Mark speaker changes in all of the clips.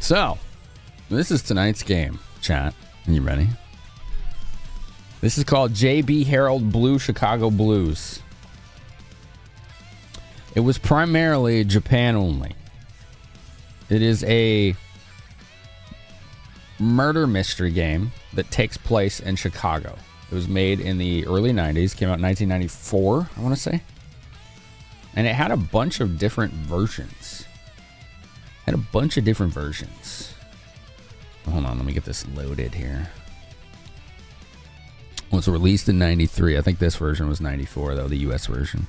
Speaker 1: So, this is tonight's game, chat. Are you ready? This is called JB Harold Blue Chicago Blues. It was primarily Japan only. It is a murder mystery game that takes place in Chicago. It was made in the early 90s, came out in 1994, I want to say. And it had a bunch of different versions. Hold on, let me get this loaded here. It was released in 93. I think this version was 94, though, the US version.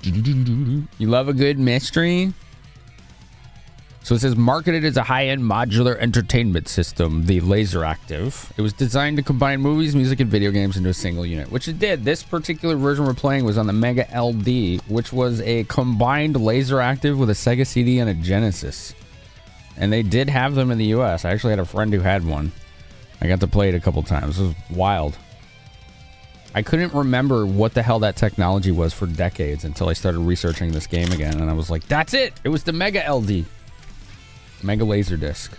Speaker 1: You love a good mystery? So it says, marketed as a high-end modular entertainment system, the LaserActive. It was designed to combine movies, music, and video games into a single unit, which it did. This particular version we're playing was on the MegaLD, which was a combined LaserActive with a Sega CD and a Genesis. And they did have them in the US. I actually had a friend who had one. I got to play it a couple times. It was wild. I couldn't remember what the hell that technology was for decades until I started researching this game again, and I was like, that's it! It was the MegaLD. Mega Laserdisc.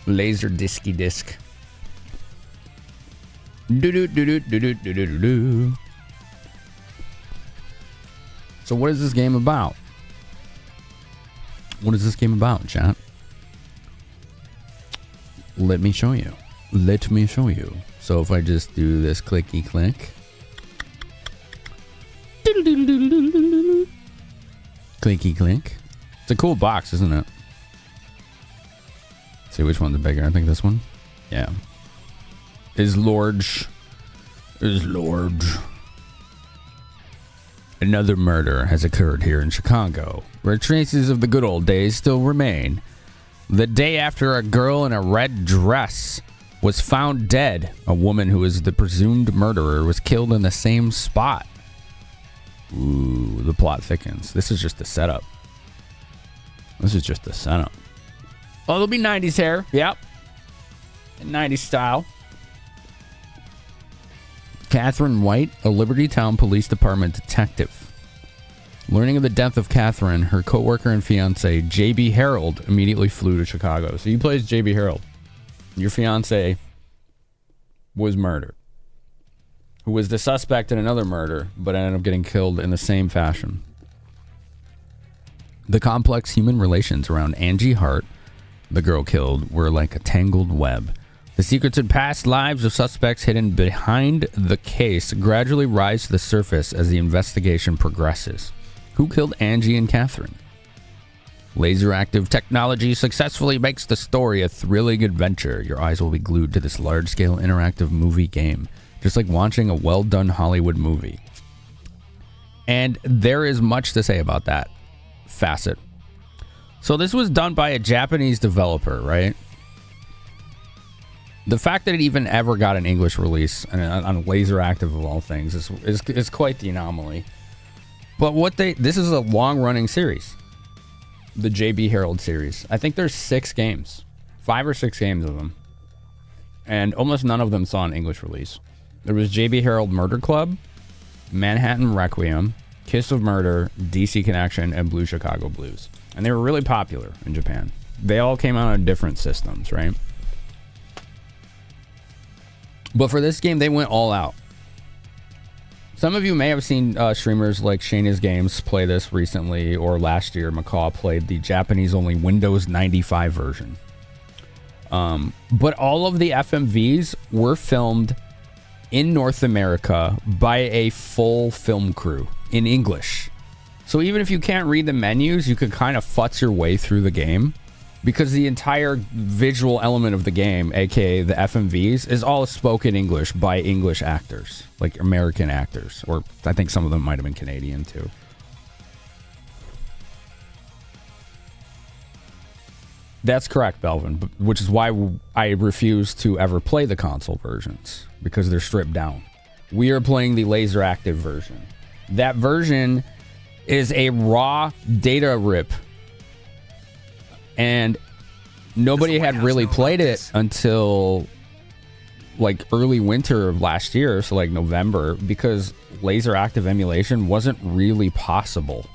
Speaker 1: Laserdiscy disc. So what is this game about? What is this game about, chat? Let me show you. So if I just do this clicky click. Clicky click. It's a cool box, isn't it? Let's see which one's bigger. I think this one. Yeah. Is large. Another murder has occurred here in Chicago, where traces of the good old days still remain. The day after a girl in a red dress was found dead, a woman who is the presumed murderer was killed in the same spot. Ooh, the plot thickens. This is just the setup. Oh, there'll be 90s hair. Yep. 90s style. Catherine White, a Liberty Town Police Department detective. Learning of the death of Catherine, her co-worker and fiance, JB Harold, immediately flew to Chicago. So you play as JB Harold. Your fiance was murdered. Who was the suspect in another murder, but ended up getting killed in the same fashion. The complex human relations around Angie Hart, the girl killed, were like a tangled web. The secrets and past lives of suspects hidden behind the case gradually rise to the surface as the investigation progresses. Who killed Angie and Catherine? LaserActive technology successfully makes the story a thrilling adventure. Your eyes will be glued to this large-scale interactive movie game, just like watching a well-done Hollywood movie. And there is much to say about that facet. So this was done by a Japanese developer, right? The fact that it even ever got an English release on LaserActive of all things is quite the anomaly. But this is a long-running series. The JB Harold series. I think there's 6 games. 5 or 6 games of them. And almost none of them saw an English release. There was JB Harold Murder Club, Manhattan Requiem, Kiss of Murder, DC Connection, and Blue Chicago Blues. And they were really popular in Japan. They all came out on different systems, right? But for this game, they went all out. Some of you may have seen streamers like Shayna's Games play this recently, or last year, Macaw played the Japanese-only Windows 95 version. But all of the FMVs were filmed in North America by a full film crew in English. So even if you can't read the menus, you could kind of futz your way through the game, because the entire visual element of the game, aka the FMVs, is all spoken English by English actors, like American actors, or I think some of them might have been Canadian too. That's correct, Belvin, which is why I refuse to ever play the console versions, because they're stripped down. We are playing the LaserActive version. That version is a raw data rip, and nobody had really played it until like early winter of last year, so like November, because LaserActive emulation wasn't really possible.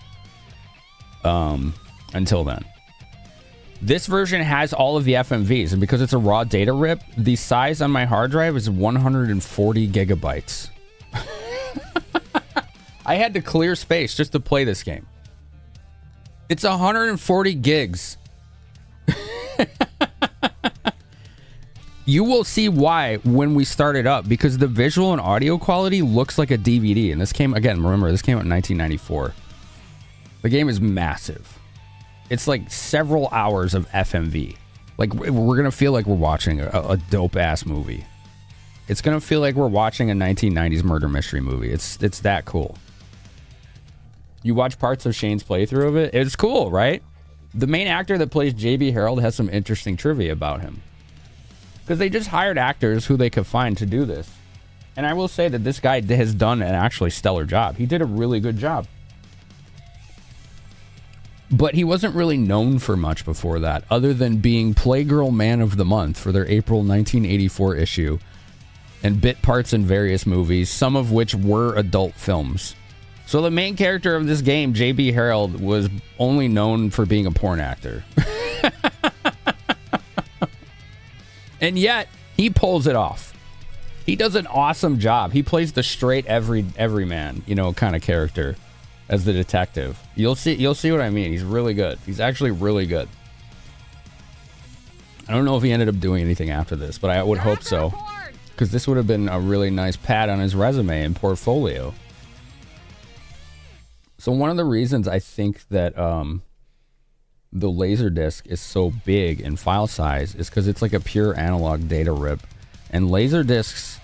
Speaker 1: until then. This version has all of the FMVs, and because it's a raw data rip, the size on my hard drive is 140 gigabytes. I had to clear space just to play this game. It's 140 gigs. You will see why when we start it up, because the visual and audio quality looks like a DVD. And this came, again, remember, this came out in 1994. The game is massive. It's like several hours of FMV. Like, we're going to feel like we're watching a dope-ass movie. It's going to feel like we're watching a 1990s murder mystery movie. It's that cool. You watch parts of Shane's playthrough of it, it's cool, right? The main actor that plays JB Harold has some interesting trivia about him. Because they just hired actors who they could find to do this. And I will say that this guy has done an actually stellar job. He did a really good job. But he wasn't really known for much before that, other than being Playgirl Man of the Month for their April 1984 issue, and bit parts in various movies, some of which were adult films. So the main character of this game, JB Harold, was only known for being a porn actor. And yet, he pulls it off. He does an awesome job. He plays the straight everyman, kind of character as the detective. You'll see what I mean. He's really good. He's actually really good. I don't know if he ended up doing anything after this, but I would hope so. Because this would have been a really nice pad on his resume and portfolio. So one of the reasons I think that the LaserDisc is so big in file size is because it's like a pure analog data rip. And LaserDiscs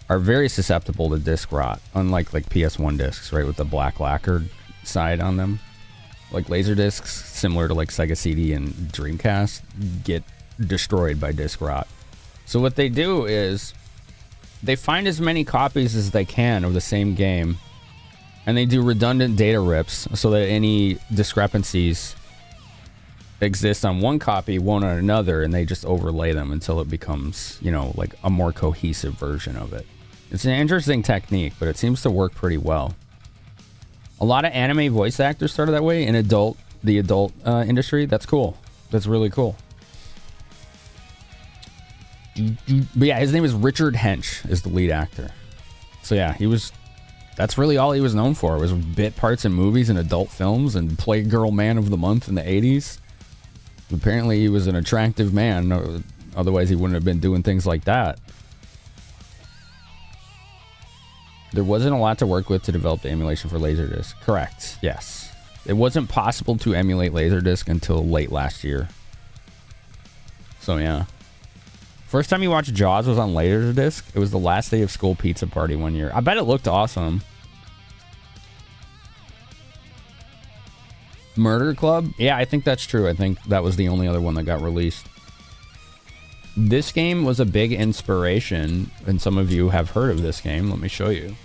Speaker 1: are very susceptible to disk rot, unlike like PS1 discs, right, with the black lacquered side on them. Like LaserDiscs, similar to like Sega CD and Dreamcast, get destroyed by disk rot. So what they do is they find as many copies as they can of the same game, and they do redundant data rips so that any discrepancies exist on one copy won't on another, and they just overlay them until it becomes, like a more cohesive version of it. It's an interesting technique, but it seems to work pretty well. A lot of anime voice actors started that way in the adult industry. That's cool. That's really cool. But yeah, his name is Richard Hench, is the lead actor. So yeah, that's really all he was known for, was bit parts in movies and adult films and Playgirl Man of the Month in the 80s. Apparently he was an attractive man, otherwise he wouldn't have been doing things like that. There wasn't a lot to work with to develop the emulation for LaserDisc. Correct, yes. It wasn't possible to emulate LaserDisc until late last year. So yeah. First time you watched Jaws was on LaserDisc. It was the last day of school pizza party one year. I bet it looked awesome. Murder Club? Yeah, I think that's true. I think that was the only other one that got released. This game was a big inspiration, and some of you have heard of this game. Let me show you.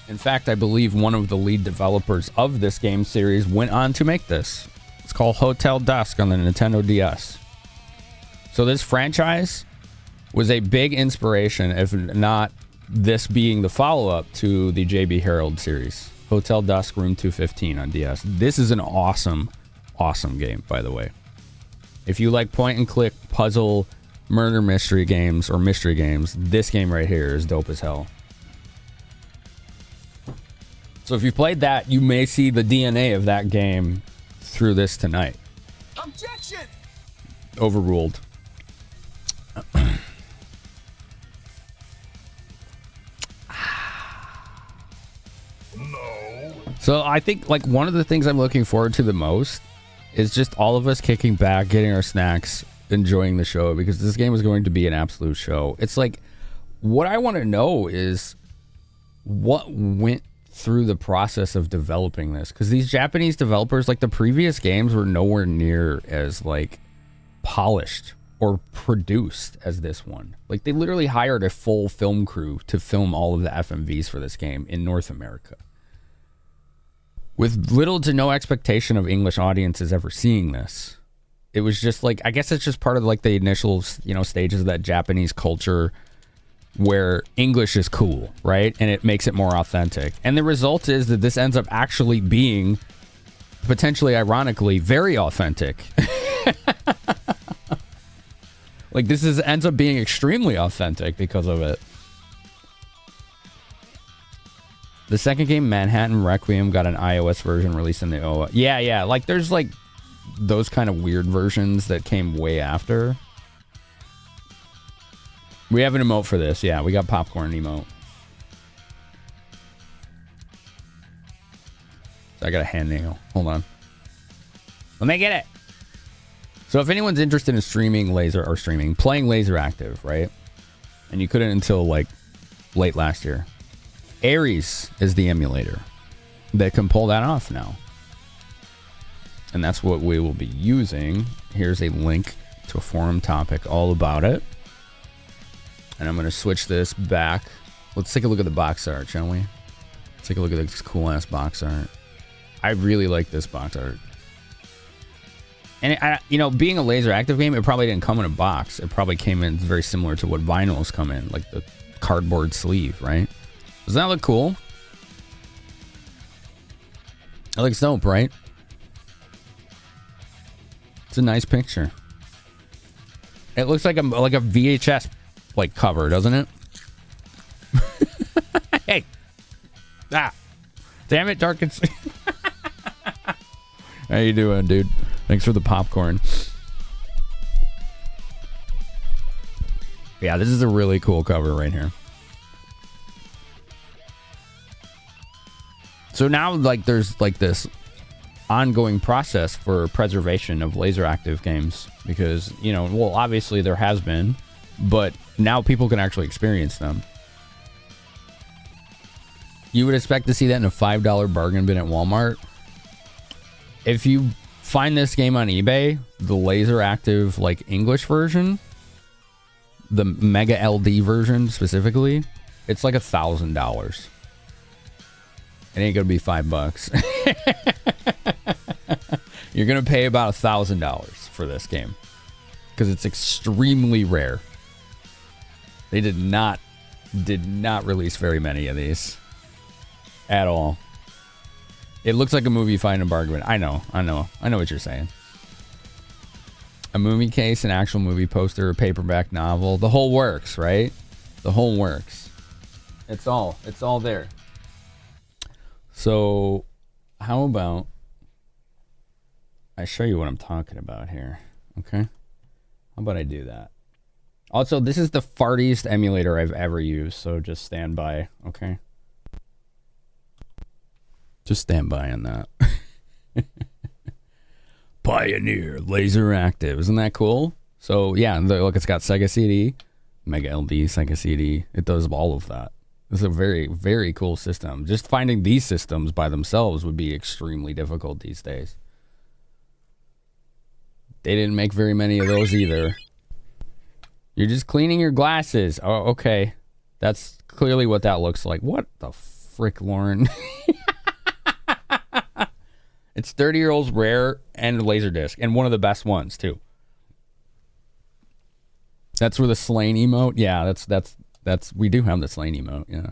Speaker 1: In fact, I believe one of the lead developers of this game series went on to make this. It's called Hotel Dusk on the Nintendo DS. So this franchise was a big inspiration, if not this being the follow-up to the JB Harold series. Hotel Dusk Room 215 on DS. This is an awesome, awesome game, by the way. If you like point-and-click puzzle murder mystery games or mystery games, this game right here is dope as hell. So if you played that, you may see the DNA of that game through this tonight. Objection! Overruled. No. So I think like one of the things I'm looking forward to the most is just all of us kicking back, getting our snacks, enjoying the show, because this game is going to be an absolute show. It's like, what I want to know is what went through the process of developing this, because these Japanese developers, like the previous games, were nowhere near as like polished or produced as this one. Like they literally hired a full film crew to film all of the FMVs for this game in North America, with little to no expectation of English audiences ever seeing this. It was just like, I guess it's just part of like the initial, stages of that Japanese culture where English is cool, right? And it makes it more authentic. And the result is that this ends up actually being, potentially ironically, very authentic. Like, ends up being extremely authentic because of it. The second game, Manhattan Requiem, got an iOS version released in the OS. Yeah. Like, there's, like, those kind of weird versions that came way after. We have an emote for this. Yeah, we got popcorn emote. So I got a hand nail. Hold on. Let me get it. So if anyone's interested in playing LaserActive, right? And you couldn't until, like, late last year. Ares is the emulator that can pull that off now. And that's what we will be using. Here's a link to a forum topic all about it. And I'm going to switch this back. Let's take a look at the box art, shall we? Let's take a look at this cool-ass box art. I really like this box art. And, being a LaserActive game, it probably didn't come in a box. It probably came in very similar to what vinyls come in, like the cardboard sleeve, right? Doesn't that look cool? That looks dope, right? It's a nice picture. It looks like a VHS like cover, doesn't it? Hey, damn it, Dark and How you doing, dude? Thanks for the popcorn. Yeah, this is a really cool cover right here. So now, like, there's like this ongoing process for preservation of LaserActive games because, well, obviously there has been, but now people can actually experience them. You would expect to see that in a $5 bargain bin at Walmart. If you find this game on eBay, the LaserActive, like, English version, the MegaLD version specifically, it's like $1,000. It ain't gonna be $5. You're gonna pay about $1,000 for this game because it's extremely rare. They did not release very many of these at all. It looks like a movie you find in a bargain. I know what you're saying. A movie case, an actual movie poster, a paperback novel, the whole works, right? The whole works. It's all there. So, how about I show you what I'm talking about here, okay? How about I do that? Also, this is the fartiest emulator I've ever used, so just stand by, okay? Just stand by on that. Pioneer, LaserActive. Isn't that cool? So, yeah, look, it's got Sega CD, MegaLD, Sega CD. It does all of that. It's a very, very cool system. Just finding these systems by themselves would be extremely difficult these days. They didn't make very many of those either. You're just cleaning your glasses. Oh, okay. That's clearly what that looks like. What the frick, Lauren? It's 30-year-olds rare and LaserDisc, and one of the best ones too. That's where the slain emote. Yeah, that's we do have the slain emote. Yeah,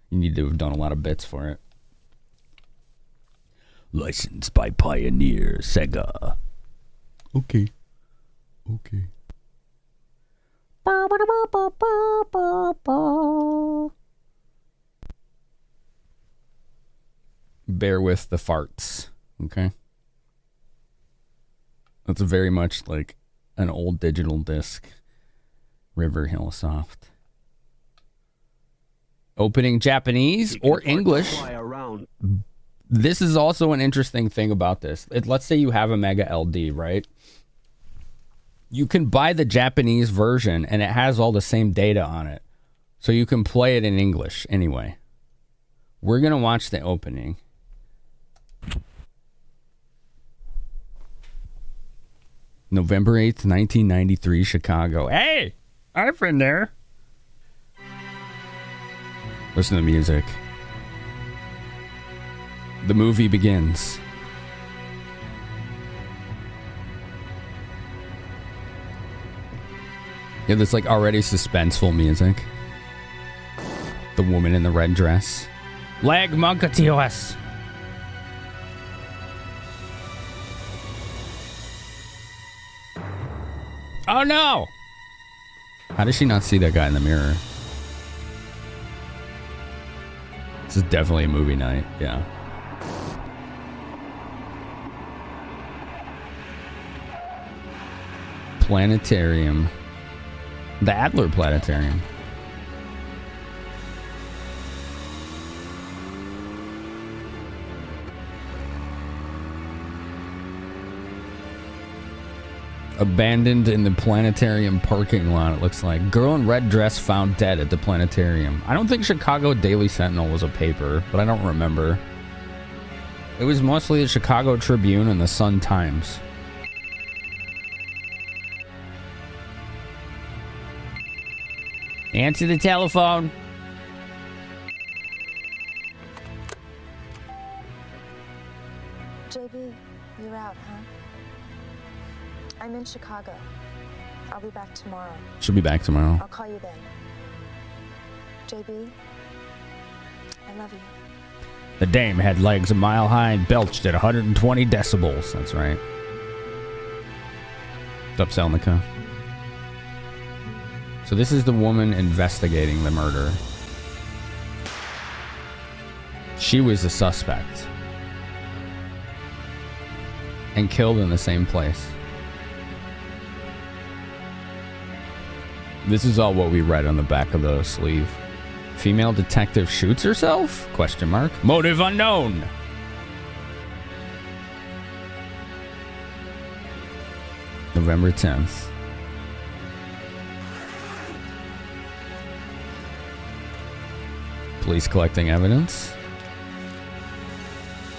Speaker 1: you need to have done a lot of bits for it. Licensed by Pioneer Sega. Okay. Bear with the farts. Okay. That's very much like an old digital disc. River Hill Soft. Opening Japanese or English. This is also an interesting thing about this. Let's say you have a MegaLD, right? You can buy the Japanese version and it has all the same data on it. So you can play it in English anyway. We're going to watch the opening. November 8th, 1993, Chicago. Hey, I've been there. Listen to the music. The movie begins. Yeah, this like already suspenseful music. The woman in the red dress. Leg Munkatios. Oh no! How does she not see that guy in the mirror? This is definitely a movie night, yeah. Planetarium. The Adler Planetarium. Abandoned in the planetarium parking lot, it looks like. Girl in red dress found dead at the planetarium. I don't think Chicago Daily Sentinel was a paper, but I don't remember. It was mostly the Chicago Tribune and the Sun Times. Answer the telephone.
Speaker 2: JB, you're out, huh? I'm in Chicago. I'll be back tomorrow.
Speaker 1: She'll be back tomorrow.
Speaker 2: I'll call you then. JB, I love you.
Speaker 1: The dame had legs a mile high and belched at 120 decibels. That's right. What's up, Selnica? So this is the woman investigating the murder. She was a suspect. And killed in the same place. This is all what we read on the back of the sleeve. Female detective shoots herself? Question mark. Motive unknown. November 10th. Police collecting evidence.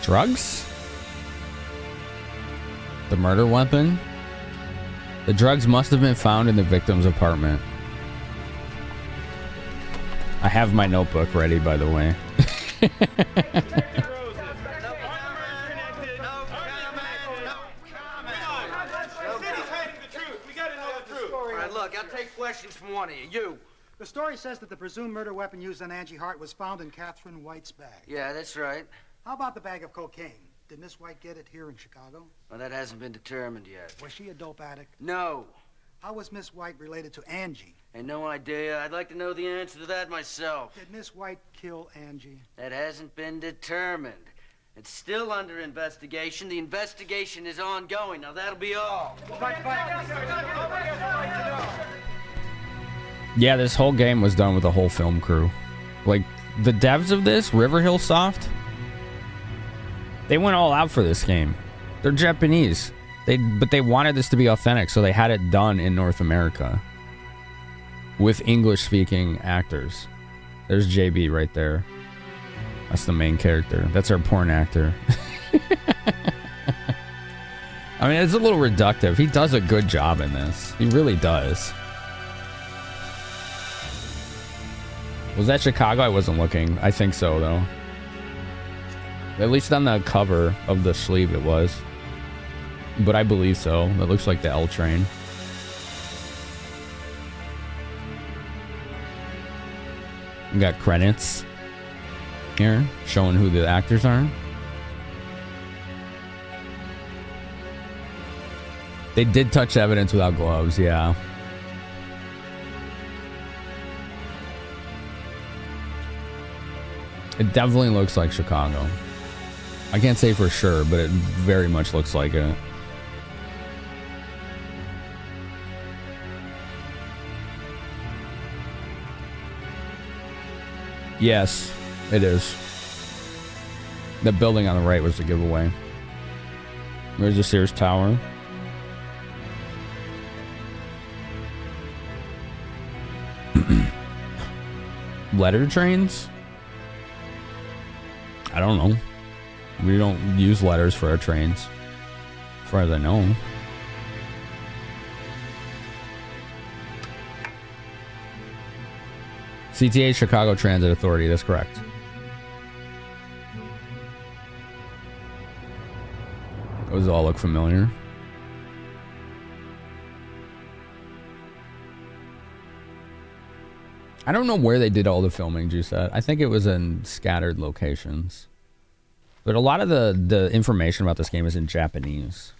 Speaker 1: Drugs? The murder weapon? The drugs must have been found in the victim's apartment. I have my notebook ready, by the way.
Speaker 3: Look, I'll take questions from one of you.
Speaker 4: The story says that the presumed murder weapon used on Angie Hart was found in Catherine White's bag.
Speaker 3: Yeah, that's right.
Speaker 4: How about the bag of cocaine? Did Miss White get it here in Chicago?
Speaker 3: Well, that hasn't been determined yet.
Speaker 4: Was she a dope addict?
Speaker 3: No.
Speaker 4: How was Miss White related to Angie?
Speaker 3: Ain't no idea. I'd like to know the answer to that myself.
Speaker 4: Did Miss White kill Angie?
Speaker 3: That hasn't been determined. It's still under investigation. The investigation is ongoing. Now, that'll be all.
Speaker 1: Yeah, this whole game was done with a whole film crew. Like, the devs of this, Riverhill Soft, they went all out for this game. They're Japanese. But they wanted this to be authentic, so they had it done in North America. With English-speaking actors. There's JB right there. That's the main character. That's our porn actor. I mean, it's a little reductive. He does a good job in this. He really does. Was that Chicago? I wasn't looking. I think so, though. At least on the cover of the sleeve it was. But I believe so. That looks like the L train. We got credits here showing who the actors are. They did touch evidence without gloves, yeah. It definitely looks like Chicago. I can't say for sure, but it very much looks like it. Yes, it is. The building on the right was the giveaway. There's the Sears Tower. Letter trains? I don't know. We don't use letters for our trains, as far as I know. CTA Chicago Transit Authority, that's correct. Those all look familiar. I don't know where they did all the filming, Jusette. I think it was in scattered locations. But a lot of the information about this game is in Japanese.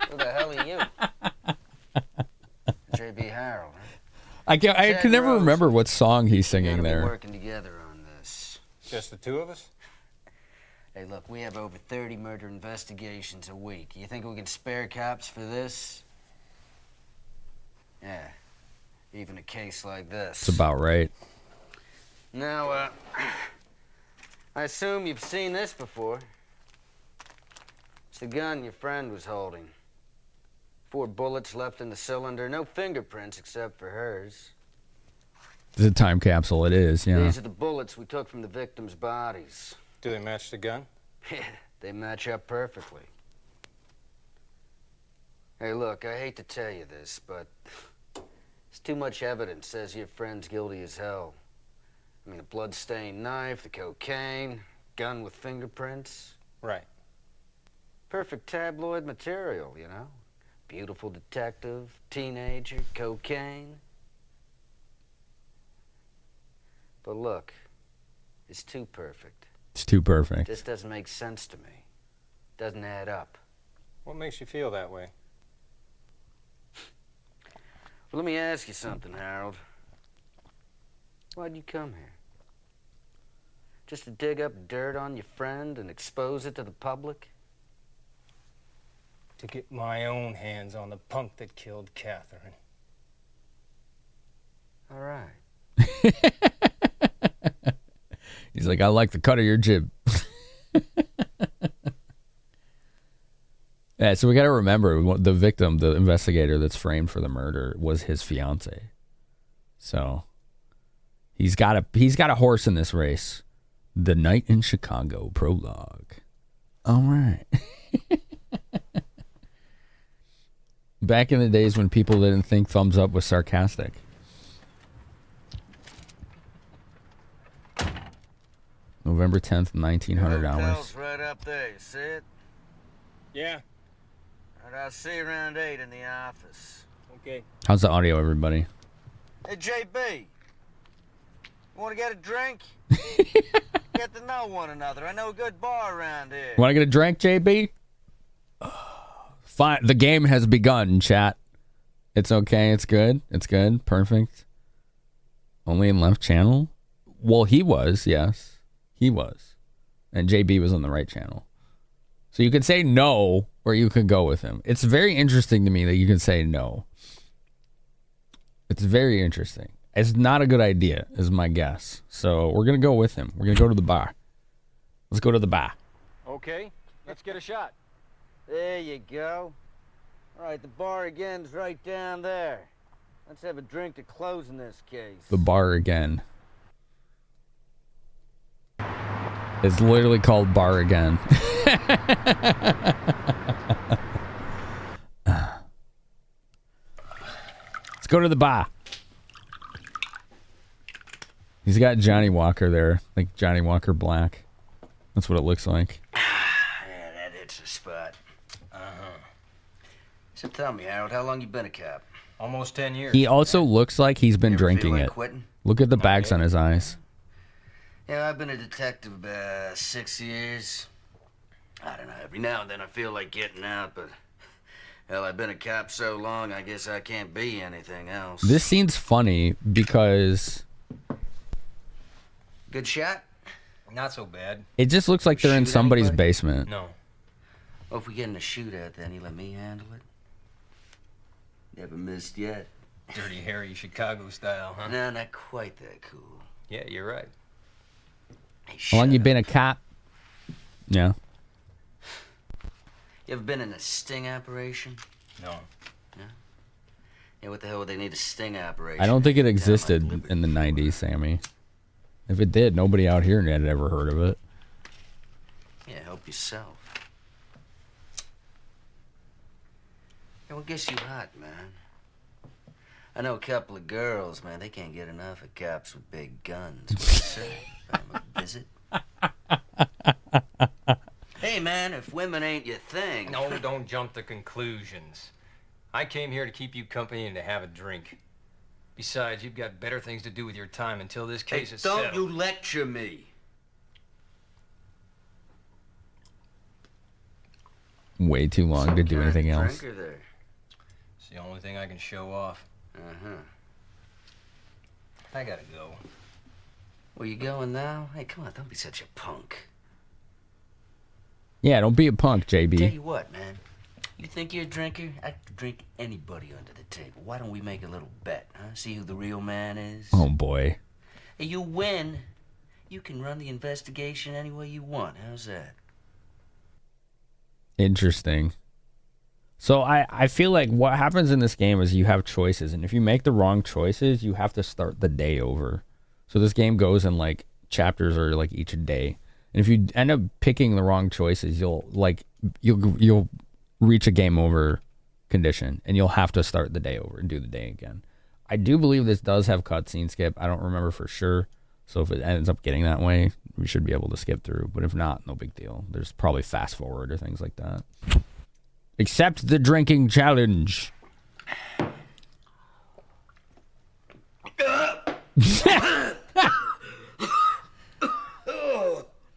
Speaker 3: Who the hell are you? J.B. Harold, huh?
Speaker 1: I can never remember what song he's singing
Speaker 3: We're
Speaker 1: there.
Speaker 3: working together on this.
Speaker 5: Just the two of us?
Speaker 3: Hey, look, we have over 30 murder investigations a week. You think we can spare cops for this? Yeah, even a case like this.
Speaker 1: It's about right.
Speaker 3: Now, I assume you've seen this before. It's the gun your friend was holding. 4 bullets left in the cylinder, no fingerprints except for hers.
Speaker 1: It's a time capsule, it is, yeah.
Speaker 3: These are the bullets we took from the victims' bodies.
Speaker 5: Do they match the gun?
Speaker 3: Yeah, they match up perfectly. Hey, look, I hate to tell you this, but there's too much evidence says your friend's guilty as hell. I mean, the blood-stained knife, the cocaine, gun with fingerprints.
Speaker 5: Right.
Speaker 3: Perfect tabloid material, you know? Beautiful detective, teenager, cocaine. But look, it's too perfect.
Speaker 1: It's too perfect.
Speaker 3: This doesn't make sense to me. Doesn't add up.
Speaker 5: What makes you feel that way?
Speaker 3: Well, let me ask you something, Harold. Why'd you come here? Just to dig up dirt on your friend and expose it to the public?
Speaker 5: To get my own hands on the punk that killed Catherine.
Speaker 3: All right.
Speaker 1: He's like, I like the cut of your jib. Yeah, so we got to remember the victim, the investigator that's framed for the murder, was his fiance. So he's got a horse in this race. The Night in Chicago prologue. All right. Back in the days when people didn't think thumbs up was sarcastic. November 10th, 1900 hours.
Speaker 3: Hotel's right up there, you see it?
Speaker 5: Yeah.
Speaker 3: All right, I'll see you around 8 in the office.
Speaker 5: Okay.
Speaker 1: How's the audio, everybody?
Speaker 3: Hey, JB. You want to get a drink? Get to know one another. I know a good bar around here.
Speaker 1: Want to get a drink, JB? Fine. The game has begun, chat. It's okay. It's good. It's good. Perfect. Only in left channel? Well, he was, yes. He was. And JB was on the right channel. So you could say no, or you could go with him. It's very interesting to me that you can say no. It's very interesting. It's not a good idea, is my guess. So we're going to go with him. We're going to go to the bar. Let's go to the bar.
Speaker 5: Okay, let's get a shot.
Speaker 3: There you go. All right, the bar again's right down there. Let's have a drink to close in this case.
Speaker 1: The bar again. It's literally called Bar Again. Let's go to the bar. He's got Johnny Walker there, like Johnny Walker Black. That's what it looks like.
Speaker 3: Yeah, that hits the spot. So tell me, Harold, how long you been a cop?
Speaker 5: Almost 10 years.
Speaker 1: He also looks like he's been
Speaker 3: You ever feel
Speaker 1: drinking
Speaker 3: like
Speaker 1: it.
Speaker 3: quitting?
Speaker 1: Look at the bags on his eyes.
Speaker 3: Yeah, I've been a detective about 6 years. I don't know, every now and then I feel like getting out, but hell, I've been a cop so long, I guess I can't be anything else.
Speaker 1: This scene's funny because
Speaker 3: Good shot?
Speaker 5: Not so bad.
Speaker 1: it just looks like they're in
Speaker 3: Shoot
Speaker 1: somebody's
Speaker 3: anybody?
Speaker 1: basement.
Speaker 5: No.
Speaker 3: Well, if we get in a shootout, then you let me handle it? Never missed yet.
Speaker 5: Dirty Harry Chicago style, huh?
Speaker 3: No, not quite that cool.
Speaker 5: Yeah, you're right.
Speaker 3: Hey,
Speaker 1: How long
Speaker 3: shut
Speaker 1: you
Speaker 3: up.
Speaker 1: been a cop? Yeah.
Speaker 3: You ever been in a sting operation?
Speaker 5: No.
Speaker 3: Yeah, what the hell would they need a sting operation?
Speaker 1: I don't think it
Speaker 3: Down like
Speaker 1: existed
Speaker 3: Liberty
Speaker 1: in the
Speaker 3: for?
Speaker 1: 90s, Sammy. If it did, nobody out here had ever heard of it.
Speaker 3: Yeah, help yourself. Hey, what gets you hot, man? I know a couple of girls, man. They can't get enough of cops with big guns. What do you say? Pay 'em a visit? Hey, man, if women ain't your thing...
Speaker 5: No, don't jump to conclusions. I came here to keep you company and to have a drink. Besides, you've got better things to do with your time until this case is
Speaker 3: don't
Speaker 5: settled.
Speaker 3: you lecture me.
Speaker 1: Way too long to do anything else.
Speaker 3: Drinker there.
Speaker 5: It's the only thing I can show off.
Speaker 3: Uh-huh.
Speaker 5: I gotta go.
Speaker 3: Where you going now? Hey, come on, don't be such a punk.
Speaker 1: Yeah, don't be a punk,
Speaker 3: Tell
Speaker 1: JB.
Speaker 3: you what, man. You think you're a drinker? I could drink anybody under the table. Why don't we make a little bet, huh? See who the real man is?
Speaker 1: Oh boy.
Speaker 3: Hey, you win. You can run the investigation any way you want. How's that?
Speaker 1: Interesting. So I feel like what happens in this game is you have choices, and if you make the wrong choices, you have to start the day over. So this game goes in like chapters or like each day. And if you end up picking the wrong choices, you'll reach a game over condition, and you'll have to start the day over and do the day again. I do believe this does have cutscene skip. I don't remember for sure. So if it ends up getting that way, we should be able to skip through. But if not, no big deal. There's probably fast forward or things like that. Accept the drinking challenge.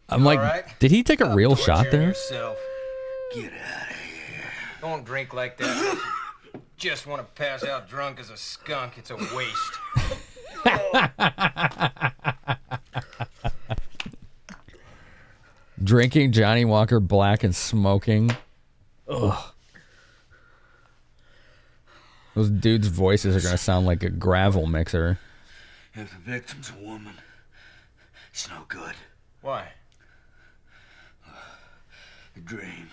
Speaker 1: I'm like,
Speaker 5: right?
Speaker 1: did he take a real shot
Speaker 5: Torture
Speaker 1: there?
Speaker 5: yourself.
Speaker 3: Get out of here.
Speaker 5: Don't drink like that. Just want to pass out drunk as a skunk. It's a waste.
Speaker 1: Drinking Johnny Walker Black and smoking. Ugh. Those dudes' voices are going to sound like a gravel mixer.
Speaker 3: If the victim's a woman, it's no good.
Speaker 5: Why?
Speaker 3: A dream.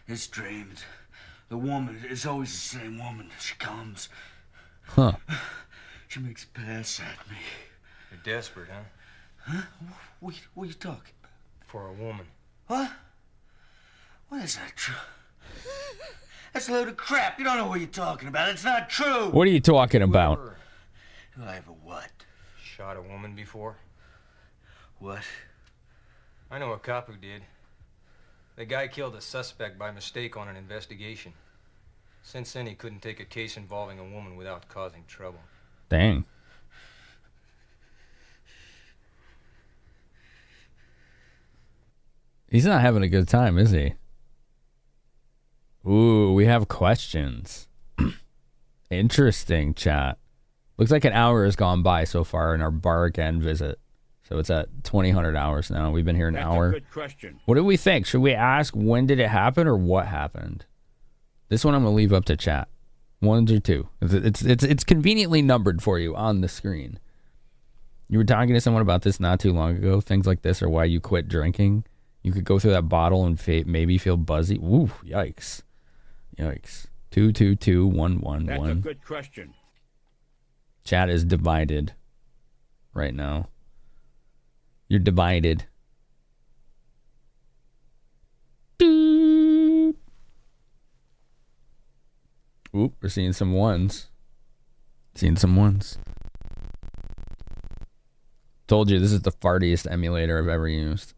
Speaker 3: It's dreams. The woman is always the same woman. She comes.
Speaker 1: Huh.
Speaker 3: She makes a pass at me.
Speaker 5: You're desperate, huh?
Speaker 3: Huh? What are you talking about?
Speaker 5: For a woman.
Speaker 3: What? What is that true? That's a load of crap. You don't know what you're talking about. It's not true.
Speaker 1: What are you talking about?
Speaker 3: Do I ever what?
Speaker 5: Shot a woman before?
Speaker 3: What?
Speaker 5: I know a cop who did. The guy killed a suspect by mistake on an investigation. Since then, he couldn't take a case involving a woman without causing trouble.
Speaker 1: Dang. He's not having a good time, is he? Ooh, we have questions. Interesting, chat. Looks like an hour has gone by so far in our bar again visit. So it's at 2,000 hours now. We've been here an hour.
Speaker 6: That's a good question.
Speaker 1: What do we think? Should we ask when did it happen or what happened? This one I'm gonna leave up to chat. 1 or 2. It's conveniently numbered for you on the screen. You were talking to someone about this not too long ago. Things like this are why you quit drinking. You could go through that bottle and maybe feel buzzy. Ooh, yikes. Yikes. 222111.
Speaker 6: That's a good question.
Speaker 1: Chat is divided right now. You're divided. Doop. Oop, we're seeing some ones. Seeing some ones. Told you this is the fartiest emulator I've ever used.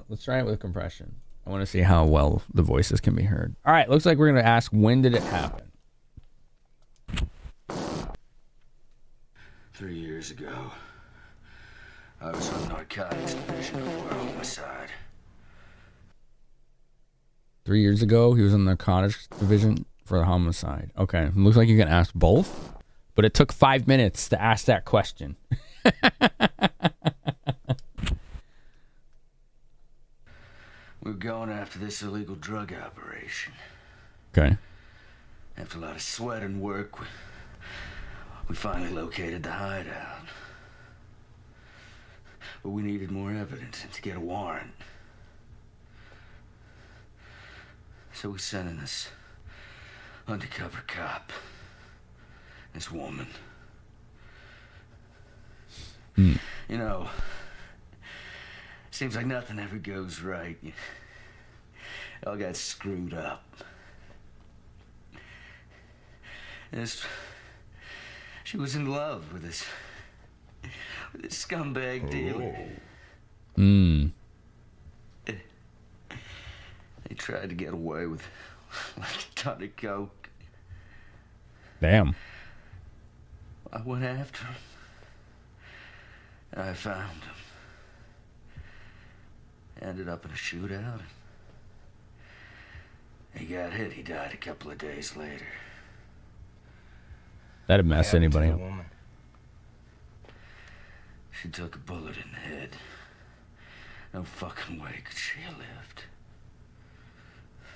Speaker 1: Let's try it with compression. I want to see how well the voices can be heard. All right, looks like we're going to ask when did it happen?
Speaker 3: 3 years ago, I was on narcotics division of World Homicide.
Speaker 1: 3 years ago, he was in the narcotics division for the homicide. Okay, looks like you can ask both, but it took 5 minutes to ask that question.
Speaker 3: We were going after this illegal drug operation.
Speaker 1: Okay.
Speaker 3: After a lot of sweat and work, we finally located the hideout. But we needed more evidence to get a warrant. So we sent in this undercover cop. This woman. You know, Seems like nothing ever goes right. It all got screwed up. She was in love with this scumbag dealer. They tried to get away with like a ton of coke.
Speaker 1: Damn.
Speaker 3: I went after him. I found him. Ended up in a shootout. He got hit. He died a couple of days later.
Speaker 1: That'd mess anybody up.
Speaker 5: Woman.
Speaker 3: She took a bullet in the head. No fucking way could she have lived.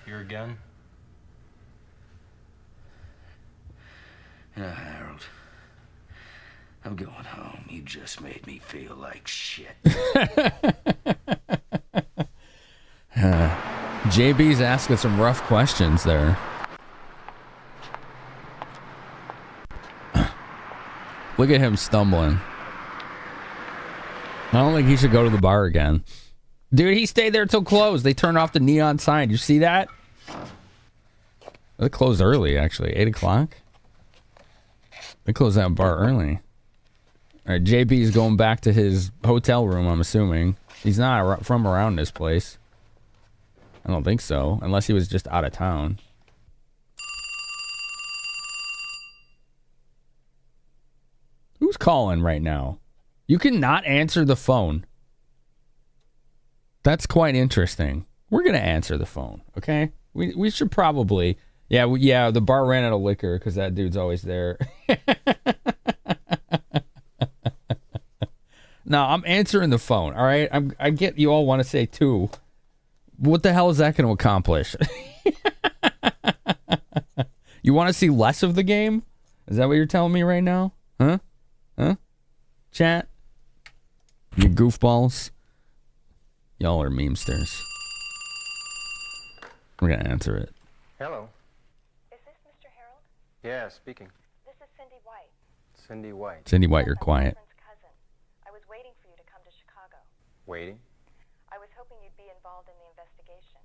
Speaker 5: Your gun?
Speaker 3: Yeah, Harold. I'm going home. You just made me feel like shit.
Speaker 1: JB's asking some rough questions there. Look at him stumbling. I don't think he should go to the bar again. Dude, he stayed there till close. They turned off the neon sign. You see that? They closed early, actually. 8 o'clock? They closed that bar early. All right, JB's going back to his hotel room, I'm assuming. He's not from around this place. I don't think so, unless he was just out of town. Who's calling right now? You cannot answer the phone. That's quite interesting. We're going to answer the phone, okay? We should probably... Yeah, the bar ran out of liquor because that dude's always there. No, I'm answering the phone, all right? I get you all want to say two. What the hell is that going to accomplish? You want to see less of the game? Is that what you're telling me right now? Huh? Chat? You goofballs? Y'all are memesters. We're going to answer it.
Speaker 5: Hello.
Speaker 2: Is this Mr. Harold?
Speaker 5: Yeah, speaking.
Speaker 2: This is Cindy White.
Speaker 5: Cindy White.
Speaker 1: Cindy White, you're quiet.
Speaker 2: Catherine's cousin. I was waiting for you to come to Chicago.
Speaker 5: Waiting?
Speaker 2: I was hoping you'd be involved in the investigation.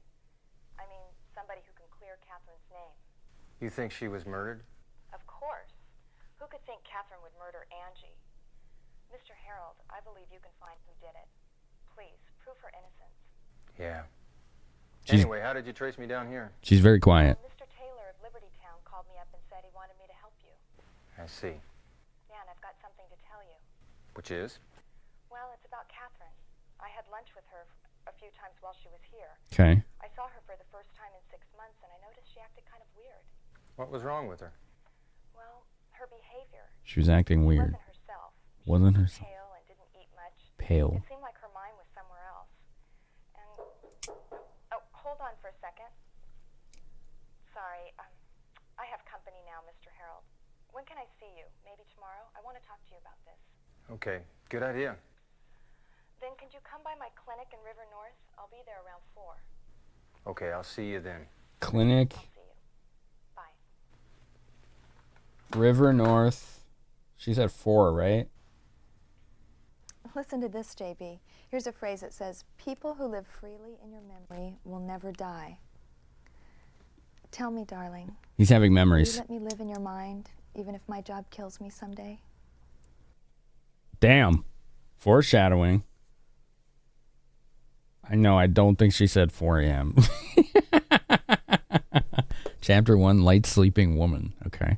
Speaker 2: I mean, somebody who can clear Catherine's name.
Speaker 5: You think she was murdered?
Speaker 2: Of course. Who could think Catherine would murder Angie? Mr. Harold, I believe you can find who did it. Please, prove her innocence.
Speaker 5: Yeah.
Speaker 1: She's-
Speaker 5: Anyway, how did you trace me down here?
Speaker 1: She's very quiet.
Speaker 2: Mr. Taylor of Liberty Town called me up and said he wanted me to help you.
Speaker 5: I see.
Speaker 2: Yeah, and I've got something to tell you.
Speaker 5: Which is?
Speaker 2: Well, it's about Catherine. I had lunch with her a few times while she was here.
Speaker 1: Okay.
Speaker 2: I saw her for the first time in 6 months, and I noticed she acted kind of weird.
Speaker 5: What was wrong with her?
Speaker 2: Well, her behavior.
Speaker 1: She was acting
Speaker 2: She
Speaker 1: weird.
Speaker 2: wasn't herself. She
Speaker 1: Wasn't
Speaker 2: was
Speaker 1: herself.
Speaker 2: pale and didn't eat much.
Speaker 1: Pale.
Speaker 2: It seemed like her mind was somewhere else. And oh, hold on for a second. Sorry, I have company now, Mr. Harold. When can I see you? Maybe tomorrow? I want to talk to you about this.
Speaker 5: Okay, good idea.
Speaker 2: Then could you come by my clinic in River North? I'll be there around 4.
Speaker 5: Okay, I'll see you then.
Speaker 1: Clinic,
Speaker 2: I'll see you. Bye.
Speaker 1: River North. She's at 4, right?
Speaker 2: Listen to this, JB. Here's a phrase that says, people who live freely in your memory will never die. Tell me, darling,
Speaker 1: He's having
Speaker 2: will you
Speaker 1: memories.
Speaker 2: let me live in your mind, even if my job kills me someday?
Speaker 1: Damn. Foreshadowing. I know, I don't think she said 4 a.m. Chapter 1, Light Sleeping Woman. Okay.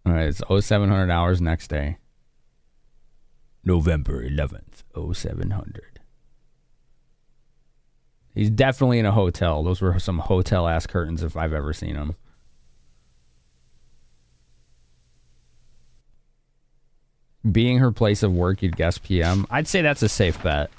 Speaker 1: All right, it's 0700 hours next day. November 11th, 0700. He's definitely in a hotel. Those were some hotel-ass curtains if I've ever seen them. Being her place of work, you'd guess PM. I'd say that's a safe bet.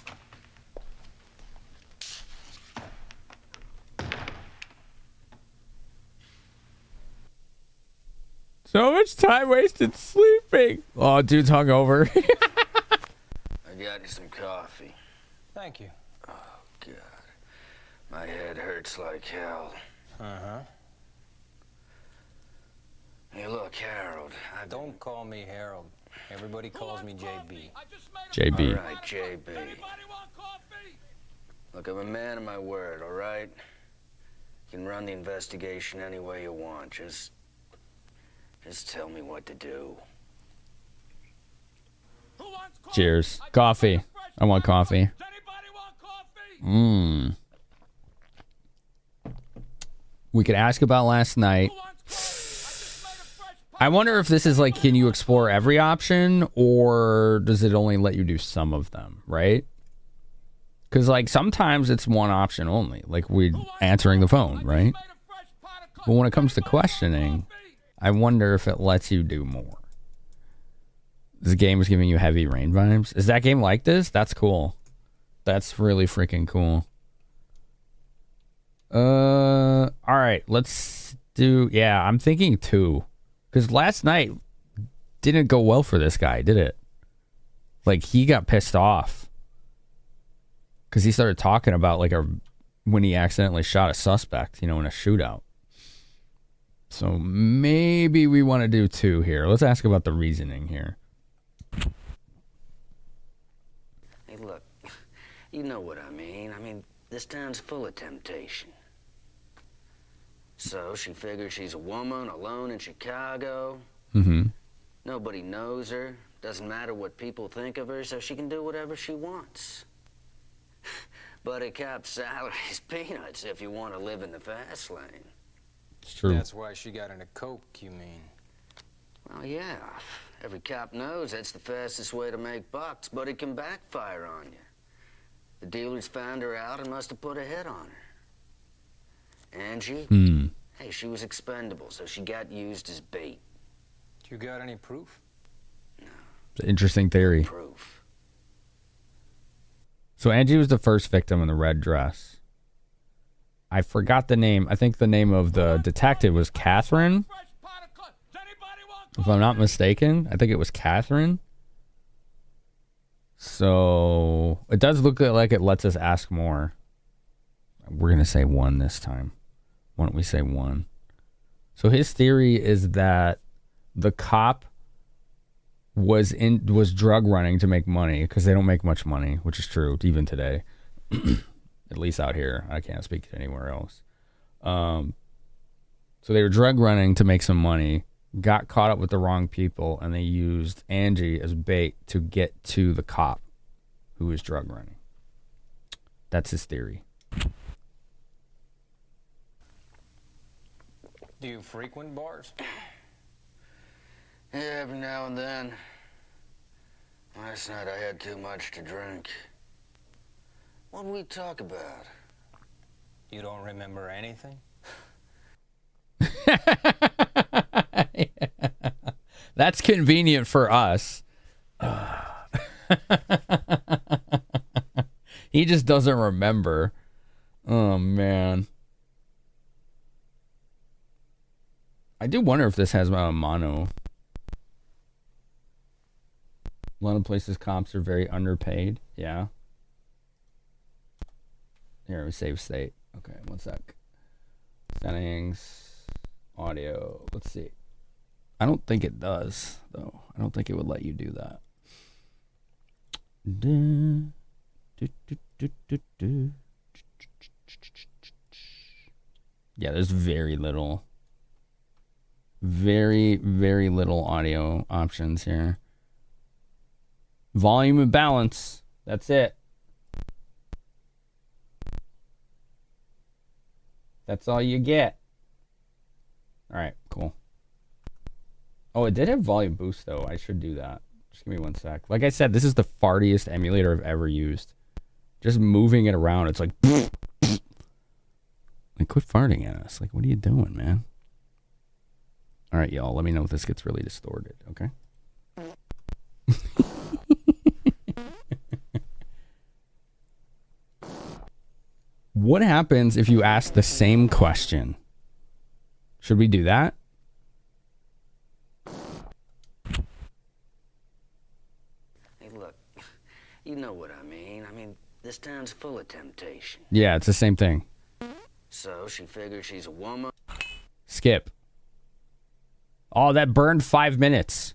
Speaker 1: So much time wasted sleeping. Oh, dude's hungover.
Speaker 3: I got you some coffee.
Speaker 5: Thank you.
Speaker 3: Oh, God. My head hurts like hell.
Speaker 5: Uh-huh.
Speaker 3: Hey, look, Harold.
Speaker 5: Don't call me Harold. Everybody calls me JB.
Speaker 1: JB.
Speaker 3: All right, JB. Look, I'm a man of my word, all right? You can run the investigation any way you want. Just tell me what to do.
Speaker 1: Cheers. Coffee. I want coffee. We could ask about last night. I wonder if this is like, can you explore every option, or does it only let you do some of them, right? Because like sometimes it's one option only, like we answering the phone, right? But when it comes to questioning, I wonder if it lets you do more. This game is giving you Heavy Rain vibes. Is that game like this? That's cool. That's really freaking cool. All right, let's do, yeah, I'm thinking 2. Because last night didn't go well for this guy, did it? Like, he got pissed off. Because he started talking about, like, when he accidentally shot a suspect, in a shootout. So maybe we want to do 2 here. Let's ask about the reasoning here.
Speaker 3: Hey, look, you know what I mean. This town's full of temptation. So she figures she's a woman alone in Chicago.
Speaker 1: Mm-hmm.
Speaker 3: Nobody knows her. Doesn't matter what people think of her, so she can do whatever she wants. But a cop's salary is peanuts if you want to live in the fast lane.
Speaker 1: It's true.
Speaker 5: That's why she got into coke, you mean?
Speaker 3: Well, yeah. Every cop knows that's the fastest way to make bucks, but it can backfire on you. The dealers found her out and must have put a hit on her. Angie? Hey, she was expendable, so she got used as bait.
Speaker 5: You got any proof?
Speaker 3: No.
Speaker 1: It's an interesting theory.
Speaker 3: No proof.
Speaker 1: So Angie was the first victim in the red dress. I forgot the name. I think the name of the detective was Catherine. If I'm not mistaken, I think it was Catherine. So it does look like it lets us ask more. We're going to say 1 this time. Why don't we say 1? So his theory is that the cop was drug running to make money, because they don't make much money, which is true even today. At least out here. I can't speak to anywhere else. So they were drug running to make some money, got caught up with the wrong people, and they used Angie as bait to get to the cop who was drug running. That's his theory.
Speaker 5: Do you frequent bars?
Speaker 3: Yeah, every now and then. Last night I had too much to drink. What did we talk about?
Speaker 5: You don't remember anything?
Speaker 1: That's convenient for us. He just doesn't remember. Oh, man. I do wonder if this has mono. A lot of places cops are very underpaid. Yeah. Here, we save state. Okay, 1 sec. Settings. Audio. Let's see. I don't think it does, though. I don't think it would let you do that. Yeah, there's very little. Very, very little audio options here. Volume and balance. That's it. That's all you get. All right, cool. Oh, it did have volume boost, though. I should do that. Just give me 1 sec. Like I said, this is the fartiest emulator I've ever used. Just moving it around, it's like... Like, quit farting at us. Like, what are you doing, man? All right, y'all. Let me know if this gets really distorted, okay? What happens if you ask the same question? Should we do that?
Speaker 3: Hey, look, you know what I mean. This town's full of temptation.
Speaker 1: Yeah, it's the same thing.
Speaker 3: So she figures she's a woman.
Speaker 1: Skip. Oh, that burned 5 minutes.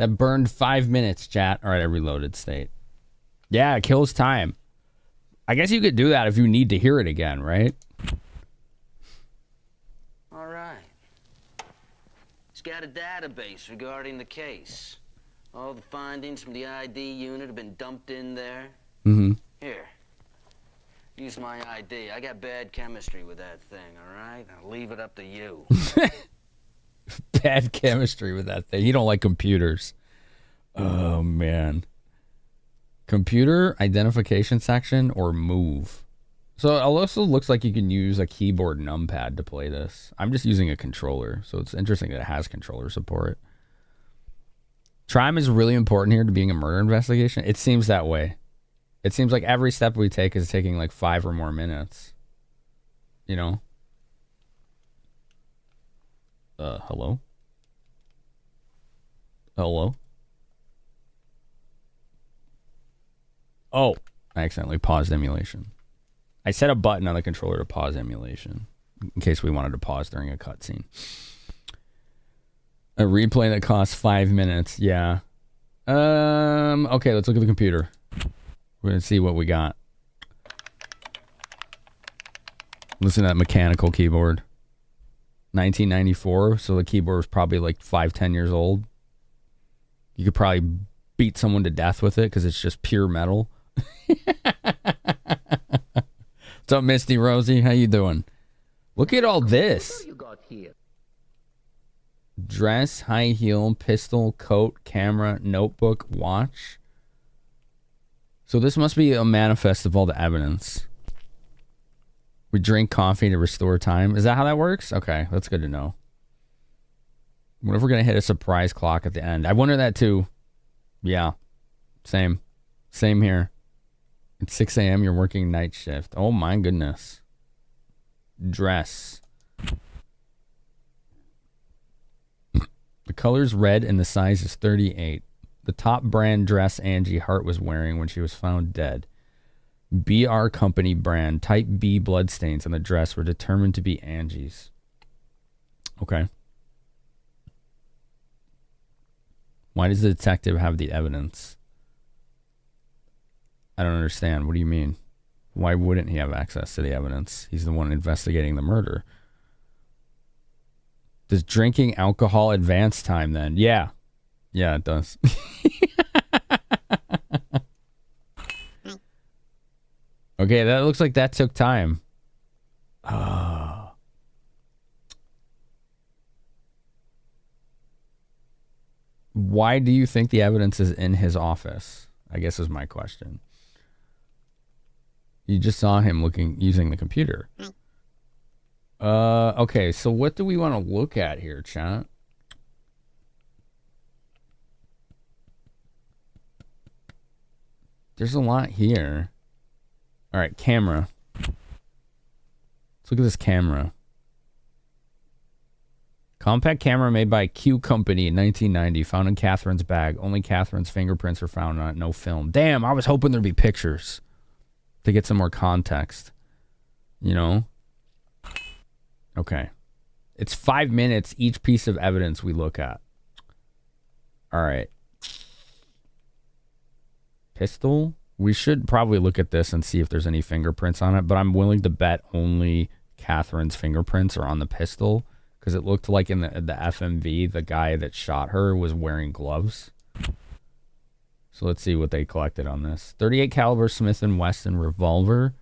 Speaker 1: That burned 5 minutes, chat. All right, I reloaded state. Yeah, it kills time. I guess you could do that if you need to hear it again, right?
Speaker 3: All right. He's got a database regarding the case. All the findings from the ID unit have been dumped in there.
Speaker 1: Mm-hmm.
Speaker 3: Here. Use my ID. I got bad chemistry with that thing, all right? I'll leave it up to you.
Speaker 1: Bad chemistry with that thing. You don't like computers. Oh, man. Computer identification section or move. So it also looks like you can use a keyboard numpad to play this. I'm just using a controller, so it's interesting that it has controller support. Time is really important here to being a murder investigation. It seems that way. It seems like every step we take is taking like 5 or more minutes. You know? Hello? Hello? Oh, I accidentally paused emulation. I set a button on the controller to pause emulation in case we wanted to pause during a cutscene. A replay that costs 5 minutes. Yeah. Okay, let's look at the computer. We're going to see what we got. Listen to that mechanical keyboard. 1994, so the keyboard was probably like 5-10 years old. You could probably beat someone to death with it because it's just pure metal. What's up, Misty Rosie? How you doing? Look at all this. Dress, high heel, pistol, coat, camera, notebook, watch. So this must be a manifest of all the evidence. We drink coffee to restore time. Is that how that works? Okay, that's good to know. What if we're going to hit a surprise clock at the end? I wonder that too. Yeah, same. Same here. It's 6 a.m. You're working night shift. Oh my goodness. Dress. The color's red and the size is 38. The top brand dress Angie Hart was wearing when she was found dead. BR Company brand, type B bloodstains on the dress were determined to be Angie's. Okay. Why does the detective have the evidence? I don't understand. What do you mean? Why wouldn't he have access to the evidence? He's the one investigating the murder. Does drinking alcohol advance time then? Yeah. Yeah, it does. Okay, that looks like that took time. Oh. Why do you think the evidence is in his office? I guess is my question. You just saw him using the computer. Okay, so what do we want to look at here, chat? There's a lot here. All right, camera. Let's look at this camera. Compact camera made by Q Company in 1990, found in Catherine's bag. Only Catherine's fingerprints were found on it, no film. Damn, I was hoping there'd be pictures to get some more context. You know? Okay. It's 5 minutes each piece of evidence we look at. All right. Pistol? We should probably look at this and see if there's any fingerprints on it, but I'm willing to bet only Catherine's fingerprints are on the pistol because it looked like in the FMV, the guy that shot her was wearing gloves. So let's see what they collected on this. 38 caliber Smith & Wesson revolver,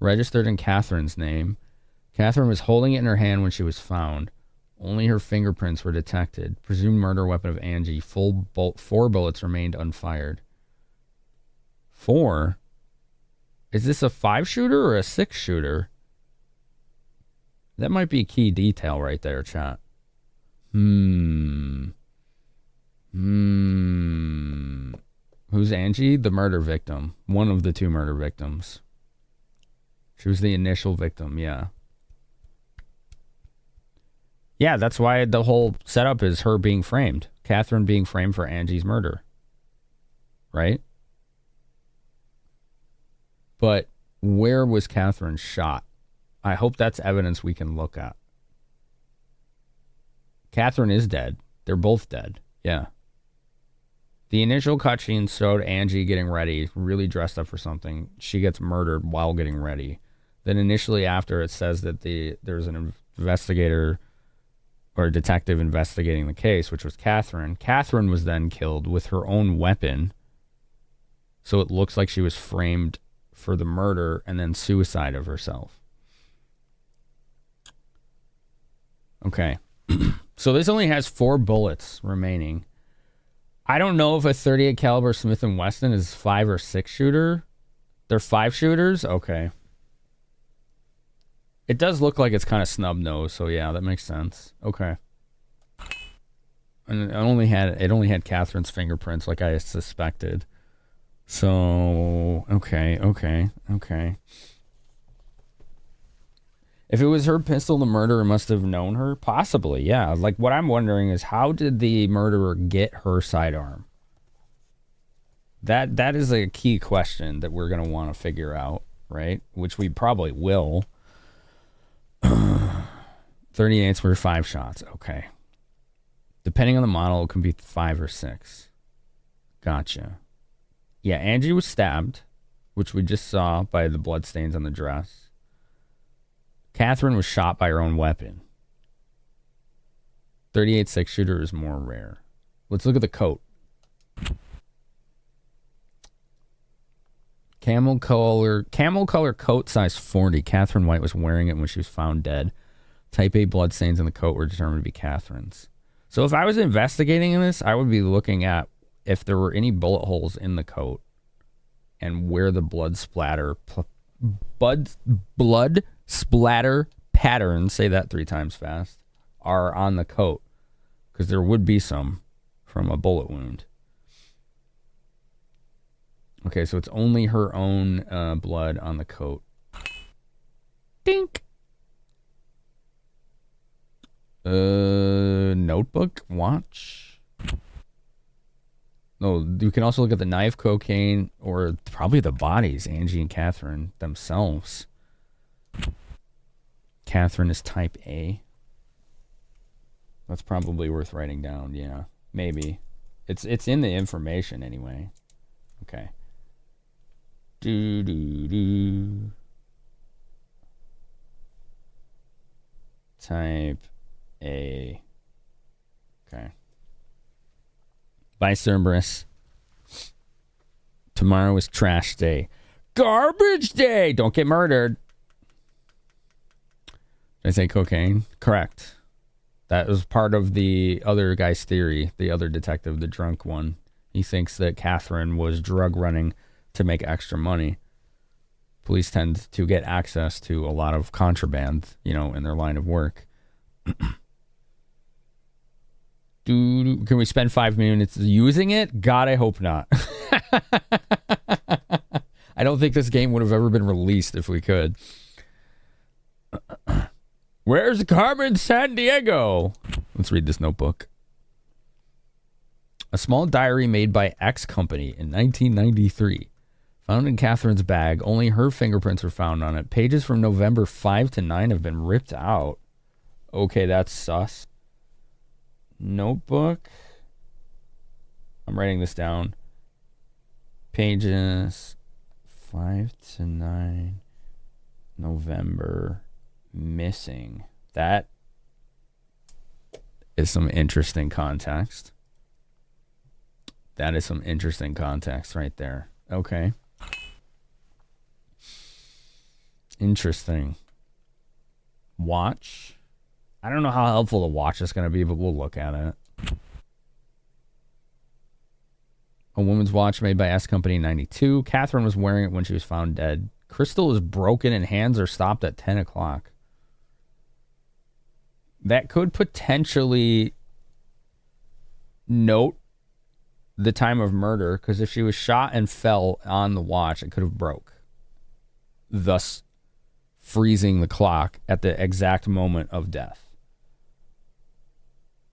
Speaker 1: registered in Catherine's name. Catherine was holding it in her hand when she was found. Only her fingerprints were detected. Presumed murder weapon of Angie. 4 bullets remained unfired. 4? Is this a 5-shooter or a 6-shooter? That might be a key detail right there, chat. Who's Angie? The murder victim. One of the 2 murder victims. She was the initial victim, yeah. Yeah, that's why the whole setup is her being framed. Catherine being framed for Angie's murder. Right? But where was Catherine shot? I hope that's evidence we can look at. Catherine is dead. They're both dead. Yeah. The initial cutscene showed Angie getting ready, really dressed up for something. She gets murdered while getting ready. Then initially after, it says that there's an investigator or a detective investigating the case, which was Catherine. Catherine was then killed with her own weapon. So it looks like she was framed for the murder and then suicide of herself. Okay. So this only has 4 bullets remaining. I don't know if a 38 caliber Smith & Wesson is 5 or 6 shooter. They're 5 shooters? Okay. It does look like it's kind of snub nose, so yeah, that makes sense. Okay. And it only had Catherine's fingerprints like I suspected. So, okay. If it was her pistol, the murderer must have known her? Possibly, yeah. Like, what I'm wondering is, how did the murderer get her sidearm? That is a key question that we're going to want to figure out, right? Which we probably will. 38s were 5 shots. Okay. Depending on the model, it can be 5 or 6. Gotcha. Yeah, Angie was stabbed, which we just saw by the bloodstains on the dress. Catherine was shot by her own weapon. 38 6-shooter is more rare. Let's look at the coat. Camel color coat, size 40. Catherine White was wearing it when she was found dead. Type A bloodstains in the coat were determined to be Catherine's. So if I was investigating this, I would be looking at if there were any bullet holes in the coat and where the blood splatter patterns, say that 3 times fast, are on the coat, because there would be some from a bullet wound. Okay, so it's only her own blood on the coat. Dink. Notebook, watch. No, you can also look at the knife, cocaine, or probably the bodies, Angie and Catherine themselves. Catherine is type A. That's probably worth writing down, yeah. Maybe. It's in the information anyway. Okay. Type A. Okay. Bye, Cerberus. Tomorrow is trash day. Garbage day! Don't get murdered. Did I say cocaine? Correct. That was part of the other guy's theory, the other detective, the drunk one. He thinks that Catherine was drug running to make extra money. Police tend to get access to a lot of contraband, in their line of work. Can we spend 5 minutes using it? God, I hope not. I don't think this game would have ever been released if we could. Where's Carmen San Diego? Let's read this notebook. A small diary made by X Company in 1993. Found in Catherine's bag. Only her fingerprints were found on it. Pages from November 5 to 9 have been ripped out. Okay, that's sus. Notebook. I'm writing this down. Pages 5 to 9. November. Missing. That is some interesting context. That is some interesting context right there. Okay. Interesting. Watch. I don't know how helpful the watch is going to be, but we'll look at it. A woman's watch made by S Company in 92. Catherine was wearing it when she was found dead. Crystal is broken and hands are stopped at 10 o'clock. That could potentially note the time of murder, because if she was shot and fell on the watch, it could have broke, thus freezing the clock at the exact moment of death.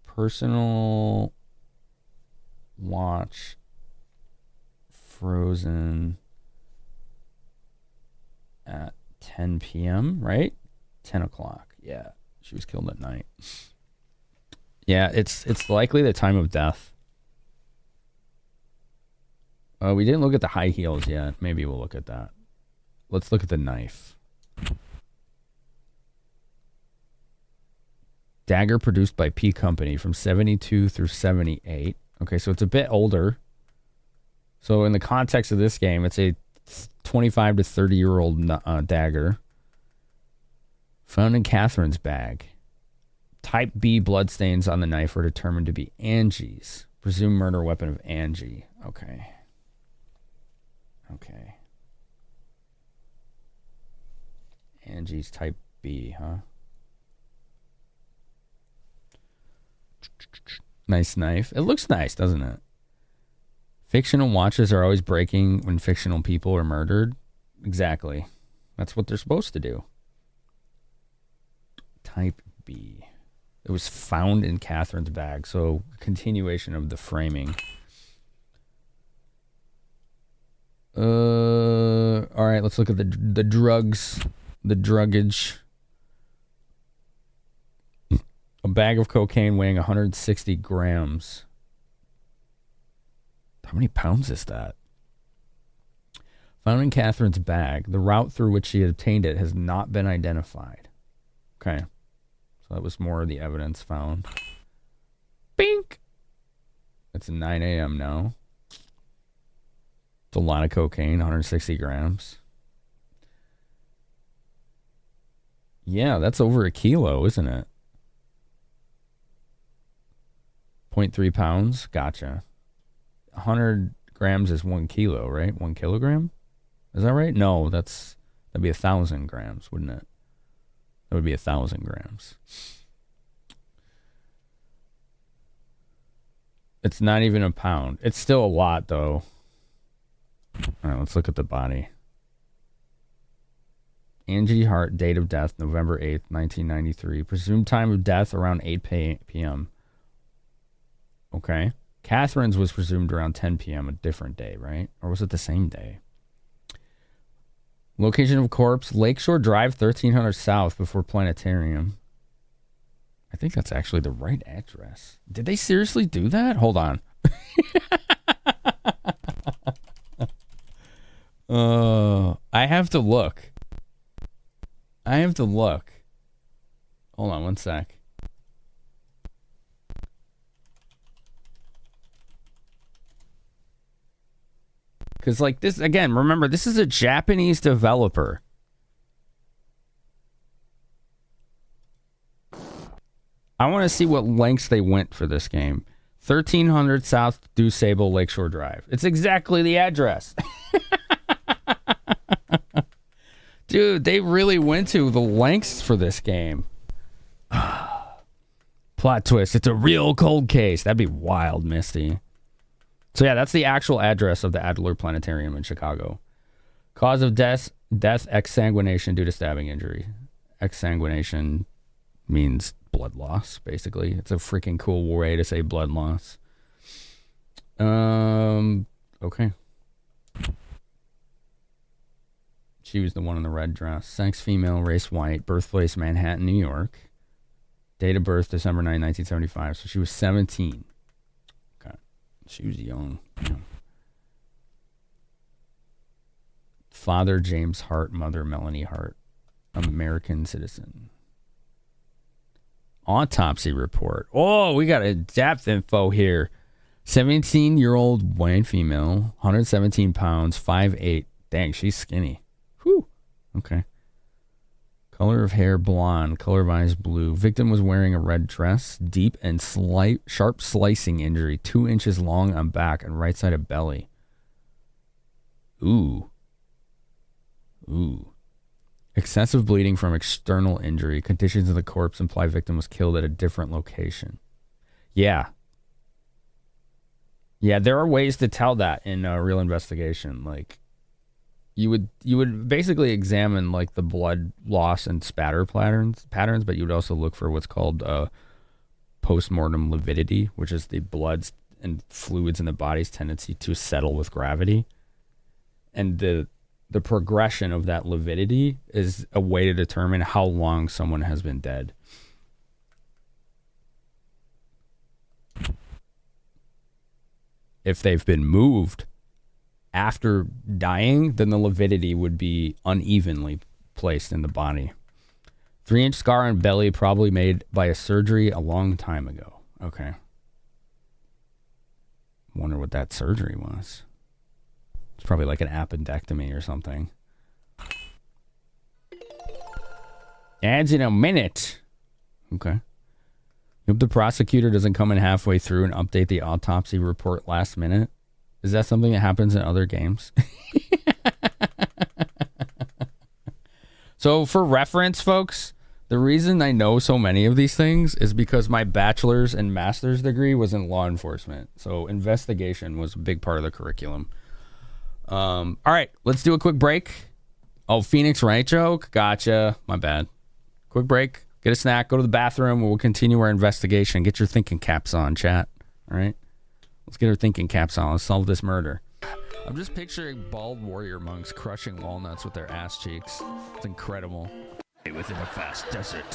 Speaker 1: Personal watch frozen at 10 p.m., right? 10 o'clock, yeah. She was killed at night. Yeah, it's likely the time of death. We didn't look at the high heels yet. Maybe we'll look at that. Let's look at the knife. Dagger produced by P Company from 72 through 78. Okay, so it's a bit older. So in the context of this game, it's a 25 to 30-year-old dagger. Found in Catherine's bag. Type B bloodstains on the knife were determined to be Angie's. Presumed murder weapon of Angie. Okay. Okay. Angie's type B, huh? Nice knife. It looks nice, doesn't it? Fictional watches are always breaking when fictional people are murdered. Exactly. That's what they're supposed to do. Type B. It was found in Catherine's bag. So, continuation of the framing. All right, let's look at the drugs. The druggage. A bag of cocaine weighing 160 grams. How many pounds is that? Found in Catherine's bag. The route through which she obtained it has not been identified. Okay. So that was more of the evidence found. Bink! It's 9 a.m. now. It's a lot of cocaine, 160 grams. Yeah, that's over a kilo, isn't it? 0.3 pounds? Gotcha. 100 grams is 1 kilo, right? 1 kilogram? Is that right? No, that'd be 1,000 grams, wouldn't it? That would be 1,000 grams. It's not even a pound. It's still a lot, though. All right, let's look at the body. Angie Hart, date of death, November 8th, 1993. Presumed time of death, around 8 p.m. Okay. Catherine's was presumed around 10 p.m., a different day, right? Or was it the same day? Location of corpse, Lakeshore Drive, 1300 South, before Planetarium. I think that's actually the right address. Did they seriously do that? Hold on. I have to look. Hold on one sec. Because, like, this, again, remember, this is a Japanese developer. I want to see what lengths they went for this game. 1300 South DuSable Lakeshore Drive. It's exactly the address. Dude, they really went to the lengths for this game. Plot twist. It's a real cold case. That'd be wild, Misty. So, yeah, that's the actual address of the Adler Planetarium in Chicago. Cause of death, exsanguination due to stabbing injury. Exsanguination means blood loss, basically. It's a freaking cool way to say blood loss. Okay. She was the one in the red dress. Sex female, race white, birthplace Manhattan, New York. Date of birth December 9, 1975. So she was 17. Okay. She was young. Yeah. Father James Hart, mother Melanie Hart. American citizen. Autopsy report. Oh, we got a depth info here. 17-year-old white female, 117 pounds, 5'8". Dang, she's skinny. Whew. Okay. Color of hair, blonde. Color of eyes, blue. Victim was wearing a red dress. Deep and sharp slicing injury. 2 inches long on back and right side of belly. Ooh. Excessive bleeding from external injury. Conditions of the corpse imply victim was killed at a different location. Yeah. Yeah, there are ways to tell that in a real investigation. Like, you would basically examine, like, the blood loss and spatter patterns, but you would also look for what's called postmortem lividity, which is the blood's and fluids in the body's tendency to settle with gravity. And the progression of that lividity is a way to determine how long someone has been dead. If they've been moved, after dying, then the lividity would be unevenly placed in the body. 3-inch scar on belly, probably made by a surgery a long time ago. Okay. Wonder what that surgery was. It's probably like an appendectomy or something. Ads in a minute. Okay. Hope the prosecutor doesn't come in halfway through and update the autopsy report last minute. Is that something that happens in other games? So for reference, folks, the reason I know so many of these things is because my bachelor's and master's degree was in law enforcement. So investigation was a big part of the curriculum. All right, let's do a quick break. Oh, Phoenix Wright joke? Gotcha. My bad. Quick break. Get a snack. Go to the bathroom. We'll continue our investigation. Get your thinking caps on, chat. All right? Let's get our thinking caps on. Let's solve this murder. I'm just picturing bald warrior monks crushing walnuts with their ass cheeks. It's incredible. Within a vast desert.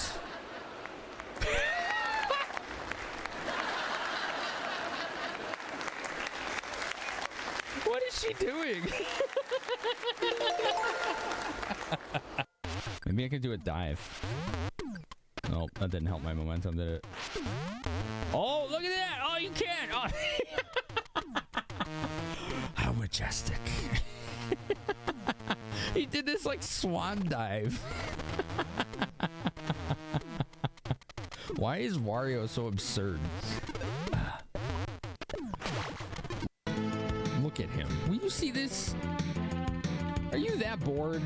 Speaker 1: What is she doing? Maybe I could do a dive. Nope, that didn't help my momentum, did it? Oh, look at that! Oh, you can't! Oh. How majestic. He did this like swan dive. Why is Wario so absurd? Look at him. Will you see this? Are you that bored?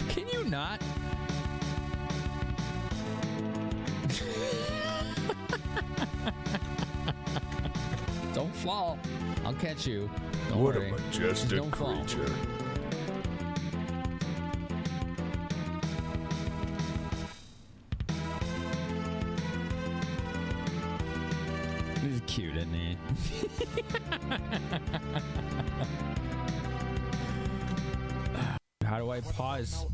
Speaker 1: Can you not? Don't fall. I'll catch you. Don't worry.
Speaker 6: What a majestic
Speaker 1: don't fall.
Speaker 6: creature.
Speaker 1: He's cute, isn't he? How do I pause?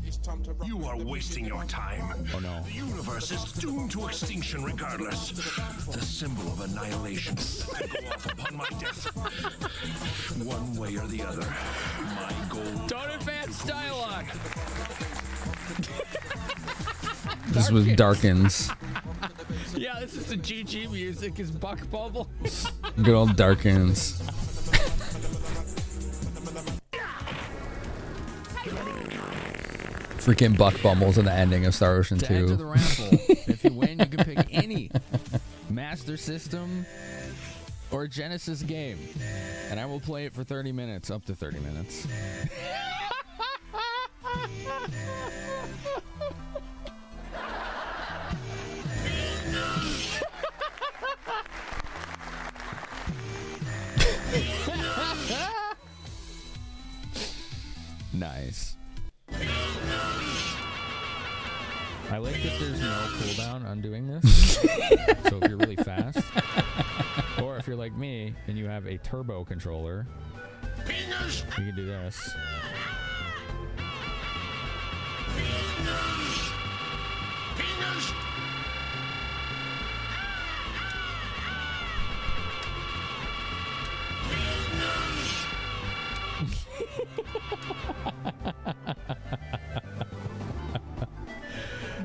Speaker 6: You are wasting your time.
Speaker 1: Oh no.
Speaker 6: The universe is doomed to extinction regardless. The symbol of annihilation will go off upon my death. One way or the other. My goal.
Speaker 1: Don't advance dialogue. This was Darkins. Yeah, this is the GG music. Is Buck Bubble? Good old Darkins. Freaking Buck Bumbles in the ending of Star Ocean 2. To add to the raffle, if you win, you can pick any Master System or Genesis game, and I will play it for 30 minutes, up to 30 minutes. Nice. I like that there's no cooldown on doing this. So if you're really fast, or if you're like me and you have a turbo controller, you can do this.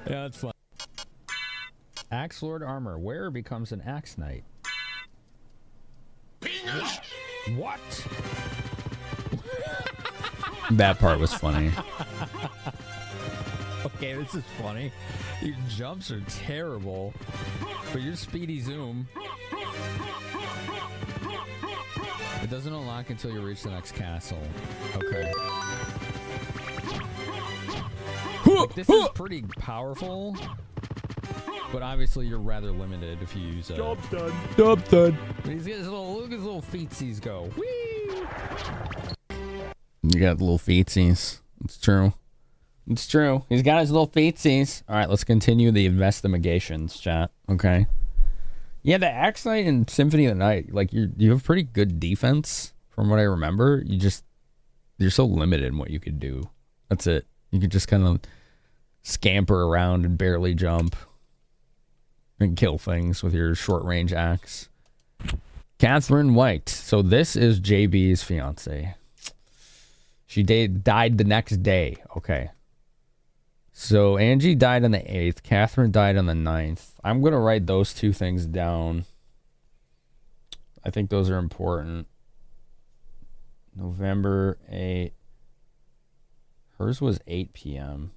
Speaker 1: Yeah, that's fun. Axe Lord armor. Wearer becomes an Axe Knight. What? That part was funny. Okay, this is funny. Your jumps are terrible, but your speedy zoom. It doesn't unlock until you reach the next castle. Okay. Like, this is pretty powerful, but obviously you're rather limited if you use a... Job's done. Job's done. He's got his little, look at his little feetsies go. Whee! You got little feetsies. It's true. It's true. He's got his little feetsies. All right, let's continue the investigations, chat. Okay. Yeah, the Axe Knight in Symphony of the Night, like, you have pretty good defense from what I remember. You're so limited in what you could do. That's it. You could just kind of scamper around and barely jump and kill things with your short range axe. Catherine White. So this is JB's fiance. She died the next day. Okay. So Angie died on the 8th. Catherine died on the 9th. I'm going to write those two things down. I think those are important. November 8th. Hers was 8 p.m.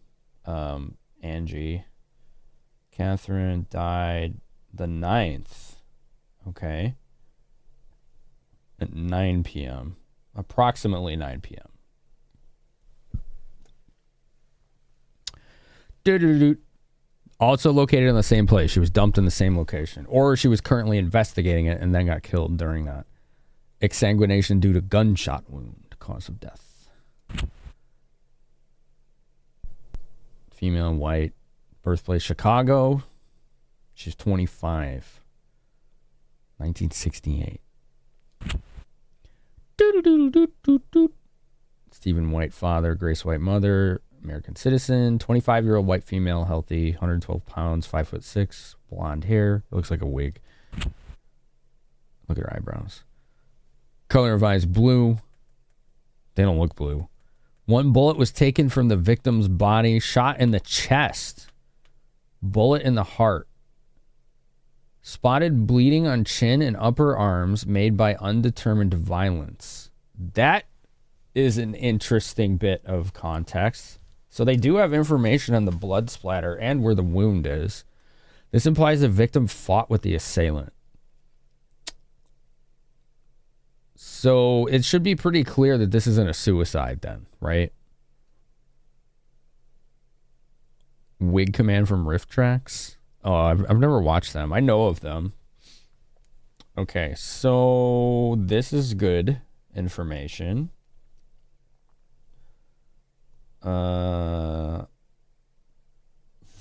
Speaker 1: Angie. Catherine died the 9th. Okay. At 9 p.m. Approximately 9 p.m. Also located in the same place. She was dumped in the same location. Or she was currently investigating it and then got killed during that. Exsanguination due to gunshot wound. Cause of death. Female, white. Birthplace, Chicago. She's 25. 1968. Stephen White, father. Grace White, mother. American citizen. 25-year-old white female, healthy. 112 pounds, 5'6". Blonde hair. It looks like a wig. Look at her eyebrows. Color of eyes, blue. They don't look blue. One bullet was taken from the victim's body. Shot in the chest. Bullet in the heart. Spotted bleeding on chin and upper arms made by undetermined violence. That is an interesting bit of context. So they do have information on the blood splatter and where the wound is. This implies the victim fought with the assailant. So it should be pretty clear that this isn't a suicide then, right? Wig Command from Rift Tracks. Oh, I've never watched them. I know of them. Okay, so this is good information.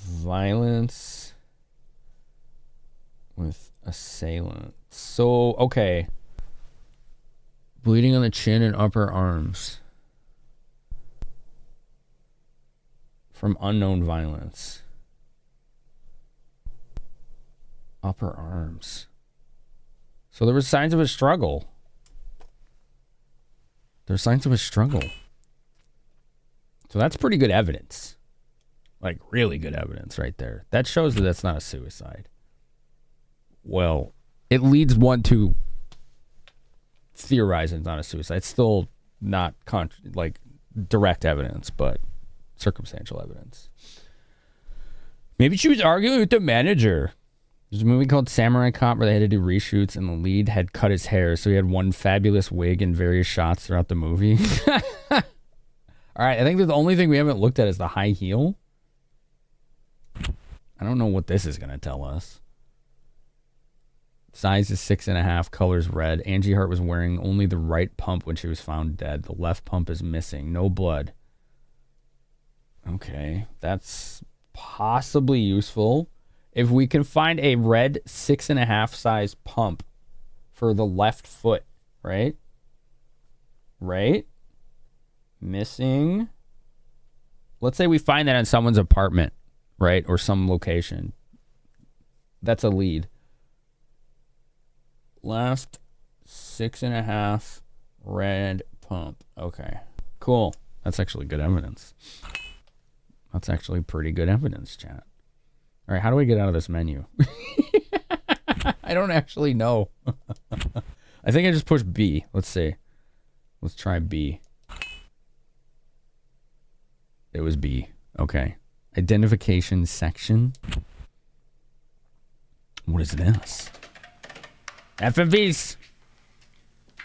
Speaker 1: Violence with assailant. So, okay. Bleeding on the chin and upper arms. From unknown violence. Upper arms. So there were signs of a struggle. There's signs of a struggle. So that's pretty good evidence. Like, really good evidence right there. That shows that that's not a suicide. Well, it leads one to theorize it's not a suicide. It's still not direct evidence, but circumstantial evidence. Maybe she was arguing with the manager. There's a movie called Samurai Cop where they had to do reshoots and the lead had cut his hair, so he had one fabulous wig in various shots throughout the movie. All right, I think the only thing we haven't looked at is the high heel. I don't know what this is going to tell us. Size is 6.5, color's red. Angie Hart was wearing only the right pump when she was found dead. The left pump is missing. No blood. Okay, that's possibly useful. If we can find a red 6.5 size pump for the left foot, right? Right? Missing. Let's say we find that in someone's apartment, right? Or some location. That's a lead. Left 6.5 red pump. Okay, cool. That's actually good evidence. That's actually pretty good evidence, chat. All right, how do we get out of this menu? I don't actually know. I think I just pushed B. Let's see. Let's try B. It was B. Okay. Identification section. What is this? FMVs.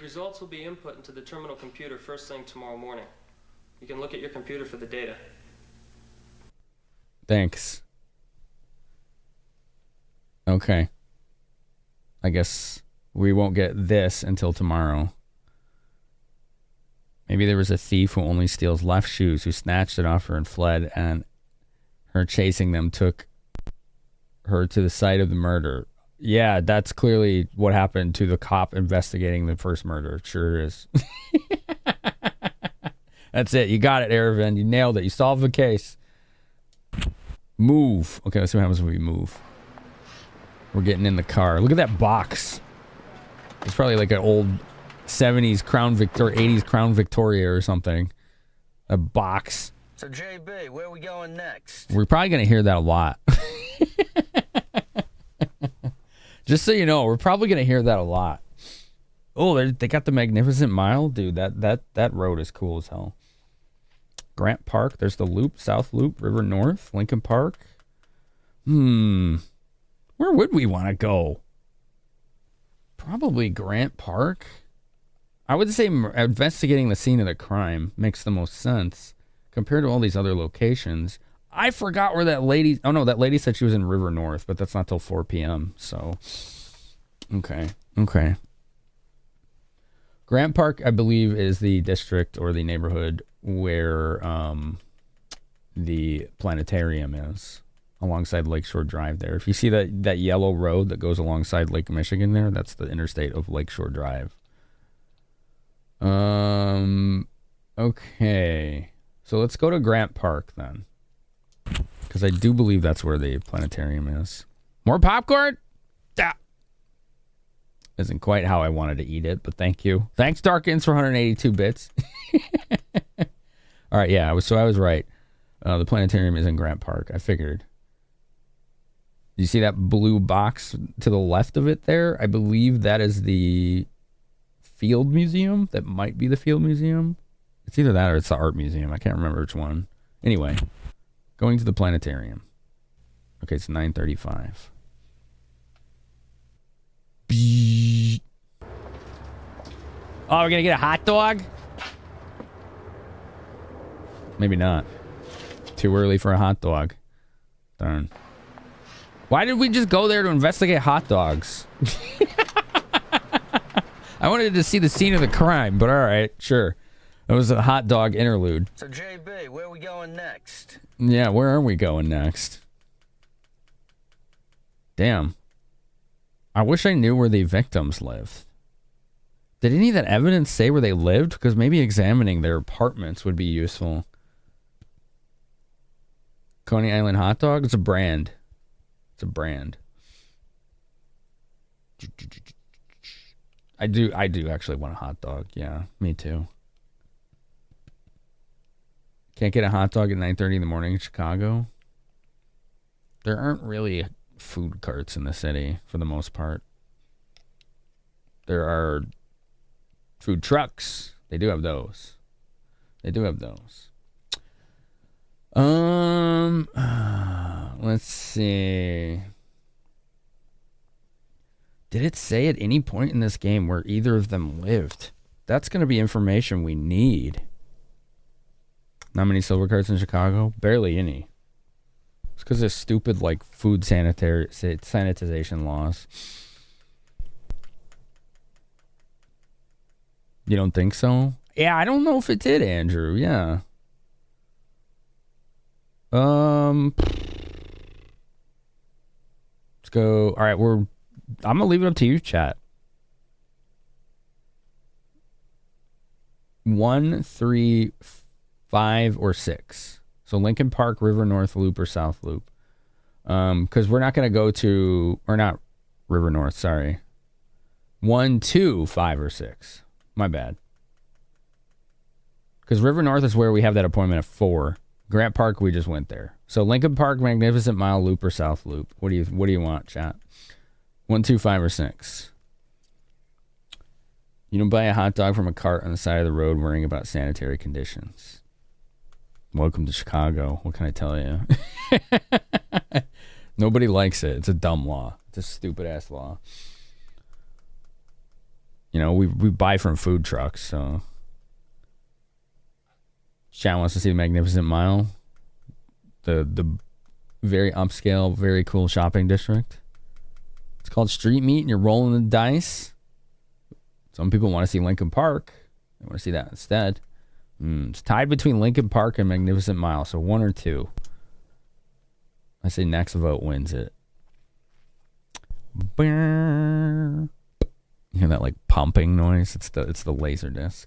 Speaker 7: Results will be input into the terminal computer first thing tomorrow morning. You can look at your computer for the data.
Speaker 1: Thanks. Okay. I guess we won't get this until tomorrow. Maybe there was a thief who only steals left shoes who snatched it off her and fled, and her chasing them took her to the site of the murder. Yeah, that's clearly what happened to the cop investigating the first murder. Sure is. That's it. You got it, Aravind. You nailed it. You solved the case. Move. Okay, let's see what happens when we move. We're getting in the car. Look at that box. It's probably like an old 70s Crown Victoria, 80s Crown Victoria or something. A box.
Speaker 3: So, JB, where are we going next?
Speaker 1: We're probably going to hear that a lot. Just so you know, we're probably going to hear that a lot. Oh, they got the Magnificent Mile? Dude, that road is cool as hell. Grant Park. There's the Loop, South Loop, River North, Lincoln Park. Where would we want to go? Probably Grant Park. I would say investigating the scene of the crime makes the most sense compared to all these other locations. I forgot where that lady... Oh, no, that lady said she was in River North, but that's not till 4 p.m., so... Okay. Grant Park, I believe, is the district or the neighborhood where the planetarium is, alongside Lakeshore Drive there. If you see that yellow road that goes alongside Lake Michigan there, that's the interstate of Lakeshore Drive. Okay. So let's go to Grant Park then. Because I do believe that's where the planetarium is. More popcorn? Yeah. Isn't quite how I wanted to eat it, but thank you. Thanks, Darkins, for 182 bits. All right, yeah, I was right. The planetarium is in Grant Park. I figured. You see that blue box to the left of it there? I believe that is the Field Museum. That might be the Field Museum. It's either that or it's the Art Museum. I can't remember which one. Anyway, going to the planetarium. Okay, it's 9:35. Oh, we're gonna get a hot dog? Maybe not. Too early for a hot dog. Darn. Why did we just go there to investigate hot dogs? I wanted to see the scene of the crime, but all right, sure. It was a hot dog interlude.
Speaker 3: So, JB, where are we going next?
Speaker 1: Yeah, where are we going next? Damn. I wish I knew where the victims lived. Did any of that evidence say where they lived? Because maybe examining their apartments would be useful. Coney Island hot dog? It's a brand. It's a brand. I do actually want a hot dog. Yeah, me too. Can't get a hot dog at 9:30 in the morning in Chicago? There aren't really food carts in the city for the most part. There are food trucks. They do have those. Let's see. Did it say at any point in this game where either of them lived? That's going to be information we need. Not many silver carts in Chicago? Barely any. It's because of stupid, like, food sanitization laws. You don't think so? Yeah, I don't know if it did, Andrew. Yeah. Let's go. All right, I'm gonna leave it up to you, chat. 1, 3, 5, or 6. So Lincoln Park, River North Loop, or South Loop. Because we're not gonna go to, or not River North. Sorry. 1, 2, 5, or 6. My bad. Because River North is where we have that appointment at 4. Grant Park, we just went there. So Lincoln Park, Magnificent Mile, Loop, or South Loop. What do you want, chat? 1, 2, 5, or 6. You don't buy a hot dog from a cart on the side of the road worrying about sanitary conditions. Welcome to Chicago. What can I tell you? Nobody likes it. It's a dumb law. It's a stupid ass law. You know, we buy from food trucks, so. Chat wants to see the Magnificent Mile. The very upscale, very cool shopping district. It's called Street Meat and you're rolling the dice. Some people want to see Lincoln Park. They want to see that instead. It's tied between Lincoln Park and Magnificent Mile, so 1 or 2. I say next vote wins it. You hear that like pumping noise? It's the LaserDisc.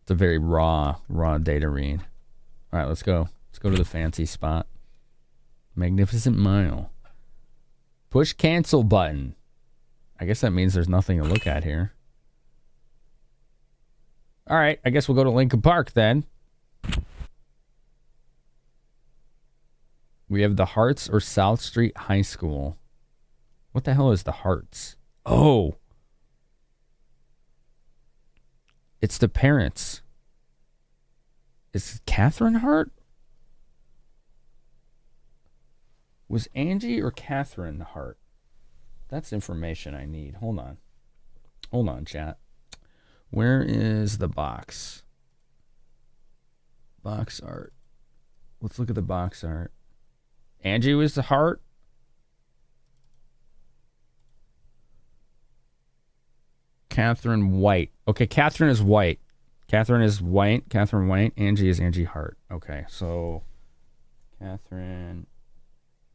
Speaker 1: It's a very raw data read. All right, let's go. Let's go to the fancy spot. Magnificent Mile. Push cancel button. I guess that means there's nothing to look at here. All right, I guess we'll go to Lincoln Park then. We have the Hearts or South Street High School. What the hell is the Hearts? Oh. It's the parents. Is it Catherine Hart? Was Angie or Catherine Hart? That's information I need. Hold on. Hold on, chat. Where is the box? Box art. Let's look at the box art. Angie was the Hart. Catherine White. Okay, Catherine is white. Catherine is white. Catherine White. Angie is Angie Hart. Okay, so Catherine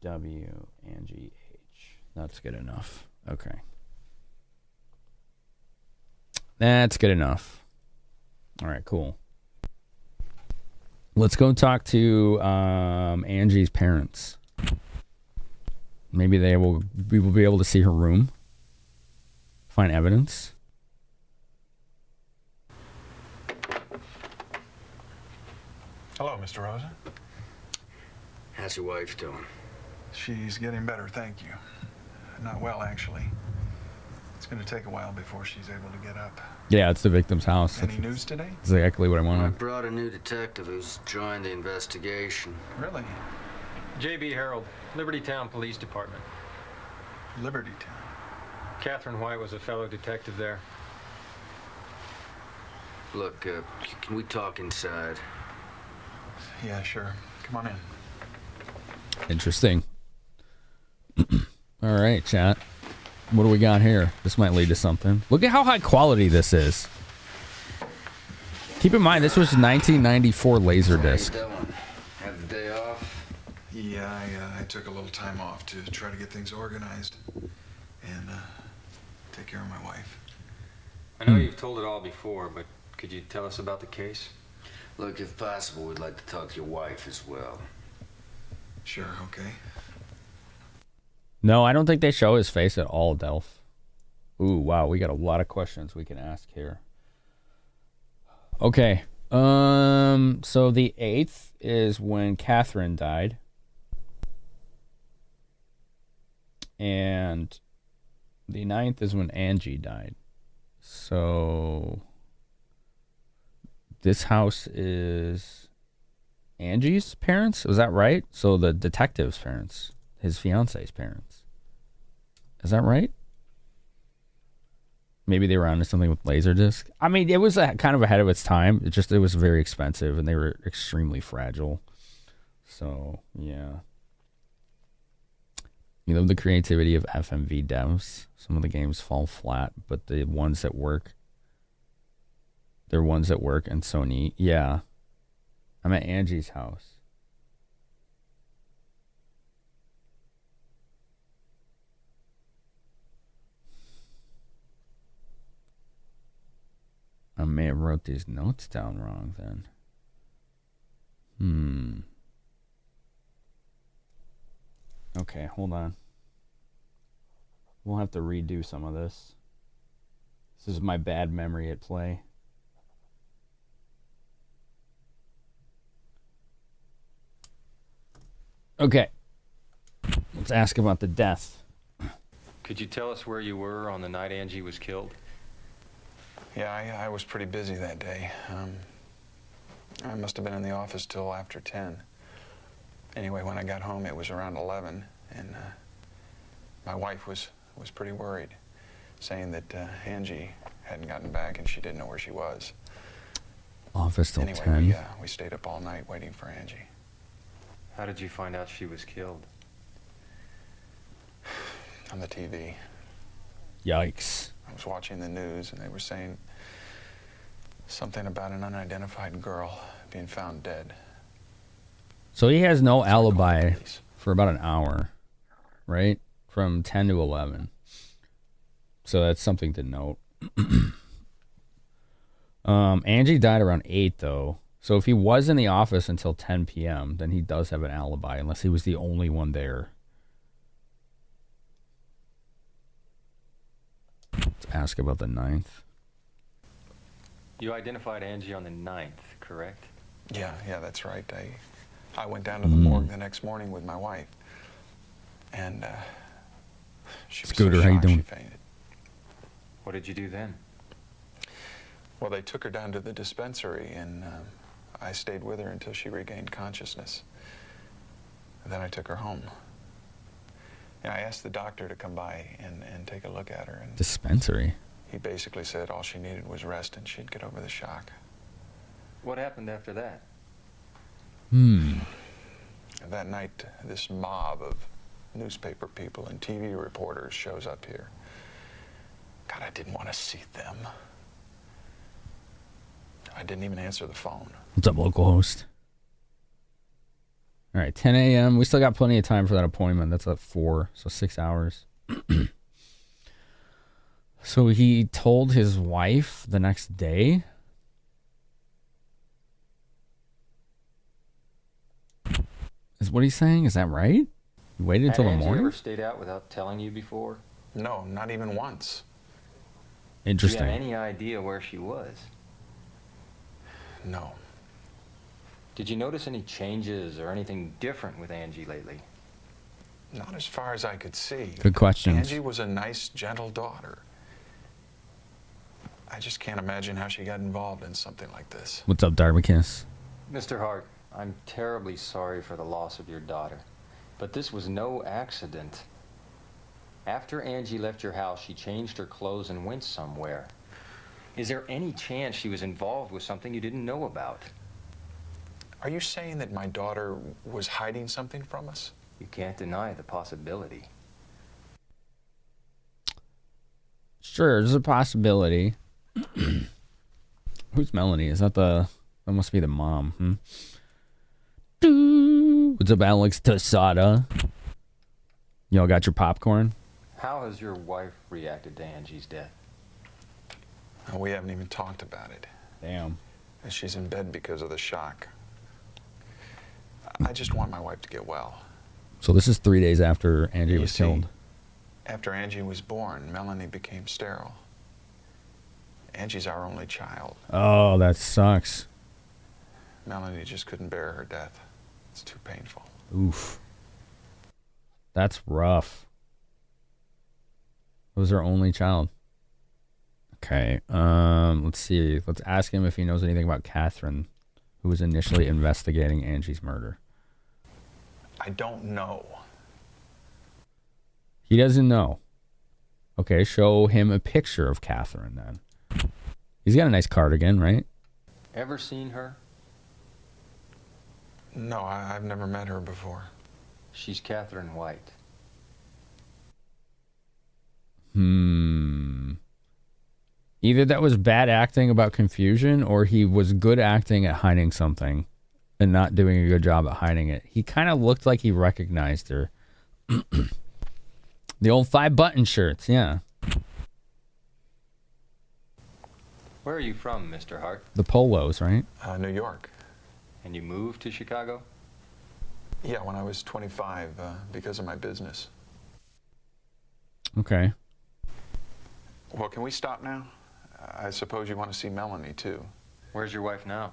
Speaker 1: W. Angie H. That's good enough. Okay. That's good enough. All right, cool. Let's go talk to Angie's parents. Maybe we will be able to see her room. Find evidence.
Speaker 8: Hello, Mr. Rosa.
Speaker 3: How's your wife doing?
Speaker 8: She's getting better, thank you. Not well, actually. It's going to take a while before she's able to get up.
Speaker 1: Yeah, it's the victim's house.
Speaker 8: Any news today?
Speaker 1: That's exactly what I
Speaker 3: I
Speaker 1: wanted.
Speaker 3: brought a new detective who's joined the investigation.
Speaker 8: Really?
Speaker 5: J.B. Harold, Liberty Town Police Department.
Speaker 8: Liberty Town.
Speaker 5: Catherine White was a fellow detective there.
Speaker 3: Look, can we talk inside?
Speaker 8: Yeah, sure. Come on in.
Speaker 1: Interesting. All right, chat. What do we got here? This might lead to something. Look at how high quality this is. Keep in mind, this was 1994 Laserdisc.
Speaker 3: How you doing? Have the day off?
Speaker 8: Yeah, I took a little time off to try to get things organized and take care of my wife.
Speaker 5: I know you've told it all before, but could you tell us about the case?
Speaker 3: Look, if possible, we'd like to talk to your wife as well.
Speaker 8: Sure, okay.
Speaker 1: No, I don't think they show his face at all, Delph. Ooh, wow, we got a lot of questions we can ask here. Okay. So the 8th is when Catherine died. And the 9th is when Angie died. So this house is Angie's parents? Was that right? So the detective's parents, his fiance's parents. Is that right? Maybe they were onto something with Laserdisc. I mean, it was kind of ahead of its time. It was very expensive, and they were extremely fragile. So, yeah. You love the creativity of FMV devs. Some of the games fall flat, but the ones that work, they're ones that work and so neat. Yeah. I'm at Angie's house. I may have wrote these notes down wrong then. Okay, hold on. We'll have to redo some of this. This is my bad memory at play. Okay. Let's ask about the death.
Speaker 5: Could you tell us where you were on the night Angie was killed?
Speaker 8: Yeah, I was pretty busy that day. I must have been in the office till after 10. Anyway, when I got home, it was around 11, and my wife was pretty worried, saying that Angie hadn't gotten back and she didn't know where she was.
Speaker 1: Office till
Speaker 8: anyway,
Speaker 1: 10.
Speaker 8: We stayed up all night waiting for Angie.
Speaker 5: How did you find out she was killed?
Speaker 8: On the TV.
Speaker 1: Yikes.
Speaker 8: I was watching the news, and they were saying something about an unidentified girl being found dead.
Speaker 1: So he has no alibi for about an hour, right? From 10 to 11. So that's something to note. Angie died around 8, though. So if he was in the office until 10 p.m., then he does have an alibi, unless he was the only one there. ask about the 9th.
Speaker 5: You identified Angie on the 9th, correct?
Speaker 8: Yeah, that's right. I went down to the morgue the next morning with my wife, and she was
Speaker 1: Scooter,
Speaker 8: so
Speaker 1: how you
Speaker 8: shocked
Speaker 1: doing?
Speaker 8: she fainted.
Speaker 5: What did you do then?
Speaker 8: Well, they took her down to the dispensary, and I stayed with her until she regained consciousness. Then I took her home. And I asked the doctor to come by and take a look at her. And
Speaker 1: Dispensary?
Speaker 8: he basically said all she needed was rest and she'd get over the shock.
Speaker 5: What happened after that?
Speaker 8: And that night, this mob of newspaper people and TV reporters shows up here. God, I didn't want to see them. I didn't even answer the phone.
Speaker 1: What's up, local host? All right, 10 a.m. We still got plenty of time for that appointment. That's at 4, so 6 hours. So he told his wife the next day. Is what he's saying? Is that right? He waited until the
Speaker 5: Had Angie
Speaker 1: morning?
Speaker 5: ever stayed out without telling you before?
Speaker 8: No, not even once.
Speaker 1: Interesting.
Speaker 5: Do you have any idea where she was?
Speaker 8: No.
Speaker 5: Did you notice any changes or anything different with Angie lately?
Speaker 8: Not as far as I could see.
Speaker 1: Good questions.
Speaker 8: Angie was a nice, gentle daughter. I just can't imagine how she got involved in something like this.
Speaker 1: What's up, Darbykiss?
Speaker 5: Mr. Hart, I'm terribly sorry for the loss of your daughter, but this was no accident. After Angie left your house, she changed her clothes and went somewhere. Is there any chance she was involved with something you didn't know about?
Speaker 8: Are you saying that my daughter was hiding something from us?
Speaker 5: You can't deny the possibility.
Speaker 1: Sure, there's a possibility. Who's Melanie? Is that the... That must be the mom. What's up, Alex Tosada? Y'all got your popcorn?
Speaker 5: How has your wife reacted to Angie's death?
Speaker 8: We haven't even talked about it.
Speaker 1: Damn.
Speaker 8: She's in bed because of the shock. I just want my wife to get well.
Speaker 1: So this is 3 days after Angie was killed.
Speaker 8: After Angie was born, Melanie became sterile. Angie's our only child.
Speaker 1: Oh, that sucks.
Speaker 8: Melanie just couldn't bear her death. It's too painful.
Speaker 1: Oof. That's rough. It was her only child. Okay. Let's see. Let's ask him if he knows anything about Catherine, who was initially investigating Angie's murder.
Speaker 8: I don't know.
Speaker 1: He doesn't know. Okay, show him a picture of Catherine then. He's got a nice cardigan, right?
Speaker 5: Ever seen her?
Speaker 8: No, I've never met her before.
Speaker 5: She's Catherine White.
Speaker 1: Either that was bad acting about confusion, or he was good acting at hiding something and not doing a good job at hiding it. He kind of looked like he recognized her. The old 5-button shirts, yeah.
Speaker 5: Where are you from, Mr. Hart?
Speaker 1: The polos, right?
Speaker 8: New York.
Speaker 5: And you moved to Chicago?
Speaker 8: Yeah, when I was 25, because of my business.
Speaker 1: Okay.
Speaker 8: Well, can we stop now? I suppose you want to see Melanie, too.
Speaker 5: Where's your wife now?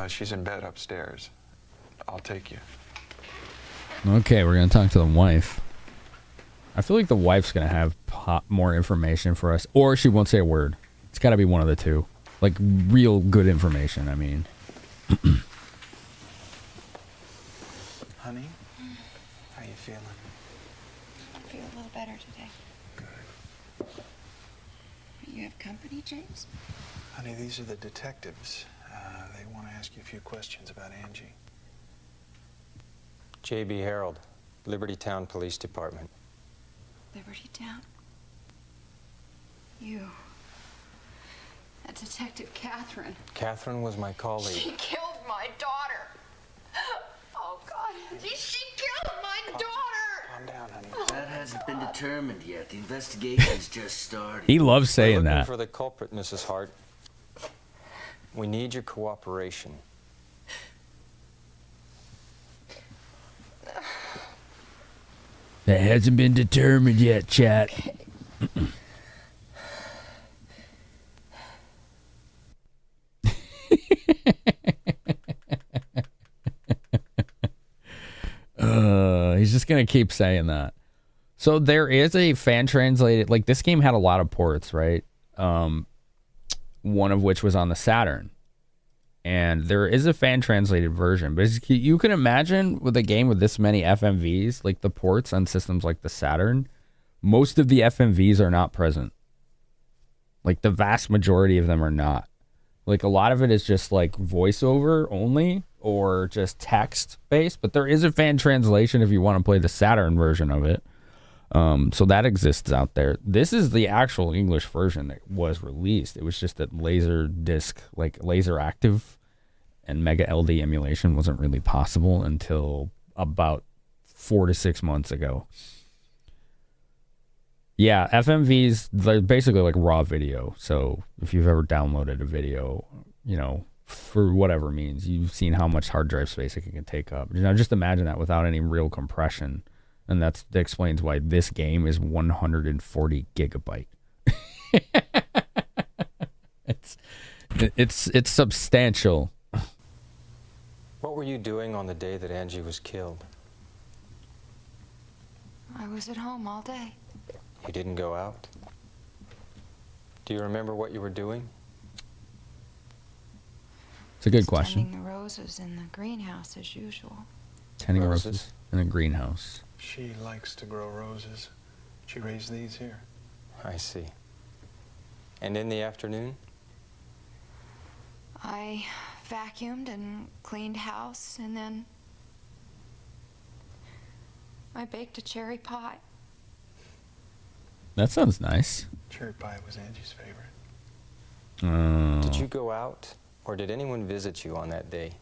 Speaker 8: She's in bed upstairs. I'll take you.
Speaker 1: Okay, we're going to talk to the wife. I feel like the wife's going to have more information for us, or she won't say a word. It's got to be one of the two. Like, real good information, I mean.
Speaker 8: Honey, how you feeling?
Speaker 9: I feel a little better today.
Speaker 8: Good.
Speaker 9: You have company, James?
Speaker 8: Honey, these are the detectives. They want to ask you a few questions about Angie.
Speaker 5: J.B. Harold, Liberty Town Police Department.
Speaker 9: Liberty Town? You. That Detective Catherine.
Speaker 5: Catherine was my colleague.
Speaker 9: She killed my daughter. Oh, God. She killed my daughter.
Speaker 8: Calm down, honey.
Speaker 3: That hasn't been determined yet. The investigation's just started.
Speaker 1: He loves
Speaker 5: We're
Speaker 1: saying
Speaker 5: looking
Speaker 1: that.
Speaker 5: for the culprit, Mrs. Hart. We need your cooperation.
Speaker 1: That hasn't been determined yet, chat. he's just gonna keep saying that. So there is a fan translated, like this game had a lot of ports, right? One of which was on the Saturn. And there is a fan translated version. But you can imagine with a game with this many FMVs, like the ports on systems like the Saturn, most of the FMVs are not present. Like the vast majority of them are not. Like a lot of it is just like voiceover only or just text based. But there is a fan translation if you want to play the Saturn version of it. So that exists out there. This is the actual English version that was released. It was just that LaserDisc, like LaserActive and MegaLD emulation wasn't really possible until about 4 to 6 months ago. Yeah, FMVs, they're basically like raw video. So if you've ever downloaded a video, you know, for whatever means, you've seen how much hard drive space it can take up. You know, just imagine that without any real compression. And that explains why this game is 140 gigabyte. It's substantial.
Speaker 5: What were you doing on the day that Angie was killed?
Speaker 9: I was at home all day.
Speaker 5: You didn't go out? Do you remember what you were doing?
Speaker 1: It's a good question.
Speaker 9: Tending the roses in the greenhouse as usual.
Speaker 1: Tending roses in a greenhouse.
Speaker 8: She likes to grow roses. She raised these here.
Speaker 5: I see. And in the afternoon?
Speaker 9: I vacuumed and cleaned house, and then I baked a cherry pie.
Speaker 1: That sounds nice.
Speaker 8: Cherry pie was Angie's favorite.
Speaker 5: Did you go out, or did anyone visit you on that day?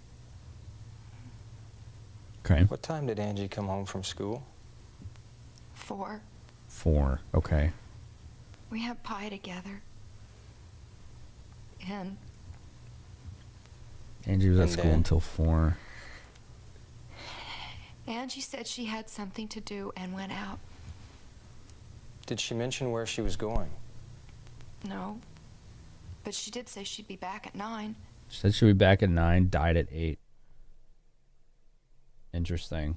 Speaker 1: Okay.
Speaker 5: What time did Angie come home from school?
Speaker 9: 4.
Speaker 1: 4. Okay.
Speaker 9: We had pie together. And
Speaker 1: Angie was at school until 4.
Speaker 9: Angie said she had something to do and went out.
Speaker 5: Did she mention where she was going?
Speaker 9: No. But she did say she'd be back at 9.
Speaker 1: She said she'd be back at 9, died at 8. Interesting.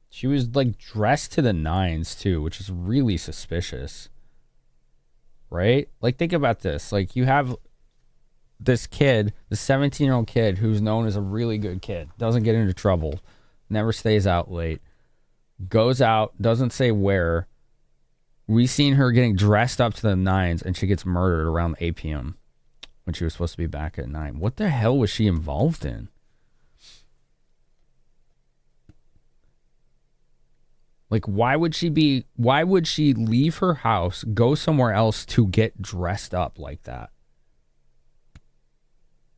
Speaker 1: She was like dressed to the nines too, which is really suspicious. Right? Like think about this. Like you have this kid, the 17-year-old kid who's known as a really good kid, doesn't get into trouble, never stays out late, goes out, doesn't say where. We seen her getting dressed up to the nines and she gets murdered around 8 p.m. when she was supposed to be back at 9. What the hell was she involved in? Like, why would she leave her house, go somewhere else to get dressed up like that?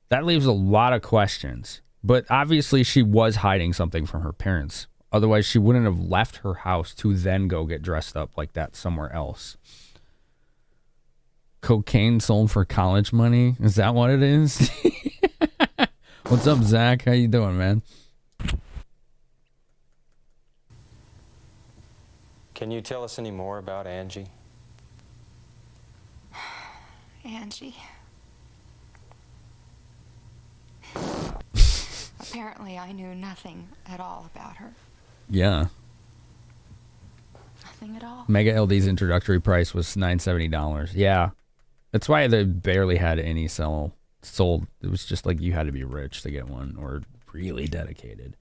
Speaker 1: That leaves a lot of questions. But obviously she was hiding something from her parents. Otherwise she wouldn't have left her house to then go get dressed up like that somewhere else. Cocaine sold for college money? Is that what it is? What's up, Zach? How you doing, man?
Speaker 5: Can you tell us any more about Angie?
Speaker 9: Angie. Apparently I knew nothing at all about her.
Speaker 1: Yeah.
Speaker 9: Nothing at all.
Speaker 1: MegaLD's introductory price was $970. Yeah. That's why they barely had any sold. It was just like you had to be rich to get one or really dedicated.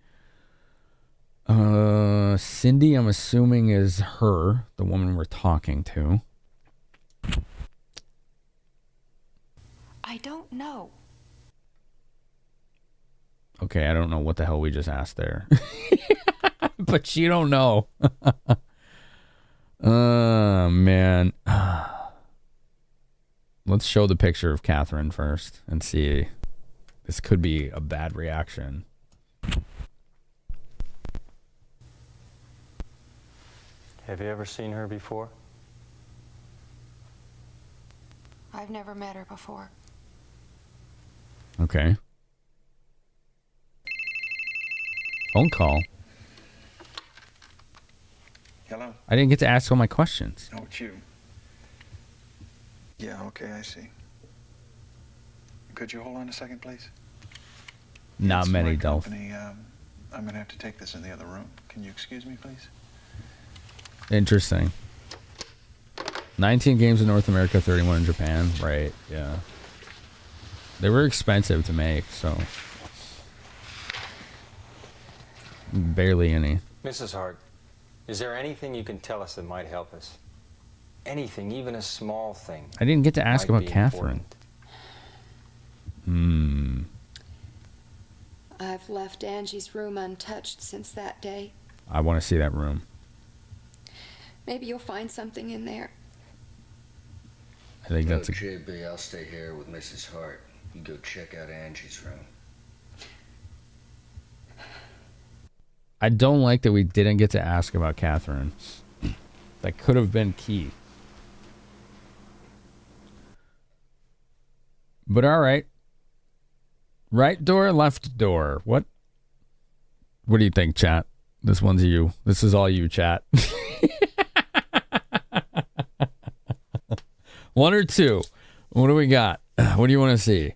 Speaker 1: Cindy, I'm assuming, is her, the woman we're talking to.
Speaker 9: I don't know.
Speaker 1: Okay, I don't know what the hell we just asked there. But you don't know. Man. Let's show the picture of Catherine first and see. This could be a bad reaction.
Speaker 5: Have you ever seen her before?
Speaker 9: I've never met her before.
Speaker 1: Okay. Phone call.
Speaker 8: Hello?
Speaker 1: I didn't get to ask all my questions.
Speaker 8: Oh, it's you. Yeah, okay, I see. Could you hold on a second, please?
Speaker 1: Not
Speaker 8: It's
Speaker 1: many,
Speaker 8: my
Speaker 1: Delph.
Speaker 8: company. I'm gonna have to take this in the other room. Can you excuse me, please?
Speaker 1: Interesting. 19 games in North America, 31 in Japan. Right, yeah. They were expensive to make, so... Barely any.
Speaker 5: Mrs. Hart, is there anything you can tell us that might help us? Anything, even a small thing.
Speaker 1: I didn't get to ask
Speaker 5: might
Speaker 1: about
Speaker 5: be
Speaker 1: Catherine.
Speaker 5: important.
Speaker 10: I've left Angie's room untouched since that day.
Speaker 1: I want to see that room.
Speaker 10: Maybe you'll find something in there.
Speaker 1: I think that's a...
Speaker 3: JB, I'll stay here with Mrs. Hart. You go check out Angie's room.
Speaker 1: I don't like that we didn't get to ask about Catherine. That could have been key. But all right. Right door, left door. What do you think, chat? This one's you. This is all you, chat. One or two? What do we got? What do you want to see?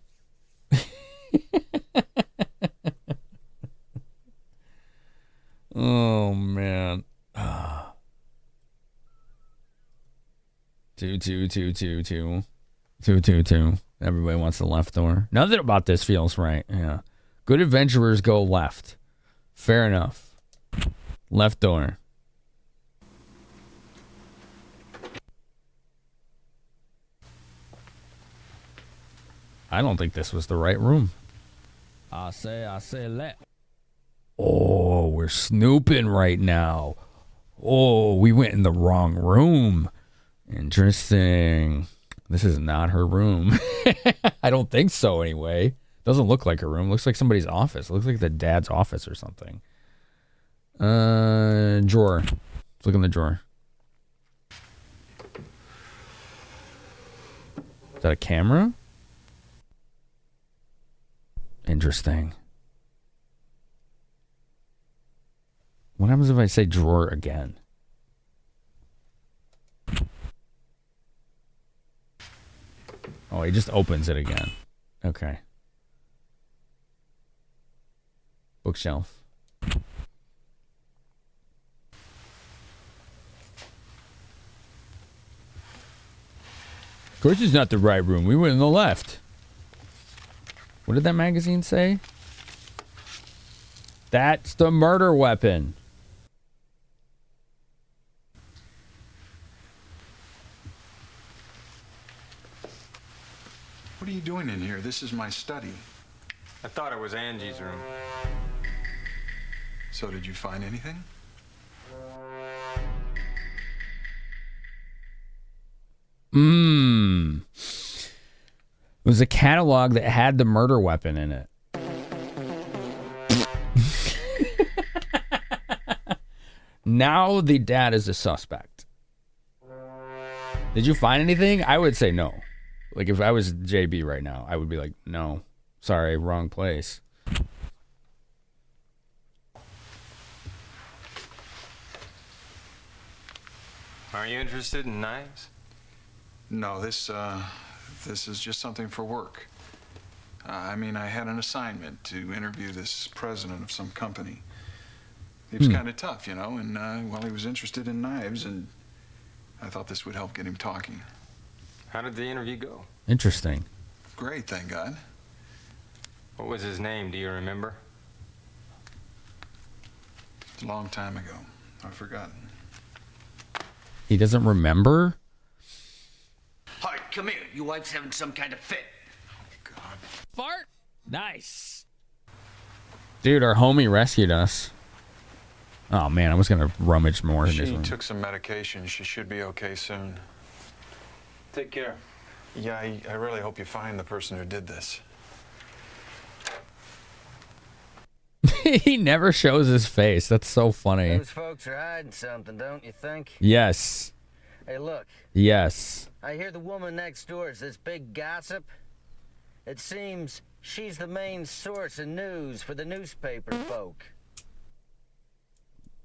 Speaker 1: Oh, man. Two. Everybody wants the left door. Nothing about this feels right. Yeah. Good adventurers go left. Fair enough. Left door. I don't think this was the right room. I say let. Oh, we're snooping right now. Oh, we went in the wrong room. Interesting. This is not her room. I don't think so anyway. Doesn't look like her room. Looks like somebody's office. Looks like the dad's office or something. Drawer. Let's look in the drawer. Is that a camera? Interesting. What happens if I say drawer again? Oh, he just opens it again. Okay. Bookshelf. Of course it's not the right room. We went in the left. What did that magazine say? That's the murder weapon.
Speaker 8: What are you doing in here? This is my study.
Speaker 5: I thought it was Angie's room.
Speaker 8: So did you find anything?
Speaker 1: It was a catalog that had the murder weapon in it. Now the dad is a suspect. Did you find anything? I would say no. Like if I was JB right now, I would be like, no, sorry, wrong place.
Speaker 5: Are you interested in knives?
Speaker 8: No, this is just something for work. I mean, I had an assignment to interview this president of some company. He was kind of tough, you know, and well, he was interested in knives, and I thought this would help get him talking.
Speaker 5: How did the interview go?
Speaker 1: Interesting.
Speaker 8: Great, thank God.
Speaker 5: What was his name? Do you remember?
Speaker 8: It's a long time ago. I've forgotten.
Speaker 1: He doesn't remember?
Speaker 3: Hart, come here. Your wife's having some kind of fit.
Speaker 8: Oh, God.
Speaker 1: Fart? Nice. Dude, our homie rescued us. Oh, man, I was going to rummage more in this
Speaker 8: She
Speaker 1: room.
Speaker 8: took some medication. She should be okay soon.
Speaker 5: Take care.
Speaker 8: Yeah, I really hope you find the person who did this.
Speaker 1: He never shows his face. That's so funny.
Speaker 3: Those folks are hiding something, don't you think?
Speaker 1: Yes.
Speaker 3: Hey, look.
Speaker 1: Yes.
Speaker 3: I hear the woman next door is this big gossip. It seems she's the main source of news for the newspaper folk.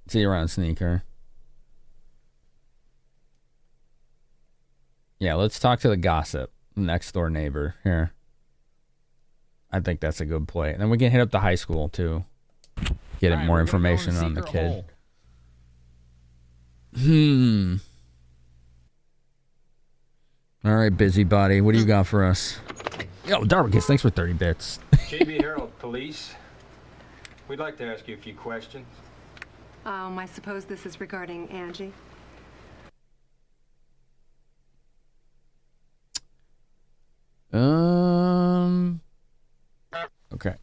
Speaker 1: See you around, Sneaker. Yeah, let's talk to the gossip. Next door neighbor. Here. I think that's a good play. And then we can hit up the high school, too. Getting more information on the kid. All right, busybody. What do you got for us? Yo, Darwicus, thanks for 30 bits.
Speaker 5: JB Herald, police. We'd like to ask you a few questions.
Speaker 11: I suppose this is regarding Angie.
Speaker 1: Okay.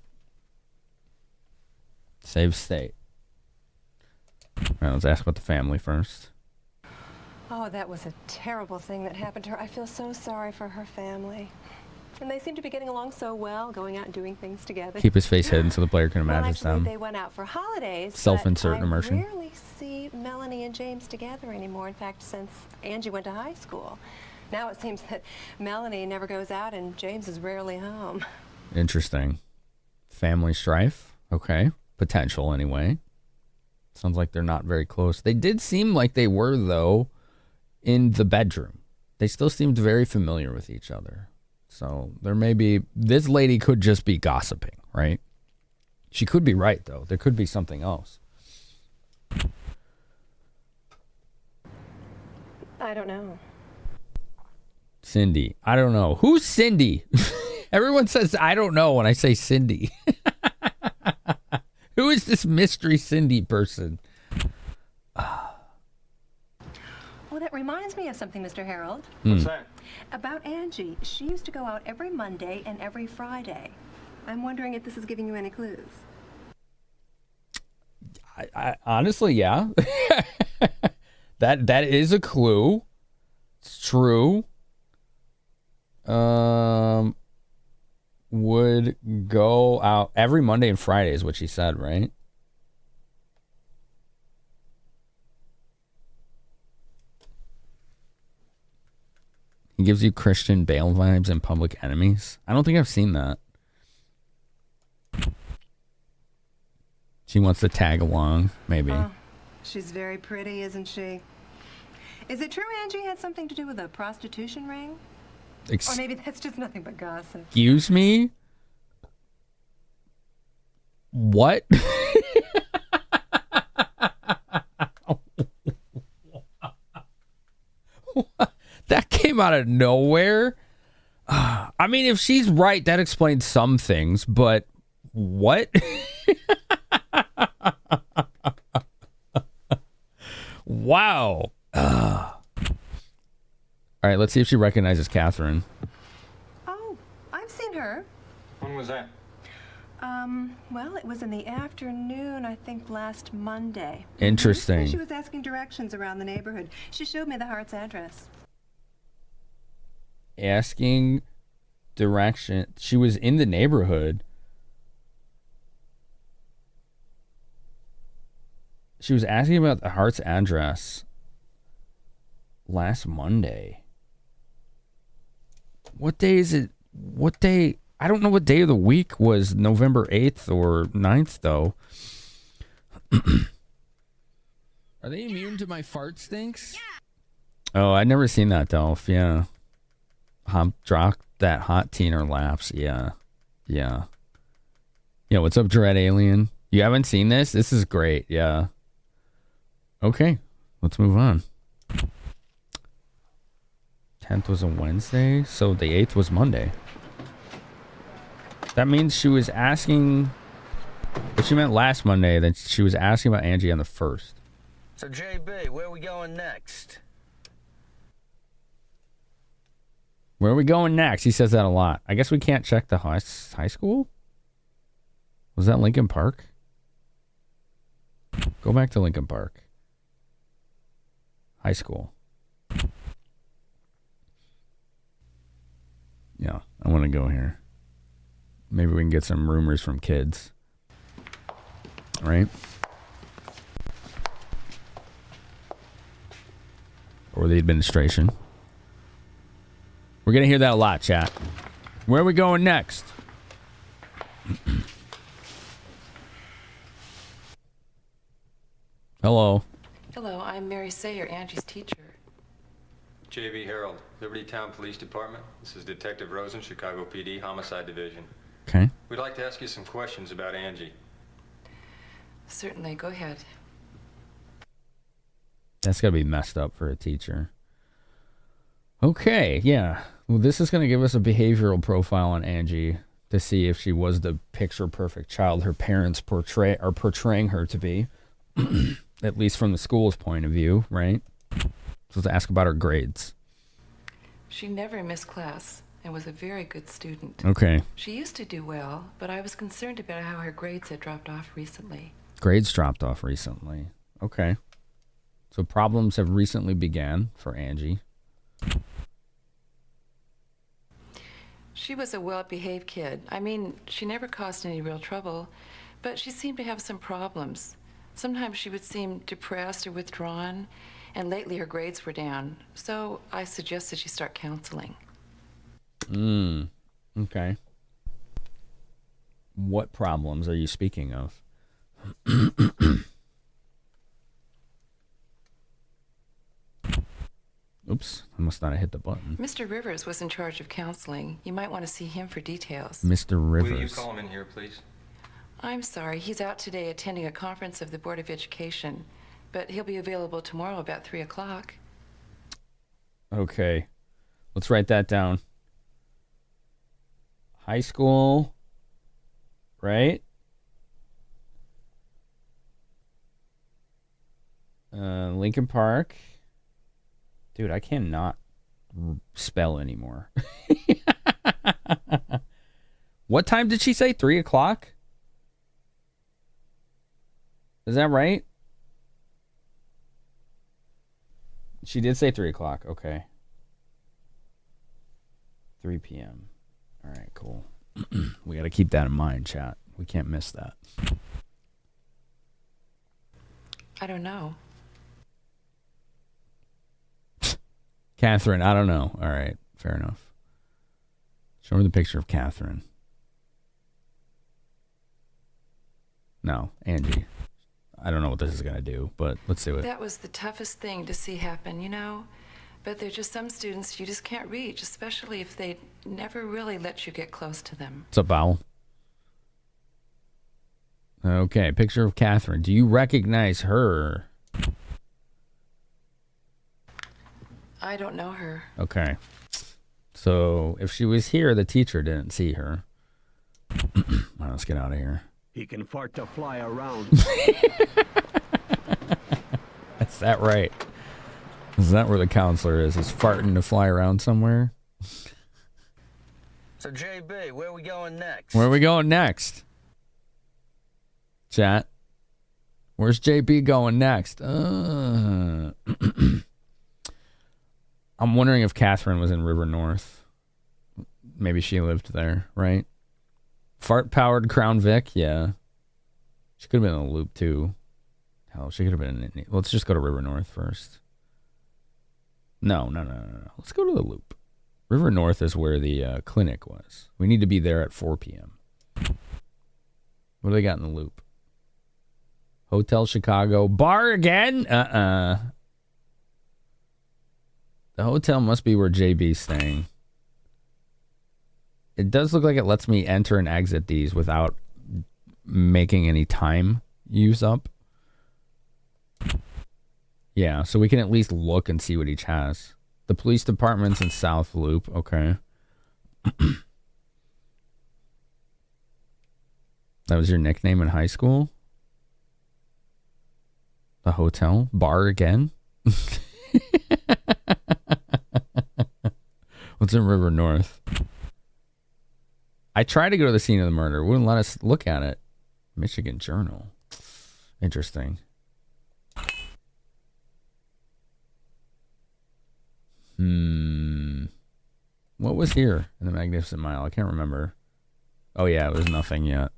Speaker 1: Save state. All right, let's ask about the family first.
Speaker 11: Oh, that was a terrible thing that happened to her. I feel so sorry for her family. And they seem to be getting along so well, going out and doing things together.
Speaker 1: Keep his face hidden so the player can imagine them.
Speaker 11: They went out for holidays.
Speaker 1: Self-insert immersion.
Speaker 11: I rarely see Melanie and James together anymore. In fact, since Angie went to high school. Now it seems that Melanie never goes out and James is rarely home.
Speaker 1: Interesting. Family strife. Okay. Potential, anyway. Sounds like they're not very close. They did seem like they were, though, in the bedroom. They still seemed very familiar with each other. So there may be... This lady could just be gossiping, right? She could be right, though. There could be something else.
Speaker 11: I don't know.
Speaker 1: Cindy. I don't know. Who's Cindy? Everyone says, I don't know when I say Cindy. Who is this mystery Cindy person?
Speaker 11: Oh, that reminds me of something, Mr. Harold.
Speaker 5: What's that?
Speaker 11: About Angie. She used to go out every Monday and every Friday. I'm wondering if this is giving you any clues.
Speaker 1: I honestly, yeah. That is a clue. It's true. Would go out every Monday and Friday is what she said, right? He gives you Christian Bale vibes and Public Enemies. I don't think I've seen that. She wants to tag along, maybe.
Speaker 11: Oh, she's very pretty, isn't she? Is it true Angie had something to do with a prostitution ring? Or maybe that's just nothing but gossip.
Speaker 1: Excuse me? What? That came out of nowhere. I mean, if she's right, that explains some things, but what? Wow. All right, let's see if she recognizes Catherine.
Speaker 11: Oh, I've seen her.
Speaker 5: When was that?
Speaker 11: Well, it was in the afternoon, I think last Monday.
Speaker 1: Interesting.
Speaker 11: She was asking directions around the neighborhood. She showed me the Hart's address.
Speaker 1: Asking direction. She was in the neighborhood. She was asking about the Hart's address last Monday. What day is it? What day? I don't know what day of the week was November 8th or 9th, though. Are they immune to my fart stinks? Yeah. Oh, I'd never seen that, Dolph. Yeah. Drop that hot teener laps. Yeah. Yeah. Yeah, what's up, Dread Alien? You haven't seen this? This is great. Yeah. Okay. Let's move on. 10th was a Wednesday, so the 8th was Monday. That means she was asking... If she meant last Monday, then she was asking about Angie on the 1st.
Speaker 3: So, JB, where are we going next?
Speaker 1: Where are we going next? He says that a lot. I guess we can't check the high school? Was that Lincoln Park? Go back to Lincoln Park. High school. Yeah, I want to go here. Maybe we can get some rumors from kids. All right? Or the administration. We're going to hear that a lot, chat. Where are we going next? Hello.
Speaker 12: Hello, I'm Mary Sayer, Angie's teacher.
Speaker 5: JB Herald, Liberty Town Police Department. This is Detective Rosen, Chicago PD, Homicide Division.
Speaker 1: Okay.
Speaker 5: We'd like to ask you some questions about Angie.
Speaker 12: Certainly, go ahead.
Speaker 1: That's got to be messed up for a teacher. Okay, yeah. Well, this is going to give us a behavioral profile on Angie to see if she was the picture-perfect child her parents are portraying her to be, at least from the school's point of view, right? So let's ask about her grades.
Speaker 12: She never missed class and was a very good student.
Speaker 1: Okay.
Speaker 12: She used to do well, but I was concerned about how her grades had dropped off recently.
Speaker 1: Grades dropped off recently. Okay. So problems have recently began for Angie.
Speaker 12: She was a well-behaved kid. I mean, she never caused any real trouble, but she seemed to have some problems. Sometimes she would seem depressed or withdrawn, and lately her grades were down. So I suggested she start counseling.
Speaker 1: Okay. What problems are you speaking of? Oops, I must not have hit the button.
Speaker 12: Mr. Rivers was in charge of counseling. You might want to see him for details.
Speaker 1: Mr. Rivers.
Speaker 5: Will you call him in here, please?
Speaker 12: I'm sorry, he's out today attending a conference of the Board of Education, but he'll be available tomorrow about 3 o'clock.
Speaker 1: Okay, let's write that down. High school, right? Lincoln Park. Dude, I cannot spell anymore. What time did she say? 3 o'clock? Is that right? She did say 3 o'clock. Okay. 3 p.m. All right, cool. We got to keep that in mind, chat. We can't miss that.
Speaker 12: I don't know.
Speaker 1: Catherine, I don't know. All right, fair enough. Show her the picture of Catherine. No, Angie. I don't know what this is going to do, but let's do it.
Speaker 12: That was the toughest thing to see happen, you know? But there's just some students you just can't reach, especially if they never really let you get close to them.
Speaker 1: What's up, Owl? Okay, picture of Catherine. Do you recognize her?
Speaker 12: I don't know her.
Speaker 1: Okay. So if she was here, the teacher didn't see her. All right, let's get out of here.
Speaker 13: He can fart to fly around.
Speaker 1: Is that right? Is that where the counselor is? Is farting to fly around somewhere?
Speaker 3: So, JB, where are we going next?
Speaker 1: Where are we going next? Chat. Where's JB going next? I'm wondering if Catherine was in River North. Maybe she lived there, right? Fart-powered Crown Vic? Yeah. She could have been in the Loop, too. Hell, she could have been in... Let's just go to River North first. No. Let's go to the Loop. River North is where the clinic was. We need to be there at 4 p.m. What do they got in the Loop? Hotel Chicago. Bar again? The hotel must be where JB's staying. It does look like it lets me enter and exit these without making any time use up. Yeah, so we can at least look and see what each has. The police department's in South Loop. Okay. That was your nickname in high school? The hotel? Bar again? What's in River North? I tried to go to the scene of the murder. Wouldn't let us look at it. Michigan Journal. Interesting. What was here in the Magnificent Mile? I can't remember. Oh, yeah, it was nothing yet.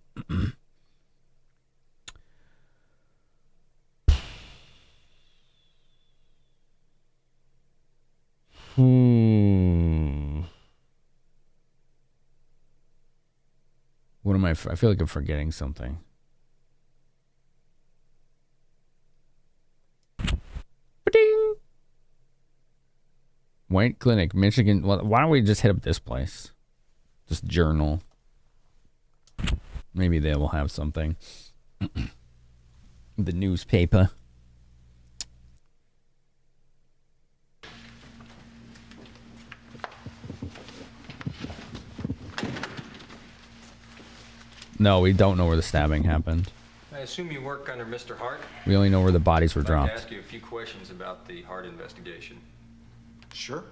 Speaker 1: What am I feel like I'm forgetting something. Ba-ding! White Clinic, Michigan. Well, why don't we just hit up this place? Just Journal. Maybe they will have something. The newspaper. No, we don't know where the stabbing happened.
Speaker 5: I assume you work under Mr. Hart?
Speaker 1: We only know where the bodies were
Speaker 5: I'd like
Speaker 1: dropped.
Speaker 5: to ask you a few questions about the Hart investigation.
Speaker 14: Sure.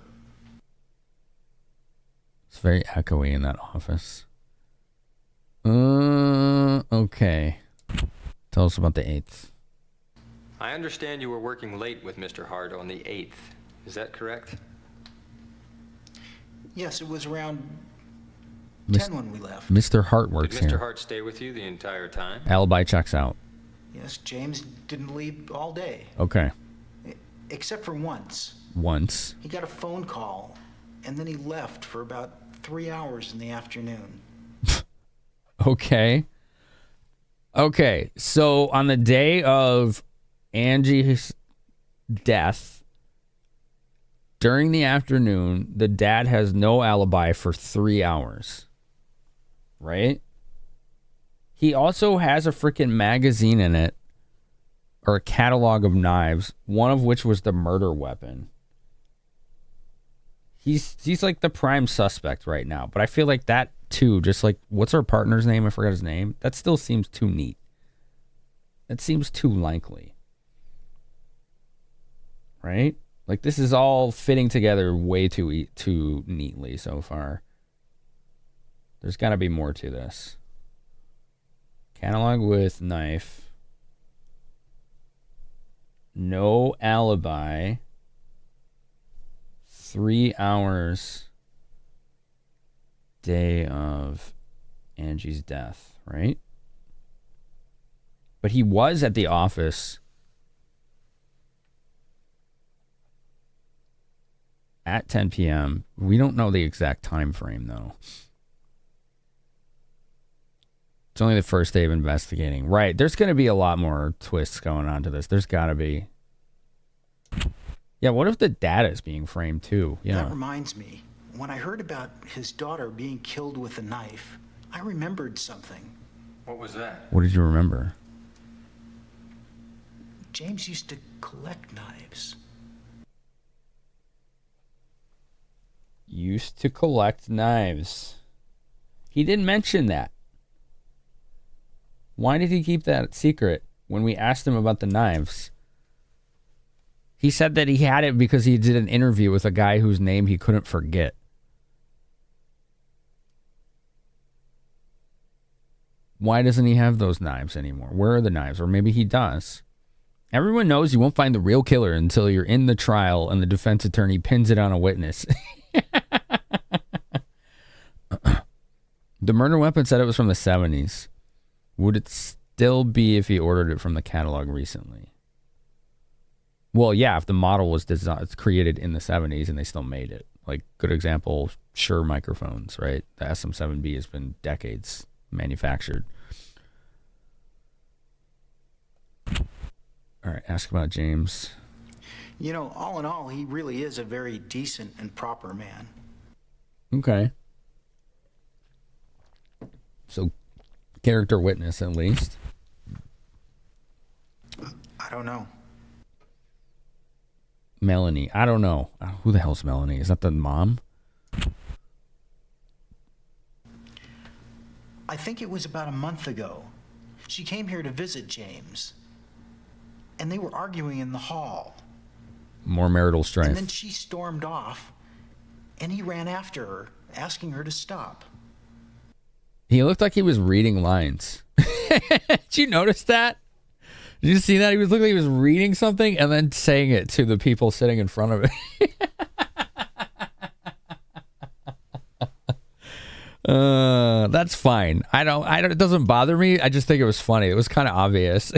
Speaker 1: It's very echoey in that office. Okay. Tell us about the 8th.
Speaker 5: I understand you were working late with Mr. Hart on the 8th. Is that correct?
Speaker 14: Yes, it was around
Speaker 1: Mis-
Speaker 14: 10 when we left.
Speaker 1: Mr. Hart works
Speaker 5: Did Mr.
Speaker 1: here.
Speaker 5: Hart stay with you the entire time?
Speaker 1: Alibi checks out.
Speaker 14: Yes, James didn't leave all day.
Speaker 1: Okay.
Speaker 14: Except for once.
Speaker 1: Once.
Speaker 14: He got a phone call, and then he left for about 3 hours in the afternoon.
Speaker 1: Okay. Okay. So on the day of Angie's death, during the afternoon, the dad has no alibi for 3 hours. Right? He also has a freaking magazine in it, or a catalog of knives, one of which was the murder weapon. He's like the prime suspect right now, but I feel like that too, just like, what's our partner's name? I forgot his name. That still seems too neat. That seems too likely. Right? Like, this is all fitting together way too neatly so far. There's got to be more to this. Catalog with knife. No alibi. 3 hours. Day of Angie's death, right? But he was at the office at 10 p.m. We don't know the exact time frame, though. It's only the first day of investigating. Right. There's going to be a lot more twists going on to this. There's got to be. Yeah, what if the dad is being framed, too? Yeah.
Speaker 14: That reminds me, when I heard about his daughter being killed with a knife, I remembered something.
Speaker 5: What was that?
Speaker 1: What did you remember?
Speaker 14: James used to collect knives.
Speaker 1: Used to collect knives. He didn't mention that. Why did he keep that secret when we asked him about the knives? He said that he had it because he did an interview with a guy whose name he couldn't forget. Why doesn't he have those knives anymore? Where are the knives? Or maybe he does. Everyone knows you won't find the real killer until you're in the trial and the defense attorney pins it on a witness. The murder weapon said it was from the 70s. Would it still be if he ordered it from the catalog recently? Well, yeah, if the model was created in the 70s and they still made it. Like, good example, Shure microphones, right? The SM7B has been decades manufactured. All right, ask about James.
Speaker 14: You know, all in all, he really is a very decent and proper man.
Speaker 1: Okay. So, character witness at least.
Speaker 14: I don't know.
Speaker 1: Melanie. I don't know. Who the hell's Melanie? Is that the mom?
Speaker 14: I think it was about a month ago. She came here to visit James. And they were arguing in the hall.
Speaker 1: More marital strife.
Speaker 14: And then she stormed off. And he ran after her, asking her to stop.
Speaker 1: He looked like he was reading lines. Did you notice that? Did you see that? He looked like he was reading something and then saying it to the people sitting in front of him. That's fine. I don't, it doesn't bother me. I just think it was funny. It was kind of obvious.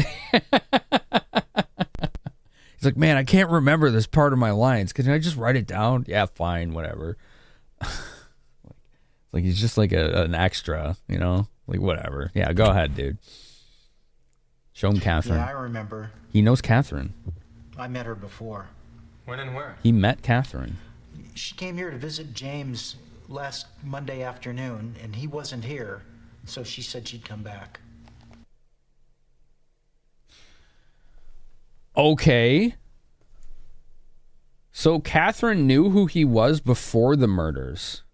Speaker 1: He's like, man, I can't remember this part of my lines. Can I just write it down? Yeah, fine, whatever. Like he's just like an extra, you know? Like, whatever. Yeah, go ahead, dude. Show him Catherine.
Speaker 14: Yeah, I remember.
Speaker 1: He knows Catherine.
Speaker 14: I met her before.
Speaker 5: When and where?
Speaker 1: He met Catherine.
Speaker 14: She came here to visit James last Monday afternoon, and he wasn't here, so she said she'd come back.
Speaker 1: Okay. So Catherine knew who he was before the murders.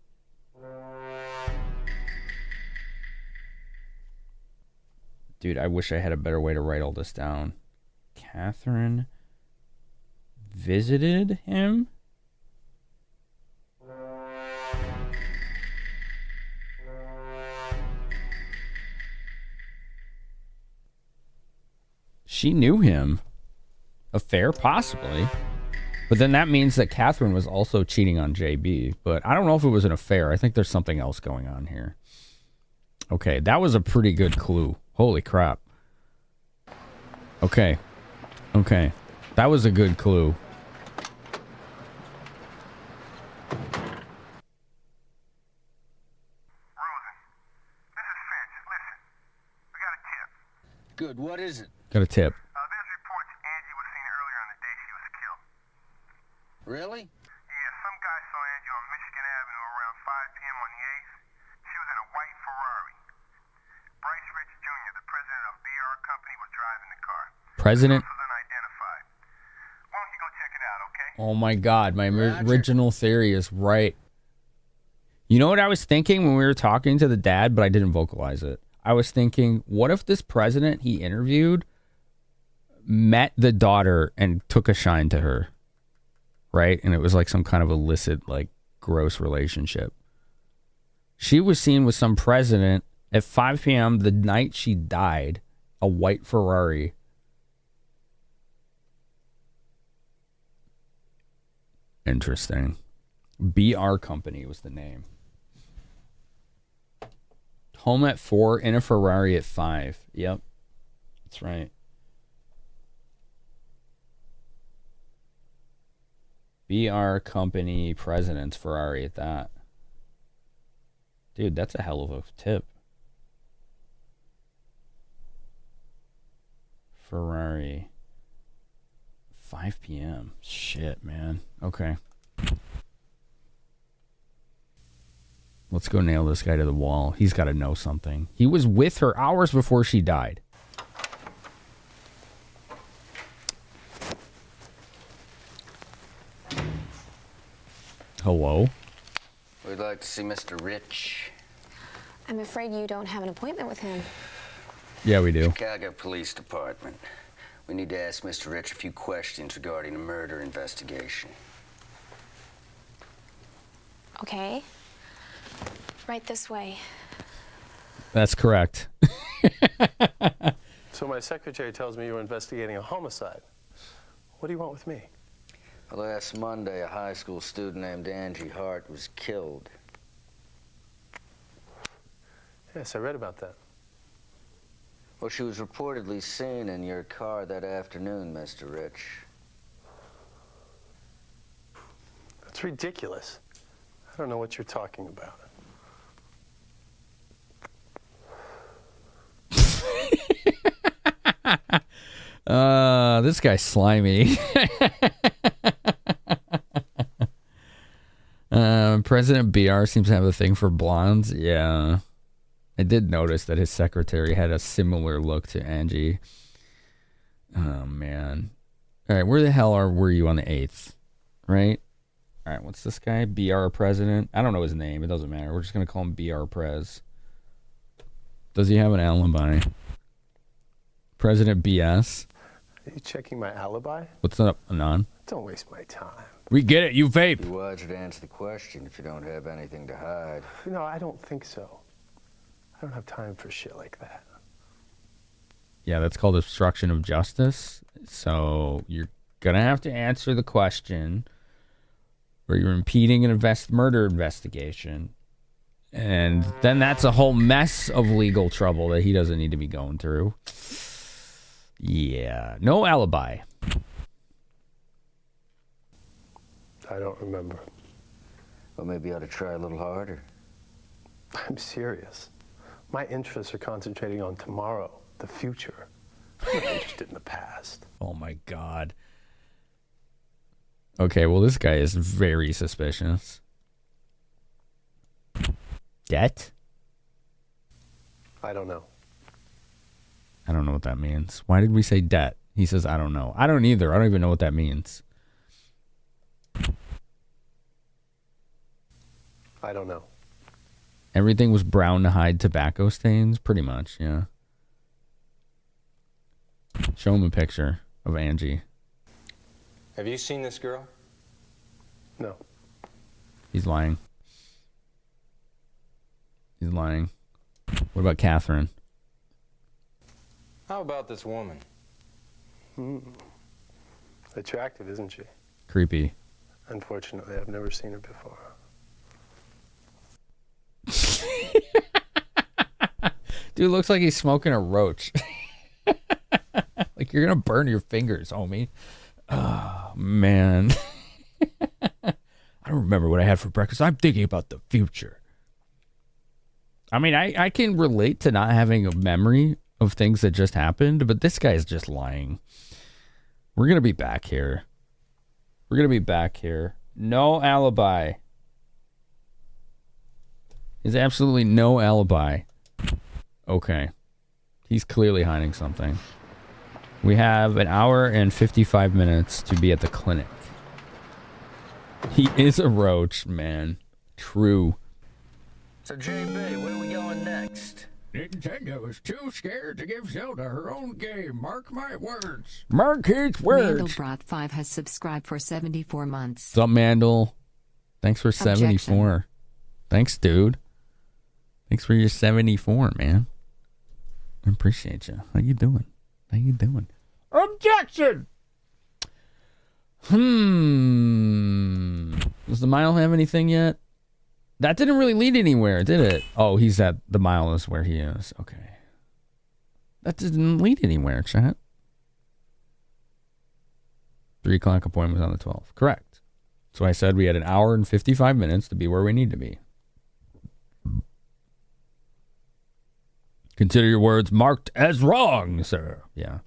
Speaker 1: Dude, I wish I had a better way to write all this down. Catherine visited him? She knew him. Affair, possibly. But then that means that Catherine was also cheating on JB. But I don't know if it was an affair. I think there's something else going on here. Okay, that was a pretty good clue. Holy crap. Okay. Okay. That was a good clue.
Speaker 3: Good, what is it?
Speaker 1: Got a tip.
Speaker 3: Really?
Speaker 15: Yeah, some guy saw Angie on Michigan Avenue around 5 p.m. on the 8th. She was in a white Ferrari. Bryce Rich Jr., the president of BR Company, was driving the car.
Speaker 1: President?
Speaker 15: Was unidentified. Why don't you go check it out, okay?
Speaker 1: Oh my God, my original theory is right. You know what I was thinking when we were talking to the dad, but I didn't vocalize it? I was thinking, what if this president he interviewed met the daughter and took a shine to her? Right? And it was like some kind of illicit, like, gross relationship. She was seen with some president at 5 p.m. the night she died, a white Ferrari. Interesting. BR Company was the name. Home at 4, in a Ferrari at 5. Yep. That's right. BR Company president's Ferrari at that. Dude, that's a hell of a tip. Ferrari. 5 p.m. Shit, man. Okay. Let's go nail this guy to the wall. He's got to know something. He was with her hours before she died. Hello?
Speaker 3: We'd like to see Mr. Rich.
Speaker 16: I'm afraid you don't have an appointment with him.
Speaker 1: Yeah, we do.
Speaker 3: Chicago Police Department. We need to ask Mr. Rich a few questions regarding a murder investigation.
Speaker 16: Okay. Right this way.
Speaker 1: That's correct.
Speaker 17: So my secretary tells me you're investigating a homicide. What do you want with me?
Speaker 3: Last Monday, a high school student named Angie Hart was killed.
Speaker 17: Yes, I read about that.
Speaker 3: Well, she was reportedly seen in your car that afternoon, Mr. Rich.
Speaker 17: That's ridiculous. I don't know what you're talking about.
Speaker 1: This guy's slimy. President BR seems to have a thing for blondes. Yeah. I did notice that his secretary had a similar look to Angie. Oh, man. All right, where the hell were you on the 8th? Right? All right, what's this guy? BR President? I don't know his name. It doesn't matter. We're just going to call him BR Prez. Does he have an alibi? President BS?
Speaker 17: Are you checking my alibi?
Speaker 1: What's up, Anon?
Speaker 17: Don't waste my time.
Speaker 1: We get it. You vape.
Speaker 3: Be wiser to answer the question if you don't have anything to hide.
Speaker 17: No, I don't think so. I don't have time for shit like that.
Speaker 1: Yeah, that's called obstruction of justice. So you're going to have to answer the question where you're impeding an murder investigation. And then that's a whole mess of legal trouble that he doesn't need to be going through. Yeah. No alibi.
Speaker 17: I don't remember.
Speaker 3: Well, maybe you ought to try a little harder.
Speaker 17: I'm serious. My interests are concentrating on tomorrow, the future. I'm not interested in the past.
Speaker 1: Oh, my God. Okay, well, this guy is very suspicious. Debt?
Speaker 17: I don't know.
Speaker 1: I don't know what that means. Why did we say debt? He says, I don't know. I don't either. I don't even know what that means.
Speaker 17: I don't know.
Speaker 1: Everything was brown to hide tobacco stains? Pretty much, yeah. Show him a picture of Angie.
Speaker 5: Have you seen this girl?
Speaker 17: No.
Speaker 1: He's lying. He's lying. What about Catherine?
Speaker 5: How about this woman?
Speaker 17: Attractive, isn't she?
Speaker 1: Creepy.
Speaker 17: Unfortunately, I've never seen her before.
Speaker 1: Dude looks like he's smoking a roach. Like you're gonna burn your fingers, homie. Oh, man. I don't remember what I had for breakfast. I'm thinking about the future. I mean, I can relate to not having a memory of things that just happened, but this guy's just lying. We're going to be back here. We're going to be back here. No alibi. There's absolutely no alibi. Okay. He's clearly hiding something. We have an hour and 55 minutes to be at the clinic. He is a roach, man. True.
Speaker 3: So, JB, where are we going next?
Speaker 18: Nintendo is too scared to give Zelda her own game. Mark my words.
Speaker 1: Mark his words.
Speaker 19: Mandelbrot5 has subscribed for 74 months.
Speaker 1: What's up, Mandel? Thanks for 74.
Speaker 19: Objection.
Speaker 1: Thanks, dude. Thanks for your 74, man. I appreciate you. How you doing? How you doing? Objection! Does the mile have anything yet? That didn't really lead anywhere, did it? Oh, he's at the mile is where he is. Okay. That didn't lead anywhere, chat. 3 o'clock appointment was on the 12th. Correct. So I said we had an hour and 55 minutes to be where we need to be. Consider your words marked as wrong, sir. Yeah.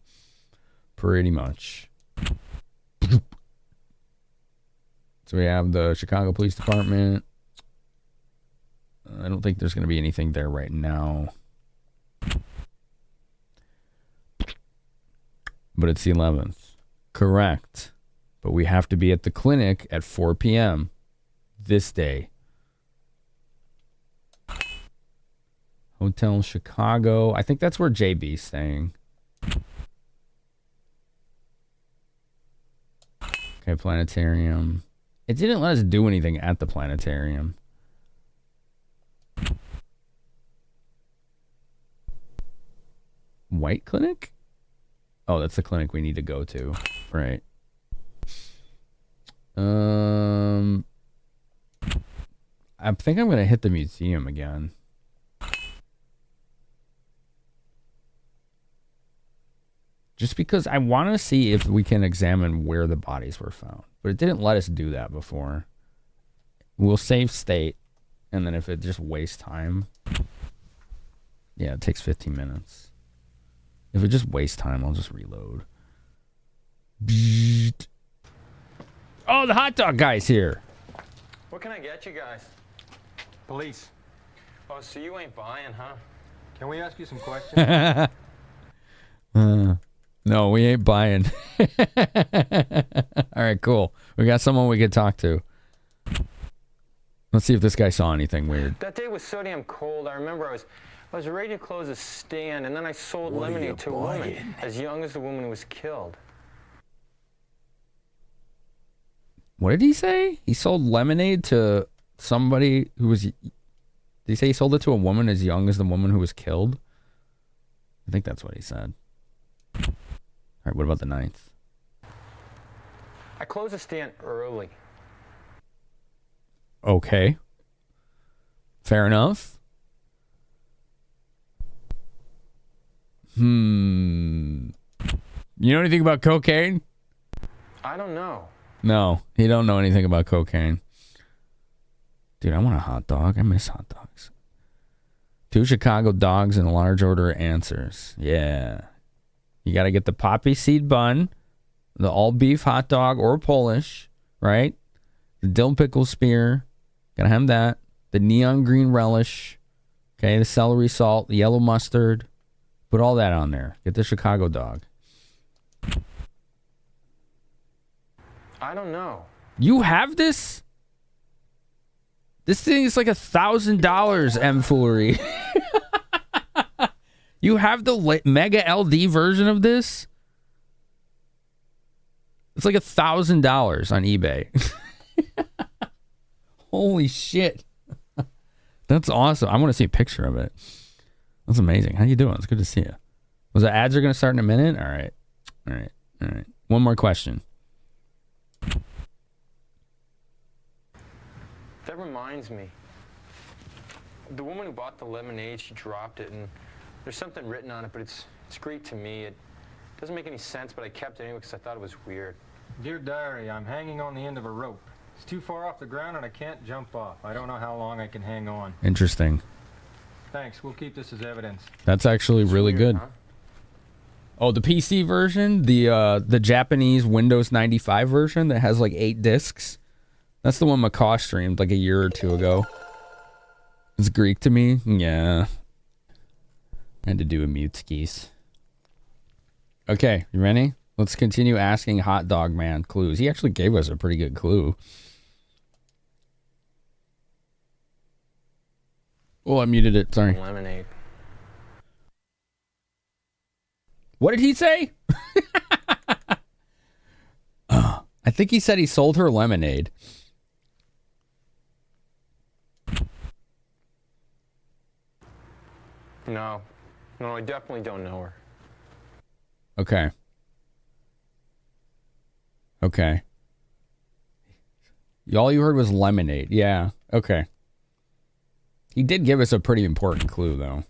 Speaker 1: Pretty much. So we have the Chicago Police Department. I don't think there's going to be anything there right now. But it's the 11th. Correct. But we have to be at the clinic at 4 p.m. this day. Hotel Chicago. I think that's where JB's staying. Okay, planetarium. It didn't let us do anything at the planetarium. White Clinic? Oh, that's the clinic we need to go to. Right. I think I'm going to hit the museum again. Just because I want to see if we can examine where the bodies were found. But it didn't let us do that before. We'll save state. And then if it just wastes time. Yeah, it takes 15 minutes. If it just wastes time, I'll just reload. Oh, the hot dog guy's here.
Speaker 5: What can I get you guys? Police. Oh, so you ain't buying, huh? Can we ask you some questions?
Speaker 1: No, we ain't buying. All right, cool. We got someone we could talk to. Let's see if this guy saw anything weird.
Speaker 5: That day was so damn cold. I remember I was ready to close a stand, and then I sold lemonade to a woman as young as the woman who was killed.
Speaker 1: What did he say? He sold lemonade to somebody who was... Did he say he sold it to a woman as young as the woman who was killed? I think that's what he said. All right, what about the 9th?
Speaker 5: I closed the stand early.
Speaker 1: Okay. Fair enough. You know anything about cocaine?
Speaker 5: I don't know.
Speaker 1: No, he don't know anything about cocaine. Dude, I want a hot dog. I miss hot dogs. 2 Chicago dogs in a large order of answers. Yeah. You got to get the poppy seed bun, the all beef hot dog or Polish, right? The dill pickle spear. Got to have that. The neon green relish. Okay, the celery salt, the yellow mustard. Put all that on there. Get the Chicago dog.
Speaker 5: I don't know.
Speaker 1: You have this? This thing is like $1,000, M Foolery. You have the Mega LD version of this? It's like $1,000 on eBay. Holy shit. That's awesome. I want to see a picture of it. That's amazing. How you doing? It's good to see you. Was the ads are going to start in a minute? All right. All right. All right. One more question.
Speaker 5: That reminds me. The woman who bought the lemonade, she dropped it, and there's something written on it, but it's Greek to me. It doesn't make any sense, but I kept it anyway because I thought it was weird.
Speaker 20: Dear Diary, I'm hanging on the end of a rope. It's too far off the ground and I can't jump off. I don't know how long I can hang on.
Speaker 1: Interesting.
Speaker 20: Thanks, we'll keep this as evidence.
Speaker 1: That's actually really good.
Speaker 20: Huh?
Speaker 1: Oh, the PC version, the Japanese Windows 95 version that has like 8 discs. That's the one Macaw streamed like a year or two ago. It's Greek to me. Yeah. I had to do a mute skis. Okay, you ready? Let's continue asking Hot Dog Man clues. He actually gave us a pretty good clue. Oh, I muted it. Sorry.
Speaker 5: Lemonade.
Speaker 1: What did he say? I think he said he sold her lemonade.
Speaker 5: No, I definitely don't know her.
Speaker 1: Okay. Okay. All you heard was lemonade. Yeah. Okay. He did give us a pretty important clue, though.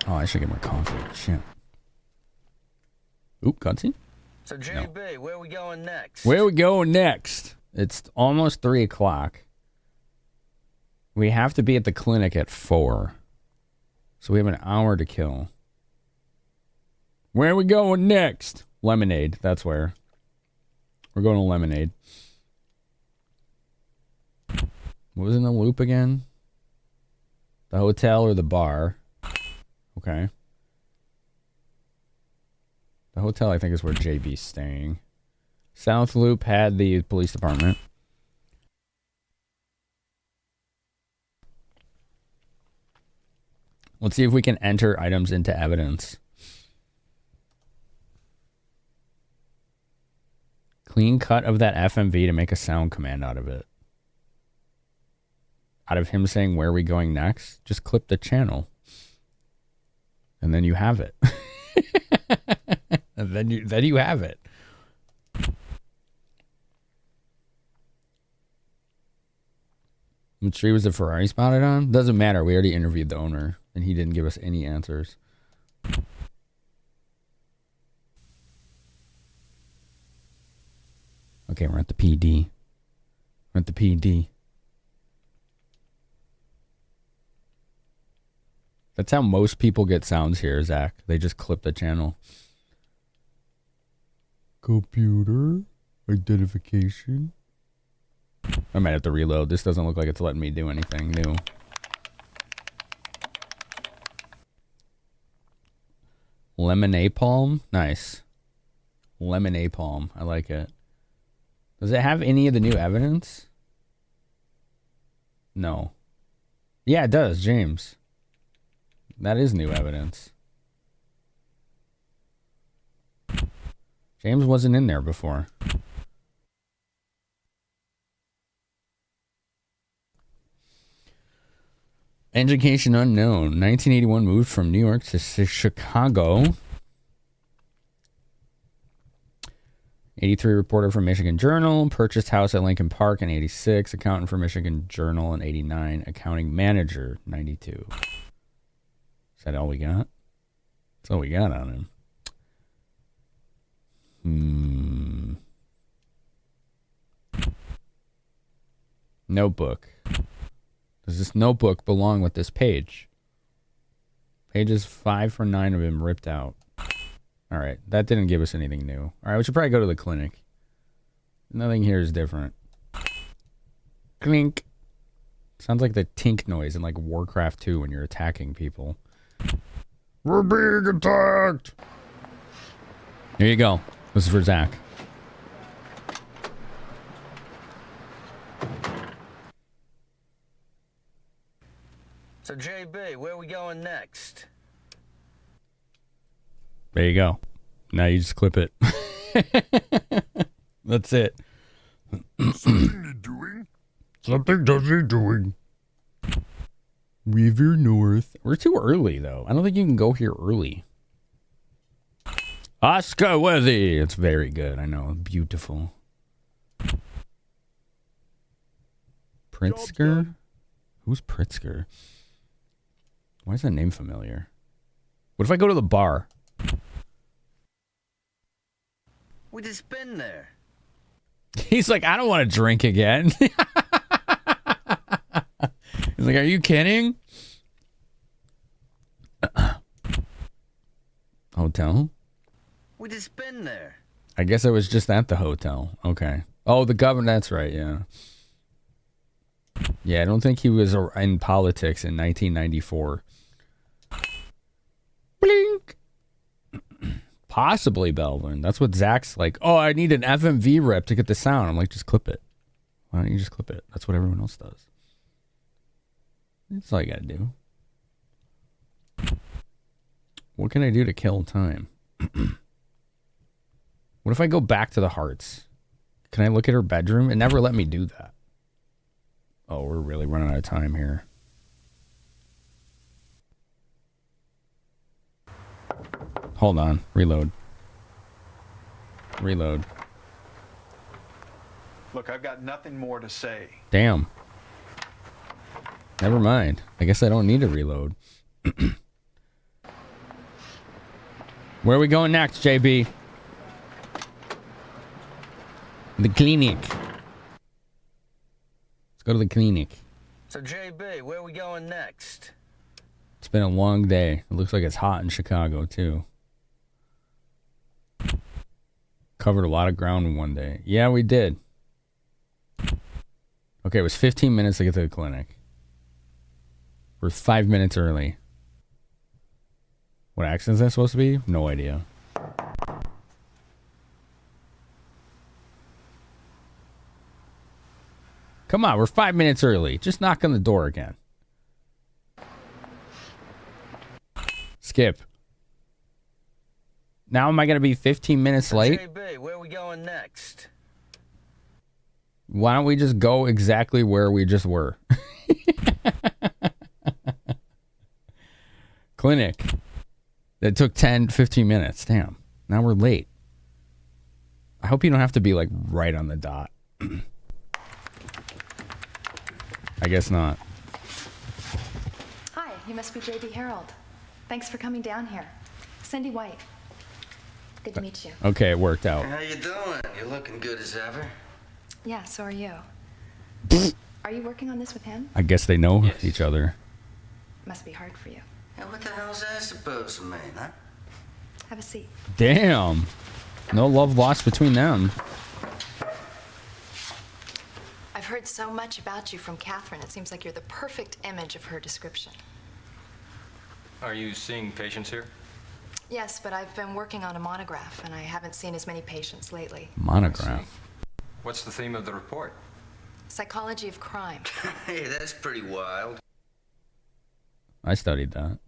Speaker 1: Oh, I should get more coffee. Shit. Oop, cutscene?
Speaker 3: So, JB, where are we going next?
Speaker 1: Where we going next? It's almost 3 o'clock. We have to be at the clinic at 4. So we have an hour to kill. Where are we going next? Lemonade. That's where. We're going to Lemonade. What was in the loop again? The hotel or the bar? Okay. The hotel, I think, is where JB's staying. South Loop had the police department. Let's see if we can enter items into evidence. Clean cut of that FMV to make a sound command out of it. Out of him saying, where are we going next? Just clip the channel. And then you have it. And then you have it. What tree was the Ferrari spotted on? Doesn't matter. We already interviewed the owner, and he didn't give us any answers. Okay, we're at the PD. We're at the PD. That's how most people get sounds here, Zach. They just clip the channel. Computer identification. I might have to reload. This doesn't look like it's letting me do anything new. Lemonade palm? Nice. Lemonade palm. I like it. Does it have any of the new evidence? No. Yeah, it does, James. That is new evidence. James wasn't in there before. Education unknown. 1981 moved from New York to Chicago. 83 reporter for Michigan Journal. Purchased house at Lincoln Park in 86. Accountant for Michigan Journal in 89. Accounting manager 92. Is that all we got? That's all we got on him. Notebook. Does this notebook belong with this page? Pages 5 for 9 have been ripped out. All right, that didn't give us anything new. All right, we should probably go to the clinic. Nothing here is different. Clink. Sounds like the tink noise in like Warcraft 2 when you're attacking people. We're being attacked. Here you go. This is for Zach.
Speaker 3: So, JB, where are we going next?
Speaker 1: There you go. Now you just clip it. That's it.
Speaker 6: Something doing?
Speaker 1: Something does he doing? River North. We're too early, though. I don't think you can go here early. Oscar Worthy. It's very good. I know. Beautiful. Pritzker? Who's Pritzker? Why is that name familiar? What if I go to the bar?
Speaker 3: We just been there.
Speaker 1: He's like, I don't want to drink again. He's like, are you kidding? Hotel?
Speaker 3: We just been there.
Speaker 1: I guess I was just at the hotel. Okay. Oh, the governor. That's right. Yeah. Yeah, I don't think he was in politics in 1994. Blink. Possibly Belvin. That's what Zach's like. Oh, I need an FMV rep to get the sound. I'm like, just clip it. Why don't you just clip it? That's what everyone else does. That's all you gotta do. What can I do to kill time? What if I go back to the hearts? Can I look at her bedroom? It never let me do that. Oh, we're really running out of time here. Hold on. Reload. Reload.
Speaker 8: Look, I've got nothing more to say.
Speaker 1: Damn. Never mind. I guess I don't need to reload. Where are we going next, JB? The clinic. Let's go to the clinic.
Speaker 3: So, JB, where are we going next?
Speaker 1: It's been a long day. It looks like it's hot in Chicago, too. Covered a lot of ground in one day. Yeah, we did. Okay, it was 15 minutes to get to the clinic. We're 5 minutes early. What accent is that supposed to be? No idea. Come on, we're 5 minutes early. Just knock on the door again. Skip. Now am I going to be 15 minutes late?
Speaker 3: JB, where are we going next?
Speaker 1: Why don't we just go exactly where we just were? Clinic. That took 10, 15 minutes. Damn. Now we're late. I hope you don't have to be like right on the dot. I guess not.
Speaker 21: Hi, you must be JB Harold. Thanks for coming down here. Cindy White. Good to meet you.
Speaker 1: Okay, it worked out.
Speaker 3: How you doing? You're looking good as ever.
Speaker 21: Yeah, so are you. Are you working on this with him?
Speaker 1: I guess they know each other.
Speaker 21: Must be hard for you.
Speaker 3: Hey, what the hell's that supposed to mean, huh?
Speaker 21: Have a seat.
Speaker 1: Damn. No love lost between them.
Speaker 21: I've heard so much about you from Catherine. It seems like you're the perfect image of her description.
Speaker 5: Are you seeing patients here?
Speaker 21: Yes, but I've been working on a monograph, and I haven't seen as many patients lately.
Speaker 1: Monograph.
Speaker 5: What's the theme of the report?
Speaker 21: Psychology of crime.
Speaker 3: Hey, that's pretty wild.
Speaker 1: I studied that.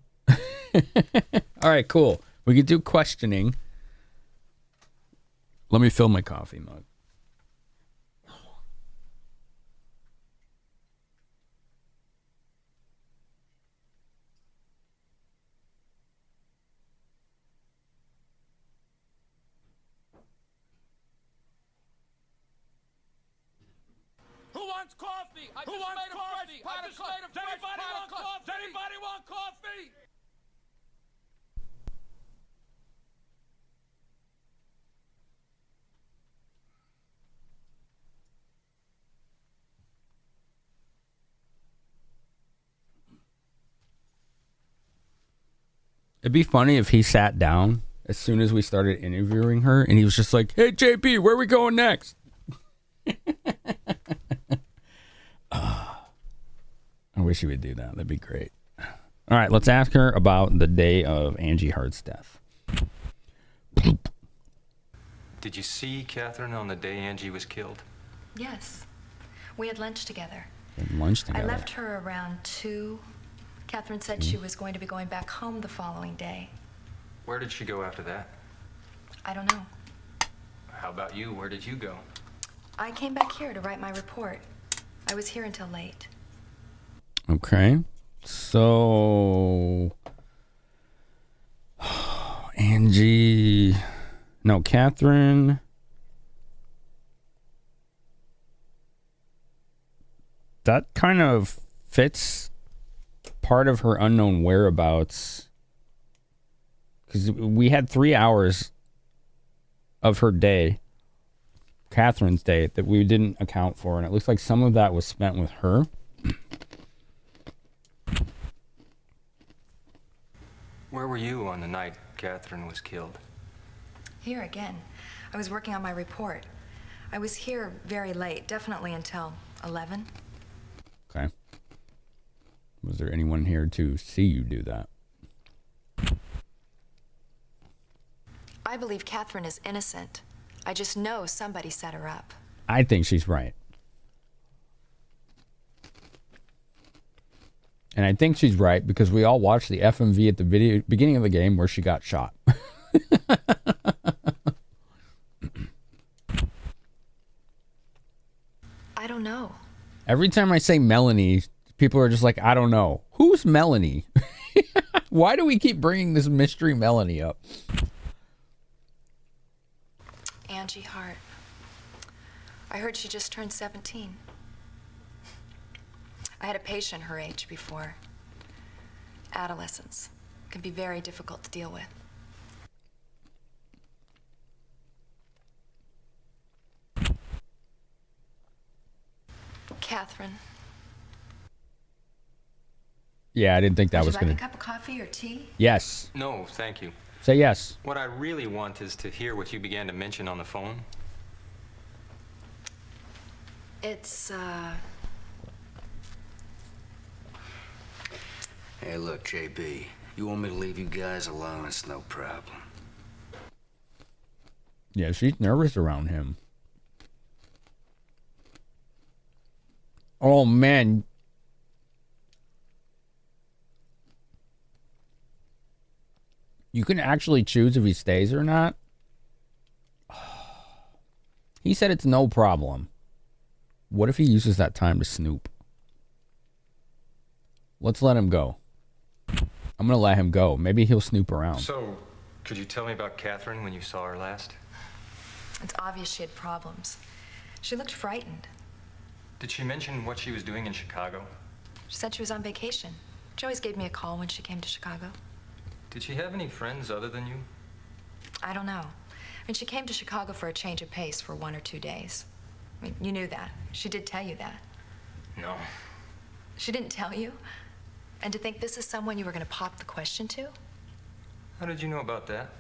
Speaker 1: All right, cool. We could do questioning. Let me fill my coffee mug.
Speaker 18: Who wants coffee? Who wants coffee? Does anybody want coffee? Does anybody want coffee?
Speaker 1: It'd be funny if he sat down as soon as we started interviewing her and he was just like, hey, JP, where are we going next? I wish he would do that. That'd be great. All right, let's ask her about the day of Angie Hart's death.
Speaker 5: Did you see Catherine on the day Angie was killed?
Speaker 21: Yes. We had lunch together.
Speaker 1: Lunch together.
Speaker 21: I left her around 2. Catherine said she was going to be going back home the following day.
Speaker 5: Where did she go after that?
Speaker 21: I don't know.
Speaker 5: How about you? Where did you go?
Speaker 21: I came back here to write my report. I was here until late.
Speaker 1: Okay. So Angie, no, Catherine. That kind of fits part of her unknown whereabouts, because we had 3 hours of her day, Catherine's day, that we didn't account for, and it looks like some of that was spent with her.
Speaker 5: Where were you on the night Catherine was killed?
Speaker 21: Here again. I was working on my report. I was here very late, definitely until 11.
Speaker 1: Okay. Was there anyone here to see you do that?
Speaker 21: I believe Catherine is innocent. I just know somebody set her up.
Speaker 1: I think she's right. And I think she's right because we all watched the FMV at the beginning of the game where she got shot.
Speaker 21: I don't know.
Speaker 1: Every time I say Melanie, people are just like, I don't know. Who's Melanie? Why do we keep bringing this mystery Melanie up?
Speaker 21: Angie Hart. I heard she just turned 17. I had a patient her age before. Adolescence can be very difficult to deal with. Catherine.
Speaker 1: Yeah, I didn't think that was
Speaker 21: Would you
Speaker 1: going
Speaker 21: like
Speaker 1: to...
Speaker 21: a cup of coffee or tea?
Speaker 1: Yes.
Speaker 5: No, thank you.
Speaker 1: Say yes.
Speaker 5: What I really want is to hear what you began to mention on the phone.
Speaker 21: It's,
Speaker 3: Hey, look, JB. You want me to leave you guys alone? It's no problem.
Speaker 1: Yeah, she's nervous around him. Oh, man. You can actually choose if he stays or not. He said it's no problem. What if he uses that time to snoop? Let's let him go. I'm going to let him go. Maybe he'll snoop around.
Speaker 5: So, could you tell me about Catherine when you saw her last?
Speaker 21: it's obvious she had problems. She looked frightened.
Speaker 5: Did she mention what she was doing in Chicago?
Speaker 21: She said she was on vacation. She always gave me a call when she came to Chicago.
Speaker 5: Did she have any friends other than you?
Speaker 21: I don't know. I mean, she came to Chicago for a change of pace for 1 or 2 days. I mean, you knew that. She did tell you that.
Speaker 5: No.
Speaker 21: She didn't tell you? And to think this is someone you were going to pop the question to?
Speaker 5: How did you know about that?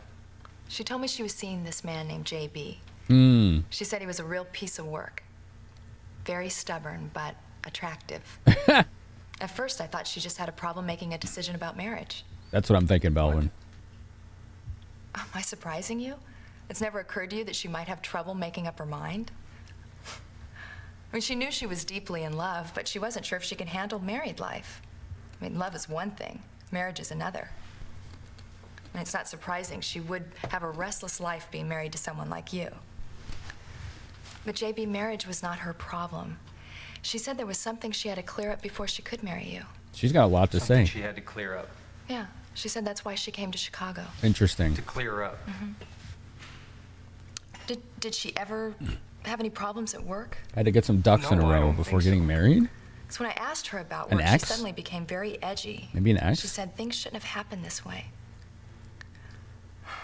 Speaker 21: She told me she was seeing this man named JB. She said he was a real piece of work. Very stubborn, but attractive. At first, I thought she just had a problem making a decision about marriage.
Speaker 1: That's what I'm thinking, Belvin.
Speaker 21: Am I surprising you? It's never occurred to you that she might have trouble making up her mind? I mean, she knew she was deeply in love, but she wasn't sure if she could handle married life. I mean, love is one thing, marriage is another. And it's not surprising she would have a restless life being married to someone like you. But JB, marriage was not her problem. She said there was something she had to clear up before she could marry you.
Speaker 1: She's got a lot to say.
Speaker 5: She had to clear up.
Speaker 21: Yeah, she said that's why she came to Chicago.
Speaker 1: Interesting.
Speaker 5: To clear up.
Speaker 21: Did she ever have any problems at work?
Speaker 1: Had to get some ducks in a row before getting married?
Speaker 21: Because when I asked her about
Speaker 1: An
Speaker 21: work,
Speaker 1: ex?
Speaker 21: she suddenly became very edgy.
Speaker 1: Maybe an ex?
Speaker 21: She said things shouldn't have happened this way.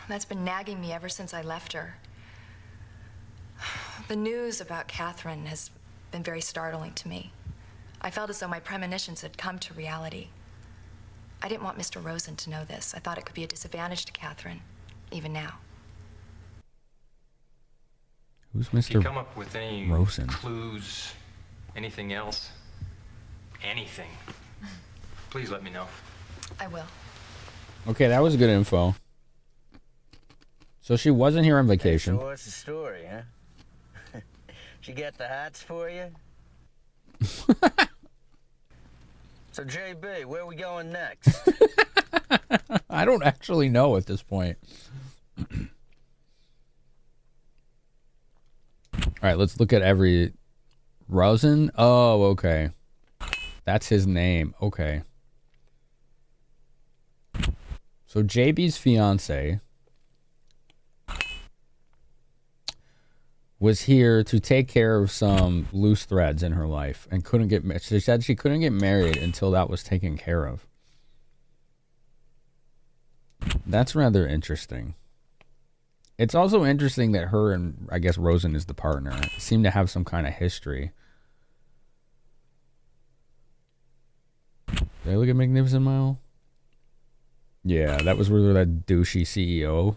Speaker 21: That's been nagging me ever since I left her. The news about Catherine has been very startling to me. I felt as though my premonitions had come to reality. I didn't want Mr. Rosen to know this. I thought it could be a disadvantage to Catherine, even now.
Speaker 1: Who's
Speaker 5: Did you
Speaker 1: Mr.
Speaker 5: come up with any
Speaker 1: Rosen?
Speaker 5: clues? Anything else? Anything? Please let me know.
Speaker 21: I will.
Speaker 1: Okay, that was good info. So she wasn't here on vacation.
Speaker 3: So what's the story, huh? She get the hats for you? So, JB, where we going next?
Speaker 1: I don't actually know at this point. All right, let's look at every... Rosen? Oh, okay. That's his name. Okay. So JB's fiance was here to take care of some loose threads in her life and couldn't get married. She said she couldn't get married until that was taken care of. That's rather interesting. It's also interesting that her and, I guess, Rosen is the partner, seem to have some kind of history. Did I look at Magnificent Mile? Yeah, that was where that douchey CEO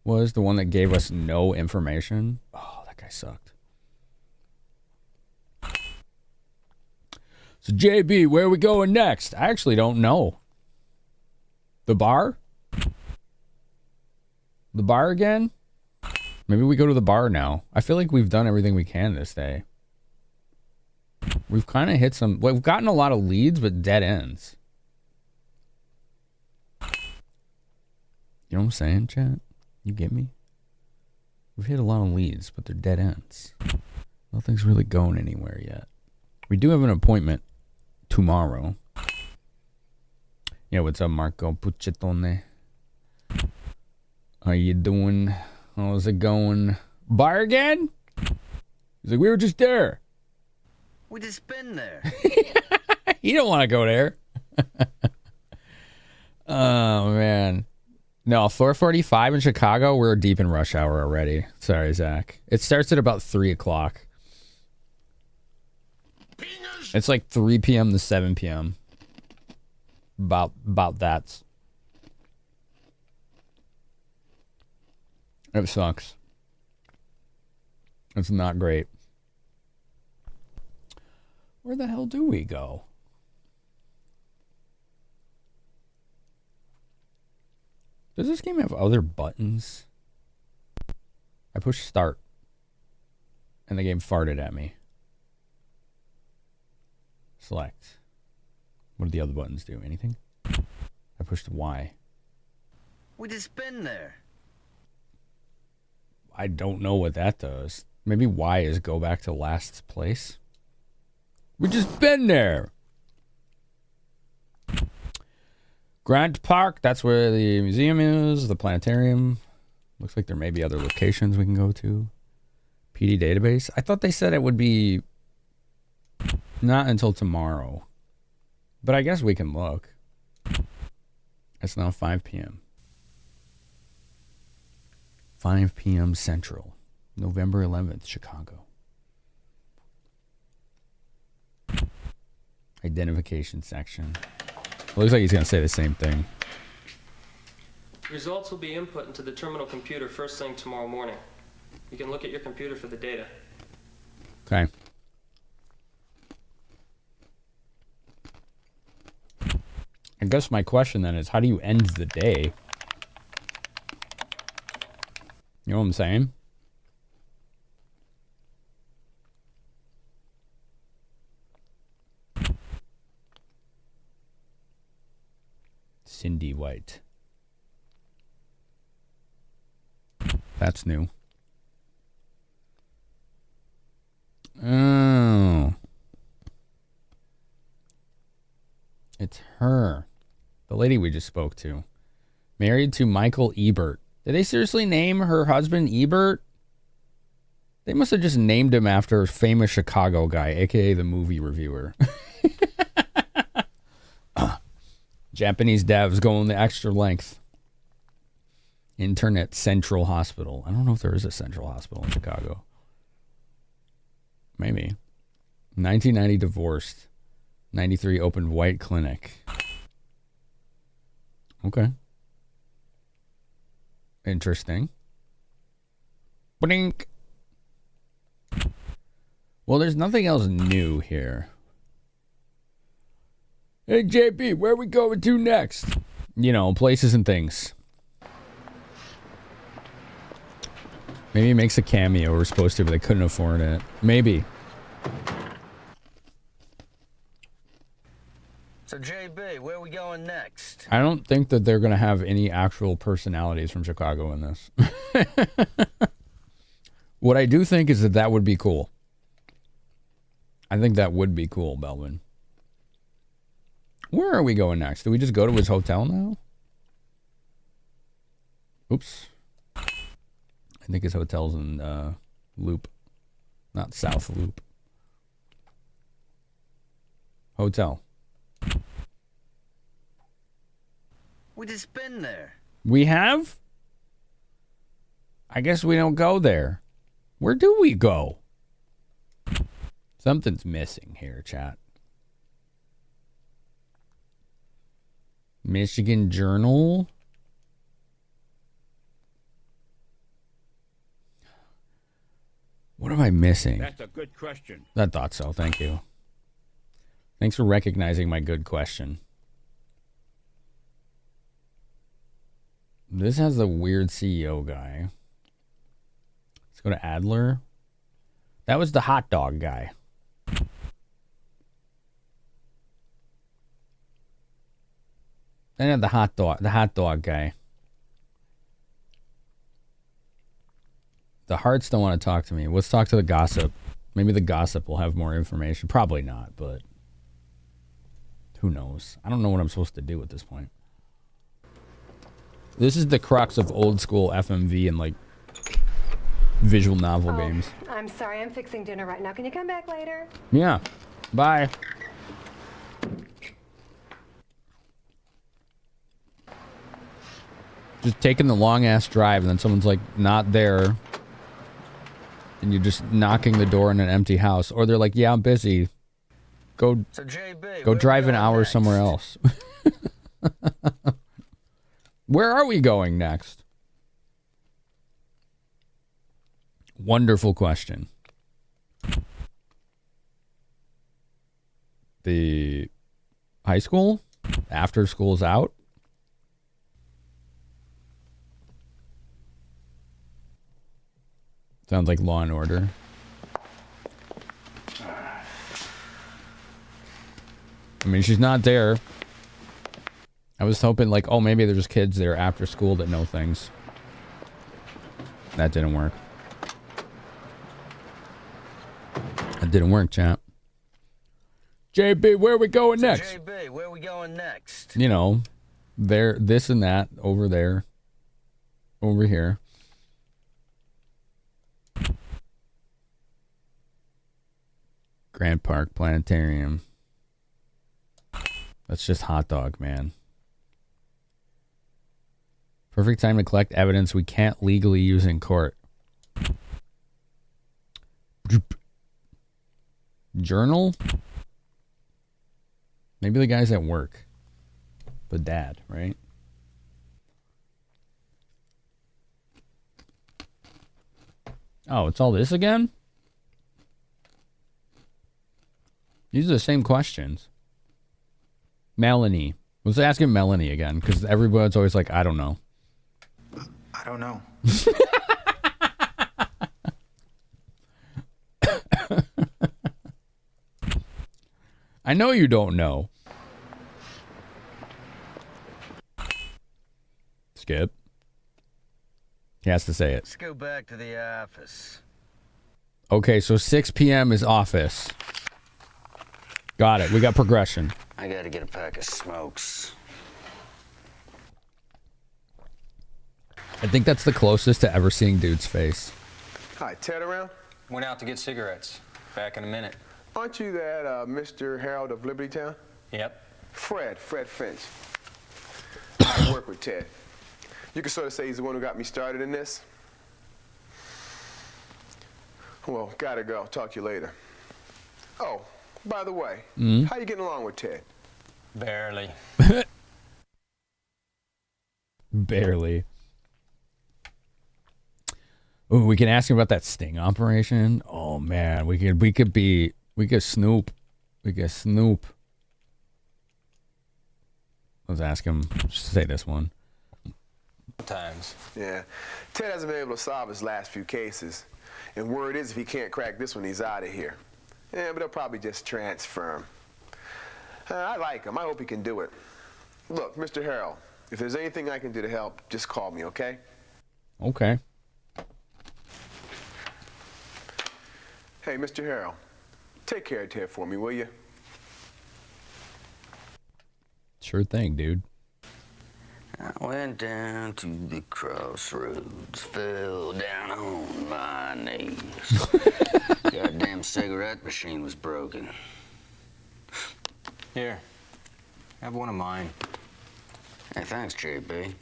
Speaker 1: was, the one that gave us no information. Oh, that guy sucked. So, JB, where are we going next? I actually don't know. The bar? The bar again? Maybe we go to the bar now. I feel like we've done everything we can this day. We've kind of hit some... We've gotten a lot of leads, but dead ends. You know what I'm saying, chat? You get me? We've hit a lot of leads, but they're dead ends. Nothing's really going anywhere yet. We do have an appointment tomorrow. Yeah, what's up, Marco Pucciatone? How you doing? How's it going? Bar again? He's like, we were just there.
Speaker 3: We just been there.
Speaker 1: You don't want to go there. Oh, man. No, 4:45 in Chicago, we're deep in rush hour already. Sorry, Zach. It starts at about 3 o'clock. It's like 3 p.m. to 7 p.m. About that. It sucks. It's not great. Where the hell do we go? Does this game have other buttons? I pushed start. And the game farted at me. Select. What do the other buttons do? Anything? I pushed Y.
Speaker 3: We just been there.
Speaker 1: I don't know what that does. Maybe Y is go back to last place. We just been there. Grant Park, that's where the museum is, the planetarium. Looks like there may be other locations we can go to. PD database. I thought they said it would be not until tomorrow. But I guess we can look. It's now 5 p.m. 5 p.m. Central. November 11th, Chicago. Identification section. Looks like he's going to say the same thing.
Speaker 7: Results will be input into the terminal computer first thing tomorrow morning. You can look at your computer for the data.
Speaker 1: Okay. I guess my question then is, how do you end the day? You know what I'm saying? Cindy White. That's new. Oh. It's her. The lady we just spoke to. Married to Michael Ebert. Did they seriously name her husband Ebert? They must have just named him after a famous Chicago guy, aka the movie reviewer. Japanese devs going the extra length. Internet Central Hospital. I don't know if there is a Central Hospital in Chicago. Maybe. 1990 divorced. 93 opened white clinic. Okay. Interesting. Blink. Well, there's nothing else new here. Hey, JP, where are we going to next? You know, places and things. Maybe he makes a cameo. We're supposed to, but they couldn't afford it. Maybe.
Speaker 3: So, JB, where are we going next?
Speaker 1: I don't think that they're going to have any actual personalities from Chicago in this. What I do think is that that would be cool. I think that would be cool, Belvin. Where are we going next? Do we just go to his hotel now? Oops. I think his hotel's in Loop. Not South Loop. Hotel.
Speaker 3: We just been there.
Speaker 1: We have? I guess we don't go there. Where do we go? Something's missing here, chat. Michigan Journal. What am I missing?
Speaker 13: That's a good question.
Speaker 1: I thought so. Thank you. Thanks for recognizing my good question. This has the weird CEO guy. Let's go to Adler. That was the hot dog guy. And the hot dog guy. The hearts don't want to talk to me. Let's talk to the gossip. Maybe the gossip will have more information. Probably not, but who knows? I don't know what I'm supposed to do at this point. This is the crux of old school FMV and like visual novel games.
Speaker 11: I'm sorry, I'm fixing dinner right now. Can you come back later?
Speaker 1: Yeah. Bye. Just taking the long ass drive and then someone's like not there. And you're just knocking the door in an empty house. Or they're like, yeah, I'm busy. Go drive an hour somewhere else. Where are we going next? Wonderful question. The high school? After school's out? Sounds like Law and Order. I mean, she's not there. I was hoping like, oh, maybe there's kids there after school that know things. That didn't work. That didn't work, champ. JB, where are we going next?
Speaker 3: JB, where are we going next?
Speaker 1: You know, there, this and that, over there, over here. Grant Park Planetarium. That's just hot dog, man. Perfect time to collect evidence we can't legally use in court. Journal? Maybe the guy's at work. The dad, right? Oh, it's all this again? These are the same questions. Melanie. Let's ask him Melanie again, because everybody's always like, I don't know.
Speaker 14: I don't know.
Speaker 1: I know you don't know. Skip. He has to say it.
Speaker 3: Let's go back to the office.
Speaker 1: Okay, so 6 p.m. is office. Got it. We got progression.
Speaker 3: I gotta get a pack of smokes.
Speaker 1: I think that's the closest to ever seeing Dude's face.
Speaker 4: Hi, Ted around?
Speaker 5: Went out to get cigarettes. Back in a minute.
Speaker 4: Aren't you that Mr. Harold of Liberty Town?
Speaker 5: Yep.
Speaker 4: Fred Finch. I work with Ted. You can sort of say he's the one who got me started in this. Well, gotta go. Talk to you later. Oh, by the way, how you getting along with Ted?
Speaker 5: Barely.
Speaker 1: Barely. Ooh, we can ask him about that sting operation. Oh man, we could snoop. We could snoop. Let's ask him. Just say this one.
Speaker 4: Times. Yeah. Ted hasn't been able to solve his last few cases. And word is if he can't crack this one, he's out of here. Yeah, but they'll probably just transfer him. I like him. I hope he can do it. Look, Mr. Harrell, if there's anything I can do to help, just call me, okay?
Speaker 1: Okay.
Speaker 4: Hey, Mr. Harrell, take care of Ted for me, will you?
Speaker 1: Sure thing, dude.
Speaker 3: I went down to the crossroads, fell down on my knees. Goddamn cigarette machine was broken.
Speaker 5: Here, have one of mine.
Speaker 3: Hey, thanks, JB.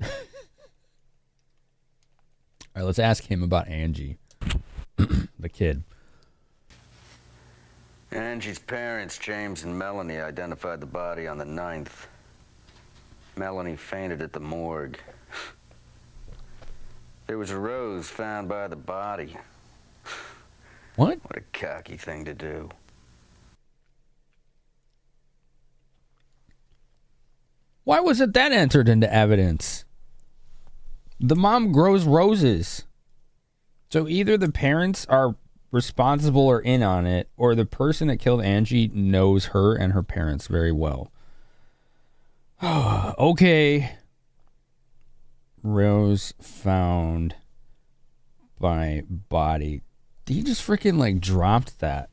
Speaker 1: All right, let's ask him about Angie, the kid.
Speaker 3: Angie's parents, James and Melanie, identified the body on the 9th. Melanie fainted at the morgue. There was a rose found by the body.
Speaker 1: What?
Speaker 3: What a cocky thing to do.
Speaker 1: Why wasn't that entered into evidence? The mom grows roses. So either the parents are responsible or in on it, or the person that killed Angie knows her and her parents very well. Okay. Rose found by body. He just freaking like dropped that.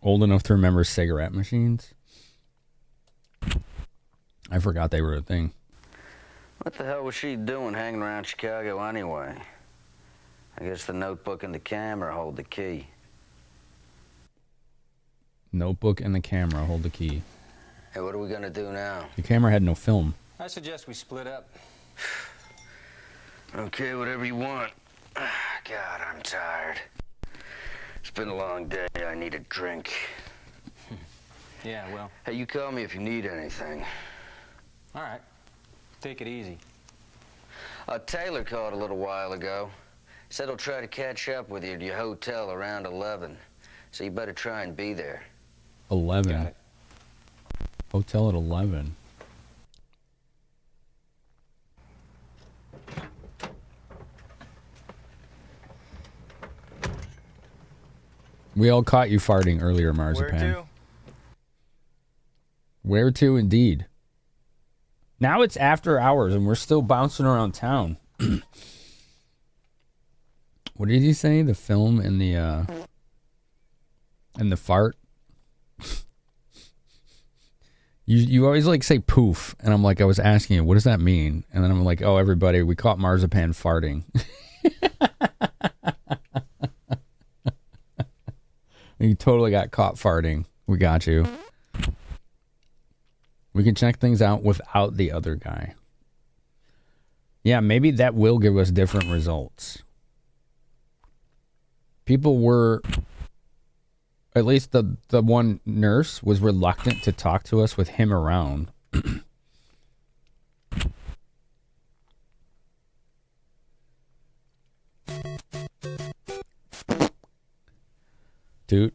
Speaker 1: Old enough to remember cigarette machines? I forgot they were a thing.
Speaker 3: What the hell was she doing hanging around Chicago anyway? I guess the notebook and the camera hold the key.
Speaker 1: Notebook and the camera hold the key.
Speaker 3: Hey, what are we gonna do now?
Speaker 1: The camera had no film.
Speaker 5: I suggest we split up.
Speaker 3: Okay, whatever you want. God, I'm tired. It's been a long day. I need a drink.
Speaker 5: Yeah, well.
Speaker 3: Hey, you call me if you need anything.
Speaker 5: All right. Take it easy.
Speaker 3: Taylor called a little while ago. Said he'll try to catch up with you at your hotel around 11. So you better try and be there.
Speaker 1: 11.
Speaker 5: Got it.
Speaker 1: Hotel at 11. We all caught you farting earlier, Marzipan.
Speaker 2: Where to?
Speaker 1: Where to, indeed. Now it's after hours and we're still bouncing around town. What did you say? The film and the fart? You always like say poof, and I'm like, I was asking you, what does that mean? And then I'm like, oh, everybody, we caught Marzipan farting. You totally got caught farting. We got you. We can check things out without the other guy. Yeah, maybe that will give us different results. People were, at least the one nurse was reluctant to talk to us with him around. Dude.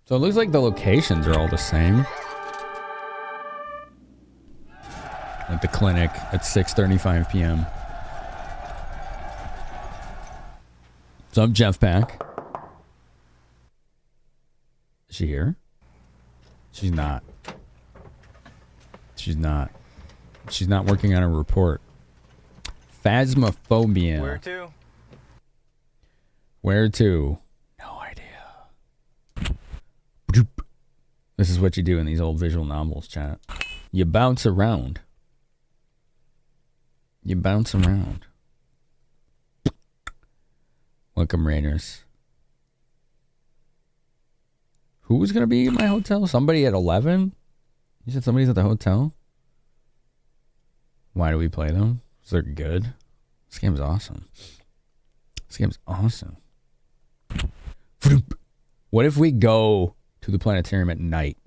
Speaker 1: So it looks like the locations are all the same. At the clinic at 6:35 p.m. What's up, Jeff Pack? Is she here? She's not. She's not. She's not working on a report. Phasmophobia.
Speaker 2: Where to?
Speaker 1: Where to? No idea. This is what you do in these old visual novels, chat. You bounce around. You bounce around. Welcome, Raiders. Who was going to be at my hotel? Somebody at 11? You said somebody's at the hotel? Why do we play them? Because they're good. This game's awesome. This game's awesome. What if we go to the planetarium at night?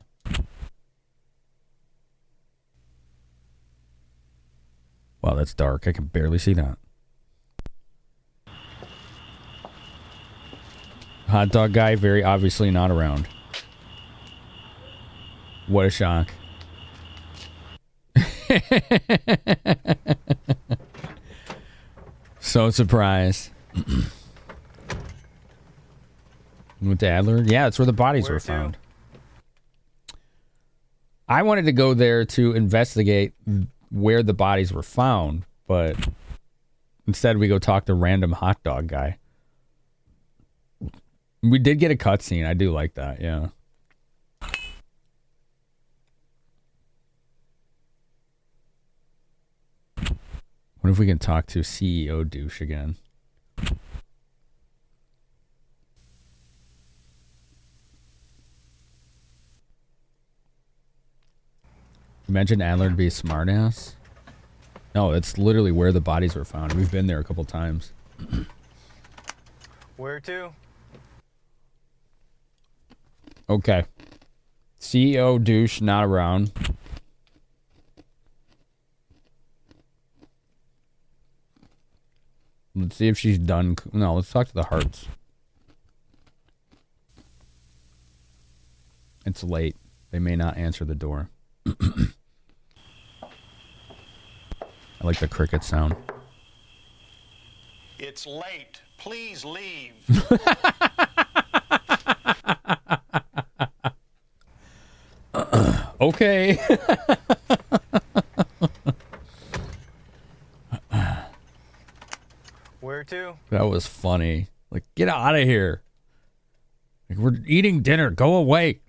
Speaker 1: Wow, that's dark. I can barely see that. Hot dog guy, very obviously not around. What a shock. So surprised. Went to Adler? Yeah, that's where the bodies were found. I wanted to go there to investigate where the bodies were found, but instead we go talk to random hot dog guy. We did get a cutscene. I do like that, yeah. What if we can talk to CEO douche again? Imagine Adler to be a smartass. No, it's literally where the bodies were found. We've been there a couple times.
Speaker 20: Where to?
Speaker 1: Okay. CEO douche not around. Let's see if she's done. No, let's talk to the hearts. It's late. They may not answer the door. I like the cricket sound.
Speaker 18: It's late. Please leave.
Speaker 1: Okay.
Speaker 20: Where to?
Speaker 1: That was funny. Like, get out of here. Like, we're eating dinner. Go away.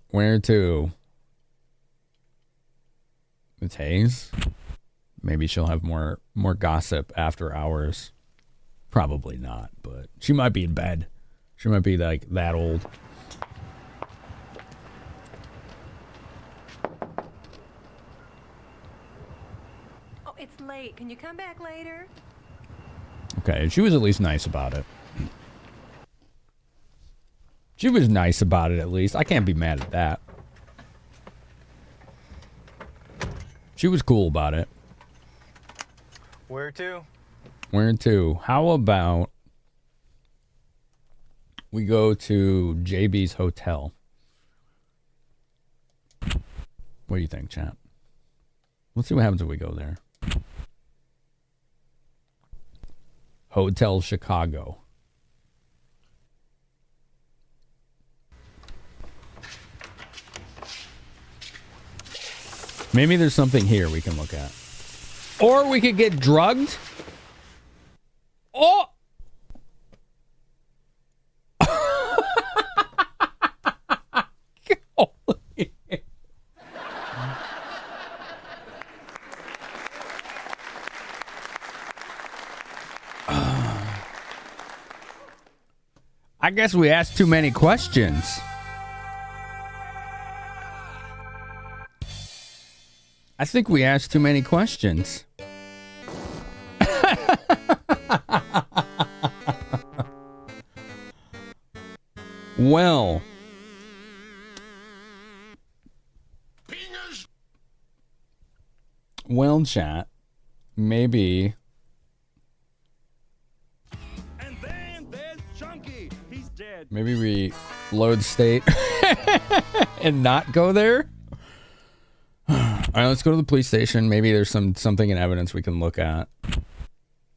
Speaker 1: Where to? It's Hayes. Maybe she'll have more gossip after hours. Probably not, but she might be in bed. She might be like that old.
Speaker 11: Oh, it's late. Can you come back later?
Speaker 1: Okay, she was at least nice about it. She was nice about it at least. I can't be mad at that. She was cool about it.
Speaker 20: Where to?
Speaker 1: Where to? How about we go to JB's hotel? What do you think, chat? Let's see what happens if we go there. Hotel Chicago. Maybe there's something here we can look at. Or we could get drugged. Oh! I guess we asked too many questions. I think we asked too many questions. Well. Well, chat. Maybe.
Speaker 18: And then there's Chunky. He's dead.
Speaker 1: Maybe we load state and not go there. All right, let's go to the police station. Maybe there's something in evidence we can look at.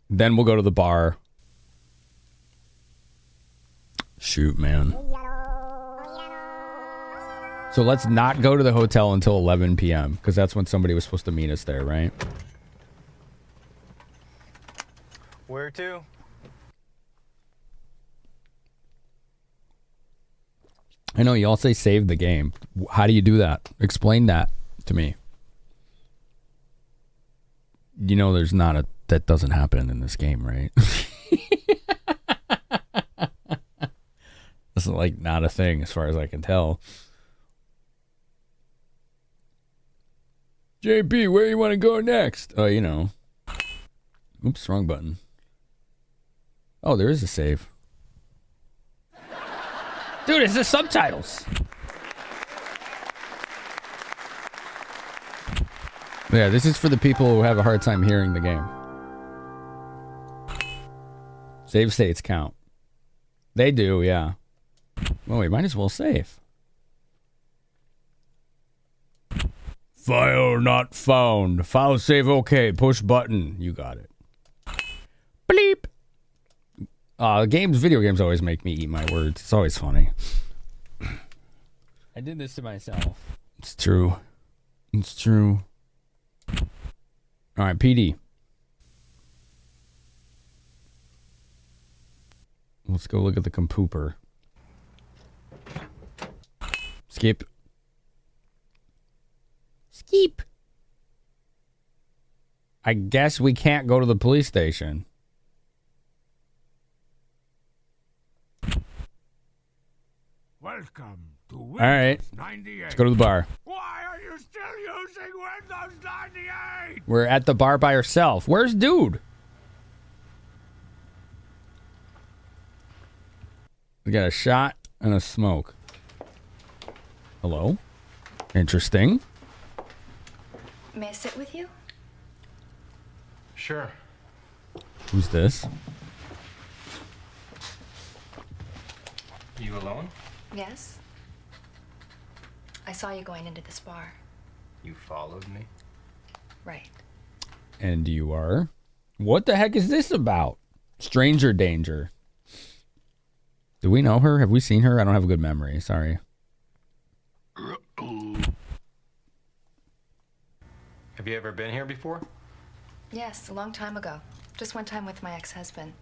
Speaker 1: Then we'll go to the bar. Shoot, man. So let's not go to the hotel until 11 p.m. because that's when somebody was supposed to meet us there, right?
Speaker 20: Where to?
Speaker 1: I know y'all say save the game. How do you do that? Explain that to me. You know there's not a... That doesn't happen in this game, right? That's like not a thing as far as I can tell. JP, where you want to go next? Oh, you know. Oops, wrong button. Oh, there is a save. Dude, it's the subtitles. Yeah, this is for the people who have a hard time hearing the game. Save states count. They do, yeah. Well, we might as well save. File not found. File save okay. Push button. You got it. Bleep. Video games always make me eat my words. It's always funny. I did this to myself. It's true. It's true. All right, PD. Let's go look at the compooper. Skip. Skip. I guess we can't go to the police station.
Speaker 18: Welcome to Windows
Speaker 1: All right.
Speaker 18: 98.
Speaker 1: Let's go to the bar.
Speaker 18: Why are you still using Windows 98?
Speaker 1: We're at the bar by ourselves. Where's dude? We got a shot and a smoke. Hello? Interesting.
Speaker 21: May I sit with you?
Speaker 20: Sure.
Speaker 1: Who's this?
Speaker 5: You alone?
Speaker 21: Yes. I saw you going into this bar.
Speaker 5: You followed me?
Speaker 21: Right.
Speaker 1: And you are? What the heck is this about? Stranger danger. Do we know her? Have we seen her? I don't have a good memory. Sorry.
Speaker 5: Have you ever been here before?
Speaker 21: Yes, a long time ago. Just one time with my ex-husband.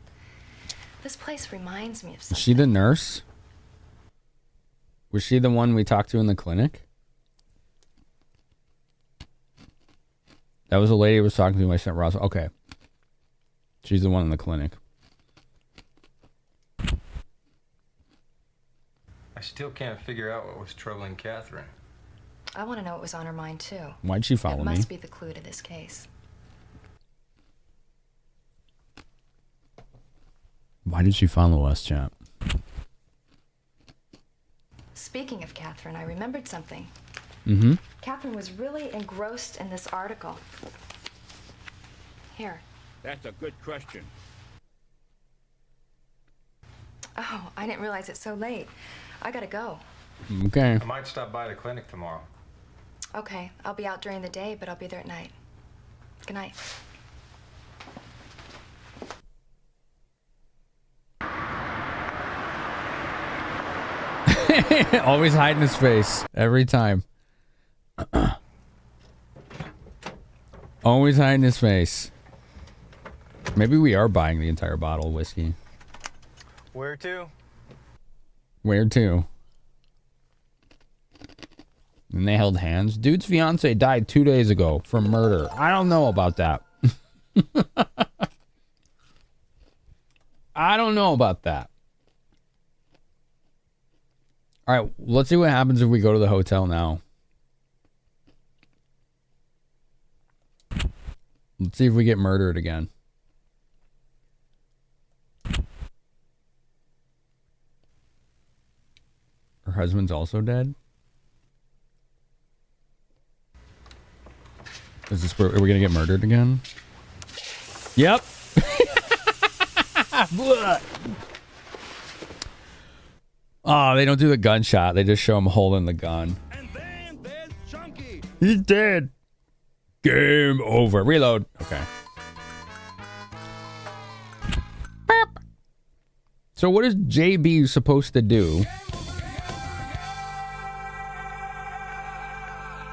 Speaker 21: This place reminds me of
Speaker 1: Is
Speaker 21: something.
Speaker 1: she the nurse? Was she the one we talked to in the clinic? That was a lady who was talking to my son Ross. Okay. She's the one in the clinic.
Speaker 5: I still can't figure out what was troubling Catherine.
Speaker 21: I want to know what was on her mind, too.
Speaker 1: Why'd she follow
Speaker 21: It
Speaker 1: me?
Speaker 21: must be the clue to this case.
Speaker 1: Why did she follow us, chap?
Speaker 21: Speaking of Catherine, I remembered something.
Speaker 1: Mm-hmm.
Speaker 21: Catherine was really engrossed in this article. Here.
Speaker 18: That's a good question.
Speaker 21: Oh, I didn't realize it's so late. I gotta go.
Speaker 1: Okay.
Speaker 5: I might stop by the clinic tomorrow.
Speaker 21: Okay, I'll be out during the day, but I'll be there at night. Good night.
Speaker 1: Always hiding his face. Every time. Always hiding his face. Maybe we are buying the entire bottle of whiskey.
Speaker 2: Where to?
Speaker 1: Where to? And they held hands. Dude's fiance died 2 days ago from murder. I don't know about that. I don't know about that. All right, let's see what happens if we go to the hotel now. Let's see if we get murdered again. Her husband's also dead? Is this where, are we gonna get murdered again? Yep. Oh, they don't do the gunshot. They just show him holding the gun.
Speaker 18: And then there's Chunky.
Speaker 1: He's dead. Game over. Reload. Okay. Burp. So what is JB supposed to do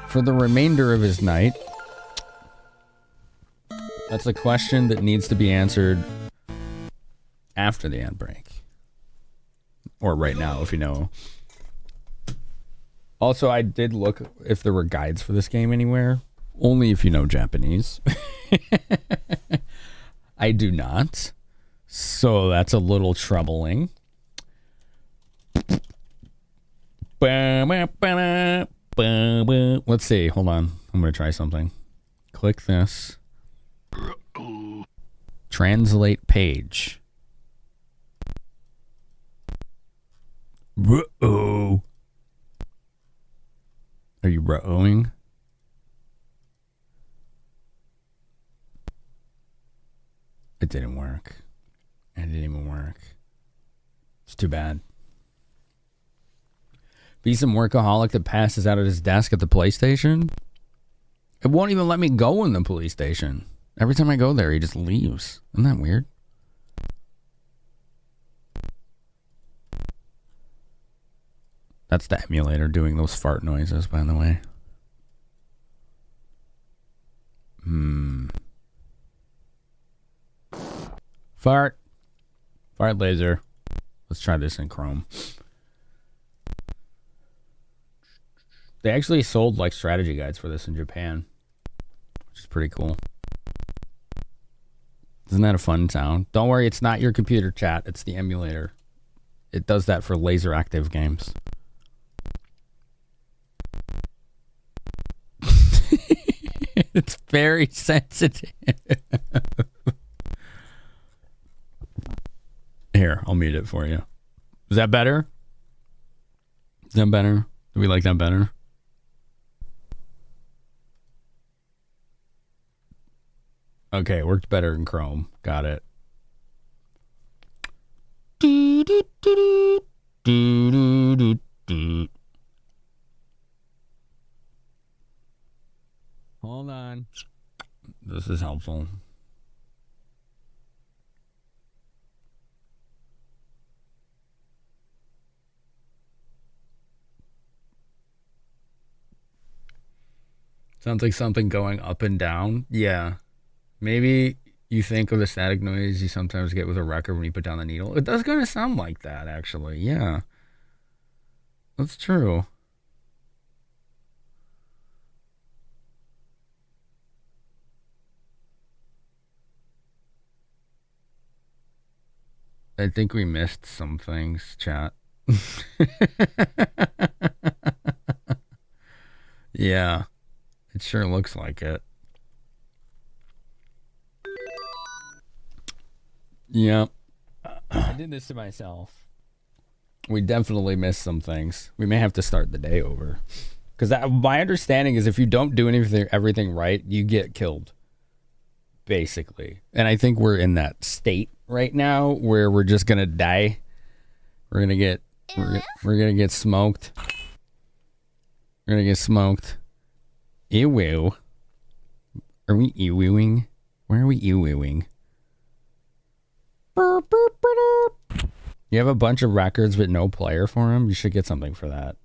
Speaker 1: for the remainder of his night? That's a question that needs to be answered after the ad break. Or right now, if you know. Also, I did look if there were guides for this game anywhere. Only if you know Japanese. I do not. So that's a little troubling. Let's see. Hold on. I'm going to try something. Click this. Translate page. Ruh-oh. Are you ruh-ohing? It didn't work. It didn't even work. It's too bad. Be some workaholic that passes out at his desk at the PlayStation. It won't even let me go in the police station. Every time I go there, he just leaves. Isn't that weird? That's the emulator doing those fart noises, by the way. Fart. Fart laser. Let's try this in Chrome. They actually sold like strategy guides for this in Japan, which is pretty cool. Isn't that a fun sound? Don't worry, it's not your computer, chat. It's the emulator. It does that for LaserActive games. It's very sensitive. Here, I'll mute it for you. Is that better? Is that better? Do we like that better? Okay, worked better in Chrome. Got it. Hold on. This is helpful. Sounds like something going up and down. Yeah. Maybe you think of the static noise you sometimes get with a record when you put down the needle. It does kind of sound like that, actually. Yeah. That's true. I think we missed some things, chat. Yeah. It sure looks like it. Yep. I did this to myself. We definitely missed some things. We may have to start the day over. Because my understanding is if you don't do everything right, you get killed. Basically. And I think we're in that state right now where we're just going to die. We're going to get smoked. We're going to get smoked. Ew. Are we ewing? Where are we ewing? You have a bunch of records but no player for them? You should get something for that.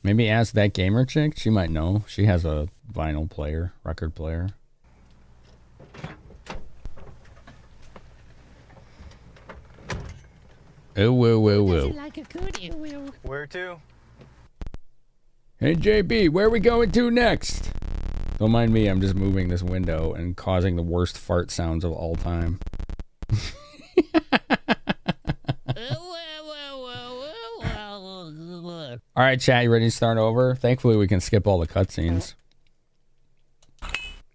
Speaker 1: Maybe ask that gamer chick. She might know. She has a vinyl player, record player. Oh, whoa, whoa, whoa.
Speaker 2: Where to?
Speaker 1: Hey, JB, where are we going to next? Don't mind me, I'm just moving this window and causing the worst fart sounds of all time. All right, chat, you ready to start over? Thankfully, we can skip all the cutscenes.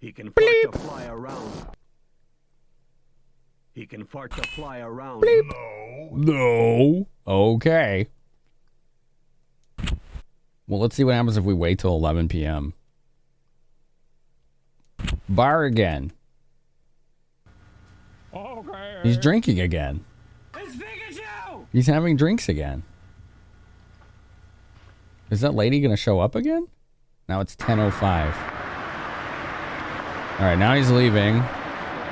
Speaker 13: He can fart to fly around. He can fart to fly around.
Speaker 1: No. Okay. Well, let's see what happens if we wait till 11 p.m. Bar again.
Speaker 18: Okay.
Speaker 1: He's drinking again.
Speaker 18: It's Pikachu!
Speaker 1: He's having drinks again. Is that lady going to show up again? Now it's 10:05. All right, now he's leaving.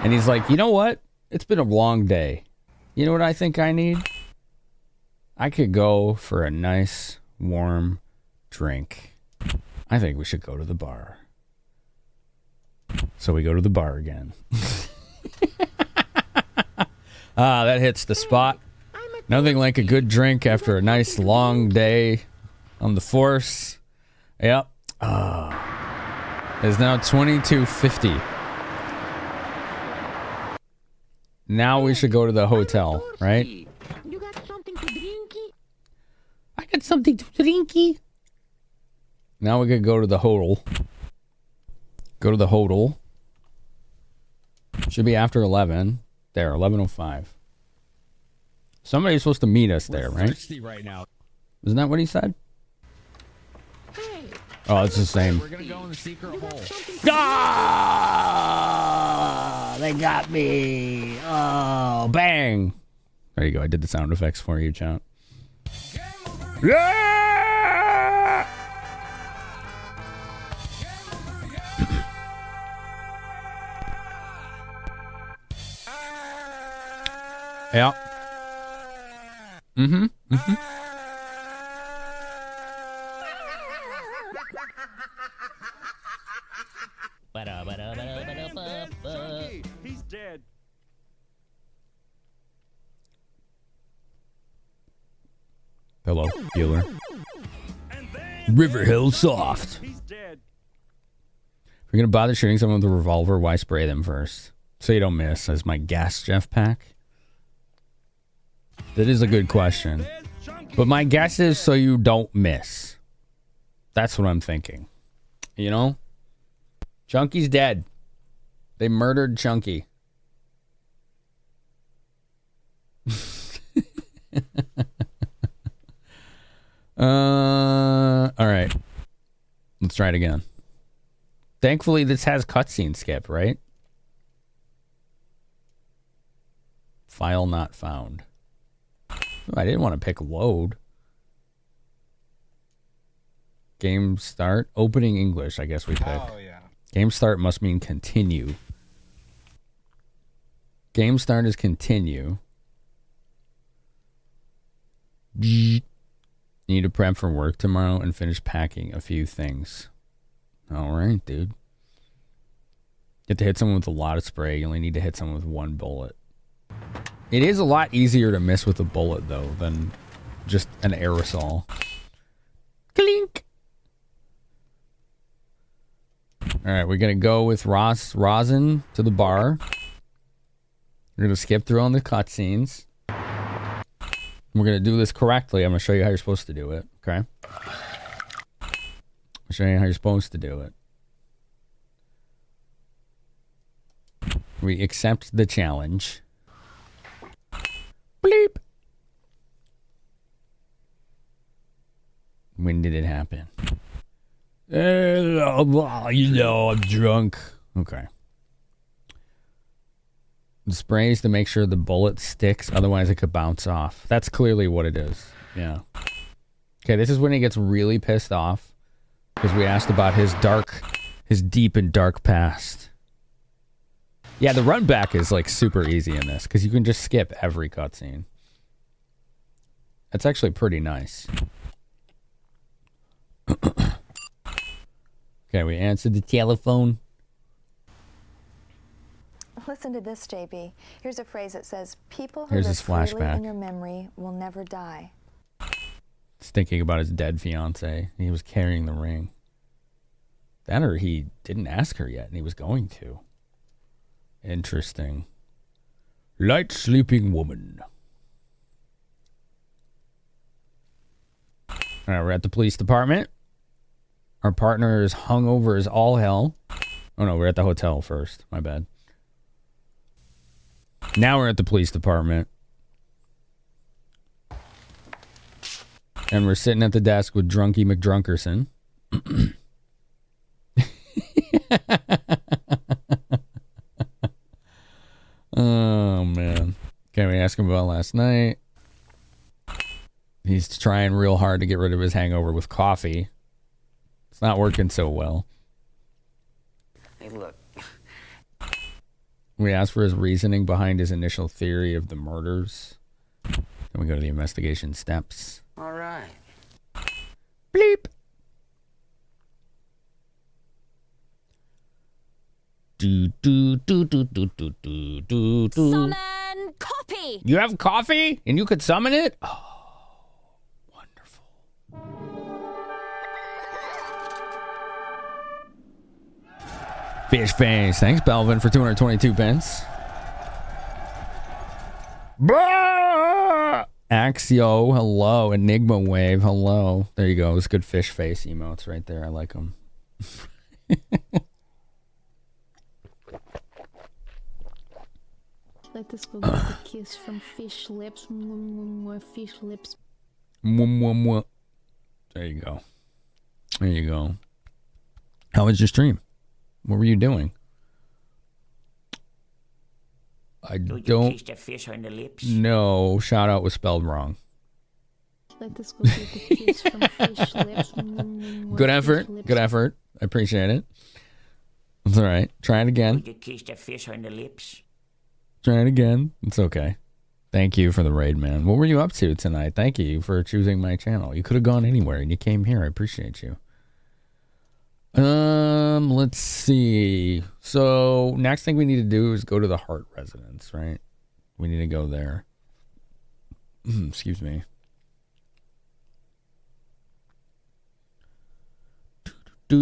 Speaker 1: And he's like, you know what? It's been a long day. You know what I think I need? I could go for a nice, warm drink. I think we should go to the bar. So we go to the bar again. That hits the spot. Nothing like a good drink after a nice long day on the force. Yep. It's now 22:50. Now we should go to the hotel, right?
Speaker 18: You got something to drinky?
Speaker 1: I got something to drinky. Now we could go to the hotel. Go to the hotel. Should be after 11. There, 11:05. Somebody's supposed to meet us there, right?
Speaker 18: Thirsty right now.
Speaker 1: Isn't that what he said? Oh, it's the same.
Speaker 18: We're gonna go in the secret hole.
Speaker 1: Ah! they got me. Oh, bang. There you go. I did the sound effects for you, chat. Yeah! Yeah. Mm-hmm. Mm-hmm.
Speaker 13: He's dead.
Speaker 1: Hello, healer. River Hill Soft.
Speaker 13: He's dead.
Speaker 1: If you're gonna bother shooting someone with a revolver, why spray them first? So you don't miss, as my gas Jeff pack? That is a good question. But my guess is so you don't miss. That's what I'm thinking. You know? Chunky's dead. They murdered Chunky. Alright. Let's try it again. Thankfully, this has cutscene skip, right? File not found. I didn't want to pick load. Game start. Opening English, I guess we pick.
Speaker 8: Oh, yeah.
Speaker 1: Game start must mean continue. Game start is continue. Need to prep for work tomorrow and finish packing a few things. All right, dude. You have to hit someone with a lot of spray. You only need to hit someone with one bullet. It is a lot easier to miss with a bullet, though, than just an aerosol. Clink! Alright, we're going to go with Rosin to the bar. We're going to skip through on the cutscenes. We're going to do this correctly. I'm going to show you how you're supposed to do it, okay? I'll show you how you're supposed to do it. We accept the challenge. Bleep. When did it happen? You know, I'm drunk. Okay. The sprays to make sure the bullet sticks, otherwise it could bounce off. That's clearly what it is. Yeah. Okay, this is when he gets really pissed off because we asked about his deep and dark past. Yeah, the run back is like super easy in this because you can just skip every cutscene. That's actually pretty nice. Okay, we answered the telephone.
Speaker 9: Listen to this, JB. Here's a phrase that says, people who
Speaker 1: Here's
Speaker 9: live
Speaker 1: his
Speaker 9: freely
Speaker 1: flashback.
Speaker 9: in your memory will never die.
Speaker 1: He's thinking about his dead fiance. He was carrying the ring. That or he didn't ask her yet and he was going to. Interesting. Light sleeping woman. All right, we're at the police department. Our partner is hungover as all hell. Oh no, we're at the hotel first. My bad. Now we're at the police department. And we're sitting at the desk with Drunky McDrunkerson. Oh, man. Okay, we ask him about last night. He's trying real hard to get rid of his hangover with coffee. It's not working so well.
Speaker 3: Hey, look.
Speaker 1: We ask for his reasoning behind his initial theory of the murders. Then we go to the investigation steps.
Speaker 3: All right.
Speaker 1: Bleep.
Speaker 22: Summon copy.
Speaker 1: You have coffee and you could summon it? Oh, wonderful. Fish face. Thanks, Belvin, for 222 pence. Bah! Axio, hello. Enigma Wave, hello. There you go. It's good fish face emotes right there. I like them.
Speaker 22: Let us go get a kiss from fish lips. Fish lips.
Speaker 1: There you go. There you go. How was your stream? What were you doing? I
Speaker 10: You
Speaker 1: don't
Speaker 10: kiss the fish on the lips.
Speaker 1: know. Shout out was spelled wrong.
Speaker 22: Let us go get the kiss from fish lips.
Speaker 1: Good effort. Good effort. I appreciate it. It's all right. Try it again.
Speaker 10: You kiss the fish on the lips.
Speaker 1: Try it again. It's okay. Thank you for the raid, man. What were you up to tonight? Thank you for choosing my channel. You could have gone anywhere and you came here. I appreciate you. Let's see. So next thing we need to do is go to the heart residence, right? We need to go there. Excuse me. I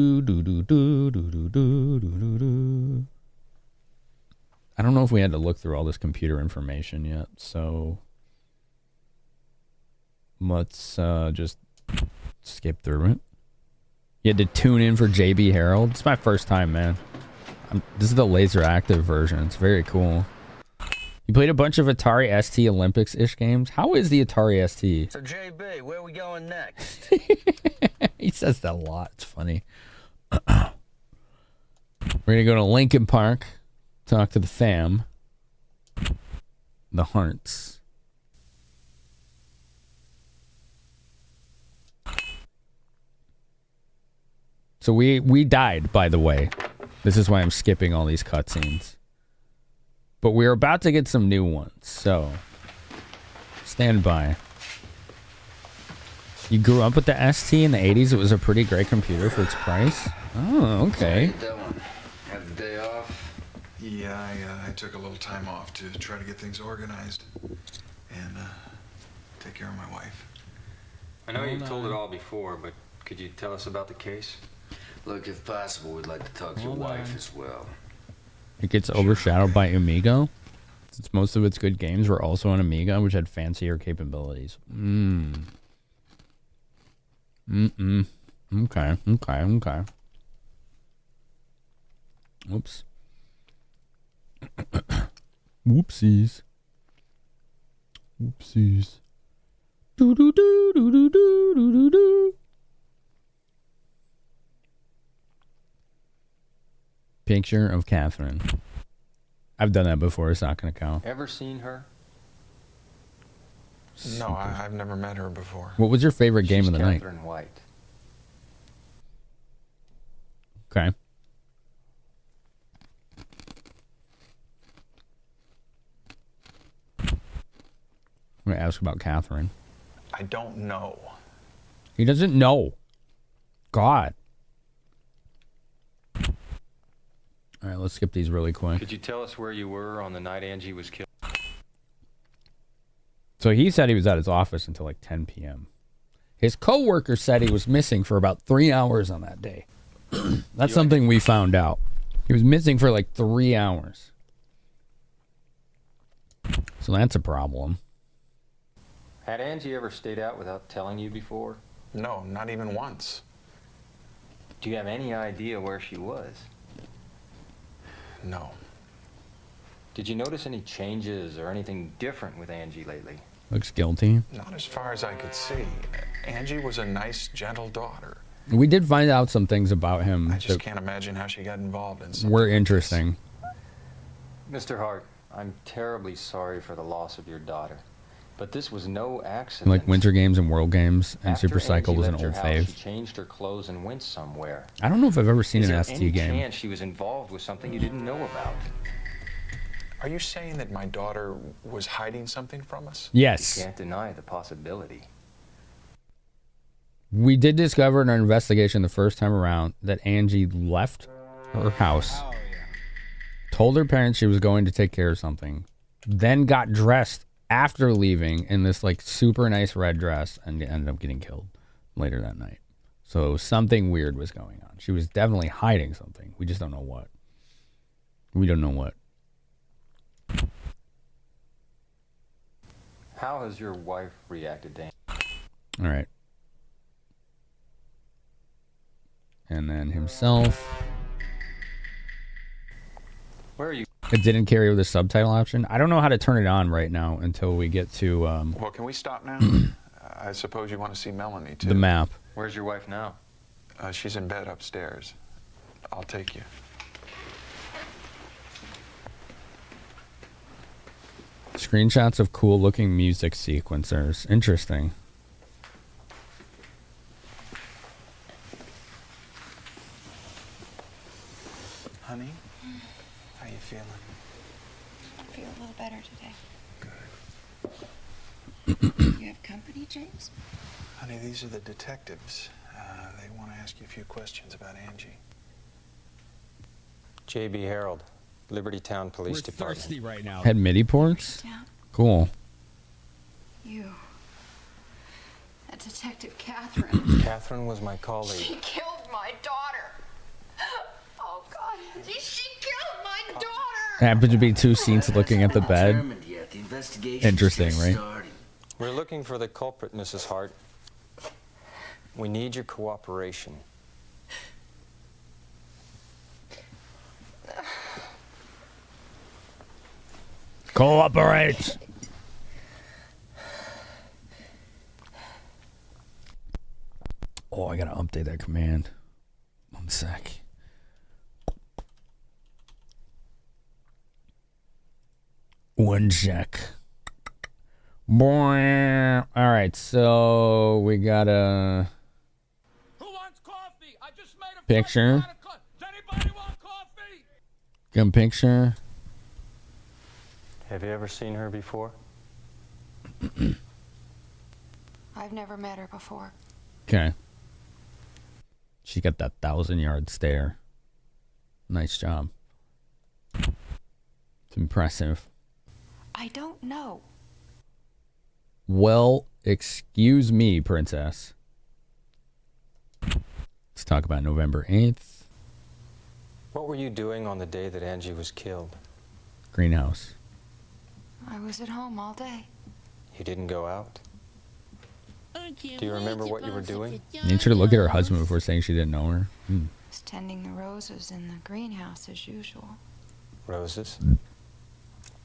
Speaker 1: don't know if we had to look through all this computer information yet, so let's just skip through it. You had to tune in for JB Harold. It's my first time, man. This is the LaserActive version. It's very cool. You played a bunch of Atari ST Olympics-ish games. How is the Atari ST?
Speaker 3: So, JB, where are we going next?
Speaker 1: He says that a lot. It's funny. We're going to go to Lincoln Park, talk to the fam, the Hearts. So we died, by the way. This is why I'm skipping all these cutscenes. But we're about to get some new ones, so stand by. You grew up with the ST in the 80s. It was a pretty great computer for its price. Oh, okay.
Speaker 3: That one. Have the day off?
Speaker 8: Yeah, I took a little time off to try to get things organized and take care of my wife.
Speaker 5: I know you've told it all before, but could you tell us about the case?
Speaker 3: Look, if possible, we'd like to talk to your wife as well.
Speaker 1: It gets overshadowed by Amiga. Since most of its good games were also on Amiga, which had fancier capabilities. Okay. Whoops. Whoopsies. Do-do-do-do-do-do-do-do. Picture of Catherine. I've done that before. It's not going to count.
Speaker 5: Ever seen her?
Speaker 8: No, I've never met her before.
Speaker 1: What was your favorite game of the night?
Speaker 5: Catherine White.
Speaker 1: Okay. I'm going to ask about Catherine.
Speaker 8: I don't know.
Speaker 1: He doesn't know. God. All right, let's skip these really quick.
Speaker 5: Could you tell us where you were on the night Angie was killed?
Speaker 1: So he said he was at his office until like 10 p.m. His coworker said he was missing for about 3 hours on that day. That's something we found out. He was missing for like 3 hours. So that's a problem.
Speaker 5: Had Angie ever stayed out without telling you before?
Speaker 8: No, not even once.
Speaker 5: Do you have any idea where she was?
Speaker 8: No.
Speaker 5: Did you notice any changes or anything different with Angie lately?
Speaker 1: Looks guilty.
Speaker 8: Not as far as I could see. Angie was a nice, gentle daughter.
Speaker 1: We did find out some things about him
Speaker 8: I just
Speaker 1: that
Speaker 8: can't imagine how she got involved in something.
Speaker 1: were interesting.
Speaker 5: Mr. Hart, I'm terribly sorry for the loss of your daughter. But this was no accident.
Speaker 1: Like Winter Games and World Games and
Speaker 5: After
Speaker 1: Super Cycle
Speaker 5: Angie
Speaker 1: was an
Speaker 5: left your
Speaker 1: old
Speaker 5: house,
Speaker 1: fave.
Speaker 5: She changed her clothes and went somewhere.
Speaker 1: I don't know if I've ever seen
Speaker 5: Is
Speaker 1: an
Speaker 5: there
Speaker 1: ST
Speaker 5: any
Speaker 1: game.
Speaker 5: chance she was involved with something you didn't know about?
Speaker 8: Are you saying that my daughter was hiding something from us?
Speaker 1: Yes.
Speaker 5: You can't deny the possibility.
Speaker 1: We did discover in our investigation the first time around that Angie left her house, told her parents she was going to take care of something, then got dressed after leaving in this like super nice red dress and ended up getting killed later that night. So something weird was going on. She was definitely hiding something. We just don't know what. We don't know what.
Speaker 5: How has your wife reacted to Angie?
Speaker 1: All right. And then himself.
Speaker 5: Where are you?
Speaker 1: It didn't carry with the subtitle option. I don't know how to turn it on right now until we get to
Speaker 8: Well, can we stop now? I suppose you want to see Melanie, too.
Speaker 1: the map.
Speaker 5: Where's your wife now?
Speaker 8: She's in bed upstairs. I'll take you.
Speaker 1: Screenshots of cool looking music sequencers. Interesting.
Speaker 8: Honey, how you feeling?
Speaker 12: I feel a little better today. You have company, James?
Speaker 8: Honey, these are the detectives. They want to ask you a few questions about Angie.
Speaker 5: J.B. Harold, Liberty Town Police Department.
Speaker 15: Thirsty right now.
Speaker 1: Had MIDI ports? Cool.
Speaker 12: You. That Detective Catherine.
Speaker 5: Catherine was my colleague.
Speaker 12: She killed my daughter. Oh, God. She killed my daughter.
Speaker 1: Happened to be two scenes looking at the bed.
Speaker 3: Determined yet. The investigation's
Speaker 1: Interesting,
Speaker 3: just
Speaker 1: right?
Speaker 3: starting.
Speaker 5: We're looking for the culprit, Mrs. Hart. We need your cooperation.
Speaker 1: Cooperate. Oh, I gotta update that command. 1 sec. One sec. Boing. All right, so we got a picture. Gun picture.
Speaker 5: Have you ever seen her before?
Speaker 12: I've never met her before.
Speaker 1: Okay. She got that 1,000-yard stare. Nice job. It's impressive.
Speaker 12: I don't know.
Speaker 1: Well, excuse me, princess. Let's talk about November 8th.
Speaker 5: What were you doing on the day that Angie was killed?
Speaker 1: Greenhouse.
Speaker 12: I was at home all day.
Speaker 5: You didn't go out? Do you remember what you were doing?
Speaker 1: Made sure to look at her husband before saying she didn't know her.
Speaker 12: I was tending the roses in the greenhouse as usual.
Speaker 5: Roses?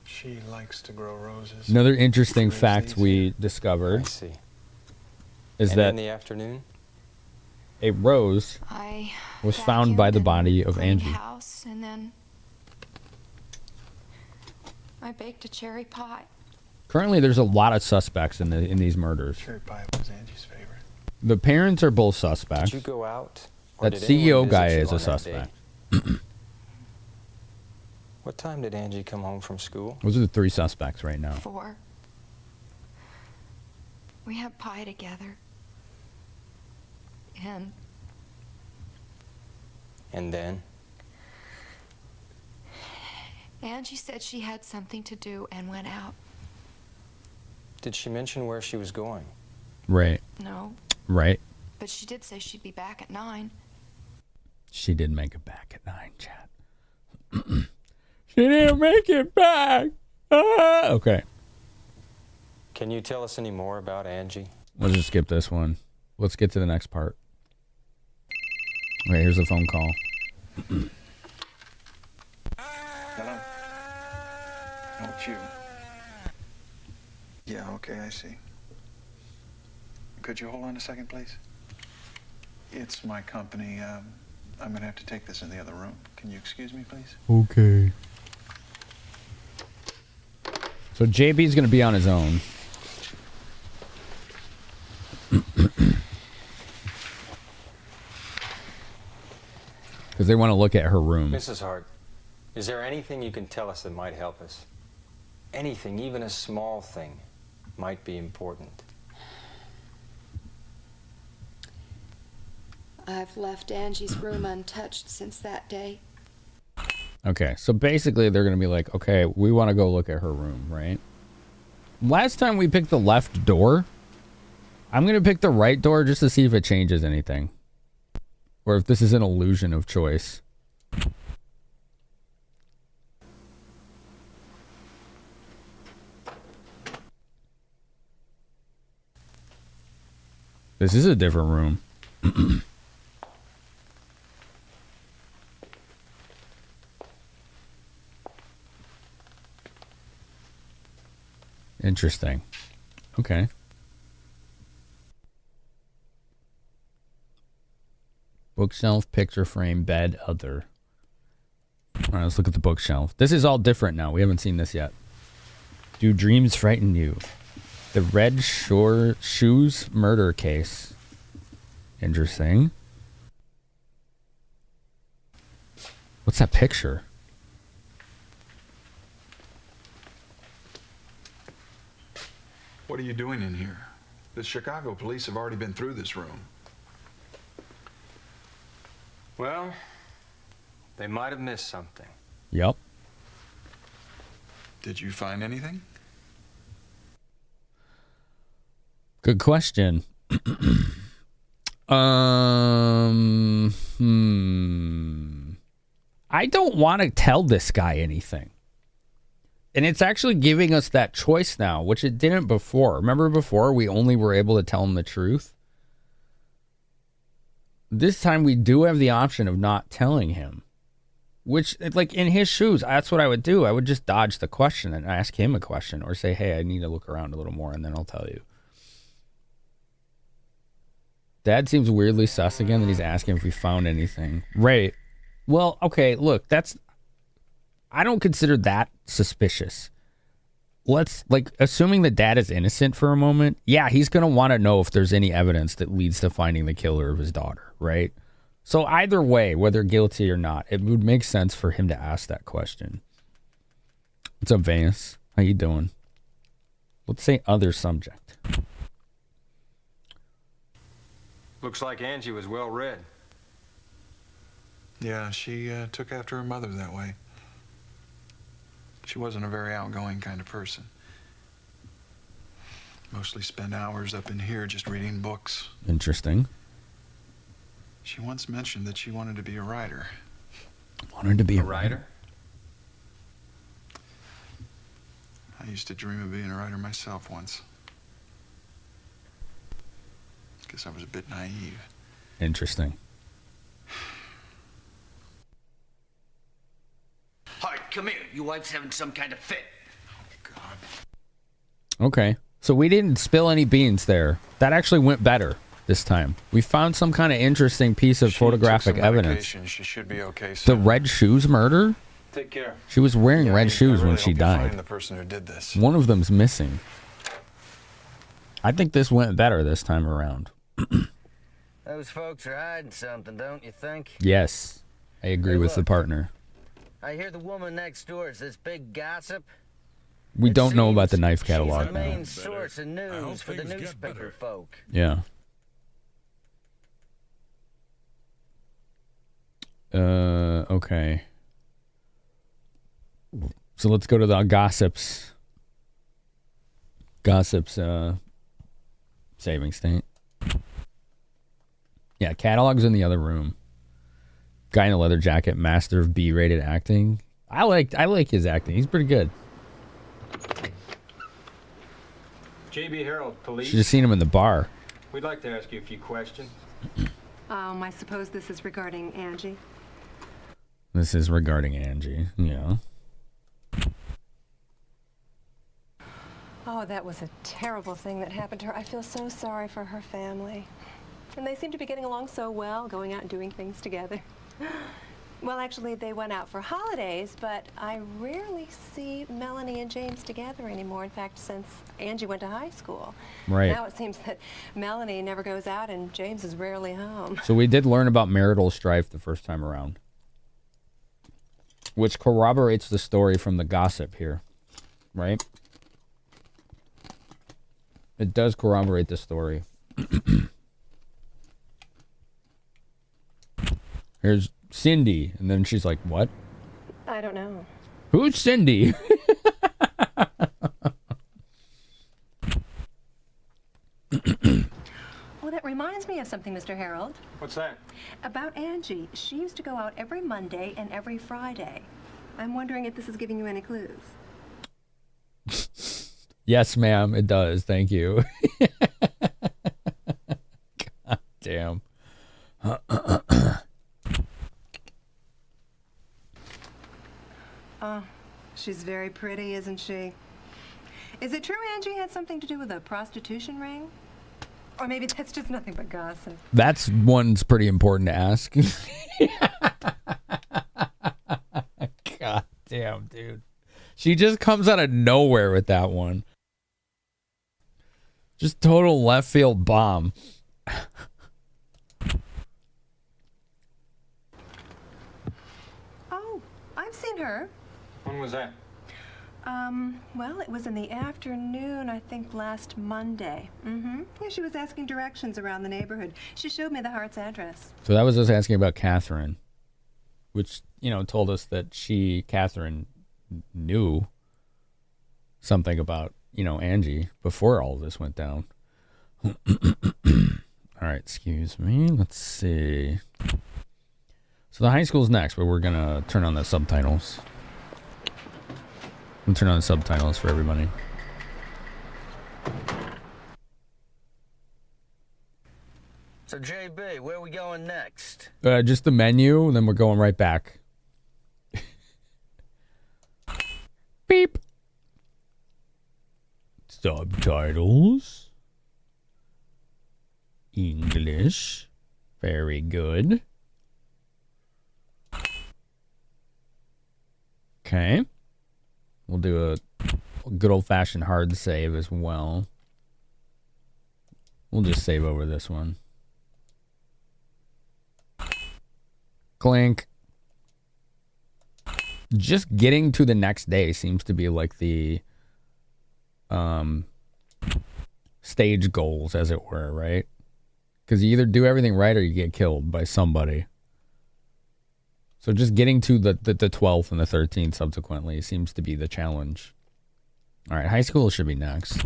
Speaker 8: She likes to grow roses.
Speaker 1: Another interesting fact we discovered is
Speaker 5: And
Speaker 1: that
Speaker 5: in the afternoon?
Speaker 1: a rose
Speaker 12: I
Speaker 1: was found by the body of Angie.
Speaker 12: House, and then I baked a cherry pie.
Speaker 1: Currently, there's a lot of suspects in these murders.
Speaker 8: Cherry pie was Angie's favorite.
Speaker 1: The parents are both suspects.
Speaker 5: Did you go out? Or
Speaker 1: That
Speaker 5: did anyone
Speaker 1: CEO
Speaker 5: visit
Speaker 1: guy
Speaker 5: you
Speaker 1: is a
Speaker 5: on that
Speaker 1: suspect.
Speaker 5: day? What time did Angie come home from school?
Speaker 1: Those are the three suspects right now.
Speaker 12: 4. We had pie together.
Speaker 5: And then?
Speaker 12: Angie said she had something to do and went out.
Speaker 5: Did she mention where she was going?
Speaker 1: Right.
Speaker 12: No,
Speaker 1: Right.
Speaker 12: but she did say she'd be back at 9.
Speaker 1: She did make it back at 9, chat. She didn't make it back. Ah! Okay.
Speaker 5: Can you tell us any more about Angie?
Speaker 1: Let's just skip this one. Let's get to the next part. Okay, here's the phone call.
Speaker 8: Hello? Oh, it's you. Yeah, okay, I see. Could you hold on a second, please? It's my company. I'm going to have to take this in the other room. Can you excuse me, please?
Speaker 1: Okay. So JB's going to be on his own. Because they want to look at her room.
Speaker 5: Mrs. Hart, is there anything you can tell us that might help us? Anything, even a small thing, might be important.
Speaker 12: I've left Angie's room untouched since that day.
Speaker 1: Okay, so basically they're going to be like, okay, we want to go look at her room, right? Last time we picked the left door. I'm going to pick the right door just to see if it changes anything. Or if this is an illusion of choice. This is a different room. Interesting. Okay. Bookshelf, picture frame, bed, other. All right, let's look at the bookshelf. This is all different now. We haven't seen this yet. Do dreams frighten you? The Red Shoes murder case. Interesting. What's that picture?
Speaker 8: What are you doing in here? The Chicago police have already been through this room.
Speaker 5: Well, they might have missed something.
Speaker 1: Yep.
Speaker 8: Did you find anything?
Speaker 1: Good question. I don't want to tell this guy anything. And it's actually giving us that choice now, which it didn't before. Remember before we only were able to tell him the truth? This time we do have the option of not telling him. Which, like, in his shoes, that's what I would do. I would just dodge the question and ask him a question or say, hey, I need to look around a little more and then I'll tell you. Dad seems weirdly sus again that he's asking if we found anything. Right. Well, okay, look, I don't consider that suspicious. Let's, like, assuming that Dad is innocent for a moment, yeah, he's going to want to know if there's any evidence that leads to finding the killer of his daughter, right? So either way, whether guilty or not, it would make sense for him to ask that question. What's up, Vance? How you doing? Let's say other subject.
Speaker 5: Looks like Angie was well read.
Speaker 8: Yeah, she took after her mother that way. She wasn't a very outgoing kind of person. Mostly spent hours up in here just reading books.
Speaker 1: Interesting.
Speaker 8: She once mentioned that she wanted to be a writer.
Speaker 1: Wanted to be
Speaker 5: A writer?
Speaker 8: I used to dream of being a writer myself once. Guess I was a bit naive.
Speaker 1: Interesting.
Speaker 3: Hart, come here. Your wife's having some kind of fit.
Speaker 1: Okay. So we didn't spill any beans there. That actually went better this time. We found some kind of interesting piece of photographic evidence.
Speaker 8: She should be okay
Speaker 1: The
Speaker 8: soon.
Speaker 1: Red Shoes murder?
Speaker 8: Take care.
Speaker 1: She was wearing red shoes
Speaker 8: I really
Speaker 1: when she
Speaker 8: hope you find
Speaker 1: died.
Speaker 8: the person who did this.
Speaker 1: One of them's missing. I think this went better this time around.
Speaker 3: Those folks are hiding something, don't you think?
Speaker 1: Yes. I agree
Speaker 3: Hey,
Speaker 1: with the
Speaker 3: look.
Speaker 1: partner.
Speaker 3: I hear the woman next door is this big gossip.
Speaker 1: We
Speaker 3: It
Speaker 1: don't know about the
Speaker 3: seems
Speaker 1: knife
Speaker 3: She's
Speaker 1: catalog
Speaker 3: the
Speaker 1: now.
Speaker 3: main source of news for the newspaper folk.
Speaker 1: Yeah. Okay. So let's go to the gossips. Gossips, saving state. Yeah, catalog's in the other room. Guy in a leather jacket, master of B-rated acting. I like his acting. He's pretty good.
Speaker 20: JB Herald, police.
Speaker 1: Should have seen him in the bar.
Speaker 20: We'd like to ask you a few questions.
Speaker 11: I suppose this is regarding Angie.
Speaker 1: This is regarding Angie. Yeah.
Speaker 11: Oh, that was a terrible thing that happened to her. I feel so sorry for her family. And they seem to be getting along so well, going out and doing things together. Well, actually, they went out for holidays, but I rarely see Melanie and James together anymore. In fact, since Angie went to high school.
Speaker 1: Right.
Speaker 11: Now it seems that Melanie never goes out and James is rarely home.
Speaker 1: So we did learn about marital strife the first time around, which corroborates the story from the gossip here, right? It does corroborate the story. Here's Cindy, and then she's like, what?
Speaker 11: I don't know.
Speaker 1: Who's Cindy?
Speaker 11: Well, that reminds me of something, Mr. Harold.
Speaker 20: What's that?
Speaker 11: About Angie. She used to go out every Monday and every Friday. I'm wondering if this is giving you any clues.
Speaker 1: Yes, ma'am, it does. Thank you. God damn.
Speaker 11: She's very pretty, isn't she? Is it true Angie had something to do with a prostitution ring? Or maybe that's just nothing but gossip.
Speaker 1: That's one's pretty important to ask. God damn, dude. She just comes out of nowhere with that one. Just total left field bomb.
Speaker 11: Oh, I've seen her.
Speaker 20: When was that?
Speaker 11: Well, it was in the afternoon, I think last Monday. Yeah, she was asking directions around the neighborhood. She showed me the Hart's address.
Speaker 1: So that was us asking about Catherine, which, you know, told us that Catherine, knew something about, you know, Angie before all this went down. All right, excuse me. Let's see. So the high school's next, but we're going to turn on the subtitles. I'm going to turn on the subtitles for everybody.
Speaker 3: So, JB, where are we going next?
Speaker 1: Just the menu, and then we're going right back. Beep. Subtitles. English. Very good. Okay. We'll do a good old-fashioned hard save as well. We'll just save over this one. Clink. Just getting to the next day seems to be like the stage goals, as it were, right? Because you either do everything right or you get killed by somebody. So just getting to the 12th and the 13th subsequently seems to be the challenge. All right, high school should be next.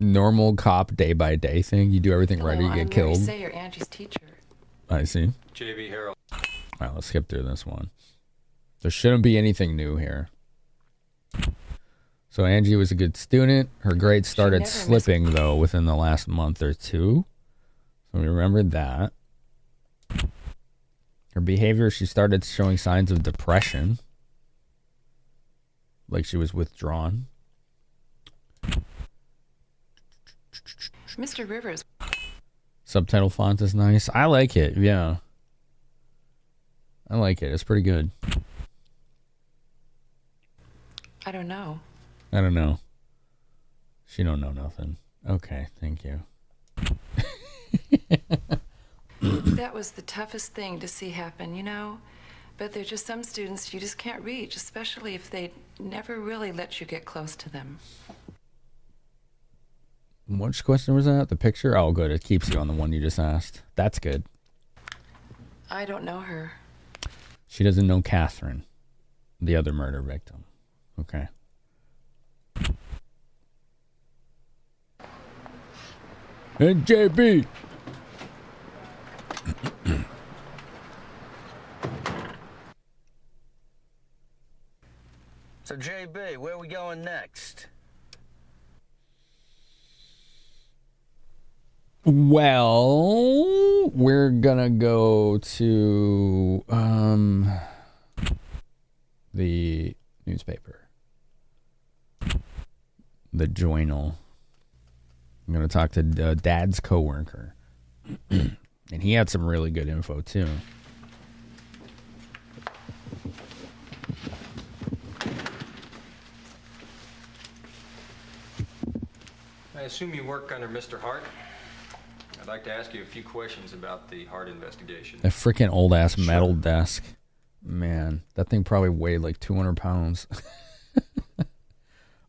Speaker 1: Normal cop day by day thing. You do everything right or you get killed.
Speaker 21: Say you're Angie's teacher.
Speaker 1: I see.
Speaker 20: JB Harold.
Speaker 1: All right, let's skip through this one. There shouldn't be anything new here. So Angie was a good student. Her grades started slipping, though, within the last month or two. So we remember that. Her behavior, she started showing signs of depression. Like she was withdrawn.
Speaker 21: Mr. Rivers.
Speaker 1: Subtitle font is nice. I like it, yeah. I like it. It's pretty good.
Speaker 21: I don't know.
Speaker 1: I don't know. She don't know nothing. Okay, thank you.
Speaker 21: That was the toughest thing to see happen, you know? But there's just some students you just can't reach, especially if they never really let you get close to them.
Speaker 1: Which question was that? The picture? Oh, good. It keeps you on the one you just asked. That's good.
Speaker 21: I don't know her.
Speaker 1: She doesn't know Catherine, the other murder victim. Okay. And JB.
Speaker 3: So, JB, where are we going next?
Speaker 1: Well, we're gonna go to the newspaper, the Journal. I'm gonna talk to Dad's coworker, and he had some really good info too.
Speaker 5: I assume you work under Mr. Hart? I'd like to ask you a few questions about the Hart investigation.
Speaker 1: That freaking old ass metal desk. Man, that thing probably weighed like 200 pounds.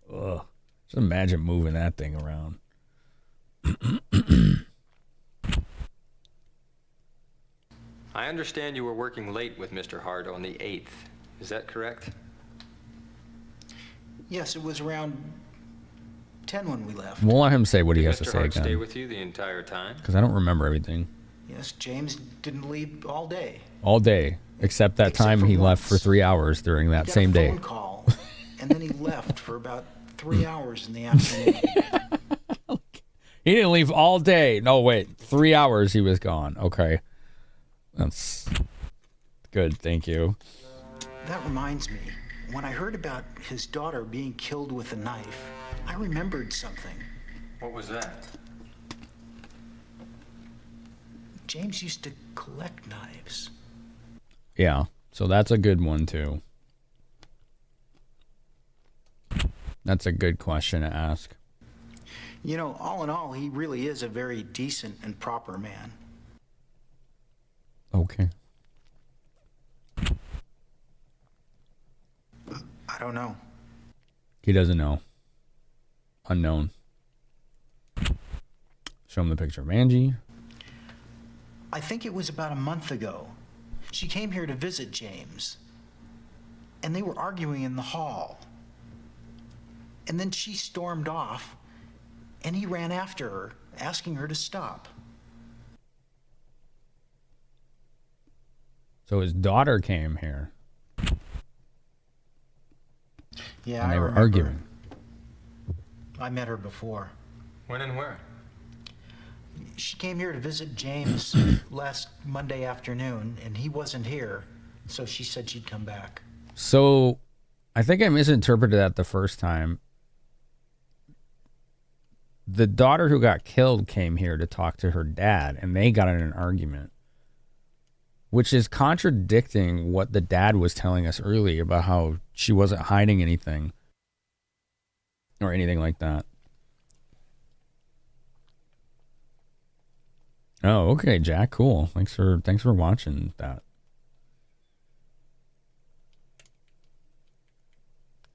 Speaker 1: Ugh. Just imagine moving that thing around.
Speaker 5: I understand you were working late with Mr. Hart on the 8th. Is that correct?
Speaker 14: Yes, it was around 10 when we left.
Speaker 1: We'll let him say what he has to
Speaker 5: Mr.
Speaker 1: say
Speaker 5: Hart stay
Speaker 1: again.
Speaker 5: with you the entire time?
Speaker 1: Because I don't remember everything.
Speaker 14: Yes, James didn't leave all day.
Speaker 1: All day. Except that time he left for 3 hours during that same day.
Speaker 14: He got a phone call, and then he left for about 3 hours in the afternoon.
Speaker 1: He didn't leave all day. No, wait. 3 hours he was gone. Okay. That's good. Thank you.
Speaker 14: That reminds me, when I heard about his daughter being killed with a knife, I remembered something.
Speaker 5: What was that?
Speaker 14: James used to collect knives.
Speaker 1: Yeah. So that's a good one, too. That's a good question to ask.
Speaker 14: You know, all in all, he really is a very decent and proper man.
Speaker 1: Okay.
Speaker 14: I don't know.
Speaker 1: He doesn't know. Unknown. Show him the picture of Angie.
Speaker 14: I think it was about a month ago. She came here to visit James, and they were arguing in the hall. And then she stormed off, and he ran after her, asking her to stop.
Speaker 1: So his daughter came here.
Speaker 14: Yeah,
Speaker 1: and they
Speaker 14: I
Speaker 1: were
Speaker 14: remember.
Speaker 1: arguing.
Speaker 14: I met her before.
Speaker 20: When and where?
Speaker 14: She came here to visit James last Monday afternoon, and he wasn't here, so she said she'd come back.
Speaker 1: So I think I misinterpreted that the first time. The daughter who got killed came here to talk to her dad, and they got in an argument, which is contradicting what the dad was telling us earlier about how she wasn't hiding anything or anything like that. Oh, okay, Jack. Cool. Thanks for watching that.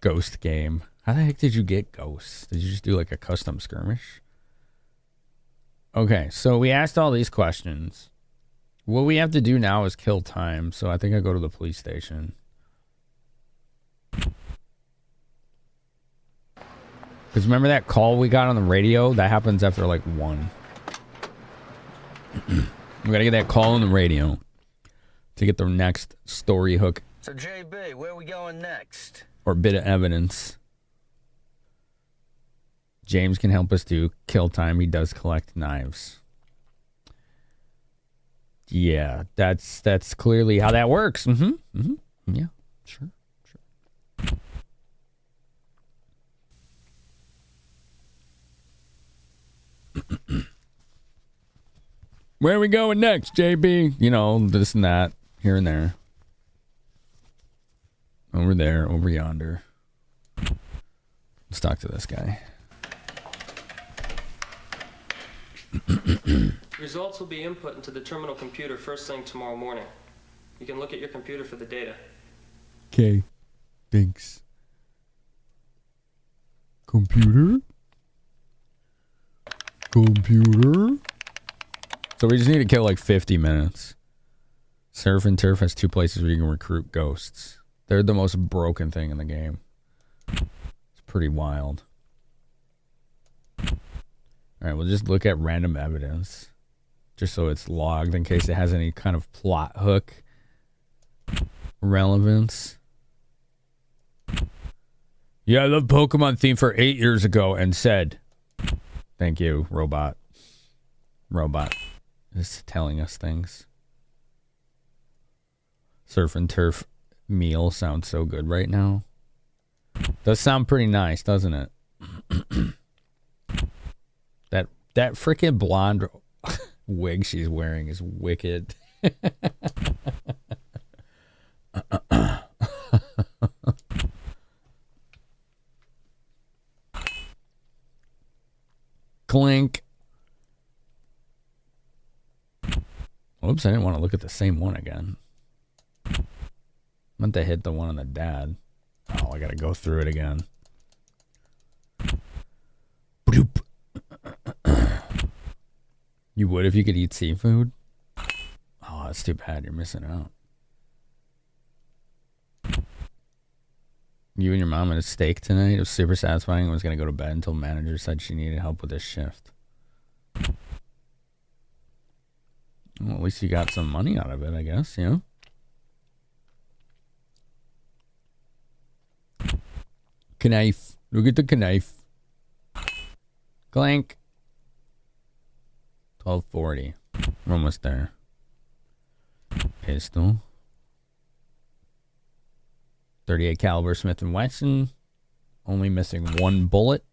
Speaker 1: Ghost game. How the heck did you get ghosts? Did you just do like a custom skirmish? Okay, so we asked all these questions. What we have to do now is kill time, so I think I go to the police station. Because remember that call we got on the radio? That happens after like 1. We gotta get that call on the radio to get the next story hook.
Speaker 3: So JB, where are we going next?
Speaker 1: Or bit of evidence. James can help us do kill time. He does collect knives. Yeah, that's clearly how that works. Yeah, sure. Where are we going next, JB? You know, this and that, here and there. Over there, over yonder. Let's talk to this guy.
Speaker 7: Results will be input into the terminal computer first thing tomorrow morning. You can look at your computer for the data.
Speaker 1: Okay. Thanks. Computer? So we just need to kill like 50 minutes. Surf and Turf has 2 places where you can recruit ghosts. They're the most broken thing in the game. It's pretty wild. Alright, we'll just look at random evidence. Just so it's logged in case it has any kind of plot hook relevance. Yeah, I love Pokemon theme for 8 years ago and said, thank you, robot. Robot is telling us things. Surf and Turf meal sounds so good right now. Does sound pretty nice, doesn't it? That freaking blonde wig she's wearing is wicked. Clink. Oops, I didn't want to look at the same one again. I meant to hit the one on the dad. Oh, I gotta go through it again. Bloop. You would if you could eat seafood? Oh, that's too bad. You're missing out. You and your mom had a steak tonight. It was super satisfying. I was going to go to bed until manager said she needed help with this shift. Well, at least you got some money out of it, I guess, you know? Knife. Look at the knife. Clank. of 40. We're almost there. Pistol. 38 caliber Smith & Wesson. Only missing one bullet.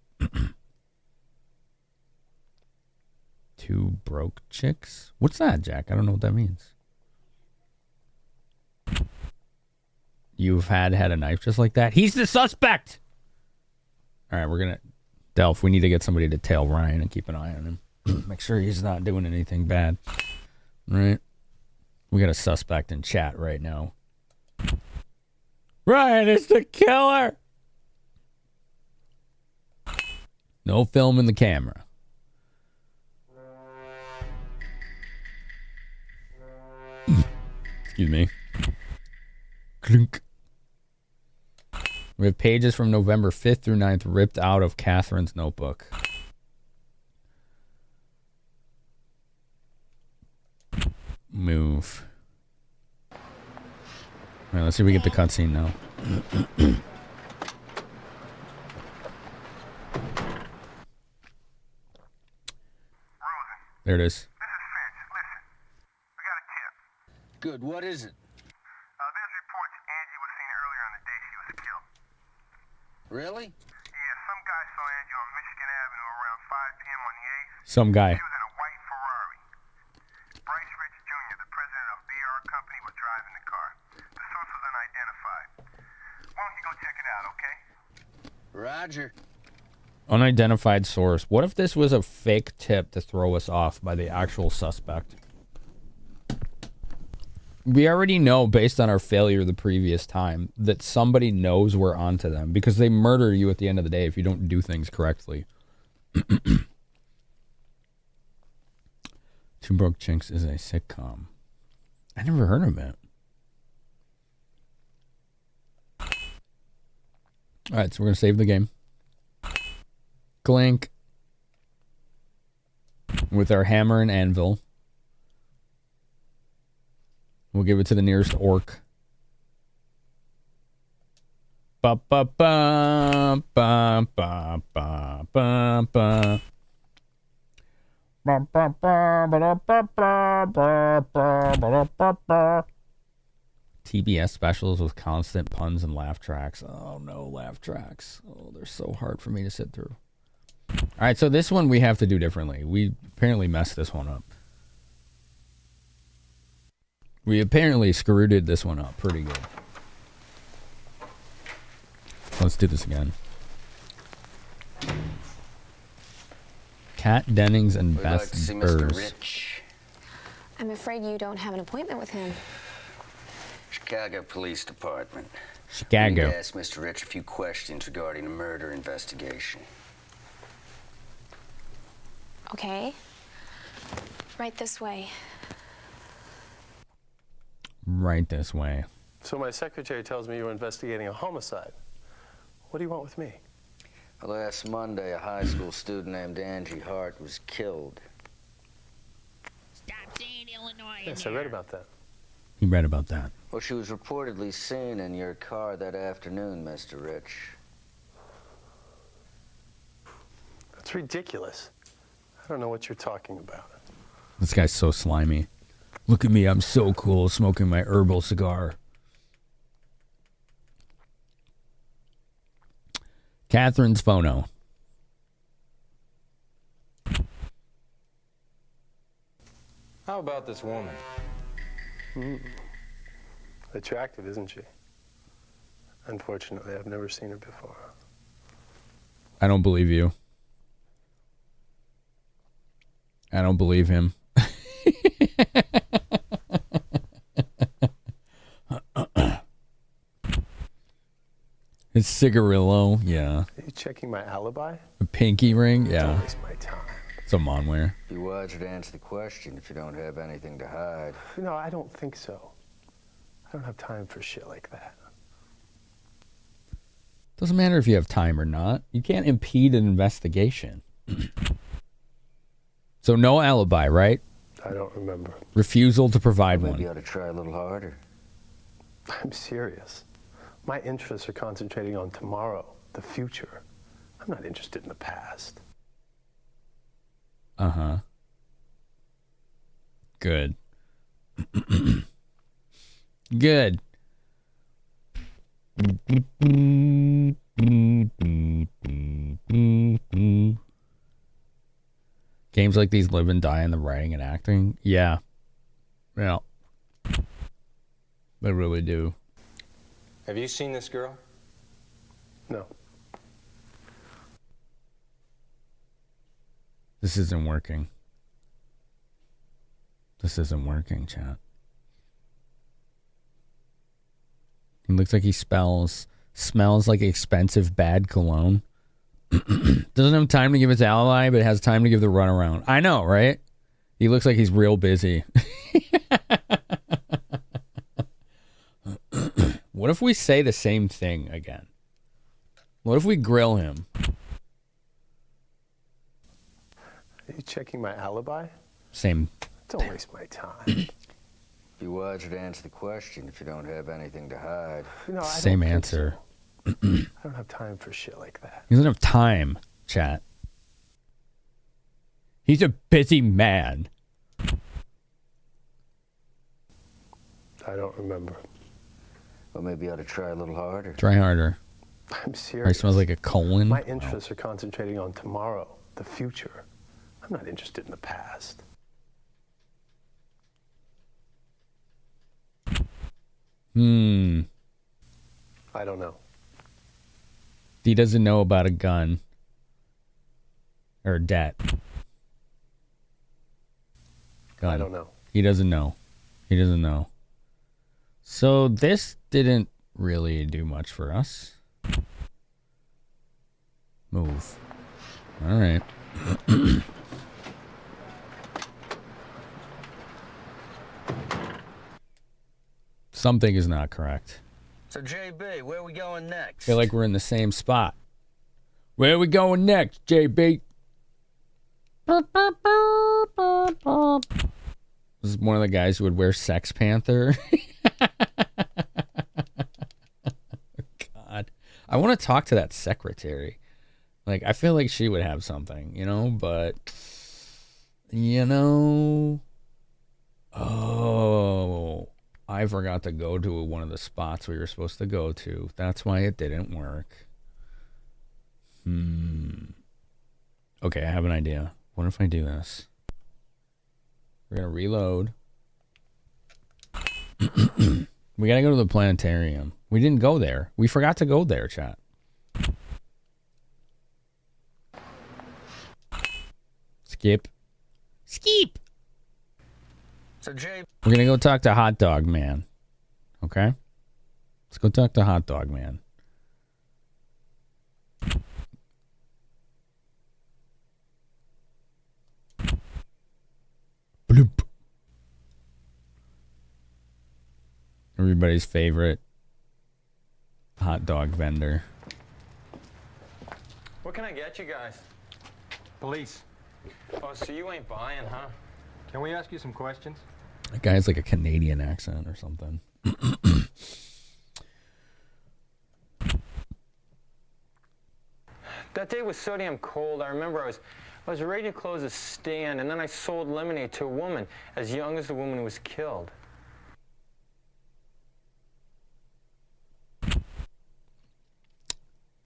Speaker 1: 2 broke chicks. What's that, Jack? I don't know what that means. You've had a knife just like that? He's the suspect! Alright, we're gonna... Delph, we need to get somebody to tail Ryan and keep an eye on him. Make sure he's not doing anything bad. Right? We got a suspect in chat right now. Ryan is the killer! No film in the camera. Excuse me. Clink. We have pages from November 5th through 9th ripped out of Catherine's notebook. Move. All right, let's see if we get the cutscene now. There it is.
Speaker 3: Good, what is it?
Speaker 4: There's reports Angie was seen earlier on the day she was killed.
Speaker 3: Really?
Speaker 4: Yeah, some guy saw Angie on Michigan Avenue around 5 p.m. on the 8th.
Speaker 1: Some guy.
Speaker 4: She was in a white Ferrari. Bryce Rich Jr., the president of BR Company, was driving the car. The source was unidentified. Why don't you go check it out, okay?
Speaker 3: Roger.
Speaker 1: Unidentified source. What if this was a fake tip to throw us off by the actual suspect? We already know, based on our failure the previous time, that somebody knows we're onto them because they murder you at the end of the day if you don't do things correctly. Two Broke Chinks is a sitcom. I never heard of it. Alright, so we're going to save the game. Clink. With our hammer and anvil. We'll give it to the nearest orc. Ba ba ba ba ba ba ba ba. TBS specials with constant puns and laugh tracks. Oh no, laugh tracks. Oh, they're so hard for me to sit through. Alright, so this one we have to do differently. We apparently messed this one up. We apparently screwed this one up pretty good. Let's do this again. Kat Dennings and
Speaker 3: We'd like
Speaker 1: Beth
Speaker 3: to see Mr.
Speaker 1: Burrs.
Speaker 3: Rich.
Speaker 9: I'm afraid you don't have an appointment with him.
Speaker 3: Chicago Police Department.
Speaker 1: Chicago.
Speaker 3: We need to ask Mr. Rich a few questions regarding a murder investigation.
Speaker 9: Okay. Right this way.
Speaker 1: Right this way.
Speaker 17: So my secretary tells me you're investigating a homicide. What do you want with me?
Speaker 3: Last Monday, a high school student named Angie Hart was killed.
Speaker 22: Stop saying Illinois.
Speaker 17: Yes, I read about that.
Speaker 1: You read about that.
Speaker 3: Well, she was reportedly seen in your car that afternoon, Mr. Rich.
Speaker 17: That's ridiculous. I don't know what you're talking about.
Speaker 1: This guy's so slimy. Look at me, I'm so cool smoking my herbal cigar. Catherine's phono.
Speaker 5: How about this woman?
Speaker 17: Attractive, isn't she? Unfortunately, I've never seen her before.
Speaker 1: I don't believe you. I don't believe him. His cigarillo, yeah.
Speaker 17: Are you checking my alibi?
Speaker 1: A pinky ring, yeah.
Speaker 17: Don't waste my time.
Speaker 1: It's a monwear.
Speaker 3: Be wiser to answer the question if you don't have anything to hide.
Speaker 17: No, I don't think so. I don't have time for shit like that.
Speaker 1: Doesn't matter if you have time or not. You can't impede an investigation. So no alibi, right?
Speaker 17: I don't remember.
Speaker 1: Refusal to provide
Speaker 3: Maybe
Speaker 1: one.
Speaker 3: you ought to try a little harder.
Speaker 17: I'm serious. My interests are concentrating on tomorrow, the future. I'm not interested in the past.
Speaker 1: Uh-huh. Good. Good. Games like these live and die in the writing and acting. Yeah. Yeah. They really do.
Speaker 5: Have you seen this girl?
Speaker 17: No.
Speaker 1: This isn't working. This isn't working, chat. He looks like he smells like expensive bad cologne. Doesn't have time to give his alibi, but has time to give the runaround. I know, right? He looks like he's real busy. What if we say the same thing again? What if we grill him?
Speaker 17: Are you checking my alibi?
Speaker 1: Same.
Speaker 17: Don't waste my time.
Speaker 3: Be wiser to answer the question if you don't have anything to hide.
Speaker 17: No, I
Speaker 1: Same
Speaker 17: don't think
Speaker 1: answer.
Speaker 17: so. I don't have time for shit like that.
Speaker 1: He doesn't have time, chat. He's a busy man.
Speaker 17: I don't remember.
Speaker 3: Well, maybe you ought to try a little harder.
Speaker 1: Try harder.
Speaker 17: I'm serious.
Speaker 1: Probably smells like a colon.
Speaker 17: My interests are concentrating on tomorrow, the future. I'm not interested in the past. I don't know.
Speaker 1: He doesn't know about a gun. Or a debt. Gun.
Speaker 17: I don't know.
Speaker 1: He doesn't know. He doesn't know. So this didn't really do much for us. Move. All right. Something is not correct.
Speaker 3: So, JB, where are we going next?
Speaker 1: Feel like we're in the same spot. Where are we going next, JB? This is one of the guys who would wear Sex Panther. God. I want to talk to that secretary. Like, I feel like she would have something, you know, but, you know. Oh, I forgot to go to one of the spots we were supposed to go to. That's why it didn't work. Okay, I have an idea. What if I do this? We're going to reload. We got to go to the planetarium. We didn't go there. We forgot to go there, chat. Skip. Skip.
Speaker 3: So, JB.
Speaker 1: We're going to go talk to Hot Dog Man. Okay? Let's go talk to Hot Dog Man. Bloop. Everybody's favorite hot dog vendor.
Speaker 5: What can I get you guys? Police. Oh, so you ain't buying, huh? Can we ask you some questions?
Speaker 1: That guy has like a Canadian accent or something.
Speaker 5: That day was so damn cold. I remember I was ready to close a stand, and then I sold lemonade to a woman as young as the woman who was killed.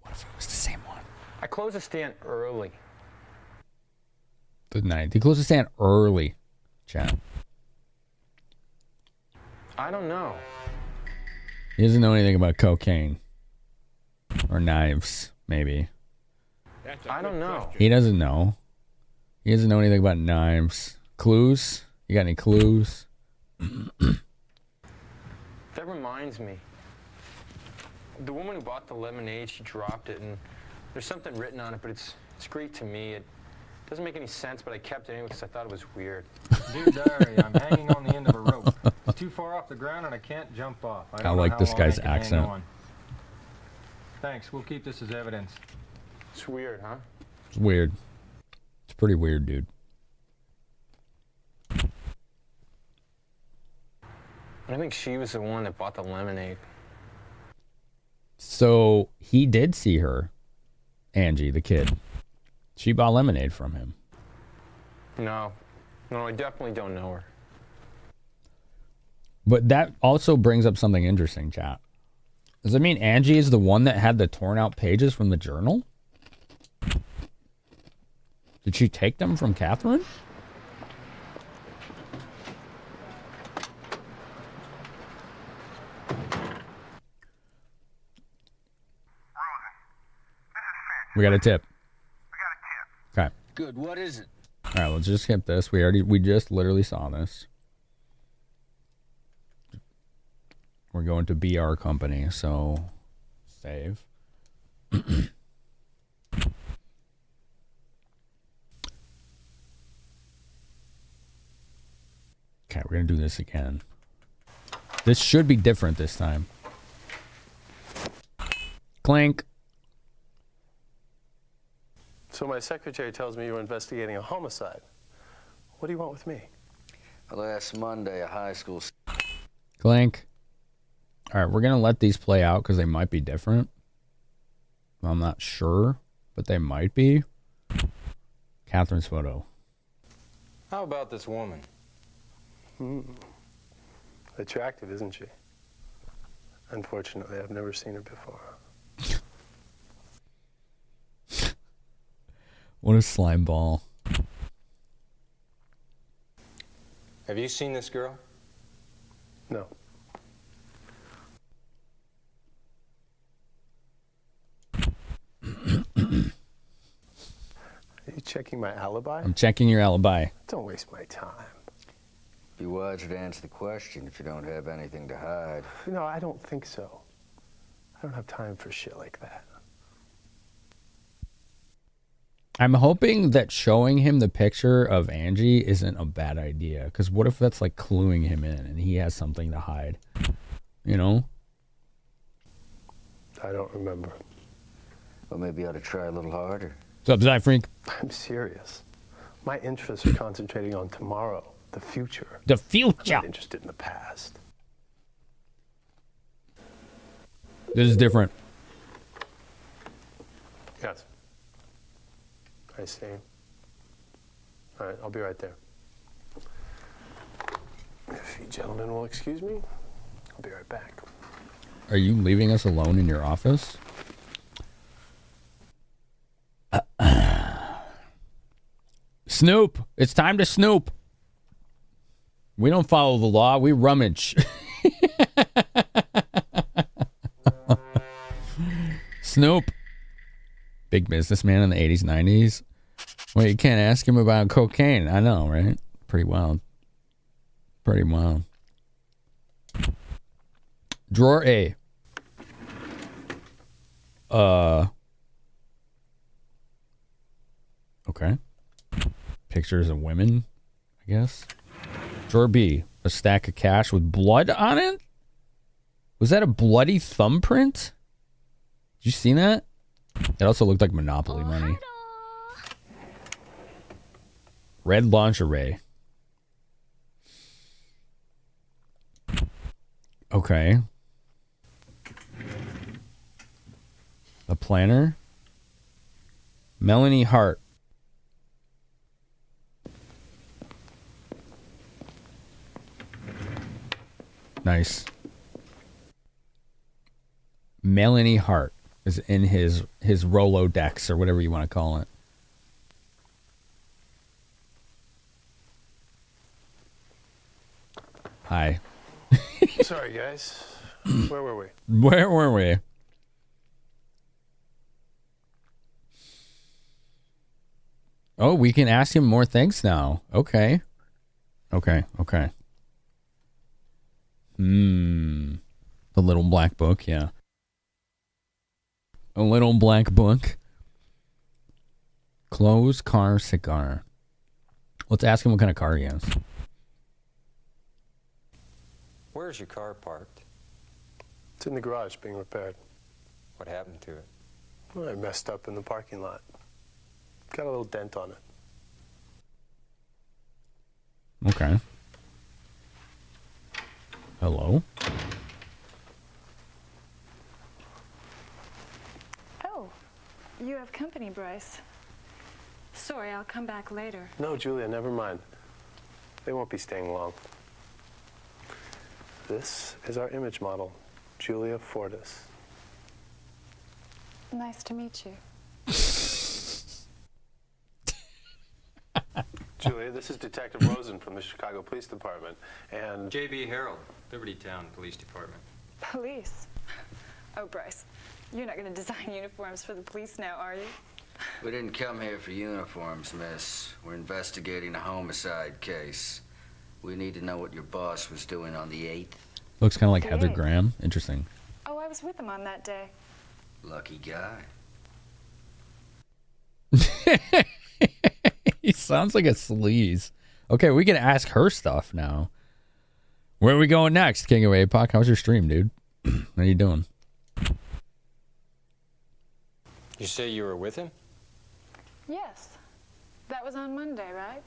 Speaker 1: What if it was the same one?
Speaker 5: I closed the stand early.
Speaker 1: Good night. He closed the stand early, chat.
Speaker 5: I don't know.
Speaker 1: He doesn't know anything about cocaine. Or knives, maybe.
Speaker 5: I don't know.
Speaker 1: He doesn't know. He doesn't know anything about knives. Clues? You got any clues?
Speaker 5: That reminds me. The woman who bought the lemonade, she dropped it, and there's something written on it, but it's Greek to me. It doesn't make any sense, but I kept it anyway because I thought it was weird.
Speaker 20: Dear Diary, I'm hanging on the end of a rope. It's too far off the ground and I can't jump off. I don't know
Speaker 1: like
Speaker 20: how
Speaker 1: this
Speaker 20: long
Speaker 1: guy's
Speaker 20: I can hang
Speaker 1: accent.
Speaker 20: on. Thanks, we'll keep this as evidence.
Speaker 5: It's weird, huh?
Speaker 1: It's weird. It's pretty weird, dude.
Speaker 5: I think she was the one that bought the lemonade.
Speaker 1: So he did see her, Angie, the kid. She bought lemonade from him.
Speaker 5: No, I definitely don't know her.
Speaker 1: But that also brings up something interesting, chat. Does it mean Angie is the one that had the torn out pages from the journal? Did she take them from Catherine? We got a tip. Okay.
Speaker 3: Good, what is it?
Speaker 1: All right, let's just skip this. We just literally saw this. We're going to BR company, so save. Okay, we're going to do this again. This should be different this time. Clink.
Speaker 17: So my secretary tells me you're investigating a homicide. What do you want with me?
Speaker 3: Last Monday, a high school...
Speaker 1: Clink. All right, we're going to let these play out because they might be different. I'm not sure, but they might be. Catherine's photo.
Speaker 5: How about this woman?
Speaker 17: Attractive, isn't she? Unfortunately, I've never seen her before.
Speaker 1: What a slime ball.
Speaker 5: Have you seen this girl?
Speaker 17: No. Are you checking my alibi?
Speaker 1: I'm checking your alibi.
Speaker 17: Don't waste my time.
Speaker 3: Be wiser to answer the question if you don't have anything to hide.
Speaker 17: No, I don't think so. I don't have time for shit like that.
Speaker 1: I'm hoping that showing him the picture of Angie isn't a bad idea. Because what if that's like cluing him in and he has something to hide? You know?
Speaker 17: I don't remember.
Speaker 3: Well, maybe you ought to try a little harder.
Speaker 1: What's up, Freak?
Speaker 17: I'm serious. My interests are concentrating on tomorrow, the future.
Speaker 1: The future.
Speaker 17: I'm not interested in the past.
Speaker 1: This is different.
Speaker 17: Yes. I see. All right, I'll be right there. If you gentlemen will excuse me, I'll be right back.
Speaker 1: Are you leaving us alone in your office? Snoop. It's time to snoop. We don't follow the law. We rummage. Snoop. Big businessman in the 80s, 90s. Well, you can't ask him about cocaine. I know, right? Pretty wild. Pretty wild. Drawer A. Okay. Pictures of women, I guess. Drawer B. A stack of cash with blood on it? Was that a bloody thumbprint? Did you see that? It also looked like Monopoly money. Red lingerie. Okay. A planner. Melanie Hart. Nice. Melanie Hart is in his Rolodex or whatever you want to call it. Hi.
Speaker 17: Sorry, guys. Where were we?
Speaker 1: Where were we? Oh, we can ask him more things now. Okay. Okay. The little black book, yeah. A little black book. Clothes, car, cigar. Let's ask him what kind of car he has.
Speaker 5: Where's your car parked?
Speaker 17: It's in the garage being repaired.
Speaker 5: What happened to it?
Speaker 17: Well, I messed up in the parking lot. Got a little dent on it.
Speaker 1: Okay. Hello?
Speaker 11: Oh, you have company, Bryce. Sorry, I'll come back later.
Speaker 17: No, Julia, never mind. They won't be staying long. This is our image model, Julia Fortis.
Speaker 9: Nice to meet you.
Speaker 17: Julia, this is Detective Rosen from the Chicago Police Department, and...
Speaker 5: J.B. Harold, Liberty Town Police Department.
Speaker 15: Police? Oh, Bryce, you're not going to design uniforms for the police now, are you?
Speaker 3: We didn't come here for uniforms, miss. We're investigating a homicide case. We need to know what your boss was doing on the 8th.
Speaker 1: Looks kind of like Heather Graham. Interesting.
Speaker 15: Oh, I was with him on that day.
Speaker 3: Lucky guy.
Speaker 1: He sounds like a sleaze. Okay, we can ask her stuff now. Where are we going next, King of APOC? How's your stream, dude? How you doing?
Speaker 5: You say you were with him?
Speaker 15: Yes. That was on Monday, right?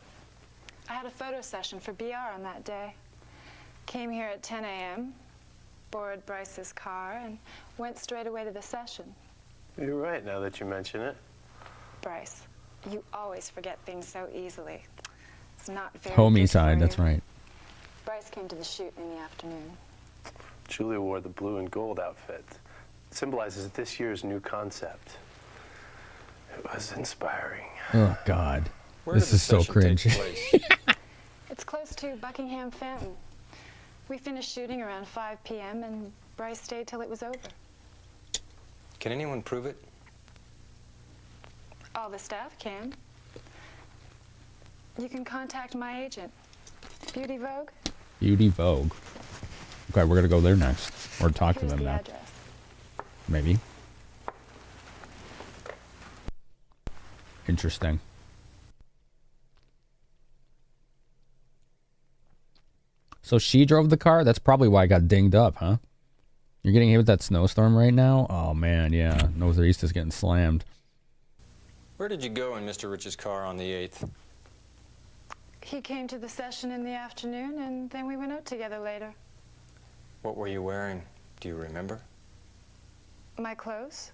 Speaker 15: I had a photo session for BR on that day. Came here at 10 a.m., borrowed Bryce's car, and went straight away to the session.
Speaker 17: You're right, now that you mention it.
Speaker 15: Bryce, you always forget things so easily. It's not very
Speaker 1: Homie
Speaker 15: good
Speaker 1: side,
Speaker 15: for
Speaker 1: that's
Speaker 15: you.
Speaker 1: right.
Speaker 15: Bryce came to the shoot in the afternoon.
Speaker 17: Julia wore the blue and gold outfit. It symbolizes this year's new concept. It was inspiring.
Speaker 1: Oh, God.
Speaker 5: Where
Speaker 1: This
Speaker 5: did the
Speaker 1: is so
Speaker 5: session
Speaker 1: cringe.
Speaker 5: take place?
Speaker 15: It's close to Buckingham Fountain. We finished shooting around 5 p.m. and Bryce stayed till it was over.
Speaker 5: Can anyone prove it?
Speaker 15: All the staff can. You can contact my agent, Beauty Vogue.
Speaker 1: Beauty Vogue. Okay, we're going to go there next. Or talk to
Speaker 15: Here's
Speaker 1: them
Speaker 15: the
Speaker 1: now.
Speaker 15: address.
Speaker 1: Maybe. Interesting. So she drove the car? That's probably why I got dinged up, huh? You're getting hit with that snowstorm right now? Oh, man, yeah. Northeast is getting slammed.
Speaker 5: Where did you go in Mr. Rich's car on the 8th?
Speaker 15: He came to the session in the afternoon, and then we went out together later.
Speaker 5: What were you wearing? Do you remember?
Speaker 15: My clothes?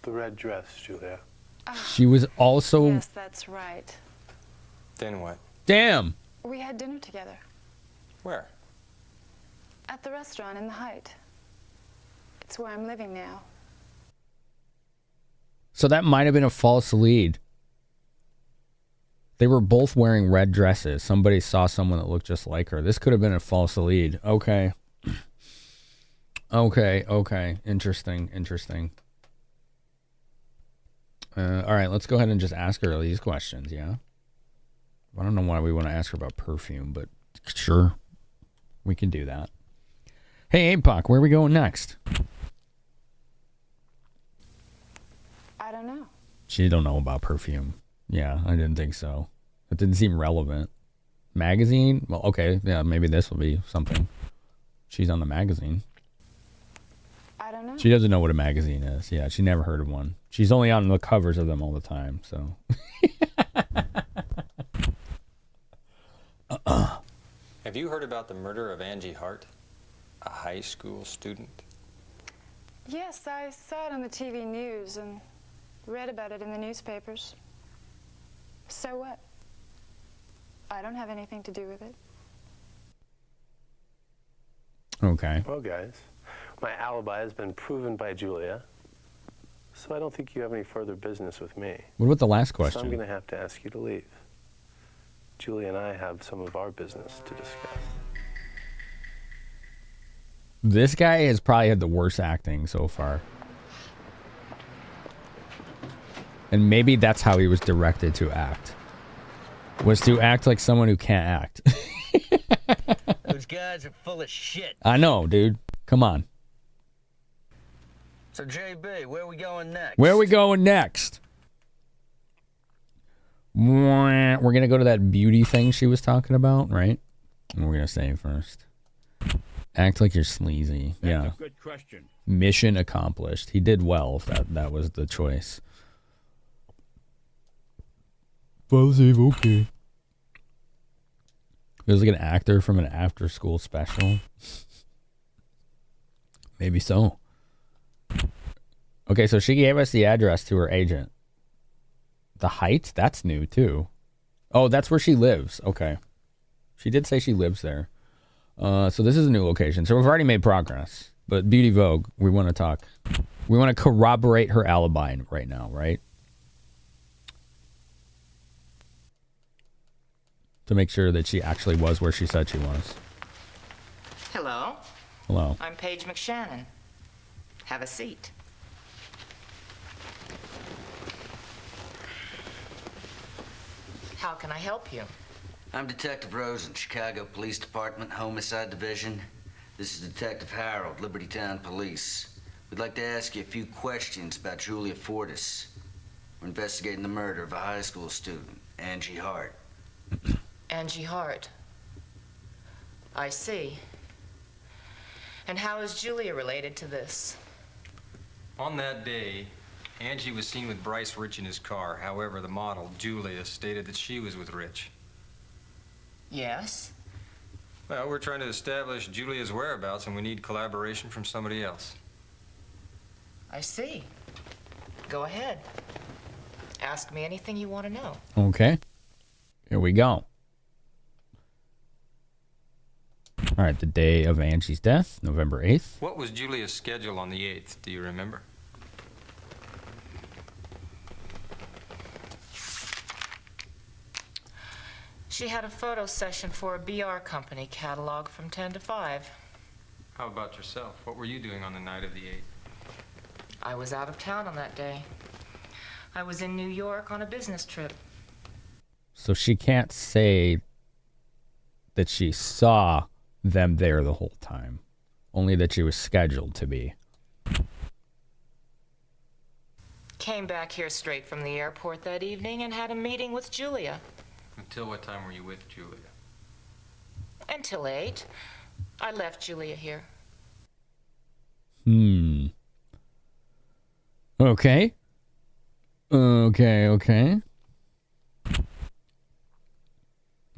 Speaker 17: The red dress, Julia.
Speaker 1: She was also...
Speaker 15: Yes, that's right.
Speaker 5: Then what?
Speaker 1: Damn!
Speaker 15: We had dinner together.
Speaker 5: Where?
Speaker 15: At the restaurant in the Height. It's where I'm living now.
Speaker 1: So that might have been a false lead. They were both wearing red dresses. Somebody saw someone that looked just like her. This could have been a false lead. Okay. Okay. Interesting. All right, let's go ahead and just ask her these questions, yeah? I don't know why we want to ask her about perfume, but sure. We can do that. Hey, APOC, where are we going next?
Speaker 15: I don't know.
Speaker 1: She don't know about perfume. Yeah, I didn't think so. It didn't seem relevant. Magazine? Well, okay, yeah, maybe this will be something. She's on the magazine.
Speaker 15: I don't know.
Speaker 1: She doesn't know what a magazine is. Yeah, she never heard of one. She's only on the covers of them all the time, so.
Speaker 5: Have you heard about the murder of Angie Hart, a high school student?
Speaker 15: Yes, I saw it on the TV news and read about it in the newspapers. So what? I don't have anything to do with it.
Speaker 1: Okay.
Speaker 17: Well, guys, my alibi has been proven by Julia, so I don't think you have any further business with me.
Speaker 1: What about the last
Speaker 17: So I'm
Speaker 1: question?
Speaker 17: going to have to ask you to leave. Julia and I have some of our business to discuss.
Speaker 1: This guy has probably had the worst acting so far. And maybe that's how he was directed to act. Was to act like someone who can't act.
Speaker 3: Those guys are full of shit.
Speaker 1: I know, dude. Come on.
Speaker 3: So, JB, where are we going next?
Speaker 1: Where are we going next? We're going to go to that beauty thing she was talking about, right? And we're going to say first. Act like you're sleazy. Yeah.
Speaker 13: That's a good question.
Speaker 1: Mission accomplished. He did well if that was the choice. Positive, okay. He was like an actor from an after-school special. Maybe so. Okay, so she gave us the address to her agent. The Heights? That's new, too. Oh, that's where she lives. Okay. She did say she lives there. So this is a new location. So we've already made progress. But Beauty Vogue, we want to talk. We want to corroborate her alibi right now, right? To make sure that she actually was where she said she was.
Speaker 16: Hello.
Speaker 1: Hello.
Speaker 16: I'm Paige McShannon. Have a seat. How can I help you?
Speaker 3: I'm Detective Rosen, Chicago Police Department, Homicide Division. This is Detective Harold, Libertytown Police. We'd like to ask you a few questions about Julia Fortis. We're investigating the murder of a high school student, Angie Hart.
Speaker 16: Angie Hart. I see. And how is Julia related to this?
Speaker 5: On that day, Angie was seen with Bryce Rich in his car. However, the model, Julia, stated that she was with Rich.
Speaker 16: Yes?
Speaker 5: Well, we're trying to establish Julia's whereabouts, and we need collaboration from somebody else.
Speaker 16: I see. Go ahead. Ask me anything you want to know.
Speaker 1: Okay. Here we go. All right, the day of Angie's death, November 8th.
Speaker 5: What was Julia's schedule on the 8th? Do you remember?
Speaker 16: She had a photo session for a BR company catalog from 10 to 5.
Speaker 5: How about yourself? What were you doing on the night of the 8th?
Speaker 16: I was out of town on that day. I was in New York on a business trip.
Speaker 1: So she can't say that she saw them there the whole time. Only that she was scheduled to be.
Speaker 16: Came back here straight from the airport that evening and had a meeting with Julia.
Speaker 5: Until what time were you with Julia?
Speaker 16: Until 8. I left Julia here.
Speaker 1: Okay. Okay.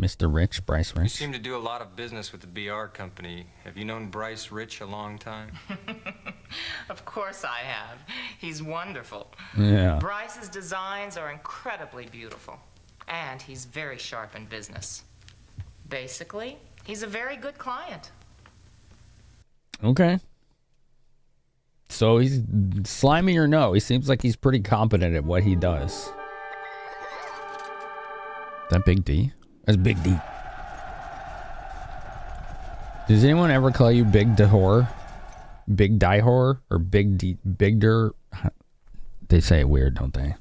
Speaker 1: Mr. Rich, Bryce
Speaker 5: You
Speaker 1: Rich.
Speaker 5: seem to do a lot of business with the BR company. Have you known Bryce Rich a long time?
Speaker 16: Of course I have. He's wonderful.
Speaker 1: Yeah.
Speaker 16: Bryce's designs are incredibly beautiful. And he's very sharp in business. Basically, he's a very good client.
Speaker 1: Okay. So he's slimy or no, he seems like he's pretty competent at what he does. That Big D? That's Big D. Does anyone ever call you Big Dahor? Big Dihor? Or Big D? Bigder? They say it weird, don't they?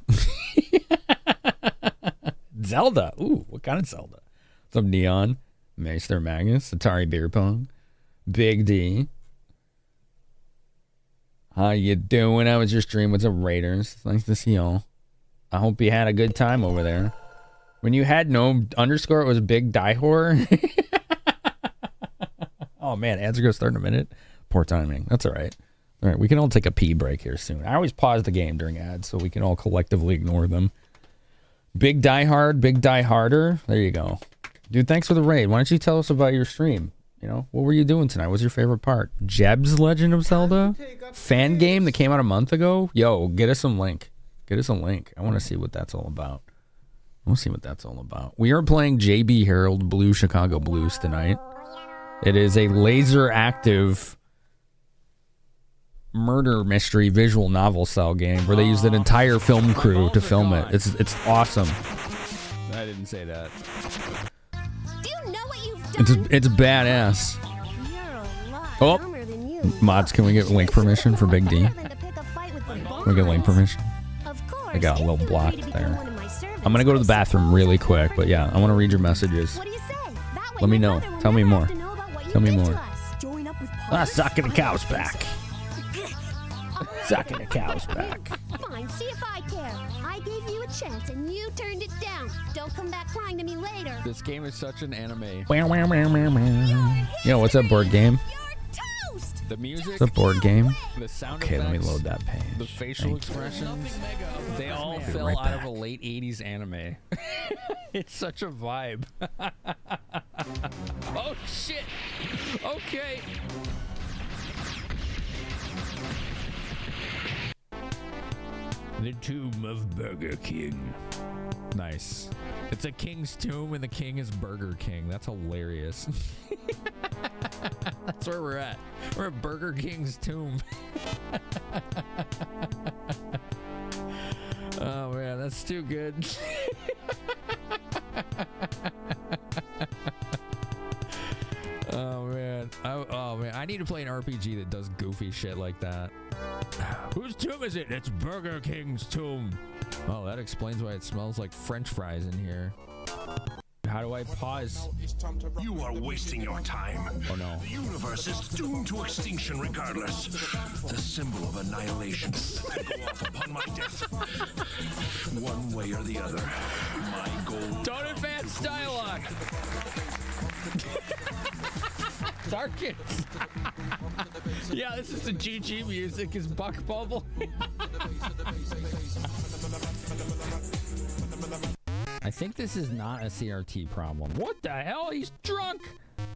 Speaker 1: Zelda. Ooh, what kind of Zelda? Some Neon. Maester Magnus. Atari Beer Pong. Big D. How you doing? How was your stream? What's up, Raiders? Nice to see y'all. I hope you had a good time over there. When you had no underscore, it was Big Die Whore. Oh, man. Ads are going to start in a minute. Poor timing. That's all right. All right. We can all take a pee break here soon. I always pause the game during ads so we can all collectively ignore them. Big Die Hard, Big Die Harder. There you go. Dude, thanks for the raid. Why don't you tell us about your stream? You know, what were you doing tonight? What's your favorite part? Jeb's Legend of Zelda? Fan game that came out a month ago? Yo, get us some link. Get us a link. I want to see what that's all about. We'll see what that's all about. We are playing JB Harold Blue Chicago Blues tonight. It is a LaserActive murder mystery visual novel style game where they used an entire film crew to film it. It's awesome. I didn't say that.
Speaker 12: Do you know what you've done?
Speaker 1: It's badass. Oh, mods, can we get link permission for Big D? Can we get link permission? I got a little blocked there. I'm gonna go to the bathroom really quick, but yeah, I want to read your messages. Let me know. Tell me more. Tell me more. Sucking the cow's back. Sucking the cow's back.
Speaker 12: Fine, see if I care. I gave you a chance and you turned it down. Don't come back crying to me later.
Speaker 1: This game is such an anime. Yo, what's up, board game? The music. It's a board game. The sound okay, let me effects, load that page. The facial expressions. They all fell right out of a late 80s anime. It's such a vibe. Oh, shit. Okay. The Tomb of Burger King. Nice. It's a king's tomb and the king is Burger King. That's hilarious. That's where we're at. We're at Burger King's tomb. Oh man, that's too good. Oh man, I need to play an RPG that does goofy shit like that. Whose tomb is it? It's Burger King's tomb. Oh, that explains why it smells like French fries in here. How do I pause?
Speaker 6: You are wasting your time.
Speaker 1: Oh no.
Speaker 6: The universe is doomed to extinction regardless. The symbol of annihilation will go off upon my death. One way or the other. My goal.
Speaker 1: Don't advance dialogue. Darkins. Yeah, this is the GG music. Is Buck Bubble? I think this is not a CRT problem. What the hell? He's drunk.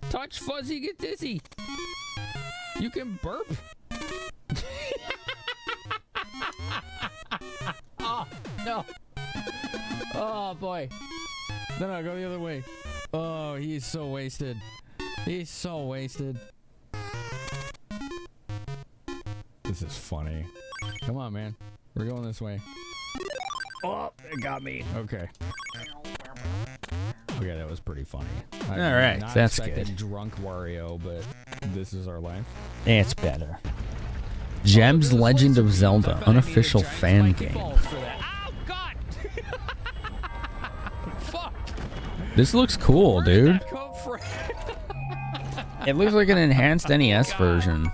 Speaker 1: Touch fuzzy, get dizzy. You can burp. Oh, no. Oh, boy. No, go the other way. Oh, he's so wasted. He's so wasted. This is funny. Come on, man. We're going this way. Oh, it got me. Okay. Okay, that was pretty funny. All right, that's good. Drunk Wario, but this is our life. It's better. Gems Legend of Zelda, unofficial fan game. Oh, God! Fuck! This looks cool, dude. It looks like an enhanced NES version,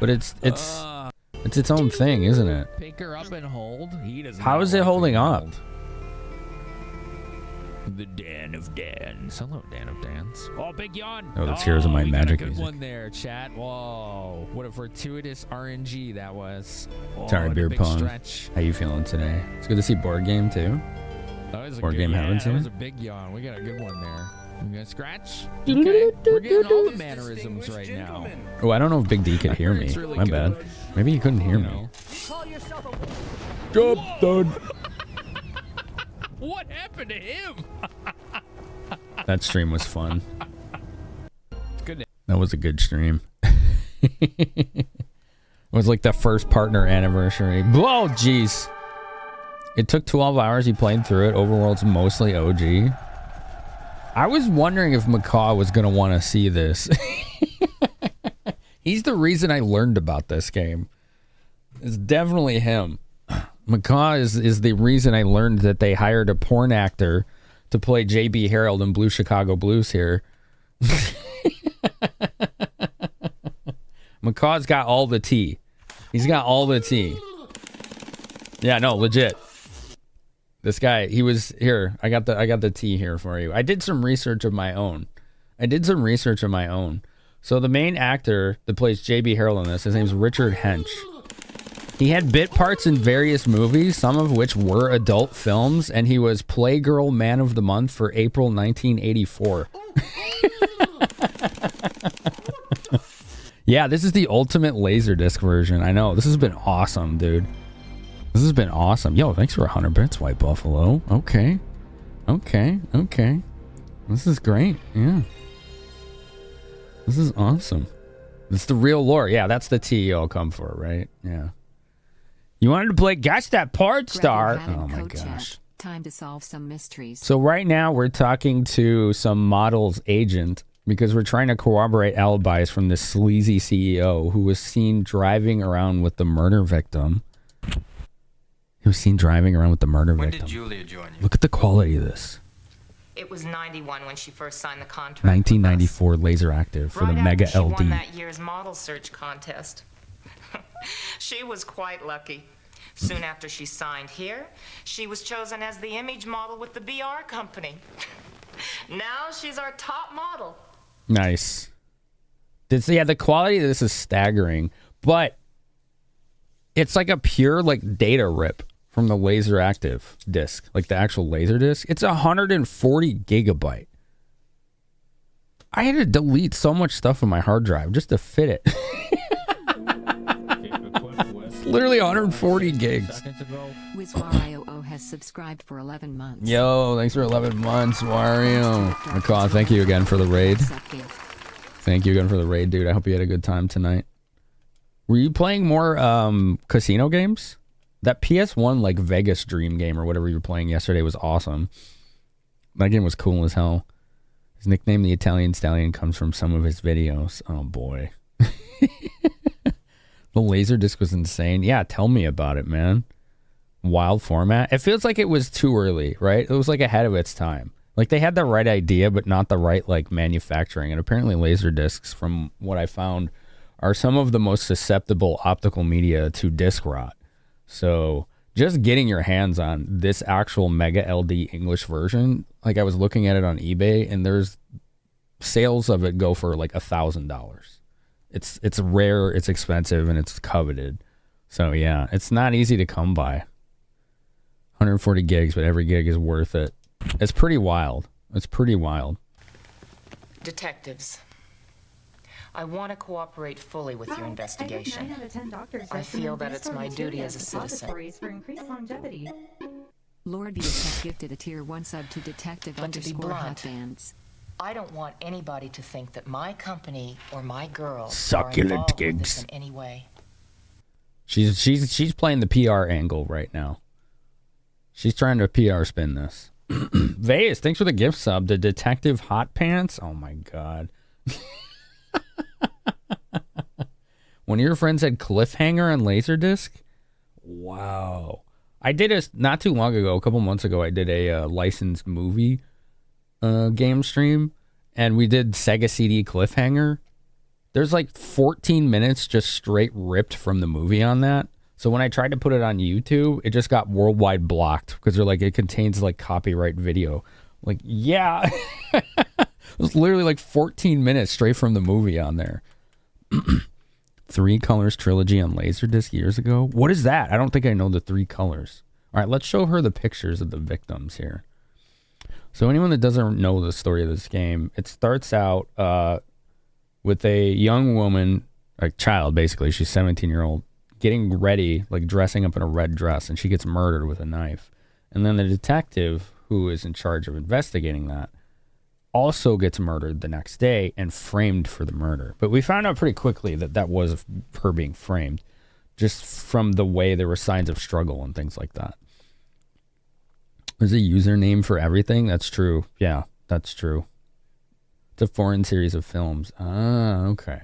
Speaker 1: but it's its own thing, isn't it? Pick her up and hold. How is it holding up? The Dan of Dans. Hello, Dan of Dans. Oh, big yawn. Oh, that's Heroes of Might and Magic music. Good one there, chat. Whoa, what a fortuitous RNG that was. Oh, sorry, Beer Pong. Stretch. How you feeling today? It's good to see Board Game too. Board Game Heaven too. That was a big yawn. We got a good one there. You gonna scratch? Okay. We're getting all the mannerisms right now. Oh, I don't know if Big D could hear me. Really My bad. Maybe he couldn't hear me. Jump, done. What happened to him? That stream was fun. Good. That was a good stream. It was like the first partner anniversary. Whoa, jeez. It took 12 hours. He played through it. Overworld's mostly OG. I was wondering if Macaw was going to want to see this. He's the reason I learned about this game. It's definitely him. Macaw is the reason I learned that they hired a porn actor to play J.B. Harold in Blue Chicago Blues here. Macaw's got all the tea. He's got all the tea. Yeah, no, legit. This guy, he was here. I got the tea here for you. I did some research of my own. So the main actor that plays J.B. Harold in this, his name's Richard Hench. He had bit parts in various movies, some of which were adult films, and he was Playgirl Man of the Month for April 1984. Yeah, this is the ultimate Laserdisc version. I know. This has been awesome, dude. This has been awesome. Yo, thanks for 100 bits, White Buffalo. Okay. This is great. Yeah. This is awesome. It's the real lore. Yeah, that's the tea you'll come for, right? Yeah. You wanted to play Guess That Part Star? Oh my gosh.
Speaker 19: Time to solve some mysteries.
Speaker 1: So right now we're talking to some model's agent because we're trying to corroborate alibis from this sleazy CEO who was seen driving around with the murder victim. He was seen driving around with the murder victim.
Speaker 5: When did Julia join you?
Speaker 1: Look at the quality of this.
Speaker 16: It was 91 when she first signed the contract.
Speaker 1: 1994 LaserActive for the MegaLD.
Speaker 16: She won that year's model search contest. She was quite lucky. Soon after she signed here, she was chosen as the image model with the BR company. Now she's our top model.
Speaker 1: Nice. Yeah, the quality of this is staggering, but it's like a pure like data rip from the LaserActive disc, like the actual LaserDisc. It's 140 gigabyte. I had to delete so much stuff on my hard drive just to fit it. It's literally 140 gigs.
Speaker 19: WizWario has subscribed for 11 months.
Speaker 1: Yo, thanks for 11 months, Wario. Macaw, thank you again for the raid. Thank you again for the raid, dude. I hope you had a good time tonight. Were you playing more casino games? That PS1 like Vegas Dream game or whatever you were playing yesterday was awesome. That game was cool as hell. His nickname, the Italian Stallion, comes from some of his videos. Oh boy. The LaserDisc was insane. Yeah, tell me about it, man. Wild format. It feels like it was too early, right? It was like ahead of its time. Like they had the right idea, but not the right like manufacturing. And apparently LaserDiscs, from what I found, are some of the most susceptible optical media to disc rot. So just getting your hands on this actual MegaLD English version, like I was looking at it on eBay, and there's sales of it go for like $1,000. It's rare, it's expensive, and it's coveted. So yeah, it's not easy to come by. 140 gigs, but every gig is worth it. It's pretty wild. It's pretty wild.
Speaker 16: Detectives, I want to cooperate fully with your investigation. I feel that it's my duty as a citizen.
Speaker 19: Lord Beast has gifted a tier 1 sub to Detective
Speaker 16: But to be
Speaker 19: _
Speaker 16: blunt,
Speaker 19: Hotbands.
Speaker 16: I don't want anybody to think that my company or my girl
Speaker 1: Succulent
Speaker 16: are involved with
Speaker 1: gigs.
Speaker 16: this in any way.
Speaker 1: She's playing the PR angle right now. She's trying to PR spin this. Vegas, thanks for the gift sub. The Detective Hot Pants. Oh my god. One of your friends had Cliffhanger on LaserDisc? Wow. I did a, not too long ago, a couple months ago, I did a licensed movie game stream, and we did Sega CD Cliffhanger. There's like 14 minutes just straight ripped from the movie on that. So when I tried to put it on YouTube, it just got worldwide blocked because they're like, it contains like copyright video. Like, yeah. It was literally like 14 minutes straight from the movie on there. 3 Colors trilogy on LaserDisc years ago. What is that? I don't think I know the 3 Colors. All right, let's show her the pictures of the victims here. So anyone that doesn't know the story of this game, it starts out with a young woman, a child basically, she's 17-year-old, getting ready, like dressing up in a red dress, and she gets murdered with a knife. And then the detective, who is in charge of investigating that, also gets murdered the next day and framed for the murder. But we found out pretty quickly that that was her being framed, just from the way there were signs of struggle and things like that. There's a username for everything. That's true. Yeah, that's true. It's a foreign series of films. Ah, okay.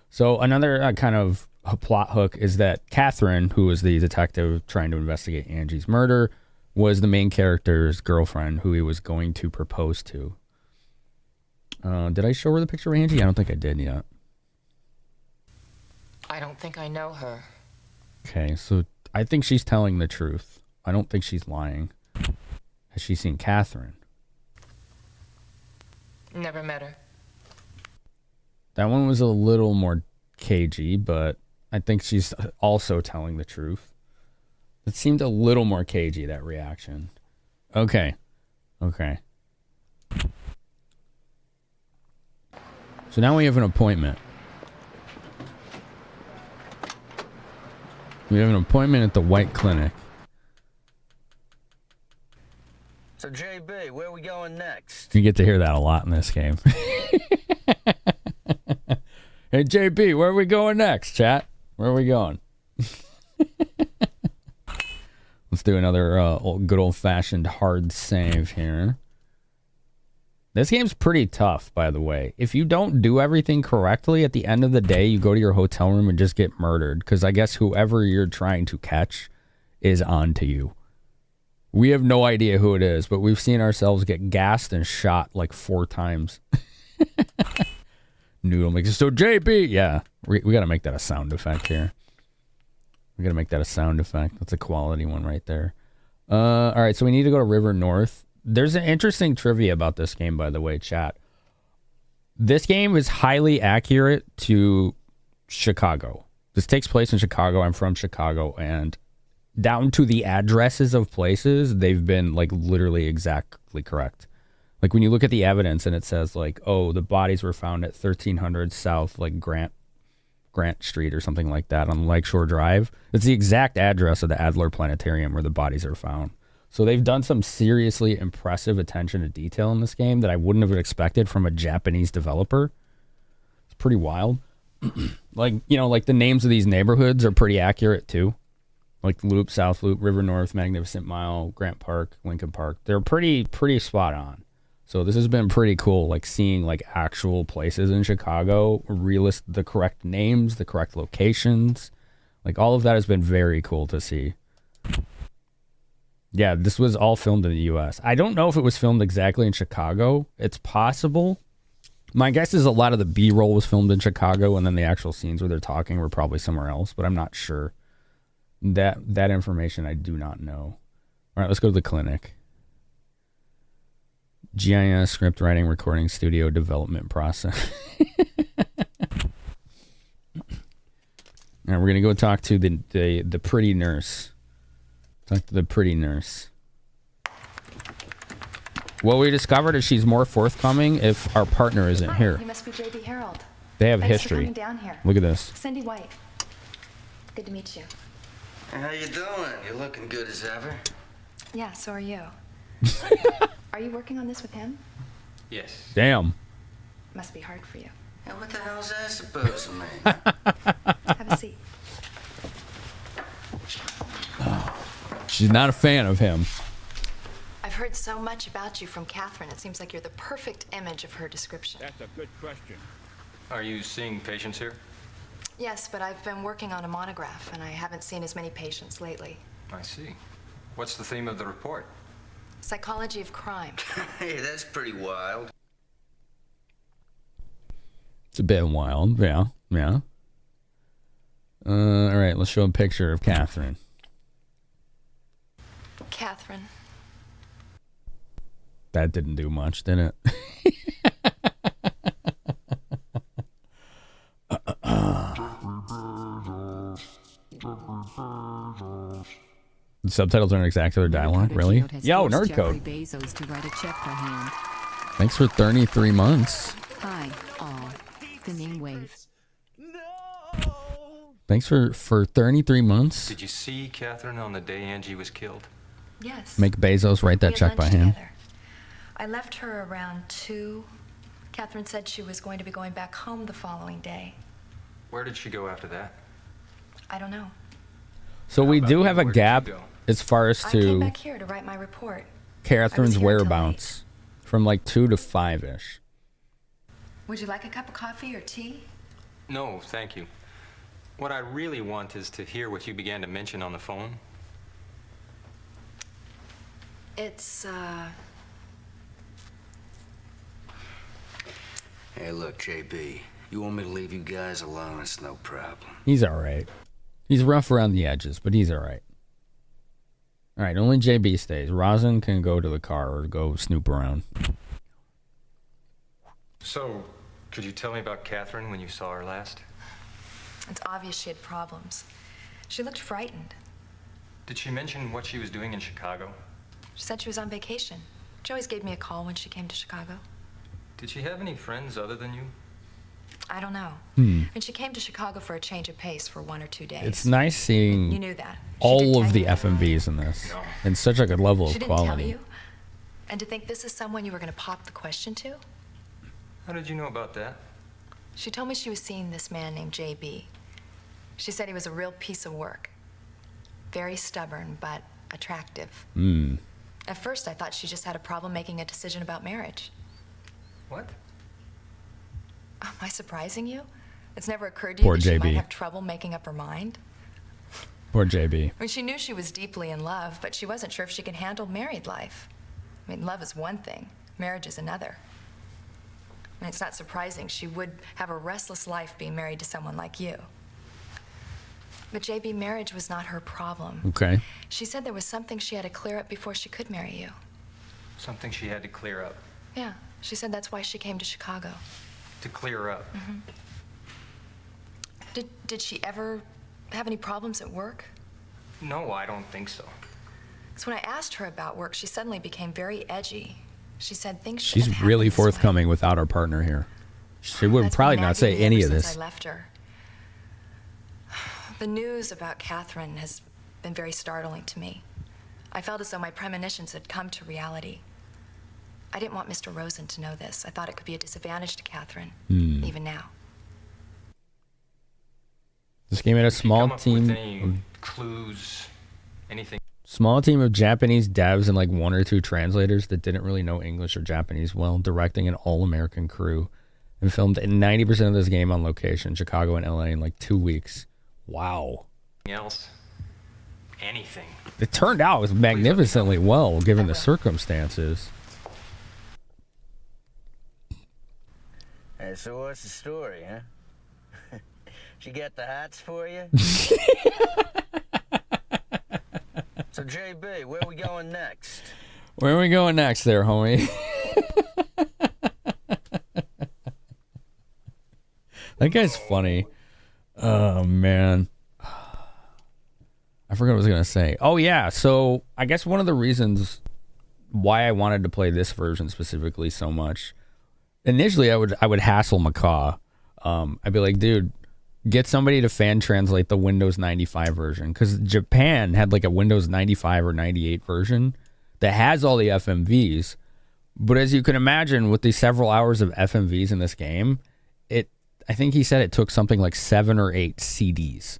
Speaker 1: So another kind of a plot hook is that Catherine, who was the detective trying to investigate Angie's murder, was the main character's girlfriend who he was going to propose to. Did I show her the picture of Angie? I don't think I did yet.
Speaker 16: I don't think I know her.
Speaker 1: Okay, so I think she's telling the truth. I don't think she's lying. Has she seen Catherine?
Speaker 16: Never met her.
Speaker 1: That one was a little more cagey, but I think she's also telling the truth. It seemed a little more cagey, that reaction. Okay. Okay. So now we have an appointment. We have an appointment at the White Clinic.
Speaker 3: So, JB, where are we going next?
Speaker 1: You get to hear that a lot in this game. Hey, JB, where are we going next, chat? Where are we going? Let's do another good old-fashioned hard save here. This game's pretty tough, by the way. If you don't do everything correctly, at the end of the day, you go to your hotel room and just get murdered. Because I guess whoever you're trying to catch is on to you. We have no idea who it is, but we've seen ourselves get gassed and shot like 4 times. Noodle makes it. So JB, yeah, we got to make that a sound effect here. We got to make that a sound effect. That's a quality one right there. All right, so we need to go to River North. There's an interesting trivia about this game, by the way, chat. This game is highly accurate to Chicago. This takes place in Chicago. I'm from Chicago, and down to the addresses of places, they've been like literally exactly correct. Like when you look at the evidence and it says like, oh, the bodies were found at 1300 South like Grant Street or something like that on Lakeshore Drive. It's the exact address of the Adler Planetarium where the bodies are found. So they've done some seriously impressive attention to detail in this game that I wouldn't have expected from a Japanese developer. pretty wild. Like, you know, like the names of these neighborhoods are pretty accurate too. Like Loop, South Loop, River North, Magnificent Mile, Grant Park, Lincoln Park. They're pretty spot on. So this has been pretty cool, like seeing like actual places in Chicago, the correct names, the correct locations. Like all of that has been very cool to see. Yeah, this was all filmed in the U.S. I don't know if it was filmed exactly in Chicago. It's possible. My guess is a lot of the B-roll was filmed in Chicago, and then the actual scenes where they're talking were probably somewhere else, but I'm not sure. That information I do not know. All right, let's go to the clinic. GIS, script writing, recording, studio, development process. All right, we're going to go talk to the pretty nurse. Talk to the pretty nurse. What we discovered is she's more forthcoming if our partner isn't here.
Speaker 21: You must be J.B. Harold.
Speaker 1: They have
Speaker 21: Thanks
Speaker 1: history.
Speaker 21: For coming down here.
Speaker 1: Look at this.
Speaker 21: Cindy White. Good to meet you.
Speaker 3: Hey, how you doing? You're looking good as ever.
Speaker 21: Yeah, so are you. Are you working on this with him?
Speaker 5: Yes.
Speaker 1: Damn.
Speaker 21: Must be hard for you.
Speaker 3: Hey, what the hell's that supposed to mean?
Speaker 21: Have a seat.
Speaker 1: She's not a fan of him.
Speaker 21: I've heard so much about you from Catherine. It seems like you're the perfect image of her description.
Speaker 13: That's a good question.
Speaker 5: Are you seeing patients here?
Speaker 21: Yes, but I've been working on a monograph, and I haven't seen as many patients lately.
Speaker 5: I see. What's the theme of the report?
Speaker 21: Psychology of crime.
Speaker 3: Hey, that's pretty wild.
Speaker 1: It's a bit wild. Yeah. All right, let's show a picture of Catherine.
Speaker 21: Catherine.
Speaker 1: That didn't do much, did it? The subtitles aren't exactly their dialogue, really? Yo, Nerdcode.
Speaker 19: Bezos to write a check for hand.
Speaker 1: Thanks for 33 months.
Speaker 19: Hi, all. The name wave.
Speaker 1: Thanks for 33 months.
Speaker 5: Did you see Catherine on the day Angie was killed?
Speaker 21: Yes.
Speaker 1: Make Bezos write that check by hand.
Speaker 21: Together. I left her around 2. Catherine said she was going to be going back home the following day.
Speaker 5: Where did she go after that?
Speaker 21: I don't know.
Speaker 1: So we do have a gap as far as
Speaker 21: I came
Speaker 1: to
Speaker 21: back here to write my report.
Speaker 1: Catherine's whereabouts from like 2 to 5-ish.
Speaker 21: Would you like a cup of coffee or tea?
Speaker 5: No, thank you. What I really want is to hear what you began to mention on the phone.
Speaker 21: It's,
Speaker 3: Hey, look, JB. You want me to leave you guys alone? It's no problem.
Speaker 1: He's all right. He's rough around the edges, but he's all right. All right, only JB stays. Rosin can go to the car or go snoop around.
Speaker 5: So, could you tell me about Catherine when you saw her last?
Speaker 21: it's obvious she had problems. She looked frightened.
Speaker 5: Did she mention what she was doing in Chicago?
Speaker 21: She said she was on vacation. She always gave me a call when she came to Chicago.
Speaker 5: Did she have any friends other than you?
Speaker 21: I don't know. And she came to Chicago for a change of pace for 1 or 2 days.
Speaker 1: It's nice seeing
Speaker 21: You knew that.
Speaker 1: all of the FMVs in this. And such a good level
Speaker 21: She
Speaker 1: of
Speaker 21: didn't tell
Speaker 1: quality.
Speaker 21: you? And to think this is someone you were going to pop the question to?
Speaker 5: How did you know about that?
Speaker 21: She told me she was seeing this man named JB. She said he was a real piece of work. Very stubborn, but attractive. At first, I thought she just had a problem making a decision about marriage.
Speaker 5: What?
Speaker 21: Am I surprising you? It's never occurred to you
Speaker 1: Poor
Speaker 21: that she might
Speaker 1: JB.
Speaker 21: have trouble making up her mind?
Speaker 1: Poor JB.
Speaker 21: I mean, she knew she was deeply in love, but she wasn't sure if she could handle married life. I mean, love is one thing, marriage is another. And it's not surprising she would have a restless life being married to someone like you. But JB, marriage was not her problem.
Speaker 1: Okay.
Speaker 21: She said there was something she had to clear up before she could marry you.
Speaker 5: Something she had to clear up.
Speaker 21: Yeah, she said that's why she came to Chicago.
Speaker 5: To clear up.
Speaker 21: Did she ever have any problems at work?
Speaker 5: No, I don't think so.
Speaker 21: Because when I asked her about work, she suddenly became very edgy. She said things
Speaker 1: She's
Speaker 21: shouldn't have
Speaker 1: really
Speaker 21: happened this way.
Speaker 1: forthcoming without our partner here. She would
Speaker 21: That's
Speaker 1: probably
Speaker 21: been
Speaker 1: not say
Speaker 21: nagging me
Speaker 1: any
Speaker 21: ever
Speaker 1: of
Speaker 21: since
Speaker 1: this.
Speaker 21: I left her. The news about Catherine has been very startling to me. I felt as though my premonitions had come to reality. I didn't want Mr. Rosen to know this. I thought it could be a disadvantage to Catherine, even now.
Speaker 1: This game had a small team.
Speaker 5: Any clues, anything?
Speaker 1: Small team of Japanese devs and like one or two translators that didn't really know English or Japanese well, directing an all-American crew, and filmed 90% of this game on location, Chicago and LA, in like 2 weeks. Wow.
Speaker 5: Else? Anything?
Speaker 1: It turned out magnificently well, given the circumstances.
Speaker 3: Hey, so what's the story, huh? She got the hats for you? So, JB, where we going next?
Speaker 1: Where are we going next there, homie? That guy's funny. Oh, man. I forgot what I was going to say. Oh, yeah. So I guess one of the reasons why I wanted to play this version specifically so much, initially I would hassle Macaw. I'd be like, dude, get somebody to fan translate the Windows 95 version, because Japan had like a Windows 95 or 98 version that has all the FMVs. But as you can imagine, with the several hours of FMVs in this game, I think he said it took something like 7 or 8 CDs.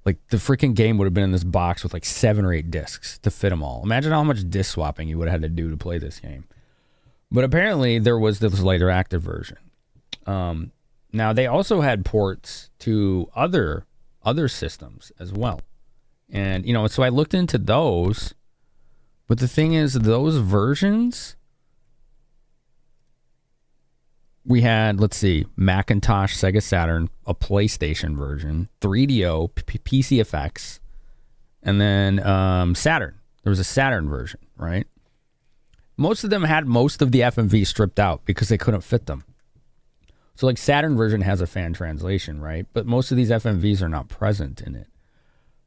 Speaker 1: Like the freaking game would have been in this box with like 7 or 8 discs to fit them all. Imagine how much disc swapping you would have had to do to play this game. But apparently there was this LaserActive version. Now they also had ports to other systems as well. And, so I looked into those. But the thing is, those versions, we had, let's see, Macintosh, Sega Saturn, a PlayStation version, 3DO, PCFX, and then Saturn. There was a Saturn version, right? Most of them had most of the FMV stripped out because they couldn't fit them. So like Saturn version has a fan translation, right? But most of these FMVs are not present in it.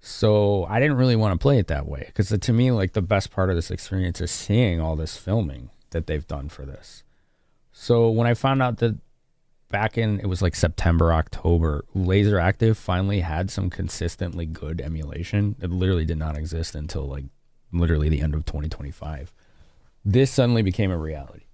Speaker 1: So I didn't really want to play it that way, because to me, like, the best part of this experience is seeing all this filming that they've done for this. So when I found out that back in, it was like September, October, LaserActive finally had some consistently good emulation. It literally did not exist until like literally the end of 2025. This suddenly became a reality,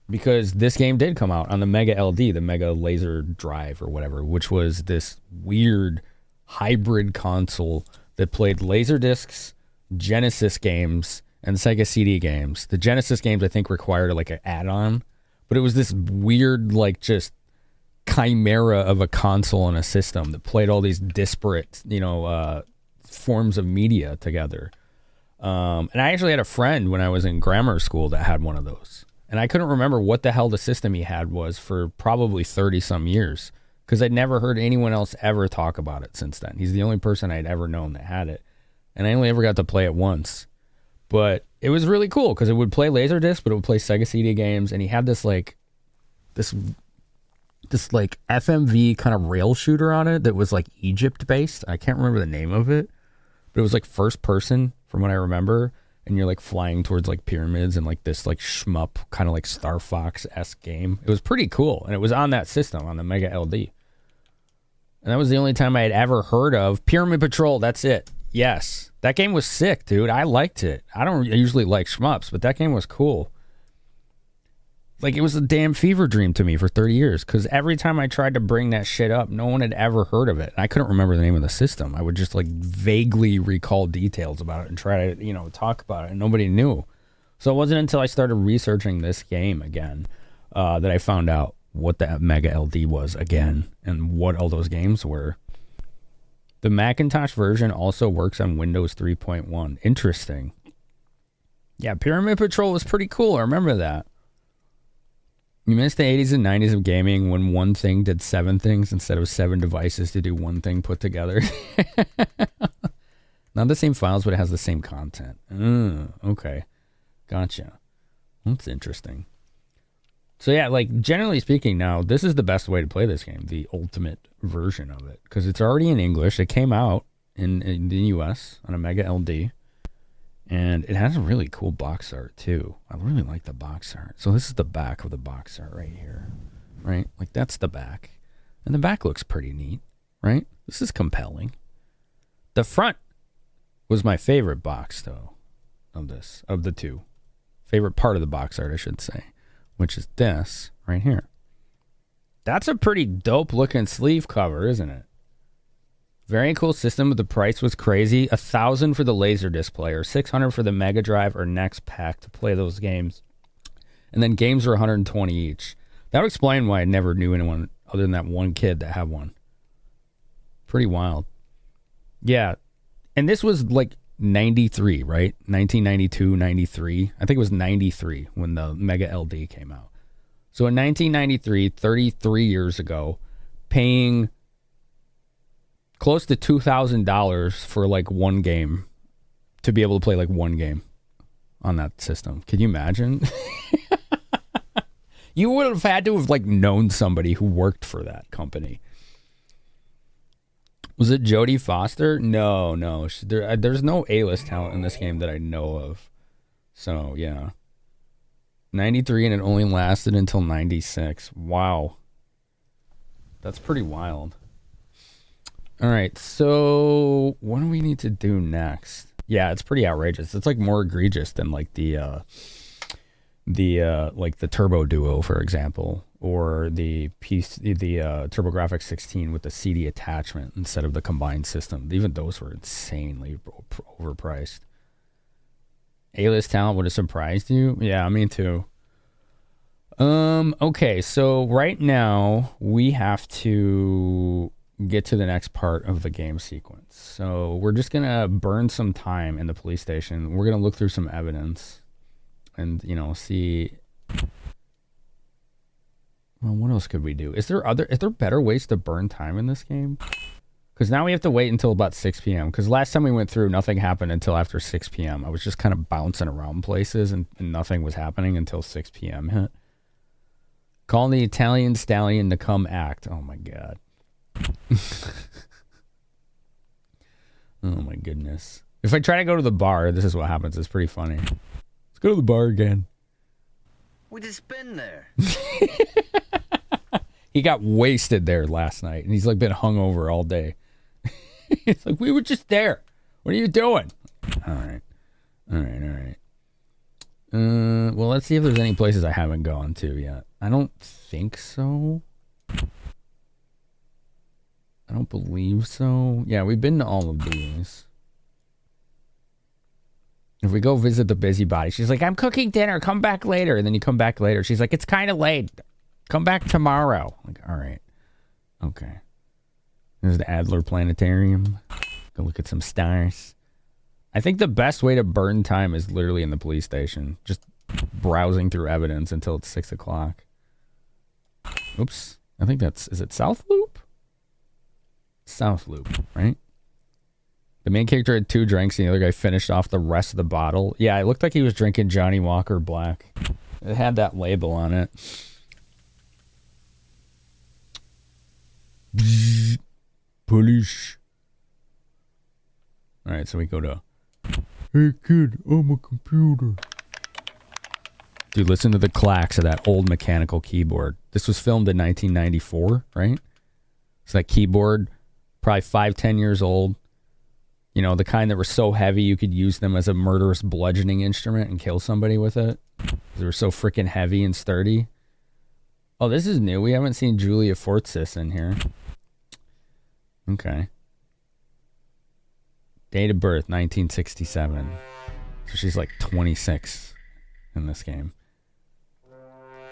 Speaker 1: because this game did come out on the MegaLD, the Mega Laser Drive or whatever, which was this weird hybrid console that played LaserDiscs, Genesis games, and Sega CD games. The Genesis games, I think, required like an add-on, but it was this weird, like, just chimera of a console and a system that played all these disparate, forms of media together. And I actually had a friend when I was in grammar school that had one of those. And I couldn't remember what the hell the system he had was for probably 30-some years, because I'd never heard anyone else ever talk about it since then. He's the only person I'd ever known that had it. And I only ever got to play it once. But it was really cool, because it would play LaserDisc, but it would play Sega CD games. And he had this FMV kind of rail shooter on it that was like Egypt based. I can't remember the name of it, but it was like first person from what I remember. And you're like flying towards like pyramids and like this like shmup kind of like Star Fox-esque game. It was pretty cool. And it was on that system, on the MegaLD. And that was the only time I had ever heard of Pyramid Patrol. That's it. Yes. That game was sick, dude. I liked it. I don't usually like shmups, but that game was cool. Like, it was a damn fever dream to me for 30 years, because every time I tried to bring that shit up, no one had ever heard of it. And I couldn't remember the name of the system. I would just like vaguely recall details about it and try to, talk about it, and nobody knew. So it wasn't until I started researching this game again that I found out what the MegaLD was again and what all those games were. The Macintosh version also works on Windows 3.1. Interesting. Yeah, Pyramid Patrol was pretty cool. I remember that. You missed the 80s and 90s of gaming when one thing did 7 things instead of 7 devices to do one thing put together. Not the same files, but it has the same content. Okay. Gotcha. That's interesting. So yeah, like, generally speaking now, this is the best way to play this game, the ultimate version of it, because it's already in English. It came out in the US on a MegaLD, and it has a really cool box art too. I really like the box art. So this is the back of the box art right here, right? Like, that's the back, and the back looks pretty neat, right? This is compelling. The front was my favorite box though of the two. Favorite part of the box art, I should say, which is this right here. That's a pretty dope looking sleeve cover, isn't it? Very cool system, but the price was crazy. $1,000 for the LaserDisc player, $600 for the Mega Drive or Next pack to play those games. And then games were $120 each. That would explain why I never knew anyone other than that one kid that had one. Pretty wild. Yeah. And this was like 93, right? 1992, 93. I think it was 93 when the MegaLD came out. So in 1993, 33 years ago, paying close to $2,000 for like one game to be able to play like one game on that system. Can you imagine? You would have had to have like known somebody who worked for that company. Was it Jodie Foster? No. There's no A-list talent in this game that I know of. So, yeah. 93 and it only lasted until 96. Wow. That's pretty wild. All right, so what do we need to do next? Yeah, it's pretty outrageous. It's like more egregious than like the Turbo Duo, for example, or the TurboGrafx 16 with the CD attachment instead of the combined system. Even those were insanely overpriced. A-list talent would have surprised you? Yeah, me too. Okay, so right now we have to get to the next part of the game sequence. So we're just gonna burn some time in the police station. We're gonna look through some evidence and, you know, see. Well, what else could we do? Is there better ways to burn time in this game? Because now we have to wait until about 6 p.m. Because last time we went through, nothing happened until after 6 p.m. I was just kind of bouncing around places and nothing was happening until 6 p.m. hit. Call the Italian stallion to come act. Oh my God. Oh my goodness. If I try to go to the bar, this is what happens. It's pretty funny. Let's go to the bar again.
Speaker 3: We just been there.
Speaker 1: He got wasted there last night, and he's like been hungover all day. It's like, we were just there. What are you doing? All right. Well, let's see if there's any places I haven't gone to yet. I don't think so. I don't believe so. Yeah, we've been to all of these. If we go visit the busybody, she's like, I'm cooking dinner. Come back later. And then you come back later. She's like, it's kind of late. Come back tomorrow. Like, all right. Okay. There's the Adler Planetarium. Go look at some stars. I think the best way to burn time is literally in the police station. Just browsing through evidence until it's 6 o'clock. Oops. I think is it South Loop? South Loop, right? The main character had 2 drinks and the other guy finished off the rest of the bottle. Yeah, it looked like he was drinking Johnny Walker Black. It had that label on it. Police. All right, so we go to, hey kid, I'm a computer. Dude, listen to the clacks of that old mechanical keyboard. This was filmed in 1994, right? So that keyboard, probably 5-10 years old. You know, the kind that were so heavy you could use them as a murderous bludgeoning instrument and kill somebody with it. They were so freaking heavy and sturdy. Oh, this is new. We haven't seen Julia Fortsis in here. Okay. Date of birth, 1967. So she's like 26 in this game.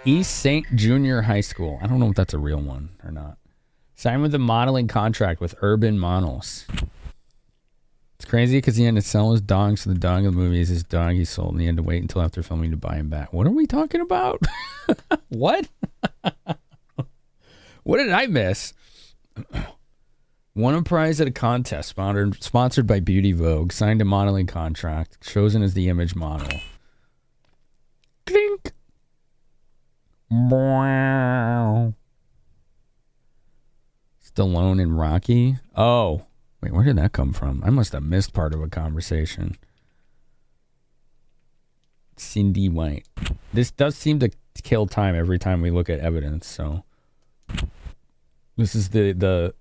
Speaker 1: East St. Junior High School. I don't know if that's a real one or not. Signed with a modeling contract with Urban Models. It's crazy because he had to sell his dog, so the dog of the movie is his dog he sold, and he had to wait until after filming to buy him back. What are we talking about? What? What did I miss? Won a prize at a contest sponsored by Beauty Vogue. Signed a modeling contract. Chosen as the image model. Clink. Wow. Stallone and Rocky. Oh. Wait, where did that come from? I must have missed part of a conversation. Cindy White. This does seem to kill time every time we look at evidence, so. This is the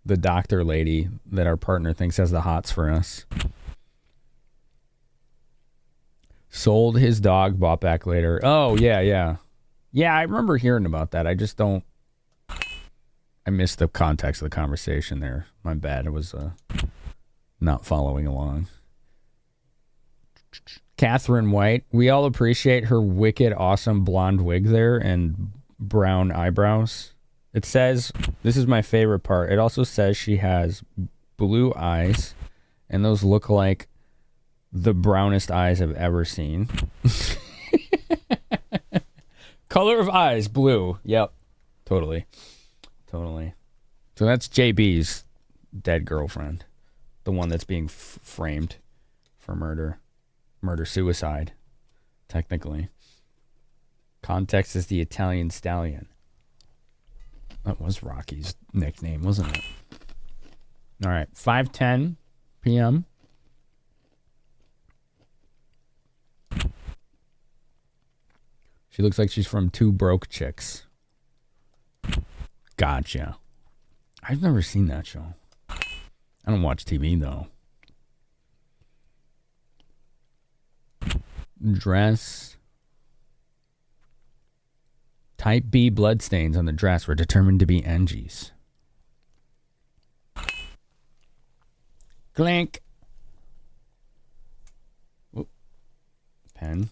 Speaker 1: doctor lady that our partner thinks has the hots for us. Sold his dog, bought back later. Oh, yeah. Yeah, I remember hearing about that. I just don't. I missed the context of the conversation there. My bad. I was not following along. Catherine White. We all appreciate her wicked, awesome blonde wig there and brown eyebrows. It says, this is my favorite part. It also says she has blue eyes, and those look like the brownest eyes I've ever seen. Color of eyes, blue. Yep. Totally. Totally. So that's JB's dead girlfriend. The one that's being framed for murder. Murder-suicide, technically. Context is the Italian Stallion. That was Rocky's nickname, wasn't it? All right, 5:10 p.m. She looks like she's from Two Broke Chicks. Gotcha. I've never seen that show. I don't watch TV, though. Dress. Type B bloodstains on the dress were determined to be Angie's. Clink. Oop. Pen.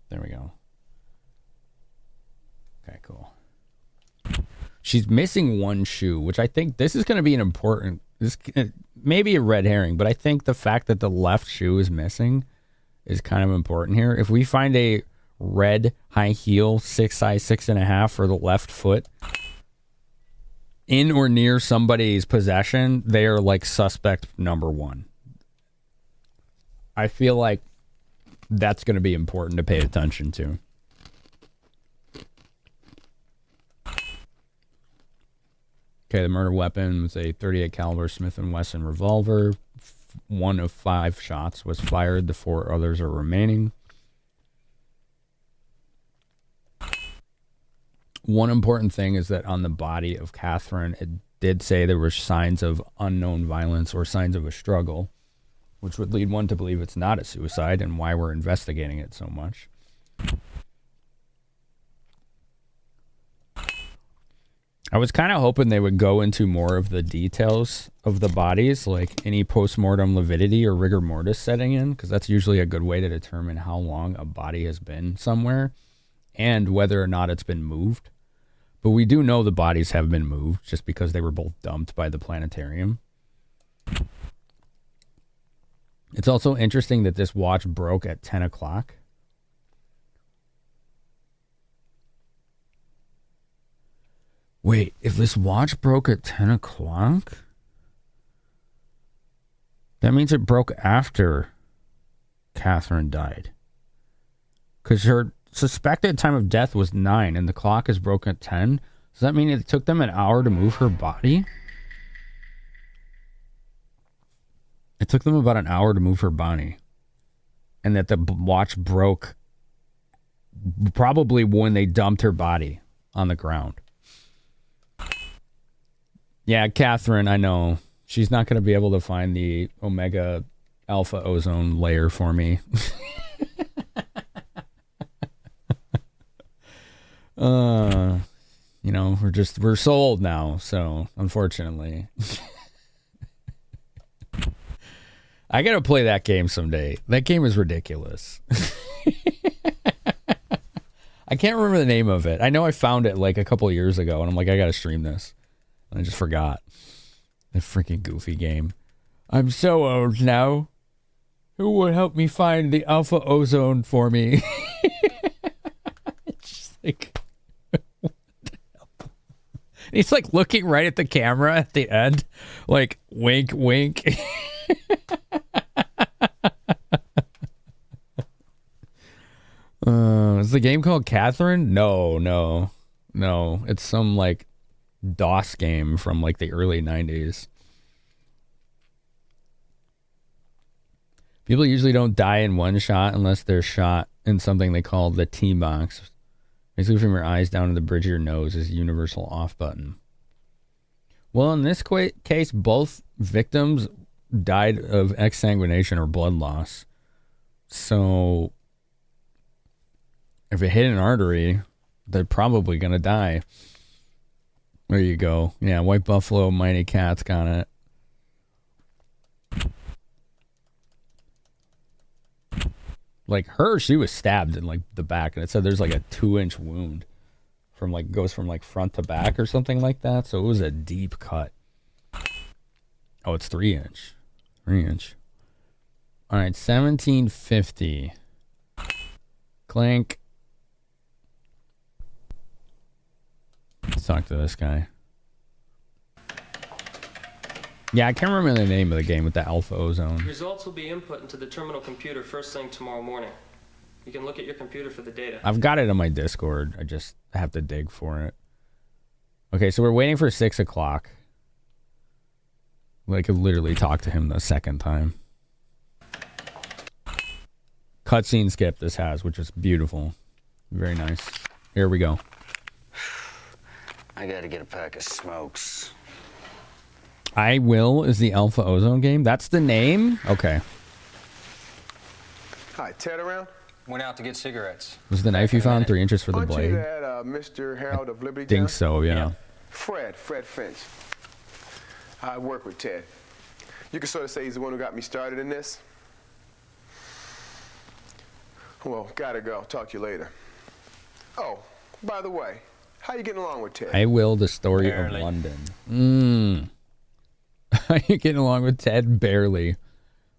Speaker 1: There we go. Okay, cool. She's missing one shoe, which I think this is going to be an important... This maybe a red herring, but I think the fact that the left shoe is missing is kind of important here. If we find a red high heel, size 6.5 for the left foot in or near somebody's possession, they are like suspect number one. I feel like that's going to be important to pay attention to. Okay, the murder weapon was a .38 caliber Smith & Wesson revolver. 1 of 5 shots was fired. The 4 others are remaining. One important thing is that on the body of Catherine, it did say there were signs of unknown violence or signs of a struggle, which would lead one to believe it's not a suicide and why we're investigating it so much. I was kind of hoping they would go into more of the details of the bodies, like any post-mortem lividity or rigor mortis setting in, because that's usually a good way to determine how long a body has been somewhere and whether or not it's been moved. But we do know the bodies have been moved just because they were both dumped by the planetarium. It's also interesting that this watch broke at 10 o'clock. Wait, if this watch broke at 10 o'clock, that means it broke after Catherine died. Because her suspected time of death was 9 and the clock is broken at 10. Does that mean it took them an hour to move her body? It took them about an hour to move her body. And that the watch broke probably when they dumped her body on the ground. Yeah, Catherine, I know. She's not going to be able to find the omega alpha ozone layer for me. You know, we're so old now, so unfortunately. I got to play that game someday. That game is ridiculous. I can't remember the name of it. I know I found it like a couple of years ago, and I'm like, I got to stream this. I just forgot. The freaking goofy game. I'm so old now. Who would help me find the alpha ozone for me? It's just like, what the hell? He's like looking right at the camera at the end. Like, wink, wink. Is the game called Catherine? No. It's some like DOS game from like the early 90s. People usually don't die in one shot unless they're shot in something they call the T-box. Basically from your eyes down to the bridge of your nose is a universal off button. Well, in this case, both victims died of exsanguination or blood loss. So if it hit an artery, they're probably going to die. There you go. Yeah, White Buffalo, Mighty Cats got it. Like her, she was stabbed in like the back, and it said there's like a 2-inch wound from like goes from like front to back or something like that. So it was a deep cut. Oh, it's 3-inch. 3-inch. All right, 1750. Clink. Let's talk to this guy. Yeah, I can't remember the name of the game with the Alpha Ozone.
Speaker 7: Results will be input into the terminal computer first thing tomorrow morning. You can look at your computer for the data.
Speaker 1: I've got it on my Discord. I just have to dig for it. Okay, so we're waiting for 6 o'clock. I could literally talk to him the second time. Cutscene skip this has, which is beautiful. Very nice. Here we go.
Speaker 3: I gotta get a pack of smokes.
Speaker 1: I Will is the Alpha Ozone game? That's the name? Okay.
Speaker 4: Hi, Ted around?
Speaker 5: Went out to get cigarettes.
Speaker 1: Was the knife you found 3 inches for the
Speaker 4: Aren't
Speaker 1: blade?
Speaker 4: you that Mr. Harold of Liberty
Speaker 1: Think
Speaker 4: Town?
Speaker 1: so, yeah.
Speaker 4: Fred Finch. I work with Ted. You can sort of say he's the one who got me started in this. Well, gotta go. Talk to you later. Oh, by the way, how you getting along with Ted?
Speaker 1: I Will, the story of London. How you getting along with Ted? Barely.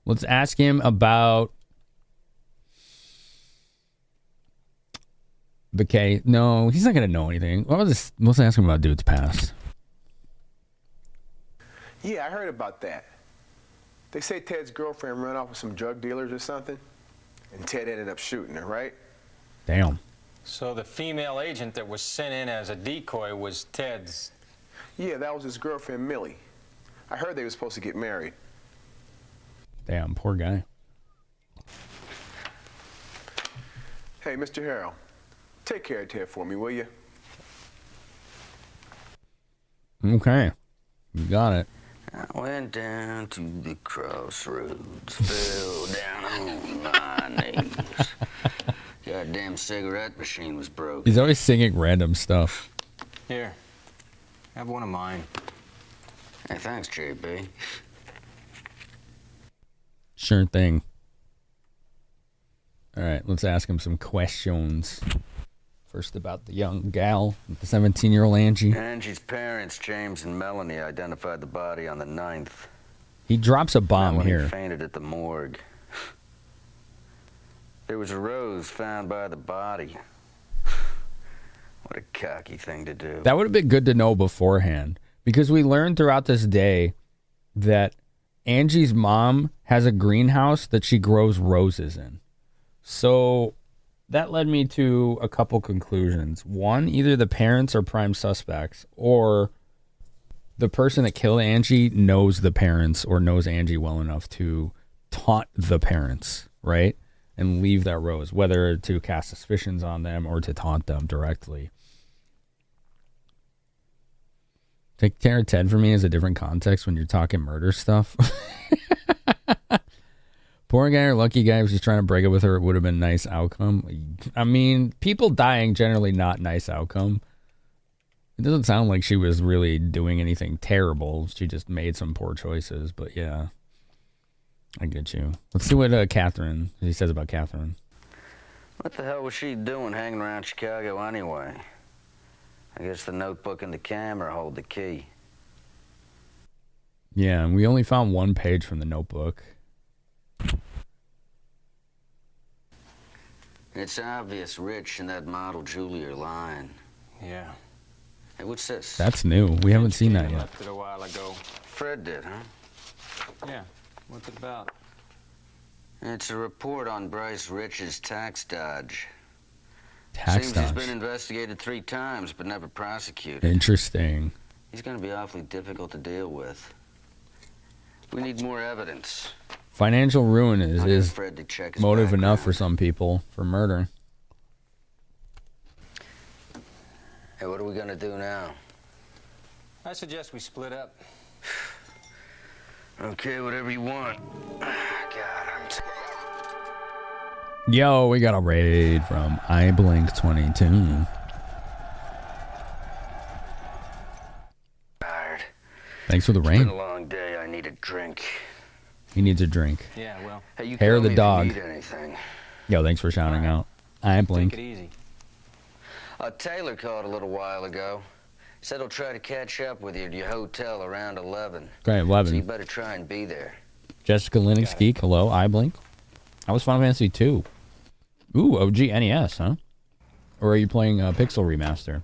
Speaker 1: Let's ask him about the K. No, he's not going to know anything. Let's ask him about Dude's past.
Speaker 4: Yeah, I heard about that. They say Ted's girlfriend ran off with some drug dealers or something, and Ted ended up shooting her, right?
Speaker 1: Damn.
Speaker 5: So the female agent that was sent in as a decoy was Ted's...
Speaker 4: Yeah, that was his girlfriend, Millie. I heard they were supposed to get married.
Speaker 1: Damn, poor guy.
Speaker 4: Hey, Mr. Harrell, take care of Ted for me, will you?
Speaker 1: Okay. You got it.
Speaker 3: I went down to the crossroads, fell down on my knees. Goddamn cigarette machine was broken.
Speaker 1: He's always singing random stuff.
Speaker 5: Here, have one of mine.
Speaker 3: Hey, thanks, JB.
Speaker 1: Sure thing. All right, let's ask him some questions. First about the young gal, the 17-year-old Angie.
Speaker 3: Angie's parents, James and Melanie, identified the body on the 9th.
Speaker 1: He drops a bomb
Speaker 3: Melanie
Speaker 1: here.
Speaker 3: fainted at the morgue. There was a rose found by the body. What a cocky thing to do.
Speaker 1: That would have been good to know beforehand, because we learned throughout this day that Angie's mom has a greenhouse that she grows roses in. So that led me to a couple conclusions. One, either the parents are prime suspects, or the person that killed Angie knows the parents or knows Angie well enough to taunt the parents, right? And leave that rose, whether to cast suspicions on them or to taunt them directly. Take care of Ted for me is a different context when you're talking murder stuff. Poor guy or lucky guy was just trying to break up with her. It would have been a nice outcome. I mean, people dying generally not nice outcome. It doesn't sound like she was really doing anything terrible. She just made some poor choices. But yeah, I get you. Let's see what Catherine, he says about Catherine.
Speaker 3: What the hell was she doing hanging around Chicago anyway? I guess the notebook and the camera hold the key.
Speaker 1: Yeah, and we only found one page from the notebook.
Speaker 3: It's obvious Rich and that model Julie are lying.
Speaker 5: Yeah.
Speaker 3: Hey, what's this?
Speaker 1: That's new. We haven't seen that yet.
Speaker 5: Left it a while ago.
Speaker 3: Fred did, huh?
Speaker 5: Yeah. What's it about?
Speaker 3: It's a report on Bryce Rich's tax dodge.
Speaker 1: Tax
Speaker 3: Seems
Speaker 1: dodge.
Speaker 3: he's been investigated 3 times, but never prosecuted.
Speaker 1: Interesting.
Speaker 3: He's going to be awfully difficult to deal with. We need more evidence.
Speaker 1: Financial ruin is
Speaker 3: Fred to check his
Speaker 1: motive
Speaker 3: background.
Speaker 1: enough for some people for murder.
Speaker 3: Hey, what are we going to do now?
Speaker 5: I suggest we split up.
Speaker 3: Okay, whatever you want. God,
Speaker 1: Yo, we got a raid from iBlink22. Thanks for the
Speaker 3: It's
Speaker 1: rain.
Speaker 3: been a long day. I need a drink.
Speaker 1: He needs a drink.
Speaker 5: Yeah, well.
Speaker 3: Hey, you
Speaker 1: Hair
Speaker 3: call
Speaker 1: of the
Speaker 3: me if
Speaker 1: dog.
Speaker 3: you need anything.
Speaker 1: Yo, thanks for shouting out. I blink.
Speaker 5: Take it easy.
Speaker 3: Taylor called a little while ago. Said he'll try to catch up with you at your hotel around 11.
Speaker 1: Okay, 11.
Speaker 3: So you better try and be there.
Speaker 1: Jessica Linux Geek, hello, I blink. How was Final Fantasy 2? Ooh, OG NES, huh? Or are you playing Pixel Remaster?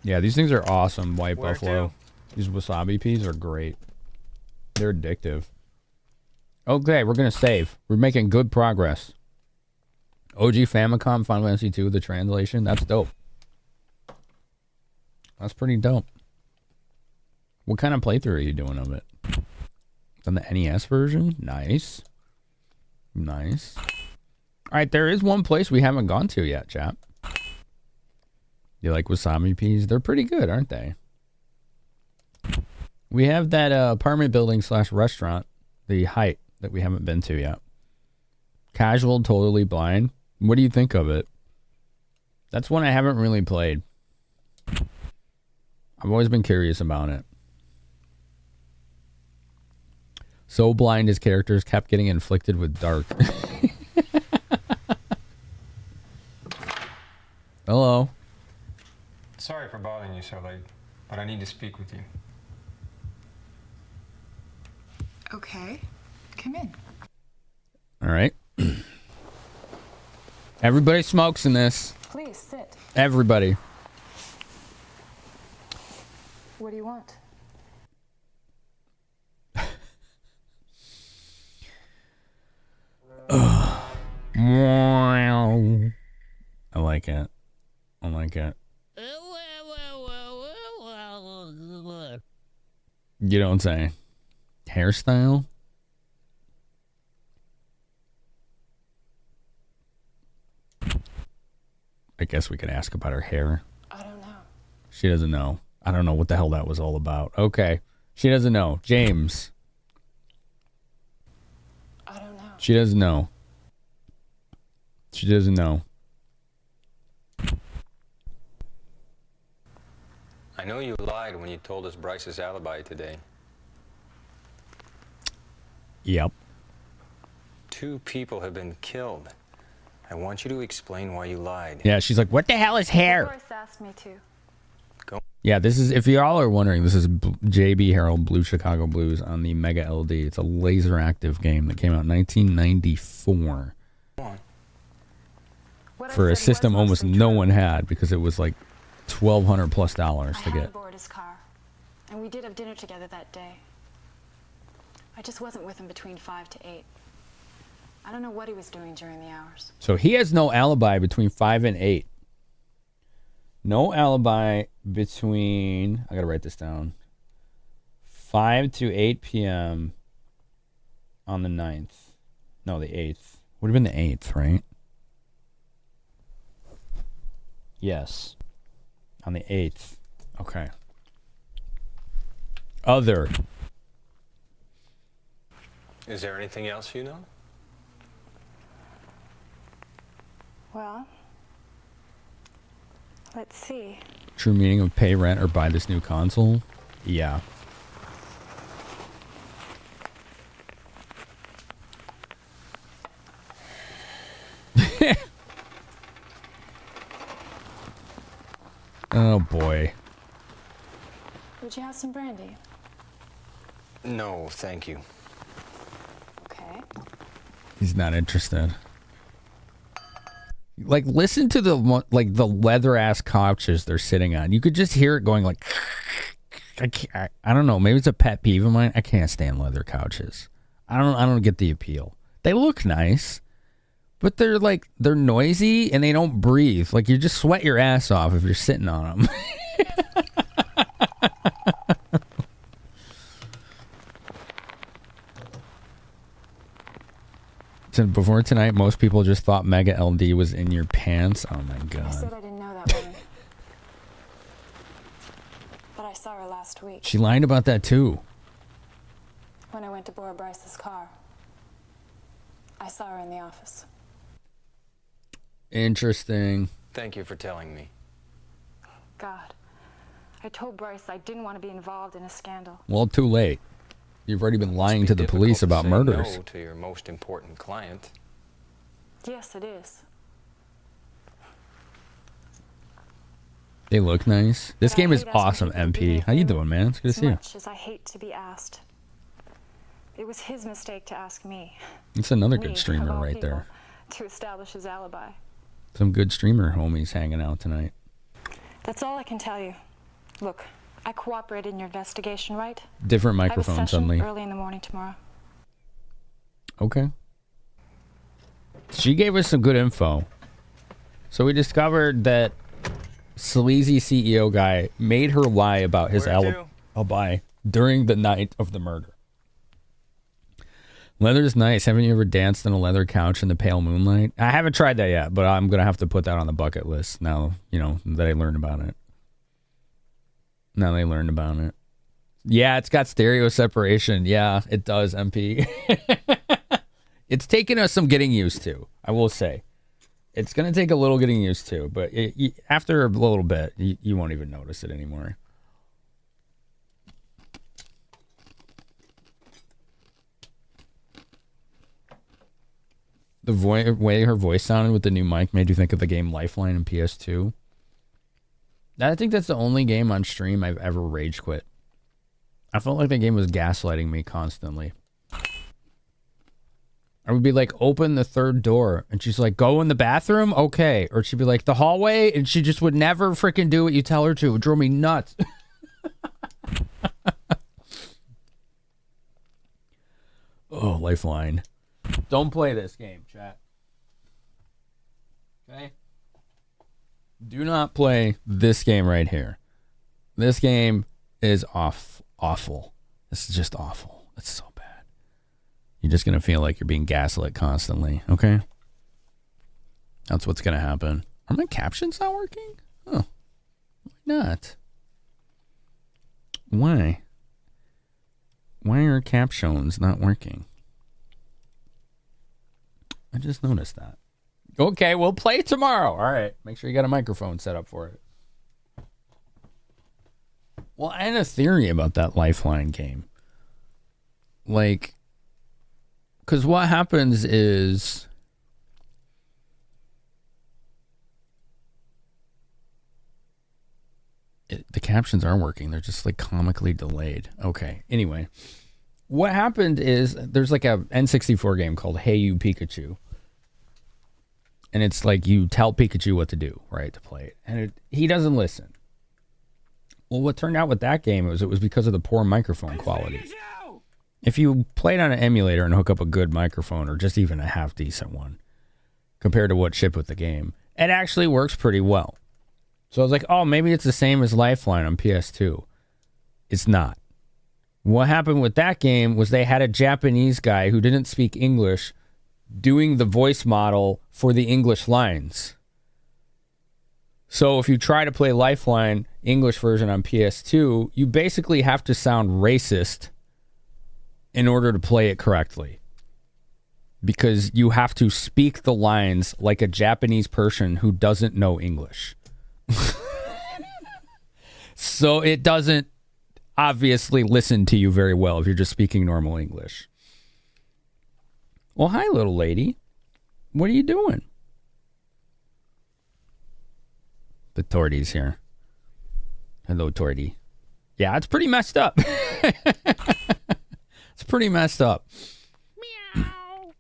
Speaker 1: Yeah, these things are awesome, White
Speaker 5: Where
Speaker 1: Buffalo.
Speaker 5: to?
Speaker 1: These wasabi peas are great. They're addictive. Okay, we're going to save. We're making good progress. OG Famicom Final Fantasy 2, the translation. That's dope. That's pretty dope. What kind of playthrough are you doing of it? On the NES version? Nice. Nice. All right, there is one place we haven't gone to yet, chap. You like wasabi peas? They're pretty good, aren't they? We have that apartment building / restaurant, the Height, that we haven't been to yet. Casual, Totally Blind. What do you think of it? That's one I haven't really played. I've always been curious about it. So blind his characters kept getting inflicted with dark. Hello.
Speaker 20: Sorry for bothering you so late, but I need to speak with you.
Speaker 21: Okay. Come in.
Speaker 1: All right. Everybody smokes in this.
Speaker 21: Please sit.
Speaker 1: Everybody.
Speaker 21: What do you want?
Speaker 1: I like it. I like it. You don't say. Hairstyle? I guess we could ask about her hair.
Speaker 21: I don't know.
Speaker 1: She doesn't know. I don't know what the hell that was all about. Okay. She doesn't know. James.
Speaker 21: I don't know.
Speaker 1: She doesn't know. She doesn't know.
Speaker 5: I know you lied when you told us Bryce's alibi today.
Speaker 1: Yep.
Speaker 5: 2 people have been killed. I want you to explain why you lied.
Speaker 1: Yeah, she's like, what the hell is hair?
Speaker 21: Bryce asked me to.
Speaker 1: Yeah, this is, if y'all are wondering, this is JB Harold Blue Chicago Blues on the MegaLD. It's a LaserActive game that came out in 1994 for a system almost no one had because it was like $1,200 plus to get.
Speaker 15: Aboard his car, and we did have dinner together that day. I just wasn't with him between 5 to 8. I don't know what he was doing during the hours.
Speaker 1: So he has no alibi between 5 and 8. No alibi between, I gotta write this down, 5 to 8 p.m. on the 9th. No, the 8th. Would have been the 8th, right? Yes. On the 8th. Okay. Other.
Speaker 5: Is there anything else you know?
Speaker 15: Well, let's see.
Speaker 1: True meaning of pay rent or buy this new console? Yeah. Oh boy.
Speaker 15: Would you have some brandy?
Speaker 5: No, thank you.
Speaker 15: Okay.
Speaker 1: He's not interested. Like, listen to the leather ass couches they're sitting on. You could just hear it going like. I don't know. Maybe it's a pet peeve of mine. I can't stand leather couches. I don't get the appeal. They look nice, but they're noisy and they don't breathe. Like, you just sweat your ass off if you're sitting on them. So before tonight, most people just thought MegaLD was in your pants. Oh my
Speaker 15: I
Speaker 1: god.
Speaker 15: said I didn't know that woman. But I saw her last week
Speaker 1: She lied about that too.
Speaker 15: when I went to borrow Bryce's car. I saw her in the office.
Speaker 1: Interesting.
Speaker 5: Thank you for telling me.
Speaker 15: God. I told Bryce I didn't want to be involved in a scandal.
Speaker 1: Well, too late. You've already been lying to the police about murders.
Speaker 5: No to your most important client.
Speaker 15: Yes, it is.
Speaker 1: They look nice. This game is awesome, MP. How you doing, man? It's good to
Speaker 15: As
Speaker 1: see you.
Speaker 15: much as I hate to be asked, it was his mistake to ask me.
Speaker 1: It's another
Speaker 15: Me,
Speaker 1: good
Speaker 15: of
Speaker 1: streamer
Speaker 15: all
Speaker 1: right
Speaker 15: people,
Speaker 1: there.
Speaker 15: to establish his alibi.
Speaker 1: Some good streamer homies hanging out tonight.
Speaker 15: That's all I can tell you. Look, I cooperated in your investigation, right?
Speaker 1: Different
Speaker 15: I have a
Speaker 1: microphone
Speaker 15: session
Speaker 1: suddenly.
Speaker 15: early in the morning tomorrow.
Speaker 1: Okay. She gave us some good info. So we discovered that sleazy CEO guy made her lie about his alibi during the night of the murder. Leather is nice. Haven't you ever danced on a leather couch in the pale moonlight? I haven't tried that yet, but I'm going to have to put that on the bucket list now, you know, that I learned about it. Now they learned about it. Yeah, it's got stereo separation. Yeah, it does, MP. It's taken us some getting used to, I will say. It's going to take a little getting used to, but after a little bit, you won't even notice it anymore. The way her voice sounded with the new mic made you think of the game Lifeline in PS2. I think that's the only game on stream I've ever rage quit. I felt like the game was gaslighting me constantly. I would be like, open the third door. And she's like, go in the bathroom? Okay. Or she'd be like, the hallway? And she just would never freaking do what you tell her to. It drove me nuts. Oh, Lifeline. Don't play this game, chat. Okay? Do not play this game right here. This game is awful. This is just awful. It's so bad. You're just going to feel like you're being gaslit constantly, okay? That's what's going to happen. Are my captions not working? Oh, why not? Why? Why are captions not working? I just noticed that. Okay, we'll play tomorrow. All right. Make sure you got a microphone set up for it. Well, I had a theory about that Lifeline game. Like, because what happens is the captions are working. They're just like comically delayed. Okay. Anyway, what happened is there's like a N64 game called Hey You Pikachu. And it's like you tell Pikachu what to do, right, to play it. And he doesn't listen. Well, what turned out with that game was it was because of the poor microphone quality. If you play it on an emulator and hook up a good microphone or just even a half decent one compared to what shipped with the game, it actually works pretty well. So I was like, oh, maybe it's the same as Lifeline on PS2. It's not. What happened with that game was they had a Japanese guy who didn't speak English doing the voice model for the English lines. So if you try to play Lifeline English version on PS2, you basically have to sound racist in order to play it correctly. Because you have to speak the lines like a Japanese person who doesn't know English. So it doesn't obviously listen to you very well if you're just speaking normal English. Well, hi, little lady. What are you doing? The Torty's here. Hello, Torty. Yeah, it's pretty messed up. It's pretty messed up. Meow.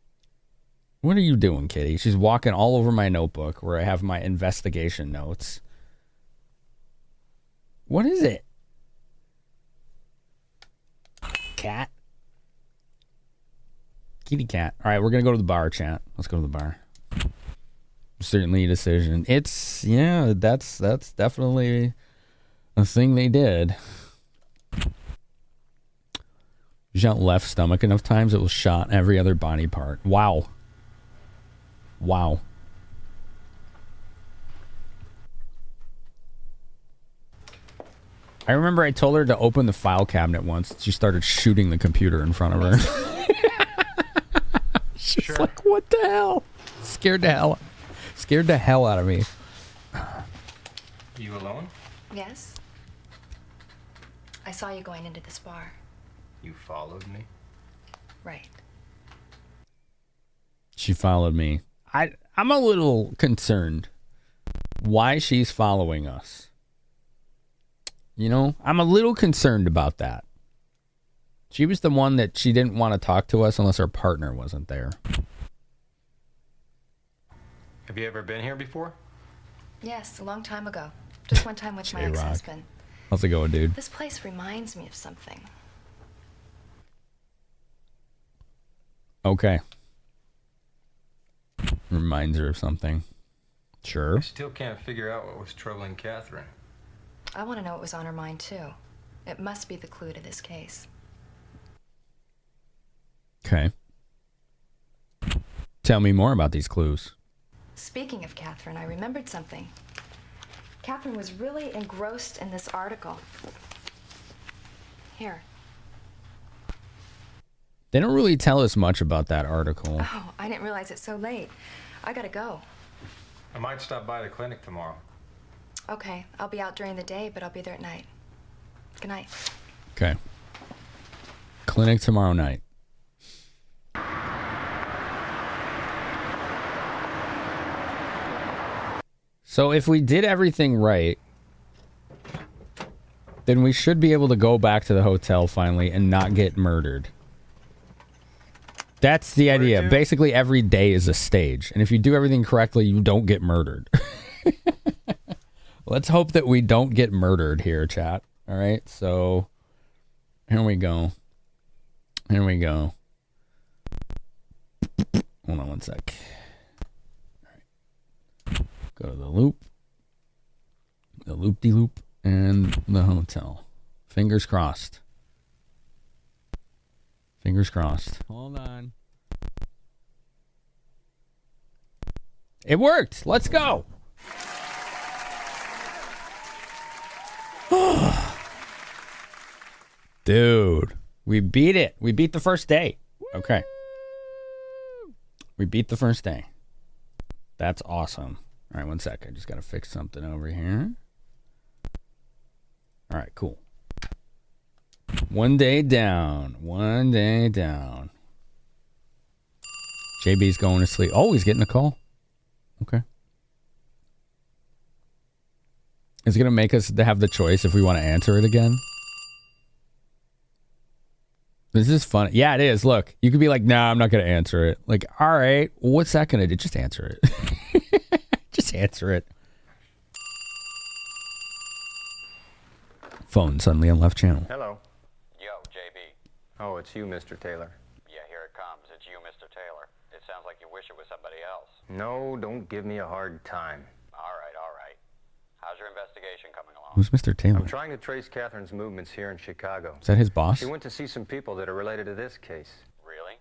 Speaker 1: What are you doing, kitty? She's walking all over my notebook where I have my investigation notes. What is it? Cat? Kitty cat. All right, we're going to go to the bar, chat. Let's go to the bar. Certainly a decision. It's, yeah, that's definitely a thing they did. Shot left stomach enough times, it was shot every other body part. Wow. Wow. I remember I told her to open the file cabinet once. She started shooting the computer in front of her. She's like, what the hell? Scared the hell out of me.
Speaker 5: You alone?
Speaker 21: Yes? I saw you going into this bar.
Speaker 5: You followed me?
Speaker 21: Right.
Speaker 1: She followed me. I'm a little concerned why she's following us. You know, I'm a little concerned about that. She was the one that she didn't want to talk to us unless her partner wasn't there.
Speaker 5: Have you ever been here before?
Speaker 21: Yes, a long time ago. Just one time with my
Speaker 1: J-Rock.
Speaker 21: ex-husband.
Speaker 1: How's it going, dude?
Speaker 21: This place reminds me of something.
Speaker 1: Okay. Reminds her of something. Sure.
Speaker 5: I still can't figure out what was troubling Catherine.
Speaker 21: I want to know what was on her mind, too. It must be the clue to this case.
Speaker 1: Okay. Tell me more about these clues.
Speaker 21: Speaking of Catherine, I remembered something. Catherine was really engrossed in this article. Here.
Speaker 1: They don't really tell us much about that article.
Speaker 21: Oh, I didn't realize it's so late. I gotta go.
Speaker 5: I might stop by the clinic tomorrow.
Speaker 21: Okay, I'll be out during the day, but I'll be there at night. Good night.
Speaker 1: Okay. Clinic tomorrow night. So if we did everything right, then we should be able to go back to the hotel finally and not get murdered. That's the idea. Basically, every day is a stage. And if you do everything correctly, you don't get murdered. Let's hope that we don't get murdered here, chat. All right, so here we go. Here we go. Hold on one sec. All right. Go to the loop. The loop-de-loop and the hotel. Fingers crossed. Fingers crossed. Hold on. It worked. Let's go. Dude, we beat it. We beat the first day. Okay. We beat the first day. That's awesome. All right, one sec. I just got to fix something over here. All right, cool. One day down. One day down. JB's going to sleep. Oh, he's getting a call. Okay. Is it going to make us have the choice if we want to answer it again? This is fun. Yeah, it is. Look, you could be like, nah, I'm not going to answer it. Like, all right, what's that going to do? Just answer it. Just answer it. Phone suddenly on left channel.
Speaker 5: Hello.
Speaker 2: Yo, JB.
Speaker 5: Oh, it's you, Mr. Taylor.
Speaker 2: Yeah, here it comes. It's you, Mr. Taylor. It sounds like you wish it was somebody else.
Speaker 5: No, don't give me a hard time.
Speaker 2: All right, all right. How's your investigation coming along?
Speaker 1: Who's Mr. Taylor?
Speaker 5: I'm trying to trace Catherine's movements here in Chicago.
Speaker 1: Is that his boss?
Speaker 5: She went to see some people that are related to this case.
Speaker 2: Really?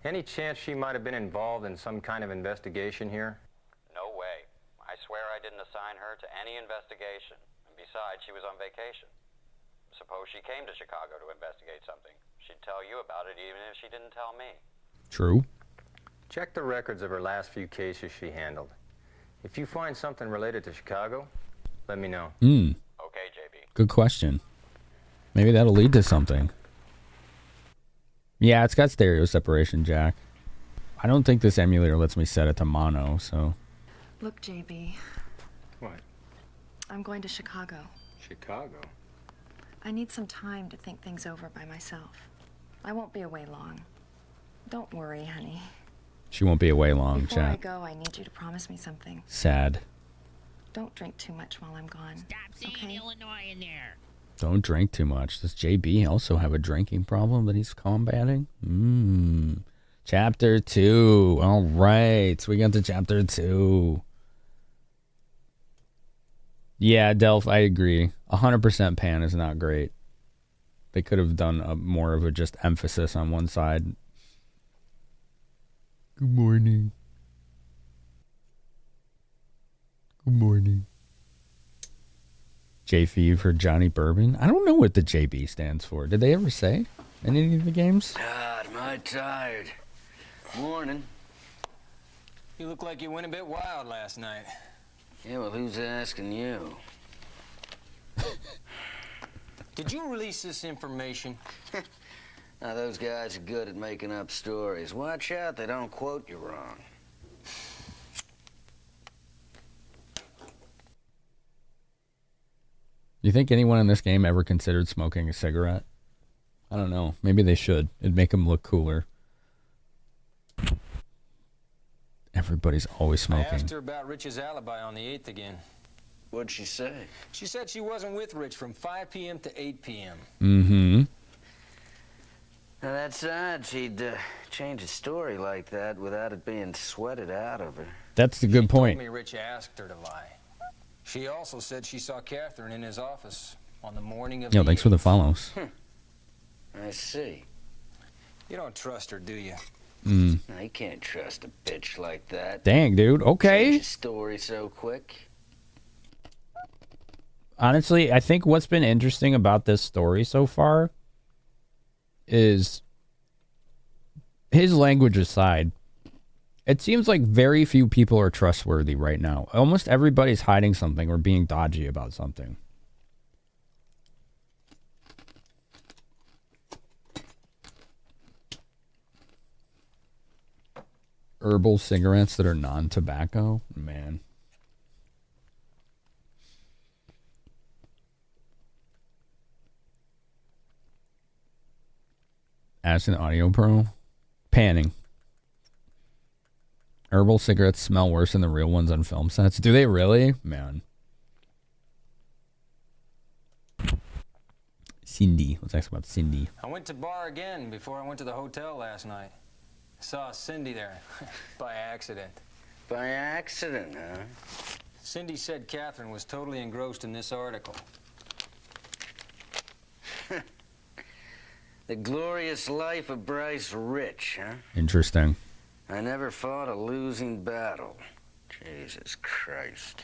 Speaker 5: Any chance she might have been involved in some kind of investigation here?
Speaker 2: No way. I swear I didn't assign her to any investigation. And besides, she was on vacation. Suppose she came to Chicago to investigate something. She'd tell you about it even if she didn't tell me.
Speaker 1: True.
Speaker 5: Check the records of her last few cases she handled. If you find something related to Chicago, let me know.
Speaker 2: Okay, JB.
Speaker 1: Good question. Maybe that'll lead to something. Yeah, it's got stereo separation jack. I don't think this emulator lets me set it to mono, so.
Speaker 21: Look, JB.
Speaker 5: What?
Speaker 21: I'm going to Chicago.
Speaker 5: Chicago?
Speaker 21: I need some time to think things over by myself. I won't be away long. Don't worry, honey.
Speaker 1: She won't be away long,
Speaker 21: Before I
Speaker 1: chat.
Speaker 21: go, I need you to promise me something.
Speaker 1: Sad.
Speaker 21: Don't drink too much while I'm gone.
Speaker 22: Stop saying Illinois in there.
Speaker 1: Don't drink too much. Does JB also have a drinking problem that he's combating? Chapter 2. All right. We got to chapter 2. Yeah, Delph, I agree. 100% pan is not great. They could have done more of a just emphasis on one side. Good morning. Good morning. JB for Johnny Bourbon? I don't know what the JB stands for. Did they ever say in any of the games?
Speaker 3: God, am I tired. Morning.
Speaker 18: You look like you went a bit wild last night.
Speaker 3: Yeah, well, who's asking you?
Speaker 18: Did you release this information?
Speaker 3: Now, those guys are good at making up stories. Watch out, they don't quote you wrong.
Speaker 1: You think anyone in this game ever considered smoking a cigarette? I don't know. Maybe they should. It'd make them look cooler. Everybody's always
Speaker 18: I
Speaker 1: smoking.
Speaker 18: asked her about Rich's alibi on the 8th again.
Speaker 3: What'd she say?
Speaker 18: She said she wasn't with Rich from 5 p.m. to 8 p.m.
Speaker 1: Mm-hmm.
Speaker 3: Now, that's odd. She'd change a story like that without it being sweated out of her.
Speaker 1: That's a good point.
Speaker 18: Told me Rich asked her to lie. She also said she saw Catherine in his office on the morning of
Speaker 1: Yo,
Speaker 18: the
Speaker 1: thanks for the
Speaker 18: 8th.
Speaker 1: follows.
Speaker 3: I see.
Speaker 18: You don't trust her, do you?
Speaker 1: Mm.
Speaker 3: Now, you can't trust a bitch like that.
Speaker 1: Dang, dude. Okay.
Speaker 3: Change a story so quick.
Speaker 1: Honestly, I think what's been interesting about this story so far is, his language aside, it seems like very few people are trustworthy right now. Almost everybody's hiding something or being dodgy about something. Herbal cigarettes that are non-tobacco? Man. As an audio pro? Panning. Herbal cigarettes smell worse than the real ones on film sets. Do they really? Man. Cindy. Let's ask about Cindy.
Speaker 18: I went to bar again before I went to the hotel last night. I saw Cindy there by accident.
Speaker 3: By accident, huh?
Speaker 18: Cindy said Catherine was totally engrossed in this article.
Speaker 3: The Glorious Life of Bryce Rich, huh?
Speaker 1: Interesting.
Speaker 3: I never fought a losing battle. Jesus Christ.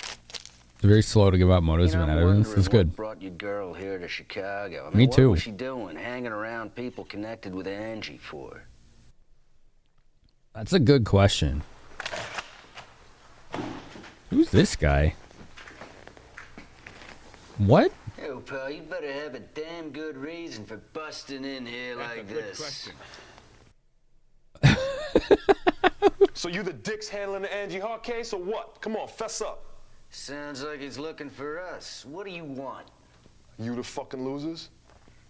Speaker 1: It's very slow to give out motives and evidence. It's good.
Speaker 3: What brought your girl here to Chicago?
Speaker 1: Me too.
Speaker 3: What was she doing, hanging around people connected with Angie for?
Speaker 1: That's a good question. Who's this guy? What?
Speaker 3: Hey, pal, you better have a damn good reason for busting in here like this.
Speaker 4: So you the dicks handling the Angie Hart case or what? Come on, fess up.
Speaker 3: Sounds like he's looking for us. What do you want?
Speaker 4: You the fucking losers?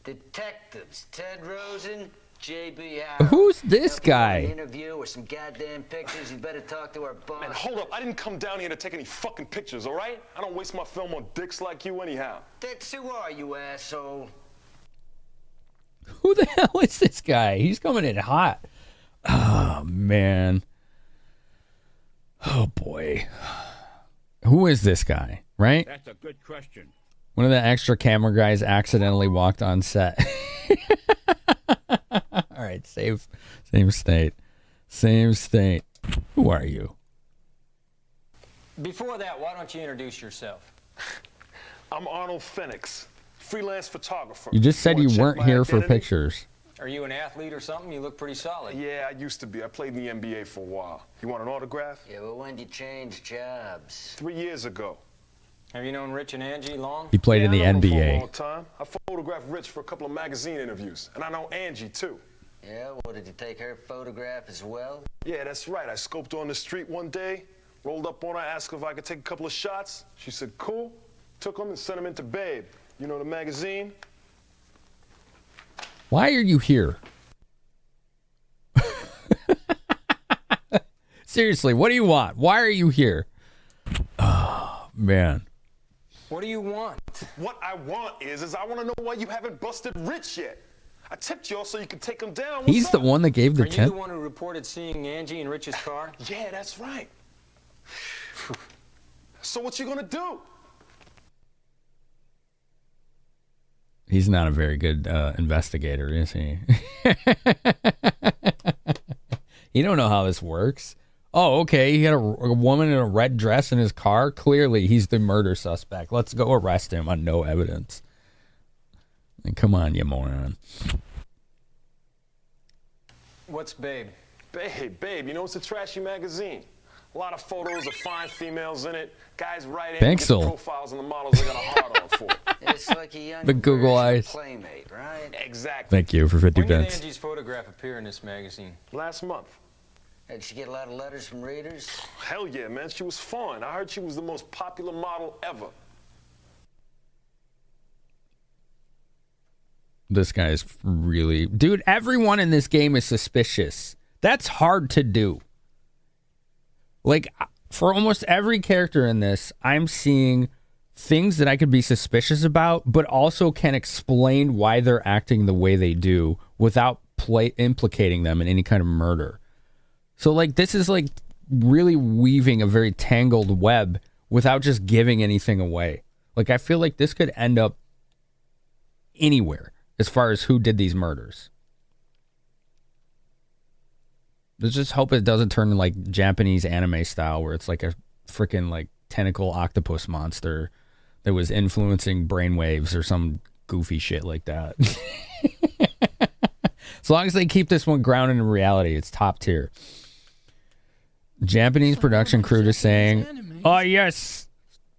Speaker 3: Detectives, Ted Rosen, J.B. Howard.
Speaker 1: Who's this guy?
Speaker 3: An interview or some goddamn pictures, you better talk to our boss.
Speaker 4: Man, hold up. I didn't come down here to take any fucking pictures, all right? I don't waste my film on dicks like you anyhow.
Speaker 3: Dicks, who are you, asshole?
Speaker 1: Who the hell is this guy? He's coming in hot. Oh, man. Oh, boy. Who is this guy, right?
Speaker 13: That's a good question.
Speaker 1: One of the extra camera guys accidentally walked on set. All right, same state. Same state. Who are you?
Speaker 18: Before that, why don't you introduce yourself?
Speaker 4: I'm Arnold Phoenix, freelance photographer.
Speaker 1: You just said you
Speaker 4: check
Speaker 1: weren't
Speaker 4: my
Speaker 1: here for
Speaker 4: identity?
Speaker 1: pictures.
Speaker 18: Are you an athlete or something? You look pretty solid.
Speaker 4: Yeah, I used to be. I played in the NBA for a while. You want an autograph?
Speaker 3: Yeah, but when did you change jobs?
Speaker 4: 3 years ago.
Speaker 18: Have you known Rich and Angie long?
Speaker 1: He played in the
Speaker 4: I know them for a
Speaker 1: NBA.
Speaker 4: long time. I photographed Rich for a couple of magazine interviews, and I know Angie too.
Speaker 3: Yeah, well, did you take her photograph as well?
Speaker 4: Yeah, that's right. I scoped on the street one day, rolled up on her, asked her if I could take a couple of shots. She said, cool. Took them and sent them into Babe. You know, the magazine?
Speaker 1: Why are you here? Seriously, what do you want? Why are you here? Oh, man.
Speaker 18: What do you want?
Speaker 4: What I want is I want to know why you haven't busted Rich yet. I tipped y'all so you could take him down. What's
Speaker 1: He's the
Speaker 4: up?
Speaker 1: one that gave the
Speaker 18: Are you
Speaker 1: tip.
Speaker 18: the one who reported seeing Angie in Rich's car?
Speaker 4: Yeah, that's right. So what you gonna do?
Speaker 1: He's not a very good investigator, is he? You don't know how this works. Oh, okay. He had a woman in a red dress in his car. Clearly, he's the murder suspect. Let's go arrest him on no evidence. And come on, you moron.
Speaker 18: What's Babe?
Speaker 4: Babe, you know it's a trashy magazine.
Speaker 8: A lot of photos of fine females in it. Guys write in
Speaker 1: Thanks,
Speaker 8: get the
Speaker 1: Sol.
Speaker 8: profiles and the models they got a hard on for.
Speaker 3: It's like a young
Speaker 1: The Google eyes.
Speaker 3: playmate, right?
Speaker 8: Exactly.
Speaker 1: Thank you for 50
Speaker 5: When did
Speaker 1: bits.
Speaker 5: Angie's photograph appear in this magazine?
Speaker 8: Last month.
Speaker 3: Did she get a lot of letters from readers?
Speaker 8: Hell yeah, man. She was fun. I heard she was the most popular model ever.
Speaker 1: This guy's really... Dude, everyone in this game is suspicious. That's hard to do. Like, for almost every character in this, I'm seeing things that I could be suspicious about, but also can explain why they're acting the way they do without implicating them in any kind of murder. So, like, this is, like, really weaving a very tangled web without just giving anything away. Like, I feel like this could end up anywhere as far as who did these murders. Let's just hope it doesn't turn like Japanese anime style where it's like a freaking like tentacle octopus monster that was influencing brainwaves or some goofy shit like that. As long as they keep this one grounded in reality, it's top tier. Japanese production crew just saying, oh yes.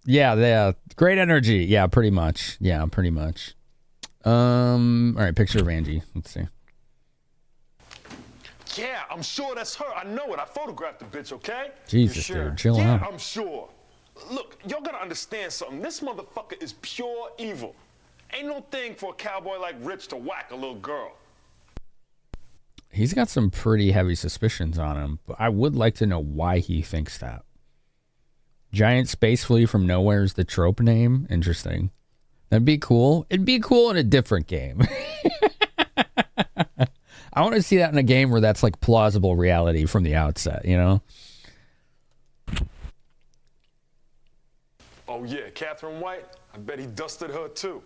Speaker 1: Yeah, great energy. Yeah, pretty much. All right, picture of Angie. Let's see.
Speaker 8: Yeah, I'm sure that's her. I know it. I photographed the bitch, okay?
Speaker 1: Jesus, dude, chill
Speaker 8: yeah,
Speaker 1: out.
Speaker 8: I'm sure. Look, y'all gotta understand something. This motherfucker is pure evil. Ain't no thing for a cowboy like Rich to whack a little girl.
Speaker 1: He's got some pretty heavy suspicions on him, but I would like to know why he thinks that. Giant space flea from nowhere is the trope name. Interesting. That'd be cool. It'd be cool in a different game. I want to see that in a game where that's like plausible reality from the outset, you know?
Speaker 8: Oh yeah, Catherine White? I bet he dusted her too.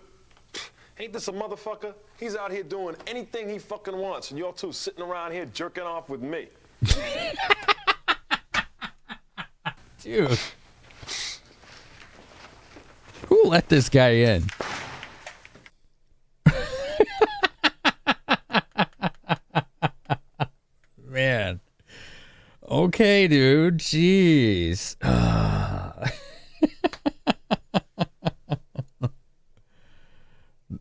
Speaker 8: Ain't this a motherfucker? He's out here doing anything he fucking wants, and y'all two sitting around here jerking off with me.
Speaker 1: Dude. Who let this guy in? Man. Okay, dude. Jeez.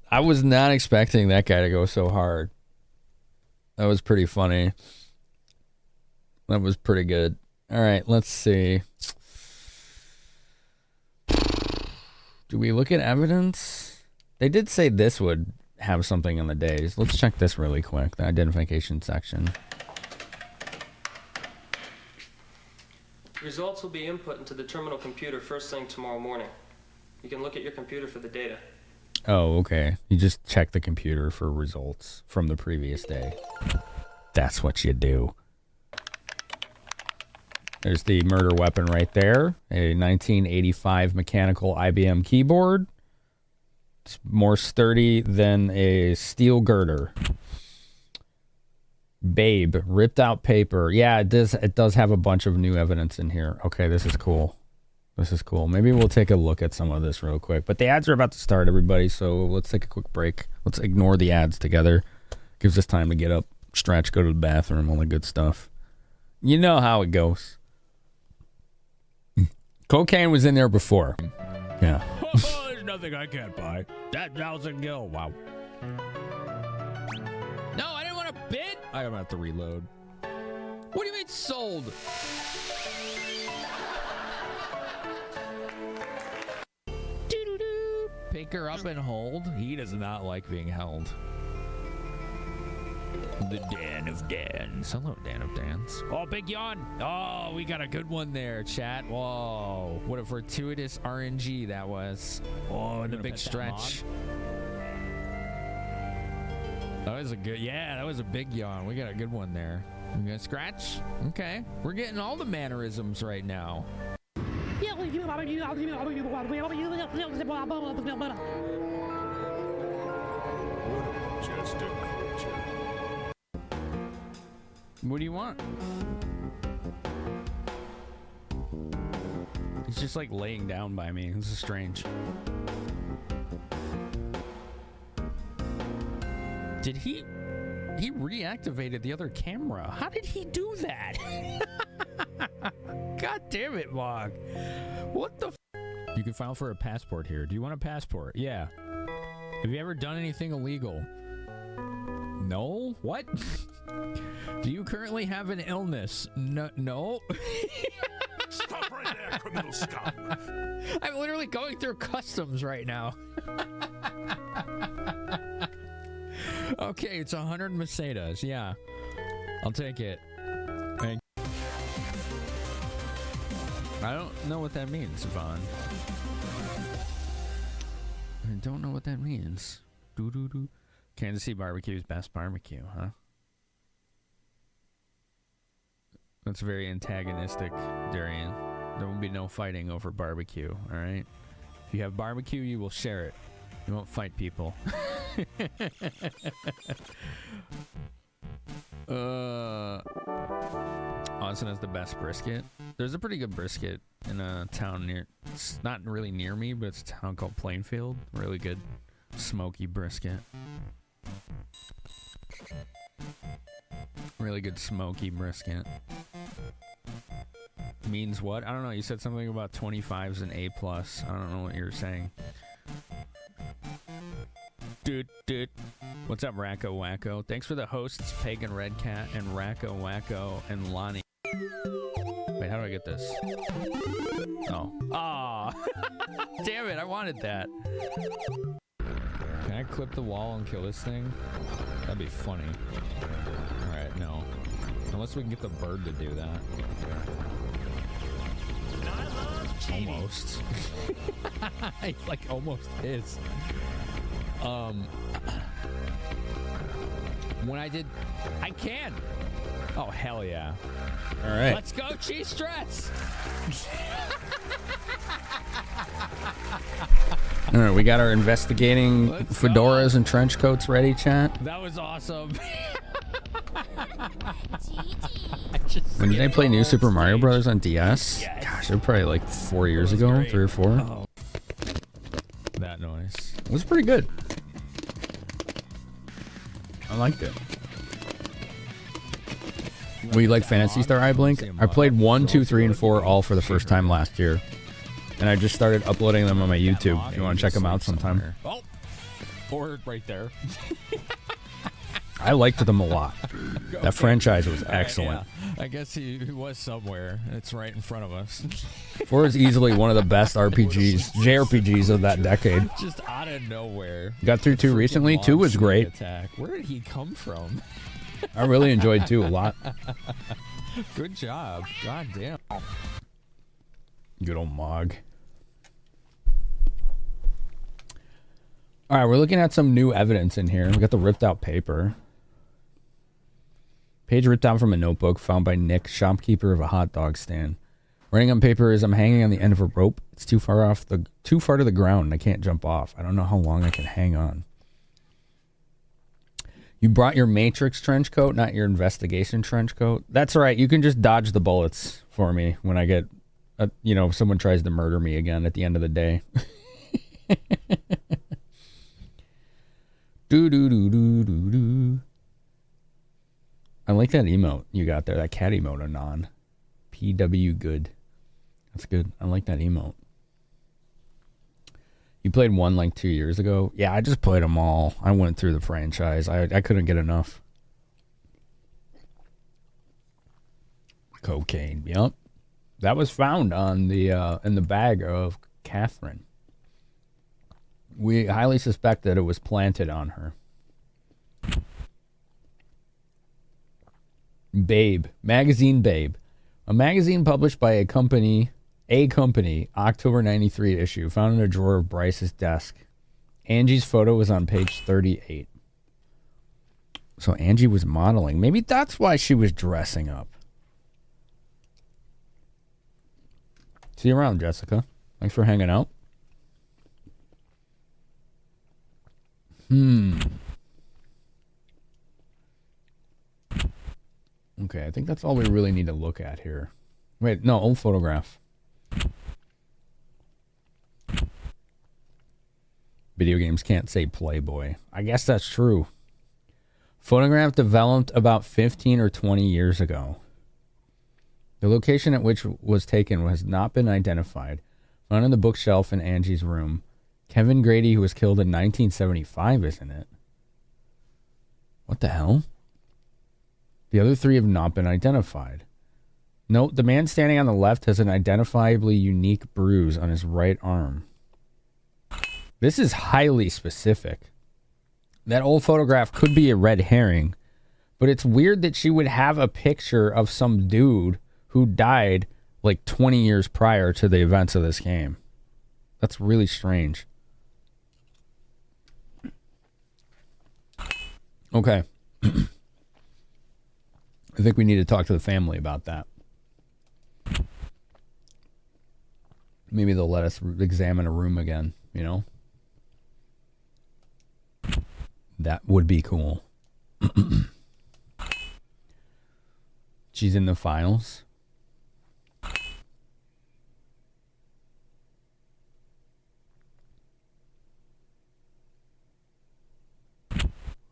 Speaker 1: I was not expecting that guy to go so hard. That was pretty funny. That was pretty good. All right, let's see. Do we look at evidence? They did say this would have something in the days. Let's check this really quick, the identification section.
Speaker 7: Results will be input into the terminal computer first thing tomorrow morning. You can look at your computer for the data.
Speaker 1: Oh, okay. You just check the computer for results from the previous day. That's what you do. There's the murder weapon right there. A 1985 mechanical IBM keyboard. It's more sturdy than a steel girder. Babe, ripped out paper. Yeah, it does have a bunch of new evidence in here. Okay, this is cool. This is cool. Maybe we'll take a look at some of this real quick. But the ads are about to start, everybody, so let's take a quick break. Let's ignore the ads together. Gives us time to get up, stretch, go to the bathroom, all the good stuff. You know how it goes. Cocaine was in there before. Yeah.
Speaker 10: There's nothing I can't buy. That $1,000 gil. Wow.
Speaker 1: No, I didn't want to bid. I'm going to have to reload. What do you mean sold? Pick her up and hold. He does not like being held. The Dan of Dans. Hello, Dan of Dans. Oh, big yawn. Oh, we got a good one there, chat. Whoa. What a fortuitous RNG that was. Oh, and a big stretch. That was a good, yeah, that was a big yawn. We got a good one there. We got a scratch? Okay. We're getting all the mannerisms right now.
Speaker 10: Just a creature.
Speaker 1: What do you want? He's just like laying down by me. This is strange. Did he reactivated the other camera? How did he do that? God damn it, Mog. What the You can file for a passport here. Do you want a passport? Yeah. Have you ever done anything illegal? No? What? Do you currently have an illness? No.
Speaker 6: Stop right there, criminal scum.
Speaker 1: I'm literally going through customs right now. Okay, it's 100 Mercedes. Yeah. I'll take it. Thank you. I don't know what that means, Vaughn. I don't know what that means. Doo-doo-doo. Kansas City barbecue's best barbecue, huh? That's very antagonistic, Darian. There will be no fighting over barbecue, alright? If you have barbecue, you will share it. You won't fight people. Austin has the best brisket. There's a pretty good brisket in a town near... It's not really near me, but it's a town called Plainfield. Really good smoky brisket. Really good smoky brisket. Means what? I don't know. You said something about 25s and A+. I don't know what you were saying. Dude. What's up, Racco Wacko? Thanks for the hosts, Pagan Red Cat and Racco Wacko and Lonnie. Wait, how do I get this? Oh. Aw. Damn it, I wanted that. Can I clip the wall and kill this thing? That'd be funny. Alright, no. Unless we can get the bird to do that. Almost. It's like almost is. When I did... I can! Oh, hell yeah. Alright. Let's go, Cheese Strats! Alright, we got our investigating fedoras and trench coats ready, chat. That was awesome. When did I play New Super Mario Bros. On DS? Yes. Gosh, it was probably like 4 years ago, great. 3 or 4. Oh. That noise. It was pretty good. I liked it. We like Phantasy Star iBlink? I played 1, 2, 3, and 4 all for the first time last year. And I just started uploading them on my YouTube. If you want to check them out sometime. Oh, or right there. I liked them a lot. That franchise was excellent. Yeah. I guess he was somewhere. It's right in front of us. 4 is easily one of the best RPGs, JRPGs of that decade. Just out of nowhere. Got through 2 recently. 2 was great. Attack. Where did he come from? I really enjoyed 2 a lot. Good job. God damn. Good old Mog. All right, we're looking at some new evidence in here. We got the ripped out paper. Page ripped out from a notebook found by Nick, shopkeeper of a hot dog stand. Writing on paper is, I'm hanging on the end of a rope. It's too far to the ground and I can't jump off. I don't know how long I can hang on. You brought your Matrix trench coat, not your investigation trench coat. That's all right. You can just dodge the bullets for me when I get, someone tries to murder me again at the end of the day. Do. I like that emote you got there, that cat emote, Anon. PW good. That's good. I like that emote. You played 1 like 2 years ago? Yeah, I just played them all. I went through the franchise. I couldn't get enough. Cocaine, yep. That was found on the in the bag of Catherine. We highly suspect that it was planted on her. Babe. Magazine Babe. A magazine published by a company, October 93 issue, found in a drawer of Bryce's desk. Angie's photo was on page 38. So Angie was modeling. Maybe that's why she was dressing up. See you around, Jessica. Thanks for hanging out. Okay, I think that's all we really need to look at here. Wait, no, old photograph. Video games can't say Playboy. I guess that's true. Photograph developed about 15 or 20 years ago. The location at which was taken has not been identified. Found on the bookshelf in Angie's room. Kevin Grady, who was killed in 1975, isn't it? What the hell? The other three have not been identified. Note, the man standing on the left has an identifiably unique bruise on his right arm. This is highly specific. That old photograph could be a red herring, but it's weird that she would have a picture of some dude who died like 20 years prior to the events of this game. That's really strange. Okay. I think we need to talk to the family about that. Maybe they'll let us examine a room again, you know? That would be cool. She's in the files.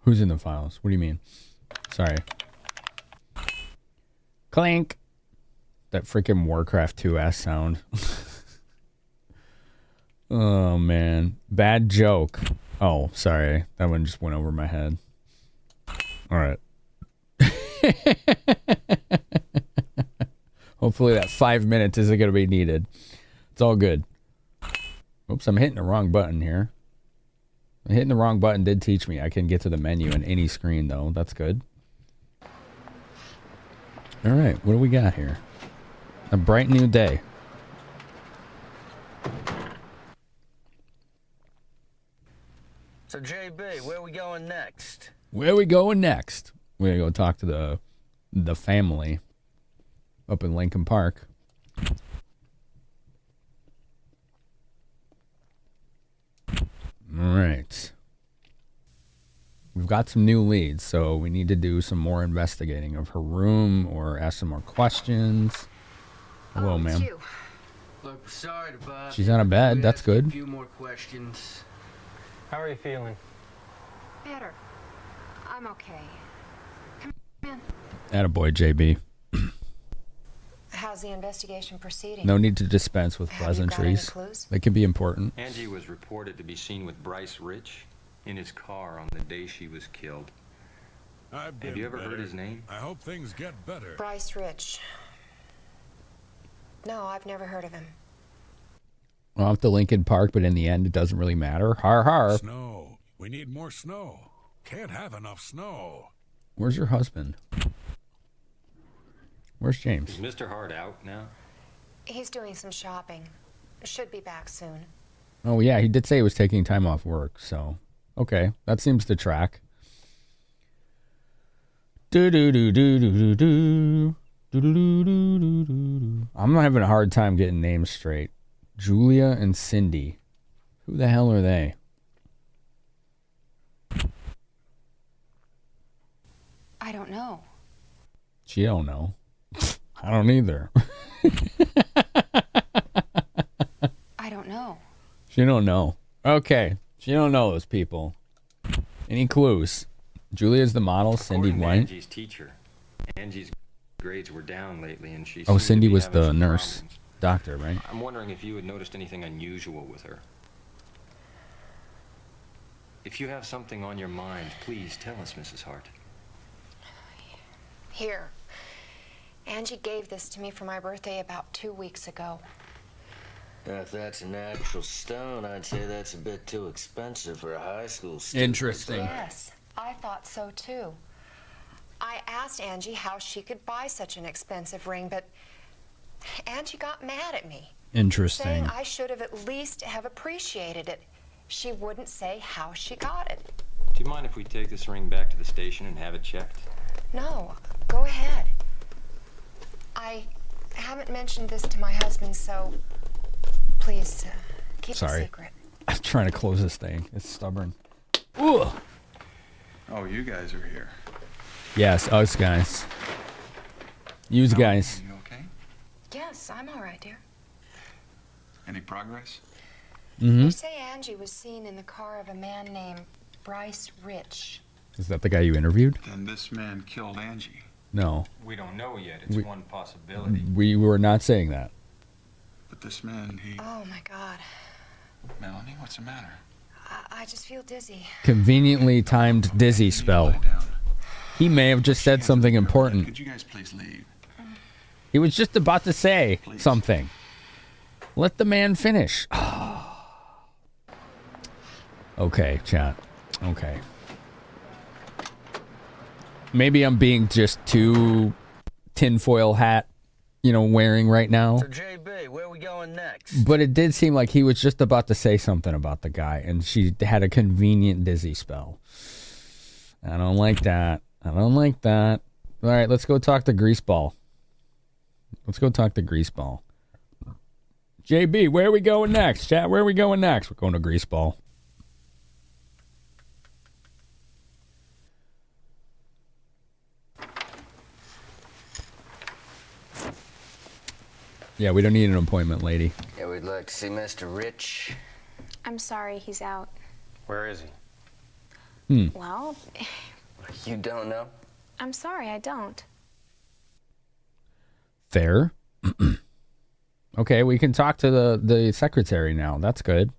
Speaker 1: Who's in the files? What do you mean? Sorry. Clink. That freaking Warcraft 2 ass sound. Oh, man. Bad joke. Oh, sorry. That one just went over my head. All right. Hopefully that 5 minutes isn't going to be needed. It's all good. Oops, I'm hitting the wrong button here. Hitting the wrong button did teach me I can get to the menu in any screen, though. That's good. All right, what do we got here? A bright new day.
Speaker 3: So, JB, where are we going next?
Speaker 1: Where are we going next? We're going to go talk to the family up in Lincoln Park. All right. We've got some new leads, so we need to do some more investigating of her room or ask some more questions. Hello, ma'am.
Speaker 3: Look, sorry to bother.
Speaker 1: She's on a bed. That's good.
Speaker 3: A few more questions.
Speaker 20: How are you feeling?
Speaker 11: Better. I'm okay. Come in.
Speaker 1: Attaboy, JB.
Speaker 11: How's the investigation proceeding?
Speaker 1: No need to dispense with
Speaker 11: Have you got any
Speaker 1: pleasantries.
Speaker 11: clues?
Speaker 1: They can be important.
Speaker 5: Angie was reported to be seen with Bryce Rich in his car on the day she was killed.
Speaker 6: Have
Speaker 5: you ever heard his name?
Speaker 6: I hope things get better.
Speaker 11: Bryce Rich. No, I've never heard of him.
Speaker 1: Off to Lincoln Park, but in the end, it doesn't really matter. Har har.
Speaker 6: Snow. We need more snow. Can't have enough snow.
Speaker 1: Where's your husband? Where's James?
Speaker 5: Is Mr. Hart out now?
Speaker 11: He's doing some shopping. Should be back soon.
Speaker 1: Oh, yeah, he did say he was taking time off work, so... Okay, that seems to track. Do-do-do-do-do-do-do. Do-do-do-do-do-do-do. I'm having a hard time getting names straight. Julia and Cindy. Who the hell are they?
Speaker 11: I don't know.
Speaker 1: She don't know. I don't either.
Speaker 11: I don't know.
Speaker 1: She don't know. Okay. She don't know those people. Any clues? Julia's the model, Cindy
Speaker 5: According to
Speaker 1: White.
Speaker 5: Angie's teacher. Angie's grades were down lately, and she.
Speaker 1: Oh,
Speaker 5: seemed to
Speaker 1: Cindy
Speaker 5: be
Speaker 1: was
Speaker 5: having
Speaker 1: the
Speaker 5: some
Speaker 1: nurse.
Speaker 5: problems.
Speaker 1: Doctor, right?
Speaker 5: I'm wondering if you had noticed anything unusual with her. If you have something on your mind, please tell us, Mrs. Hart.
Speaker 11: Here. Angie gave this to me for my birthday about 2 weeks ago.
Speaker 3: If that's an actual stone, I'd say that's a bit too expensive for a high school student.
Speaker 1: Interesting.
Speaker 11: Yes, I thought so too. I asked Angie how she could buy such an expensive ring, but Angie got mad at me.
Speaker 1: Interesting.
Speaker 11: Saying I should have at least have appreciated it. She wouldn't say how she got it.
Speaker 5: Do you mind if we take this ring back to the station and have it checked?
Speaker 11: No, go ahead. I haven't mentioned this to my husband, so please keep it secret.
Speaker 1: I'm trying to close this thing. It's stubborn. Ooh.
Speaker 14: Oh, you guys are here.
Speaker 1: Yes, us guys. Yous guys.
Speaker 14: You okay?
Speaker 11: Yes, I'm all right, dear.
Speaker 14: Any progress?
Speaker 11: You say Angie was seen in the car of a man named Bryce Rich.
Speaker 1: Is that the guy you interviewed?
Speaker 14: Then this man killed Angie.
Speaker 1: No.
Speaker 5: We don't know yet. It's one possibility.
Speaker 1: We were not saying that.
Speaker 14: But this man, he...
Speaker 11: Oh my God.
Speaker 14: Melanie, what's the matter?
Speaker 11: I just feel dizzy.
Speaker 1: Conveniently timed dizzy spell. He may have just said something important.
Speaker 14: Could you guys please leave?
Speaker 1: He was just about to say something. Let the man finish. Okay, chat. Okay. Maybe I'm being just too tinfoil hat, wearing right now.
Speaker 3: So, JB, where are we going next?
Speaker 1: But it did seem like he was just about to say something about the guy, and she had a convenient dizzy spell. I don't like that. I don't like that. All right, let's go talk to Greaseball. Let's go talk to Greaseball. JB, where are we going next? Chat, where are we going next? We're going to Greaseball. Yeah, we don't need an appointment, lady.
Speaker 3: Yeah, we'd like to see Mr. Rich.
Speaker 15: I'm sorry, he's out.
Speaker 5: Where is he?
Speaker 15: Well,
Speaker 3: You don't know?
Speaker 15: I'm sorry, I don't.
Speaker 1: Fair. Okay, we can talk to the secretary now. That's good.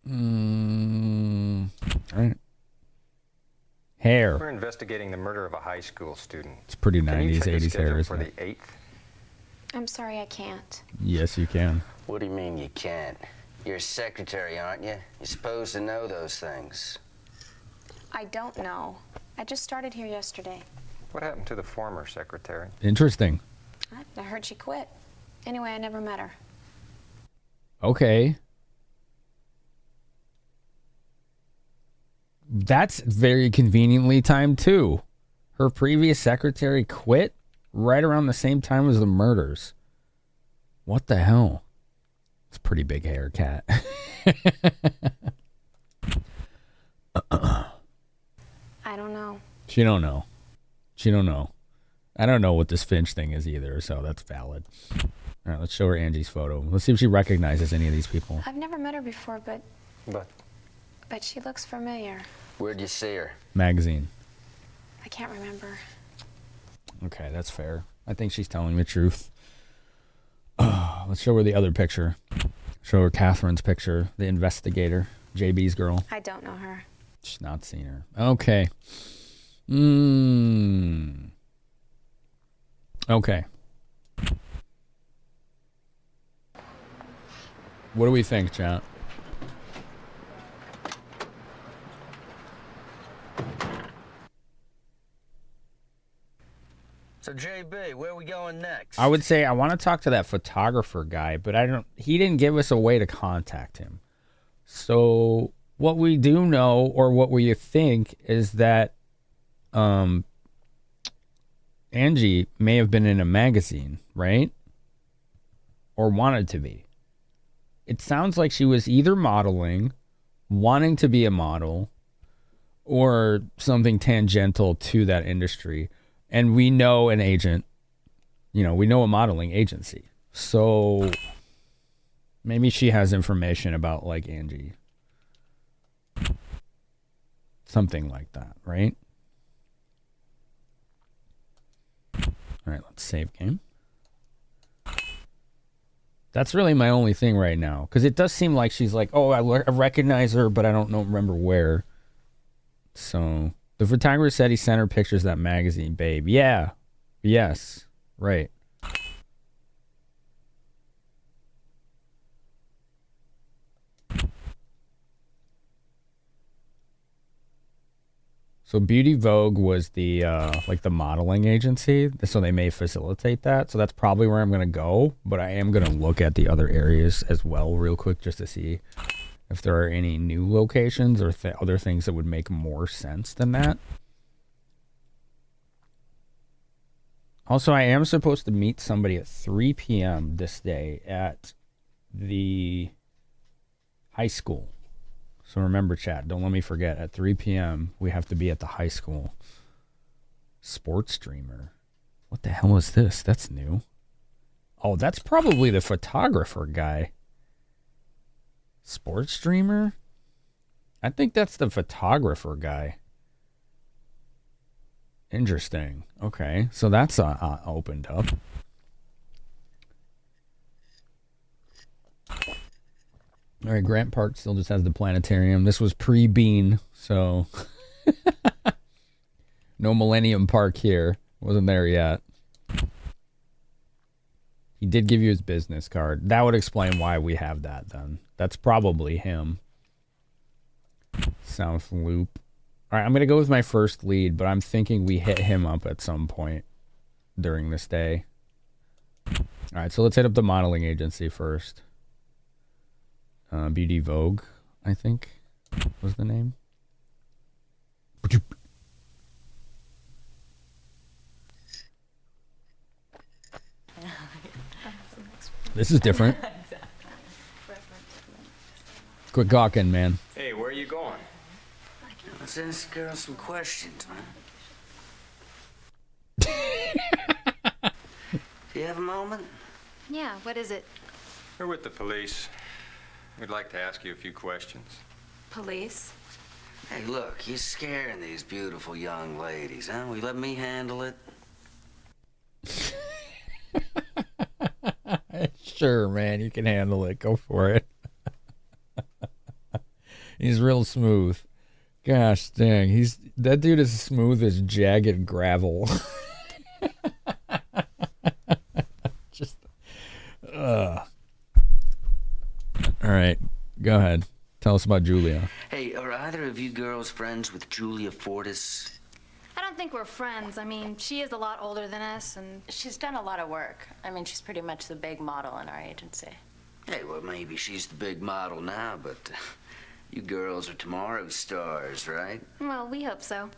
Speaker 1: All right. Hair.
Speaker 5: We're investigating the murder of a high school student.
Speaker 1: It's pretty
Speaker 5: Can you
Speaker 1: 90s,
Speaker 5: check the
Speaker 1: 80s
Speaker 5: schedule
Speaker 1: hair,
Speaker 5: for
Speaker 1: isn't it?
Speaker 5: the 8th?
Speaker 15: I'm sorry, I can't.
Speaker 1: Yes, you can.
Speaker 3: What do you mean you can't? You're a secretary, aren't you? You're supposed to know those things.
Speaker 15: I don't know. I just started here yesterday.
Speaker 5: What happened to the former secretary?
Speaker 1: Interesting.
Speaker 15: I heard she quit. Anyway, I never met her.
Speaker 1: Okay. That's very conveniently timed, too. Her previous secretary quit right around the same time as the murders. What the hell? It's a pretty big hair, cat.
Speaker 15: I don't know.
Speaker 1: She don't know. She don't know. I don't know what this Finch thing is either, so that's valid. All right, let's show her Angie's photo. Let's see if she recognizes any of these people.
Speaker 15: I've never met her before, but she looks familiar.
Speaker 3: Where'd you see her?
Speaker 1: Magazine.
Speaker 15: I can't remember.
Speaker 1: Okay, that's fair. I think she's telling the truth. Let's show her the other picture. Show her Catherine's picture, the investigator, JB's girl.
Speaker 15: I don't know her.
Speaker 1: She's not seen her. Okay. Okay. What do we think, chat?
Speaker 3: So, JB, where are we going next?
Speaker 1: I would say I want to talk to that photographer guy, but he didn't give us a way to contact him. So what we do know, or what we think, is that Angie may have been in a magazine, right? Or wanted to be. It sounds like she was either modeling, wanting to be a model, or something tangential to that industry. And we know an agent, we know a modeling agency. So maybe she has information about, like, Angie. Something like that, right? All right, let's save game. That's really my only thing right now. Because it does seem like she's like, oh, I recognize her, but I don't remember where. So the photographer said he sent her pictures of that magazine, babe. Yeah. Yes. Right. So Beauty Vogue was the like the modeling agency, so they may facilitate that. So that's probably where I'm going to go, but I am going to look at the other areas as well real quick just to see if there are any new locations or other things that would make more sense than that. Also, I am supposed to meet somebody at 3 p.m. this day at the high school. So remember, chat, don't let me forget, at 3 p.m., we have to be at the high school. Sports streamer. What the hell is this? That's new. Oh, that's probably the photographer guy. Sports streamer? I think that's the photographer guy. Interesting. Okay, so that's opened up. All right, Grant Park still just has the planetarium. This was pre-Bean, so no Millennium Park here. Wasn't there yet. He did give you his business card. That would explain why we have that then. That's probably him. South Loop. All right, I'm going to go with my first lead, but I'm thinking we hit him up at some point during this day. All right, so let's hit up the modeling agency first. BD Vogue, I think, was the name. This is different. Quit gawking, man.
Speaker 5: Hey, where are you going?
Speaker 3: Let's ask the girl some questions, man. Do you have a moment?
Speaker 11: Yeah, what is it?
Speaker 5: We're with the police. We'd like to ask you a few questions.
Speaker 11: Police?
Speaker 3: Hey, look, you're scaring these beautiful young ladies, huh? Will you let me handle it?
Speaker 1: Sure, man, you can handle it. Go for it. He's real smooth. Gosh dang, that dude is smooth as jagged gravel. Just, All right, go ahead. Tell us about Julia.
Speaker 3: Hey, are either of you girls friends with Julia Fortis?
Speaker 9: I don't think we're friends. I mean, she is a lot older than us, and
Speaker 17: She's done a lot of work. I mean, she's pretty much the big model in our agency.
Speaker 3: Hey, well, maybe she's the big model now, but you girls are tomorrow's stars, right?
Speaker 9: well, we hope so.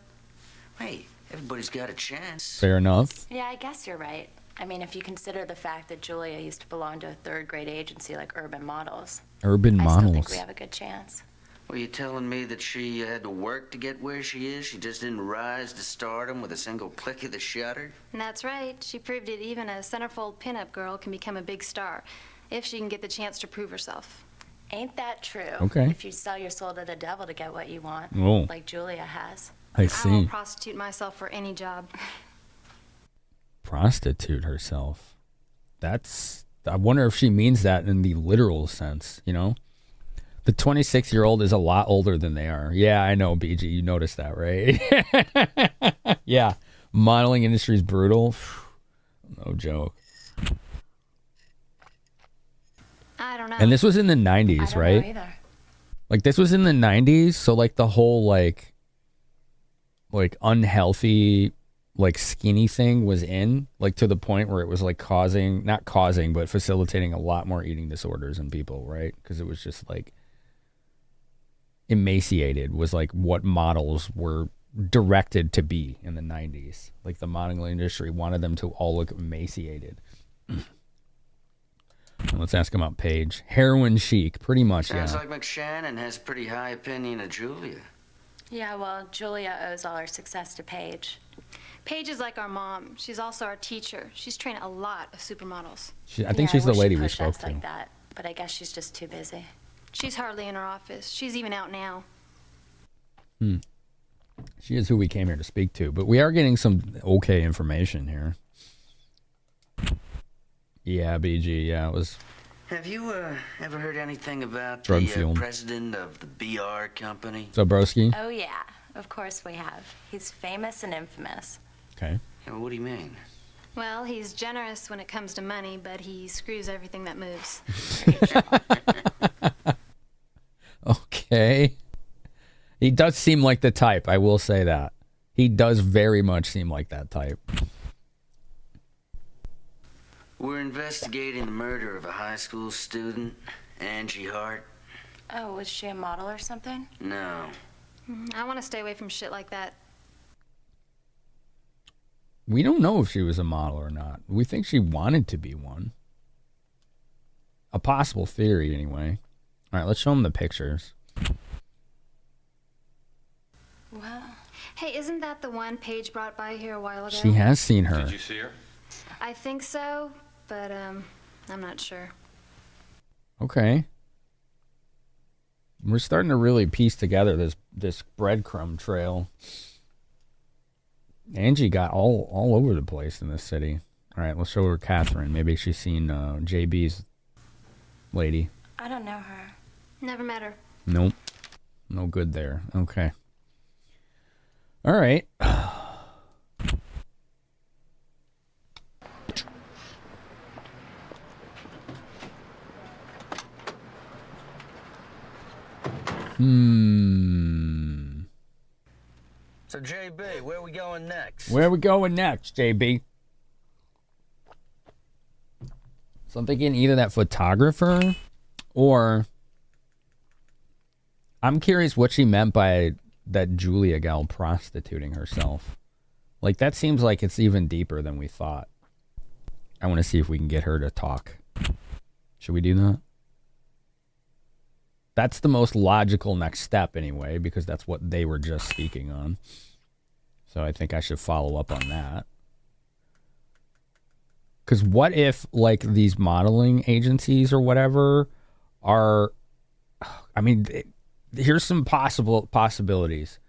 Speaker 3: Hey, everybody's got a chance.
Speaker 1: Fair enough.
Speaker 17: Yeah, I guess you're right. I mean, if you consider the fact that Julia used to belong to a third-grade agency like Urban Models,
Speaker 1: Urban
Speaker 17: I still think
Speaker 1: Models.
Speaker 17: we have a good chance.
Speaker 3: Well, you telling me that she had to work to get where she is? She just didn't rise to stardom with a single click of the shutter?
Speaker 9: And that's right. She proved it even a centerfold pinup girl can become a big star if she can get the chance to prove herself.
Speaker 17: Ain't that true?
Speaker 1: Okay.
Speaker 17: If you sell your soul to the devil to get what you want,
Speaker 1: Oh.
Speaker 17: like Julia has.
Speaker 1: I
Speaker 9: I
Speaker 1: see.
Speaker 9: won't prostitute myself for any job.
Speaker 1: Prostitute herself. I wonder if she means that in the literal sense, you know? The 26-year-old is a lot older than they are. Yeah, I know, BG. You noticed that, right? Yeah. Modeling industry is brutal. No joke.
Speaker 9: I don't know.
Speaker 1: And this was in the 90s,
Speaker 17: I don't
Speaker 1: right?
Speaker 17: know either.
Speaker 1: Like, this was in the 90s, so, like, the whole, like unhealthy, like, skinny thing was in, like, to the point where it was, like, not causing, but facilitating a lot more eating disorders in people, right? Because it was just, like, emaciated was, like, what models were directed to be in the 90s. Like, the modeling industry wanted them to all look emaciated. Let's ask about Paige. Heroin chic, pretty much,
Speaker 3: Sounds
Speaker 1: yeah.
Speaker 3: like McShannon has pretty high opinion of Julia.
Speaker 17: Yeah, well, Julia owes all her success to Paige.
Speaker 9: Paige is like our mom. She's also our teacher. She's trained a lot of supermodels.
Speaker 1: I think she's the
Speaker 17: wish
Speaker 1: lady
Speaker 17: she
Speaker 1: we
Speaker 17: pushed
Speaker 1: spoke
Speaker 17: us
Speaker 1: to.
Speaker 17: like that, but I guess she's just too busy.
Speaker 9: She's hardly in her office. She's even out now.
Speaker 1: She is who we came here to speak to, but we are getting some okay information here. Yeah, BG, yeah, it was
Speaker 3: Have you ever heard anything about
Speaker 1: Drug
Speaker 3: the
Speaker 1: fueled.
Speaker 3: president of the BR company?
Speaker 1: Zabrowski.
Speaker 17: Oh, yeah, of course we have. He's famous and infamous.
Speaker 1: Okay.
Speaker 3: Yeah, what do you mean?
Speaker 9: Well, he's generous when it comes to money, but he screws everything that moves.
Speaker 1: Okay. He does seem like the type, I will say that. He does very much seem like that type.
Speaker 3: We're investigating the murder of a high school student, Angie Hart.
Speaker 17: Oh, was she a model or something?
Speaker 3: No.
Speaker 9: I want to stay away from shit like that.
Speaker 1: We don't know if she was a model or not. We think she wanted to be one. A possible theory, anyway. All right, let's show him the pictures.
Speaker 17: Wow.
Speaker 9: Hey, isn't that the one Paige brought by here a while ago?
Speaker 1: She has seen her.
Speaker 5: Did you see her?
Speaker 9: I think so, but I'm not sure.
Speaker 1: Okay. We're starting to really piece together this breadcrumb trail. Angie got all over the place in this city. All right, let's show her Catherine. Maybe she's seen JB's lady.
Speaker 9: I don't know her. Never met her.
Speaker 1: Nope. No good there. Okay. All right.
Speaker 3: So, JB, where are we going next?
Speaker 1: Where are we going next, JB? So I'm thinking either that photographer or I'm curious what she meant by that Julia gal prostituting herself. Like, that seems like it's even deeper than we thought. I want to see if we can get her to talk. Should we do that? That's the most logical next step anyway, because that's what they were just speaking on. So I think I should follow up on that. Because what if, like, these modeling agencies or whatever are... I mean, here's some possibilities.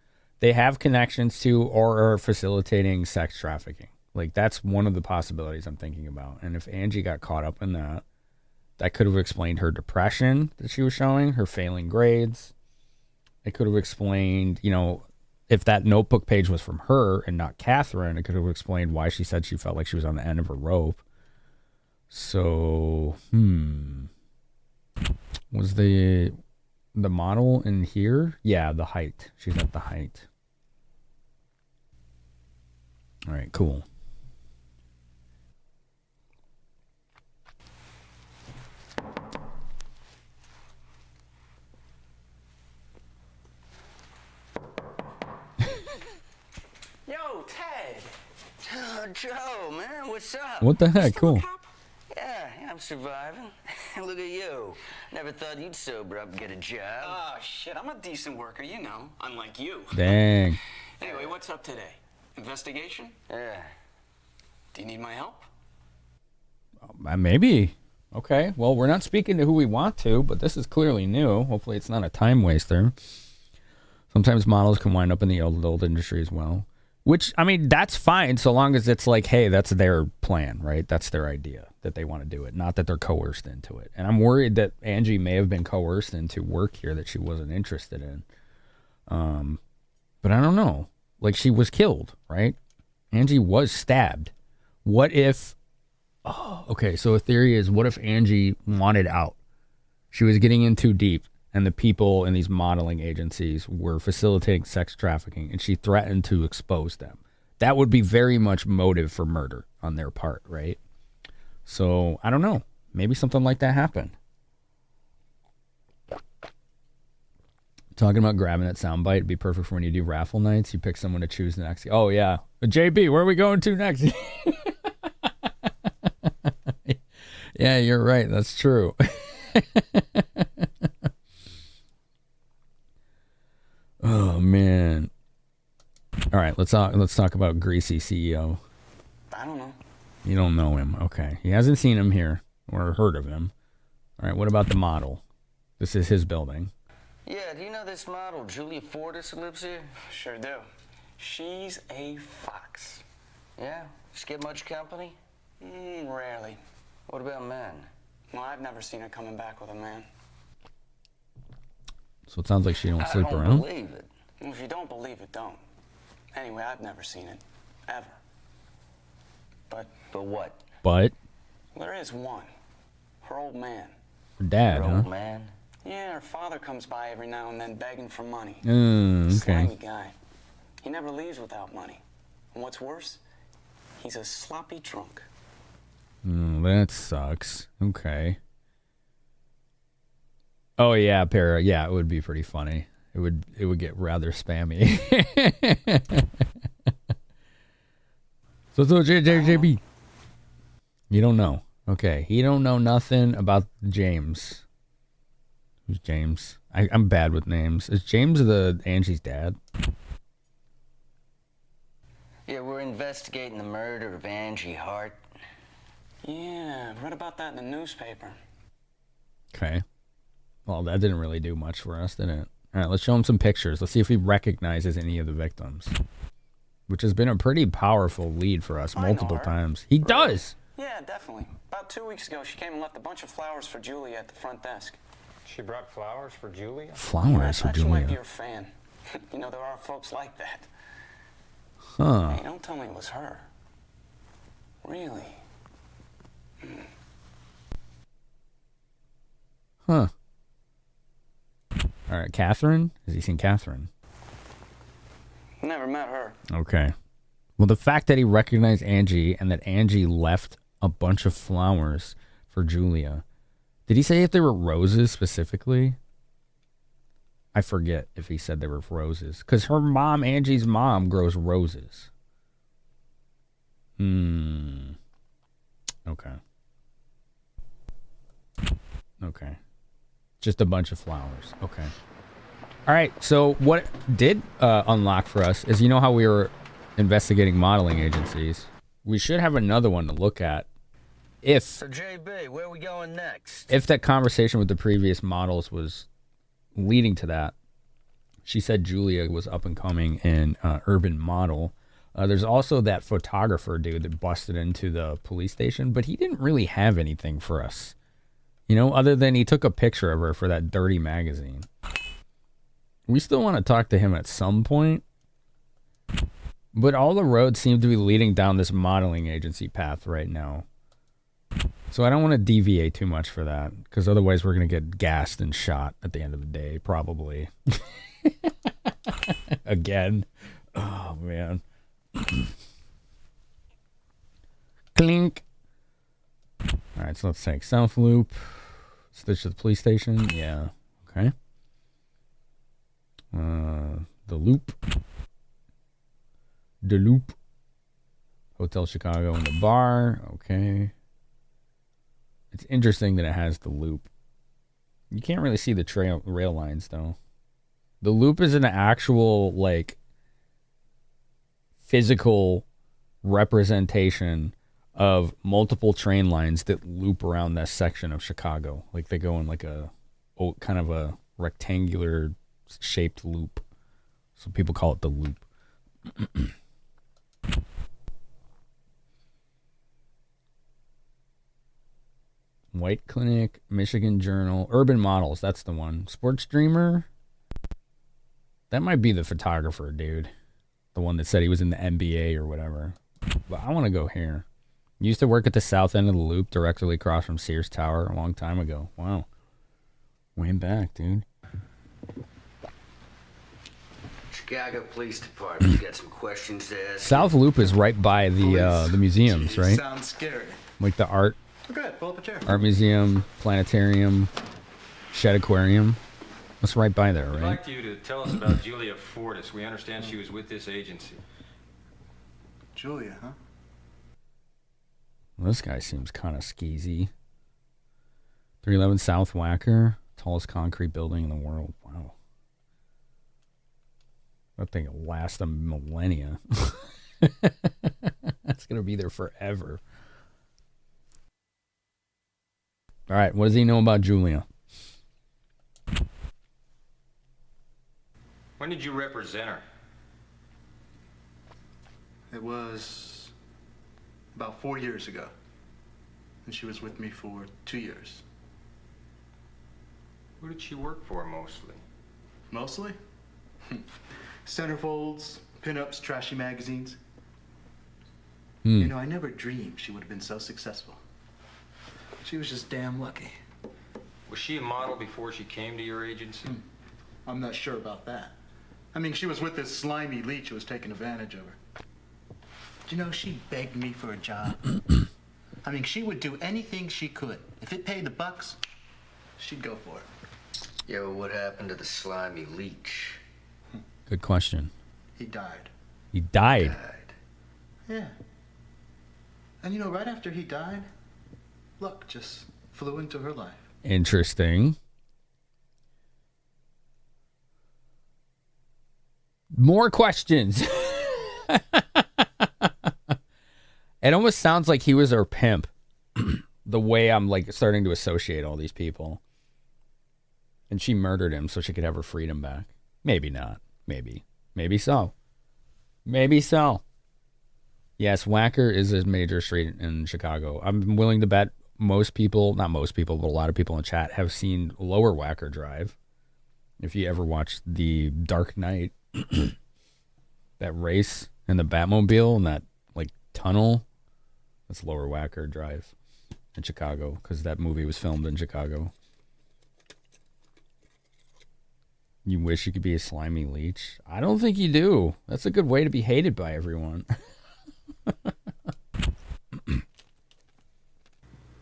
Speaker 1: They have connections to or are facilitating sex trafficking. Like, that's one of the possibilities I'm thinking about. And if Angie got caught up in that, that could have explained her depression that she was showing, her failing grades. It could have explained, you know, if that notebook page was from her and not Catherine, it could have explained why she said she felt like she was on the end of a rope. So, was the model in here? Yeah, the height. She's at the height. All right, cool.
Speaker 3: Yo, Ted. Oh, Joe, man, what's up?
Speaker 1: What the heck? Cool.
Speaker 3: Yeah, I'm surviving. Look at you. Never thought you'd sober up and get a job.
Speaker 12: Oh, shit, I'm a decent worker, you know, unlike you.
Speaker 1: Dang.
Speaker 12: Anyway, what's up today? Investigation?
Speaker 3: Yeah.
Speaker 12: Do you need my help?
Speaker 1: Maybe. Okay. Well, we're not speaking to who we want to, but this is clearly new. Hopefully it's not a time waster. Sometimes models can wind up in the old industry as well. Which, I mean, that's fine so long as it's like, hey, that's their plan, right? That's their idea that they want to do it, not that they're coerced into it. And I'm worried that Angie may have been coerced into work here that she wasn't interested in. But I don't know. Like, she was killed, right? Angie was stabbed. What if... Oh, okay, so a theory is, what if Angie wanted out? She was getting in too deep, and the people in these modeling agencies were facilitating sex trafficking, and she threatened to expose them. That would be very much motive for murder on their part, right? So, I don't know. Maybe something like that happened. Talking about grabbing that soundbite, it'd be perfect for when you do raffle nights. You pick someone to choose next. Oh, yeah. JB, where are we going to next? Yeah, you're right. That's true. Oh, man. All right, let's talk about Greasy CEO.
Speaker 12: I don't know.
Speaker 1: You don't know him. Okay. He hasn't seen him here or heard of him. All right, what about the model? This is his building.
Speaker 3: Yeah, do you know this model, Julia Fortis, who lives here?
Speaker 12: Sure do. She's a fox.
Speaker 3: Yeah? She get much company?
Speaker 12: Rarely.
Speaker 3: What about men?
Speaker 12: Well, I've never seen her coming back with a man.
Speaker 1: So it sounds like she don't sleep
Speaker 3: I don't
Speaker 1: around.
Speaker 3: believe it.
Speaker 12: Well, if you don't believe it, don't. Anyway, I've never seen it. Ever. But
Speaker 3: what?
Speaker 1: But
Speaker 12: well, there is one. Her old man.
Speaker 1: her dad,
Speaker 3: Her
Speaker 1: huh?
Speaker 3: old man?
Speaker 12: Yeah, her father comes by every now and then begging for money.
Speaker 1: Okay.
Speaker 12: Slimy guy. He never leaves without money. And what's worse, he's a sloppy drunk.
Speaker 1: That sucks. Okay. Oh yeah, Para. Yeah, it would be pretty funny. It would get rather spammy. So JB. You don't know. Okay. He don't know nothing about James. Who's James? I'm bad with names. Is James the Angie's dad?
Speaker 3: Yeah, we're investigating the murder of Angie Hart.
Speaker 12: Yeah, I've read about that in the newspaper.
Speaker 1: Okay. Well, that didn't really do much for us, did it? All right, let's show him some pictures. Let's see if he recognizes any of the victims. which has been a pretty powerful lead for us multiple times. He does.
Speaker 12: Yeah, definitely. About 2 weeks ago, she came and left a bunch of flowers for Julia at the front desk.
Speaker 18: She brought flowers for Julia?
Speaker 1: Flowers for
Speaker 12: I thought you might be
Speaker 1: Julia.
Speaker 12: her fan. You know, there are folks like that.
Speaker 1: Huh.
Speaker 12: Hey, don't tell me it was her. Really?
Speaker 1: Huh. All right, Catherine? Has he seen Catherine?
Speaker 12: Never met her.
Speaker 1: Okay. Well, the fact that he recognized Angie and that Angie left a bunch of flowers for Julia. Did he say if they were roses specifically? I forget if he said they were roses. Because her mom, Angie's mom, grows roses. Okay. Okay. Just a bunch of flowers. Okay. All right. So what did unlock for us is, you know how we were investigating modeling agencies? We should have another one to look at.
Speaker 3: So JB, where are we going next?
Speaker 1: If that conversation with the previous models was leading to that, she said Julia was up and coming in urban model. There's also that photographer dude that busted into the police station, but he didn't really have anything for us. You know, other than he took a picture of her for that dirty magazine. We still want to talk to him at some point. But all the roads seem to be leading down this modeling agency path right now. So I don't want to deviate too much for that, because otherwise we're going to get gassed and shot at the end of the day, probably. Again. Oh, man. Clink. All right, so let's take South Loop. Switch to the police station. Yeah. Okay. The Loop. The Loop. Hotel Chicago and the bar. Okay. It's interesting that it has the loop. You can't really see the rail lines, though. The loop is an actual, like, physical representation of multiple train lines that loop around that section of Chicago. Like, they go in like a kind of a rectangular shaped loop. So people call it the loop. White Clinic, Michigan Journal, Urban Models, that's the one. Sports Dreamer, that might be the photographer, dude. The one that said he was in the NBA or whatever. But I want to go here. Used to work at the south end of the loop, directly across from Sears Tower a long time ago. Wow. Way back, dude.
Speaker 3: Chicago Police Department. You got some questions to ask?
Speaker 1: South Loop is right by the museums, right?
Speaker 16: Sounds scary.
Speaker 1: Like the art
Speaker 16: Okay, pull up a chair.
Speaker 1: Art Museum, Planetarium, Shed Aquarium. That's right by there,
Speaker 18: I'd
Speaker 1: right?
Speaker 18: like you to tell us about Julia Fortis. We understand she was with this agency.
Speaker 16: Julia, huh?
Speaker 1: Well, this guy seems kind of skeezy. 311 South Wacker, tallest concrete building in the world. Wow. That thing will last a millennia. That's going to be there forever. All right, what does he know about Julia?
Speaker 18: When did you represent her?
Speaker 16: It was about 4 years ago. And she was with me for 2 years.
Speaker 18: Who did she work for mostly?
Speaker 16: Mostly? Centerfolds, pinups, trashy magazines. You know, I never dreamed she would have been so successful. She was just damn lucky.
Speaker 18: Was she a model before she came to your agency?
Speaker 16: I'm not sure about that. I mean, she was with this slimy leech who was taking advantage of her. Do you know, she begged me for a job. I mean, she would do anything she could. If it paid the bucks, she'd go for it.
Speaker 3: Yeah, well, what happened to the slimy leech?
Speaker 1: Good question.
Speaker 16: He died.
Speaker 1: He died?
Speaker 16: Yeah. And you know, right after he died, luck just flew into her life.
Speaker 1: Interesting. More questions. It almost sounds like he was her pimp. The way I'm like starting to associate all these people. And she murdered him so she could have her freedom back. Maybe not. Maybe. Maybe so. Maybe so. Yes, Wacker is a major street in Chicago. I'm willing to bet most people, not most people, but a lot of people in the chat have seen Lower Wacker Drive. If you ever watched The Dark Knight, that race in the Batmobile and that like tunnel, that's Lower Wacker Drive in Chicago because that movie was filmed in Chicago. You wish you could be a slimy leech? I don't think you do. That's a good way to be hated by everyone.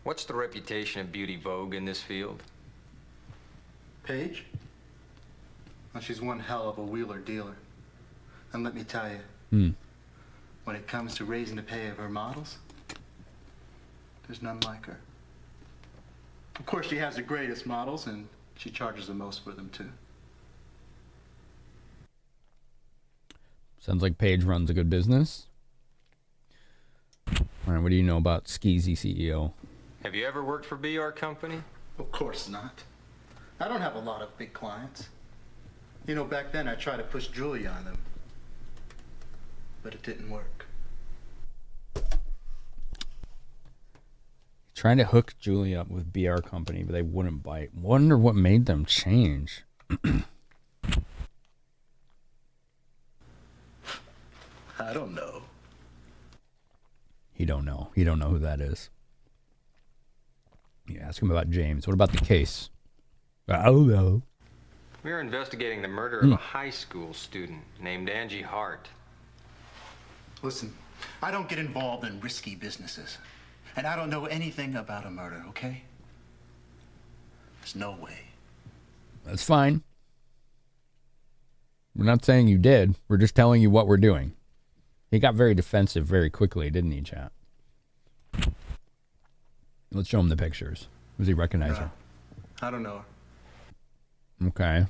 Speaker 5: What's the reputation of Beauty Vogue in this field?
Speaker 16: Paige? Well, she's one hell of a wheeler dealer. And let me tell you, when it comes to raising the pay of her models, there's none like her. Of course, she has the greatest models, and she charges the most for them, too.
Speaker 1: Sounds like Paige runs a good business. All right, what do you know about Skeezy CEO?
Speaker 5: Have you ever worked for BR Company?
Speaker 16: Of course not. I don't have a lot of big clients. You know, back then I tried to push Julia on them, but it didn't work.
Speaker 1: Trying to hook Julie up with BR Company, but they wouldn't bite. Wonder what made them change.
Speaker 16: I don't know.
Speaker 1: He don't know. He don't know who that is. You ask him about James. What about the case? I don't know.
Speaker 5: We're investigating the murder of a high school student named Angie Hart.
Speaker 16: Listen, I don't get involved in risky businesses. And I don't know anything about a murder, okay? There's no way.
Speaker 1: That's fine. We're not saying you did. We're just telling you what we're doing. He got very defensive very quickly, didn't he, chat? Let's show him the pictures. Does he recognize her?
Speaker 16: I don't know her.
Speaker 1: Okay.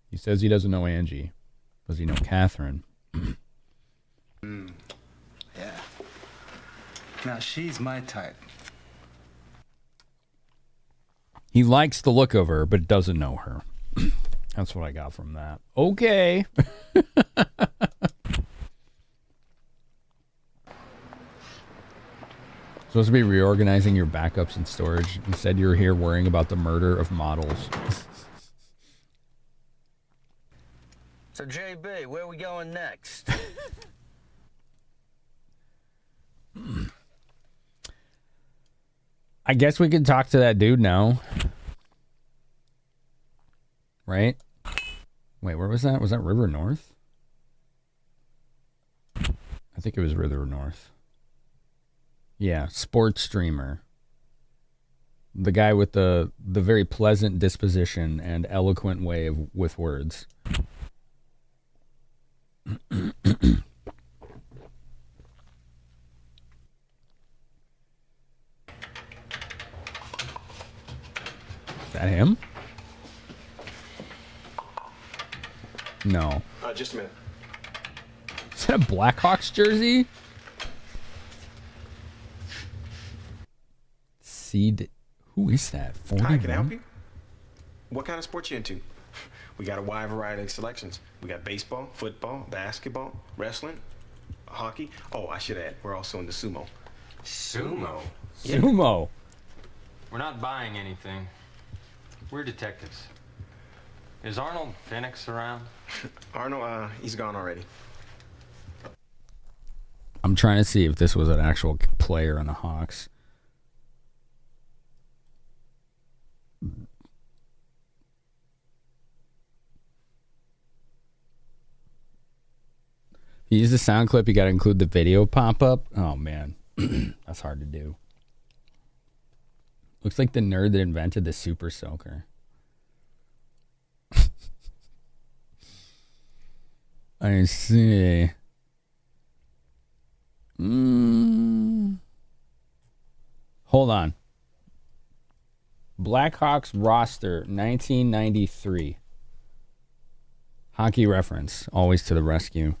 Speaker 1: He says he doesn't know Angie. Does he know Catherine?
Speaker 16: Yeah. Now, she's my type.
Speaker 1: He likes the look of her, but doesn't know her. That's what I got from that. Okay. Supposed to be reorganizing your backups and storage. Instead, you're here worrying about the murder of models.
Speaker 3: So, JB, where are we going next?
Speaker 1: I guess we can talk to that dude now. Right? Wait, where was that? Was that River North? I think it was River North. Yeah, sports streamer. The guy with the very pleasant disposition and eloquent way with words. Is that him? No.
Speaker 8: Just a minute.
Speaker 1: Is that a Blackhawks jersey? Seed. Who is that? 41?
Speaker 8: Hi, can I help you? What kind of sports you into? We got a wide variety of selections. We got baseball, football, basketball, wrestling, hockey. Oh, I should add, we're also into sumo.
Speaker 5: Sumo?
Speaker 8: Yeah.
Speaker 1: Sumo.
Speaker 5: We're not buying anything. We're detectives. Is Arnold Phoenix around?
Speaker 8: Arnold, he's gone already.
Speaker 1: I'm trying to see if this was an actual player on the Hawks. You use the sound clip, you got to include the video pop-up. Oh, man. That's hard to do. Looks like the nerd that invented the Super Soaker. I see. Hold on. Blackhawks roster, 1993. Hockey reference, always to the rescue.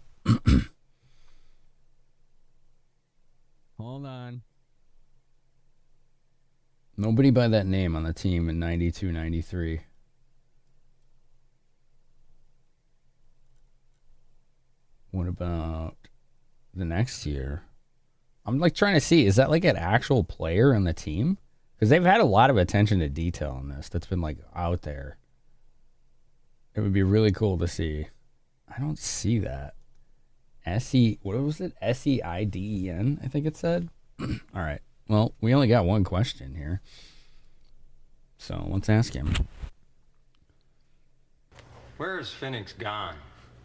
Speaker 1: Hold on. Nobody by that name on the team in 92, 93. What about the next year. I'm like trying to see, is that like an actual player on the team? Because they've had a lot of attention to detail on this that's been like out there. It would be really cool to see. I don't see that. What was it? Seiden, I think it said. All right. Well, we only got one question here. So let's ask him.
Speaker 5: Where is Phoenix gone?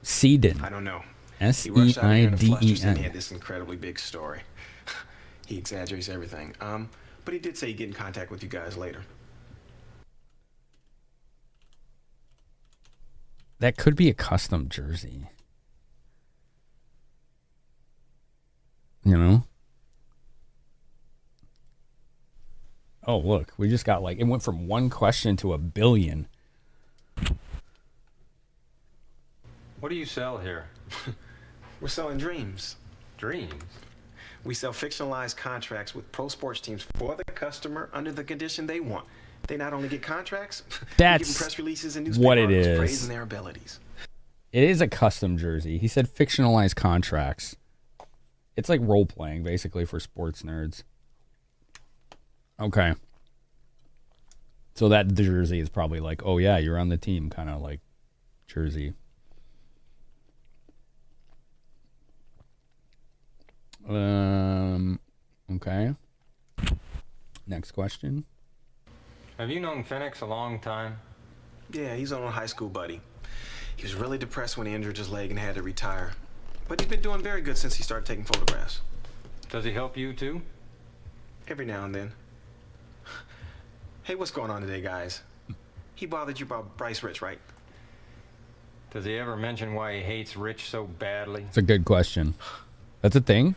Speaker 1: Seiden.
Speaker 8: I don't know.
Speaker 1: S-E-I-D-E-N.
Speaker 8: He rushed out here in a fluster saying he had this incredibly big story. He exaggerates everything. But he did say he'd get in contact with you guys later.
Speaker 1: That could be a custom jersey. You know? Oh, look. We just got like, it went from one question to 1 billion.
Speaker 5: What do you sell here?
Speaker 8: We're selling dreams.
Speaker 5: Dreams?
Speaker 8: We sell fictionalized contracts with pro sports teams for the customer under the condition they want. They not only get contracts,
Speaker 1: That's
Speaker 8: we give them press releases and newspaper
Speaker 1: what it
Speaker 8: articles
Speaker 1: is.
Speaker 8: praising their abilities.
Speaker 1: It is a custom jersey. He said fictionalized contracts. It's like role playing, basically, for sports nerds. Okay. So that jersey is probably like, oh yeah, you're on the team, kind of like jersey. Okay. Next question.
Speaker 5: Have you known Phoenix a long time?
Speaker 8: Yeah, he's an old high school buddy. He was really depressed when he injured his leg and had to retire. But he's been doing very good since he started taking photographs.
Speaker 5: Does he help you too?
Speaker 8: Every now and then. Hey, what's going on today, guys? He bothered you about Bryce Rich, right?
Speaker 5: Does he ever mention why he hates Rich so badly?
Speaker 1: It's a good question. That's a thing?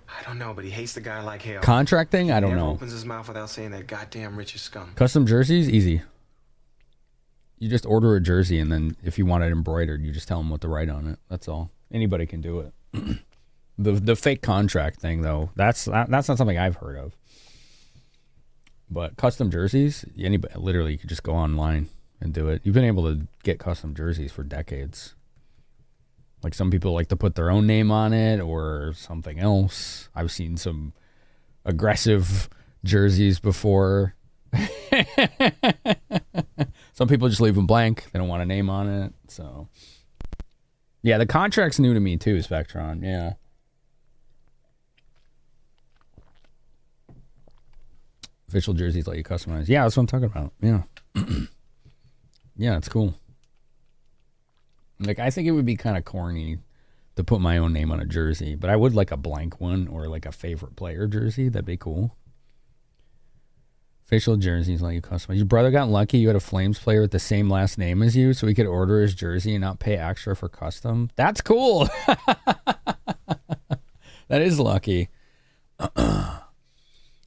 Speaker 8: I don't know, but he hates the guy like hell.
Speaker 1: Contract thing? I don't
Speaker 8: He never
Speaker 1: know.
Speaker 8: opens his mouth without saying that goddamn Rich is scum.
Speaker 1: Custom jerseys? Easy. You just order a jersey, and then if you want it embroidered, you just tell them what to write on it. That's all. Anybody can do it. The fake contract thing, though, that's not something I've heard of. But custom jerseys, anybody, literally, you could just go online and do it. You've been able to get custom jerseys for decades. Like some people like to put their own name on it or something else. I've seen some aggressive jerseys before. Some people just leave them blank. They don't want a name on it. So, yeah, the contract's new to me too, Spectron. Yeah. Official jerseys let you customize. Yeah, that's what I'm talking about. Yeah. Yeah, it's cool. Like, I think it would be kind of corny to put my own name on a jersey, but I would like a blank one or like a favorite player jersey. That'd be cool. Official jerseys let you customize. Your brother got lucky. You had a Flames player with the same last name as you, so he could order his jersey and not pay extra for custom. That's cool. That is lucky.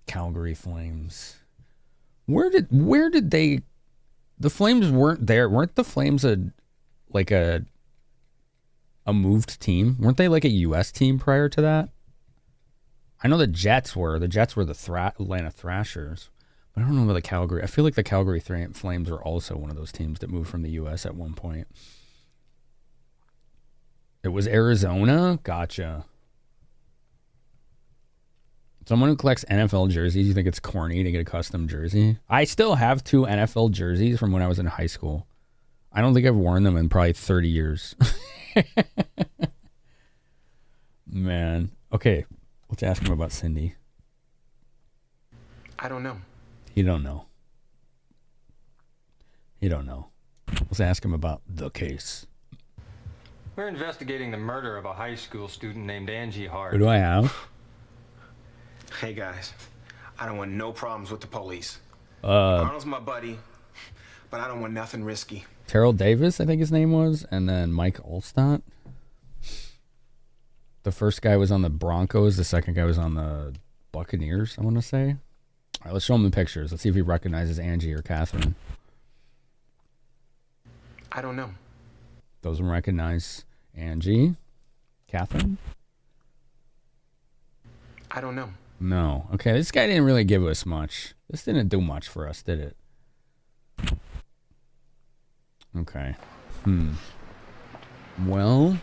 Speaker 1: Calgary Flames. Where did they? The Flames weren't there. Weren't the Flames a moved team? Weren't they like a U.S. team prior to that? I know the Jets were. The Jets were the Atlanta Thrashers. But I don't know about the Calgary. I feel like the Calgary Flames are also one of those teams that moved from the U.S. at one point. It was Arizona? Gotcha. Someone who collects NFL jerseys, you think it's corny to get a custom jersey? I still have 2 NFL jerseys from when I was in high school. I don't think I've worn them in probably 30 years. Man. Okay, let's ask him about Cindy.
Speaker 8: I don't know.
Speaker 1: You don't know. You don't know. Let's ask him about the case.
Speaker 5: We're investigating the murder of a high school student named Angie Hart.
Speaker 1: Who do I have?
Speaker 8: Hey, guys. I don't want no problems with the police.
Speaker 1: Arnold's
Speaker 8: my buddy, but I don't want nothing risky.
Speaker 1: Terrell Davis, I think his name was, and then Mike Olstadt. The first guy was on the Broncos. The second guy was on the Buccaneers, I want to say. All right, let's show him the pictures. Let's see if he recognizes Angie or Catherine.
Speaker 8: I don't know.
Speaker 1: Doesn't recognize Angie. Catherine?
Speaker 8: I don't know.
Speaker 1: No. Okay, this guy didn't really give us much. This didn't do much for us, did it? Okay. Well,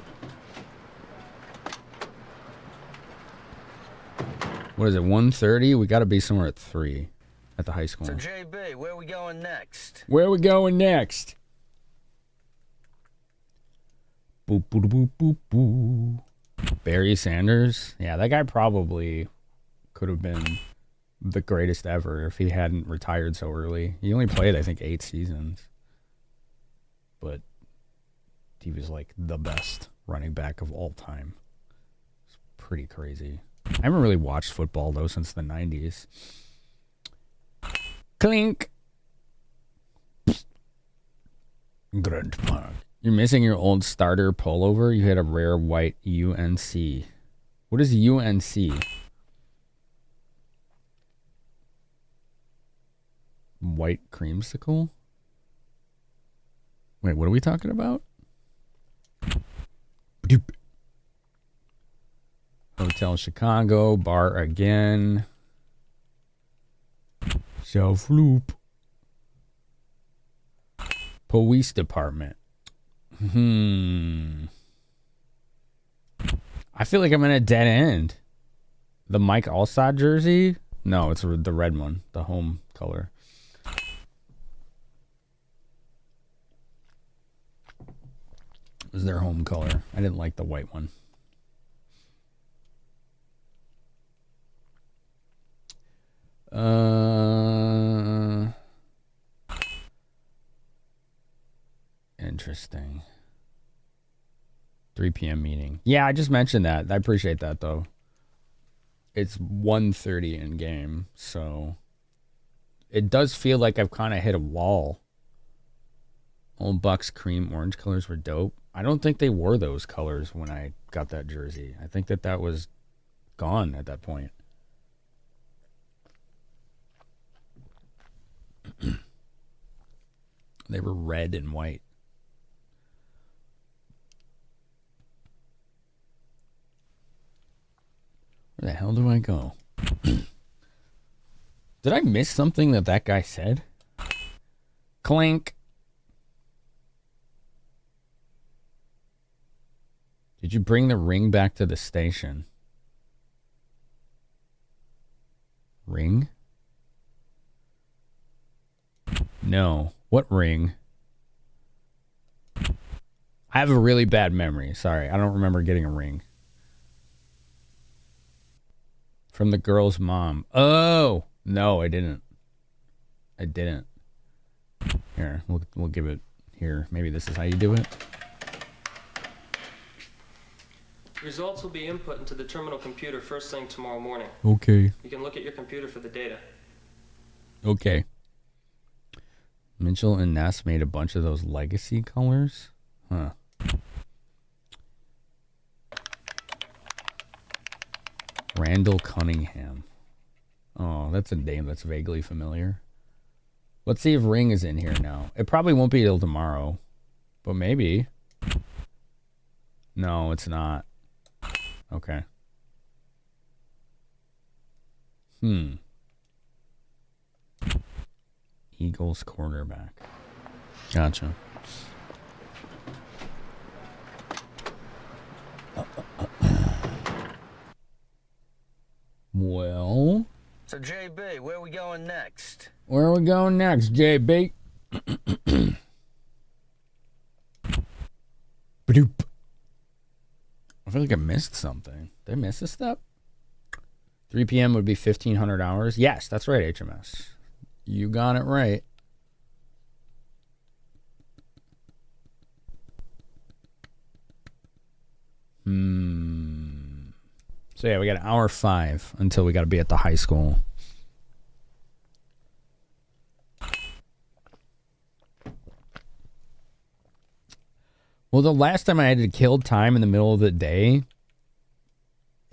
Speaker 1: What is it, 1:30? We got to be somewhere at 3 at the high school.
Speaker 3: So, JB, where are we going next?
Speaker 1: Where are we going next? Boop, boop, boop, boop, boop. Barry Sanders? Yeah, that guy probably could have been the greatest ever if he hadn't retired so early. He only played, I think, 8 seasons. But he was like the best running back of all time. It's pretty crazy. I haven't really watched football, though, since the 90s. Clink! Grandpa. You're missing your old starter pullover. You had a rare white UNC. What is UNC? White creamsicle? Wait, what are we talking about? Doop. Hotel Chicago, bar again. South Loop. Police department. I feel like I'm in a dead end. The Mike Allstott jersey? No, it's the red one, the home color. It was their home color. I didn't like the white one. Interesting. 3 p.m. meeting. Yeah, I just mentioned that. I appreciate that, though. It's 1:30 in game, so it does feel like I've kind of hit a wall. Old Bucks cream orange colors were dope. I don't think they wore those colors when I got that jersey. I think that was gone at that point. They were red and white. Where the hell do I go? Did I miss something that guy said? Clink. Did you bring the ring back to the station? Ring? No. What ring? I have a really bad memory. Sorry, I don't remember getting a ring. From the girl's mom. Oh! No, I didn't. I didn't. Here, we'll give it here. Maybe this is how you do it.
Speaker 7: Results will be input into the terminal computer first thing tomorrow morning.
Speaker 1: Okay.
Speaker 7: You can look at your computer for the data.
Speaker 1: Okay. Mitchell and Ness made a bunch of those legacy colors? Huh. Randall Cunningham. Oh, that's a name that's vaguely familiar. Let's see if Ring is in here now. It probably won't be till tomorrow, but maybe. No, it's not. Okay. Eagles quarterback. Gotcha. Well.
Speaker 3: So, JB, where are we going next?
Speaker 1: Where are we going next, JB? Badoop. I feel like I missed something. Did I miss a step? 3 p.m. would be 1,500 hours. Yes, that's right, HMS. You got it right. So yeah, we got 1:05 until we got to be at the high school. Well, the last time I had to kill time in the middle of the day,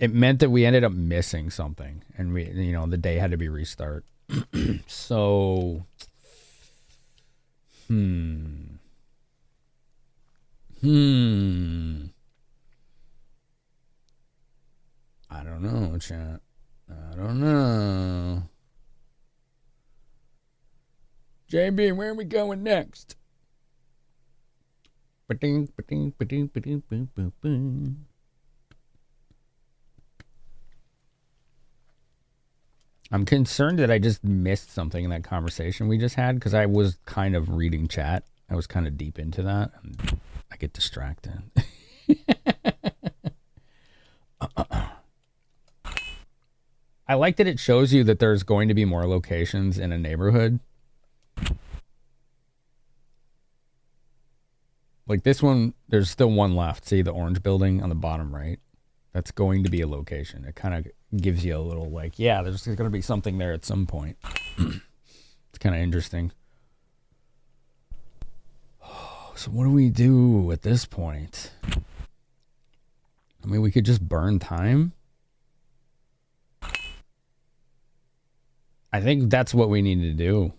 Speaker 1: it meant that we ended up missing something, and the day had to be restart. So, I don't know, chat. I don't know. JB, where are we going next? Ba-ding, ba-ding, ba-ding, ba-ding, ba-ding, ba-ding. I'm concerned that I just missed something in that conversation we just had because I was kind of reading chat. I was kind of deep into that. And I get distracted. I like that it shows you that there's going to be more locations in a neighborhood. Like this one, there's still one left. See the orange building on the bottom right? That's going to be a location. It kind of gives you a little like, yeah, there's going to be something there at some point. It's kind of interesting. So what do we do at this point? I mean, we could just burn time. I think that's what we need to do.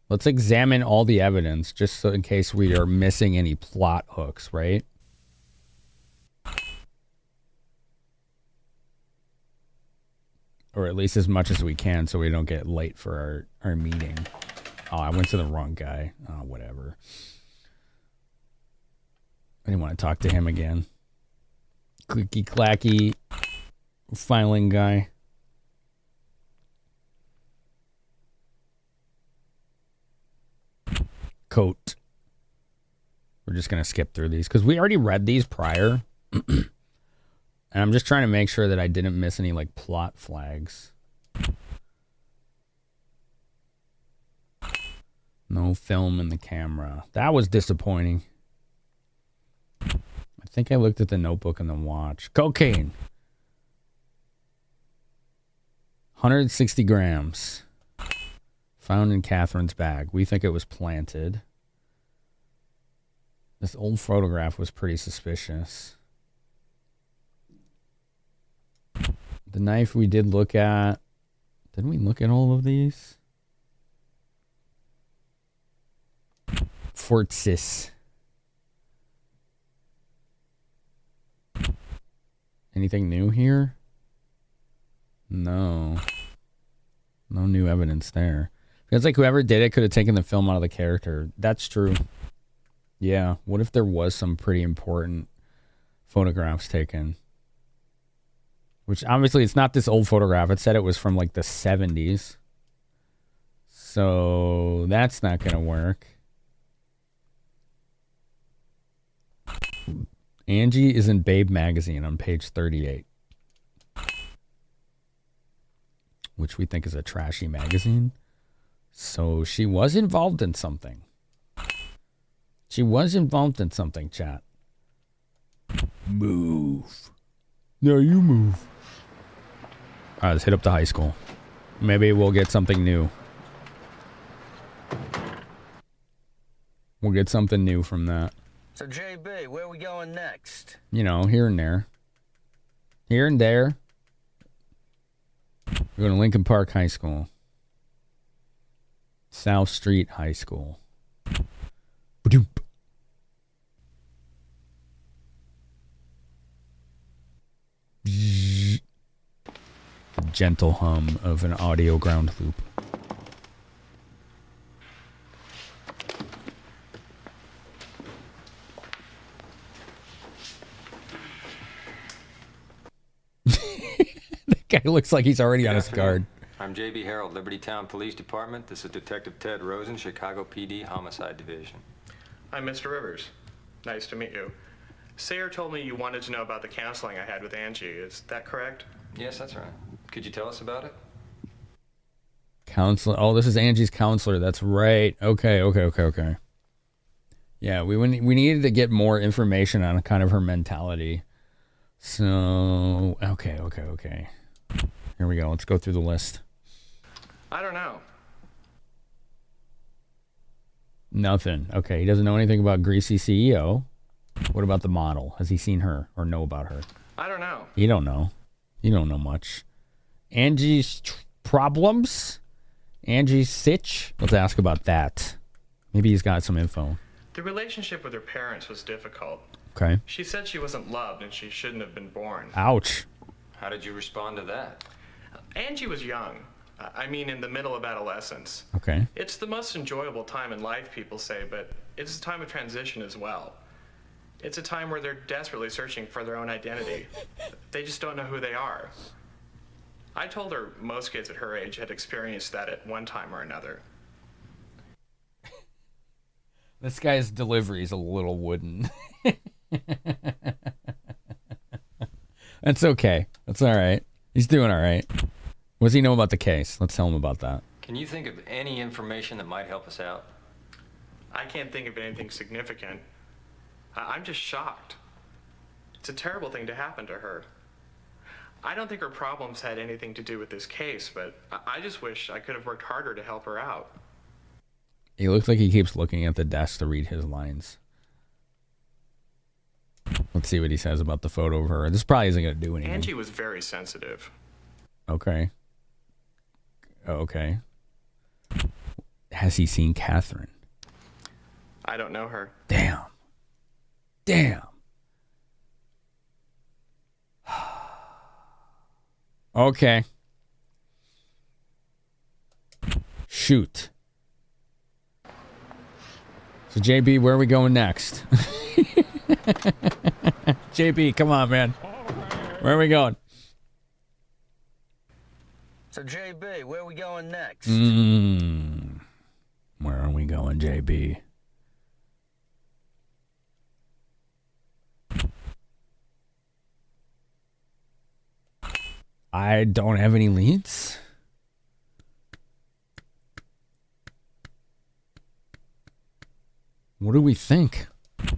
Speaker 1: Let's examine all the evidence just so in case we are missing any plot hooks, right? Or at least as much as we can so we don't get late for our meeting. Oh, I went to the wrong guy. Oh, whatever. I didn't want to talk to him again. Clicky clacky filing guy. Coat. We're just going to skip through these because we already read these prior. And I'm just trying to make sure that I didn't miss any like plot flags. No film in the camera. That was disappointing. I think I looked at the notebook and the watch. Cocaine. 160 grams. Found in Catherine's bag. We think it was planted. This old photograph was pretty suspicious. The knife we did look at. Didn't we look at all of these? Fortsis. Anything new here? No. No new evidence there. Feels like whoever did it could have taken the film out of the character. That's true. Yeah. What if there was some pretty important photographs taken? Which obviously it's not this old photograph. It said it was from like the 70s. So that's not going to work. Angie is in Babe magazine on page 38. Which we think is a trashy magazine. So she was involved in something. She was involved in something, chat. Move. No, you move. All right, let's hit up the high school. Maybe we'll get something new. We'll get something new from that.
Speaker 3: So, JB, where are we going next?
Speaker 1: You know, here and there. Here and there. We're going to Lincoln Park High School. South Street High School. Ba-doop. The gentle hum of an audio ground loop. That guy looks like he's already on his guard.
Speaker 5: I'm J.B. Harold, Liberty Town Police Department. This is Detective Ted Rosen, Chicago PD Homicide Division.
Speaker 2: I'm Mr. Rivers. Nice to meet you. Sayer told me you wanted to know about the counseling I had with Angie. Is that correct?
Speaker 5: Yes, that's right. Could you tell us about it?
Speaker 1: Counselor. Oh, this is Angie's counselor. That's right. Okay. Yeah, we needed to get more information on kind of her mentality. So, okay. Here we go. Let's go through the list.
Speaker 2: I don't know.
Speaker 1: Nothing. Okay, he doesn't know anything about Greasy CEO. What about the model? Has he seen her or know about her?
Speaker 2: I don't know.
Speaker 1: You don't know. You don't know much. Angie's problems? Angie's sitch? Let's ask about that. Maybe he's got some info.
Speaker 2: The relationship with her parents was difficult.
Speaker 1: Okay.
Speaker 2: She said she wasn't loved and she shouldn't have been born.
Speaker 1: Ouch.
Speaker 5: How did you respond to that?
Speaker 2: Angie was young. I mean, in the middle of adolescence.
Speaker 1: Okay.
Speaker 2: It's the most enjoyable time in life, people say, but it's a time of transition as well. It's a time where they're desperately searching for their own identity. They just don't know who they are. I told her most kids at her age had experienced that at one time or another.
Speaker 1: This guy's delivery is a little wooden. That's okay. That's all right. He's doing all right. What does he know about the case? Let's tell him about that.
Speaker 5: Can you think of any information that might help us out?
Speaker 2: I can't think of anything significant. I'm just shocked. It's a terrible thing to happen to her. I don't think her problems had anything to do with this case, but I just wish I could have worked harder to help her out.
Speaker 1: He looks like he keeps looking at the desk to read his lines. Let's see what he says about the photo of her. This probably isn't going to do anything.
Speaker 2: Angie was very sensitive.
Speaker 1: Okay. Okay. Has he seen Catherine?
Speaker 2: I don't know her.
Speaker 1: Damn. Damn. Okay. Shoot. So, JB, where are we going next? JB, come on, man. Where are we going?
Speaker 3: So, JB, where are we going next?
Speaker 1: Where are we going, JB? I don't have any leads. What do we think? At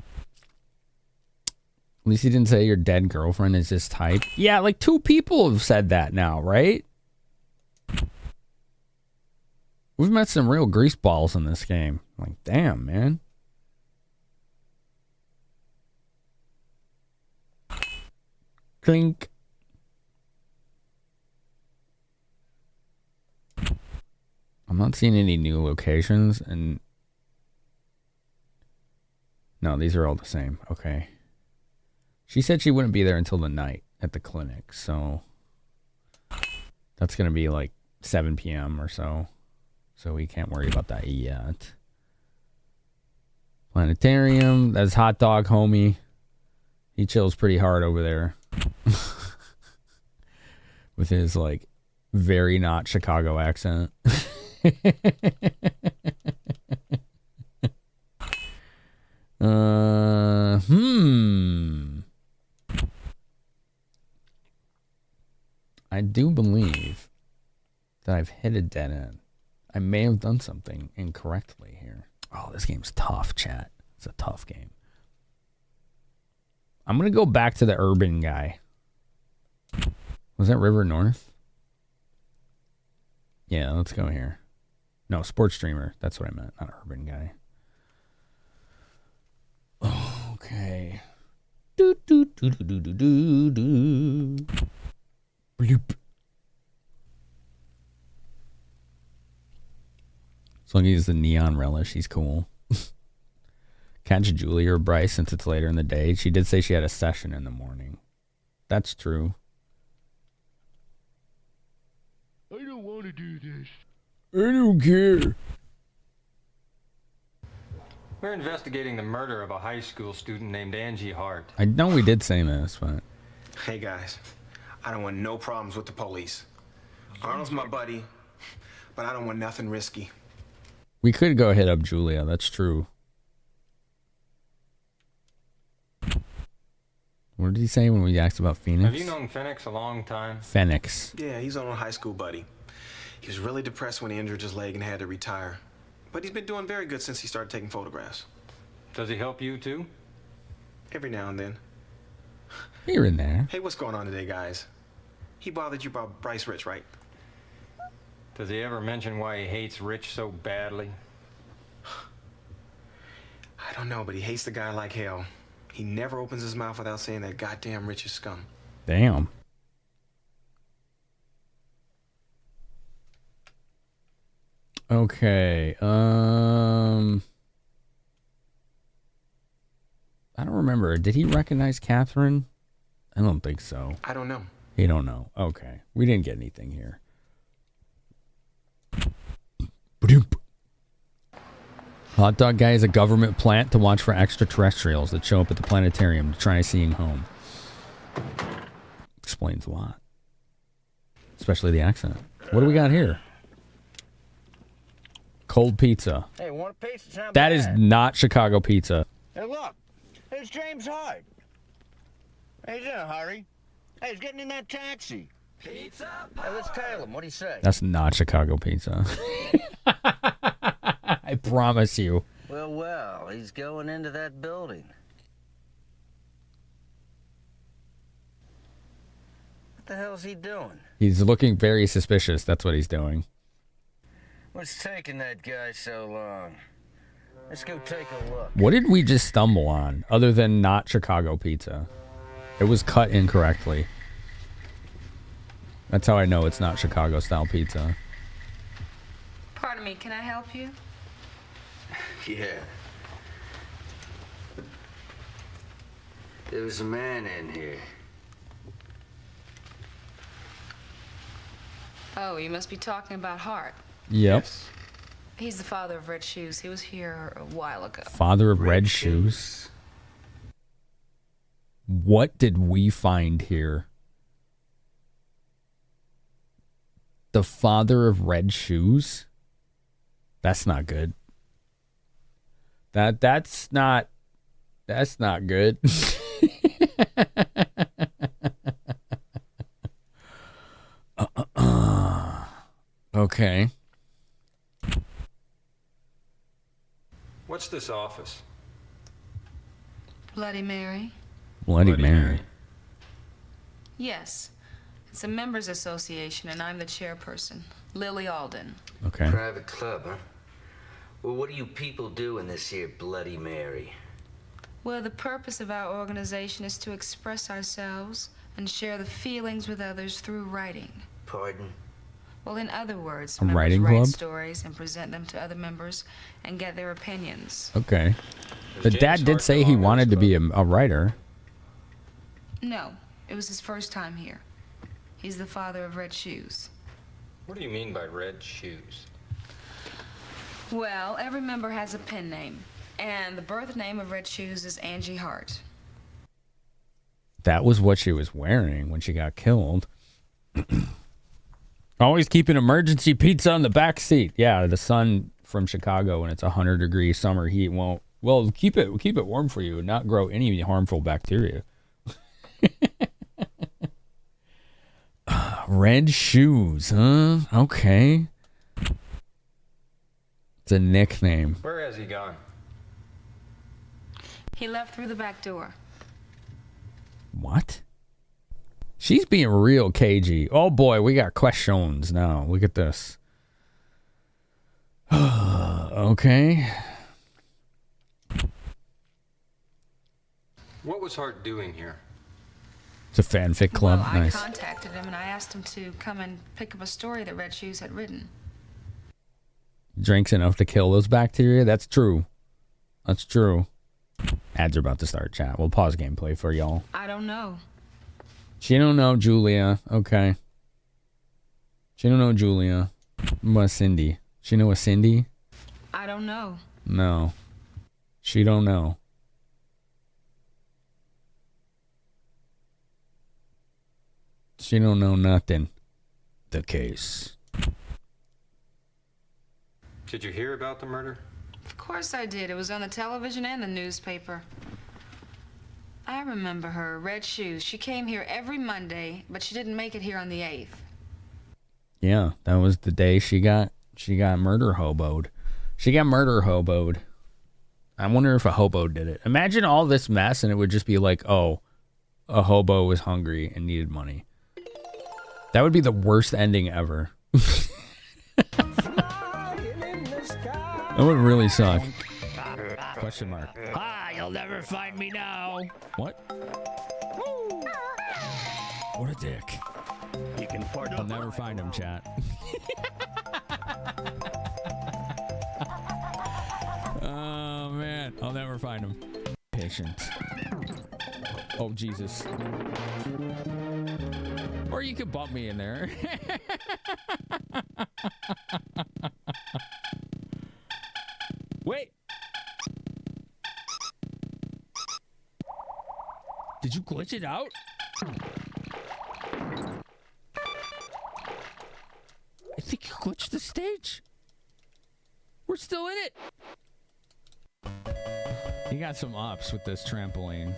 Speaker 1: least he didn't say your dead girlfriend is this type. Yeah, like 2 people have said that now, right? We've met some real greaseballs in this game. Like, damn, man. Clink. I'm not seeing any new locations, and no, these are all the same. Okay. She said she wouldn't be there until the night at the clinic, so that's going to be like 7 p.m. or so. So we can't worry about that yet. Planetarium, that's Hot Dog Homie. He chills pretty hard over there. With his, like, very not Chicago accent. I do believe that I've hit a dead end. I may have done something incorrectly here. Oh, this game's tough, chat. It's a tough game. I'm going to go back to the urban guy. Was that River North? Yeah, let's go here. No, sports streamer. That's what I meant, not urban guy. Okay. Do do do do do do do. Bloop. As long as he's the neon relish, he's cool. Catch Julie or Bryce since it's later in the day. She did say she had a session in the morning. That's true.
Speaker 10: I don't want to do this.
Speaker 1: I don't care.
Speaker 5: We're investigating the murder of a high school student named Angie Hart.
Speaker 1: I know we did say this, but...
Speaker 8: Hey, guys. I don't want no problems with the police. Arnold's my buddy, but I don't want nothing risky.
Speaker 1: We could go hit up Julia. That's true. What did he say when we asked about Phoenix?
Speaker 5: Have you known Phoenix a long time?
Speaker 1: Phoenix.
Speaker 8: Yeah, he's an old high school buddy. He was really depressed when he injured his leg and had to retire. But he's been doing very good since he started taking photographs.
Speaker 5: Does he help you too?
Speaker 8: Every now and then.
Speaker 1: Here and there.
Speaker 8: Hey, what's going on today, guys? He bothered you about Bryce Rich, right?
Speaker 5: Does he ever mention why he hates Rich so badly?
Speaker 8: I don't know, but he hates the guy like hell. He never opens his mouth without saying that goddamn Rich is scum.
Speaker 1: Damn. Okay. I don't remember. Did he recognize Catherine? I don't think so.
Speaker 8: I don't know.
Speaker 1: He don't know. Okay. We didn't get anything here. Hot Dog Guy is a government plant to watch for extraterrestrials that show up at the planetarium to try seeing home. Explains a lot. especially the accent. What do we got here? Cold pizza.
Speaker 19: Hey, want a pizza? It's not
Speaker 1: That
Speaker 19: bad.
Speaker 1: is not Chicago pizza.
Speaker 19: Hey, look. There's James Hart. Hey, he's in a hurry. Hey, he's getting in that taxi. Pizza? Hey, let's tail him. What do you say?
Speaker 1: That's not Chicago pizza. I promise you.
Speaker 19: Well, he's going into that building. What the hell's he doing?
Speaker 1: He's looking very suspicious. That's what he's doing.
Speaker 19: What's taking that guy so long? Let's go take a look.
Speaker 1: What did we just stumble on other than not Chicago pizza? It was cut incorrectly. That's how I know it's not Chicago style pizza.
Speaker 21: Pardon me, can I help you?
Speaker 3: Yeah. There was a man in here.
Speaker 21: Oh, you must be talking about Hart.
Speaker 1: Yep.
Speaker 21: He's the father of Red Shoes. He was here a while ago.
Speaker 1: Father of Red Shoes. What did we find here? The father of Red Shoes? That's not good. That's not good. Okay.
Speaker 5: What's this office?
Speaker 21: Bloody Mary?
Speaker 1: Bloody Mary.
Speaker 21: Yes. It's a members association, and I'm the chairperson, Lily Alden.
Speaker 1: Okay.
Speaker 3: Private club, huh? Well, what do you people do in this here Bloody Mary?
Speaker 21: Well, the purpose of our organization is to express ourselves and share the feelings with others through writing.
Speaker 3: Pardon?
Speaker 21: Well, in other words,
Speaker 1: A
Speaker 21: members
Speaker 1: writing
Speaker 21: write
Speaker 1: club?
Speaker 21: stories and present them to other members and get their opinions.
Speaker 1: Okay. The dad did say he wanted to be a writer.
Speaker 21: No, it was his first time here. He's the father of Red Shoes.
Speaker 5: What do you mean by Red Shoes?
Speaker 21: Well, every member has a pen name, and the birth name of Red Shoes is Angie Hart.
Speaker 1: That was what she was wearing when she got killed. Always keep an emergency pizza on the back seat. Yeah, the sun from Chicago when it's 100-degree summer heat won't. Well, keep it warm for you and not grow any harmful bacteria. Red Shoes, huh? Okay. It's a nickname.
Speaker 5: Where has he gone?
Speaker 21: He left through the back door.
Speaker 1: What? She's being real cagey. Oh boy, we got questions now. Look at this. Okay.
Speaker 5: What was Hart doing here?
Speaker 1: It's a fanfic club.
Speaker 21: Well, I
Speaker 1: Nice.
Speaker 21: contacted him and I asked him to come and pick up a story that Red Shoes had written.
Speaker 1: Drinks enough to kill those bacteria? That's true. That's true. Ads are about to start, chat. We'll pause gameplay for y'all.
Speaker 21: I don't know.
Speaker 1: She don't know Julia. Okay. She don't know Julia. What Cindy? She know a Cindy?
Speaker 21: I don't know.
Speaker 1: No. She don't know. She don't know nothing. The case.
Speaker 5: Did you hear about the murder?
Speaker 21: Of course I did. It was on the television and the newspaper. I remember her, Red Shoes. She came here every Monday, but she didn't make it here on the 8th.
Speaker 1: Yeah, that was the day she got murder hoboed. She got murder hoboed. I wonder if a hobo did it. Imagine all this mess and it would just be like, oh, a hobo was hungry and needed money. That would be the worst ending ever. That would really suck. Question mark.
Speaker 10: Ah, you'll never find me now.
Speaker 1: What? What a dick.
Speaker 10: You can afford
Speaker 1: I'll never find him, chat. Oh, man. I'll never find him. Patient. Oh, Jesus. Or you could bump me in there. Wait.
Speaker 10: Did you glitch it out?
Speaker 1: I think you glitched the stage. We're still in it. You got some ups with this trampoline.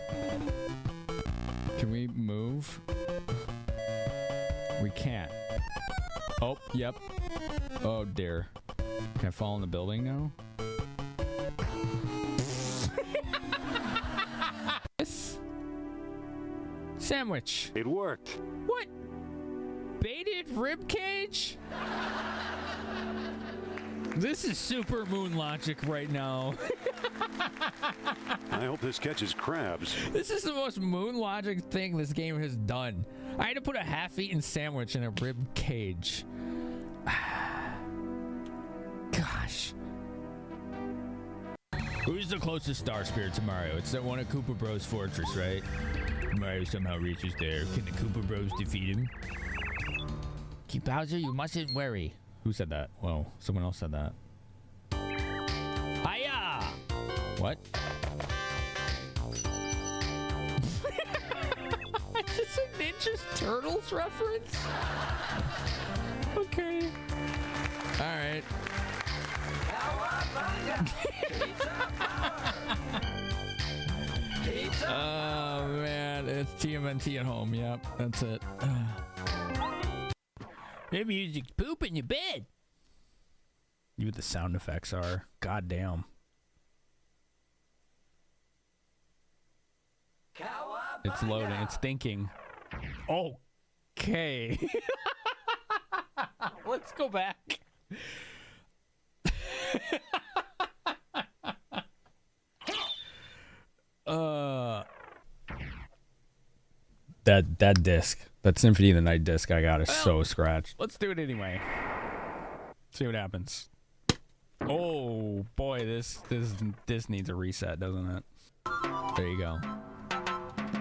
Speaker 1: Can we move? We can't. Oh, yep. Oh, dear. Can I fall in the building now? Yes. Sandwich.
Speaker 13: It worked.
Speaker 1: What? Baited rib cage? This is super moon logic right now.
Speaker 13: I hope this catches crabs.
Speaker 1: This is the most moon logic thing this game has done. I had to put a half-eaten sandwich in a rib cage. Gosh. Who's the closest star spirit to Mario? It's that one at Koopa Bros Fortress, right? Mario somehow reaches there. Can the Koopa Bros defeat him? Keep Bowser, you mustn't worry. Who said that? Well, someone else said that. Hiya! What? Is this a Ninja Turtles reference? Okay. Alright. Oh man, it's TMNT at home. Yep, that's it. Maybe music's poop in your bed. You what the sound effects are. God damn. It's loading. It's thinking. Okay. Let's go back. That disc, that Symphony of the Night disc I got is so scratched. Let's do it anyway. See what happens. Oh boy, this needs a reset, doesn't it? There you go.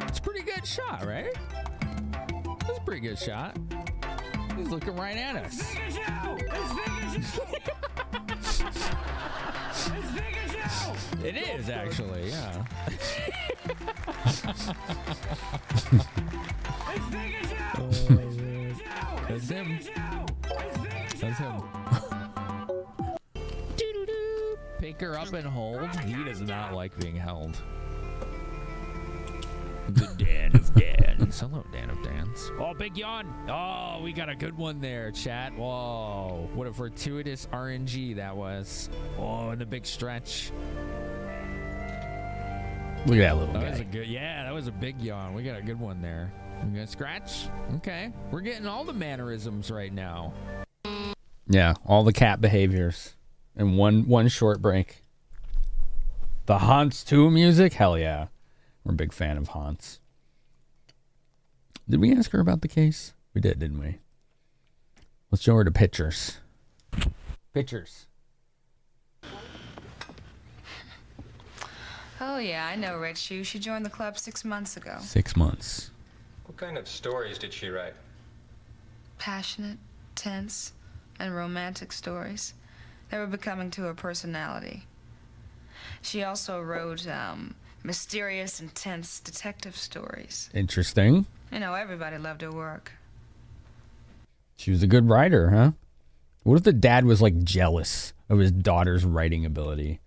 Speaker 1: It's a pretty good shot, right? That's a pretty good shot. He's looking right at us. It is actually, yeah. That's him. That's him. Pick her up and hold. He does not like being held. The Dan of Dans. Hello, Dan of Dans. Oh, big yawn. Oh, we got a good one there, chat. Whoa. What a fortuitous RNG that was. Oh, and the big stretch. Look at that little guy. That was a good, yeah, that was a big yawn. We got a good one there. You gonna scratch? Okay. We're getting all the mannerisms right now. Yeah, all the cat behaviors. And one short break. The Hans 2 music? Hell yeah. We're a big fan of Hans. Did we ask her about the case? We did, didn't we? Let's show her the pictures. Pictures.
Speaker 21: Oh, yeah, I know Red Shoe. She joined the club 6 months ago.
Speaker 1: 6 months.
Speaker 5: What kind of stories did she write?
Speaker 21: Passionate, tense, and romantic stories. They were becoming to her personality. She also wrote, mysterious, intense detective stories.
Speaker 1: Interesting.
Speaker 21: You know, everybody loved her work.
Speaker 1: She was a good writer, huh? What if the dad was, like, jealous of his daughter's writing ability?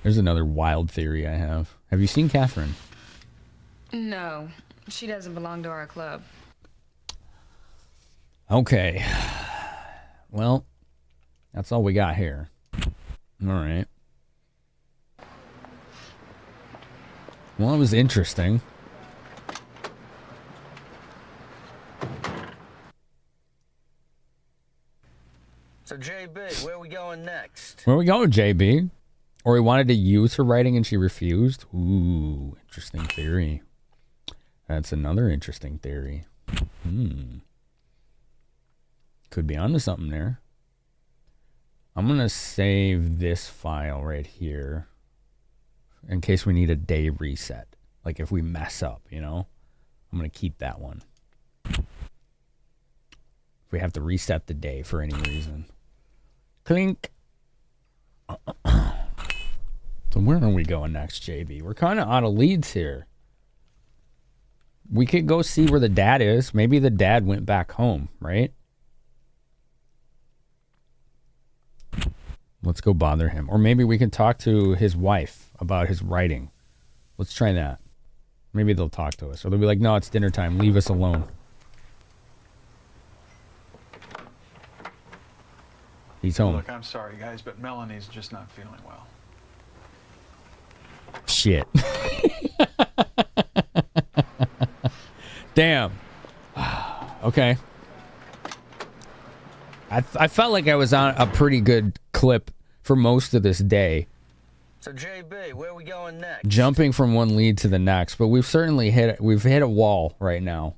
Speaker 1: There's another wild theory I have. Have you seen Catherine?
Speaker 21: No, she doesn't belong to our club.
Speaker 1: Okay. Well, that's all we got here. All right. Well, it was interesting.
Speaker 3: So, JB, where are we going next?
Speaker 1: Where we going, JB? Or he wanted to use her writing and she refused? Ooh, interesting theory. That's another interesting theory. Could be onto something there. I'm going to save this file right here in case we need a day reset. Like if we mess up, you know? I'm going to keep that one. If we have to reset the day for any reason. Clink. So where are we going next, JB? We're kind of out of leads here. We could go see where the dad is. Maybe the dad went back home, right? Let's go bother him. Or maybe we can talk to his wife about his writing. Let's try that. Maybe they'll talk to us. Or they'll be like, no, it's dinner time. Leave us alone. He's home.
Speaker 13: Look, I'm sorry, guys, but Melanie's just not feeling well.
Speaker 1: Shit. Damn. Okay. I felt like I was on a pretty good clip for most of this day.
Speaker 3: So JB, where are we going next?
Speaker 1: Jumping from one lead to the next, but we've certainly hit a wall right now.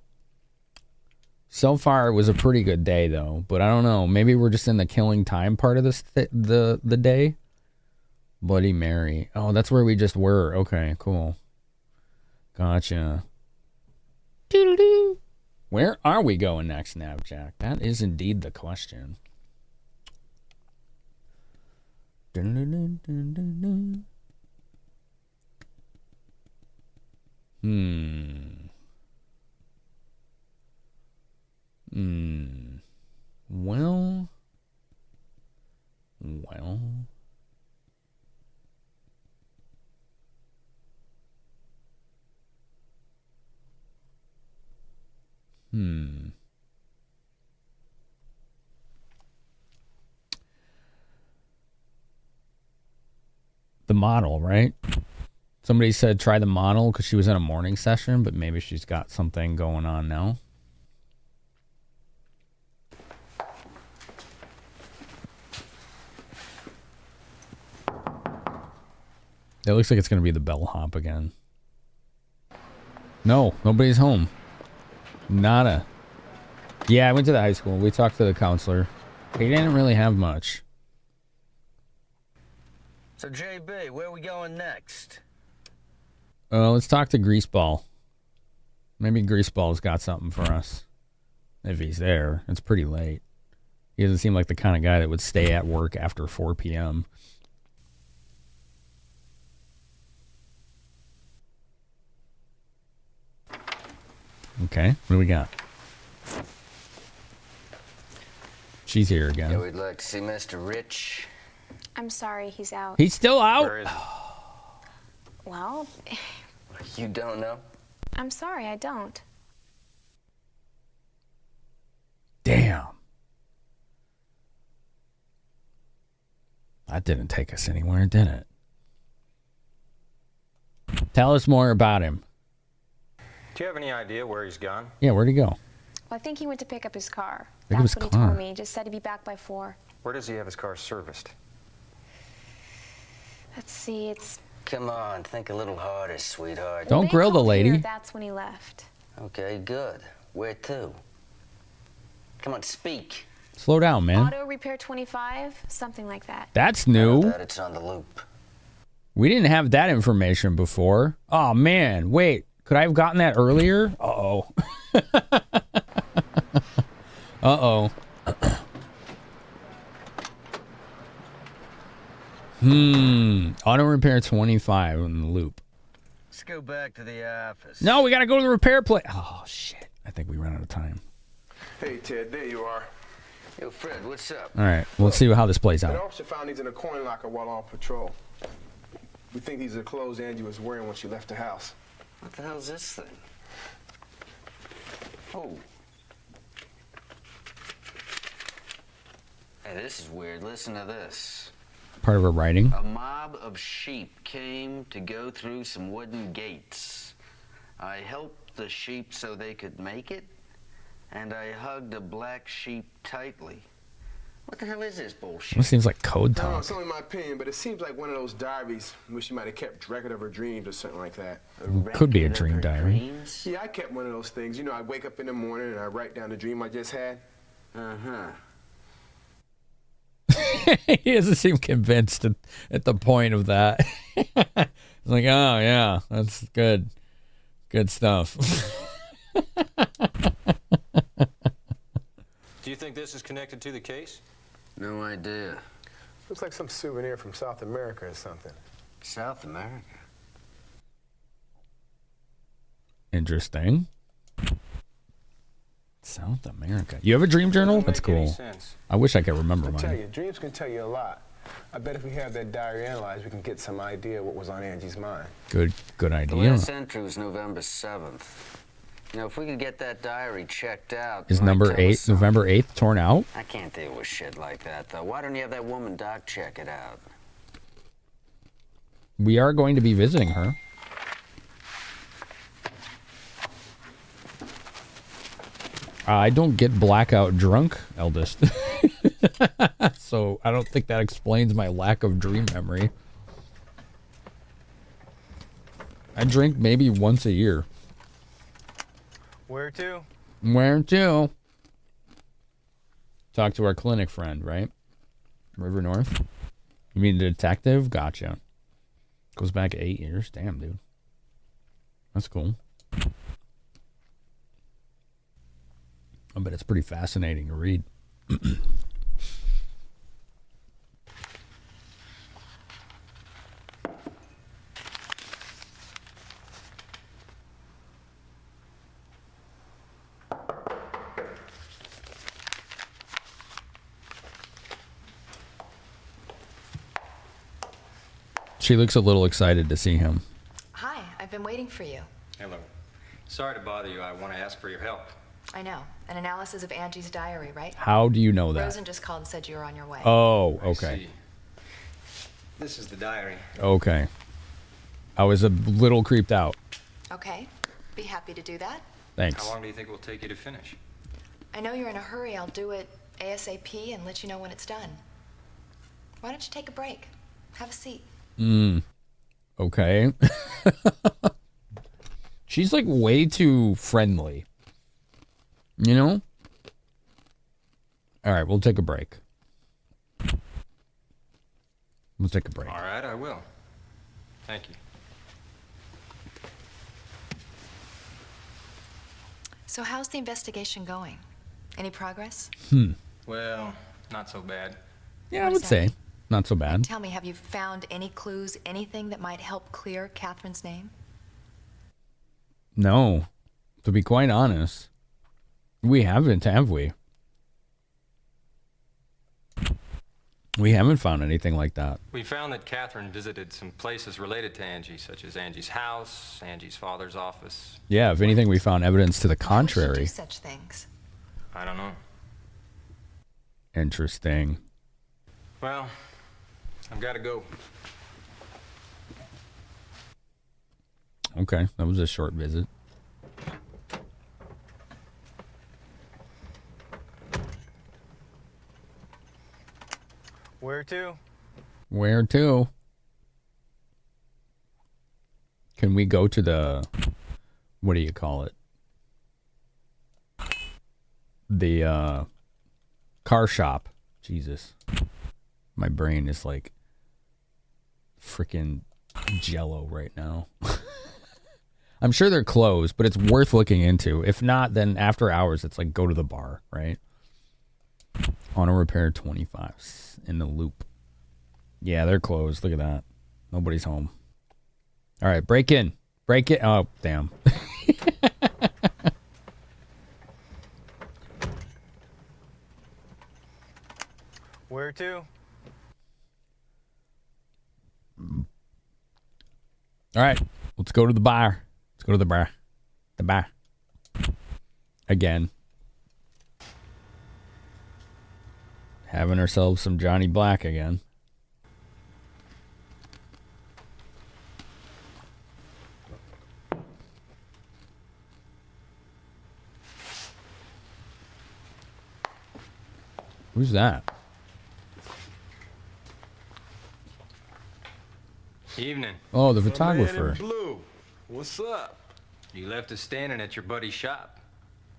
Speaker 1: So far, it was a pretty good day, though. But I don't know. Maybe we're just in the killing time part of this the day. Bloody Mary. Oh, that's where we just were. Okay, cool. Gotcha. Doo-doo-doo. Where are we going next, Navjack? That is indeed the question. Dun-dun-dun-dun-dun-dun. Well. The model, right? Somebody said try the model because she was in a morning session, but maybe she's got something going on now. It looks like it's going to be the bellhop again. No, nobody's home. Nada. Yeah, I went to the high school. We talked to the counselor. He didn't really have much.
Speaker 3: So JB, where are we going next?
Speaker 1: Let's talk to Greaseball. Maybe Greaseball's got something for us. If he's there. It's pretty late. He doesn't seem like the kind of guy that would stay at work after 4 p.m. Okay, what do we got? She's here again.
Speaker 3: Yeah, we'd like to see Mr. Rich.
Speaker 15: I'm sorry, he's out.
Speaker 1: He's still out?
Speaker 3: Where is he?
Speaker 15: Well,
Speaker 3: You don't know?
Speaker 15: I'm sorry, I don't.
Speaker 1: Damn. That didn't take us anywhere, did it? Tell us more about him.
Speaker 5: Do you have any idea where he's gone?
Speaker 1: Yeah, where'd he go?
Speaker 15: Well, I think he went to pick up his car.
Speaker 1: Pick up
Speaker 15: That's
Speaker 1: his
Speaker 15: what he
Speaker 1: car.
Speaker 15: told me. He just said he'd be back by 4.
Speaker 5: Where does he have his car serviced?
Speaker 15: Let's see, it's...
Speaker 3: Come on, think a little harder, sweetheart.
Speaker 1: Don't
Speaker 15: They
Speaker 1: grill the
Speaker 15: called
Speaker 1: lady.
Speaker 15: here, that's when he left.
Speaker 3: Okay, good. Where to? Come on, speak.
Speaker 1: Slow down, man.
Speaker 15: Auto Repair 25, something like that.
Speaker 1: That's new.
Speaker 3: That it's on the loop.
Speaker 1: We didn't have that information before. Oh, man. Wait. Could I have gotten that earlier? Uh-oh. Uh-oh. Auto Repair 25 in the loop.
Speaker 3: Let's go back to the office.
Speaker 1: No, we got to go to the repair place. Oh, shit. I think we ran out of time.
Speaker 4: Hey, Ted, there you are.
Speaker 3: Yo, Fred, what's up?
Speaker 1: All right. Let's see how this plays
Speaker 4: An
Speaker 1: out.
Speaker 4: officer found these in a coin locker while on patrol. We think these are the clothes Angie was wearing when she left the house.
Speaker 3: What the hell's this thing? Oh. Hey, this is weird. Listen to this.
Speaker 1: Part of her writing.
Speaker 3: A mob of sheep came to go through some wooden gates. I helped the sheep so they could make it, and I hugged a black sheep tightly. What the hell is this bullshit?
Speaker 1: It seems like code
Speaker 4: No,
Speaker 1: talk.
Speaker 4: it's only my opinion, but it seems like one of those diaries where she might have kept record of her dreams or something like that.
Speaker 1: Could be a dream diary.
Speaker 4: Yeah, I kept one of those things. You know, I wake up in the morning and I write down the dream I just had.
Speaker 3: Uh-huh.
Speaker 1: He doesn't seem convinced at the point of that. He's like, oh, yeah, that's good. Good stuff.
Speaker 5: Do you think this is connected to the case?
Speaker 3: No idea.
Speaker 4: Looks like some souvenir from South America or something.
Speaker 3: South America?
Speaker 1: Interesting. South America. You have a dream journal? That's cool. I wish I could remember
Speaker 4: I tell
Speaker 1: mine.
Speaker 4: you, dreams can tell you a lot. I bet if we have that diary analyzed, we can get some idea what was on Angie's mind.
Speaker 1: Good
Speaker 3: The
Speaker 1: idea.
Speaker 3: last entry was November 7th. You know, if we could get that diary checked out...
Speaker 1: Is
Speaker 3: it might
Speaker 1: number
Speaker 3: tell us
Speaker 1: 8,
Speaker 3: something.
Speaker 1: November 8th, torn out?
Speaker 3: I can't deal with shit like that, though. Why don't you have that woman Doc check it out?
Speaker 1: We are going to be visiting her. I don't get blackout drunk, eldest. So I don't think that explains my lack of dream memory. I drink maybe once a year.
Speaker 20: Where to?
Speaker 1: Where to? Talk to our clinic friend, right? River North? You mean the detective? Gotcha. Goes back 8 years. Damn, dude. That's cool. I bet it's pretty fascinating to read. She looks a little excited to see him.
Speaker 17: Hi, I've been waiting for you.
Speaker 5: Hello. Sorry to bother you. I want to ask for your help.
Speaker 17: I know. An analysis of Angie's diary, right?
Speaker 1: How do you know that?
Speaker 17: Rosen just called and said you were on your way.
Speaker 1: Oh,
Speaker 5: I
Speaker 1: okay.
Speaker 5: see. This is the diary.
Speaker 1: Okay. I was a little creeped out.
Speaker 17: Okay. Be happy to do that.
Speaker 1: Thanks.
Speaker 5: How long do you think it will take you to finish?
Speaker 17: I know you're in a hurry. I'll do it ASAP and let you know when it's done. Why don't you take a break? Have a seat.
Speaker 1: Okay. She's like way too friendly. You know? All right, we'll take a break. We'll take a break.
Speaker 5: All right, I will. Thank you.
Speaker 17: So how's the investigation going? Any progress?
Speaker 5: Well, not so bad.
Speaker 1: Yeah, I would say not so bad.
Speaker 17: Tell me, have you found any clues, anything that might help clear Catherine's name?
Speaker 1: No. To be quite honest, we haven't, have we? We haven't found anything like that.
Speaker 5: We found that Catherine visited some places related to Angie, such as Angie's house, Angie's father's office.
Speaker 1: Yeah, if anything, we found evidence to the
Speaker 17: Do
Speaker 1: contrary.
Speaker 17: such things.
Speaker 5: I don't know.
Speaker 1: Interesting.
Speaker 5: Well, I've got to go.
Speaker 1: Okay, that was a short visit.
Speaker 20: Where to?
Speaker 1: Where to? Can we go to the, what do you call it? The car shop. Jesus. My brain is like freaking jello right now. I'm sure they're closed, but it's worth looking into. If not, then after hours, it's like go to the bar, right? Auto repair 25 in the loop. Yeah, they're closed. Look at that. Nobody's home. All right, break in. Break it. Oh, damn.
Speaker 20: Where to?
Speaker 1: All right, let's go to the bar. Let's go to the bar. The bar. Again. Having ourselves some Johnny Black again. Who's that?
Speaker 5: Evening.
Speaker 1: Oh, the
Speaker 22: Man
Speaker 1: photographer.
Speaker 22: in blue. What's up?
Speaker 5: You left us standing at your buddy's shop.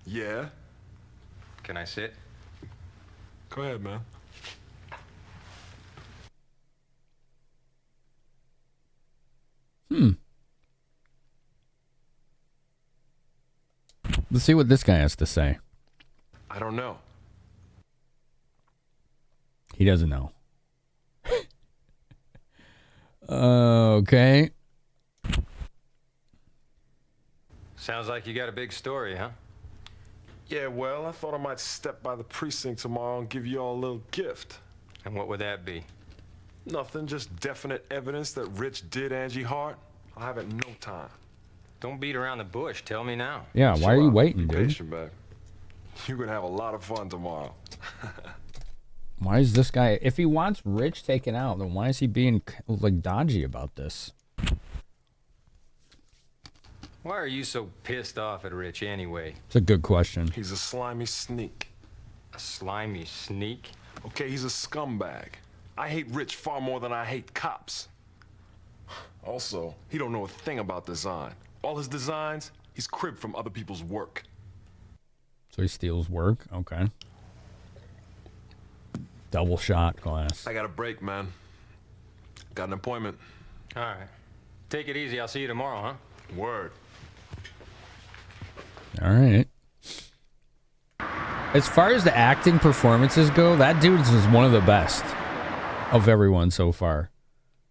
Speaker 22: Yeah.
Speaker 5: Can I sit?
Speaker 22: Go ahead, man.
Speaker 1: Let's see what this guy has to say.
Speaker 22: I don't know.
Speaker 1: He doesn't know. Okay.
Speaker 5: Sounds like you got a big story, huh?
Speaker 22: Yeah, well, I thought I might step by the precinct tomorrow and give you all a little gift.
Speaker 5: And what would that be?
Speaker 22: Nothing, just definite evidence that Rich did Angie Hart. I'll have it in no time.
Speaker 5: Don't beat around the bush. Tell me now.
Speaker 1: Yeah, why are you waiting,
Speaker 22: Be
Speaker 1: dude?
Speaker 22: patient, babe. You're gonna have a lot of fun tomorrow.
Speaker 1: Why is this guy... If he wants Rich taken out, then why is he being, like, dodgy about this?
Speaker 5: Why are you so pissed off at Rich anyway?
Speaker 1: It's a good question.
Speaker 22: He's a slimy sneak.
Speaker 5: A slimy sneak?
Speaker 22: Okay, he's a scumbag. I hate Rich far more than I hate cops. Also, he don't know a thing about design. All his designs, he's cribbed from other people's work.
Speaker 1: So he steals work? Okay. Double shot glass.
Speaker 22: I got a break, man. Got an appointment.
Speaker 5: All right. Take it easy. I'll see you tomorrow, huh?
Speaker 22: Word.
Speaker 1: All right. As far as the acting performances go, that dude is one of the best of everyone so far.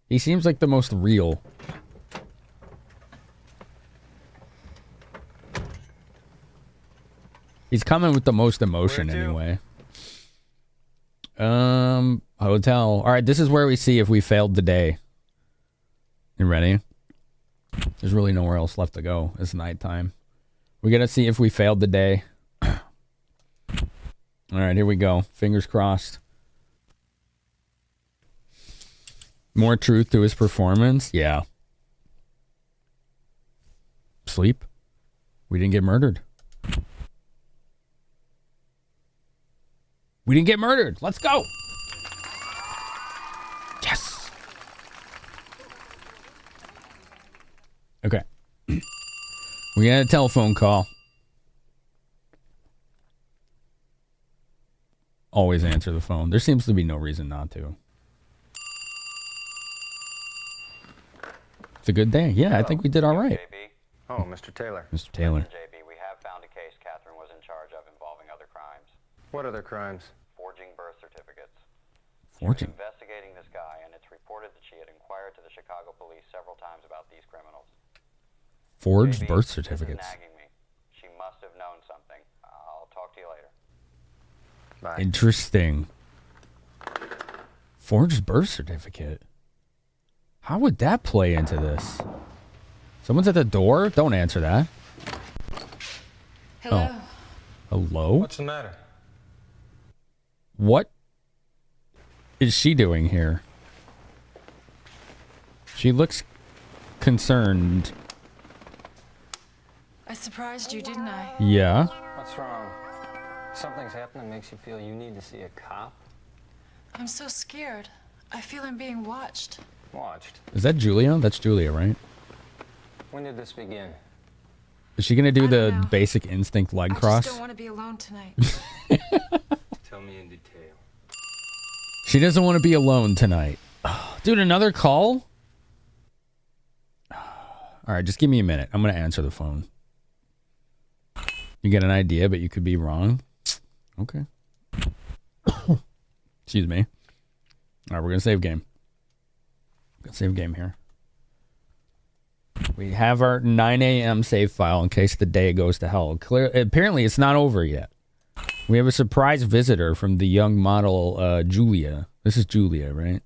Speaker 1: He seems like the most real. He's coming with the most emotion anyway. Hotel. All right, this is where we see if we failed the day. You ready? There's really nowhere else left to go. It's nighttime. We gotta see if we failed the day. All right, here we go. Fingers crossed. More truth to his performance? Yeah. Sleep? We didn't get murdered. We didn't get murdered. Let's go. Yes. Okay. We got a telephone call. Always answer the phone. There seems to be no reason not to. It's a good day. Yeah, I think we did all right.
Speaker 5: Oh, Mr. Taylor.
Speaker 1: Mr. Taylor.
Speaker 6: JB, we have found a case Catherine was in charge of involving other crimes.
Speaker 5: What other crimes?
Speaker 6: Forging birth certificates.
Speaker 1: Forging?
Speaker 6: She was investigating this guy, and it's reported that she had inquired to the Chicago police several times about these criminals.
Speaker 1: Forged
Speaker 6: JB,
Speaker 1: birth
Speaker 6: this is
Speaker 1: certificates.
Speaker 6: nagging me. She must have known something. I'll talk to you later.
Speaker 5: Bye.
Speaker 1: Interesting. Forged birth certificate. How would that play into this? Someone's at the door? Don't answer that.
Speaker 21: Hello.
Speaker 1: Oh. Hello?
Speaker 5: What's the matter?
Speaker 1: What is she doing here? She looks concerned.
Speaker 21: I surprised you, didn't I?
Speaker 1: Yeah.
Speaker 5: What's wrong? Something's happened that makes you feel you need to see a cop?
Speaker 21: I'm so scared. I feel I'm being watched.
Speaker 5: Watched?
Speaker 1: Is that Julia? That's Julia, right?
Speaker 5: When did this begin?
Speaker 1: Is she gonna do the basic instinct leg
Speaker 21: I
Speaker 1: cross?
Speaker 21: just don't want to be alone tonight.
Speaker 5: Tell me in detail.
Speaker 1: She doesn't want to be alone tonight. Dude, another call? All right, just give me a minute. I'm gonna answer the phone. You get an idea, but you could be wrong. Okay. Excuse me. All right, we're gonna save game. Gonna save game here. We have our 9 a.m. save file in case the day goes to hell. Apparently, it's not over yet. We have a surprise visitor from the young model, Julia. This is Julia, right?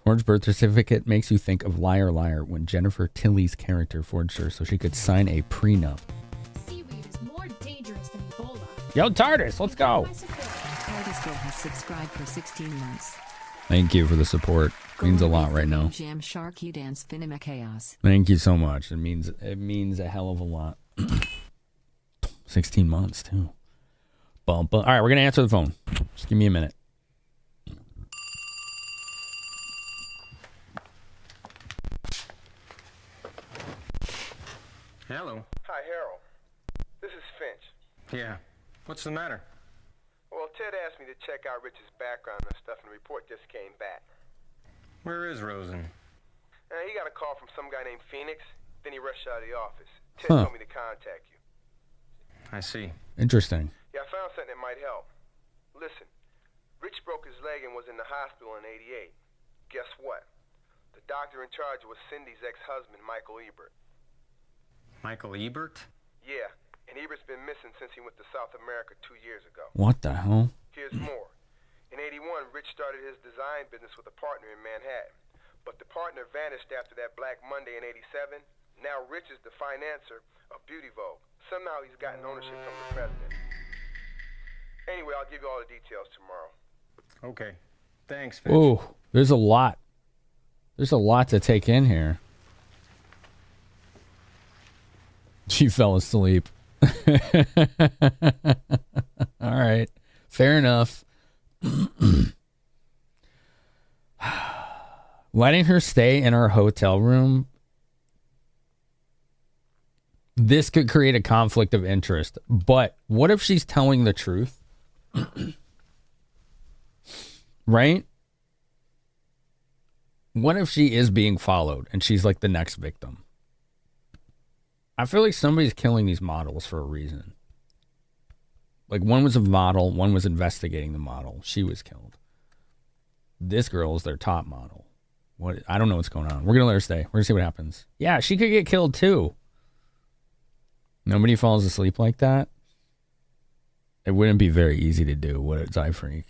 Speaker 1: Forged birth certificate makes you think of Liar Liar when Jennifer Tilly's character forged her so she could sign a prenup.
Speaker 14: Seaweed is more dangerous than Ebola.
Speaker 1: Yo, TARDIS, let's go.
Speaker 23: TARDIS Bill has subscribed for 16 months.
Speaker 1: Thank you for the support. Means a lot right now.
Speaker 23: Jam Shark You Dance Finima Chaos.
Speaker 1: Thank you so much. It means a hell of a lot. 16 months too. Bump. All right, we're gonna answer the phone. Just give me a minute.
Speaker 5: Hello.
Speaker 4: Hi, Harold. This is Finch.
Speaker 5: Yeah. What's the matter?
Speaker 4: Well, Ted asked me to check out Rich's background and stuff, and the report just came back.
Speaker 5: Where is Rosen?
Speaker 4: He got a call from some guy named Phoenix, then he rushed out of the office. Ted
Speaker 1: Huh.
Speaker 4: told me to contact you.
Speaker 5: I see.
Speaker 1: Interesting.
Speaker 4: Yeah, I found something that might help. Listen, Rich broke his leg and was in the hospital in '88. Guess what? The doctor in charge was Cindy's ex-husband, Michael Ebert.
Speaker 5: Michael Ebert?
Speaker 4: Yeah, and Ebert's been missing since he went to South America 2 years ago.
Speaker 1: What the hell?
Speaker 4: Here's more. In 81, Rich started his design business with a partner in Manhattan. But the partner vanished after that Black Monday in 87. Now Rich is the financer of Beauty Vogue. Somehow he's gotten ownership from the president. Anyway, I'll give you all the details tomorrow.
Speaker 8: Okay. Thanks, Fitch.
Speaker 1: Ooh, there's a lot. There's a lot to take in here. She fell asleep. All right. Fair enough. Letting her stay in our hotel room, this could create a conflict of interest. But what if she's telling the truth? Right? What if she is being followed and she's like the next victim? I feel like somebody's killing these models for a reason. Like one was a model, one was investigating the model. She was killed. This girl is their top model. What? I don't know what's going on. We're going to let her stay. We're going to see what happens. Yeah, she could get killed too. Nobody falls asleep like that. It wouldn't be very easy to do. What it's I freak.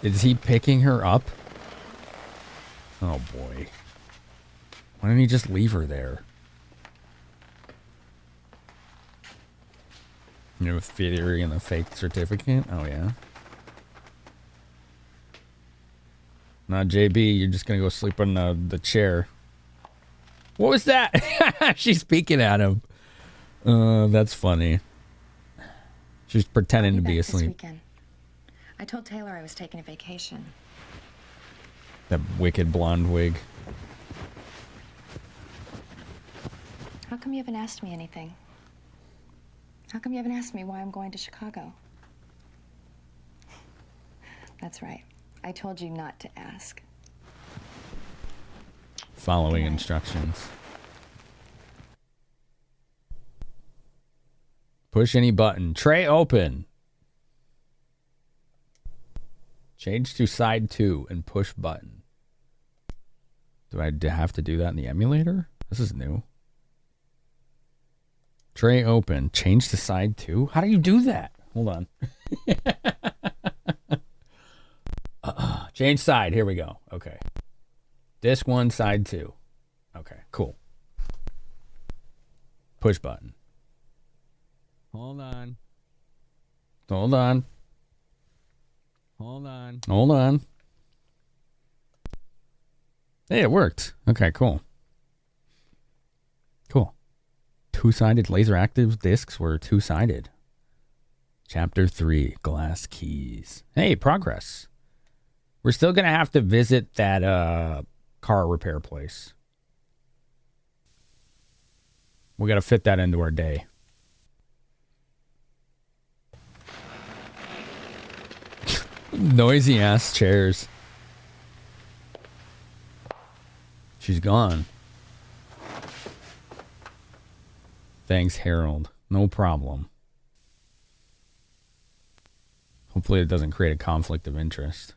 Speaker 1: Is he picking her up? Oh boy. Why didn't he just leave her there? You have a theory in the fake certificate? Oh yeah. Not JB, you're just gonna go sleep on the chair. What was that? She's peeking at him. That's funny. She's pretending to be
Speaker 17: This
Speaker 1: asleep.
Speaker 17: weekend. I told Taylor I was taking a vacation.
Speaker 1: That wicked blonde wig.
Speaker 17: How come you haven't asked me anything? How come you haven't asked me why I'm going to Chicago? That's right. I told you not to ask.
Speaker 1: Following instructions. Push any button. Tray open. Change to side 2 and push button. Do I have to do that in the emulator? This is new. Tray open. Change to side 2? How do you do that? Hold on. Change side. Here we go. Okay. Disc 1, side 2. Okay, cool. Push button. Hold on. Hold on. Hold on. Hold on. Hey, it worked. Okay, cool. Cool. Two-sided LaserActive discs were two-sided. Chapter 3, Glass Keys. Hey, progress. We're still going to have to visit that car repair place. We got to fit that into our day. Noisy ass chairs. She's gone. Thanks, Harold. No problem. Hopefully it doesn't create a conflict of interest.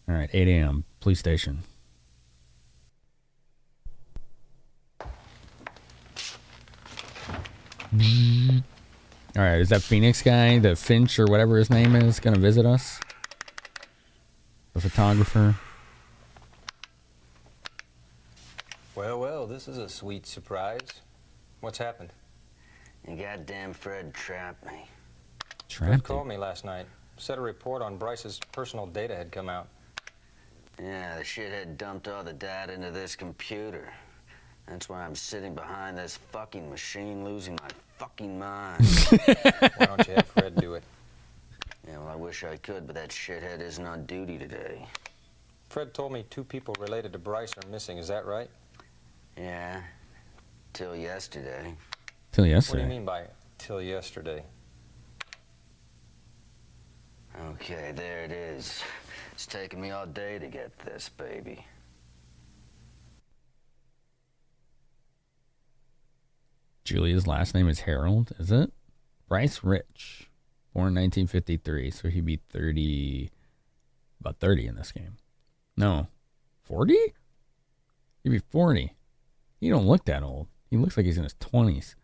Speaker 1: All right, 8 a.m. Police station. All right, is that Phoenix guy, the Finch or whatever his name is, going to visit us? The photographer.
Speaker 18: Well, this is a sweet surprise. What's happened?
Speaker 3: You goddamn Fred trapped me.
Speaker 18: Fred called me last night. Said a report on Bryce's personal data had come out.
Speaker 3: Yeah, the shithead dumped all the data into this computer. That's why I'm sitting behind this fucking machine losing my fucking mind.
Speaker 18: Why don't you have Fred do it?
Speaker 3: Yeah, well, I wish I could, but that shithead isn't on duty today.
Speaker 18: Fred told me 2 people related to Bryce are missing. Is that right?
Speaker 3: Yeah, till yesterday.
Speaker 1: Till yesterday?
Speaker 18: What do you mean by till yesterday?
Speaker 3: Okay, there it is. It's taken me all day to get this, baby.
Speaker 1: Julia's last name is Harold, is it? Bryce Rich. Born 1953, so he'd be 30. About 30 in this game. No. 40? He'd be 40. He don't look that old. He looks like he's in his 20s.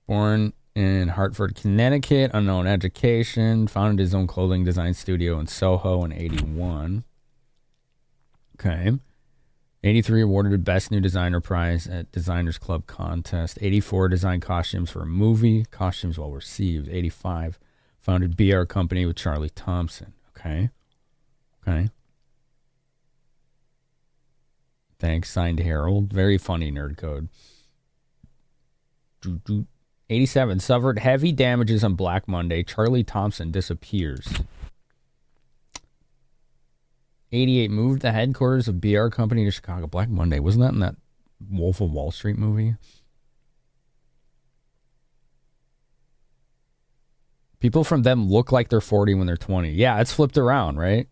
Speaker 1: Born in Hartford, Connecticut, unknown education, founded his own clothing design studio in Soho in 81. Okay. 83 awarded Best New Designer Prize at Designers Club Contest. 84 designed costumes for a movie. Costumes well received. 85 founded BR Company with Charlie Thompson. Okay. Okay. Thanks, signed Harold. Very funny nerd code. 87 suffered heavy damages on Black Monday. Charlie Thompson disappears. 88 moved the headquarters of BR Company to Chicago. Black Monday. Wasn't that in that Wolf of Wall Street movie? People from them look like they're 40 when they're 20. Yeah, it's flipped around, right?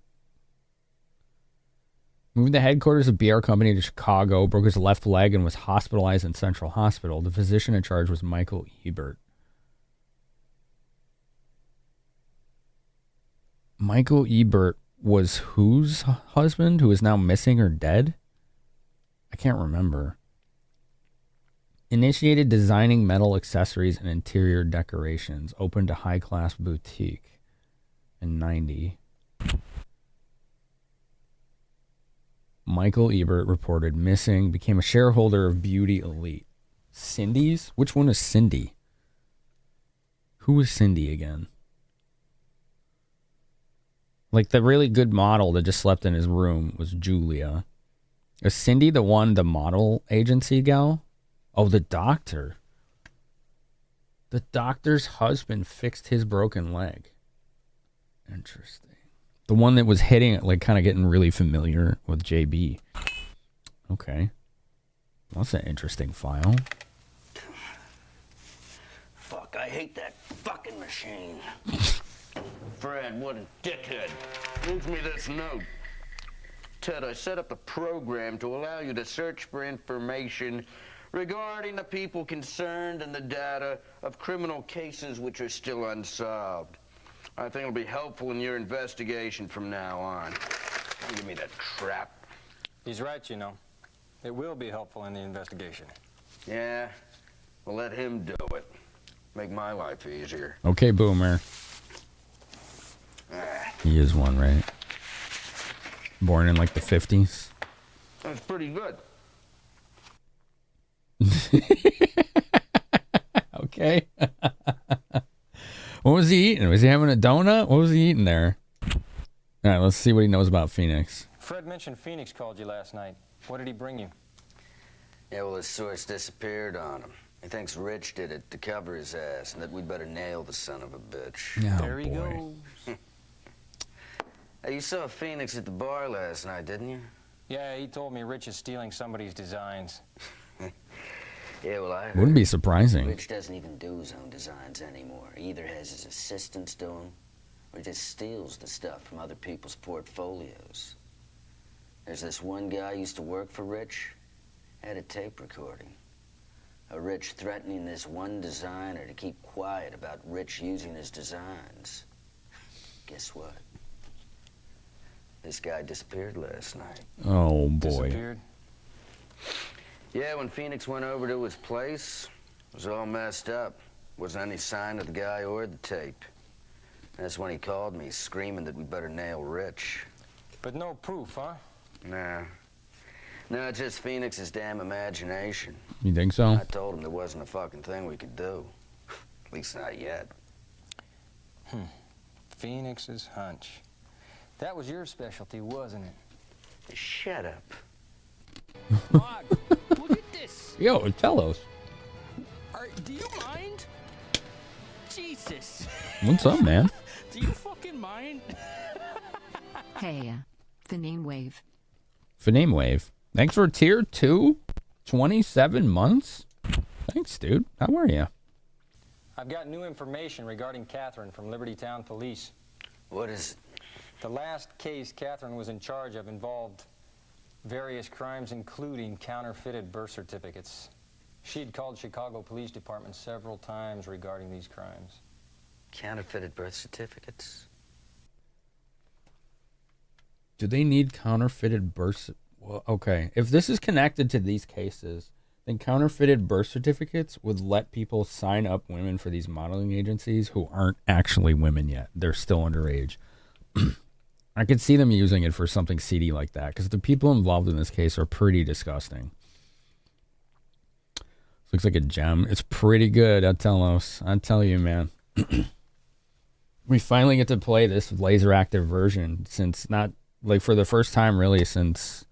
Speaker 1: Moved the headquarters of BR Company to Chicago, broke his left leg, and was hospitalized in Central Hospital. The physician in charge was Michael Ebert. Michael Ebert was whose husband, who is now missing or dead? I can't remember. Initiated designing metal accessories and interior decorations. Opened a high-class boutique in 90. Michael Ebert reported missing, became a shareholder of Beauty Elite. Cindy's? Which one is Cindy? Who is Cindy again? Like the really good model that just slept in his room was Julia. Is Cindy the one, the model agency gal? Oh, the doctor. The doctor's husband fixed his broken leg. Interesting. The one that was hitting it, like kind of getting really familiar with JB. Okay. That's an interesting file.
Speaker 19: Fuck, I hate that fucking machine. Fred, what a dickhead. Reads me this note. Ted, I set up a program to allow you to search for information regarding the people concerned and the data of criminal cases which are still unsolved. I think it'll be helpful in your investigation from now on. Don't give me that crap.
Speaker 18: He's right, you know. It will be helpful in the investigation.
Speaker 19: Yeah? Well, let him do it. Make my life easier.
Speaker 1: Okay, Boomer. He is one, right? Born in like the 50s.
Speaker 19: That's pretty good.
Speaker 1: Okay. What was he eating? Was he having a donut? What was he eating there? All right, let's see what he knows about Phoenix.
Speaker 18: Fred mentioned Phoenix called you last night. What did he bring you?
Speaker 3: Yeah, well, his source disappeared on him. He thinks Rich did it to cover his ass, and that we'd better nail the son of a bitch.
Speaker 1: Oh,
Speaker 18: there he goes.
Speaker 3: Hey, you saw Phoenix at the bar last night, didn't you?
Speaker 18: Yeah, he told me Rich is stealing somebody's designs.
Speaker 3: Yeah, well, I heard.
Speaker 1: Wouldn't be surprising.
Speaker 3: Rich doesn't even do his own designs anymore. He either has his assistants do them, or he just steals the stuff from other people's portfolios. There's this one guy who used to work for Rich, had a tape recording. A Rich threatening this one designer to keep quiet about Rich using his designs. Guess what? This guy disappeared last night.
Speaker 1: Oh, boy.
Speaker 18: Disappeared?
Speaker 3: Yeah, when Phoenix went over to his place, it was all messed up. Wasn't any sign of the guy or the tape. That's when he called me, screaming that we better nail Rich.
Speaker 18: But no proof, huh?
Speaker 3: Nah. No, it's just Phoenix's damn imagination.
Speaker 1: You think so?
Speaker 3: I told him there wasn't a fucking thing we could do. At least not yet.
Speaker 18: Phoenix's hunch. That was your specialty, wasn't it?
Speaker 3: Shut up.
Speaker 10: Rod, look at this.
Speaker 1: Yo, tell us.
Speaker 10: Do you mind? Jesus.
Speaker 1: What's up, man?
Speaker 10: Do you fucking mind?
Speaker 23: Hey, the name wave.
Speaker 1: Finamenon. Thanks for tier 2. 27 months. Thanks, dude. How are you?
Speaker 18: I've got new information regarding Catherine from Liberty Town Police.
Speaker 3: What is it?
Speaker 18: The last case Catherine was in charge of involved various crimes, including counterfeited birth certificates. She had called Chicago Police Department several times regarding these crimes.
Speaker 3: Counterfeited birth certificates?
Speaker 1: Do they need counterfeited birth? Well, okay. If this is connected to these cases, then counterfeited birth certificates would let people sign up women for these modeling agencies who aren't actually women yet. They're still underage. I could see them using it for something seedy like that because the people involved in this case are pretty disgusting. Looks like a gem. It's pretty good, I tell you, man. We finally get to play this LaserActive version since not like for the first time really since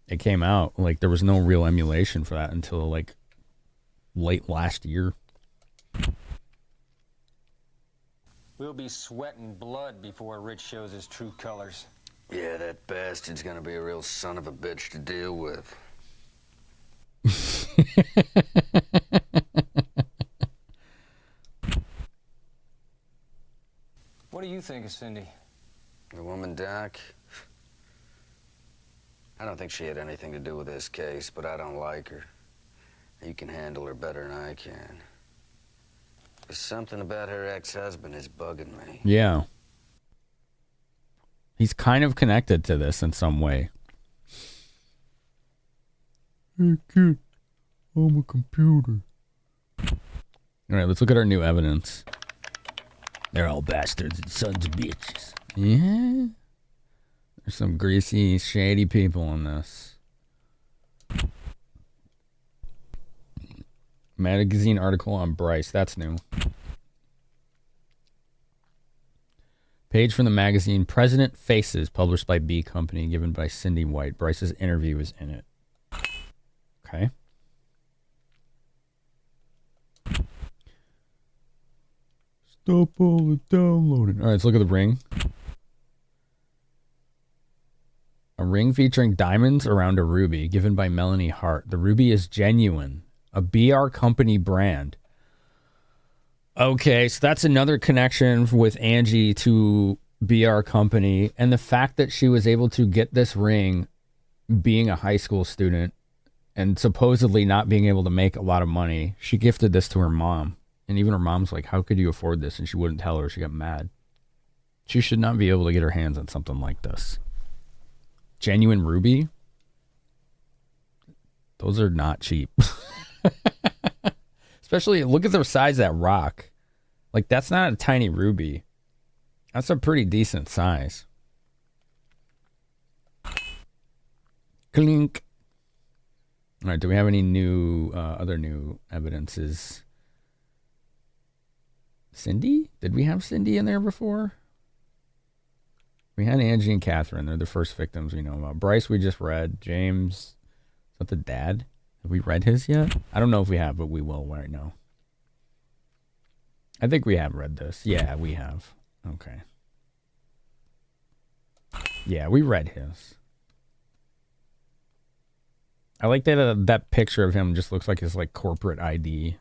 Speaker 1: it came out. Like there was no real emulation for that until like late last year.
Speaker 18: We'll be sweating blood before Rich shows his true colors.
Speaker 3: Yeah, that bastard's gonna be a real son of a bitch to deal with.
Speaker 18: What do you think of Cindy?
Speaker 3: The woman, Doc? I don't think she had anything to do with this case, but I don't like her. You can handle her better than I can. There's something about her ex-husband is bugging me.
Speaker 1: Yeah. He's kind of connected to this in some way. Hey, kid. I'm a computer. All right, let's look at our new evidence. They're all bastards and sons of bitches. Yeah. There's some greasy, shady people in this. Magazine article on Bryce. That's new. Page from the magazine President Faces, published by B Company, given by Cindy White. Bryce's interview is in it. Okay. Stop all the downloading. All right, let's look at the ring. A ring featuring diamonds around a ruby, given by Melanie Hart. The ruby is genuine. A BR Company brand. Okay, so that's another connection with Angie to BR Company. And the fact that she was able to get this ring being a high school student and supposedly not being able to make a lot of money, she gifted this to her mom. And even her mom's like, how could you afford this? And she wouldn't tell her. She got mad. She should not be able to get her hands on something like this. Genuine ruby? Those are not cheap. Especially, look at the size of that rock. Like, that's not a tiny ruby. That's a pretty decent size. Clink. All right, do we have any new, other new evidences? Cindy? Did we have Cindy in there before? We had Angie and Catherine. They're the first victims we know about. Bryce, we just read. James, is that the dad? Have we read his yet? I don't know if we have, but we will right now. I think we have read this. Yeah, we have. Okay. Yeah, we read his. I like that that picture of him just looks like his like corporate ID.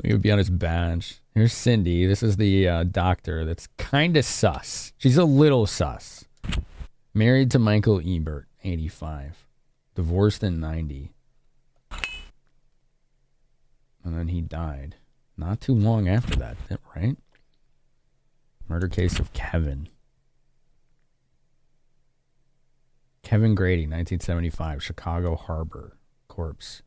Speaker 1: It would be on his badge. Here's Cindy. This is the doctor that's kind of sus. She's a little sus. Married to Michael Ebert, 85. Divorced in 90. And then he died. Not too long after that, right? Murder case of Kevin. Kevin Grady, 1975. Chicago Harbor. Corpse.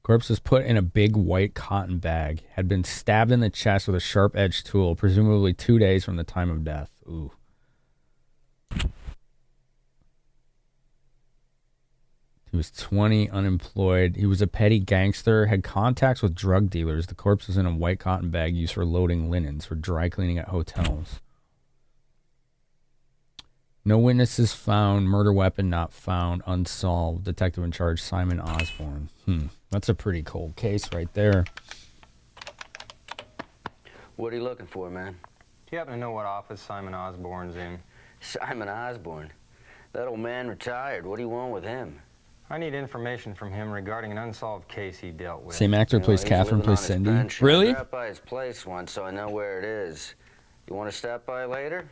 Speaker 1: Corpse was put in a big white cotton bag. Had been stabbed in the chest with a sharp-edged tool, presumably 2 days from the time of death. Ooh. He was 20, unemployed. He was a petty gangster, had contacts with drug dealers. The corpse was in a white cotton bag used for loading linens for dry cleaning at hotels. No witnesses found. Murder weapon not found. Unsolved. Detective in charge, Simon Osborne. That's a pretty cold case right there.
Speaker 3: What are you looking for, man?
Speaker 18: Do you happen to know what office Simon Osborne's in?
Speaker 3: Simon Osborne? That old man retired. What do you want with him?
Speaker 18: I need information from him regarding an unsolved case he dealt with.
Speaker 1: Same actor plays Catherine, plays Cindy. Really?
Speaker 3: I dropped by his place once, so I know where it is. You want to stop by later?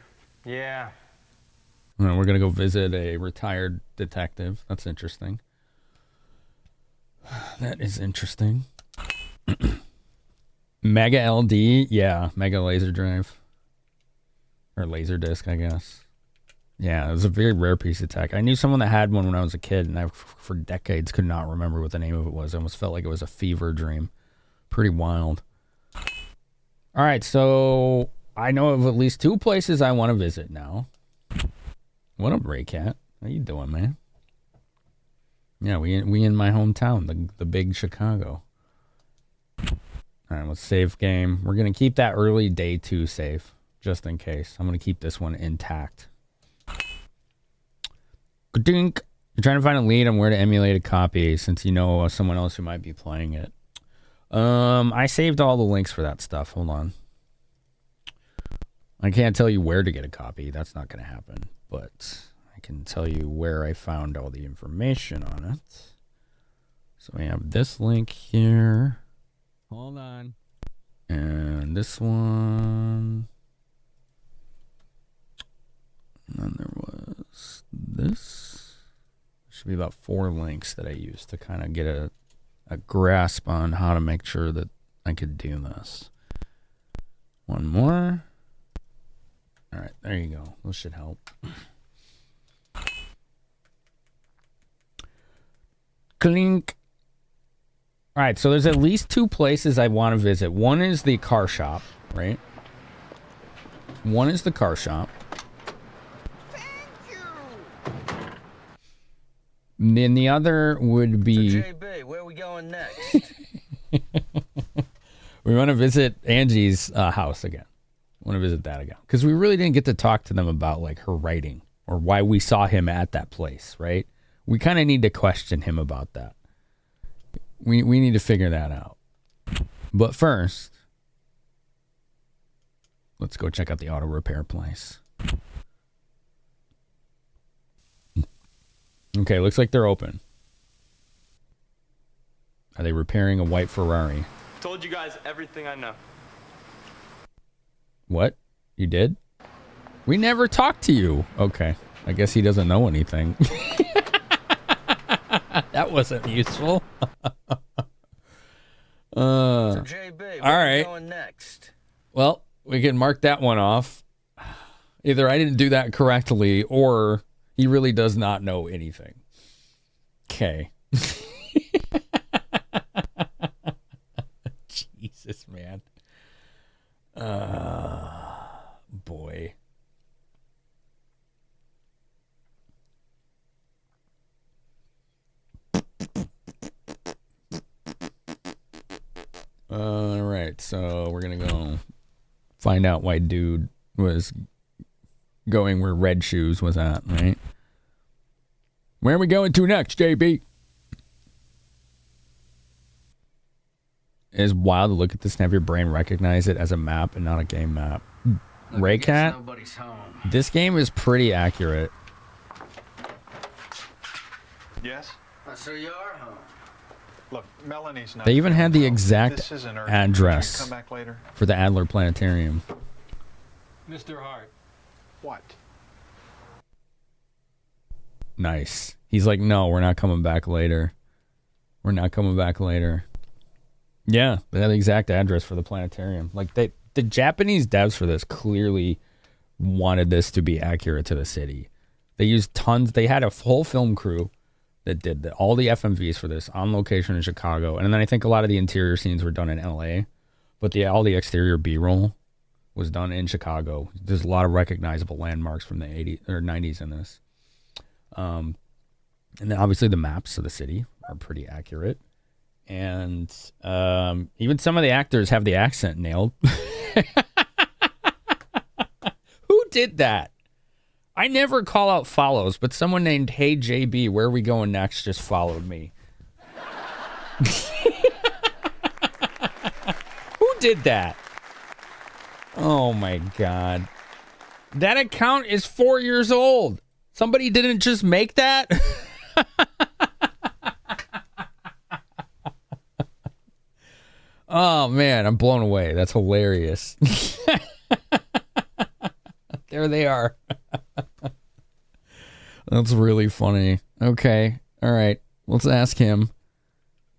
Speaker 18: Yeah.
Speaker 1: Well, we're going to go visit a retired detective. That's interesting. That is interesting. MegaLD, yeah, Mega Laser Drive. Or laserdisc, I guess. Yeah, it was a very rare piece of tech. I knew someone that had one when I was a kid, and I, for decades, could not remember what the name of it was. I almost felt like it was a fever dream. Pretty wild. All right, so I know of at least 2 places I want to visit now. What up, Raycat? How you doing, man? Yeah, we in my hometown, the big Chicago. All right, let's save game. We're going to keep that early day 2 save, just in case. I'm going to keep this one intact. You're trying to find a lead on where to emulate a copy since you know someone else who might be playing it. I saved all the links for that stuff. Hold on. I can't tell you where to get a copy. That's not going to happen. But I can tell you where I found all the information on it. So we have this link here. Hold on. And this one. And then there was this. Should be about 4 links that I used to kind of get a grasp on how to make sure that I could do this. One more. All right, there you go. This should help. Clink. All right, so there's at least 2 places I want to visit. One is the car shop, right? One is the car shop. And then the other would be...
Speaker 19: So JB, where are we going next?
Speaker 1: We want to visit Angie's house again. Want to visit that again. Because we really didn't get to talk to them about like her writing or why we saw him at that place, right? We kind of need to question him about that. We need to figure that out. But first, let's go check out the auto repair place. Okay, looks like they're open. Are they repairing a white Ferrari?
Speaker 9: Told you guys everything I know.
Speaker 1: What? You did? We never talked to you. Okay. I guess he doesn't know anything. That wasn't useful.
Speaker 19: So JB, where
Speaker 1: all
Speaker 19: are
Speaker 1: right.
Speaker 19: we going next?
Speaker 1: Well, we can mark that one off. Either I didn't do that correctly or he really does not know anything. Okay. Jesus, man. Boy. All right, so we're gonna go find out why dude was going where Red Shoes was at, right? Where are we going to next, JB? It is wild to look at this and have your brain recognize it as a map and not a game map. Raycat,
Speaker 19: Nobody's home.
Speaker 1: this game is pretty accurate.
Speaker 13: Yes?
Speaker 19: So you are home.
Speaker 13: Look, Melanie's not.
Speaker 1: They even had the
Speaker 13: feeling well.
Speaker 1: exact
Speaker 13: This isn't urgent.
Speaker 1: address
Speaker 13: Can you come back later?
Speaker 1: for the Adler Planetarium.
Speaker 7: Mr. Hart.
Speaker 13: What?
Speaker 1: Nice. He's like, no, we're not coming back later. We're not coming back later. Yeah, they had the exact address for the planetarium. Like the Japanese devs for this clearly wanted this to be accurate to the city. They used tons. They had a whole film crew that did all the FMVs for this on location in Chicago, and then I think a lot of the interior scenes were done in LA, but all the exterior B-roll was done in Chicago. There's a lot of recognizable landmarks from the 80s or 90s in this. And then obviously the maps of the city are pretty accurate. And even some of the actors have the accent nailed. Who did that? I never call out follows, but someone named Hey JB, where are we going next, just followed me. Who did that? Oh my God. That account is 4 years old. Somebody didn't just make that? Oh man, I'm blown away. That's hilarious. There they are. That's really funny. Okay. All right. Let's ask him.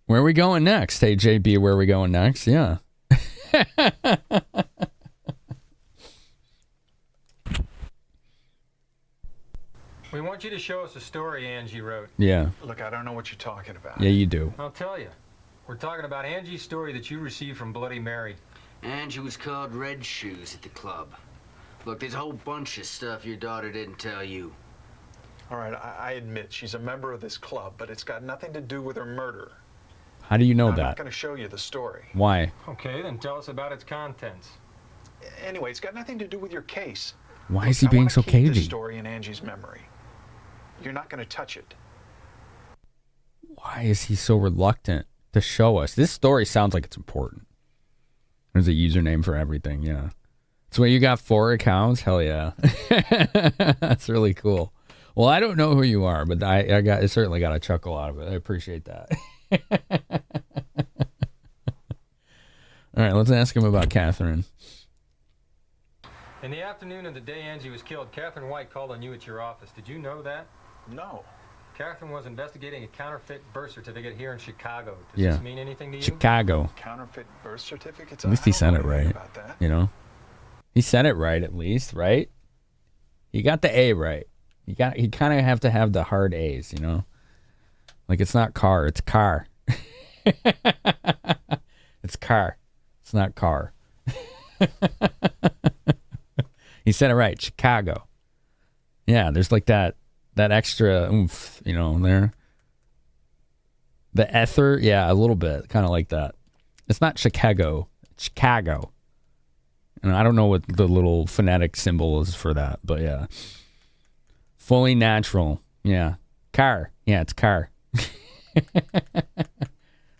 Speaker 1: Where are we going next? Hey, JB, where are we going next? Yeah.
Speaker 18: want you to show us a story Angie wrote.
Speaker 1: Yeah.
Speaker 13: Look, I don't know what you're talking about.
Speaker 1: Yeah, you do.
Speaker 18: I'll tell you. We're talking about Angie's story that you received from Bloody Mary.
Speaker 3: Angie was called Red Shoes at the club. Look, there's a whole bunch of stuff your daughter didn't tell you.
Speaker 13: All right, I admit she's a member of this club, but it's got nothing to do with her murder.
Speaker 1: How do you know
Speaker 13: I'm not
Speaker 1: that?
Speaker 13: going to show you the story.
Speaker 1: Why?
Speaker 18: Okay, then tell us about its contents.
Speaker 13: Anyway, it's got nothing to do with your case.
Speaker 1: Why is he being so
Speaker 13: Keep the
Speaker 1: cagey?
Speaker 13: story in Angie's memory. You're not going to touch it.
Speaker 1: Why is he so reluctant to show us? This story sounds like it's important. There's a username for everything, yeah. So you got 4 accounts? Hell yeah. That's really cool. Well, I don't know who you are, but I certainly got a chuckle out of it. I appreciate that. All right, let's ask him about Catherine.
Speaker 18: In the afternoon of the day Angie was killed, Catherine White called on you at your office. Did you know that?
Speaker 13: No.
Speaker 18: Catherine was investigating a counterfeit birth certificate here in Chicago. Does
Speaker 1: Yeah.
Speaker 18: this mean anything to you?
Speaker 1: Chicago.
Speaker 13: Counterfeit birth certificates?
Speaker 1: At least he said it right. You know? He said it right at least, right? He got the A right. You kind of have to have the hard A's, you know? Like it's not car, it's car. It's car. It's not car. He said it right, Chicago. Yeah, there's like that extra oomph, you know, there. The ether, yeah, a little bit, kind of like that. It's not Chicago, it's Chicago. And I don't know what the little phonetic symbol is for that, but yeah. Fully natural, yeah. Car, yeah, it's car.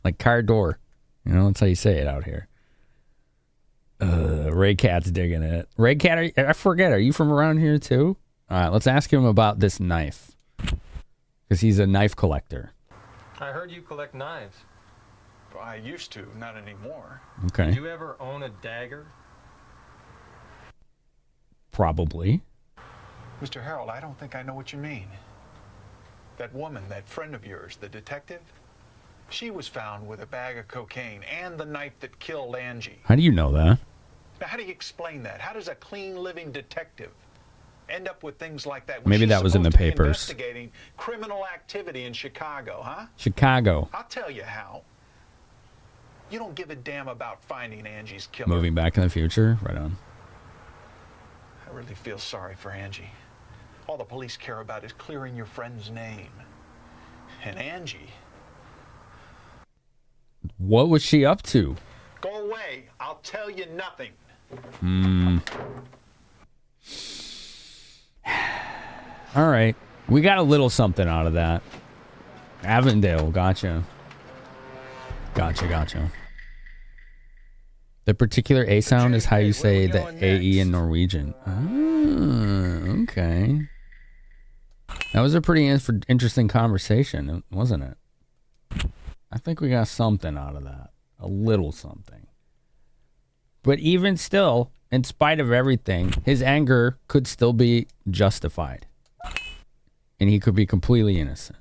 Speaker 1: Like car door, you know, that's how you say it out here. Ray Cat's digging it. Ray Cat, I forget, are you from around here too? All right, let's ask him about this knife. Because he's a knife collector.
Speaker 18: I heard you collect knives.
Speaker 13: Well, I used to, not anymore.
Speaker 1: Okay.
Speaker 18: Did you ever own a dagger?
Speaker 1: Probably.
Speaker 13: Mr. Harold, I don't think I know what you mean. That woman, that friend of yours, the detective, she was found with a bag of cocaine and the knife that killed Angie.
Speaker 1: How do you know that?
Speaker 13: Now, how do you explain that? How does a clean living detective end up with things like that?
Speaker 1: Maybe
Speaker 13: She's
Speaker 1: that was in the
Speaker 13: supposed to be
Speaker 1: papers.
Speaker 13: Investigating criminal activity in Chicago, huh?
Speaker 1: Chicago.
Speaker 13: I'll tell you how. You don't give a damn about finding Angie's killer.
Speaker 1: Moving Back in the Future? Right on.
Speaker 13: I really feel sorry for Angie. All the police care about is clearing your friend's name. And Angie...
Speaker 1: What was she up to?
Speaker 13: Go away. I'll tell you nothing.
Speaker 1: All right. We got a little something out of that. Avondale, gotcha. Gotcha. The particular A sound is how you say the AE in Norwegian. Oh, okay. That was a pretty interesting conversation, wasn't it? I think we got something out of that. A little something. But even still, in spite of everything, his anger could still be justified. And he could be completely innocent.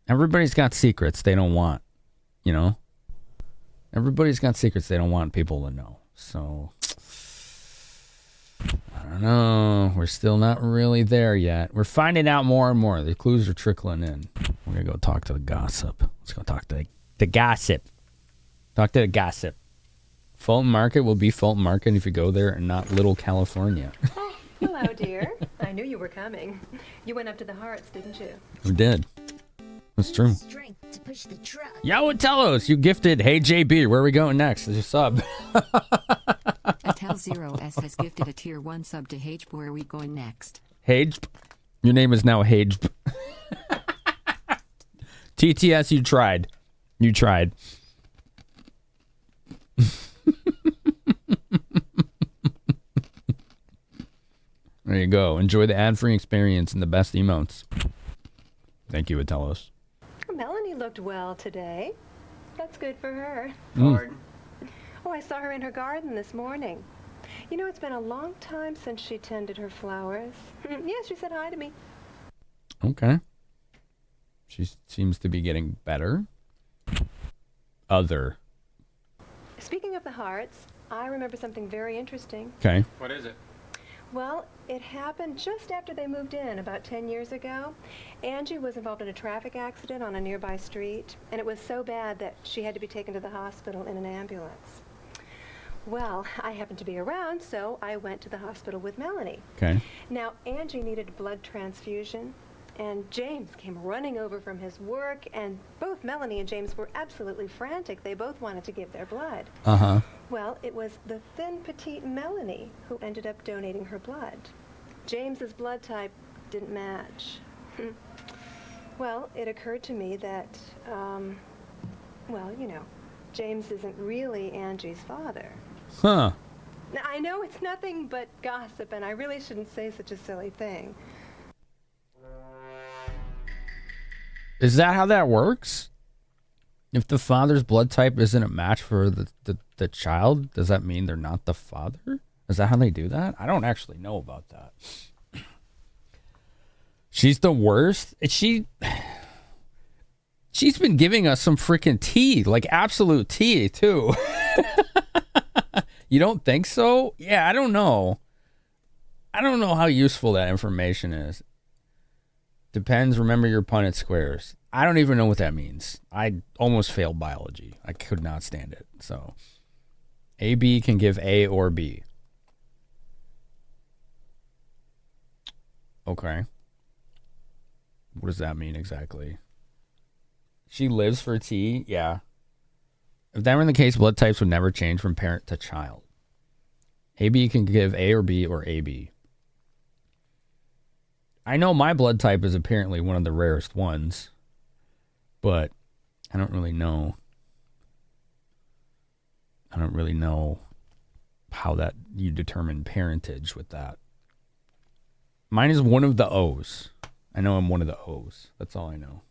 Speaker 1: Everybody's got secrets they don't want, you know? Everybody's got secrets they don't want people to know. So, I don't know. We're still not really there yet. We're finding out more and more. The clues are trickling in. We're going to go talk to the gossip. Let's go talk to the gossip. Talk to the gossip. Fulton Market will be Fulton Market if you go there and not Little California.
Speaker 11: Oh, hello, dear. I knew you were coming. You went up to the Hearts, didn't you?
Speaker 1: We did. That's true.
Speaker 11: Strength to push the truck.
Speaker 1: Yo, tell us. You gifted Hey JB. Where are we going next? There's a sub.
Speaker 23: Atel0S has gifted a tier 1 sub to Hage. Where are we going next?
Speaker 1: Hage. Your name is now Hage. TTS, you tried. You tried. There you go. Enjoy the ad-free experience and the best emotes. Thank you, Atelos.
Speaker 11: Melanie looked well today. That's good for her.
Speaker 1: Pardon?
Speaker 11: Oh, I saw her in her garden this morning. You know, it's been a long time since she tended her flowers. Yes, she said hi to me.
Speaker 1: Okay. She seems to be getting better. Other.
Speaker 11: Speaking of the Hearts, I remember something very interesting.
Speaker 1: Okay.
Speaker 18: What is it?
Speaker 11: Well, it happened just after they moved in, about 10 years ago. Angie was involved in a traffic accident on a nearby street, and it was so bad that she had to be taken to the hospital in an ambulance. Well, I happened to be around, so I went to the hospital with Melanie.
Speaker 1: Okay.
Speaker 11: Now, Angie needed a blood transfusion, and James came running over from his work, and both Melanie and James were absolutely frantic. They both wanted to give their blood.
Speaker 1: Uh-huh.
Speaker 11: Well, it was the thin, petite Melanie who ended up donating her blood. James's blood type didn't match. Well, it occurred to me that, well, you know, James isn't really Angie's father.
Speaker 1: Huh.
Speaker 11: Now, I know it's nothing but gossip, and I really shouldn't say such a silly thing.
Speaker 1: Is that how that works? If the father's blood type isn't a match for the child, does that mean they're not the father? Is that how they do that? I don't actually know about that. She's the worst. She's been giving us some freaking tea, like absolute tea too. You don't think so? Yeah, I don't know. I don't know how useful that information is. Depends, remember your Punnett squares. I don't even know what that means. I almost failed biology. I could not stand it. So, AB can give A or B. Okay. What does that mean exactly? She lives for T? Yeah. If that were the case, blood types would never change from parent to child. AB can give A or B or AB. I know my blood type is apparently one of the rarest ones, but I don't really know. I don't really know how that you determine parentage with that. Mine is one of the O's. I know I'm one of the O's. That's all I know.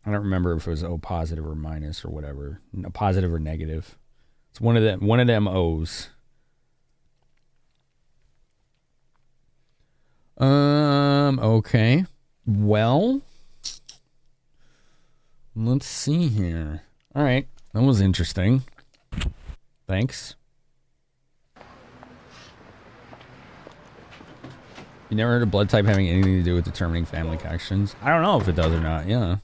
Speaker 1: I don't remember if it was O positive or minus or whatever. Positive or negative. It's one of them O's. Okay. Well, let's see here. All right. That was interesting. Thanks. You never heard of blood type having anything to do with determining family connections? I don't know if it does or not. Yeah.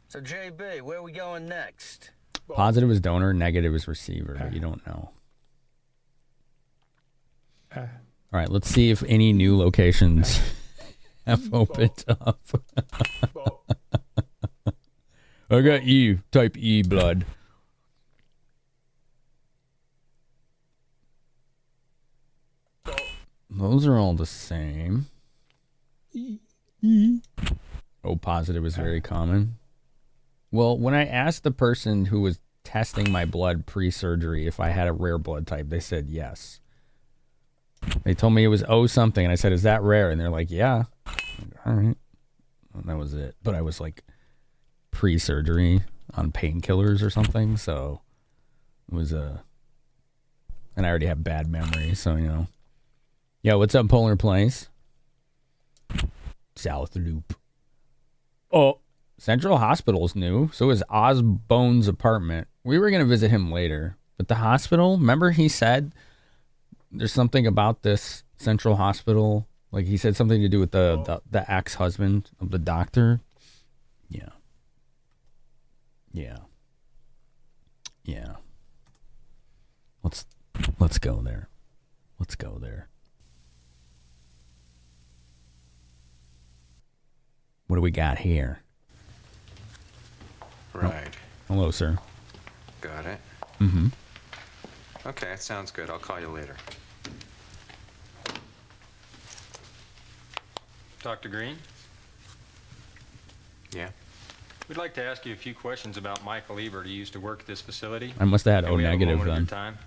Speaker 3: So, JB, where are we going next?
Speaker 1: Positive is donor, negative is receiver, but you don't know. All right, let's see if any new locations have opened up. I got E, type E blood. Those are all the same. O positive is very common. Well, when I asked the person who was testing my blood pre-surgery if I had a rare blood type, they said yes. They told me it was O something, and I said, is that rare? And they're like, yeah. All right. And that was it. But I was like pre-surgery on painkillers or something, so it was and I already have bad memory, so, you know. Yeah, what's up, Polar Place? South Loop. Oh, Central Hospital's new. So is Osbone's apartment. We were going to visit him later. But the hospital, remember he said there's something about this Central Hospital. Like he said something to do with the ex-husband of the doctor. Yeah. Yeah. Yeah. Let's go there. Let's go there. What do we got here?
Speaker 2: Right.
Speaker 1: Oh, hello, sir.
Speaker 2: Got it.
Speaker 1: Mm-hmm.
Speaker 2: Okay, it sounds good. I'll call you later.
Speaker 18: Dr. Green?
Speaker 2: Yeah?
Speaker 18: We'd like to ask you a few questions about Michael Ebert, who used to work at this facility.
Speaker 1: I must have had
Speaker 18: Can
Speaker 1: O
Speaker 18: we have a
Speaker 1: negative
Speaker 18: moment of
Speaker 1: then.
Speaker 18: your time?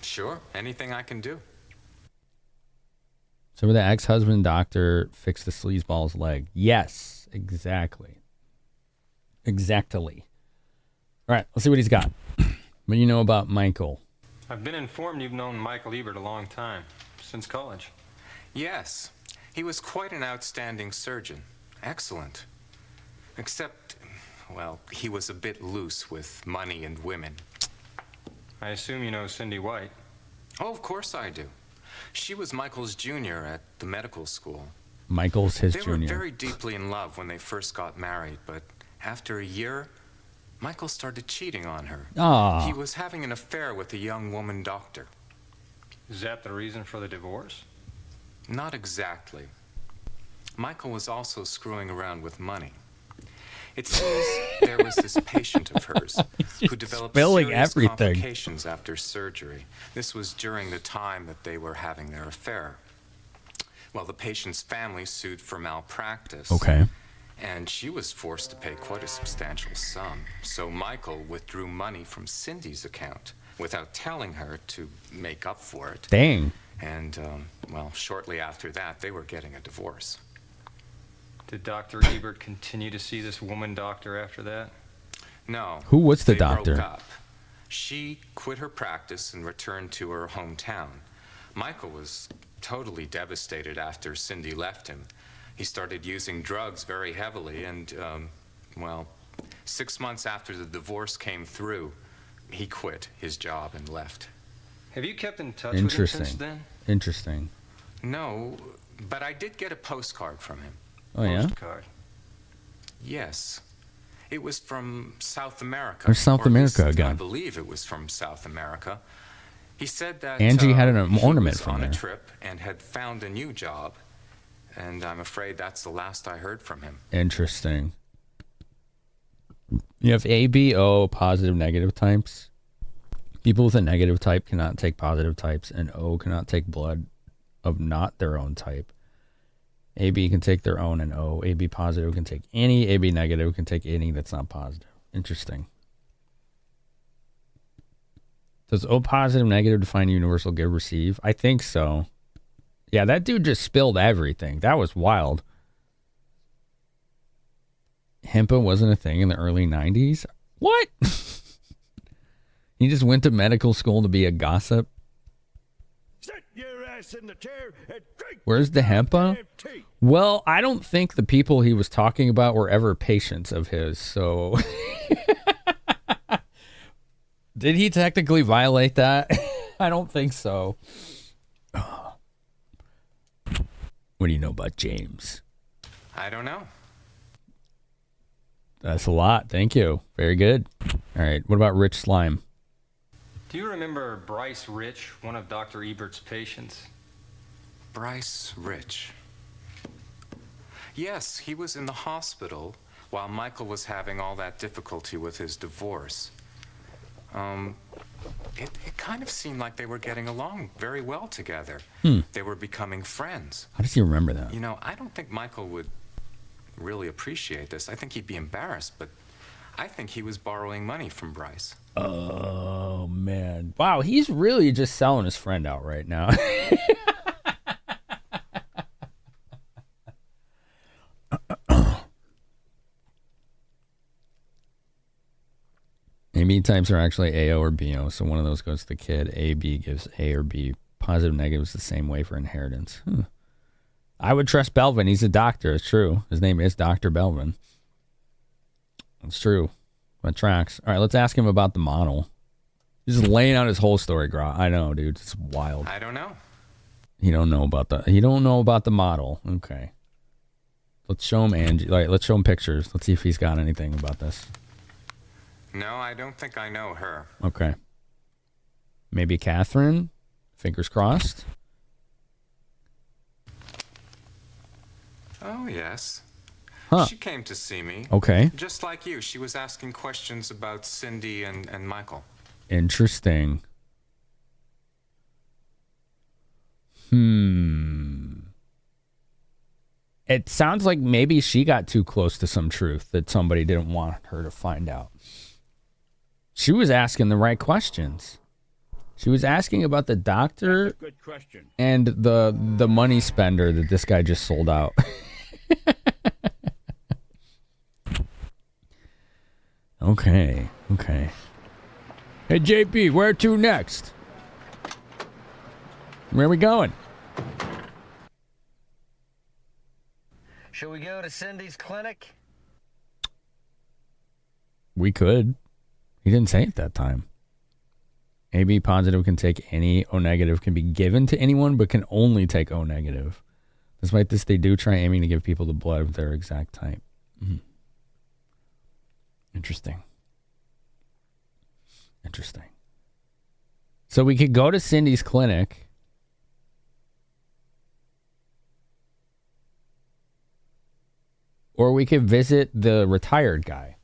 Speaker 2: Sure. Anything I can do.
Speaker 1: So where the ex-husband doctor fixed the sleazeball's leg. Yes, exactly. Exactly. All right, let's see what he's got. What do you know about Michael?
Speaker 18: I've been informed you've known Michael Ebert a long time, since college.
Speaker 2: Yes. He was quite an outstanding surgeon. Excellent. Except, well, he was a bit loose with money and women.
Speaker 18: I assume you know Cindy White.
Speaker 2: Oh, of course I do. She was Michael's junior at the medical school.
Speaker 1: Michael's his
Speaker 2: They
Speaker 1: junior.
Speaker 2: were very deeply in love when they first got married, but after a year, Michael started cheating on her.
Speaker 1: Ah.
Speaker 2: He was having an affair with a young woman doctor.
Speaker 5: Is that the reason for the divorce?
Speaker 2: Not exactly. Michael was also screwing around with money. It seems there was this patient of hers who developed serious complications after surgery. This was during the time that they were having their affair. Well, the patient's family sued for malpractice.
Speaker 1: Okay.
Speaker 2: And she was forced to pay quite a substantial sum. So Michael withdrew money from Cindy's account without telling her to make up for it.
Speaker 1: Dang.
Speaker 2: And, well, shortly after that, they were getting a divorce.
Speaker 5: Did Dr. Ebert continue to see this woman doctor after that?
Speaker 2: No.
Speaker 1: Who was the
Speaker 2: they
Speaker 1: doctor?
Speaker 2: Broke up. She quit her practice and returned to her hometown. Michael was totally devastated after Cindy left him. He started using drugs very heavily and, well, 6 months after the divorce came through, he quit his job and left.
Speaker 5: Have you kept in touch with him since then?
Speaker 1: Interesting.
Speaker 2: No, but I did get a postcard from him.
Speaker 1: Oh, yeah?
Speaker 5: Postcard.
Speaker 2: Yes. It was from South America.
Speaker 1: There's South
Speaker 2: or at
Speaker 1: America
Speaker 2: least
Speaker 1: again.
Speaker 2: I believe it was from South America. He said that
Speaker 1: Angie had an
Speaker 2: he
Speaker 1: ornament
Speaker 2: was
Speaker 1: from
Speaker 2: on
Speaker 1: there.
Speaker 2: a trip and had found a new job, and I'm afraid that's the last I heard from him.
Speaker 1: Interesting. You have A, B, O, positive, negative types. People with a negative type cannot take positive types, and O cannot take blood of not their own type. AB can take their own, and O. AB positive can take any. AB negative can take any that's not positive. Interesting. Does O positive negative define universal give receive? I think so. Yeah, that dude just spilled everything. That was wild. HIPAA wasn't a thing in the early 90s? What? He just went to medical school to be a gossip?
Speaker 10: Sit your ass in the chair and drink.
Speaker 1: Where's the HIPAA? Well, I don't think the people he was talking about were ever patients of his, so... Did he technically violate that? I don't think so. What do you know about James?
Speaker 2: I don't know.
Speaker 1: That's a lot. Thank you. Very good. All right. What about Rich Slime?
Speaker 5: Do you remember Bryce Rich, one of Dr. Ebert's patients?
Speaker 2: Bryce Rich. Yes, he was in the hospital while Michael was having all that difficulty with his divorce. It kind of seemed like they were getting along very well together. They were becoming friends.
Speaker 1: How does he remember that?
Speaker 2: You know, I don't think Michael would really appreciate this. I think he'd be embarrassed, but I think he was borrowing money from Bryce.
Speaker 1: Oh, man. Wow, he's really just selling his friend out right now. AB types are actually AO or BO, so one of those goes to the kid. AB gives A or B. Positive, negative is the same way for inheritance. I would trust Belvin. He's a doctor. It's true. His name is Dr. Belvin. It's true. That tracks. All right, let's ask him about the model. He's just laying out his whole story, Gra. I know, dude. It's wild.
Speaker 2: I don't know.
Speaker 1: You don't know about the model. Okay. Let's show him Angie. All right, let's show him pictures. Let's see if he's got anything about this.
Speaker 2: No, I don't think I know her.
Speaker 1: Okay. Maybe Catherine? Fingers crossed.
Speaker 2: Oh, yes.
Speaker 1: Huh.
Speaker 2: She came to see me.
Speaker 1: Okay.
Speaker 2: Just like you. She was asking questions about Cindy and Michael.
Speaker 1: Interesting. It sounds like maybe she got too close to some truth that somebody didn't want her to find out. She was asking the right questions. She was asking about the doctor
Speaker 10: Good question.
Speaker 1: and the money spender that this guy just sold out. Okay. Hey, JP, where to next? Where are we going?
Speaker 3: Shall we go to Cindy's clinic?
Speaker 1: We could. He didn't say it that time. AB positive can take any. O negative can be given to anyone, but can only take O negative. Despite this, they do try aiming to give people the blood of their exact type. Interesting. Interesting. So we could go to Cindy's clinic. Or we could visit the retired guy.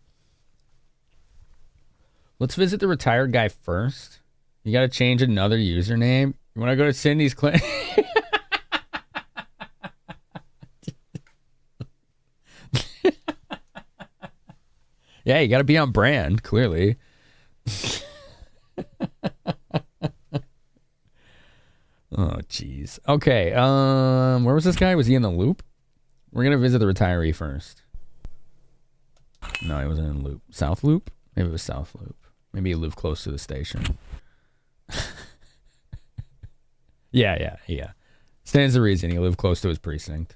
Speaker 1: Let's visit the retired guy first. You got to change another username. You want to go to Cindy's clinic? Yeah, you got to be on brand, clearly. Oh, jeez. Okay, where was this guy? Was he in the loop? We're going to visit the retiree first. No, he wasn't in the loop. South Loop? Maybe it was South Loop. Maybe he lived close to the station. Yeah. Stands to reason he lived close to his precinct.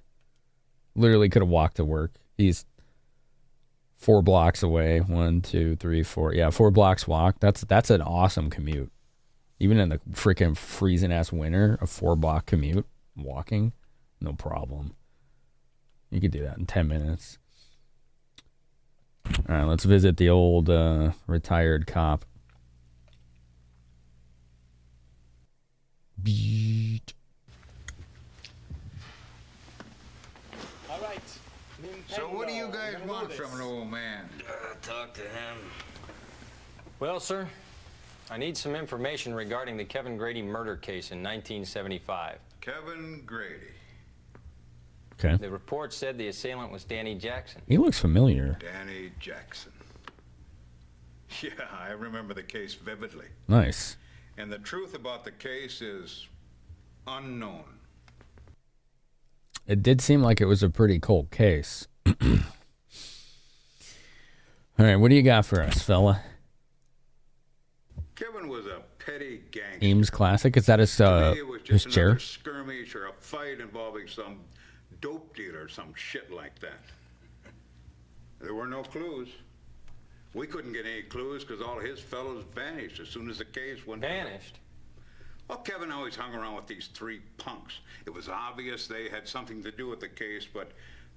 Speaker 1: Literally could have walked to work. He's 4 blocks away. 1, 2, 3, 4. Yeah, 4 blocks walk. That's an awesome commute. Even in the freaking freezing ass winter, a 4-block commute, walking, no problem. You could do that in 10 minutes. All right, let's visit the old retired cop. Beat.
Speaker 12: All right.
Speaker 15: So what do you guys want from an old man?
Speaker 19: Talk to him.
Speaker 18: Well, sir, I need some information regarding the Kevin Grady murder case in 1975.
Speaker 15: Kevin Grady.
Speaker 1: Okay.
Speaker 18: The report said the assailant was Danny Jackson.
Speaker 1: He looks familiar.
Speaker 15: Danny Jackson. Yeah, I remember the case vividly.
Speaker 1: Nice.
Speaker 15: And the truth about the case is unknown.
Speaker 1: It did seem like it was a pretty cold case. All right, what do you got for us, fella?
Speaker 15: Kevin was a petty gangster.
Speaker 1: Ames Classic? Is that his chair?
Speaker 15: A skirmish or a fight involving some dope dealer or some shit like that. There were no clues. We couldn't get any clues because all his fellows vanished as soon as the case went.
Speaker 18: Vanished?
Speaker 15: Well, Kevin always hung around with these 3 punks. It was obvious they had something to do with the case, but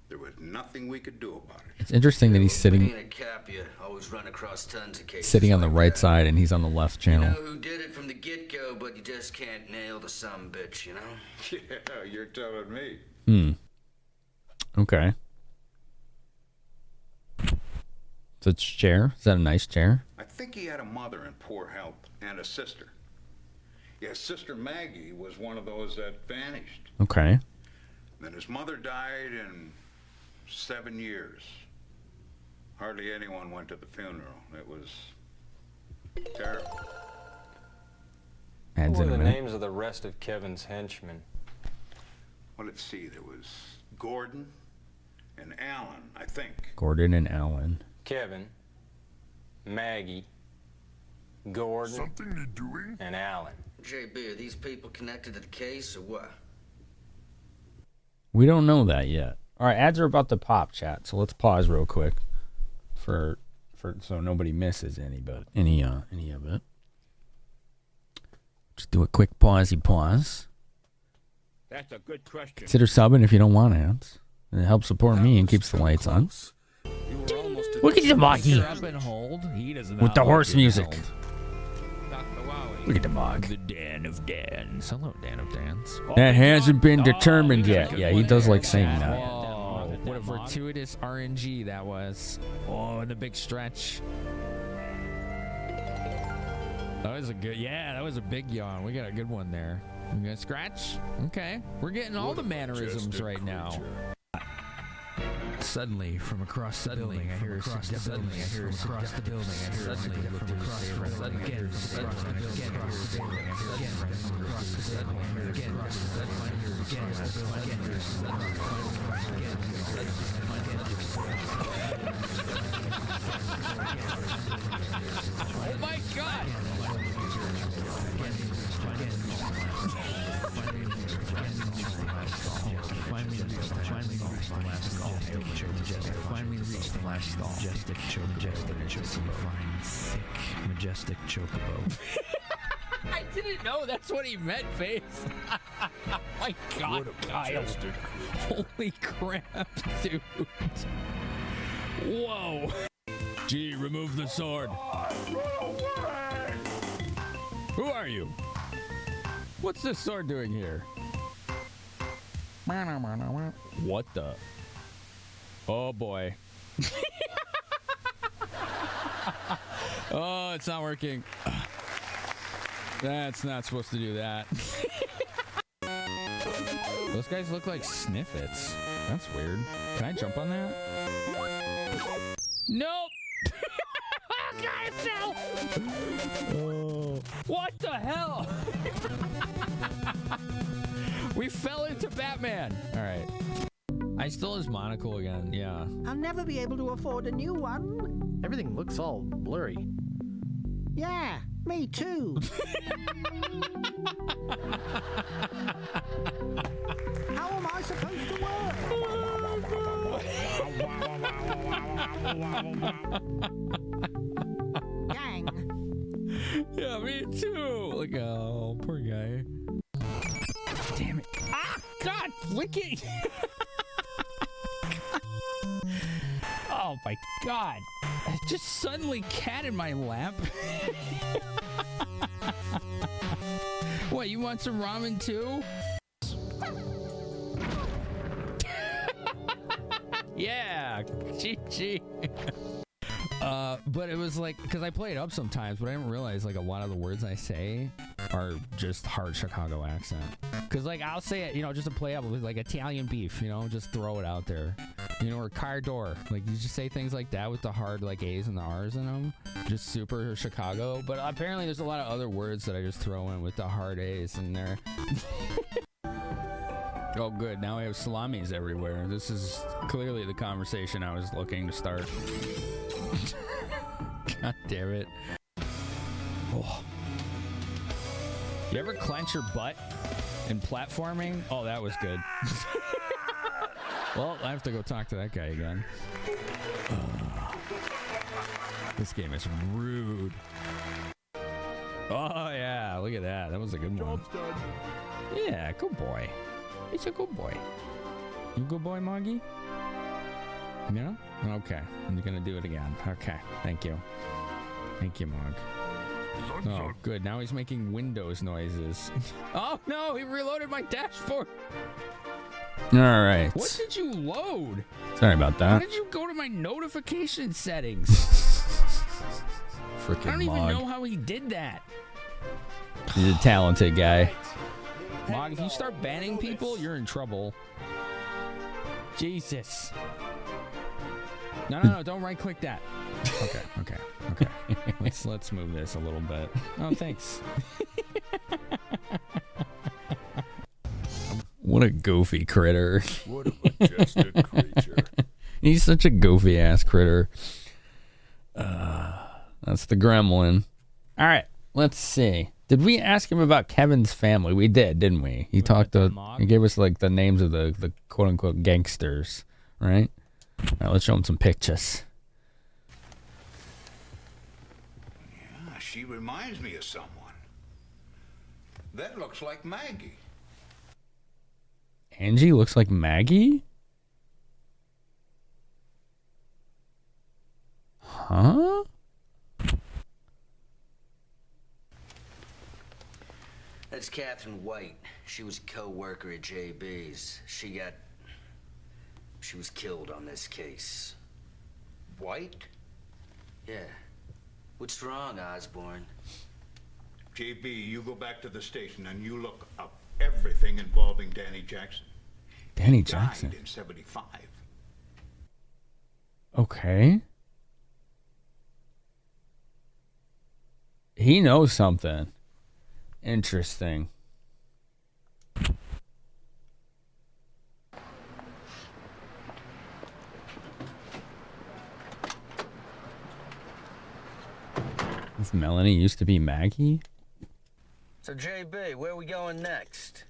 Speaker 15: there was nothing we could do about it.
Speaker 1: It's interesting that he's sitting
Speaker 3: Being a cap, you always run across tons of cases.
Speaker 1: sitting on the
Speaker 3: like
Speaker 1: right
Speaker 3: that.
Speaker 1: side and he's on the left channel.
Speaker 3: You know who did it from the get-go, but you just can't nail the sumbitch, you know?
Speaker 15: Yeah, you're telling me.
Speaker 1: Okay. So it's a chair? Is that a nice chair?
Speaker 15: I think he had a mother in poor health and a sister. Yeah, Sister Maggie was one of those that vanished.
Speaker 1: Okay.
Speaker 15: Then his mother died in 7 years. Hardly anyone went to the funeral. It was terrible.
Speaker 1: Adds
Speaker 18: What
Speaker 1: in
Speaker 18: were
Speaker 1: a
Speaker 18: the
Speaker 1: minute.
Speaker 18: names of the rest of Kevin's henchmen?
Speaker 15: Well, let's see. There was Gordon and Alan, I think.
Speaker 1: Gordon and Allen.
Speaker 18: Kevin, Maggie, Gordon, and Alan.
Speaker 3: JB, are these people connected to the case or what?
Speaker 1: We don't know that yet. All right, ads are about to pop, chat. So let's pause real quick for so nobody misses any of it. Just do a quick pause.
Speaker 10: That's a good question.
Speaker 1: Consider subbing if you don't want ads. It helps support me and keeps the lights on. Look at the monkey with the horse music. Look at the mug.
Speaker 10: The Dan of Dans. Hello, Dan of Dans.
Speaker 1: That hasn't been determined yet. Yeah, he does like saying that.
Speaker 10: Oh, what a fortuitous RNG that was. Oh, and the big stretch. That was a good, that was a big yawn. We got a good one there. We got a scratch? Okay. We're getting all the mannerisms right now. Suddenly, from across the building, I hear across the building, I hear across the building, I hear suddenly from across the building, again, across the building, again, across the building, again, across the building, again, oh my God! Finally reached the last stall. Majestic chocobo. Sick, majestic chocobo.
Speaker 1: I didn't know that's what he meant, Face. My God, Kyle. Holy crap, dude. Whoa. Gee, remove the sword. Who are you? What's this sword doing here? What the? Oh, boy. Oh, it's not working. That's not supposed to do that. Those guys look like sniffets. That's weird. Can I jump on that? Nope. God, no. Oh. What the hell? We fell into Batman. All right. I stole his monocle again. Yeah.
Speaker 16: I'll never be able to afford a new one.
Speaker 20: Everything looks all blurry.
Speaker 16: Yeah, me too. How am I supposed to work? Dang.
Speaker 1: Yeah, me too. Look, oh, poor guy. Damn it. Ah, God, licking. Oh my God. Just suddenly cat in my lap. What, you want some ramen too? Yeah, GG. But it was like, because I play it up sometimes, but I didn't realize like a lot of the words I say are just hard Chicago accent. Because like I'll say it, you know, just to play up with like Italian beef, you know, just throw it out there. You know, or car door. Like you just say things like that with the hard like A's and the R's in them. Just super Chicago. But apparently there's a lot of other words that I just throw in with the hard A's in there. Oh, good. Now I have salamis everywhere. This is clearly the conversation I was looking to start. God damn it. Oh. You ever clench your butt in platforming? Oh, that was good. Well, I have to go talk to that guy again. This game is rude. Oh, yeah. Look at that. That was a good one. Yeah, good boy. He's a good boy. You good boy, Moggy? Yeah? Okay. And you're going to do it again. Okay. Thank you. Thank you, Mog. Oh, good. Now he's making Windows noises. Oh, no. He reloaded my dashboard. All right. What did you load? Sorry about that. How did you go to my notification settings? Freaking I don't even know how he did that. He's a talented guy. Mog, if you start banning people, you're in trouble. Jesus. No, don't right-click that. Okay. Let's move this a little bit. Oh, thanks. What a goofy critter.
Speaker 22: What a majestic creature.
Speaker 1: He's such a goofy-ass critter. That's the gremlin. All right, let's see. Did we ask him about Kevin's family? We did, didn't we? He talked to, he gave us like the names of the quote-unquote gangsters, right? All right, let's show him some pictures.
Speaker 15: Yeah, she reminds me of someone. That looks like Maggie.
Speaker 1: Angie looks like Maggie? Huh?
Speaker 3: That's Catherine White. She was a co-worker at JB's. She was killed on this case.
Speaker 15: White?
Speaker 3: Yeah. What's wrong, Osborne?
Speaker 15: JB, you go back to the station and you look up everything involving Danny Jackson.
Speaker 1: Danny Jackson?
Speaker 15: Died in 75.
Speaker 1: Okay. He knows something. Interesting. If Melanie used to be Maggie?
Speaker 3: So, JB, where are we going next?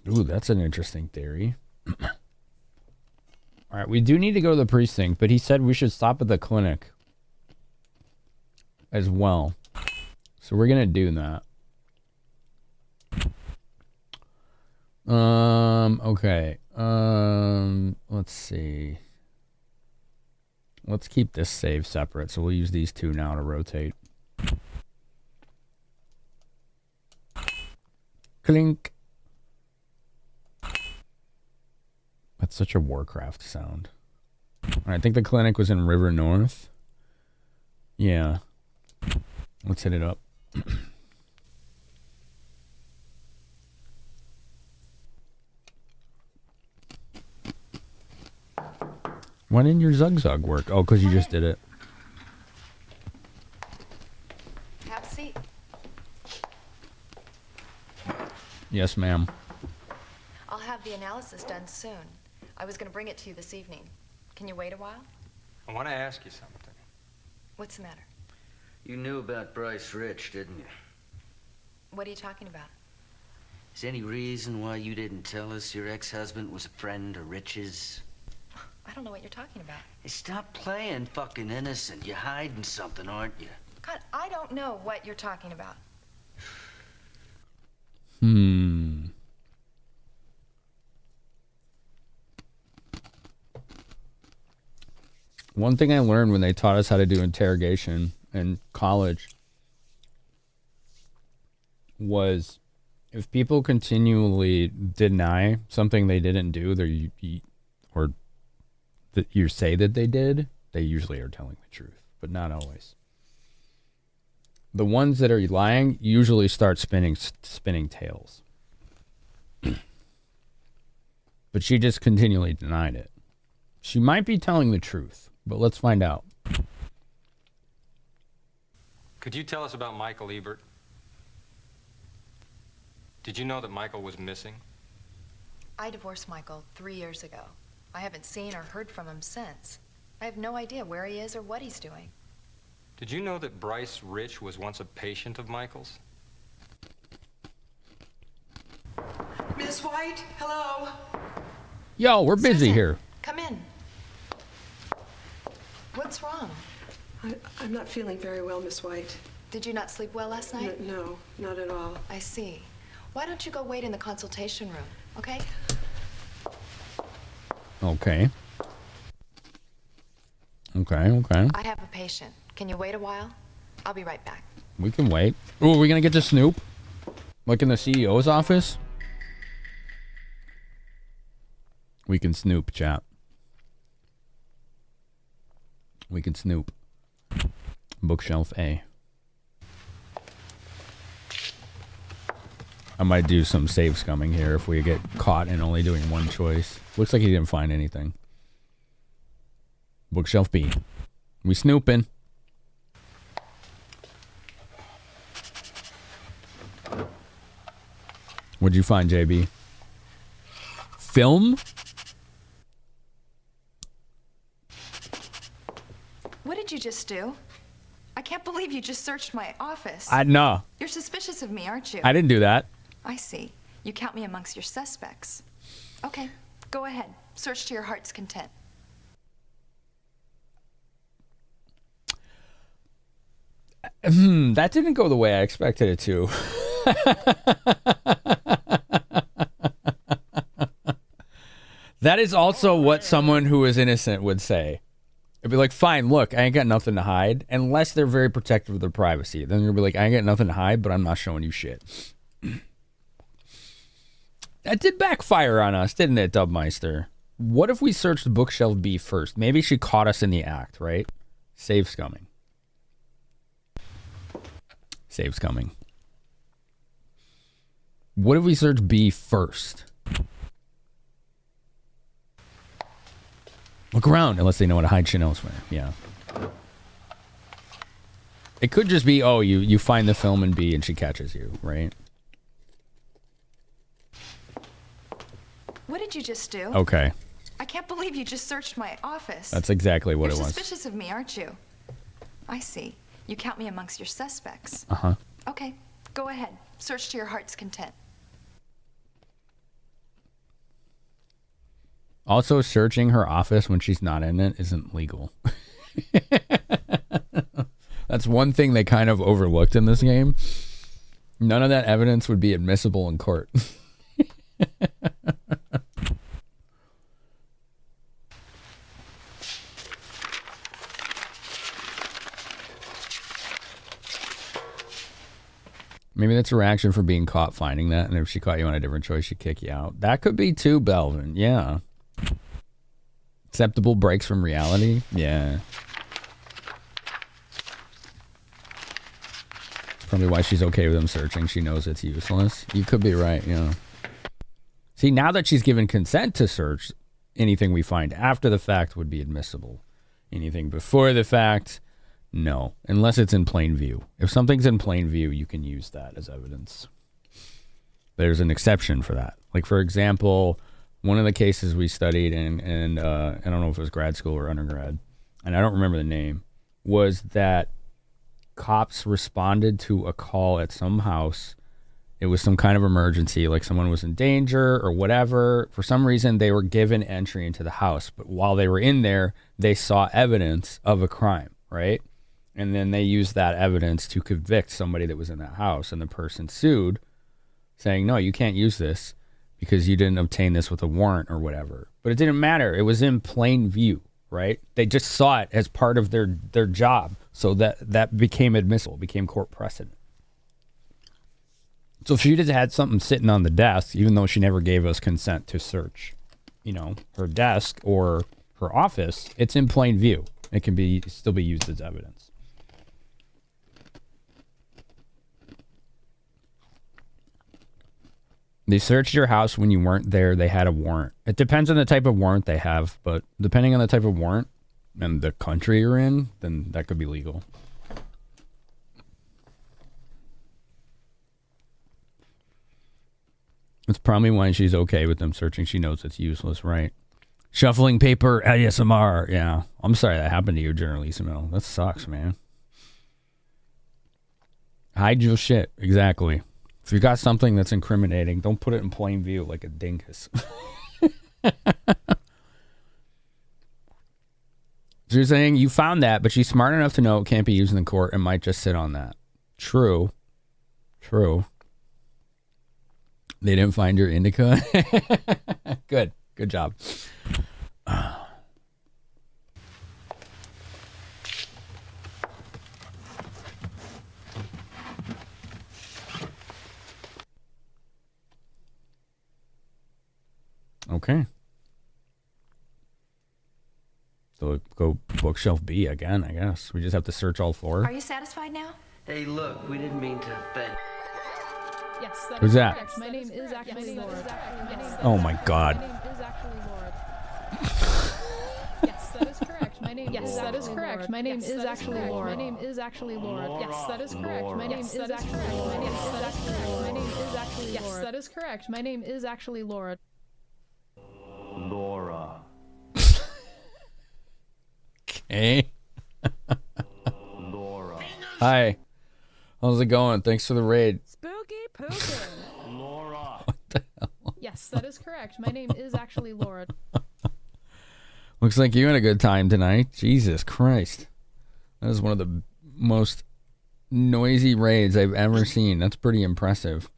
Speaker 1: Ooh, that's an interesting theory. All right, we do need to go to the precinct, but he said we should stop at the clinic as well. So we're gonna do that. Okay. Let's see. Let's keep this save separate. So we'll use these two now to rotate. Clink. That's such a Warcraft sound. I think the clinic was in River North. Yeah. Let's hit it up. Why didn't your Zug work? Oh, because you just did it.
Speaker 17: Have a seat.
Speaker 1: Yes, ma'am.
Speaker 17: I'll have the analysis done soon. I was going to bring it to you this evening. Can you wait a while?
Speaker 5: I want to ask you something.
Speaker 17: What's the matter?
Speaker 3: You knew about Bryce Rich, didn't you?
Speaker 17: What are you talking about?
Speaker 3: Is there any reason why you didn't tell us your ex-husband was a friend of Rich's?
Speaker 17: I don't know what you're talking about.
Speaker 3: Hey, stop playing fucking innocent. You're hiding something, aren't you?
Speaker 17: God, I don't know what you're talking about.
Speaker 1: One thing I learned when they taught us how to do interrogation in college was if people continually deny something they didn't do, or that you say that they did, they usually are telling the truth, but not always. The ones that are lying usually start spinning tails. But she just continually denied it. She might be telling the truth, but let's find out.
Speaker 5: Could you tell us about Michael Ebert? Did you know that Michael was missing?
Speaker 17: I divorced Michael 3 years ago. I haven't seen or heard from him since. I have no idea where he is or what he's doing.
Speaker 5: Did you know that Bryce Rich was once a patient of Michael's?
Speaker 6: Miss White, hello.
Speaker 1: Yo, we're busy here.
Speaker 17: Come in. What's wrong?
Speaker 6: I'm not feeling very well, Miss White.
Speaker 17: Did you not sleep well last night?
Speaker 6: No, not at all.
Speaker 17: I see. Why don't you go wait in the consultation room, okay?
Speaker 1: Okay. Okay.
Speaker 17: I have a patient. Can you wait a while? I'll be right back.
Speaker 1: We can wait. Oh, are we going to get to Snoop? Like in the CEO's office? We can snoop, chat. We can snoop. Bookshelf A. I might do some save scumming here if we get caught in only doing one choice. Looks like he didn't find anything. Bookshelf B. We snooping. What'd you find, JB? Film?
Speaker 17: What did you just do? I can't believe you just searched my office.
Speaker 1: No.
Speaker 17: You're suspicious of me, aren't you?
Speaker 1: I didn't do that.
Speaker 17: I see. You count me amongst your suspects. Okay, go ahead. Search to your heart's content.
Speaker 1: That didn't go the way I expected it to. That is also what someone who is innocent would say. It'd be like, fine, look, I ain't got nothing to hide. Unless they're very protective of their privacy. Then they'll be like, I ain't got nothing to hide, but I'm not showing you shit. That did backfire on us, didn't it, Dubmeister? What if we searched bookshelf B first? Maybe she caught us in the act, right? Save scumming. Save scumming. What if we search B first? Look around, unless they know how to hide shit elsewhere. Yeah. It could just be, oh, you find the film in B and she catches you, right?
Speaker 17: What did you just do?
Speaker 1: Okay.
Speaker 17: I can't believe you just searched my office.
Speaker 1: That's exactly what
Speaker 17: You're
Speaker 1: it was.
Speaker 17: suspicious of me, aren't you? I see. You count me amongst your suspects.
Speaker 1: Uh-huh.
Speaker 17: Okay, go ahead. Search to your heart's content.
Speaker 1: Also, searching her office when she's not in it isn't legal. That's one thing they kind of overlooked in this game. None of that evidence would be admissible in court. Maybe that's a reaction for being caught finding that, and if she caught you on a different choice, she'd kick you out. That could be too, Belvin. Yeah. Acceptable breaks from reality? Yeah. It's probably why she's okay with him searching. She knows it's useless. You could be right, yeah. See, now that she's given consent to search, anything we find after the fact would be admissible. Anything before the fact, no. Unless it's in plain view. If something's in plain view, you can use that as evidence. There's an exception for that. Like, for example, one of the cases we studied in I don't know if it was grad school or undergrad, and I don't remember the name, was that cops responded to a call at some house. It was some kind of emergency, like someone was in danger or whatever. For some reason, they were given entry into the house. But while they were in there, they saw evidence of a crime, right? And then they used that evidence to convict somebody that was in that house. And the person sued, saying, no, you can't use this because you didn't obtain this with a warrant or whatever. But it didn't matter. It was in plain view, right? They just saw it as part of their job. So that became admissible, became court precedent. So if she just had something sitting on the desk, even though she never gave us consent to search, her desk or her office, it's in plain view. It can still be used as evidence. They searched your house when you weren't there. They had a warrant. It depends on the type of warrant they have, but depending on the type of warrant and the country you're in, then that could be legal. That's probably why she's okay with them searching. She knows it's useless, right? Shuffling paper, ASMR. Yeah. I'm sorry that happened to you, Generalissimo. That sucks, man. Hide your shit. Exactly. If you got something that's incriminating, don't put it in plain view like a dinkus. So you're saying you found that, but she's smart enough to know it can't be used in the court and might just sit on that. True. They didn't find your indica? Good job. Okay. So go bookshelf B again, I guess. We just have to search all four.
Speaker 17: Are you satisfied now?
Speaker 12: Hey, look, we didn't mean to offend.
Speaker 14: Yes,
Speaker 1: Who's that?
Speaker 14: Correct. My name is actually Lord.
Speaker 1: Oh my God.
Speaker 14: My name is actually Lord. Yes, that is correct. My name is correct. My name is actually Lord. My name is actually Lord. Yes, that is correct. My name is actually Lord. My name is actually Lord. Yes, that is correct. My name is actually Lord.
Speaker 20: Laura.
Speaker 1: Okay.
Speaker 20: Laura.
Speaker 1: Hi. How's it going? Thanks for the raid.
Speaker 14: Spooky Pookin.
Speaker 20: Laura.
Speaker 1: What the hell?
Speaker 14: Yes, that is correct. My name is actually Lord.
Speaker 1: Looks like you had a good time tonight. Jesus Christ. That is one of the most noisy raids I've ever seen. That's pretty impressive.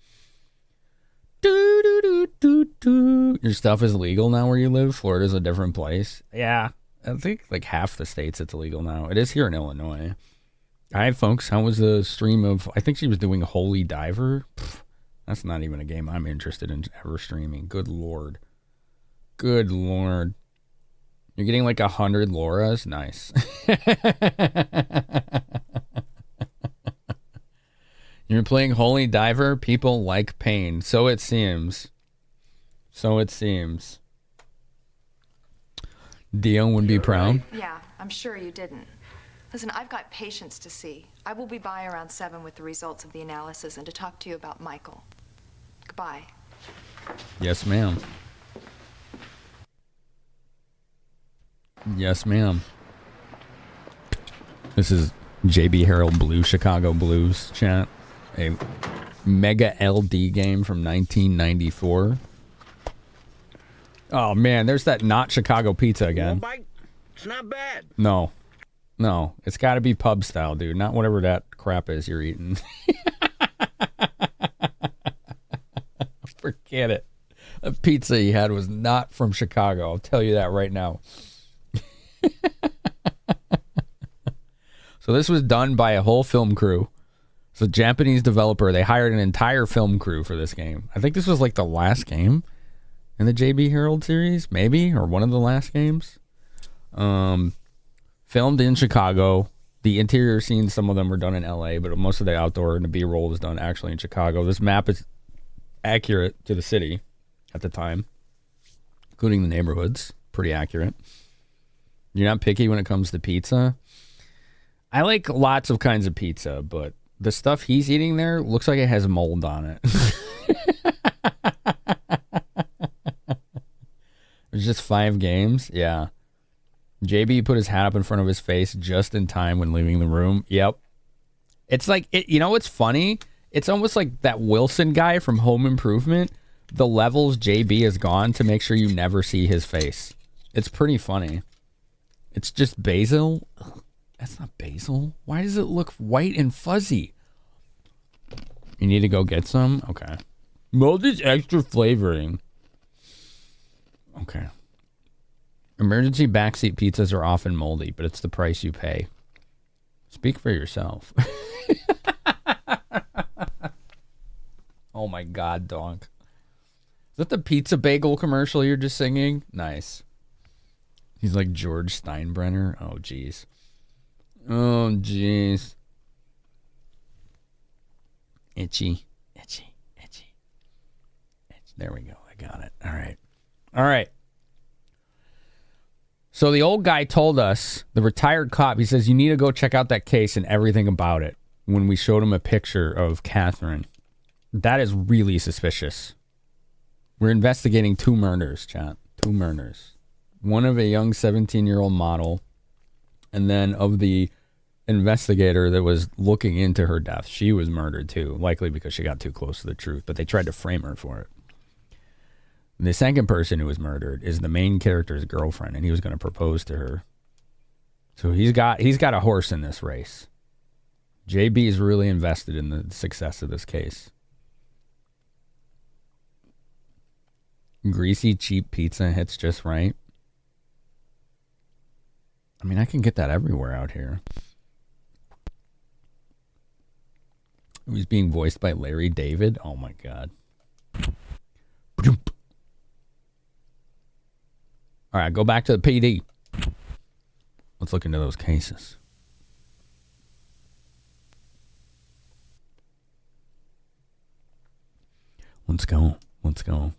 Speaker 1: Your stuff is legal now where you live? Florida's a different place. Yeah. I think like half the states it's illegal now. It is here in Illinois. All right, folks. How was the stream of... I think she was doing Holy Diver. That's not even a game I'm interested in ever streaming. Good Lord. Good Lord. You're getting like 100 Lauras? Nice. You're playing Holy Diver? People like pain. So it seems. Dion would be proud.
Speaker 17: Yeah, I'm sure you didn't. Listen, I've got patients to see. I will be by around 7 with the results of the analysis and to talk to you about Michael. Goodbye.
Speaker 1: Yes, ma'am. Yes, ma'am. This is JB Harold Blue, Chicago Blues chat. A MegaLD game from 1994. Oh, man, there's that not Chicago pizza again.
Speaker 12: It's not bad.
Speaker 1: No. No, it's got to be pub style, dude. Not whatever that crap is you're eating. Forget it. The pizza he had was not from Chicago. I'll tell you that right now. So this was done by a whole film crew. It's a Japanese developer. They hired an entire film crew for this game. I think this was like the last game in the JB Herald series, maybe, or one of the last games. Filmed in Chicago. The interior scenes, some of them were done in LA, but most of the outdoor and the B-roll was done actually in Chicago. This map is accurate to the city at the time, including the neighborhoods. Pretty accurate. You're not picky when it comes to pizza. I like lots of kinds of pizza, but the stuff he's eating there looks like it has mold on it. There's just 5 games. Yeah. JB put his hat up in front of his face just in time when leaving the room. Yep. It's like, you know what's funny? It's almost like that Wilson guy from Home Improvement. The levels JB has gone to make sure you never see his face. It's pretty funny. It's just basil. Ugh, that's not basil. Why does it look white and fuzzy? You need to go get some? Okay. Mold is extra flavoring. Okay. Emergency backseat pizzas are often moldy, but it's the price you pay. Speak for yourself. Oh my God, Donk. Is that the pizza bagel commercial you're just singing? Nice. He's like George Steinbrenner. Oh, jeez. Oh, jeez. Itchy. There we go. I got it. All right. So the old guy told us, the retired cop, he says, you need to go check out that case and everything about it. When we showed him a picture of Catherine. That is really suspicious. We're investigating 2 murders, chat. 2 murders. One of a young 17-year-old model, and then of the investigator that was looking into her death. She was murdered too, likely because she got too close to the truth, but they tried to frame her for it. The second person who was murdered is the main character's girlfriend, and he was going to propose to her. So he's got a horse in this race. JB is really invested in the success of this case. Greasy, cheap pizza hits just right. I mean, I can get that everywhere out here. He's being voiced by Larry David. Oh my God. All right, go back to the PD. Let's look into those cases. Let's go.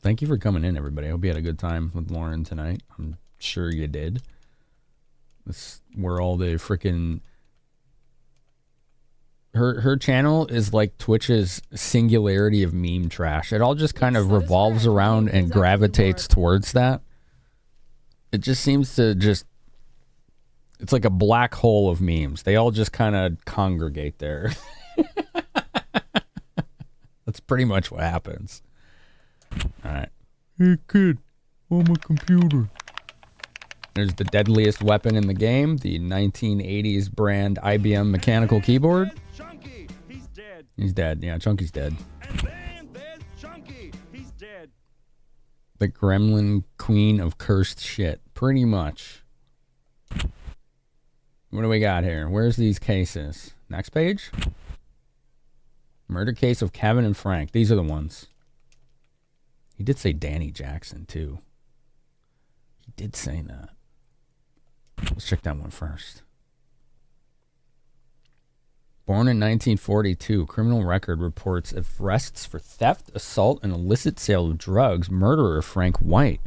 Speaker 1: Thank you for coming in, everybody. I hope you had a good time with Lauren tonight. I'm sure you did. This where all the freaking... Her channel is like Twitch's singularity of meme trash. It all just kind of revolves around and gravitates towards that. It just seems to it's like a black hole of memes. They all just kind of congregate there. That's pretty much what happens. All right. Hey, kid, on my computer. There's the deadliest weapon in the game, the 1980s brand IBM mechanical keyboard.
Speaker 22: Chunky, he's dead.
Speaker 1: He's dead. Yeah, Chunky's dead.
Speaker 22: And then there's Chunky, he's dead.
Speaker 1: The gremlin queen of cursed shit. Pretty much. What do we got here? Where's these cases? Next page? Murder case of Kevin and Frank. These are the ones. He did say Danny Jackson, too. He did say that. Let's check that one first. Born in 1942, criminal record reports arrests for theft, assault, and illicit sale of drugs. Murderer Frank White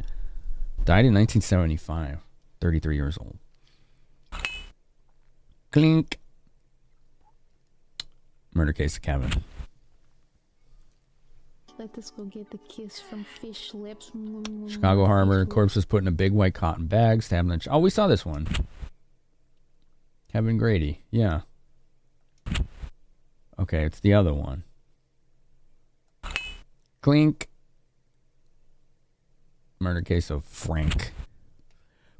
Speaker 1: died in 1975, 33 years old. Clink. Murder case of Kevin.
Speaker 4: Let us go get the kiss from fish lips.
Speaker 1: Chicago Harbor. Corpse was put in a big white cotton bag. Stabbed in the... Oh, we saw this one. Kevin Grady. Yeah. Okay, it's the other one. Clink. Murder case of Frank.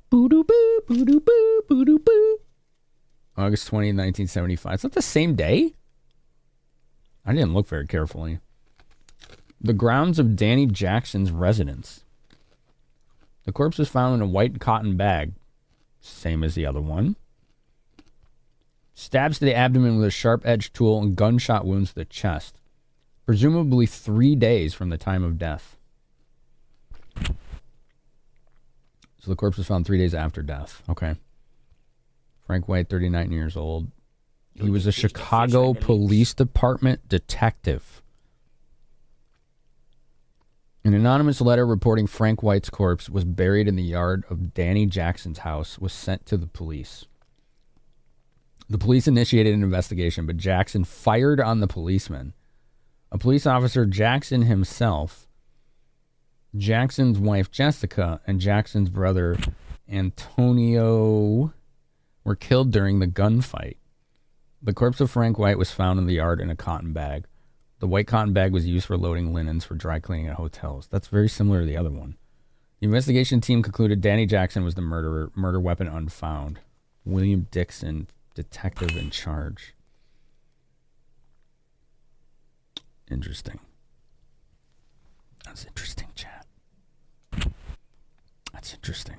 Speaker 1: Boo-doo-boo, boo-doo-boo, boo-doo-boo. August 20th, 1975. Is that the same day? I didn't look very carefully. The grounds of Danny Jackson's residence. The corpse was found in a white cotton bag. Same as the other one. Stabs to the abdomen with a sharp-edged tool and gunshot wounds to the chest. Presumably 3 days from the time of death. So the corpse was found 3 days after death. Okay. Frank White, 39 years old. He was a Chicago Police Department detective. An anonymous letter reporting Frank White's corpse was buried in the yard of Danny Jackson's house was sent to the police. The police initiated an investigation, but Jackson fired on the policeman. A police officer, Jackson himself, Jackson's wife, Jessica, and Jackson's brother, Antonio, were killed during the gunfight. The corpse of Frank White was found in the yard in a cotton bag. The white cotton bag was used for loading linens for dry cleaning at hotels. That's very similar to the other one. The investigation team concluded Danny Jackson was the murderer. Murder weapon unfound. William Dixon, detective in charge. Interesting. That's interesting, chat. That's interesting.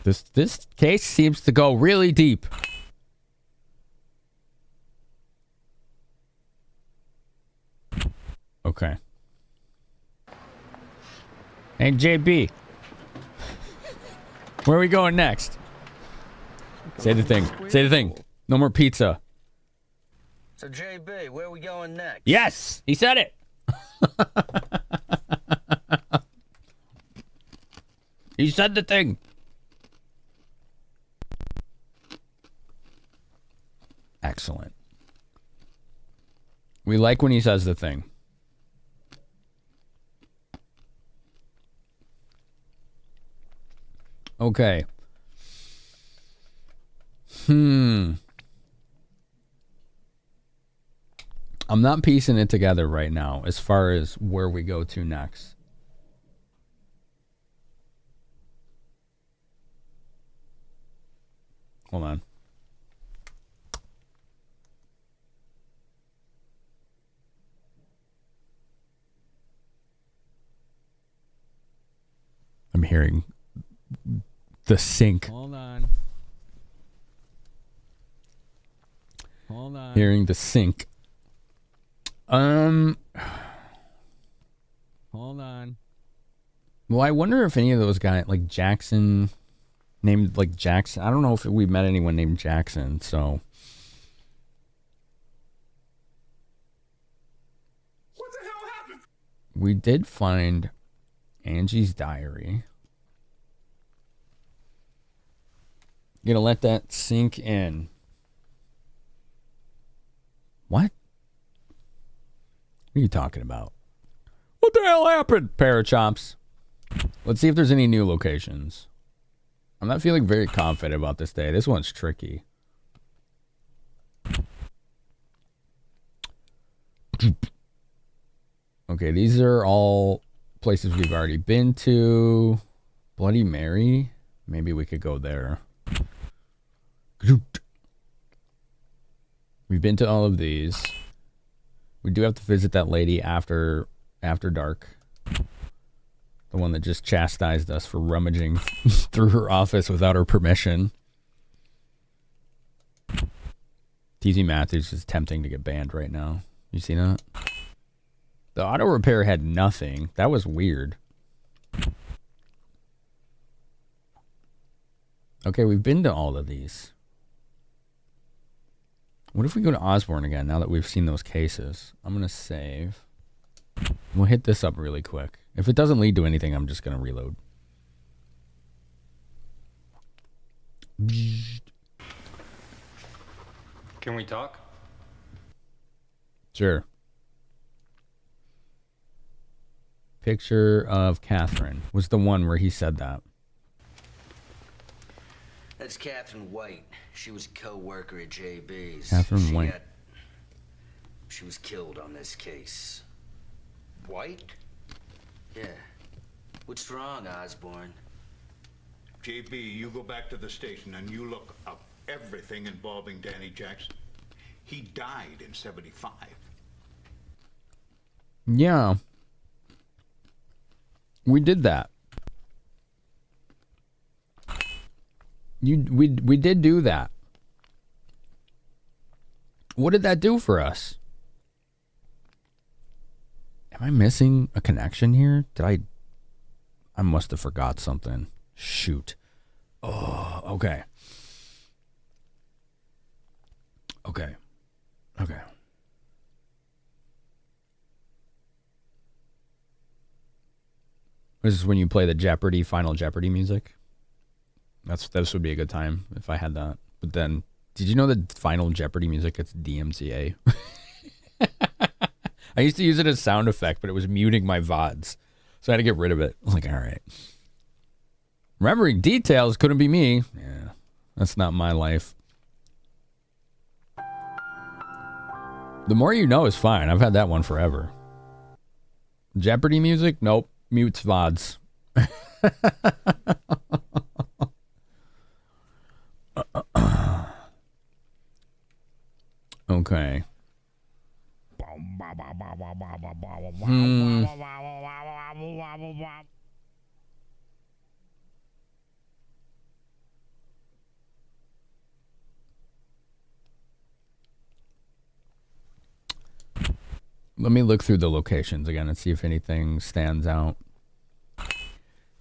Speaker 1: This case seems to go really deep. Okay. Hey, JB. Where are we going next? Say the thing. Say the thing. No more pizza.
Speaker 3: So, JB, where are we going next?
Speaker 1: Yes! He said it! He said the thing. Excellent. We like when he says the thing. Okay. I'm not piecing it together right now as far as where we go to next. Hold on. I'm hearing the sink.
Speaker 10: Hold on. Hold on.
Speaker 1: Hearing the sink.
Speaker 10: Hold on.
Speaker 1: Well, I wonder if any of those guys, like Jackson, named like Jackson. I don't know if we met anyone named Jackson, so.
Speaker 22: What the hell happened?
Speaker 1: We did find Angie's diary. Gonna let that sink in. What? What are you talking about? What the hell happened, Parachops? Let's see if there's any new locations. I'm not feeling very confident about this day. This one's tricky. Okay, these are all places we've already been to. Bloody Mary. Maybe we could go there. We've been to all of these. We do have to visit that lady after dark. The one that just chastised us for rummaging through her office without her permission. TZ Matthews is tempting to get banned right now. You see that? The auto repair had nothing. That was weird. Okay, we've been to all of these. What if we go to Osborne again now that we've seen those cases? I'm going to save. We'll hit this up really quick. If it doesn't lead to anything, I'm just going to reload.
Speaker 5: Can we talk?
Speaker 1: Sure. Picture of Catherine was the one where he said that.
Speaker 3: That's Catherine White. She was a co-worker at JB's.
Speaker 1: Catherine White.
Speaker 3: She was killed on this case. White? Yeah. What's wrong, Osborne?
Speaker 15: JB, you go back to the station and you look up everything involving Danny Jackson. He died in 75.
Speaker 1: Yeah. We did that. We did do that. What did that do for us? Am I missing a connection here? I must have forgot something. Shoot. Oh, okay. Okay. This is when you play the Final Jeopardy music. This would be a good time if I had that. But then, did you know that Final Jeopardy music, it's DMCA? I used to use it as sound effect, but it was muting my VODs. So I had to get rid of it. I was like, all right. Remembering details couldn't be me. Yeah, that's not my life. The More You Know is fine. I've had that one forever. Jeopardy music? Nope. Mutes VODs. Okay. Let me look through the locations again and see if anything stands out.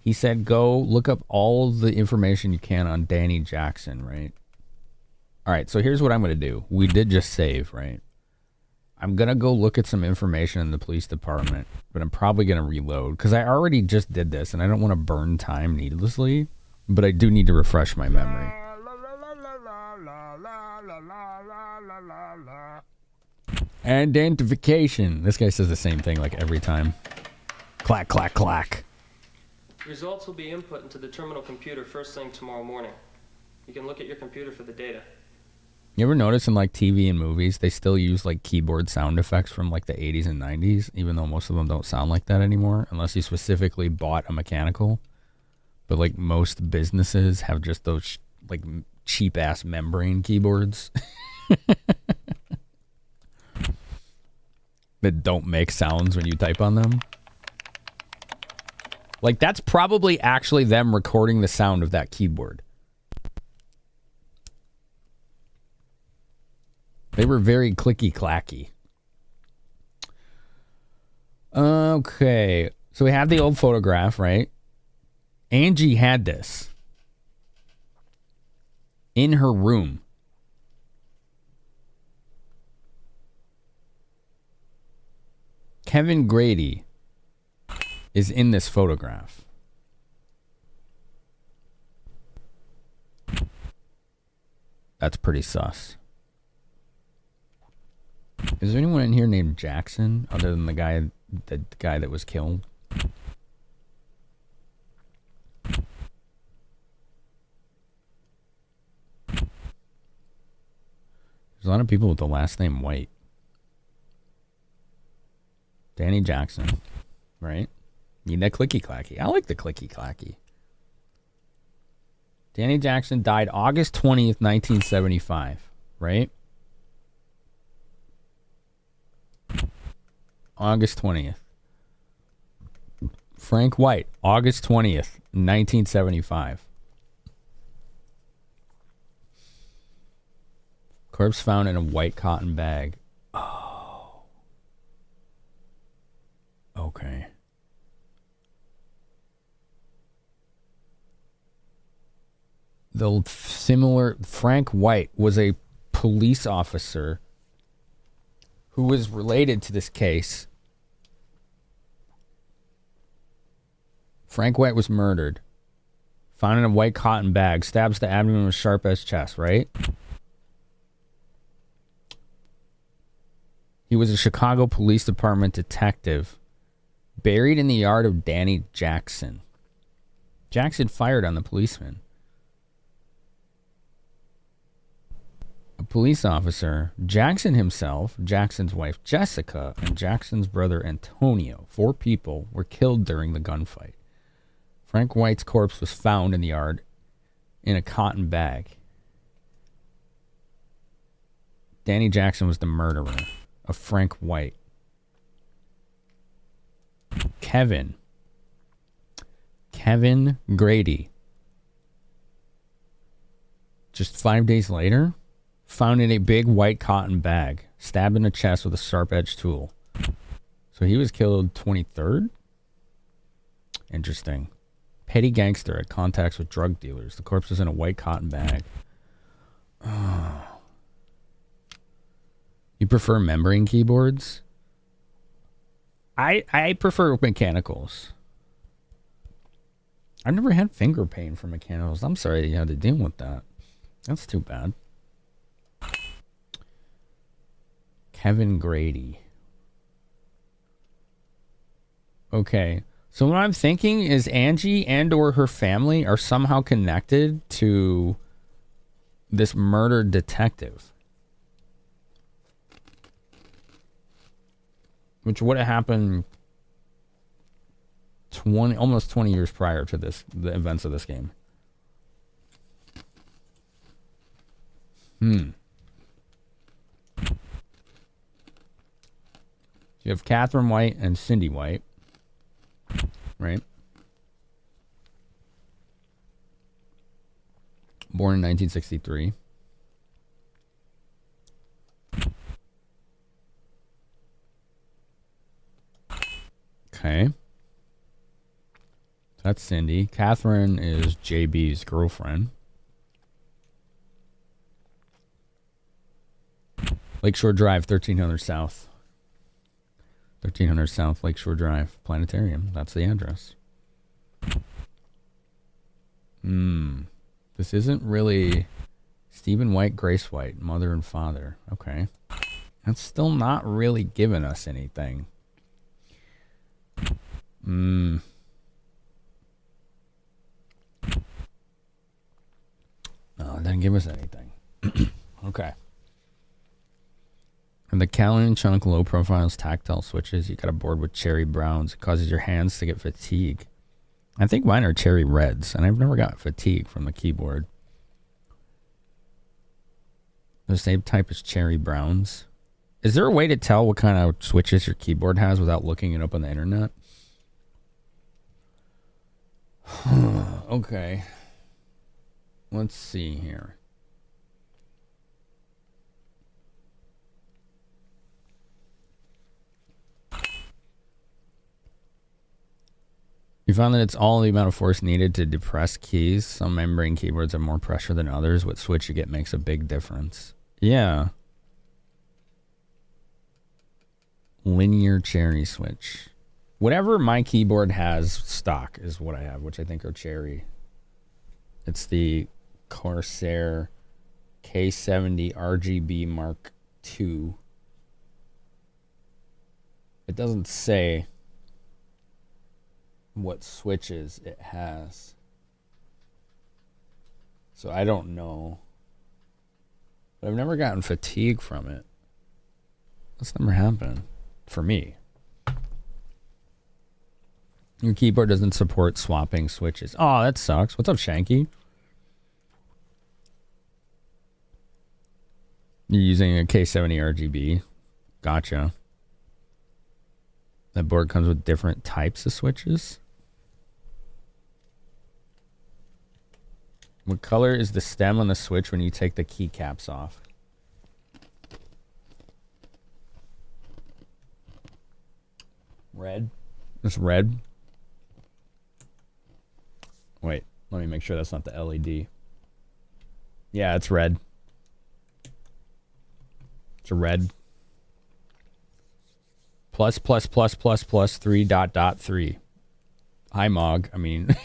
Speaker 1: He said go look up all the information you can on Danny Jackson, right? All right, so here's what I'm going to do. We did just save, right? I'm going to go look at some information in the police department, but I'm probably going to reload because I already just did this and I don't want to burn time needlessly, but I do need to refresh my memory. Identification. This guy says the same thing like every time. Clack, clack, clack.
Speaker 7: Results will be input into the terminal computer first thing tomorrow morning. You can look at your computer for the data.
Speaker 1: You ever notice in like TV and movies, they still use like keyboard sound effects from like the 80s and 90s, even though most of them don't sound like that anymore, unless you specifically bought a mechanical. But like most businesses have just those like cheap ass membrane keyboards that don't make sounds when you type on them. Like that's probably actually them recording the sound of that keyboard. They were very clicky-clacky. Okay. So we have the old photograph, right? Angie had this in her room. Kevin Grady is in this photograph. That's pretty sus. Is there anyone in here named Jackson other than the guy that was killed? There's a lot of people with the last name White. Danny Jackson, right? Need that clicky clacky. I like the clicky clacky. Danny Jackson died August 20th, 1975, right? August 20th. Frank White, August 20th, 1975. Corpse found in a white cotton bag. Oh. Okay. The similar Frank White was a police officer who was related to this case. Frank White was murdered. Found in a white cotton bag. Stabs the abdomen with sharp as chest, right? He was a Chicago Police Department detective. Buried in the yard of Danny Jackson. Jackson fired on the policeman. A police officer, Jackson himself, Jackson's wife Jessica, and Jackson's brother Antonio, 4 people, were killed during the gunfight. Frank White's corpse was found in the yard in a cotton bag. Danny Jackson was the murderer of Frank White. Kevin Grady. Just 5 days later, found in a big white cotton bag, stabbed in the chest with a sharp-edged tool. So he was killed 23rd? Interesting. Petty gangster had contacts with drug dealers. The corpse was in a white cotton bag. Oh. You prefer membrane keyboards? I prefer mechanicals. I've never had finger pain from mechanicals. I'm sorry you had to deal with that. That's too bad. Kevin Grady. Okay. So what I'm thinking is Angie and or her family are somehow connected to this murdered detective. Which would have happened almost 20 years prior to the events of this game. You have Catherine White and Cindy White. Right? Born in 1963. Okay. That's Cindy. Catherine is JB's girlfriend. Lakeshore Drive, 1300 South. 1300 South Lakeshore Drive, Planetarium. That's the address. This isn't really Stephen White, Grace White, mother and father. Okay. That's still not really giving us anything. No, it didn't give us anything. Okay. And the Callan Chunk low profiles tactile switches. You got a board with cherry browns. It causes your hands to get fatigue. I think mine are cherry reds, and I've never got fatigue from the keyboard. The same type as cherry browns. Is there a way to tell what kind of switches your keyboard has without looking it up on the internet? Okay. Let's see here. You found that it's all the amount of force needed to depress keys. Some membrane keyboards have more pressure than others. What switch you get makes a big difference. Yeah. Linear cherry switch. Whatever my keyboard has stock is what I have, which I think are cherry. It's the Corsair K70 RGB Mark II. It doesn't say what switches it has. So I don't know. But I've never gotten fatigue from it. That's never happened for me. Your keyboard doesn't support swapping switches. Oh, that sucks. What's up, Shanky? You're using a K70 RGB. Gotcha. That board comes with different types of switches. What color is the stem on the switch when you take the keycaps off? Red. It's red. Wait, let me make sure that's not the LED. Yeah, it's red. It's a red. Plus, 3.3. Hi, Mog. I mean...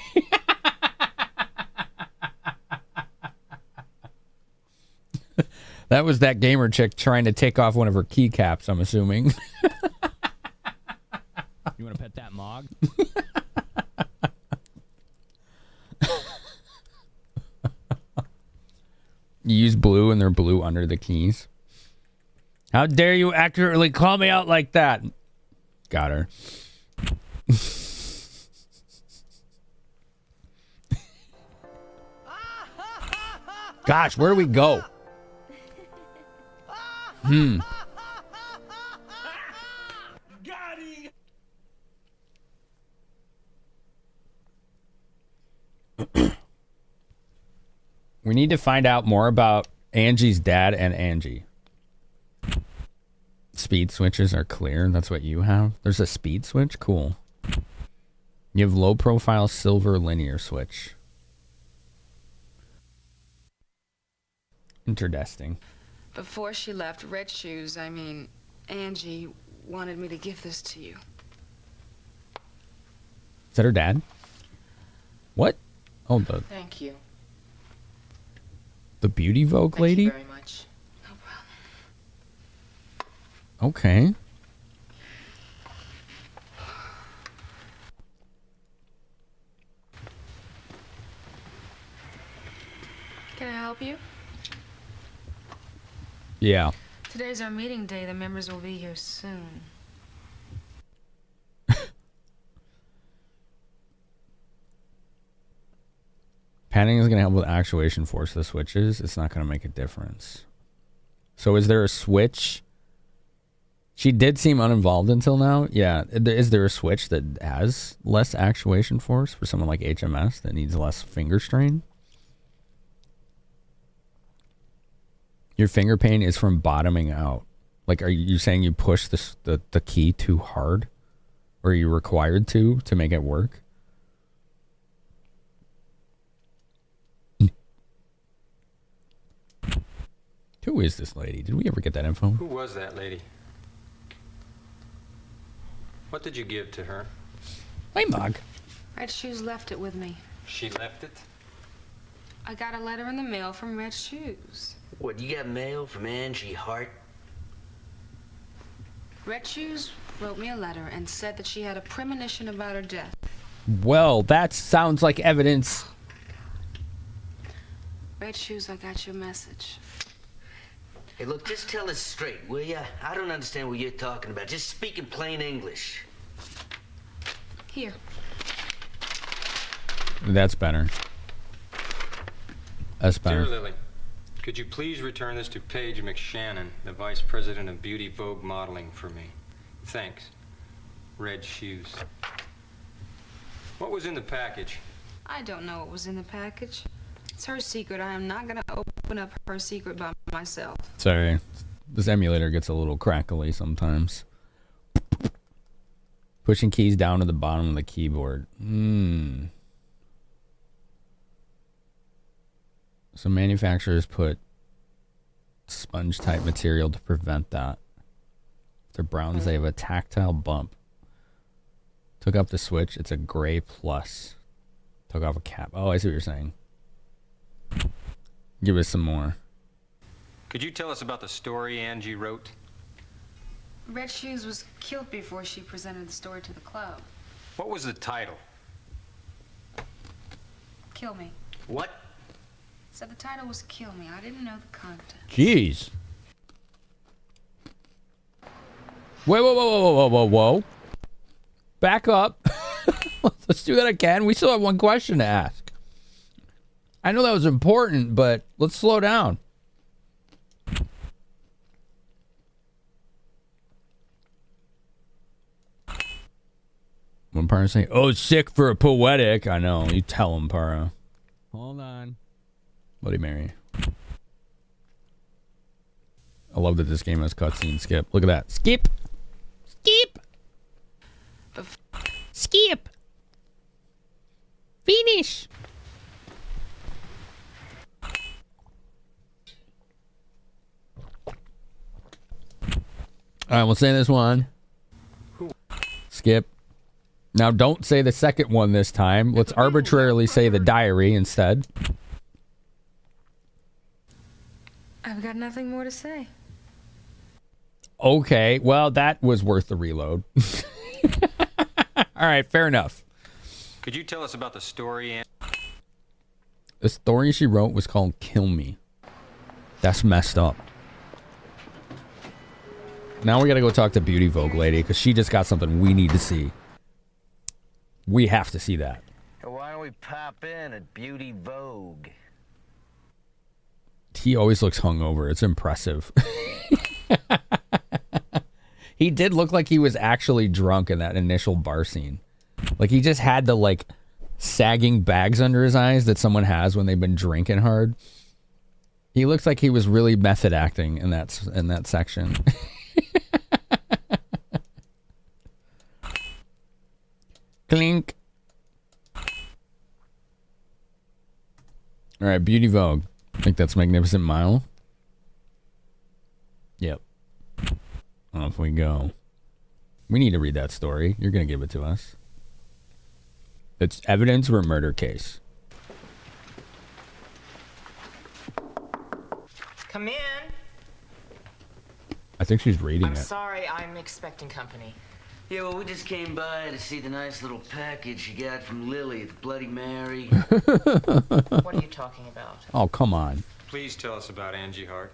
Speaker 1: That was that gamer chick trying to take off one of her keycaps, I'm assuming. You want to pet that Mog? You use blue and they're blue under the keys. How dare you accurately call me out like that? Got her. Gosh, where do we go? We need to find out more about Angie's dad and Angie. Speed switches are clear. That's what you have. There's a speed switch? Cool. You have low profile silver linear switch. Interesting.
Speaker 8: Before she left, Red Shoes, I mean, Angie, wanted me to give this to you.
Speaker 1: Is that her dad? What? Oh, the
Speaker 8: Thank you.
Speaker 1: Beauty Vogue lady?
Speaker 8: Thank you very much. No problem.
Speaker 1: Okay.
Speaker 8: Can I help you?
Speaker 1: Yeah.
Speaker 8: Today's our meeting day. The members will be here soon.
Speaker 1: Panning is going to help with actuation force the switches. It's not going to make a difference. So is there a switch? She did seem uninvolved until now. Yeah. Is there a switch that has less actuation force for someone like HMS that needs less finger strain? Your finger pain is from bottoming out. Like, are you saying you push the key too hard? Or are you required to make it work? Who is this lady? Did we ever get that info?
Speaker 5: Who was that lady? What did you give to her?
Speaker 1: My mug.
Speaker 8: Red Shoes left it with me.
Speaker 5: She left it?
Speaker 8: I got a letter in the mail from Red Shoes.
Speaker 12: What, you got mail from Angie Hart?
Speaker 8: Red Shoes wrote me a letter and said that she had a premonition about her death.
Speaker 1: Well, that sounds like evidence.
Speaker 8: Red Shoes, I got your message.
Speaker 12: Hey, look, just tell us straight, will ya? I don't understand what you're talking about. Just speak in plain English.
Speaker 8: Here.
Speaker 1: That's better. That's better.
Speaker 5: Dear Lily, could you please return this to Paige McShannon, the Vice President of Beauty Vogue Modeling, for me? Thanks. Red Shoes. What was in the package?
Speaker 8: I don't know what was in the package. It's her secret. I am not going to open up her secret by myself.
Speaker 1: Sorry. This emulator gets a little crackly sometimes. Pushing keys down to the bottom of the keyboard. So manufacturers put sponge type material to prevent that. If they're browns, they have a tactile bump. Took off the switch. It's a gray plus. Took off a cap. Oh, I see what you're saying. Give us some more.
Speaker 5: Could you tell us about the story Angie wrote?
Speaker 8: Red Shoes was killed before she presented the story to the club.
Speaker 5: What was the title?
Speaker 8: Kill Me.
Speaker 12: What?
Speaker 8: Said the title was Kill Me. I didn't know the content.
Speaker 1: Jeez. Wait, whoa. Back up. Let's do that again. We still have one question to ask. I know that was important, but let's slow down. When Para say, "Oh, sick for a poetic," I know. You tell him, Para. Hold on. Bloody Mary. I love that this game has cutscene skip. Look at that. Skip. Skip. Skip. Finish. All right, we'll say this one. Skip. Now, don't say the second one this time. Let's arbitrarily say the diary instead.
Speaker 8: I've got nothing more to say.
Speaker 1: Okay, well, that was worth the reload. All right, fair enough.
Speaker 5: Could you tell us about the story?
Speaker 1: The story she wrote was called Kill Me. That's messed up. Now we gotta go talk to Beauty Vogue lady, because she just got something we need to see. We have to see that.
Speaker 3: Why don't we pop in at Beauty Vogue?
Speaker 1: He always looks hungover. It's impressive. He did look like he was actually drunk in that initial bar scene. Like he just had the like sagging bags under his eyes that someone has when they've been drinking hard. He looks like he was really method acting in that section. Clink. All right, Beauty Vogue. I think that's Magnificent Mile. Yep. Off we go. We need to read that story. You're going to give it to us. It's evidence of a murder case.
Speaker 9: Come in.
Speaker 1: I think she's reading
Speaker 9: I'm
Speaker 1: it.
Speaker 9: sorry, I'm expecting company.
Speaker 12: Yeah, well, we just came by to see the nice little package you got from Lily at the Bloody Mary.
Speaker 9: What are you talking about?
Speaker 1: Oh, come on.
Speaker 5: Please tell us about Angie Hart.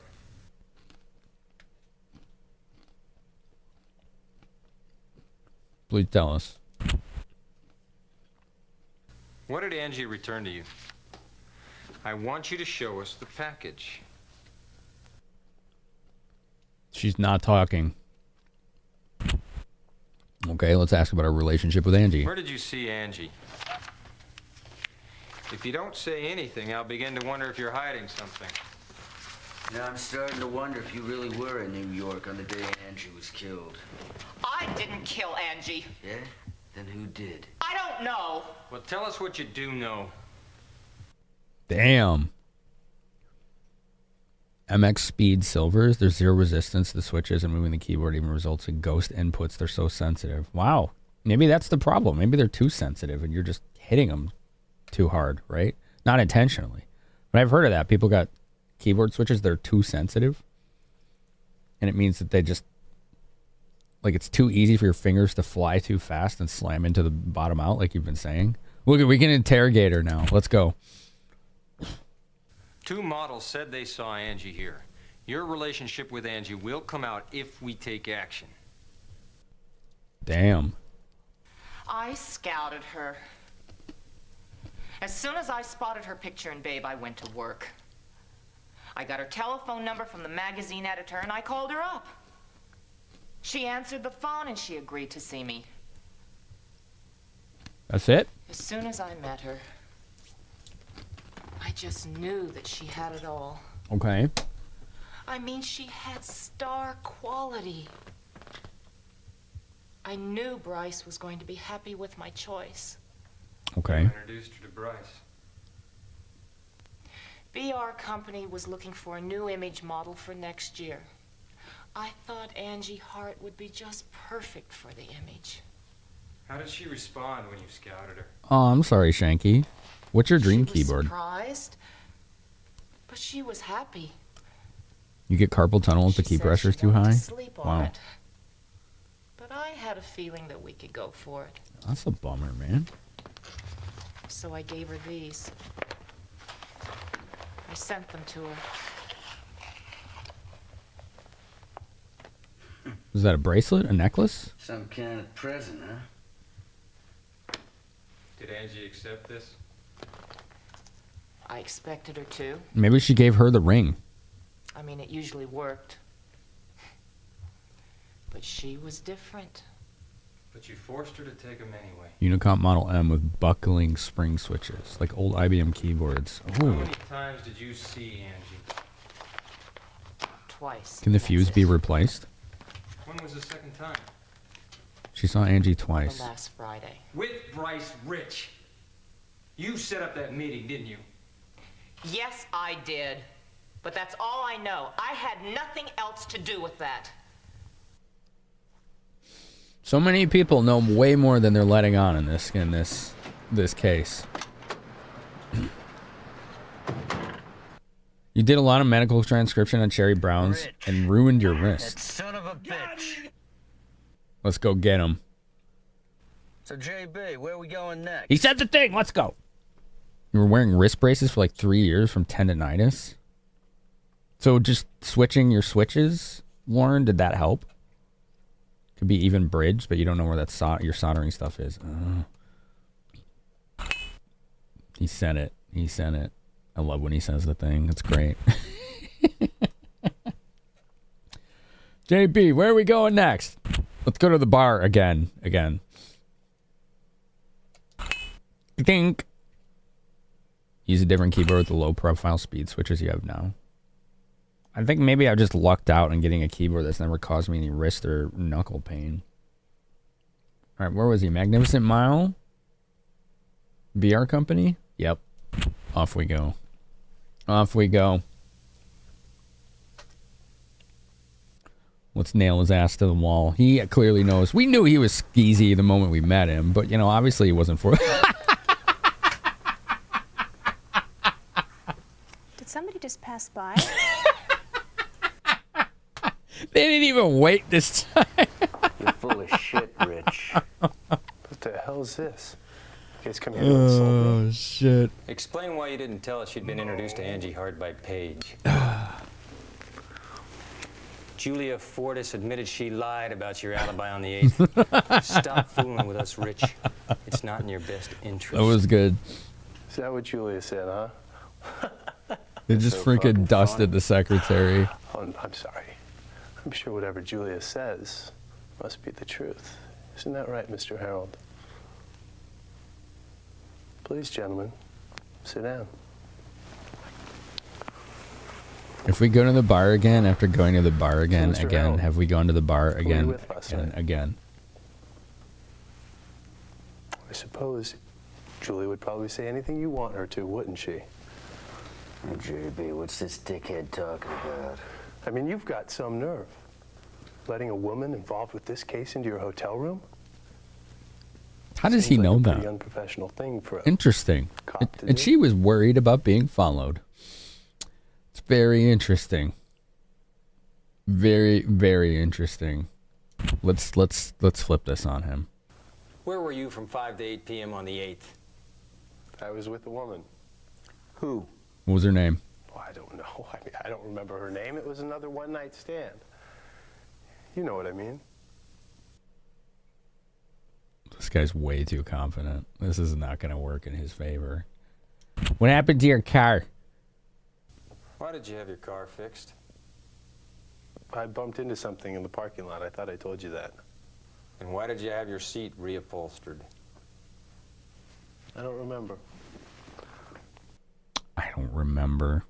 Speaker 1: Please tell us.
Speaker 5: What did Angie return to you? I want you to show us the package.
Speaker 1: She's not talking. Okay, let's ask about our relationship with Angie.
Speaker 5: Where did you see Angie? If you don't say anything, I'll begin to wonder if you're hiding something.
Speaker 12: Now I'm starting to wonder if you really were in New York on the day Angie was killed.
Speaker 9: I didn't kill Angie.
Speaker 12: Yeah? Then who did?
Speaker 9: I don't know.
Speaker 5: Well, tell us what you do know.
Speaker 1: Damn. MX Speed Silvers. There's zero resistance to the switches, and moving the keyboard even results in ghost inputs. They're so sensitive. Wow. Maybe that's the problem. Maybe they're too sensitive, and you're just hitting them too hard, right? Not intentionally. But I've heard of that. People got keyboard switches, they're too sensitive. And it means that they just, like, it's too easy for your fingers to fly too fast and slam into the bottom out, like you've been saying. Look, we can interrogate her now. Let's go.
Speaker 5: 2 models said they saw Angie here. Your relationship with Angie will come out if we take action.
Speaker 1: Damn.
Speaker 9: I scouted her. As soon as I spotted her picture in Babe, I went to work. I got her telephone number from the magazine editor, and I called her up. She answered the phone, and she agreed to see me.
Speaker 1: That's it?
Speaker 9: As soon as I met her, I just knew that she had it all.
Speaker 1: Okay.
Speaker 9: I mean, she had star quality. I knew Bryce was going to be happy with my choice.
Speaker 1: Okay.
Speaker 5: You introduced her to Bryce.
Speaker 9: VR Company was looking for a new image model for next year. I thought Angie Hart would be just perfect for the image.
Speaker 5: How did she respond when you scouted her?
Speaker 1: Oh, I'm sorry, Shanky. What's your dream keyboard?
Speaker 9: Surprised, but she was happy.
Speaker 1: You get carpal tunnel if the key pressure's too high?
Speaker 9: Sleep on
Speaker 1: Wow.
Speaker 9: it. But I had a feeling that we could go for it.
Speaker 1: That's a bummer, man.
Speaker 9: So I gave her these. I sent them to her.
Speaker 1: Is that a bracelet? A necklace?
Speaker 12: Some kind of present, huh?
Speaker 5: Did Angie accept this?
Speaker 9: I expected her to.
Speaker 1: Maybe she gave her the ring.
Speaker 9: I mean, it usually worked. But she was different.
Speaker 5: But you forced her to take them anyway.
Speaker 1: Unicomp Model M with buckling spring switches, like old IBM keyboards.
Speaker 5: How
Speaker 1: Oh.
Speaker 5: many times did you see Angie?
Speaker 9: Twice.
Speaker 1: Can the fuse be replaced?
Speaker 5: When was the second time?
Speaker 1: She saw Angie twice.
Speaker 9: Last Friday.
Speaker 5: With Bryce Rich. You set up that meeting, didn't you?
Speaker 9: Yes, I did. But that's all I know. I had nothing else to do with that.
Speaker 1: So many people know way more than they're letting on in this case. You did a lot of medical transcription on Cherry Browns and ruined your wrist.
Speaker 12: Son of a bitch.
Speaker 1: Let's go get him.
Speaker 12: So, JB, where are we going next?
Speaker 1: He said the thing. Let's go. You were wearing wrist braces for like 3 years from tendonitis. So just switching your switches, Warren, did that help? Could be even bridged, but you don't know where that your soldering stuff is. He said it. He said it. I love when he says the thing. It's great. JB, where are we going next? Let's go to the bar again. Think. Use a different keyboard with the low profile speed switches you have now. I think maybe I just lucked out in getting a keyboard that's never caused me any wrist or knuckle pain. All right, where was he? Magnificent Mile? BR Company? Yep. Off we go. Off we go. Let's nail his ass to the wall. He clearly knows. We knew he was skeezy the moment we met him, but, you know, obviously he wasn't for it.
Speaker 13: Did somebody just pass by?
Speaker 1: They didn't even wait this time.
Speaker 12: You're full of shit, Rich.
Speaker 20: What the hell is this? You guys come here to insult me?
Speaker 1: Oh, shit.
Speaker 18: Explain why you didn't tell us you'd been introduced to Angie Hart by Paige. Julia Fortis admitted she lied about your alibi on the 8th. Stop fooling with us, Rich. It's not in your best interest.
Speaker 1: That was good.
Speaker 20: Is that what Julia said, huh?
Speaker 1: They just
Speaker 20: So
Speaker 1: freaking
Speaker 20: fucking
Speaker 1: dusted the secretary.
Speaker 20: Oh, I'm sorry. I'm sure whatever Julia says must be the truth. Isn't that right, Mr. Harold? Please, gentlemen, sit down.
Speaker 1: If we go to the bar again, after going to the bar again,
Speaker 20: Mr. Harold,
Speaker 1: have we gone to the bar
Speaker 20: who were you
Speaker 1: again,
Speaker 20: with last
Speaker 1: and
Speaker 20: night?
Speaker 1: again?
Speaker 20: I suppose Julie would probably say anything you want her to, wouldn't she?
Speaker 12: Hey, JB, what's this dickhead talking about?
Speaker 20: I mean, you've got some nerve. Letting a woman involved with this case into your hotel room?
Speaker 1: How does he
Speaker 20: Seems like
Speaker 1: know
Speaker 20: a
Speaker 1: that?
Speaker 20: pretty unprofessional thing for a
Speaker 1: Interesting.
Speaker 20: cop to
Speaker 1: And
Speaker 20: do.
Speaker 1: she was worried about being followed. It's very interesting. Very, very interesting. Let's flip this on him.
Speaker 18: Where were you from 5 to 8 p.m. on the 8th?
Speaker 20: I was with a woman.
Speaker 18: Who?
Speaker 1: What was her name?
Speaker 20: Well, I don't know. I mean, I don't remember her name. It was another one-night stand. You know what I mean.
Speaker 1: This guy's way too confident. This is not going to work in his favor. What happened to your car?
Speaker 18: Why did you have your car fixed?
Speaker 20: I bumped into something in the parking lot. I thought I told you that.
Speaker 18: And why did you have your seat reupholstered?
Speaker 20: I don't remember.
Speaker 1: I don't remember.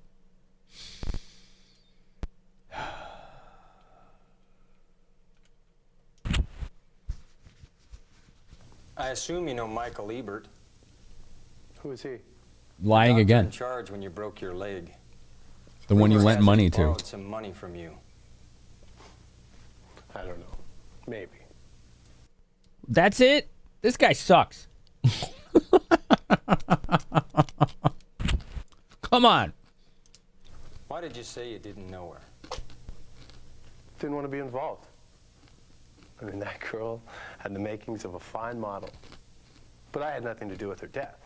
Speaker 18: I assume you know Michael Ebert.
Speaker 20: Who is he?
Speaker 1: Lying
Speaker 18: Doctor
Speaker 1: again.
Speaker 18: In charge when you broke your leg.
Speaker 1: The one you
Speaker 18: Rumor
Speaker 1: lent
Speaker 18: has it
Speaker 1: money
Speaker 18: he
Speaker 1: to.
Speaker 18: borrowed some money from you.
Speaker 20: I don't know. Maybe.
Speaker 1: That's it? This guy sucks. Come on.
Speaker 18: Why did you say you didn't know her?
Speaker 20: Didn't want to be involved. I mean, that girl had the makings of a fine model. But I had nothing to do with her death.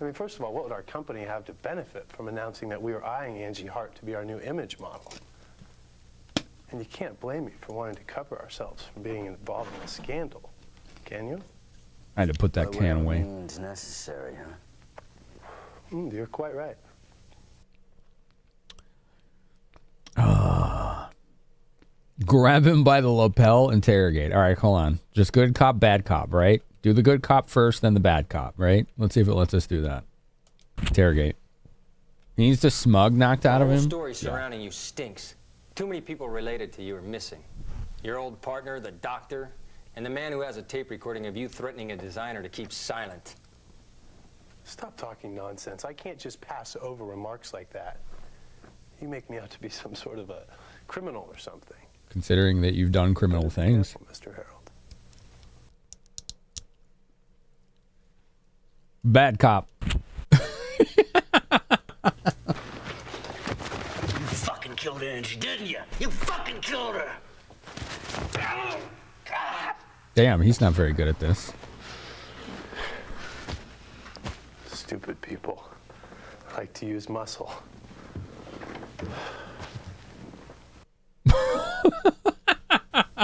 Speaker 20: I mean, first of all, what would our company have to benefit from announcing that we were eyeing Angie Hart to be our new image model? And you can't blame me for wanting to cover ourselves from being involved in a scandal, can you?
Speaker 1: I had to put that can away.
Speaker 12: It's necessary, huh?
Speaker 20: You're quite right.
Speaker 1: Grab him by the lapel, interrogate. All right, hold on. Just good cop, bad cop, right? Do the good cop first, then the bad cop, right? Let's see if it lets us do that. Interrogate. He needs the smug knocked out of
Speaker 18: The
Speaker 1: him.
Speaker 18: whole story surrounding you stinks. Too many people related to you are missing. Your old partner, the doctor, and the man who has a tape recording of you threatening a designer to keep silent.
Speaker 20: Stop talking nonsense. I can't just pass over remarks like that. You make me out to be some sort of a criminal or something.
Speaker 1: Considering that you've done criminal things.
Speaker 20: Mr. Harold.
Speaker 1: Bad cop.
Speaker 12: You fucking killed Angie, didn't you? You fucking killed her!
Speaker 1: Damn, he's not very good at this.
Speaker 20: Stupid people like to use muscle.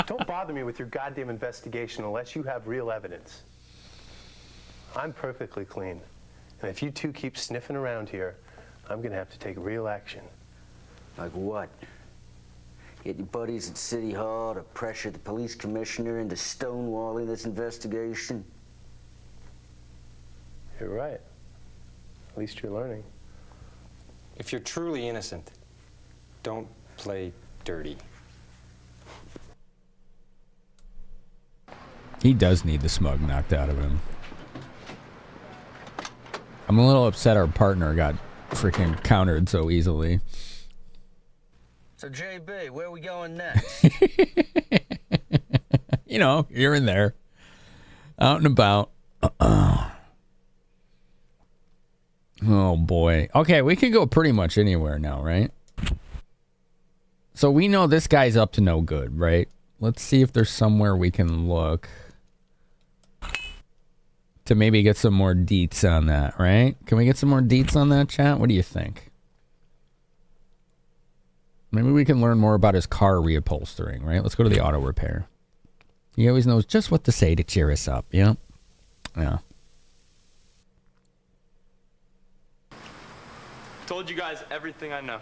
Speaker 20: Don't bother me with your goddamn investigation unless you have real evidence. I'm perfectly clean. And if you two keep sniffing around here, I'm gonna have to take real action.
Speaker 12: Like what?
Speaker 3: Get your buddies at City Hall to pressure the police commissioner into stonewalling this investigation.
Speaker 20: You're right. At least you're learning.
Speaker 18: If you're truly innocent, don't play dirty.
Speaker 1: He does need the smug knocked out of him. I'm a little upset our partner got freaking countered so easily.
Speaker 3: So, JB, where are we going next?
Speaker 1: You know, here and there. Out and about. Oh, boy. Okay, we can go pretty much anywhere now, right? So we know this guy's up to no good, right? Let's see if there's somewhere we can look to maybe get some more deets on that, right? Can we get some more deets on that, chat? What do you think? Maybe we can learn more about his car reupholstering, right? Let's go to the auto repair. He always knows just what to say to cheer us up, yeah? Yeah.
Speaker 11: Told you guys everything I know.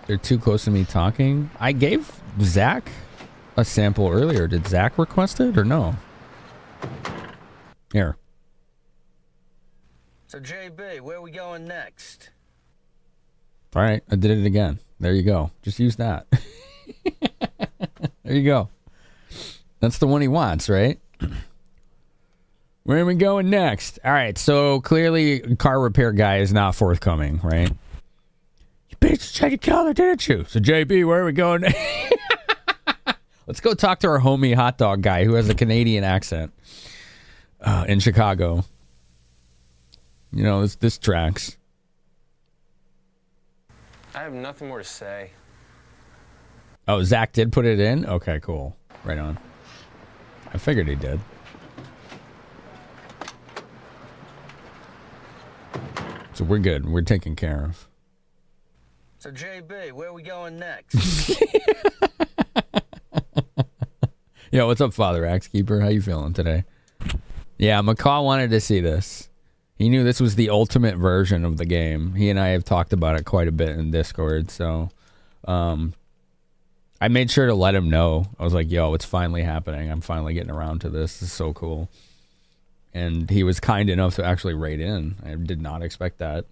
Speaker 1: They're too close to me talking. I gave Zach a sample earlier. Did Zach request it or no? Here.
Speaker 3: So, JB, where are we going next?
Speaker 1: All right, I did it again. There you go. Just use that. There you go. That's the one he wants, right? Where are we going next? All right, so clearly car repair guy is not forthcoming, right? You bitch, tried to kill her, didn't you? So, JB, where are we going? Let's go talk to our homie hot dog guy who has a Canadian accent in Chicago. You know, this tracks.
Speaker 20: I have nothing more to say.
Speaker 1: Oh, Zach did put it in? Okay, cool. Right on. I figured he did. So we're good. We're taken care of.
Speaker 3: So, JB, where are we going next?
Speaker 1: Yo, what's up, Father Axekeeper? How you feeling today? Yeah, McCaw wanted to see this. He knew this was the ultimate version of the game. He and I have talked about it quite a bit in Discord, so I made sure to let him know. I was like, yo, it's finally happening. I'm finally getting around to this. This is so cool. And he was kind enough to actually rate in. I did not expect that.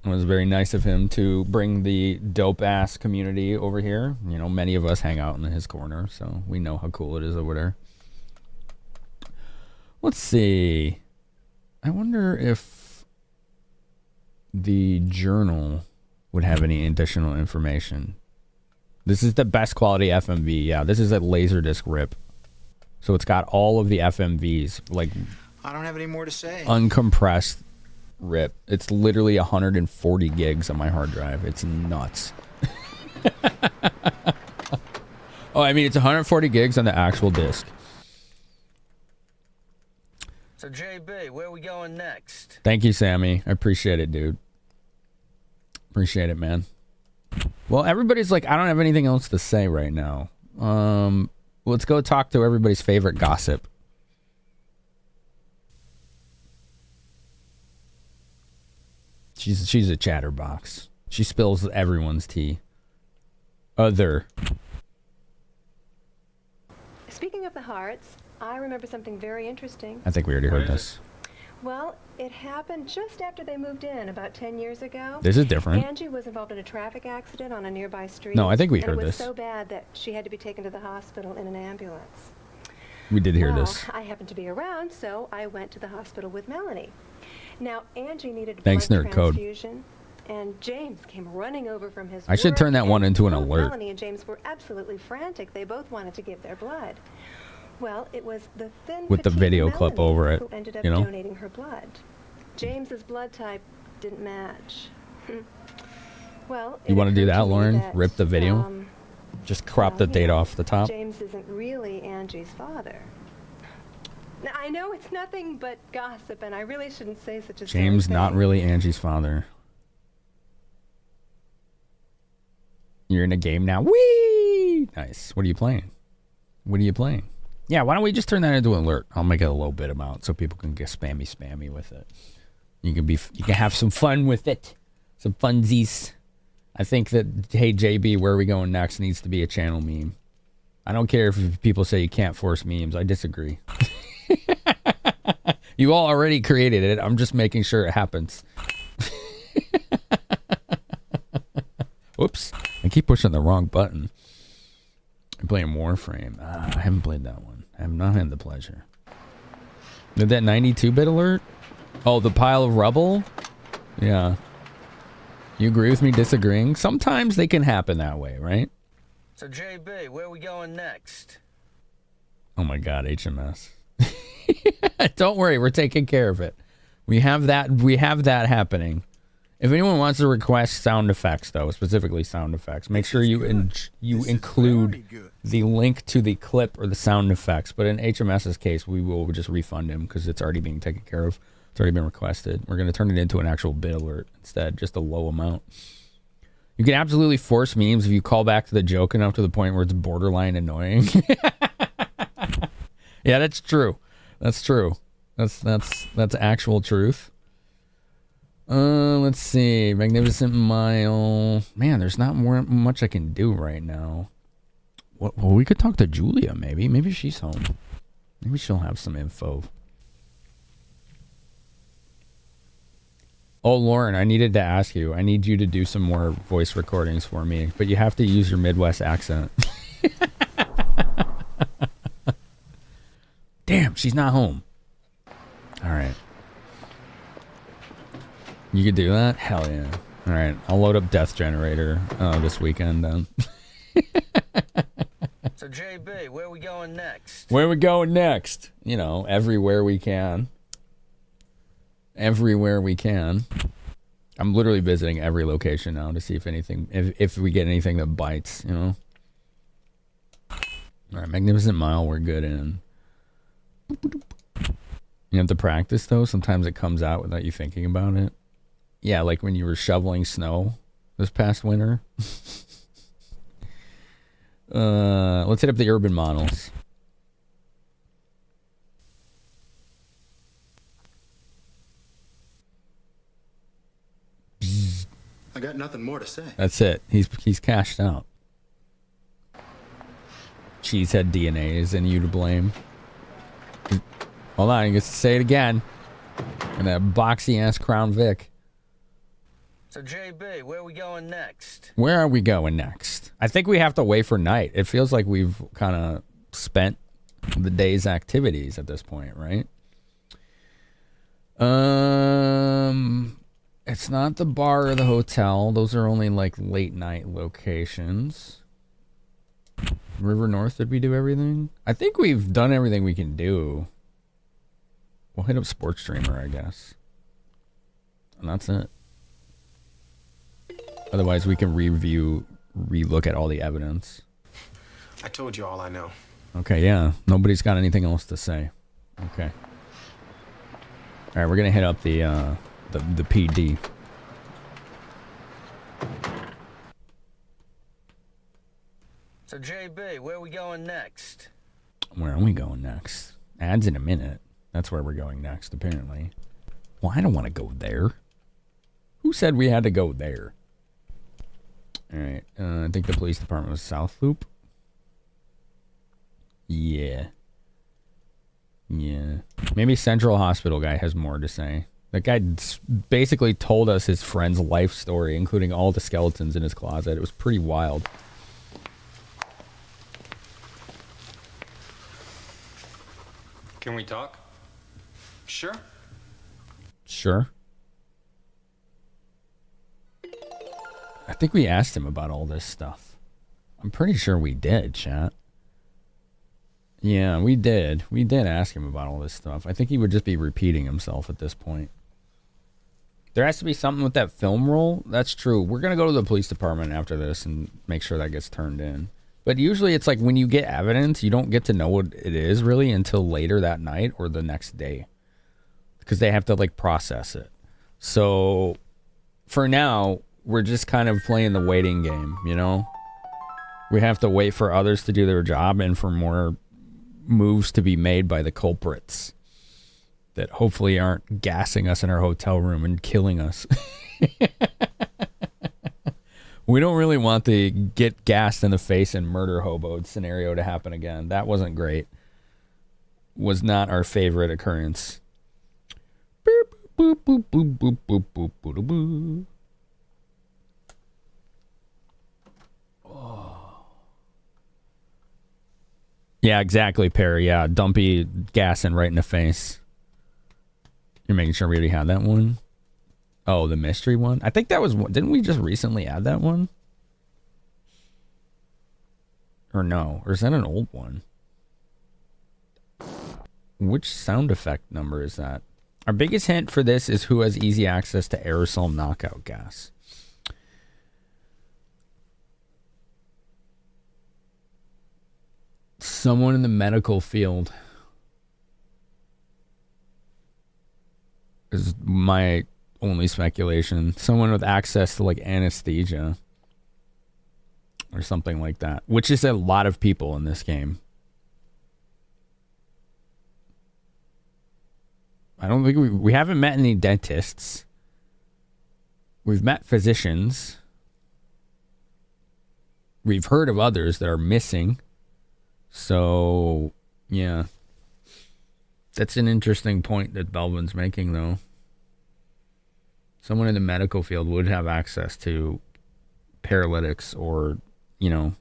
Speaker 1: It was very nice of him to bring the dope-ass community over here. You know, many of us hang out in his corner, so we know how cool it is over there. Let's see. I wonder if the journal would have any additional information. This is the best quality FMV. Yeah, this is a LaserDisc rip. So it's got all of the FMVs, like
Speaker 21: I don't have any more to say.
Speaker 1: Uncompressed rip. It's literally 140 gigs on my hard drive. It's nuts. Oh, I mean, it's 140 gigs on the actual disc.
Speaker 3: So, JB, where are we going next?
Speaker 1: Thank you, Sammy. I appreciate it, dude. Appreciate it, man. Well, everybody's like, I don't have anything else to say right now. Let's go talk to everybody's favorite gossip. She's a chatterbox. She spills everyone's tea.
Speaker 13: Speaking of the hearts, I remember something very interesting.
Speaker 1: I think we already heard this.
Speaker 13: Well, it happened just after they moved in, about 10 years ago.
Speaker 1: This is different.
Speaker 13: Angie was involved in a traffic accident on a nearby street.
Speaker 1: No, I think we heard
Speaker 13: and it was
Speaker 1: this.
Speaker 13: so bad that she had to be taken to the hospital in an ambulance.
Speaker 1: We did hear
Speaker 13: well,
Speaker 1: this.
Speaker 13: I happened to be around, so I went to the hospital with Melanie. Now, Angie needed a
Speaker 1: Thanks,
Speaker 13: blood
Speaker 1: Nerd Code.
Speaker 13: transfusion, and James came running over from his
Speaker 1: I should
Speaker 13: work,
Speaker 1: turn that one
Speaker 13: and
Speaker 1: into an
Speaker 13: both
Speaker 1: alert.
Speaker 13: Melanie and James were absolutely frantic. They both wanted to give their blood. Well, it was the thin,
Speaker 1: With the
Speaker 13: petite
Speaker 1: video clip
Speaker 13: Melanie
Speaker 1: over it,
Speaker 13: who ended up
Speaker 1: you know?
Speaker 13: donating her blood. James's blood type didn't match. Well,
Speaker 1: You want to do that,
Speaker 13: occurred to me
Speaker 1: Lauren?
Speaker 13: that,
Speaker 1: Rip the video? Just crop the date off the top.
Speaker 13: James isn't really Angie's father. Now, I know it's nothing but gossip, and I really shouldn't say such a
Speaker 1: James,
Speaker 13: silly
Speaker 1: not
Speaker 13: thing.
Speaker 1: really Angie's father. You're in a game now. Whee! Nice. What are you playing? What are you playing? Yeah, why don't we just turn that into an alert? I'll make it a low bit amount so people can get spammy with it. You can have some fun with it. Some funsies. I think that, hey, JB, where are we going next needs to be a channel meme. I don't care if people say you can't force memes. I disagree. You all already created it. I'm just making sure it happens. Whoops. I keep pushing the wrong button. I'm playing Warframe. I haven't played that one. I have not had the pleasure. Did that 92-bit alert? Oh, the pile of rubble? Yeah. You agree with me disagreeing? Sometimes they can happen that way, right?
Speaker 3: So, JB, where are we going next?
Speaker 1: Oh my god, HMS. Don't worry, we're taking care of it. We have that happening. If anyone wants to request sound effects, though, specifically sound effects, make sure you include the link to the clip or the sound effects. But in HMS's case, we will just refund him because it's already being taken care of. It's already been requested. We're going to turn it into an actual bit alert instead, just a low amount. You can absolutely force memes if you call back to the joke enough to the point where it's borderline annoying. Yeah, that's true. That's true. That's actual truth. Let's see. Magnificent Mile. Man, there's not much I can do right now. Well, we could talk to Julia, maybe. Maybe she's home. Maybe she'll have some info. Oh, Lauren, I needed to ask you. I need you to do some more voice recordings for me, but you have to use your Midwest accent. Damn, she's not home. All right. You could do that? Hell yeah. All right, I'll load up Death Generator this weekend then.
Speaker 3: So, JB, where are we going next?
Speaker 1: Where are we going next? You know, everywhere we can. Everywhere we can. I'm literally visiting every location now to see if anything, if we get anything that bites, you know. All right, Magnificent Mile, we're good in. You have to practice though. Sometimes it comes out without you thinking about it. Yeah, like when you were shoveling snow this past winter. Let's hit up the urban models.
Speaker 21: I got nothing more to say.
Speaker 1: That's it. He's cashed out. Cheesehead DNA is in you to blame. Hold on, I get to say it again. And that boxy ass Crown Vic.
Speaker 3: So, JB, where are we going next?
Speaker 1: Where are we going next? I think we have to wait for night. It feels like we've kind of spent the day's activities at this point, right? It's not the bar or the hotel. Those are only like late night locations. River North, did we do everything? I think we've done everything we can do. We'll hit up Sports Streamer, I guess. And that's it. Otherwise, we can relook at all the evidence.
Speaker 20: I told you all I know.
Speaker 1: Okay, yeah. Nobody's got anything else to say. Okay. All right, we're gonna hit up the PD.
Speaker 3: So, JB, where are we going next?
Speaker 1: Where are we going next? Ads in a minute. That's where we're going next, apparently. Well, I don't want to go there. Who said we had to go there? All right. I think the police department was South Loop. Yeah. Yeah. Maybe Central Hospital guy has more to say. That guy basically told us his friend's life story, including all the skeletons in his closet. It was pretty wild.
Speaker 5: Can we talk?
Speaker 21: Sure.
Speaker 1: Sure. I think we asked him about all this stuff. I'm pretty sure we did, chat. Yeah, we did. We did ask him about all this stuff. I think he would just be repeating himself at this point. There has to be something with that film roll. That's true. We're going to go to the police department after this and make sure that gets turned in. But usually it's like when you get evidence, you don't get to know what it is really until later that night or the next day. Because they have to like process it. So for now, we're just kind of playing the waiting game, you know? We have to wait for others to do their job and for more moves to be made by the culprits that hopefully aren't gassing us in our hotel room and killing us. We don't really want the get gassed in the face and murder hobo scenario to happen again. That wasn't great. Was not our favorite occurrence. Boop, boop, boop, boop, boop, boop, boop, boop, boop, boop. Oh. Yeah, exactly, Perry. Yeah, dumpy gassing right in the face. You're making sure we already had that one? Oh, the mystery one? I think that was one. Didn't we just recently add that one? Or no? Or is that an old one? Which sound effect number is that? Our biggest hint for this is who has easy access to aerosol knockout gas. Someone in the medical field is my only speculation. Someone with access to like anesthesia or something like that, which is a lot of people in this game. I don't think we haven't met any dentists. We've met physicians. We've heard of others that are missing. So, yeah. That's an interesting point that Belvin's making, though. Someone in the medical field would have access to paralytics or, you know,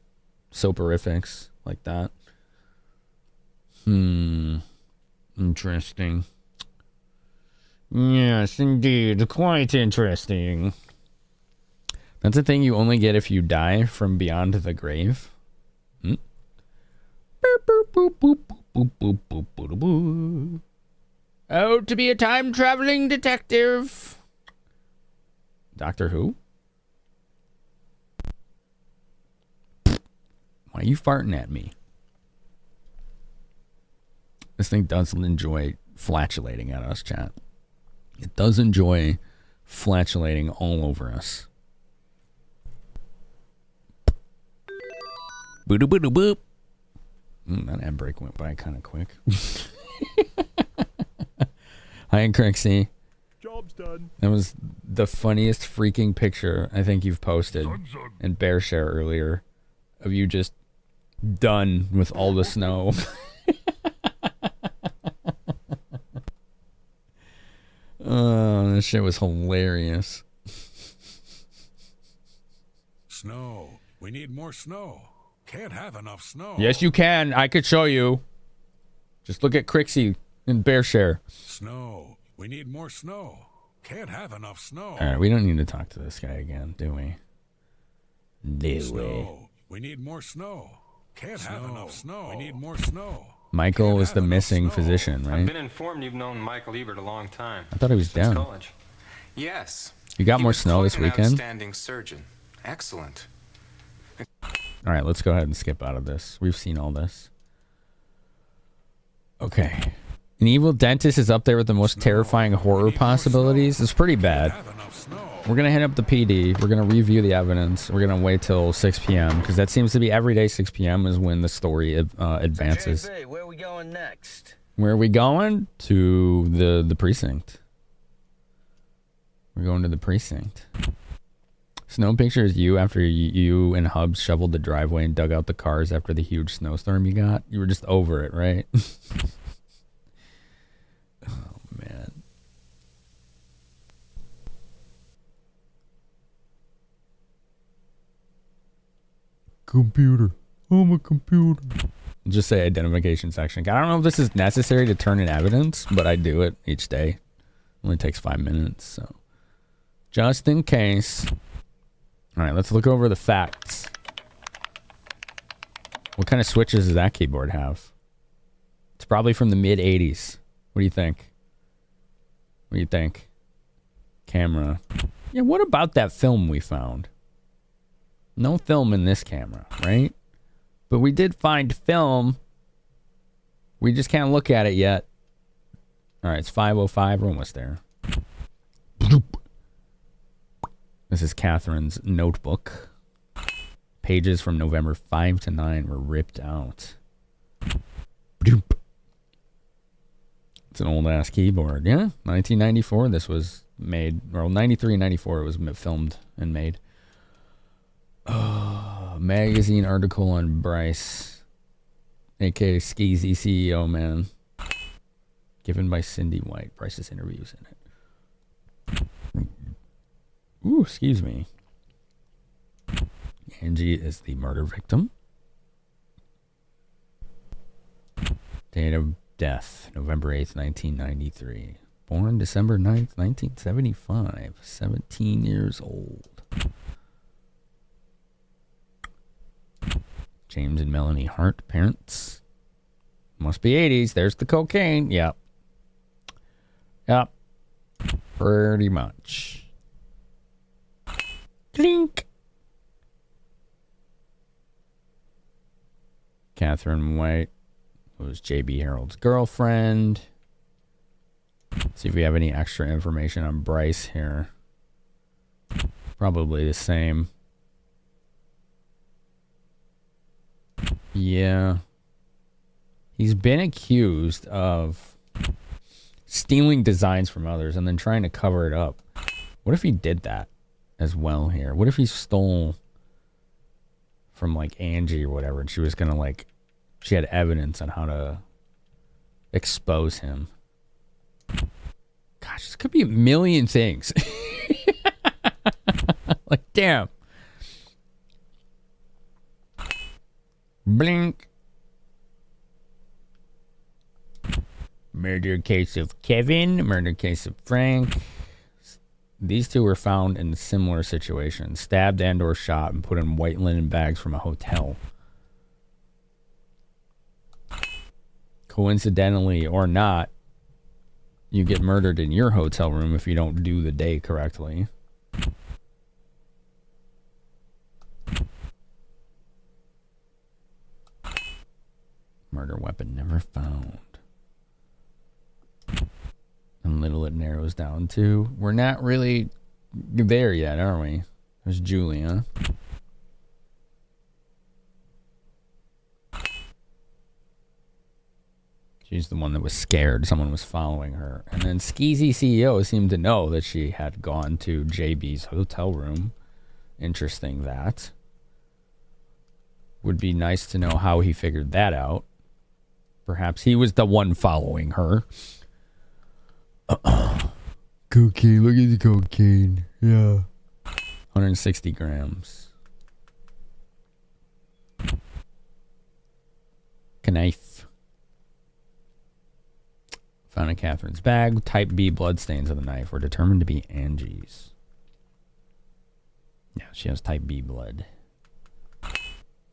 Speaker 1: soporifics like that. Interesting. Yes, indeed. Quite interesting. That's a thing you only get if you die from beyond the grave. Boop, boop, boop, boop, boop, boop, boop, boop, boop. Oh, to be a time-traveling detective. Doctor Who? Why are you farting at me? This thing doesn't enjoy flatulating at us, chat. It does enjoy flatulating all over us. Boop-a-boop-a-boop. That ad break went by kind of quick. Hi, Crixie.
Speaker 2: Job's done.
Speaker 1: That was the funniest freaking picture I think you've posted in Bear Share earlier of you just done with all the snow. Oh, this shit was hilarious.
Speaker 2: Snow. We need more snow. Can't have enough snow.
Speaker 1: Yes, you can. I could show you. Just look at Crixie in Bear Share.
Speaker 2: Snow. We need more snow. Can't have enough snow.
Speaker 1: All right, we don't need to talk to this guy again, do we?
Speaker 2: Snow. We need more snow. Can't have enough snow. We need more snow.
Speaker 1: Michael was the missing physician,
Speaker 18: I've
Speaker 1: right?
Speaker 18: been informed you've known Michael Ebert a long time.
Speaker 1: I thought he was
Speaker 18: Since
Speaker 1: down.
Speaker 18: college.
Speaker 19: Yes.
Speaker 1: You got
Speaker 19: He
Speaker 1: more
Speaker 19: was
Speaker 1: snow
Speaker 19: quite
Speaker 1: this
Speaker 19: an
Speaker 1: weekend?
Speaker 19: Outstanding surgeon. Excellent.
Speaker 1: All right, let's go ahead and skip out of this. We've seen all this. Okay. An evil dentist is up there with the most terrifying horror possibilities. It's pretty bad. We're going to hit up the PD. We're going to review the evidence. We're going to wait till 6 p.m. because that seems to be every day 6 p.m. is when the story advances.
Speaker 12: JB, where are we going next?
Speaker 1: Where are we going? To the precinct. We're going to the precinct. Snow picture is you after you and Hubs shoveled the driveway and dug out the cars after the huge snowstorm you got. You were just over it, right? Oh, man. Computer. I'm a computer. Just say identification section. I don't know if this is necessary to turn in evidence, but I do it each day. Only takes 5 minutes, so. Just in case. All right, let's look over the facts. What kind of switches does that keyboard have? It's probably from the mid-'80s. What do you think? What do you think? Camera. Yeah, what about that film we found? No film in this camera, right? But we did find film. We just can't look at it yet. All right, it's 5:05. We're almost there. This is Catherine's notebook. Pages from November 5 to 9 were ripped out. It's an old-ass keyboard. Yeah, 1994 this was made. Or 93, 94 it was filmed and made. magazine article on Bryce, aka Skeezy CEO Man, given by Cindy White. Bryce's interviews in it. Ooh, excuse me. Angie is the murder victim. Date of death, November 8th, 1993. Born December 9th, 1975. 17 years old. James and Melanie Hart, parents. Must be 80s. There's the cocaine. Yep. Yep. Pretty much. Clink. Catherine White was J.B. Harold's girlfriend. See if we have any extra information on Bryce here. Probably the same. Yeah. He's been accused of stealing designs from others and then trying to cover it up. What if he did that as well here? What if he stole from like Angie or whatever and she was gonna like, she had evidence on how to expose him? Gosh, this could be a million things. Like, damn. Blink. Murder case of Kevin. Murder case of Frank. These two were found in similar situations. Stabbed and or shot and put in white linen bags from a hotel. Coincidentally or not, you get murdered in your hotel room if you don't do the day correctly. Murder weapon never found. And little it narrows down to. We're not really there yet, are we? There's Julie, huh? She's the one that was scared. Someone was following her. And then Skeezy CEO seemed to know that she had gone to JB's hotel room. Interesting that. Would be nice to know how he figured that out. Perhaps he was the one following her. Cocaine. Look at the cocaine. Yeah. 160 grams. Knife. Found in Catherine's bag. Type B bloodstains on the knife were determined to be Angie's. Yeah, she has type B blood.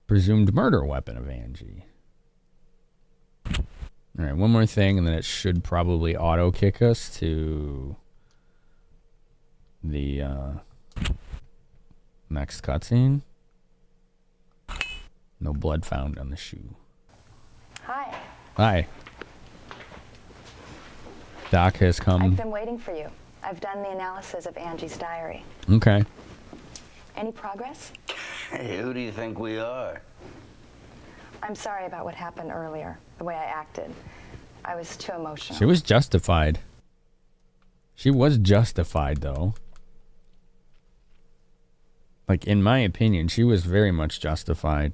Speaker 1: Presumed murder weapon of Angie. All right, one more thing, and then it should probably auto kick us to the next cutscene. No blood found on the shoe.
Speaker 6: Hi.
Speaker 1: Hi. Doc has come.
Speaker 6: I've been waiting for you. I've done the analysis of Angie's diary.
Speaker 1: Okay.
Speaker 6: Any progress?
Speaker 12: Hey, who do you think we are?
Speaker 6: I'm sorry about what happened earlier, the way I acted. I was too emotional.
Speaker 1: She was justified. She was justified, though. Like, in my opinion, she was very much justified.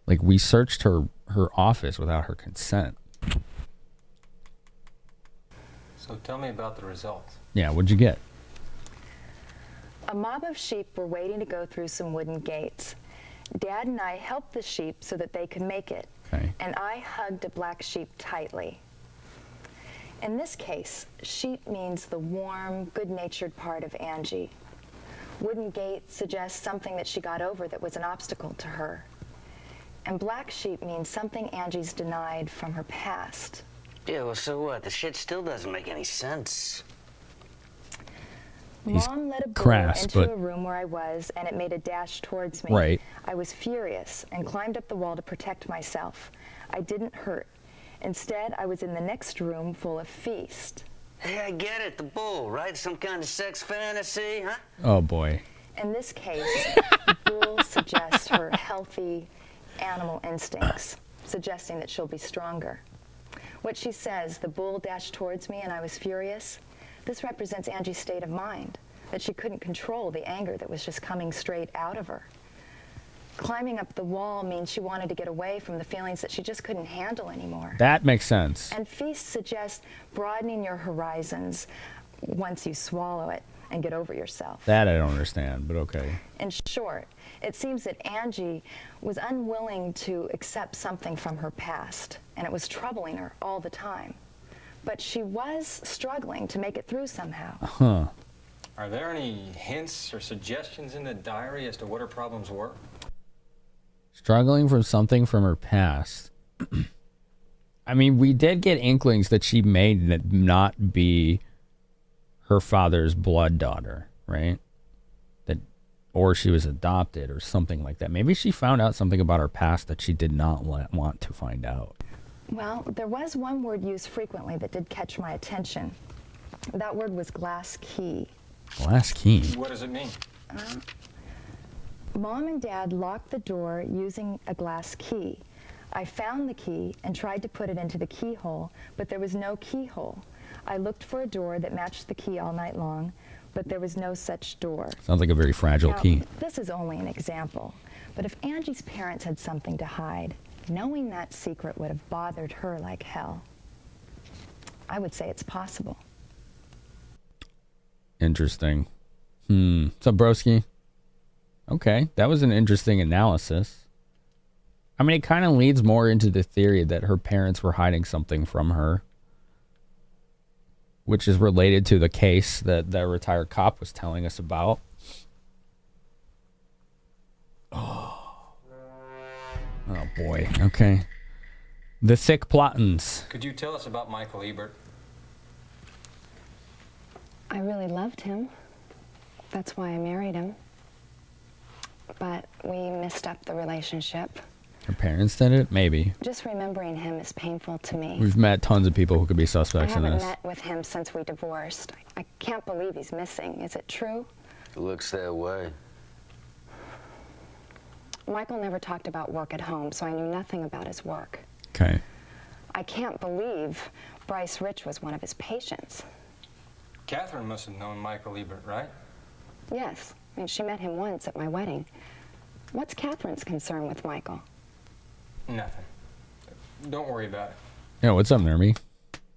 Speaker 1: Like, we searched her office without her consent.
Speaker 18: So tell me about the results.
Speaker 1: Yeah, what'd you get?
Speaker 6: A mob of sheep were waiting to go through some wooden gates. Dad and I helped the sheep so that they could make it.
Speaker 1: Okay.
Speaker 6: And I hugged a black sheep tightly. In this case, sheep means the warm, good-natured part of Angie. Wooden gate suggests something that she got over that was an obstacle to her. And black sheep means something Angie's denied from her past.
Speaker 12: Yeah, well, so what? The shit still doesn't make any sense.
Speaker 6: Mom led a bull into a room where I was, and it made a dash towards me.
Speaker 1: Right.
Speaker 6: I was furious and climbed up the wall to protect myself. I didn't hurt. Instead, I was in the next room full of feast.
Speaker 12: Hey, I get it, the bull, right? Some kind of sex fantasy, huh?
Speaker 1: Oh, boy.
Speaker 6: In this case, the bull suggests her healthy animal instincts, suggesting that she'll be stronger. What she says, the bull dashed towards me and I was furious, this represents Angie's state of mind. that she couldn't control the anger that was just coming straight out of her. Climbing up the wall means she wanted to get away from the feelings that she just couldn't handle anymore.
Speaker 1: That makes sense.
Speaker 6: And feast suggests broadening your horizons once you swallow it and get over yourself.
Speaker 1: That I don't understand, but okay.
Speaker 6: In short, it seems that Angie was unwilling to accept something from her past, and it was troubling her all the time. But she was struggling to make it through somehow.
Speaker 1: Huh.
Speaker 18: Are there any hints or suggestions in the diary as to what her problems were?
Speaker 1: Struggling from something from her past. I mean, we did get inklings that she may not be her father's blood daughter, right? That, or she was adopted or something like that. Maybe she found out something about her past that she did not want to find out.
Speaker 6: Well, there was one word used frequently that did catch my attention. That word was glass key.
Speaker 1: Glass key?
Speaker 18: What does it mean?
Speaker 6: Mom and Dad locked the door using a glass key. I found the key and tried to put it into the keyhole, but there was no keyhole. I looked for a door that matched the key all night long, but there was no such door.
Speaker 1: Sounds like a very fragile
Speaker 6: Now,
Speaker 1: key.
Speaker 6: This is only an example, but if Angie's parents had something to hide, knowing that secret would have bothered her like hell. I would say it's possible.
Speaker 1: Interesting. What's up, broski? Okay, that was an interesting analysis. I mean, it kind of leads more into the theory that her parents were hiding something from her, which is related to the case that the retired cop was telling us about. Oh boy. Okay. The thick plottins.
Speaker 18: Could you tell us about Michael Ebert?
Speaker 6: I really loved him. That's why I married him. But we messed up the relationship.
Speaker 1: Her parents did it? Maybe.
Speaker 6: Just remembering him is painful to me.
Speaker 1: We've met tons of people who could be
Speaker 6: I
Speaker 1: suspects in
Speaker 6: haven't
Speaker 1: this.
Speaker 6: met with him since we divorced. I can't believe he's missing. Is it true?
Speaker 3: It looks that way.
Speaker 6: Michael never talked about work at home, so I knew nothing about his work.
Speaker 1: Okay.
Speaker 6: I can't believe Bryce Rich was one of his patients.
Speaker 18: Catherine must have known Michael Ebert, right?
Speaker 6: Yes. I mean, she met him once at my wedding. What's Catherine's concern with Michael?
Speaker 18: Nothing. Don't worry about it.
Speaker 1: Yeah, what's up, Nermy?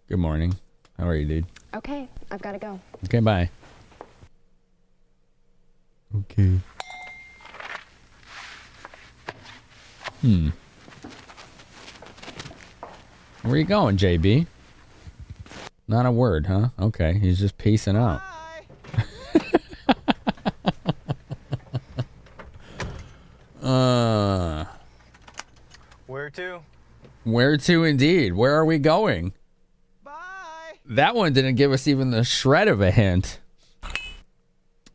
Speaker 1: Good morning. How are you, dude?
Speaker 6: Okay, I've got to go.
Speaker 1: Okay, bye. Okay. Where you going, JB? Not a word, huh? Okay, he's just peacing out.
Speaker 14: Where to?
Speaker 1: Where to indeed? Where are we going? Bye. That one didn't give us even the shred of a hint.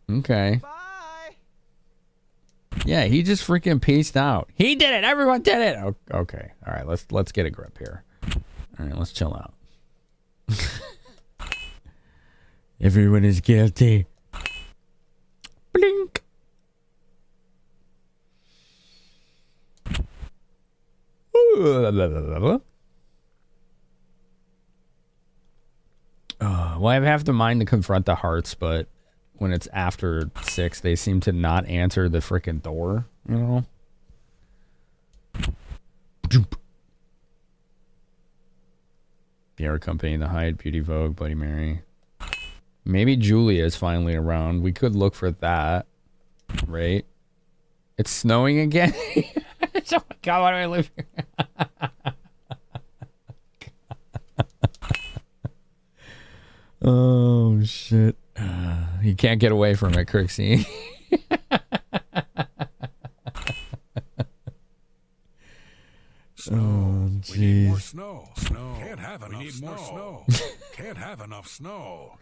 Speaker 1: Okay. Bye. Yeah, he just freaking peaced out. He did it. Everyone did it. Okay. All right. Let's get a grip here. All right. Let's chill out. Everyone is guilty. Blink. Well, I have to mind to confront the hearts, but when it's after 6, they seem to not answer the freaking door, you know? Pierre Company, The Hyde, Beauty Vogue, Bloody Mary. Maybe Julia is finally around. We could look for that, right? It's snowing again? Oh my God, why do I live here? Oh, shit. You can't get away from it, Crixie.
Speaker 2: Snow.
Speaker 1: Oh,
Speaker 2: We need more
Speaker 1: jeez.
Speaker 2: snow. Snow. Can't have enough we need snow. More snow. Can't have enough snow.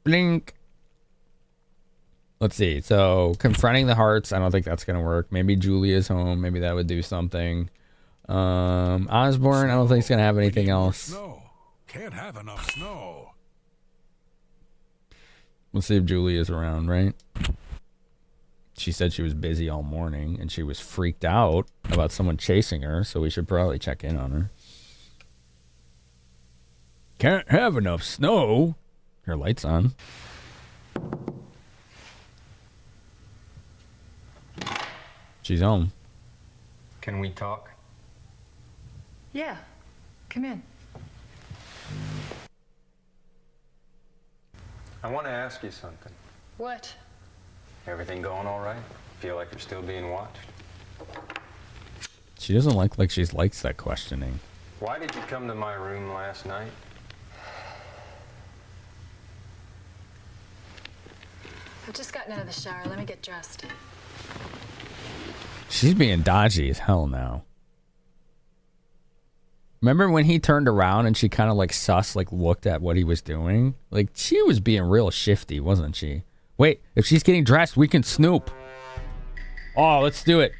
Speaker 1: Blink. Let's see. So, confronting the hearts, I don't think that's going to work. Maybe Julia's home. Maybe that would do something. Osborne, I don't think he's going to have anything else.
Speaker 2: Snow. Can't have enough snow.
Speaker 1: Let's see if Julia's around, right? She said she was busy all morning, and she was freaked out about someone chasing her, so we should probably check in on her. Can't have enough snow. Her light's on. She's home.
Speaker 5: Can we talk?
Speaker 6: Yeah, come in.
Speaker 5: I want to ask you something.
Speaker 6: What?
Speaker 5: Everything going all right? Feel like you're still being watched?
Speaker 1: She doesn't like she likes that questioning.
Speaker 5: Why did you come to my room last night?
Speaker 6: I've just gotten out of the shower. Let me get dressed.
Speaker 1: She's being dodgy as hell now. Remember when he turned around and she kind of like looked at what he was doing? Like, she was being real shifty, wasn't she? Wait, if she's getting dressed, we can snoop. Oh, let's do it.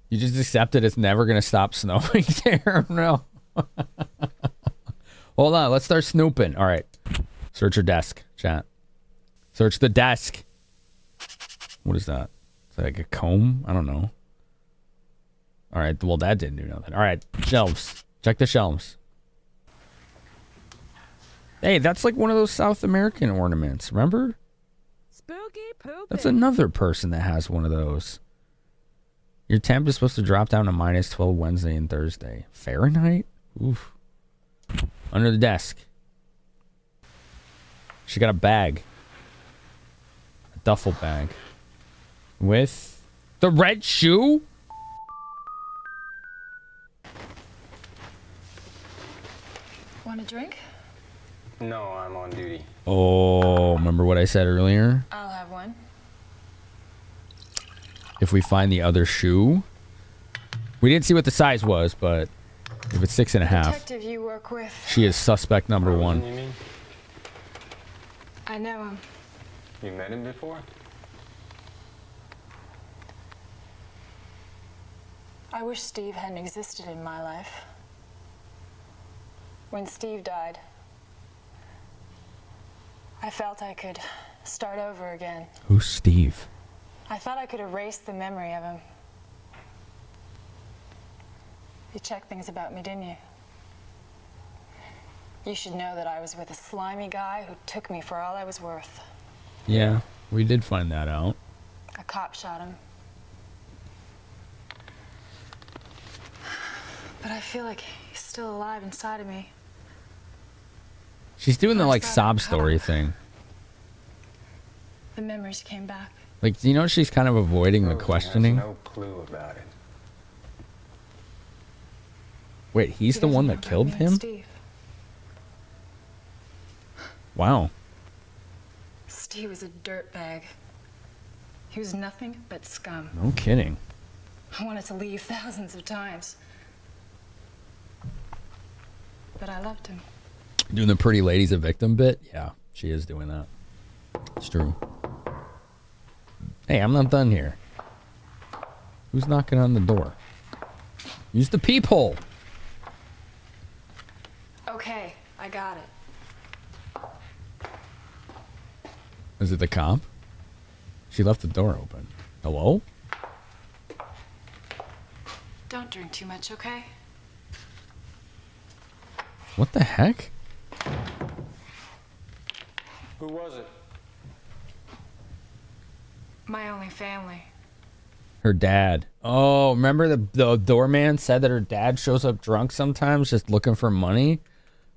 Speaker 1: You just accepted it's never going to stop snowing there? No. Hold on, let's start snooping. All right. Search your desk, chat. Search the desk. What is that? Is that like a comb? I don't know. All right, well, that didn't do nothing. All right, shelves. Check the shelves. Hey, that's like one of those South American ornaments, remember?
Speaker 16: Spooky poopy.
Speaker 1: That's another person that has one of those. Your temp is supposed to drop down to -12 Wednesday and Thursday. Fahrenheit? Oof. Under the desk. She got a bag. A duffel bag. With the red shoe?
Speaker 6: Want a drink?
Speaker 5: No, I'm on duty.
Speaker 1: Oh, remember what I said earlier?
Speaker 6: I'll have one.
Speaker 1: If we find the other shoe, we didn't see what the size was, but if it's 6.5,
Speaker 6: Detective you work with.
Speaker 1: she is suspect number one.
Speaker 5: You mean?
Speaker 6: I know him.
Speaker 5: You met him before?
Speaker 6: I wish Steve hadn't existed in my life. When Steve died, I felt I could start over again.
Speaker 1: Who's Steve?
Speaker 6: I thought I could erase the memory of him. You checked things about me, didn't you? You should know that I was with a slimy guy who took me for all I was worth.
Speaker 1: Yeah, we did find that out.
Speaker 6: A cop shot him. But I feel like he's still alive inside of me.
Speaker 1: She's doing the like sob story thing.
Speaker 6: The memories came back.
Speaker 1: Like, you know, she's kind of avoiding the
Speaker 5: Rosie
Speaker 1: questioning.
Speaker 5: has no clue about it.
Speaker 1: Wait, he's the one that killed him?
Speaker 6: Steve.
Speaker 1: Wow.
Speaker 6: Steve was a dirtbag. He was nothing but scum.
Speaker 1: No kidding.
Speaker 6: I wanted to leave thousands of times. But I loved him.
Speaker 1: Doing the pretty lady's a victim bit? Yeah, she is doing that. It's true. Hey, I'm not done here. Who's knocking on the door? Use the peephole.
Speaker 6: Okay, I got it.
Speaker 1: Is it the cop? She left the door open. Hello?
Speaker 6: Don't drink too much, okay?
Speaker 1: What the heck?
Speaker 5: Who was it?
Speaker 6: My only family.
Speaker 1: Her dad. Oh, remember the doorman said that her dad shows up drunk sometimes just looking for money?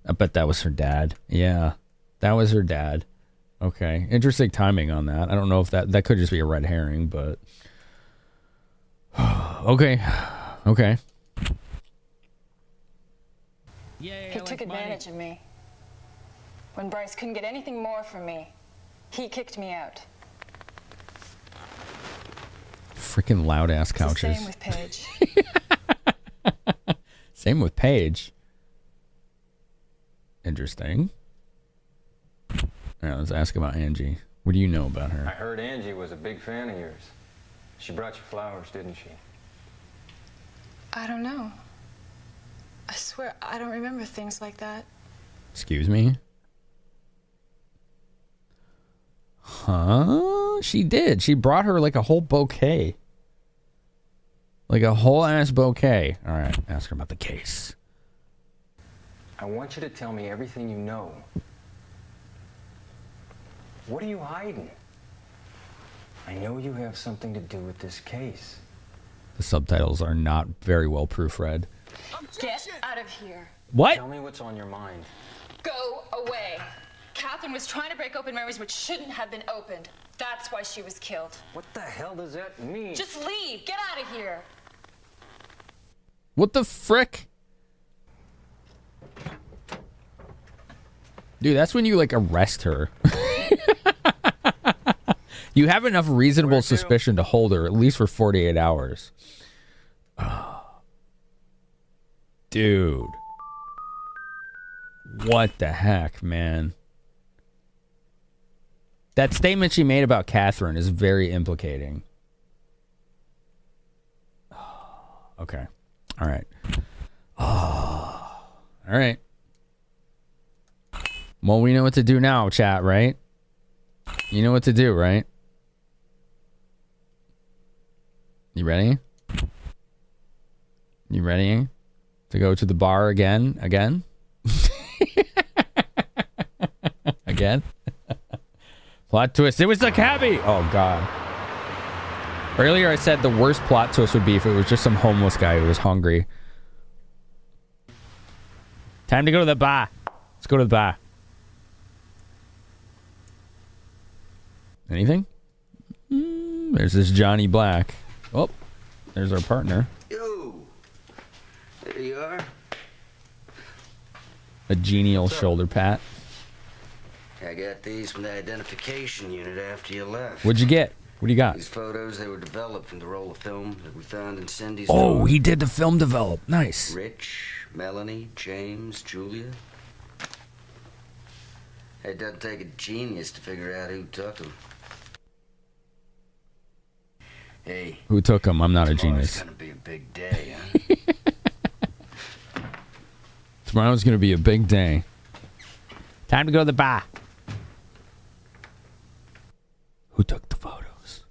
Speaker 1: I bet that was her dad. Yeah, that was her dad. Okay, interesting timing on that. I don't know if that could just be a red herring, but... Okay. Okay.
Speaker 6: He took advantage of me. When Bryce couldn't get anything more from me, he kicked me out.
Speaker 1: Freaking loud ass
Speaker 6: It's the
Speaker 1: couches.
Speaker 6: same with Paige.
Speaker 1: Same with Paige. Interesting. All right, let's ask about Angie. What do you know about
Speaker 5: I
Speaker 1: her?
Speaker 5: heard Angie was a big fan of yours. She brought you flowers, didn't she?
Speaker 6: I don't know. I swear, I don't remember things like that.
Speaker 1: Excuse me? Huh? She did. She brought her like a whole bouquet. Like a whole ass bouquet. All right, ask her about the case.
Speaker 5: I want you to tell me everything you know. What are you hiding? I know you have something to do with this case.
Speaker 1: The subtitles are not very well proofread.
Speaker 4: Get out of here.
Speaker 1: What?
Speaker 5: Tell me what's on your mind.
Speaker 4: Go away. Catherine was trying to break open memories which shouldn't have been opened. That's why she was killed.
Speaker 5: What the hell does that mean?
Speaker 4: Just leave. Get out of here.
Speaker 1: What the frick? Dude, that's when you, like, arrest her. You have enough reasonable suspicion to hold her, at least for 48 hours. Oh. Dude. What the heck, man? That statement she made about Catherine is very implicating. Okay. All right. All right. Well, we know what to do now, chat, right? You know what to do, right? You ready? You ready to go to the bar again? Again? Again? Plot twist. It was the cabbie! Oh, God. Earlier I said the worst plot twist would be if it was just some homeless guy who was hungry. Time to go to the bar. Let's go to the bar. Anything? There's this Johnny Black. Oh, there's our partner.
Speaker 3: Yo, there you are.
Speaker 1: A genial shoulder pat.
Speaker 3: I got these from the identification unit after you left.
Speaker 1: What'd you get? What do you got?
Speaker 3: These photos, they were developed from the roll of film that we found in Cindy's
Speaker 1: Oh,
Speaker 3: drawer.
Speaker 1: he did the film develop. Nice.
Speaker 3: Rich, Melanie, James, Julia. It doesn't take a genius to figure out who took them. Hey.
Speaker 1: Who took him? I'm not a genius.
Speaker 3: Tomorrow's gonna be a big day, huh?
Speaker 1: Tomorrow's gonna be a big day. Time to go to the bar. Who took the photos?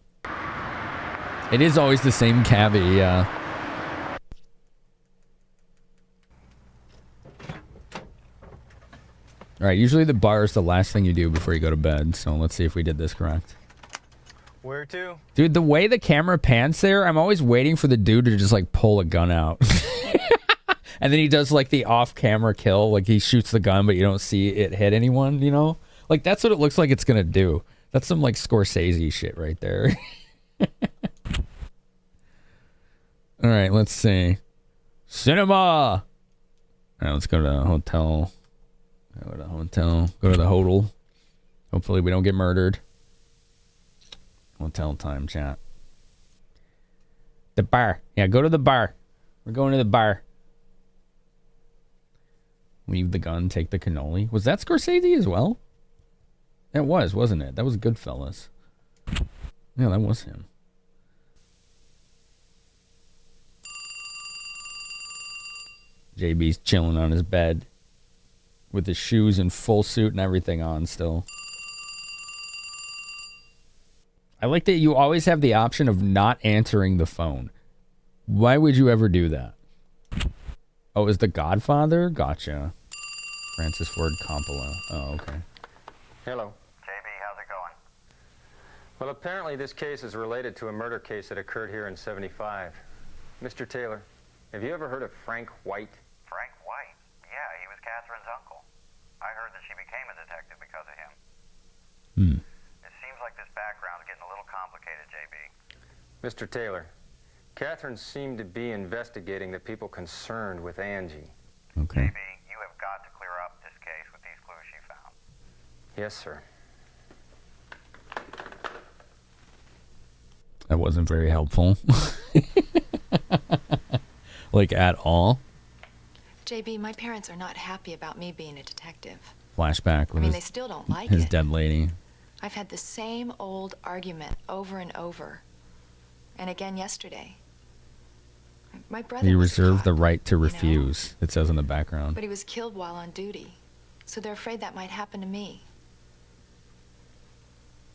Speaker 1: It is always the same cabbie, yeah. Alright, usually the bar is the last thing you do before you go to bed, so let's see if we did this correct.
Speaker 14: Where to?
Speaker 1: Dude, the way the camera pans there, I'm always waiting for the dude to just like pull a gun out. And then he does like the off-camera kill, like he shoots the gun but you don't see it hit anyone, you know? Like that's what it looks like it's gonna do. That's some like Scorsese shit right there. Alright, let's see. Cinema! Alright, let's go to the hotel. Go to the hotel. Go to the hotel. Hopefully we don't get murdered. Hotel time, chat. The bar. Yeah, go to the bar. We're going to the bar. Leave the gun, take the cannoli. Was that Scorsese as well? That was, wasn't it? That was Goodfellas. Yeah, that was him. JB's chilling on his bed with his shoes and full suit and everything on still. I like that you always have the option of not answering the phone. Why would you ever do that? Oh, is The Godfather? Gotcha. Francis Ford Coppola. Oh, okay.
Speaker 5: Hello. JB, how's it going? Well, apparently this case is related to a murder case that occurred here in 75. Mr. Taylor, have you ever heard of Frank White?
Speaker 17: Frank White? Yeah, he was Catherine's uncle. I heard that she became a detective because of him. It seems like this background's getting a little complicated, JB.
Speaker 5: Mr. Taylor, Catherine seemed to be investigating the people concerned with Angie.
Speaker 1: Okay.
Speaker 17: JB, you have got to clear up this case with these clues she found.
Speaker 5: Yes, sir.
Speaker 1: That wasn't very helpful. Like, at all.
Speaker 6: JB, my parents are not happy about me being a detective.
Speaker 1: Flashback with
Speaker 6: they still don't like
Speaker 1: his
Speaker 6: it.
Speaker 1: dead lady.
Speaker 6: I've had the same old argument over and over. And again yesterday. My brother
Speaker 1: You
Speaker 6: was
Speaker 1: reserve
Speaker 6: caught,
Speaker 1: the right to refuse, it says in the background.
Speaker 6: but he was killed while on duty. So they're afraid that might happen to me.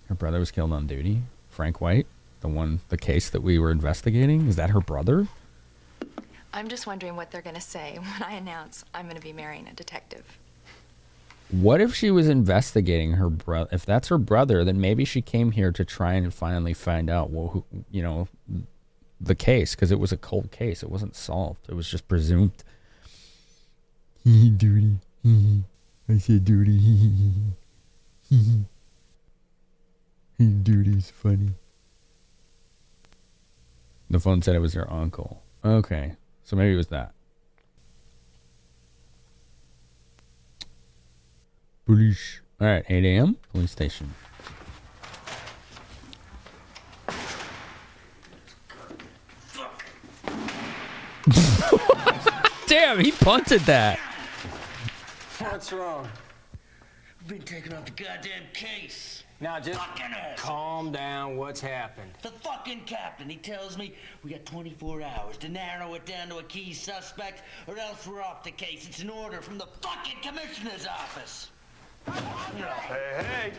Speaker 1: Her brother was killed on duty? Frank White? The case that we were investigating? Is that her brother?
Speaker 6: I'm just wondering what they're going to say when I announce I'm going to be marrying a detective.
Speaker 1: What if she was investigating her brother? If that's her brother, then maybe she came here to try and finally find out, well, who, the case, because it was a cold case. It wasn't solved. It was just presumed. Duty. I said duty. Duty's funny. The phone said it was her uncle. Okay, so maybe it was that. Police. All right, 8 a.m. Police station. Damn, he punted that.
Speaker 18: What's wrong?
Speaker 12: I've been taking off the goddamn case.
Speaker 18: Now just calm down. What's happened?
Speaker 12: The fucking captain, he tells me we got 24 hours to narrow it down to a key suspect, or else we're off the case. It's an order from the fucking commissioner's office.
Speaker 10: Hey.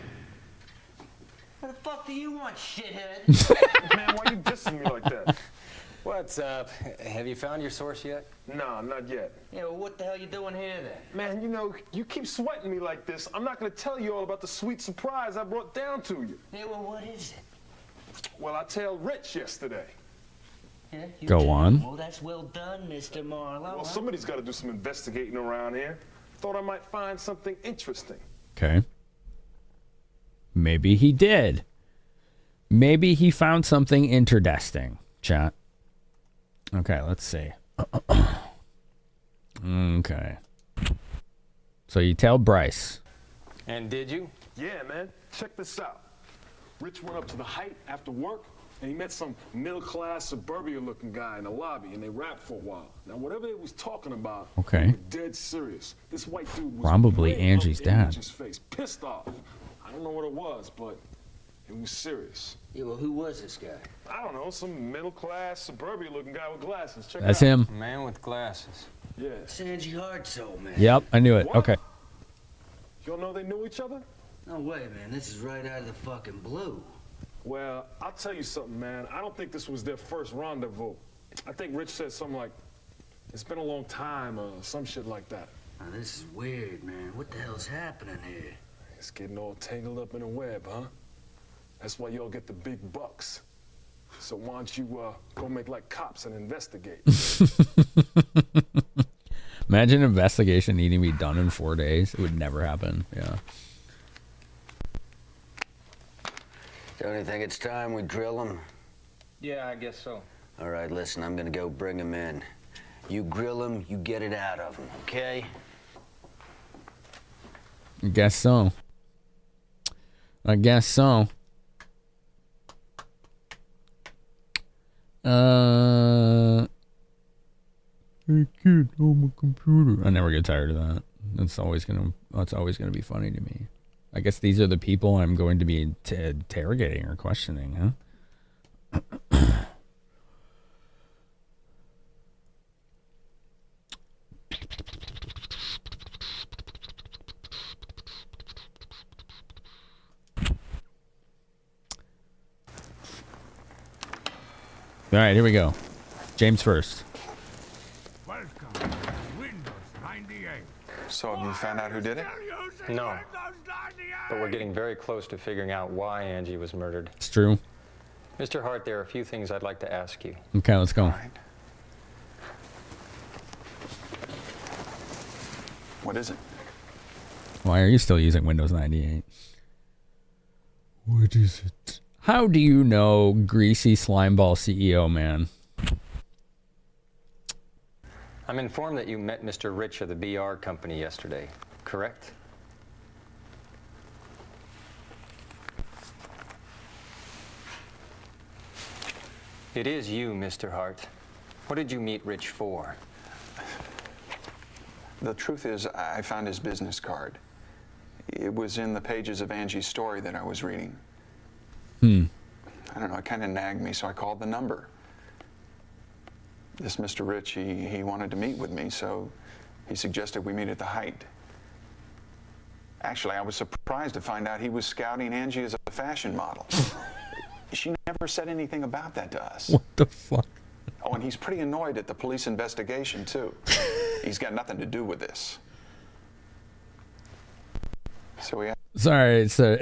Speaker 12: What the fuck do you want, shithead?
Speaker 10: Man, why you dissing me like that?
Speaker 18: What's up? Have you found your source yet?
Speaker 10: Nah, not yet.
Speaker 12: Yeah, well, what the hell you doing here then?
Speaker 10: Man, you keep sweating me like this. I'm not gonna tell you all about the sweet surprise I brought down to you.
Speaker 12: Yeah, well, what is it?
Speaker 10: Well, I tailed Rich yesterday.
Speaker 12: Yeah,
Speaker 1: Go on.
Speaker 12: Well, that's well done, Mr. Marlowe.
Speaker 10: Well, somebody's got to do some investigating around here. Thought I might find something interesting.
Speaker 1: Okay. Maybe he did. Maybe he found something interdesting, chat. Okay, let's see. Okay. So you tell Bryce.
Speaker 18: And did you?
Speaker 10: Yeah, man. Check this out. Rich went up to the Height after work, and he met some middle-class, suburbia-looking guy in the lobby, and they rapped for a while. Now, whatever they was talking about,
Speaker 1: Okay.
Speaker 10: they were dead serious. This white dude was
Speaker 1: Probably
Speaker 10: way
Speaker 1: Angie's
Speaker 10: up in
Speaker 1: dad.
Speaker 10: Angie's face, pissed off. I don't know what it was, but it was serious.
Speaker 12: Yeah, well, who was this guy?
Speaker 10: I don't know, some middle-class, suburbia-looking guy with glasses. Check
Speaker 1: That's
Speaker 10: it out.
Speaker 1: him.
Speaker 18: Man with glasses.
Speaker 10: Yeah.
Speaker 12: It's Angie Hardsoul, man.
Speaker 1: Yep, I knew it.
Speaker 10: What?
Speaker 1: Okay.
Speaker 10: You don't know they knew each other?
Speaker 12: No way, man. This is right out of the fucking blue.
Speaker 10: Well, I'll tell you something, man. I don't think this was their first rendezvous. I think Rich said something like, it's been a long time, or some shit like that.
Speaker 12: Now, this is weird, man. What the hell's happening here?
Speaker 10: It's getting all tangled up in a web, huh? That's why y'all get the big bucks. So why don't you go make like cops and investigate?
Speaker 1: Imagine an investigation needing to be done in 4 days. It would never happen. Yeah.
Speaker 3: Don't you think it's time we drill him?
Speaker 18: Yeah, I guess so.
Speaker 3: All right, listen, I'm gonna go bring him in. You grill him, you get it out of him, okay?
Speaker 1: I guess so. I guess so. Hey kid, on my computer. I never get tired of that. That's always gonna be funny to me. I guess these are the people I'm going to be interrogating or questioning, huh? All right, here we go. James first.
Speaker 2: Welcome to Windows 98.
Speaker 22: So have you found out who did it?
Speaker 18: No. But we're getting very close to figuring out why Angie was murdered.
Speaker 1: It's true.
Speaker 18: Mr. Hart, there are a few things I'd like to ask you.
Speaker 1: Okay, let's go.
Speaker 22: What is it?
Speaker 1: Why are you still using Windows 98? What is it? How do you know Greasy Slimeball CEO, man?
Speaker 18: I'm informed that you met Mr. Rich of the BR company yesterday, correct? It is you, Mr. Hart. What did you meet Rich for?
Speaker 22: The truth is, I found his business card. It was in the pages of Angie's story that I was reading. I don't know, it kind of nagged me, so I called the number. This Mr. Rich, he wanted to meet with me, so he suggested we meet at the Height. Actually, I was surprised to find out he was scouting Angie as a fashion model. She never said anything about that to us.
Speaker 1: What the fuck?
Speaker 22: Oh, and he's pretty annoyed at the police investigation, too. He's got nothing to do with this. So we.
Speaker 1: Sorry, so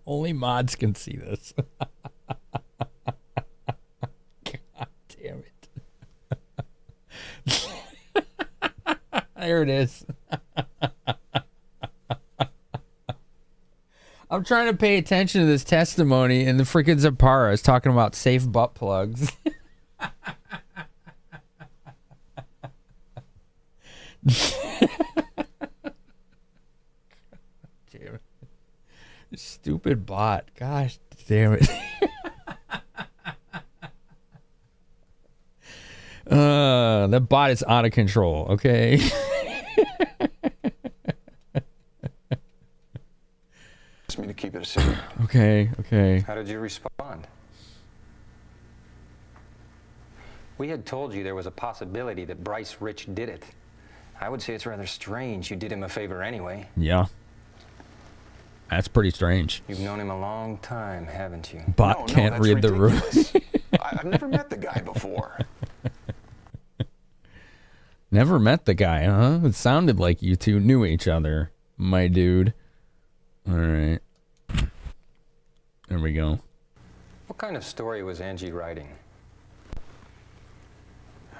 Speaker 1: only mods can see this. God damn it. There it is. I'm trying to pay attention to this testimony, and the freaking Zapara is talking about safe butt plugs. Damn it. Stupid bot. Gosh damn it. That bot is out of control, okay?
Speaker 22: Asked me to keep it a secret.
Speaker 1: Okay.
Speaker 18: How did you respond? We had told you there was a possibility that Bryce Rich did it. I would say it's rather strange you did him a favor anyway.
Speaker 1: Yeah. That's pretty strange.
Speaker 18: You've known him a long time, haven't you?
Speaker 1: Bot can't read the room.
Speaker 22: I've never met the guy before.
Speaker 1: Never met the guy, huh? It sounded like you two knew each other, my dude. All right. There we go.
Speaker 18: What kind of story was Angie writing?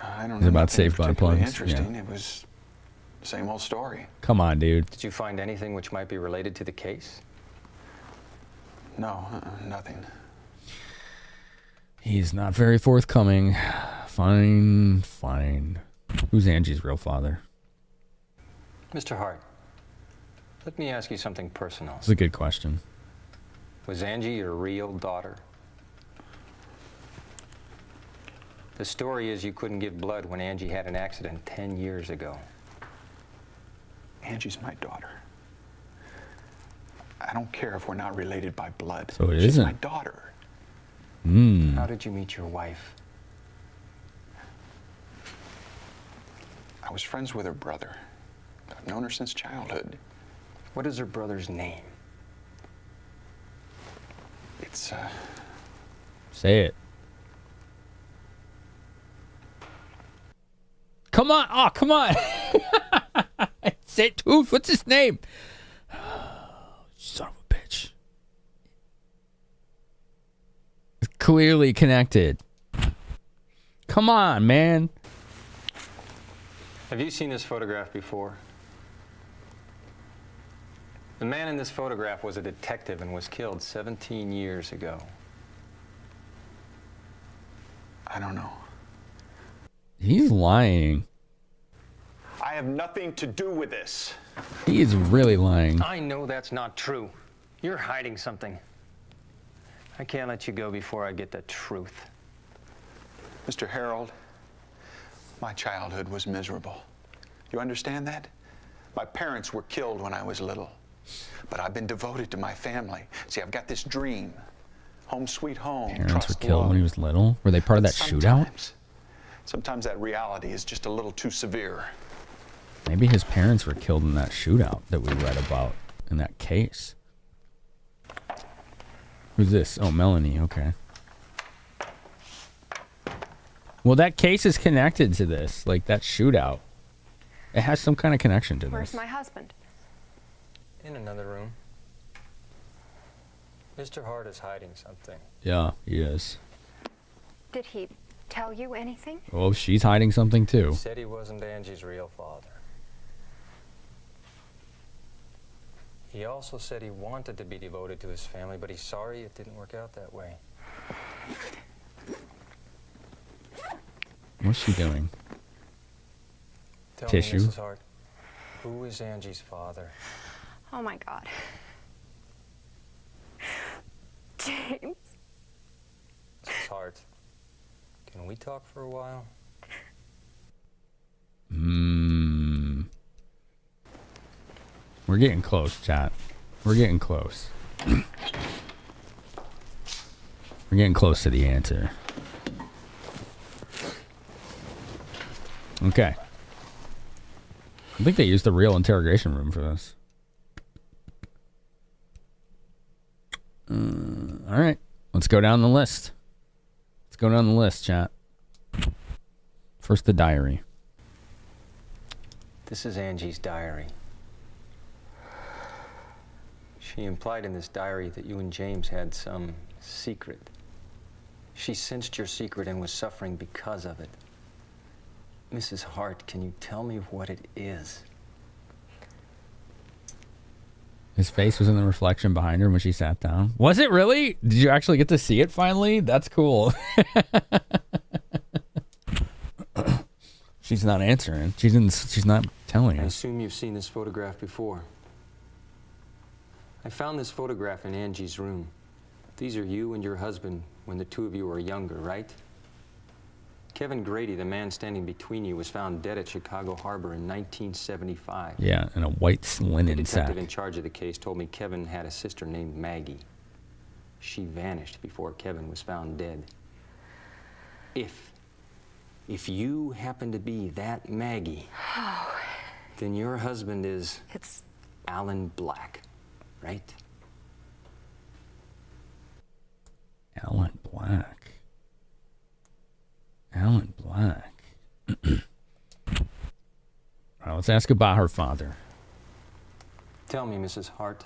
Speaker 22: I don't
Speaker 1: It's
Speaker 22: know.
Speaker 1: about
Speaker 22: nothing
Speaker 1: safe butt
Speaker 22: particularly
Speaker 1: plugs.
Speaker 22: Interesting.
Speaker 1: Yeah.
Speaker 22: It was the same old story.
Speaker 1: Come on, dude.
Speaker 18: Did you find anything which might be related to the case?
Speaker 22: No, nothing.
Speaker 1: He's not very forthcoming. Fine. Who's Angie's real father?
Speaker 18: Mr. Hart, let me ask you something personal.
Speaker 1: It's a good question.
Speaker 18: Was Angie your real daughter? The story is you couldn't give blood when Angie had an accident 10 years ago.
Speaker 22: Angie's my daughter. I don't care if we're not related by blood.
Speaker 1: So it
Speaker 22: She's
Speaker 1: isn't.
Speaker 22: my daughter.
Speaker 18: How did you meet your wife?
Speaker 22: I was friends with her brother. I've known her since childhood.
Speaker 18: What is her brother's name?
Speaker 22: It's,
Speaker 1: Say it. Come on. Oh, come on. Say it, too. What's his name? Son of a bitch. It's clearly connected. Come on, man.
Speaker 18: Have you seen this photograph before? The man in this photograph was a detective and was killed 17 years ago.
Speaker 22: I don't know.
Speaker 1: He's lying.
Speaker 22: I have nothing to do with this.
Speaker 1: He is really lying.
Speaker 18: I know that's not true. You're hiding something. I can't let you go before I get the truth.
Speaker 22: Mr. Harold, my childhood was miserable. You understand that? My parents were killed when I was little. But I've been devoted to my family. See, I've got this dream. Home sweet home.
Speaker 1: Parents were
Speaker 22: trust,
Speaker 1: killed
Speaker 22: love.
Speaker 1: when he was little. Were they part of that shootout?
Speaker 22: Sometimes that reality is just a little too severe.
Speaker 1: Maybe his parents were killed in that shootout that we read about in that case. Who's this? Oh, Melanie. Okay. Well, that case is connected to this. Like, that shootout. It has some kind of connection to
Speaker 6: Where's
Speaker 1: this.
Speaker 6: my husband?
Speaker 18: In another room. Mr. Hart is hiding something.
Speaker 1: Yeah, he is.
Speaker 6: Did he tell you anything?
Speaker 1: Oh, she's hiding something, too.
Speaker 18: He said he wasn't Angie's real father. He also said he wanted to be devoted to his family, but he's sorry it didn't work out that way.
Speaker 1: What's she doing?
Speaker 18: Tell
Speaker 1: Tissue?
Speaker 18: me, Mrs. Hart, who is Angie's father?
Speaker 6: Oh my God. James.
Speaker 18: Mrs. Hart, can we talk for a while?
Speaker 1: We're getting close, chat. We're getting close. We're getting close to the answer. Okay. I think they used the real interrogation room for this. All right. Let's go down the list. Let's go down the list, chat. First, the diary.
Speaker 18: This is Angie's diary. She implied in this diary that you and James had some secret. She sensed your secret and was suffering because of it. Mrs. Hart, can you tell me what it is?
Speaker 1: His face was in the reflection behind her when she sat down. Was it really? Did you actually get to see it finally? That's cool. She's not answering. She's not telling
Speaker 18: I
Speaker 1: us.
Speaker 18: assume you've seen this photograph before. I found this photograph in Angie's room. These are you and your husband when the two of you were younger, right? Kevin Grady, the man standing between you, was found dead at Chicago Harbor in 1975.
Speaker 1: Yeah, in a white linen
Speaker 18: The
Speaker 1: sack.
Speaker 18: detective in charge of the case told me Kevin had a sister named Maggie. She vanished before Kevin was found dead. If you happen to be that Maggie, then your husband is Alan Black, right?
Speaker 1: Alan Black. Alan Black. All right, let's ask about her father.
Speaker 18: Tell me, Mrs. Hart,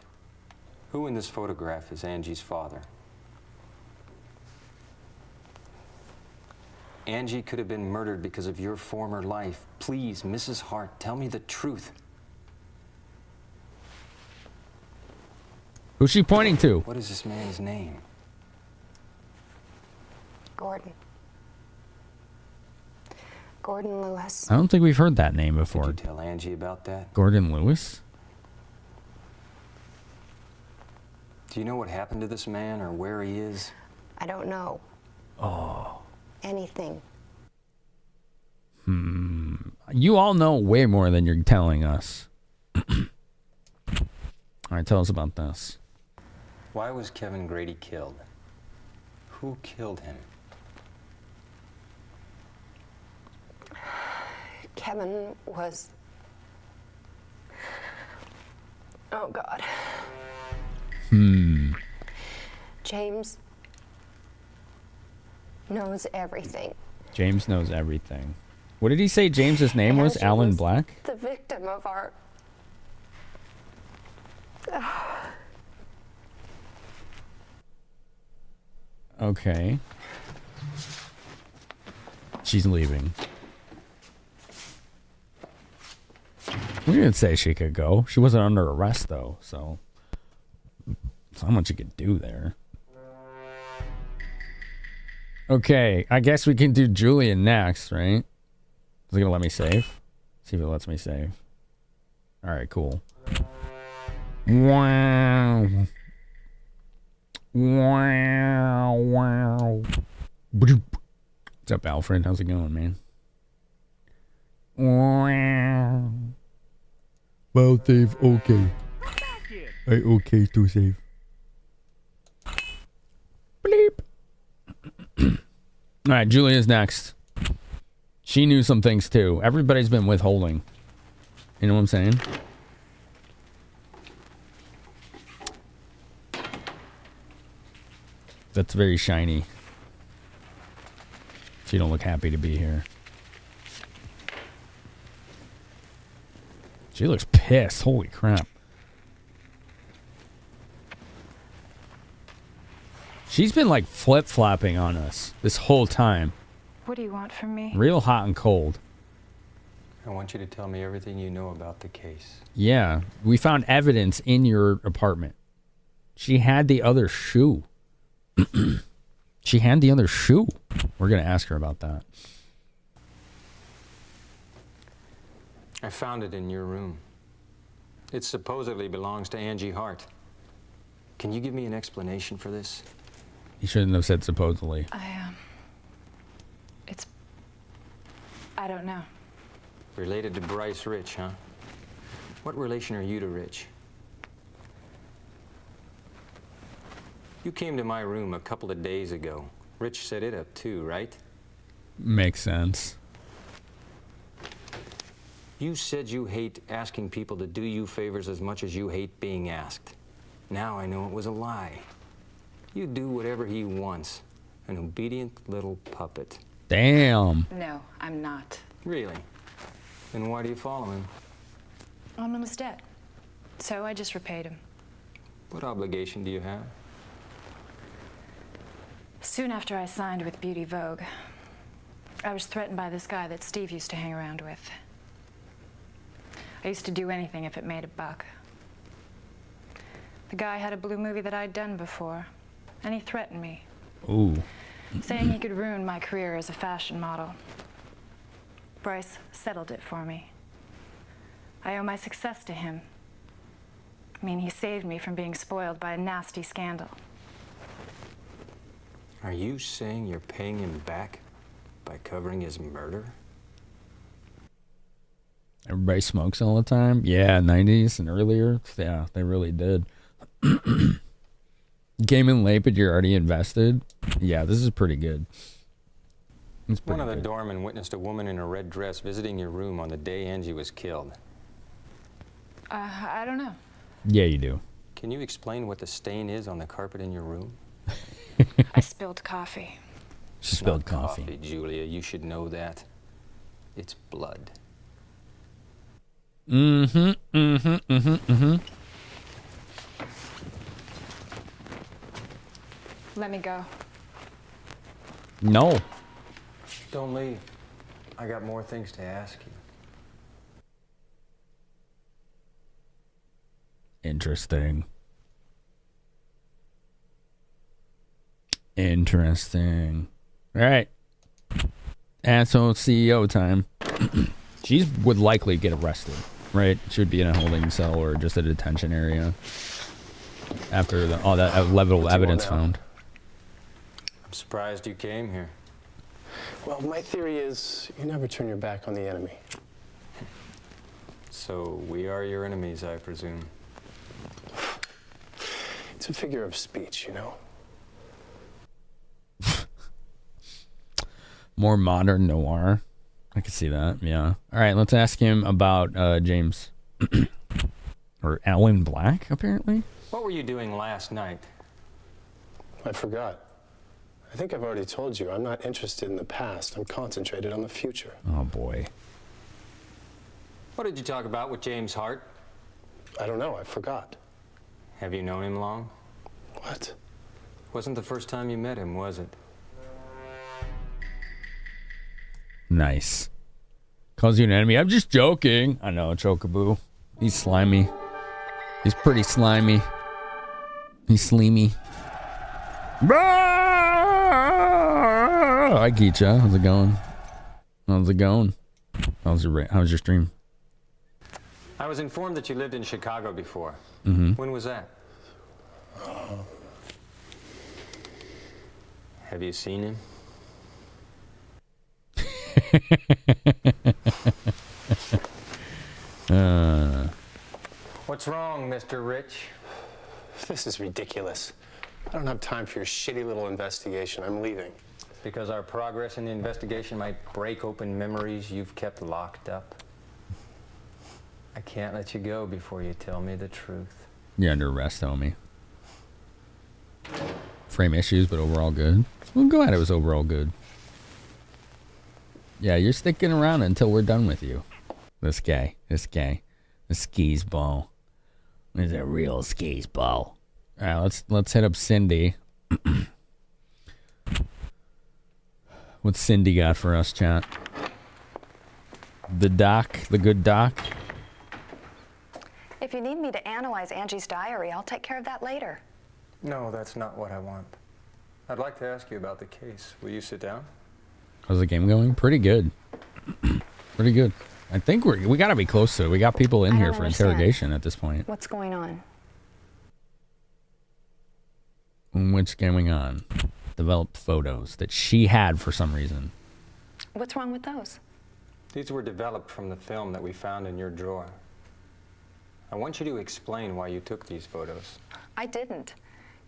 Speaker 18: who in this photograph is Angie's father? Angie could have been murdered because of your former life. Please, Mrs. Hart, tell me the truth.
Speaker 1: Who's she pointing to?
Speaker 18: What is this man's name?
Speaker 6: Gordon. Gordon Lewis.
Speaker 1: I don't think we've heard that name before.
Speaker 18: Did you tell Angie about that?
Speaker 1: Gordon Lewis?
Speaker 18: Do you know what happened to this man or where he is?
Speaker 6: I don't know
Speaker 1: Oh.
Speaker 6: anything.
Speaker 1: You all know way more than you're telling us. All right, tell us about this.
Speaker 18: Why was Kevin Grady killed? Who killed him?
Speaker 6: Kevin was... Oh, God. James knows everything.
Speaker 1: James knows everything. What did he say James's name was?
Speaker 6: Angie
Speaker 1: Alan
Speaker 6: was
Speaker 1: Black?
Speaker 6: The victim of our...
Speaker 1: Okay. She's leaving. We didn't say she could go. She wasn't under arrest, though, so... There's not much you could do there. Okay, I guess we can do Julian next, right? Is it gonna let me save? See if it lets me save. Alright, cool. Wow. Wow. Wow. What's up, Alfred? How's it going, man? Wow. Well, save. Okay. I okay to save. Bleep. All right, Julia's next. She knew some things too. Everybody's been withholding. You know what I'm saying? That's very shiny. She don't look happy to be here. She looks pissed. Holy crap. She's been like flip-flopping on us this whole time.
Speaker 4: What do you want from me?
Speaker 1: Real hot and cold.
Speaker 18: I want you to tell me everything you know about the case.
Speaker 1: Yeah, we found evidence in your apartment. She had the other shoe. She had the other shoe. We're going to ask her about that.
Speaker 18: I found it in your room. It supposedly belongs to Angie Hart. Can you give me an explanation for this?
Speaker 1: You shouldn't have said supposedly.
Speaker 4: I don't know.
Speaker 18: Related to Bryce Rich, huh? What relation are you to Rich? You came to my room a couple of days ago. Rich set it up too, right?
Speaker 1: Makes sense.
Speaker 18: You said you hate asking people to do you favors as much as you hate being asked. Now I know it was a lie. You do whatever he wants. An obedient little puppet.
Speaker 1: Damn.
Speaker 4: No, I'm not.
Speaker 18: Really? Then why do you follow him?
Speaker 4: I'm in his debt. So I just repaid him.
Speaker 18: What obligation do you have?
Speaker 4: Soon after I signed with Beauty Vogue, I was threatened by this guy that Steve used to hang around with. I used to do anything if it made a buck. The guy had a blue movie that I'd done before, and he threatened me.
Speaker 1: Ooh.
Speaker 4: Saying he could ruin my career as a fashion model. Bryce settled it for me. I owe my success to him. I mean, he saved me from being spoiled by a nasty scandal.
Speaker 18: Are you saying you're paying him back by covering his murder?
Speaker 1: Everybody smokes all the time. Yeah, 90s and earlier. Yeah, they really did. Came in late, but you're already invested. Yeah, this is pretty good. It's pretty
Speaker 18: One of the
Speaker 1: good.
Speaker 18: doormen witnessed a woman in a red dress visiting your room on the day Angie was killed.
Speaker 4: I don't know.
Speaker 1: Yeah, you do.
Speaker 18: Can you explain what the stain is on the carpet in your room?
Speaker 4: I spilled coffee.
Speaker 1: She spilled
Speaker 18: Not coffee, Julia. You should know that. It's blood.
Speaker 4: Let me go.
Speaker 1: No.
Speaker 18: Don't leave. I got more things to ask you.
Speaker 1: Interesting. Interesting. All right. Asshole CEO time. She would likely get arrested, right? She would be in a holding cell or just a detention area after all that level of evidence found.
Speaker 18: I'm surprised you came here.
Speaker 20: Well, my theory is you never turn your back on the enemy.
Speaker 18: So we are your enemies, I presume.
Speaker 20: It's a figure of speech, you know.
Speaker 1: More modern noir. I can see that, yeah. All right, let's ask him about James. Or Alan Black, apparently.
Speaker 18: What were you doing last night?
Speaker 20: I forgot. I think I've already told you, I'm not interested in the past. I'm concentrated on the future.
Speaker 1: Oh, boy.
Speaker 18: What did you talk about with James Hart?
Speaker 20: I don't know, I forgot.
Speaker 18: Have you known him long?
Speaker 20: What?
Speaker 18: Wasn't the first time you met him, was it?
Speaker 1: Nice. Calls you an enemy. I'm just joking. I know, Chocoboo. He's slimy. He's pretty slimy. He's sleamy. Hi, Geecha. How's it going? How's it going? How's your stream?
Speaker 18: I was informed that you lived in Chicago before.
Speaker 1: Mm-hmm.
Speaker 18: When was that? Have you seen him? What's wrong, Mr. Rich?
Speaker 20: This is ridiculous. I don't have time for your shitty little investigation. I'm leaving.
Speaker 18: Because our progress in the investigation might break open memories you've kept locked up. I can't let you go before you tell me the truth.
Speaker 1: You're under arrest, homie. Frame issues, but overall good. I'm glad it was overall good. Yeah, you're sticking around until we're done with you. This guy. The skis ball. Is a real skis ball. All right, let's hit up Cindy. What's Cindy got for us, chat? The good doc.
Speaker 6: If you need me to analyze Angie's diary, I'll take care of that later.
Speaker 18: No, that's not what I want. I'd like to ask you about the case. Will you sit down?
Speaker 1: How's the game going? Pretty good. Pretty good. I think we got to be close to it. We got people in here for interrogation at this point.
Speaker 6: What's going on?
Speaker 1: What's going on? Developed photos that she had for some reason.
Speaker 6: What's wrong with those?
Speaker 18: These were developed from the film that we found in your drawer. I want you to explain why you took these photos.
Speaker 6: I didn't.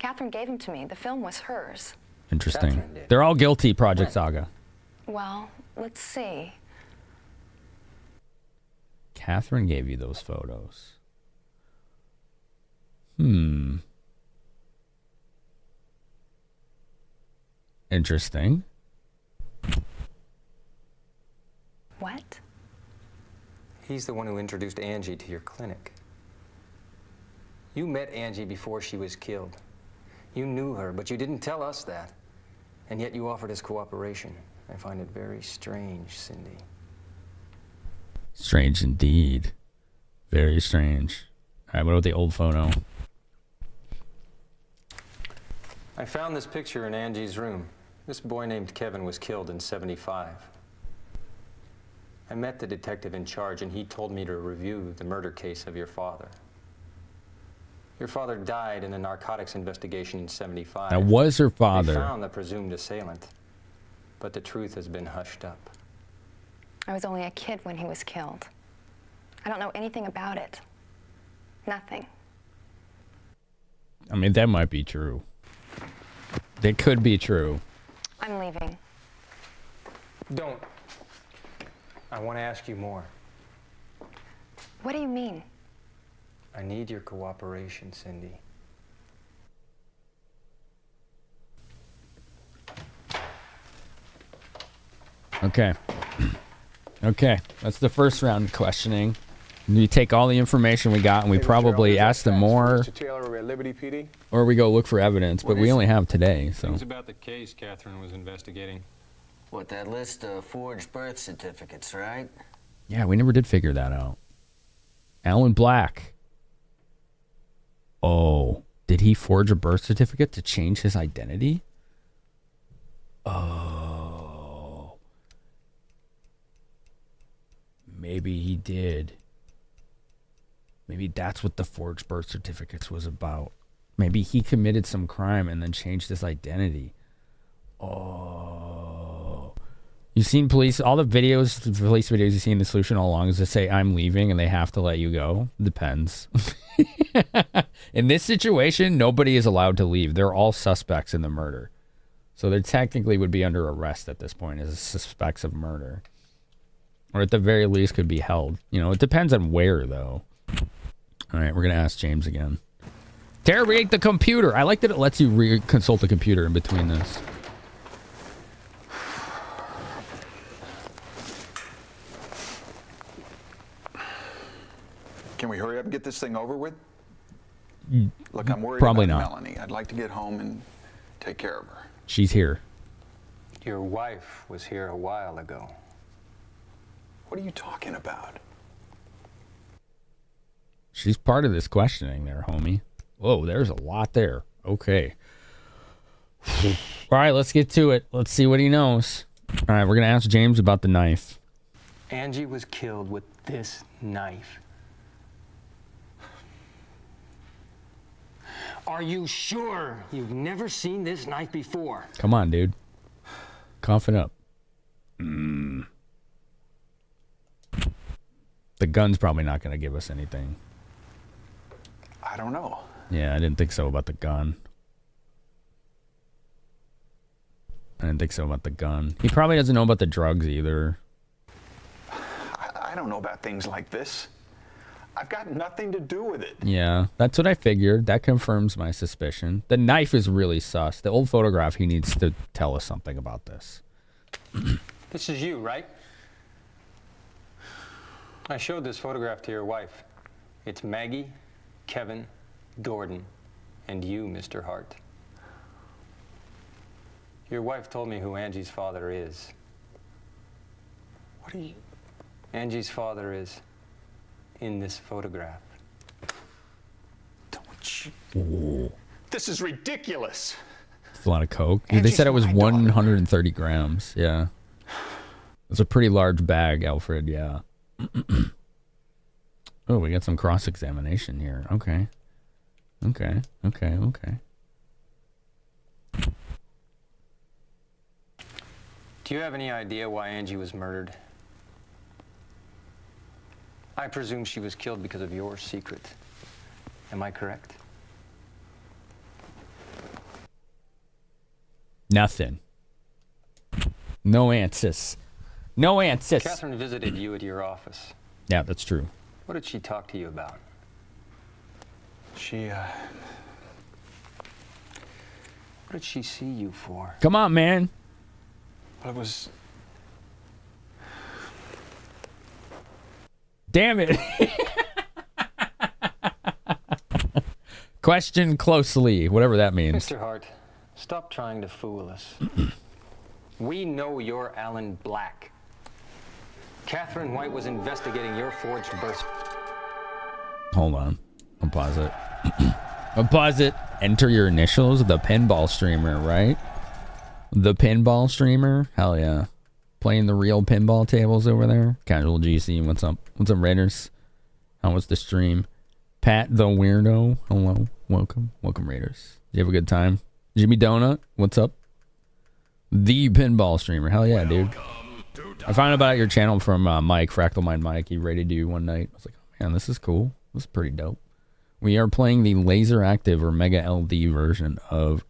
Speaker 6: Catherine gave them to me. The film was hers.
Speaker 1: Interesting. They're all guilty, Project Saga.
Speaker 6: Well, let's see.
Speaker 1: Catherine gave you those photos. Interesting.
Speaker 6: What?
Speaker 18: He's the one who introduced Angie to your clinic. You met Angie before she was killed. You knew her, but you didn't tell us that. And yet you offered us cooperation. I find it very strange, Cindy.
Speaker 1: Strange indeed. Very strange. All right, what about the old photo?
Speaker 18: I found this picture in Angie's room. This boy named Kevin was killed in '75. I met the detective in charge, and he told me to review the murder case of your father. Your father died in a narcotics investigation in '75.
Speaker 1: That was her father.
Speaker 18: They found the presumed assailant, but the truth has been hushed up.
Speaker 6: I was only a kid when he was killed. I don't know anything about it. Nothing.
Speaker 1: I mean, that might be true. That could be true.
Speaker 6: I'm leaving.
Speaker 18: Don't. I want to ask you more.
Speaker 6: What do you mean?
Speaker 18: I need your cooperation, Cindy.
Speaker 1: Okay. Okay. That's the first round questioning. We take all the information we got and we probably ask them more.
Speaker 10: Mr. Taylor, we're at Liberty PD.
Speaker 1: Or we go look for evidence, but we only have today, so.
Speaker 5: Things about the case Catherine was investigating.
Speaker 3: What, that list of forged birth certificates, right?
Speaker 1: Yeah, we never did figure that out. Alan Black. Oh, did he forge a birth certificate to change his identity? Oh. Maybe he did. Maybe that's what the forged birth certificates was about. Maybe he committed some crime and then changed his identity. Oh. You've seen police, all the videos, the police videos you've seen, the solution all along is to say, I'm leaving, and they have to let you go. Depends. In this situation, nobody is allowed to leave. They're all suspects in the murder. So they technically would be under arrest at this point as suspects of murder. Or at the very least could be held. You know, it depends on where, though. All right, we're going to ask James again. Interrogate the computer. I like that it lets you consult the computer in between this.
Speaker 22: Can we hurry up and get this thing over with? Look, I'm worried
Speaker 1: Probably
Speaker 22: about
Speaker 1: not.
Speaker 22: Melanie. I'd like to get home and take care of her.
Speaker 1: She's here.
Speaker 18: Your wife was here a while ago.
Speaker 22: What are you talking about?
Speaker 1: She's part of this questioning there, homie. Whoa, there's a lot there. Okay. All right, let's get to it. Let's see what he knows. All right, we're going to ask James about the knife.
Speaker 18: Angie was killed with this knife. Are you sure you've never seen this knife before?
Speaker 1: Come on, dude. Cough it up. The gun's probably not going to give us anything.
Speaker 22: I don't know.
Speaker 1: Yeah, I didn't think so about the gun. I didn't think so about the gun. He probably doesn't know about the drugs either.
Speaker 22: I don't know about things like this. I've got nothing to do with it.
Speaker 1: Yeah, that's what I figured. That confirms my suspicion. The knife is really sus. The old photograph, he needs to tell us something about this.
Speaker 18: This is you, right? I showed this photograph to your wife. It's Maggie, Kevin, Gordon, and you, Mr. Hart. Your wife told me who Angie's father is.
Speaker 22: What are you?
Speaker 18: Angie's father is in this photograph.
Speaker 22: Don't you?
Speaker 1: Ooh.
Speaker 22: This is ridiculous.
Speaker 1: It's a lot of coke. They said it was 130 grams. Yeah. It's a pretty large bag, Alfred. Yeah. Oh, we got some cross-examination here. Okay. Okay. Okay. Okay.
Speaker 18: Do you have any idea why Angie was murdered? I presume she was killed because of your secret. Am I correct?
Speaker 1: Nothing. No answers. No answers.
Speaker 18: Catherine visited you at your office.
Speaker 1: Yeah, that's true.
Speaker 18: What did she talk to you about?
Speaker 22: She,
Speaker 18: What did she see you for?
Speaker 1: Come on, man.
Speaker 22: Well, it was...
Speaker 1: Damn it. Question closely, whatever that means.
Speaker 18: Mr. Hart, stop trying to fool us. We know you're Alan Black. Catherine White was investigating your forged birth.
Speaker 1: Hold on. I'll pause it. I'll pause it. Enter your initials, the pinball streamer, right? The pinball streamer? Hell yeah. Playing the real pinball tables over there. Casual GC, what's up? What's up, Raiders? How was the stream? Pat the Weirdo, hello. Welcome. Welcome, Raiders. Did you have a good time? Jimmy Donut, what's up? The pinball streamer. Hell yeah, dude. I found out about your channel from Mike, Fractal Mind Mike. He rated you one night. I was like, oh, man, this is cool. This is pretty dope. We are playing the LaserActive or MegaLD version of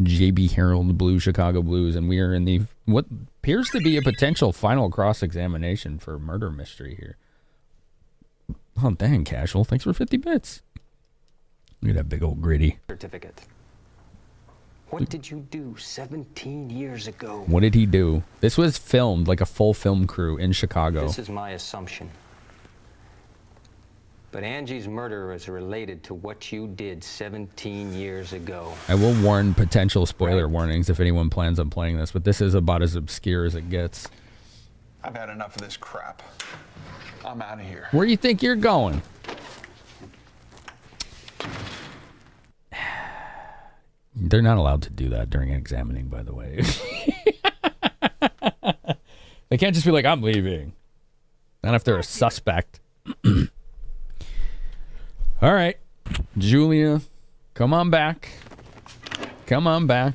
Speaker 1: JB Herald Blue Chicago Blues, and we are in the what appears to be a potential final cross-examination for murder mystery here. Oh, dang, Casual. Thanks for 50 bits. Look at that big old gritty.
Speaker 18: Certificate. What did you do 17 years ago?
Speaker 1: What did he do? This was filmed like a full film crew in Chicago.
Speaker 18: This is my assumption. But Angie's murder is related to what you did 17 years ago.
Speaker 1: I will warn potential spoiler warnings if anyone plans on playing this, but this is about as obscure as it gets.
Speaker 22: I've had enough of this crap. I'm out of here.
Speaker 1: Where do you think you're going? They're not allowed to do that during examining, by the way. They can't just be like, I'm leaving. Not if they're a suspect. All right. Julia, come on back. Come on back.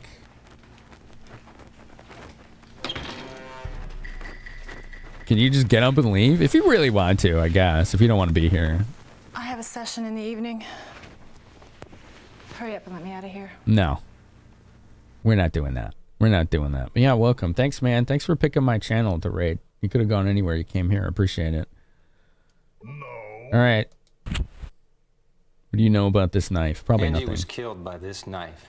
Speaker 1: Can you just get up and leave? If you really want to, I guess. If you don't want to be here.
Speaker 4: I have a session in the evening. Hurry up and let me out of here.
Speaker 1: No. We're not doing that. We're not doing that. But yeah, welcome. Thanks, man. Thanks for picking my channel to raid. You could have gone anywhere. You came here. I appreciate it. No. All right. What do you know about this knife? Probably
Speaker 18: Angie
Speaker 1: nothing.
Speaker 18: was killed by this knife.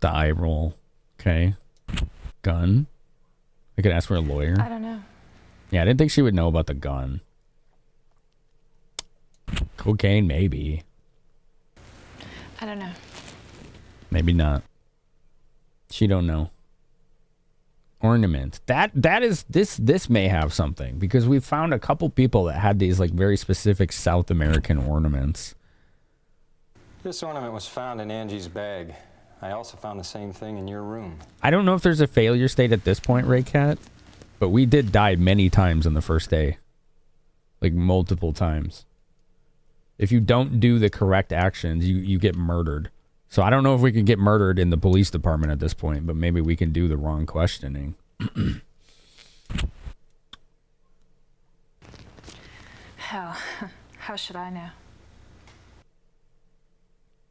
Speaker 1: The eye roll. Okay. Gun. I could ask for a lawyer.
Speaker 4: I don't know.
Speaker 1: Yeah, I didn't think she would know about the gun. Cocaine, maybe.
Speaker 4: I don't know.
Speaker 1: Maybe not. She don't know. Ornament. That is this may have something because we found a couple people that had these like very specific South American ornaments.
Speaker 18: This ornament was found in Angie's bag. I also found the same thing in your room.
Speaker 1: I don't know if there's a failure state at this point, Raycat, but we did die many times on the first day. Like multiple times. If you don't do the correct actions, you get murdered. So I don't know if we can get murdered in the police department at this point, but maybe we can do the wrong questioning.
Speaker 4: Hell, how should I know?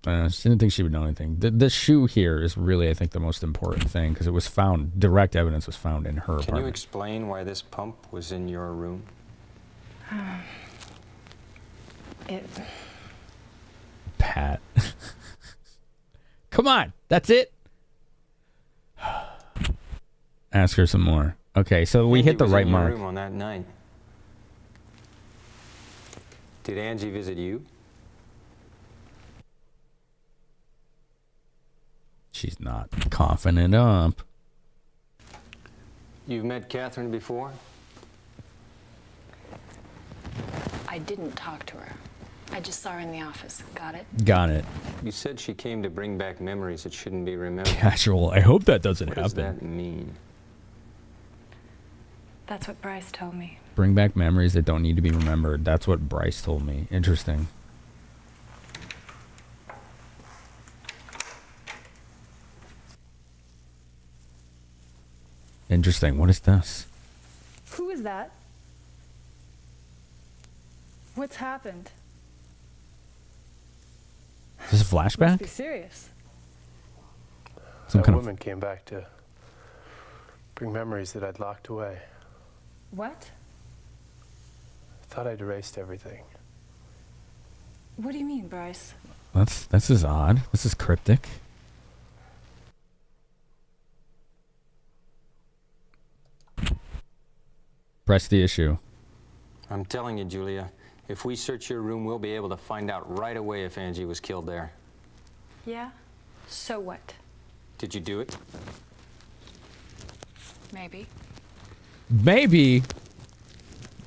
Speaker 1: I didn't think she would know anything. The shoe here is really, I think, the most important thing because it was found, direct evidence was found in her apartment.
Speaker 18: Can you explain why this pump was in your room?
Speaker 1: Pat. Come on, that's it. Ask her some more. Okay, so we hit the right mark.
Speaker 18: Room on that night. Did Angie visit you?
Speaker 1: She's not confident up.
Speaker 18: You've met Catherine before?
Speaker 4: I didn't talk to her. I just saw her in the office. Got it?
Speaker 1: Got it.
Speaker 18: You said she came to bring back memories that shouldn't be remembered.
Speaker 1: Casual. I hope that doesn't happen.
Speaker 18: What does that mean?
Speaker 4: That's what Bryce told me.
Speaker 1: Bring back memories that don't need to be remembered. That's what Bryce told me. Interesting. Interesting. What is this?
Speaker 4: Who is that? What's happened?
Speaker 1: Is this a
Speaker 4: Must
Speaker 1: flashback?
Speaker 4: be serious.
Speaker 1: Some
Speaker 20: That
Speaker 1: kind of
Speaker 20: woman came back to bring memories that I'd locked away.
Speaker 4: What?
Speaker 20: I thought I'd erased everything.
Speaker 4: What do you mean, Bryce?
Speaker 1: This is odd. This is cryptic. Press the issue.
Speaker 18: I'm telling you, Julia, if we search your room, we'll be able to find out right away if Angie was killed there.
Speaker 4: Yeah? So what?
Speaker 18: Did you do it?
Speaker 4: Maybe.
Speaker 1: Maybe.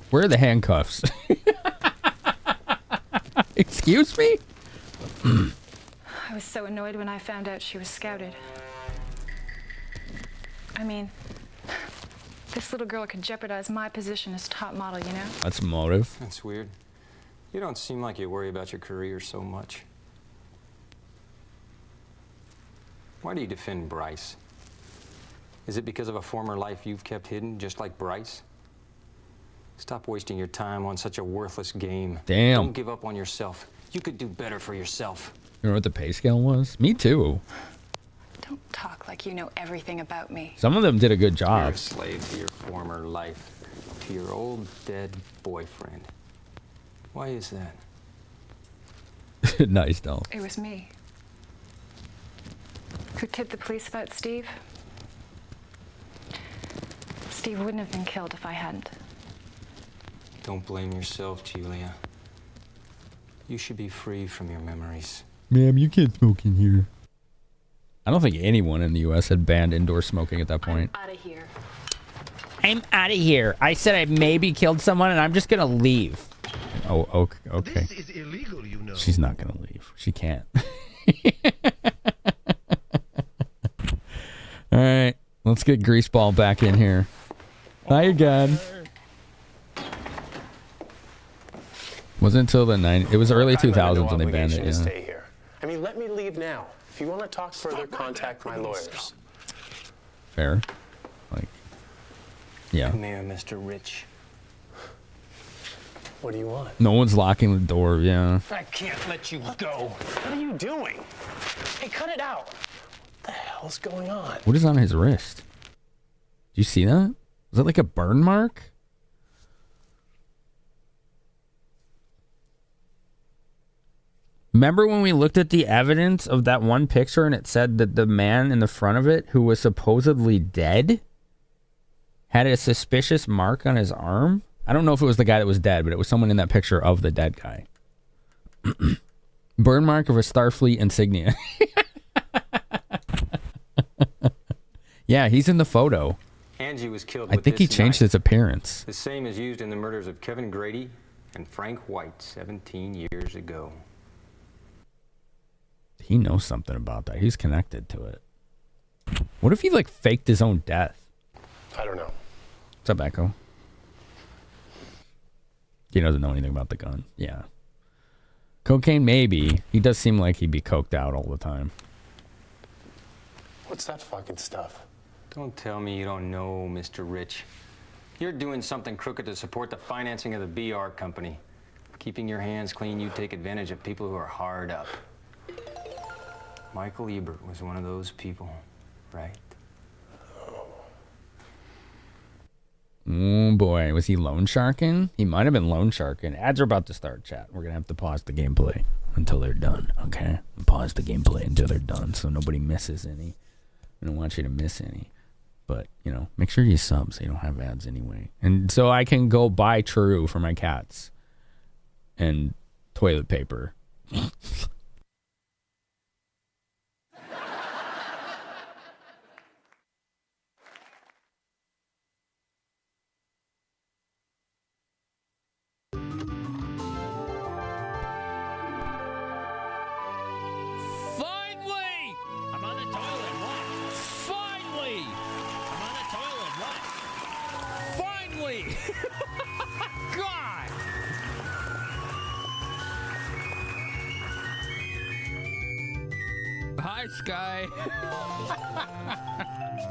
Speaker 1: Where are the handcuffs? Excuse me?
Speaker 4: I was so annoyed when I found out she was scouted. I mean, this little girl could jeopardize my position as top model, you know?
Speaker 1: That's motive.
Speaker 18: That's weird. You don't seem like you worry about your career so much. Why do you defend Bryce? Is it because of a former life you've kept hidden, just like Bryce? Stop wasting your time on such a worthless game.
Speaker 1: Damn.
Speaker 18: Don't give up on yourself. You could do better for yourself.
Speaker 1: You know what the pay scale was? Me too.
Speaker 4: Don't talk like you know everything about me.
Speaker 1: Some of them did a good
Speaker 18: You're
Speaker 1: job.
Speaker 18: a slave to your former life, to your old dead boyfriend. Why is that?
Speaker 1: Nice, though.
Speaker 4: It was me. Who tipped the police about Steve? Steve wouldn't have been killed if I hadn't.
Speaker 18: Don't blame yourself, Julia. You should be free from your memories.
Speaker 1: Ma'am, you can't smoke in here. I don't think anyone in the U.S. had banned indoor smoking at that point.
Speaker 4: Out of here.
Speaker 1: I'm out of here. I said I maybe killed someone, and I'm just gonna leave. Oh, okay.
Speaker 7: This is illegal, you know.
Speaker 1: She's not gonna leave. She can't. All right, let's get Greaseball back in here. Hi again. Wasn't until the 90s. It was early 2000s when they banned it. Yeah.
Speaker 20: Stay here. I mean, let me leave now. If you want to talk further, contact my lawyers.
Speaker 1: Fair. Like, yeah.
Speaker 18: Come here, Mr. Rich.
Speaker 20: What do you want?
Speaker 1: No one's locking the door. Yeah.
Speaker 20: I can't let you go. What are you doing? Hey, cut it out. What the hell's going on?
Speaker 1: What is on his wrist? Do you see that? Is that like a burn mark? Remember when we looked at the evidence of that one picture and it said that the man in the front of it who was supposedly dead had a suspicious mark on his arm? I don't know if it was the guy that was dead, but it was someone in that picture of the dead guy. Burn mark of a Starfleet insignia. Yeah, he's in the photo.
Speaker 18: Angie was killed
Speaker 1: I
Speaker 18: with
Speaker 1: think he
Speaker 18: this
Speaker 1: changed
Speaker 18: knife.
Speaker 1: his appearance.
Speaker 18: The same as used in the murders of Kevin Grady and Frank White 17 years ago.
Speaker 1: He knows something about that. He's connected to it. What if he like faked his own death?
Speaker 20: I don't know.
Speaker 1: What's up, Echo? He doesn't know anything about the gun. Yeah. Cocaine, maybe. He does seem like he'd be coked out all the time.
Speaker 20: What's that fucking stuff?
Speaker 18: Don't tell me you don't know, Mr. Rich. You're doing something crooked to support the financing of the BR company. Keeping your hands clean, you take advantage of people who are hard up. Michael Ebert was one of those people, right?
Speaker 1: Oh boy, was he loan sharking? He might have been loan sharking. Ads are about to start, chat. We're gonna have to pause the gameplay until they're done, okay? Pause the gameplay until they're done so nobody misses any. I don't want you to miss any. But, you know, make sure you sub so you don't have ads anyway. And so I can go buy True for my cats. And toilet paper.
Speaker 15: Finally! I'm on the toilet. What? Finally! I'm on the toilet. What? Finally! God! Hi, Sky.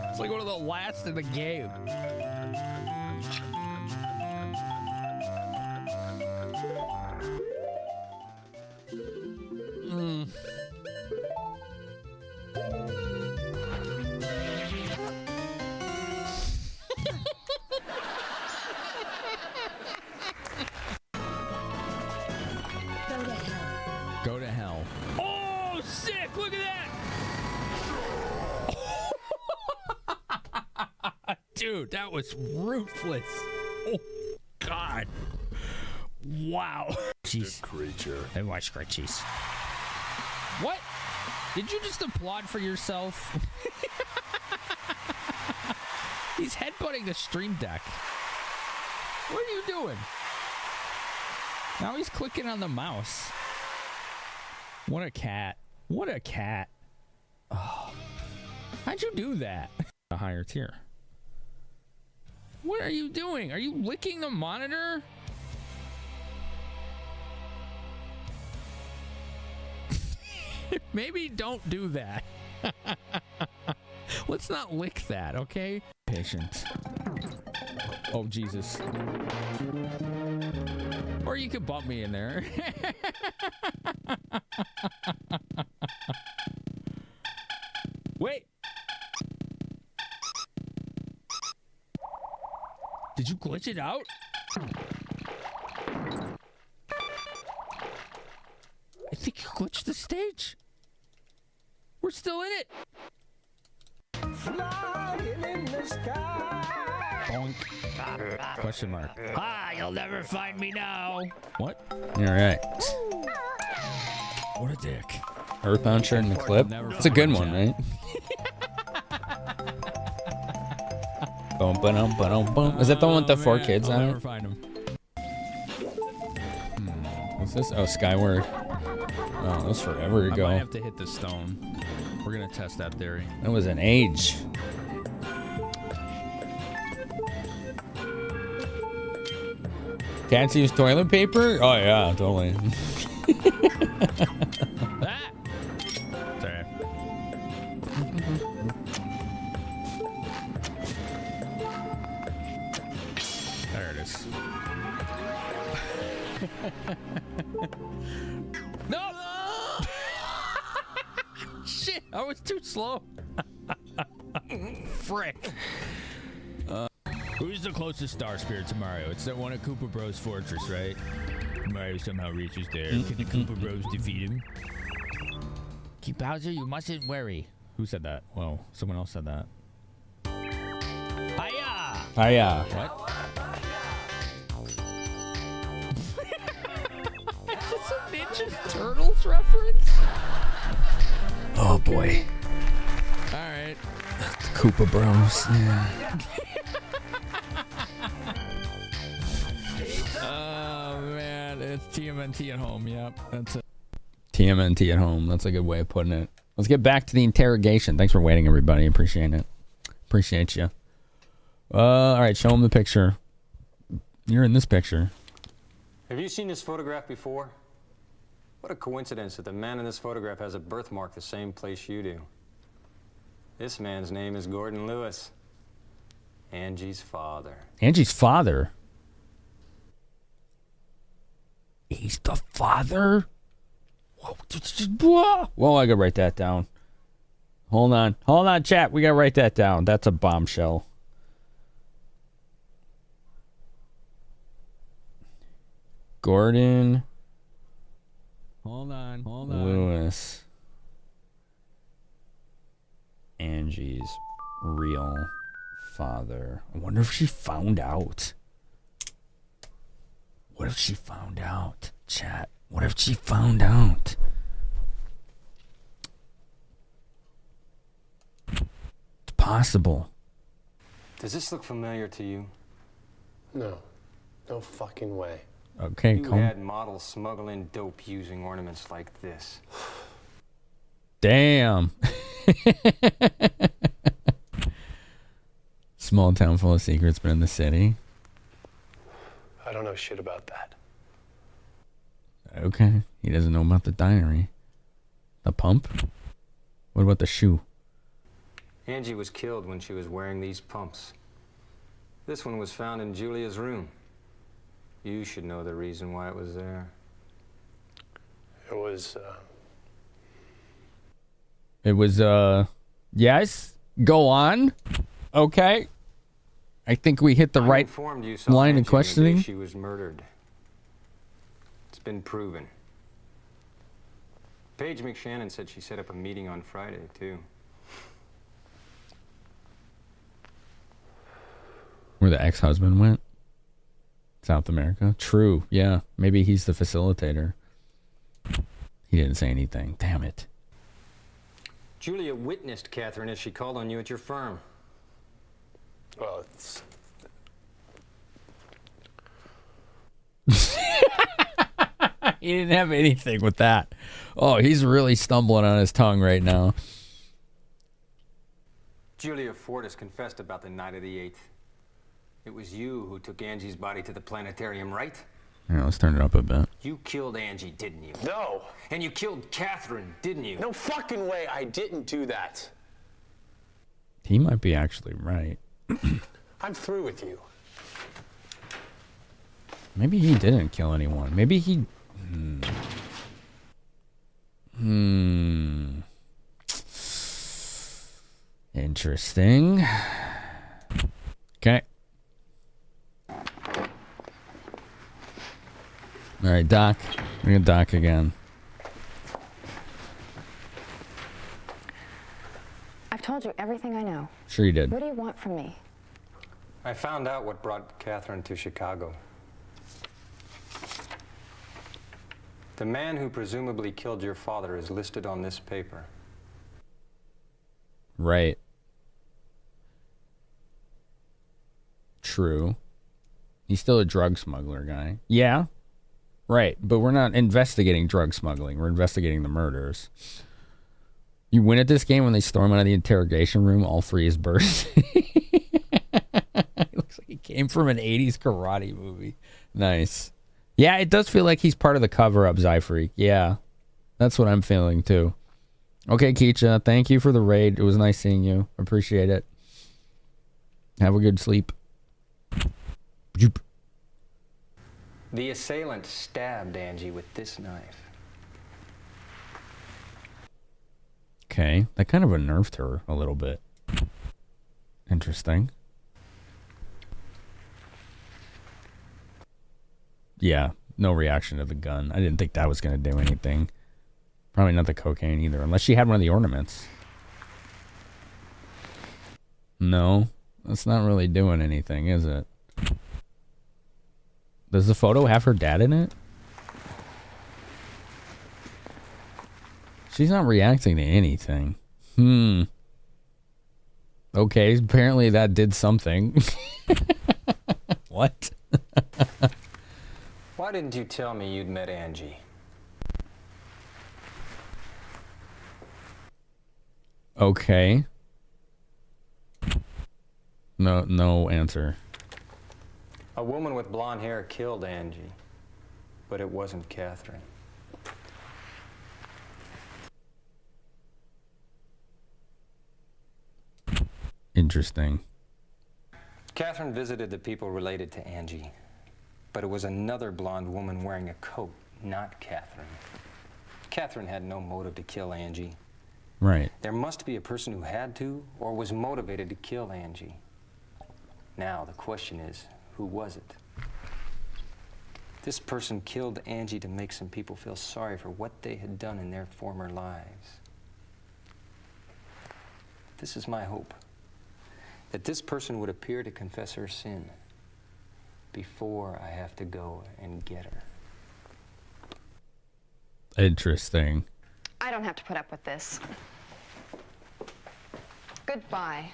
Speaker 15: It's like one of the last in the game. Go to hell. Oh, sick! Look at that! Dude, that was ruthless. Oh
Speaker 1: God. Wow. Jeez.
Speaker 2: Creature.
Speaker 1: And why scratchies? What? Did you just applaud for yourself? He's headbutting the stream deck. What are you doing? Now he's clicking on the mouse. What a cat. What a cat. Oh. How'd you do that? A higher tier. What are you doing? Are you licking the monitor? Maybe don't do that. Let's not lick that, okay? Patient. Oh, Jesus. Or you could bump me in there. Wait. Did you glitch it out? I think you glitched the stage. We're still in it.
Speaker 15: Flying in the sky.
Speaker 1: Bonk. Question mark. Ah, you'll never find me now. What? All right. What a dick. Earthbound shirt in the clip. It's a good one, right? Boom, ba-dum, ba-dum, boom. Is that the one with the 4 kids on it? Never find him. What's this? Oh, Skyward. Oh, that was forever ago. I might have to hit the stone. We're gonna test that theory. That was an age. Cats use toilet paper? Oh yeah, totally. Ah! Sorry. There it is. No! Shit, I was too slow. Frick. Who's the closest star spirit to Mario? It's that one at Koopa Bros Fortress, right? Mario somehow reaches there. Can the Koopa Bros defeat him? Keep Bowser, you mustn't worry. Who said that? Well, someone else said that. Hiya! Hiya. What? Is this a Ninja Turtles reference? Oh boy. Alright. The Koopa Bros. Yeah. Oh man, it's TMNT at home. Yep, that's it. TMNT at home. That's a good way of putting it. Let's get back to the interrogation. Thanks for waiting, everybody. Appreciate it. Appreciate you. All right, show them the picture. You're in this picture.
Speaker 18: Have you seen this photograph before? What a coincidence that the man in this photograph has a birthmark the same place you do. This man's name is Gordon Lewis, Angie's father.
Speaker 1: Angie's father? He's the father? Whoa, I gotta write that down. Hold on, chat. We gotta write that down. That's a bombshell. Gordon. Hold on. Lewis. Angie's real father. I wonder if she found out. What if she found out? Chat. What if she found out? It's possible.
Speaker 18: Does this look familiar to you?
Speaker 20: No. No fucking way.
Speaker 1: Okay,
Speaker 18: you had models smuggling dope using ornaments like this.
Speaker 1: Damn. Small town full of secrets, but in the city.
Speaker 20: I don't know shit about that.
Speaker 1: Okay. He doesn't know about the diary. The pump? What about the shoe?
Speaker 18: Angie was killed when she was wearing these pumps. This one was found in Julia's room. You should know the reason why it was there.
Speaker 20: It was,
Speaker 1: yes? Go on. Okay. I think we hit the right line of questioning.
Speaker 18: She was murdered. It's been proven. Paige McShannon said she set up a meeting on Friday, too.
Speaker 1: Where the ex-husband went? South America. True. Yeah. Maybe he's the facilitator. He didn't say anything. Damn it.
Speaker 18: Julia witnessed Catherine as she called on you at your firm.
Speaker 20: Well, it's...
Speaker 1: He didn't have anything with that. Oh, he's really stumbling on his tongue right now.
Speaker 18: Julia Fortis confessed about the night of the 8th. It was you who took Angie's body to the planetarium, right?
Speaker 1: Yeah, let's turn it up a bit.
Speaker 18: You killed Angie, didn't you?
Speaker 20: No.
Speaker 18: And you killed Catherine, didn't you?
Speaker 20: No fucking way I didn't do that.
Speaker 1: He might be actually right.
Speaker 20: I'm through with you.
Speaker 1: Maybe he didn't kill anyone. Maybe he... Interesting. Okay. All right, Doc. We're gonna Doc again.
Speaker 6: I've told you everything I know.
Speaker 1: Sure you did.
Speaker 6: What do you want from me?
Speaker 18: I found out what brought Catherine to Chicago. The man who presumably killed your father is listed on this paper.
Speaker 1: Right. True. He's still a drug smuggler guy. Yeah. Right. But we're not investigating drug smuggling. We're investigating the murders. You win at this game when they storm out of the interrogation room, all three is burst. It looks like he came from an 80s karate movie. Nice. Yeah, it does feel like he's part of the cover-up, Zyfreak. Yeah. That's what I'm feeling, too. Okay, Keisha, thank you for the raid. It was nice seeing you. Appreciate it. Have a good sleep.
Speaker 18: The assailant stabbed Angie with this knife.
Speaker 1: Okay, that kind of unnerved her a little bit. Interesting. Yeah, no reaction to the gun. I didn't think that was going to do anything. Probably not the cocaine either, unless she had one of the ornaments. No, that's not really doing anything, is it? Does the photo have her dad in it? She's not reacting to anything. Okay, apparently that did something. What?
Speaker 18: Why didn't you tell me you'd met Angie?
Speaker 1: Okay. No answer.
Speaker 18: A woman with blonde hair killed Angie, but it wasn't Catherine.
Speaker 1: Interesting.
Speaker 18: Catherine visited the people related to Angie, but it was another blonde woman wearing a coat, not Catherine. Catherine had no motive to kill Angie.
Speaker 1: Right.
Speaker 18: There must be a person who had to or was motivated to kill Angie. Now, the question is, who was it? This person killed Angie to make some people feel sorry for what they had done in their former lives. This is my hope, that this person would appear to confess her sin before I have to go and get her.
Speaker 1: Interesting.
Speaker 6: I don't have to put up with this. Goodbye.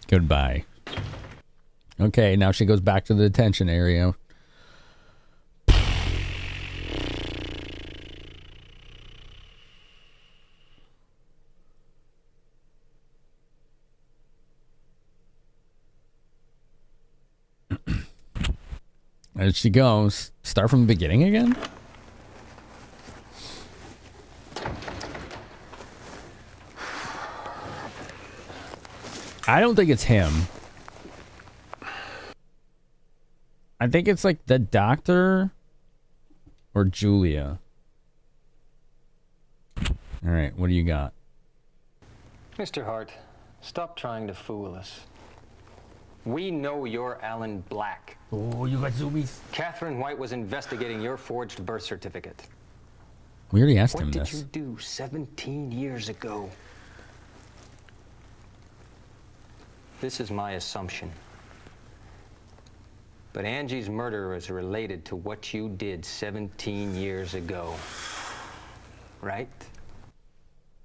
Speaker 1: Goodbye. Okay, now she goes back to the detention area. There she goes. Start from the beginning again? I don't think it's him. I think it's like the doctor or Julia. All right, what do you got?
Speaker 18: Mr. Hart, stop trying to fool us. We know you're Alan Black.
Speaker 1: Oh, you got zoomies.
Speaker 18: Catherine White was investigating your forged birth certificate.
Speaker 1: We already asked him
Speaker 18: What
Speaker 1: this.
Speaker 18: did you do 17 years ago? This is my assumption. But Angie's murder is related to what you did 17 years ago. Right?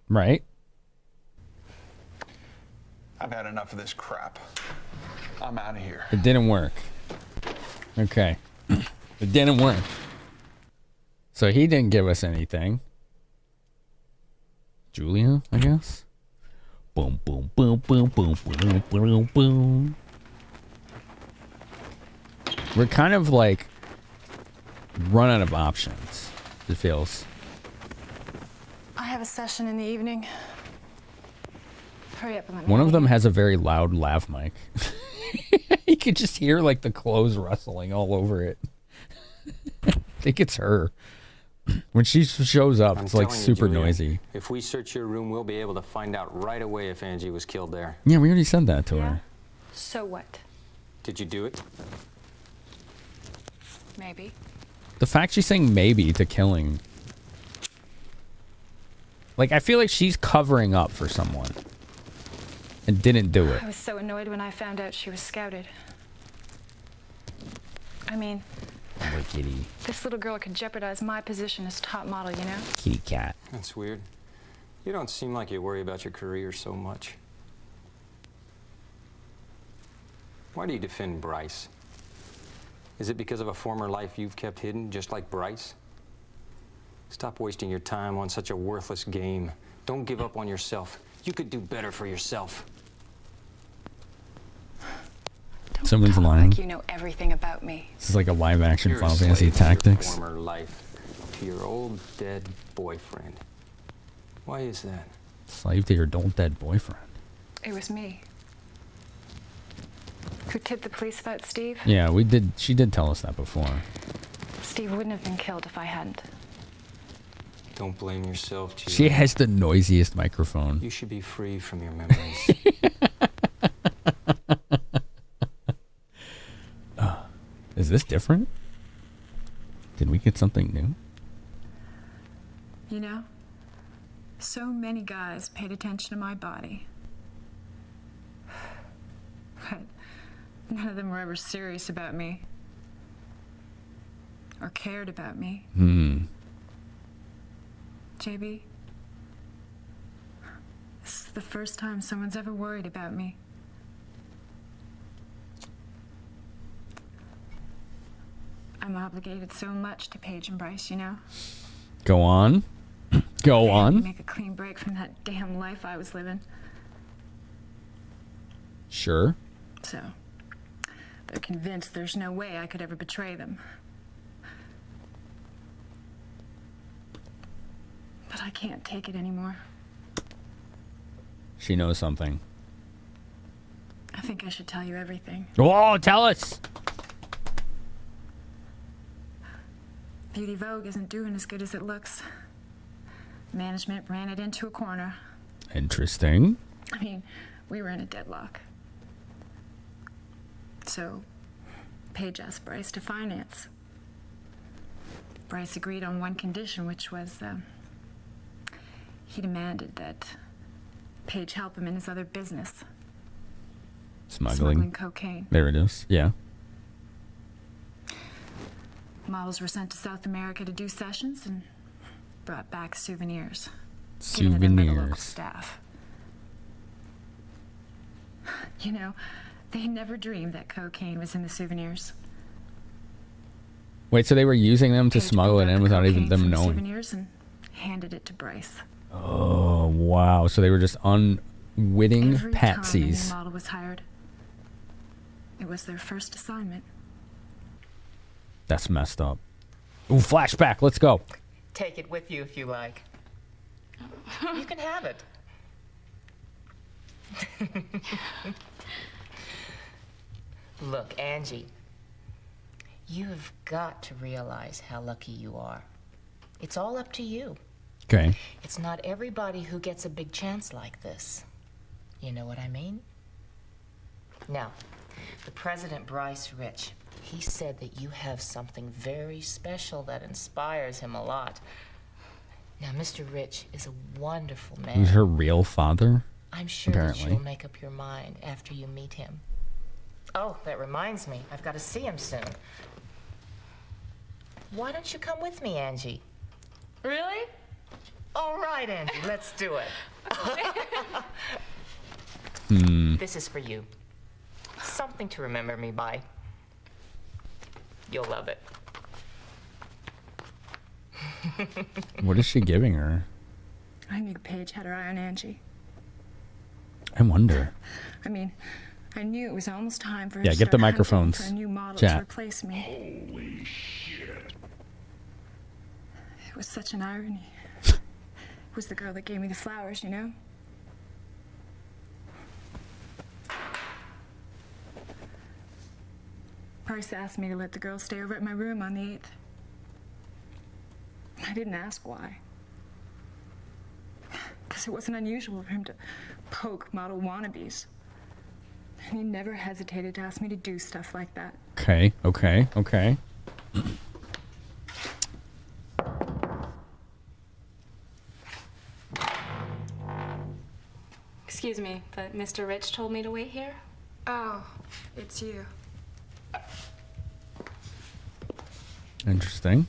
Speaker 1: Right.
Speaker 22: I've had enough of this crap. I'm out of here.
Speaker 1: It didn't work. Okay. It didn't work. So he didn't give us anything. Julia, I guess. Boom, boom, boom, boom, boom, boom, boom, boom. We're kind of like run out of options, it feels.
Speaker 4: I have a session in the evening. Hurry up, I'm
Speaker 1: One of them has a very loud lav mic. You could just hear like the clothes rustling all over it. I think it's her. When she shows up, it's like super noisy.
Speaker 18: If we search your room, we'll be able to find out right away if Angie was killed there.
Speaker 1: Yeah, we already said that to her.
Speaker 4: So what?
Speaker 18: Did you do it?
Speaker 4: Maybe.
Speaker 1: The fact she's saying maybe to killing. Like, I feel like she's covering up for someone. And didn't do it.
Speaker 4: I was so annoyed when I found out she was scouted. I mean,
Speaker 1: Boy, kitty.
Speaker 4: this little girl could jeopardize my position as top model, you know?
Speaker 1: Kitty cat.
Speaker 18: That's weird. You don't seem like you worry about your career so much. Why do you defend Bryce? Is it because of a former life you've kept hidden, just like Bryce? Stop wasting your time on such a worthless game. Don't give up on yourself. You could do better for yourself.
Speaker 1: Someone's lying.
Speaker 4: Like you know everything about me.
Speaker 1: This is like a live action
Speaker 18: You're a
Speaker 1: Final Fantasy
Speaker 18: slave to your
Speaker 1: Tactics.
Speaker 18: former life, to your old dead boyfriend. Why is that?
Speaker 1: Slave to your old dead boyfriend.
Speaker 4: It was me. Who tipped the police about Steve?
Speaker 1: Yeah, we did. She did tell us that before.
Speaker 4: Steve wouldn't have been killed if I hadn't.
Speaker 18: Don't blame yourself, Julie.
Speaker 1: She has the noisiest microphone.
Speaker 18: You should be free from your memories.
Speaker 1: Is this different? Did we get something new?
Speaker 4: You know, so many guys paid attention to my body. But none of them were ever serious about me. Or cared about me. JB, this is the first time someone's ever worried about me. I'm obligated so much to Paige and Bryce, you know?
Speaker 1: Go on. Go on.
Speaker 4: Make a clean break from that damn life I was living.
Speaker 1: Sure.
Speaker 4: So, they're convinced there's no way I could ever betray them. But I can't take it anymore.
Speaker 1: She knows something.
Speaker 4: I think I should tell you everything.
Speaker 1: Oh, tell us.
Speaker 4: Beauty Vogue isn't doing as good as it looks. Management ran it into a corner.
Speaker 1: Interesting.
Speaker 4: I mean, we were in a deadlock. So, Paige asked Bryce to finance. Bryce agreed on one condition, which was he demanded that Paige help him in his other business. Smuggling cocaine.
Speaker 1: There it is. Yeah.
Speaker 4: Models were sent to South America to do sessions and brought back souvenirs.
Speaker 1: Souvenirs.
Speaker 4: Given to them by the local staff. You know, they never dreamed that cocaine was in the souvenirs.
Speaker 1: Wait, so they were using them to smuggle it in without even them knowing?
Speaker 4: Souvenirs and handed it to Bryce.
Speaker 1: Oh, wow. So they were just unwitting
Speaker 4: Every
Speaker 1: patsies.
Speaker 4: time a new model was hired, it was their first assignment.
Speaker 1: That's messed up. Ooh, flashback. Let's go.
Speaker 9: Take it with you if you like. You can have it. Look, Angie, you've got to realize how lucky you are. It's all up to you.
Speaker 1: Okay.
Speaker 9: It's not everybody who gets a big chance like this. You know what I mean? Now, the President Bryce Rich, he said that you have something very special that inspires him a lot. Now, Mr. Rich is a wonderful man.
Speaker 1: Who's her real father?
Speaker 9: I'm sure
Speaker 1: apparently.
Speaker 9: that you'll make up your mind after you meet him. Oh, that reminds me. I've got to see him soon. Why don't you come with me, Angie?
Speaker 4: Really?
Speaker 9: All right, Angie, let's do it. This is for you. Something to remember me by. You'll love it.
Speaker 1: What is she giving her?
Speaker 4: I knew Paige had her eye on Angie.
Speaker 1: I wonder.
Speaker 4: I mean, I knew it was almost time for her
Speaker 1: Yeah,
Speaker 4: to
Speaker 1: get the
Speaker 4: start hunting
Speaker 1: microphones.
Speaker 4: for a new model
Speaker 1: Chat.
Speaker 4: to replace me.
Speaker 2: Holy shit.
Speaker 4: It was such an irony. It was the girl that gave me the flowers, you know? Bryce asked me to let the girl stay over at my room on the 8th. I didn't ask why. Because it wasn't unusual for him to poke model wannabes. And he never hesitated to ask me to do stuff like that.
Speaker 1: Okay, okay, okay.
Speaker 7: Excuse me, but Mr. Rich told me to wait here.
Speaker 4: Oh, it's you.
Speaker 1: Interesting.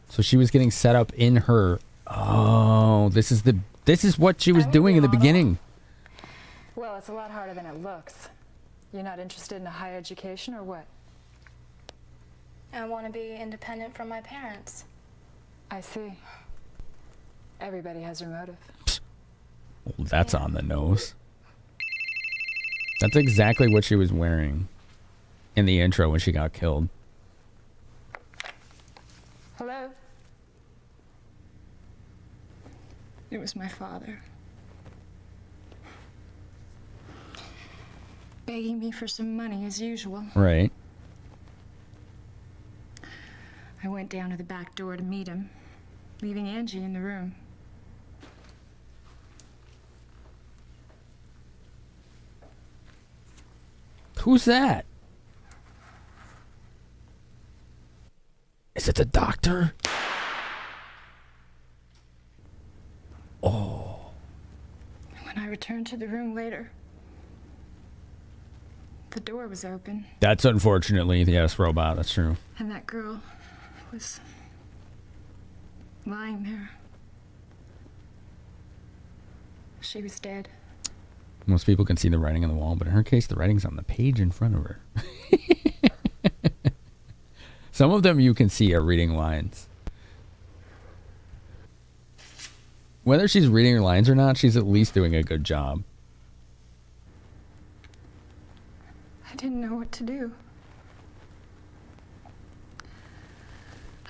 Speaker 1: So she was getting set up in her. Oh, this is what she was doing in the beginning.
Speaker 4: Well, it's a lot harder than it looks. You're not interested in a higher education or what?
Speaker 7: I want to be independent from my parents.
Speaker 4: I see. Everybody has their motive.
Speaker 1: Well, that's on the nose. That's exactly what she was wearing in the intro when she got killed.
Speaker 4: Hello? It was my father. Begging me for some money as usual.
Speaker 1: Right.
Speaker 4: I went down to the back door to meet him, leaving Angie in the room.
Speaker 1: Who's that? Is it the doctor? Oh.
Speaker 4: When I returned to the room later, the door was open,
Speaker 1: That's unfortunately, yes, robot. That's true.
Speaker 4: and that girl was lying there. She was dead.
Speaker 1: Most people can see the writing on the wall, but in her case, the writing's on the page in front of her. Some of them you can see are reading lines. Whether she's reading her lines or not, she's at least doing a good job.
Speaker 4: I didn't know what to do.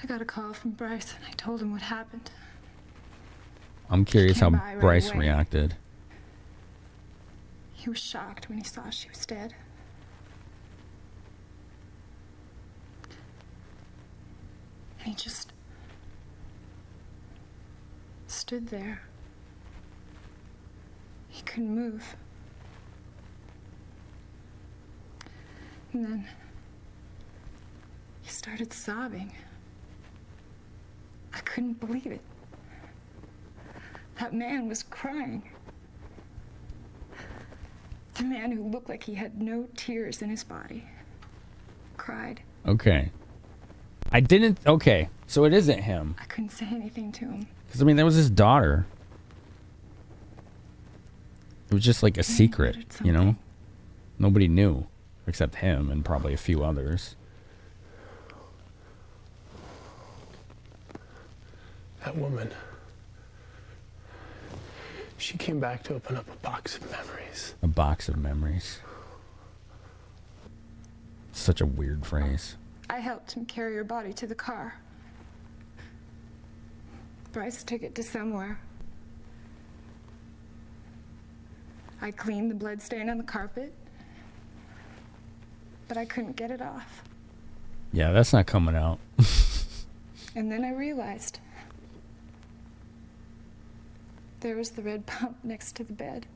Speaker 4: I got a call from Bryce, and I told him what happened.
Speaker 1: I'm curious how
Speaker 4: Came by right
Speaker 1: Bryce
Speaker 4: away.
Speaker 1: reacted.
Speaker 4: He was shocked when he saw she was dead. And he just stood there. He couldn't move. And then he started sobbing. I couldn't believe it. That man was crying. The man who looked like he had no tears in his body cried.
Speaker 1: Okay. I didn't... Okay, so it isn't him.
Speaker 4: I couldn't say anything to him.
Speaker 1: Because, I mean, that was his daughter. It was just like a secret, you know? Nobody knew, except him and probably a few others.
Speaker 20: That woman, she came back to open up a box of memories.
Speaker 1: A box of memories. Such a weird phrase.
Speaker 4: I helped him carry her body to the car. Bryce took it to somewhere. I cleaned the blood stain on the carpet, but I couldn't get it off.
Speaker 1: Yeah, that's not coming out.
Speaker 4: And then I realized there was the red pump next to the bed.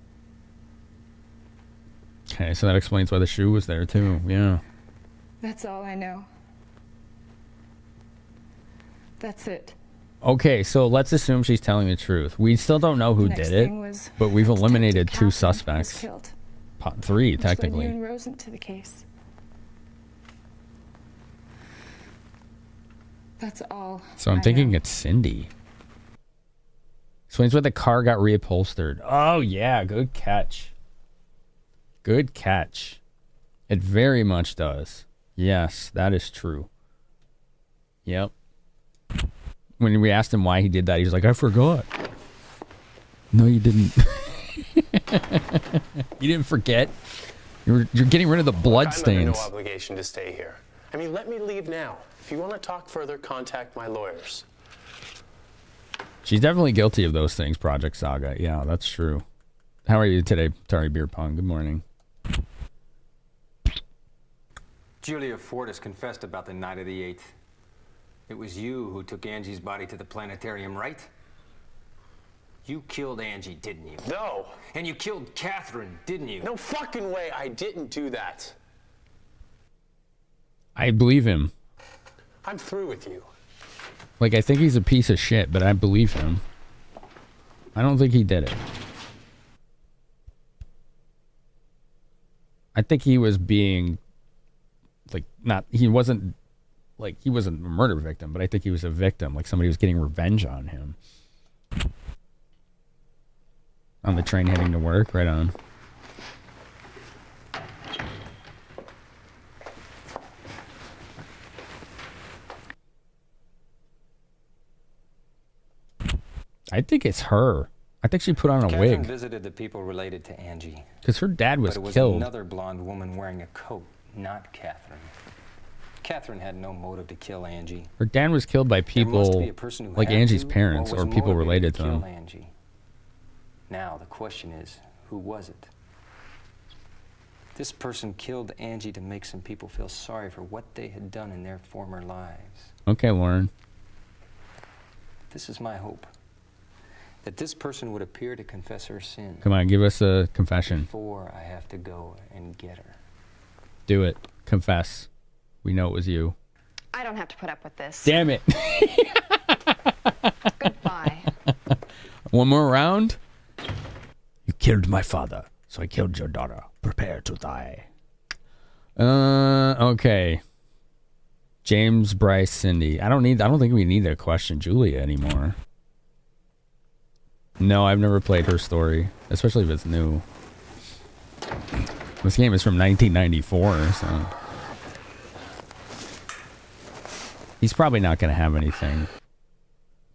Speaker 1: Okay, so that explains why the shoe was there, too. Yeah.
Speaker 4: That's all I know. That's it.
Speaker 1: Okay, so let's assume she's telling the truth. We still don't know who
Speaker 4: Next
Speaker 1: did it,
Speaker 4: thing was
Speaker 1: but we've eliminated
Speaker 4: Detective
Speaker 1: two
Speaker 4: Kaplan was
Speaker 1: suspects.
Speaker 4: killed.
Speaker 1: 3,
Speaker 4: Which led
Speaker 1: technically.
Speaker 4: you and Rose into the case. That's all.
Speaker 1: So I'm
Speaker 4: I
Speaker 1: thinking
Speaker 4: know.
Speaker 1: it's Cindy. Explains why the car got reupholstered. Oh, yeah. Good catch. Good catch. It very much does. Yes, that is true. Yep. When we asked him why he did that, he's like, I forgot. No, you didn't. You didn't forget. You're getting rid of the blood
Speaker 20: I'm under no
Speaker 1: stains.
Speaker 20: obligation to stay here. I mean, let me leave now. If you want to talk further, contact my lawyers.
Speaker 1: She's definitely guilty of those things, Project Saga. Yeah, that's true. How are you today, Tari Beer Pong? Good morning.
Speaker 18: Julia Ford has confessed about the night of the 8th. It was you who took Angie's body to the planetarium, right? You killed Angie, didn't you?
Speaker 20: No.
Speaker 18: And you killed Catherine, didn't you?
Speaker 20: No fucking way. I didn't do that.
Speaker 1: I believe him.
Speaker 20: I'm through with you.
Speaker 1: Like, I think he's a piece of shit, but I believe him. I don't think he did it. I think he was being, like, he wasn't a murder victim, but I think he was a victim. Like, somebody was getting revenge on him. On the train heading to work, right on. I think it's her. I think she put on a
Speaker 18: Catherine
Speaker 1: wig.
Speaker 18: visited the people related to Angie.
Speaker 1: Because her dad was
Speaker 18: But it was
Speaker 1: killed.
Speaker 18: another blonde woman wearing a coat, not Catherine. Catherine had no motive to kill Angie.
Speaker 1: Her dad was killed by
Speaker 18: There must
Speaker 1: people
Speaker 18: be a person who
Speaker 1: like
Speaker 18: had
Speaker 1: Angie's
Speaker 18: to
Speaker 1: parents
Speaker 18: was
Speaker 1: or people
Speaker 18: motivated
Speaker 1: related to
Speaker 18: kill
Speaker 1: them.
Speaker 18: Angie. Now the question is, who was it? This person killed Angie to make some people feel sorry for what they had done in their former lives.
Speaker 1: Okay, Lauren.
Speaker 18: This is my hope. That this person would appear to confess her sin.
Speaker 1: Come on, give us a confession.
Speaker 18: Before I have to go and get her.
Speaker 1: Do it. Confess. We know it was you.
Speaker 8: I don't have to put up with this.
Speaker 1: Damn it.
Speaker 8: Goodbye.
Speaker 1: One more round? You killed my father, so I killed your daughter. Prepare to die. Okay. James, Bryce, Cindy. I don't think we need to question Julia anymore. No, I've never played her story, especially if it's new. This game is from 1994, so he's probably not going to have anything.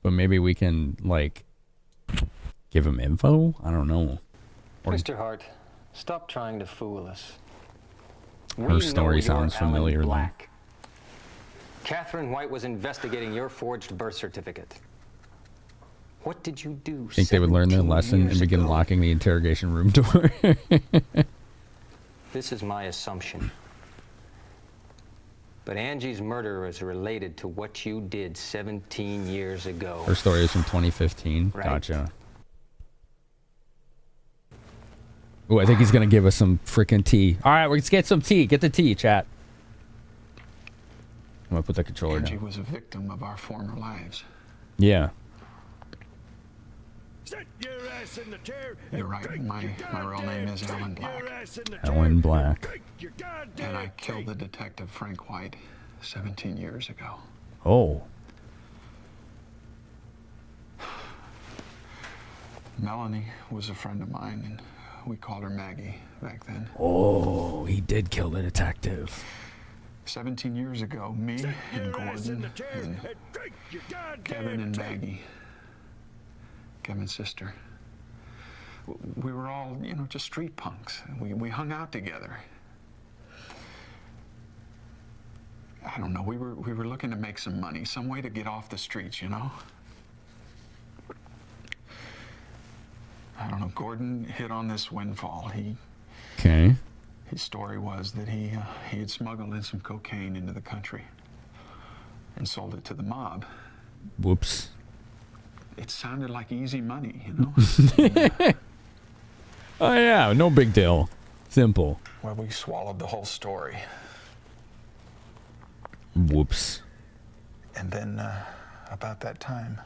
Speaker 1: But maybe we can, like, give him info? I don't know. Or
Speaker 18: Mr. Hart, stop trying to fool us.
Speaker 1: her story sounds familiar.
Speaker 18: Black. Catherine White was investigating your forged birth certificate. What did you do?
Speaker 1: I think they would learn their lesson and begin locking the interrogation room door.
Speaker 18: This is my assumption. But Angie's murder is related to what you did 17 years ago.
Speaker 1: Her story is from 2015.
Speaker 18: Right.
Speaker 1: Gotcha. Oh, I think he's going to give us some freaking tea. All right, let's get some tea. Get the tea, chat. I'm going to put the controller
Speaker 22: Angie
Speaker 1: down.
Speaker 22: was a victim of our former lives.
Speaker 1: Yeah.
Speaker 2: Sit your ass in the chair.
Speaker 22: You're right. My real name is Alan Black.
Speaker 1: Alan Black.
Speaker 22: And I killed the detective Frank White 17 years ago.
Speaker 1: Oh.
Speaker 22: Melanie was a friend of mine, and we called her Maggie back then.
Speaker 1: Oh, he did kill the detective.
Speaker 22: 17 years ago, me and Gordon and Kevin and Maggie, Kevin's sister, we were all, just street punks. We hung out together. I don't know, we were looking to make some money, some way to get off the streets, I don't know, Gordon hit on this windfall.
Speaker 1: Okay.
Speaker 22: His story was that he had smuggled in some cocaine into the country and sold it to the mob.
Speaker 1: Whoops.
Speaker 22: It sounded like easy money,
Speaker 1: Oh, yeah. No big deal. Simple.
Speaker 22: Well, we swallowed the whole story.
Speaker 1: Whoops.
Speaker 22: And then, about that time,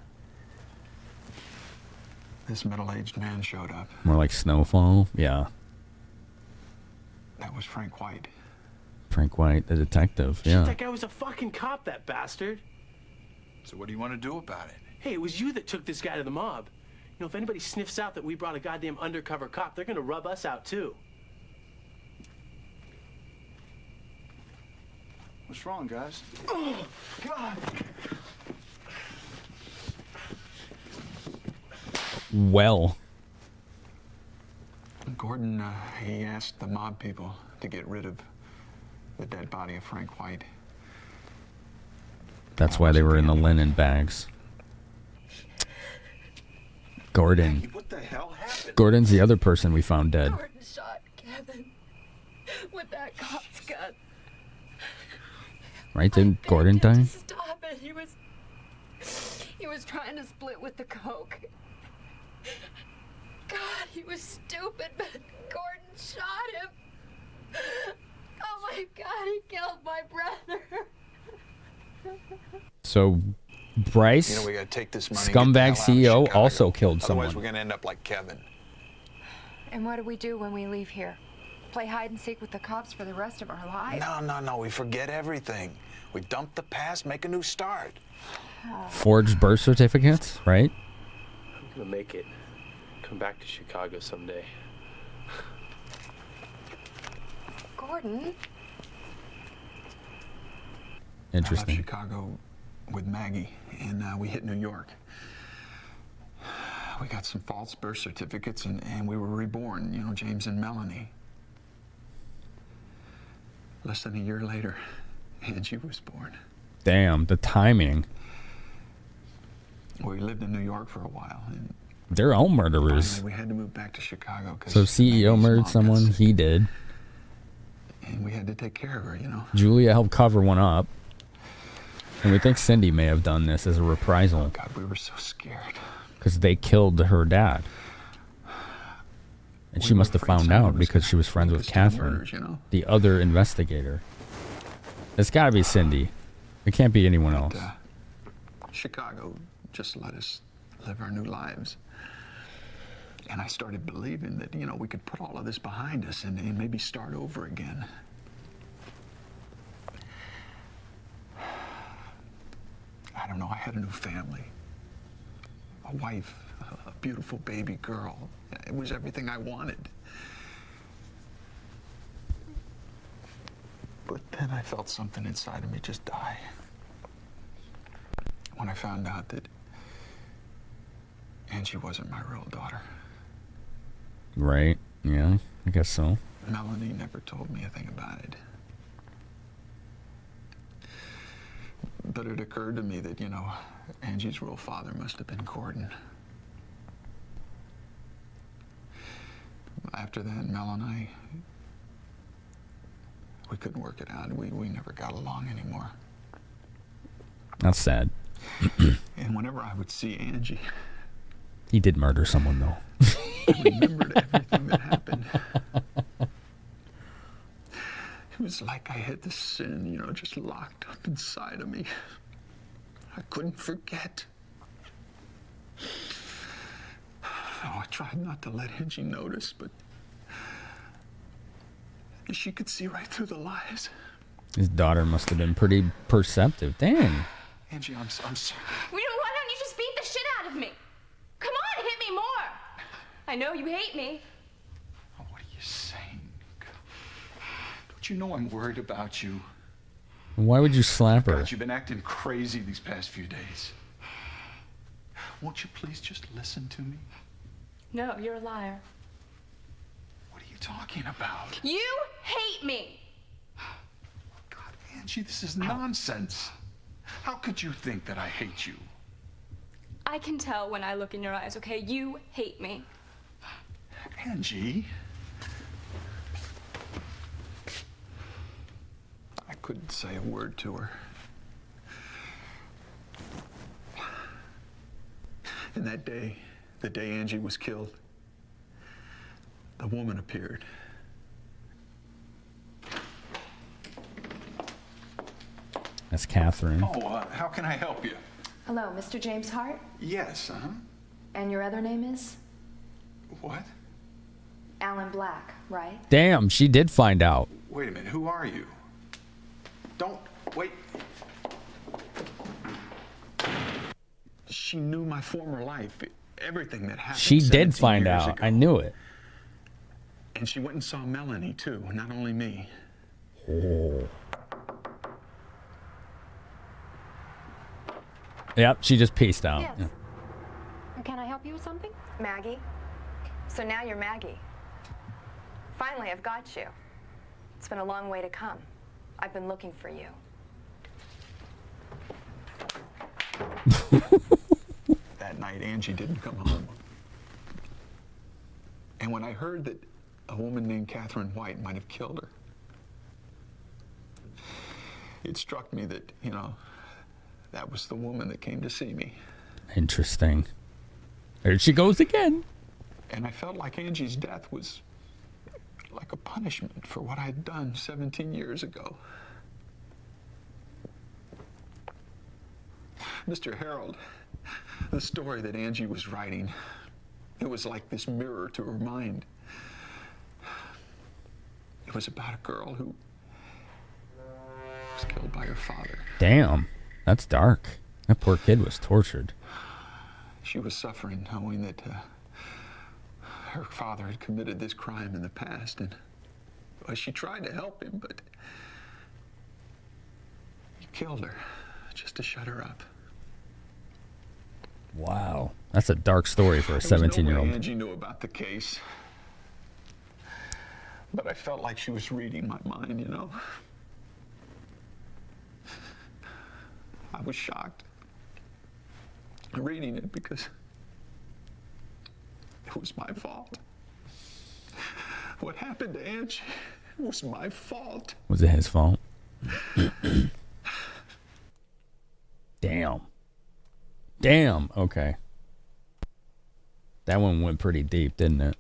Speaker 22: this middle-aged man showed up.
Speaker 1: More like Snowfall. Yeah.
Speaker 22: That was Frank White.
Speaker 1: Frank White, the detective.
Speaker 20: Shit,
Speaker 1: Yeah.
Speaker 20: that guy was a fucking cop, that bastard.
Speaker 22: So what do you want to do about it?
Speaker 20: Hey, it was you that took this guy to the mob. You know, if anybody sniffs out that we brought a goddamn undercover cop, they're gonna rub us out too.
Speaker 10: What's wrong, guys?
Speaker 22: Oh, God!
Speaker 1: Well.
Speaker 22: Gordon, he asked the mob people to get rid of the dead body of Frank White.
Speaker 1: That's why they were in the linen bags. Gordon.
Speaker 22: Hey, what the hell happened?
Speaker 1: Gordon's the other person we found dead.
Speaker 11: Gordon shot Kevin with that cop's gun.
Speaker 1: Right? Didn't Gordon die?
Speaker 11: Stop it. He was trying to split with the coke. God, he was stupid, but Gordon shot him. Oh my God, he killed my brother.
Speaker 1: So Bryce,
Speaker 22: You know, we gotta take this money,
Speaker 1: scumbag
Speaker 22: get the hell out of
Speaker 1: CEO,
Speaker 22: Chicago.
Speaker 1: also killed
Speaker 22: Otherwise,
Speaker 1: someone.
Speaker 22: we're gonna end up like Kevin.
Speaker 8: And what do we do when we leave here? Play hide and seek with the cops for the rest of our lives?
Speaker 22: No. We forget everything. We dump the past, make a new start.
Speaker 1: Forged birth certificates, right?
Speaker 20: I'm gonna make it. Come back to Chicago someday.
Speaker 11: Gordon?
Speaker 1: Interesting.
Speaker 22: I left Chicago with Maggie, and we hit New York. We got some false birth certificates, and we were reborn, you know, James and Melanie. Less than a year later, Angie was born.
Speaker 1: Damn, the timing.
Speaker 22: We lived in New York for a while, and
Speaker 1: They're all murderers.
Speaker 22: finally we had to move back to Chicago. 'Cause
Speaker 1: So CEO
Speaker 22: Maggie's
Speaker 1: murdered
Speaker 22: mom got
Speaker 1: someone.
Speaker 22: sick,
Speaker 1: He did.
Speaker 22: and we had to take care of her, you know.
Speaker 1: Julia helped cover one up. And we think Cindy may have done this as a reprisal.
Speaker 22: God, we were so scared.
Speaker 1: Because they killed her dad. And she must have found out because she was friends with Catherine,
Speaker 22: murders, you know?
Speaker 1: the other investigator. It's got to be Cindy. It can't be anyone else.
Speaker 22: Chicago just let us live our new lives. And I started believing that, you know, we could put all of this behind us and maybe start over again. I don't know, I had a new family. A wife, a beautiful baby girl. It was everything I wanted. But then I felt something inside of me just die. When I found out that Angie wasn't my real daughter.
Speaker 1: Right. Yeah, I guess so.
Speaker 22: Melanie never told me a thing about it. But it occurred to me that, you know, Angie's real father must have been Gordon. After that, Mel and I, we couldn't work it out. We never got along anymore.
Speaker 1: That's sad.
Speaker 22: And whenever I would see Angie,
Speaker 1: He did murder someone, though.
Speaker 22: I remembered everything that happened. It was like I had this sin, you know, just locked up inside of me. I couldn't forget. Oh, I tried not to let Angie notice, but she could see right through the lies.
Speaker 1: His daughter must have been pretty perceptive. Dang.
Speaker 22: Angie, I'm sorry.
Speaker 7: Why don't you just beat the shit out of me? Come on, hit me more. I know you hate me.
Speaker 22: What are you saying? Don't you know I'm worried about you?
Speaker 1: Why would you slap her?
Speaker 22: God, you've been acting crazy these past few days. Won't you please just listen to me?
Speaker 7: No, you're a liar.
Speaker 22: What are you talking about?
Speaker 7: You hate me.
Speaker 22: Angie, this is nonsense. How could you think that I hate you?
Speaker 7: I can tell when I look in your eyes, okay? You hate me.
Speaker 22: Angie? I couldn't say a word to her. And that day, the day Angie was killed, the woman appeared.
Speaker 1: That's Catherine.
Speaker 22: Oh, how can I help you?
Speaker 6: Hello, Mr. James Hart?
Speaker 22: Yes,
Speaker 6: And your other name is?
Speaker 22: What?
Speaker 6: Alan Black, right?
Speaker 1: Damn, she did find out.
Speaker 22: Wait a minute, who are you? Don't, wait. She knew my former life, everything that happened.
Speaker 1: She did
Speaker 22: 17
Speaker 1: find
Speaker 22: years
Speaker 1: out.
Speaker 22: ago.
Speaker 1: I knew it.
Speaker 22: And she went and saw Melanie, too, not only me.
Speaker 1: Oh. Yep, she just pieced out.
Speaker 6: Yes.
Speaker 1: Yeah.
Speaker 6: Can I help you with something? Maggie. So now you're Maggie. Finally, I've got you. It's been a long way to come. I've been looking for you.
Speaker 22: That night, Angie didn't come home. And when I heard that a woman named Catherine White might have killed her, it struck me that, you know, that was the woman that came to see me.
Speaker 1: Interesting. There she goes again.
Speaker 22: And I felt like Angie's death was like a punishment for what I'd done 17 years ago. Mr. Harold, the story that Angie was writing, it was like this mirror to her mind. It was about a girl who was killed by her father.
Speaker 1: Damn, that's dark. That poor kid was tortured.
Speaker 22: She was suffering knowing that her father had committed this crime in the past, and well, she tried to help him, but he killed her just to shut her up.
Speaker 1: Wow, that's a dark story for a 17-year-old.
Speaker 22: There was no way Angie knew about the case, but I felt like she was reading my mind, you know. I was shocked reading it because it was my fault. What happened to Angie was my fault.
Speaker 1: Was it his fault? Damn. Damn. Okay. That one went pretty deep, didn't it?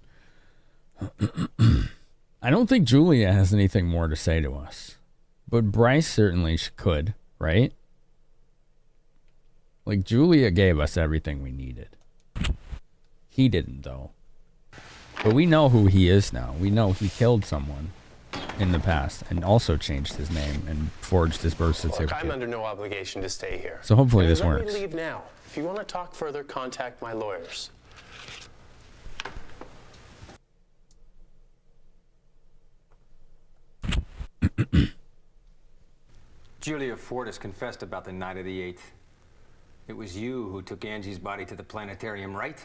Speaker 1: I don't think Julia has anything more to say to us. But Bryce certainly could, right? Like, Julia gave us everything we needed. He didn't, though. But we know who he is now. We know he killed someone in the past and also changed his name and forged his birth certificate.
Speaker 20: Look, I'm under no obligation to stay here.
Speaker 1: So hopefully this
Speaker 20: Let
Speaker 1: works.
Speaker 20: me leave now. If you want to talk further, contact my lawyers.
Speaker 18: Julia Ford has confessed about the night of the 8th. It was you who took Angie's body to the planetarium, right?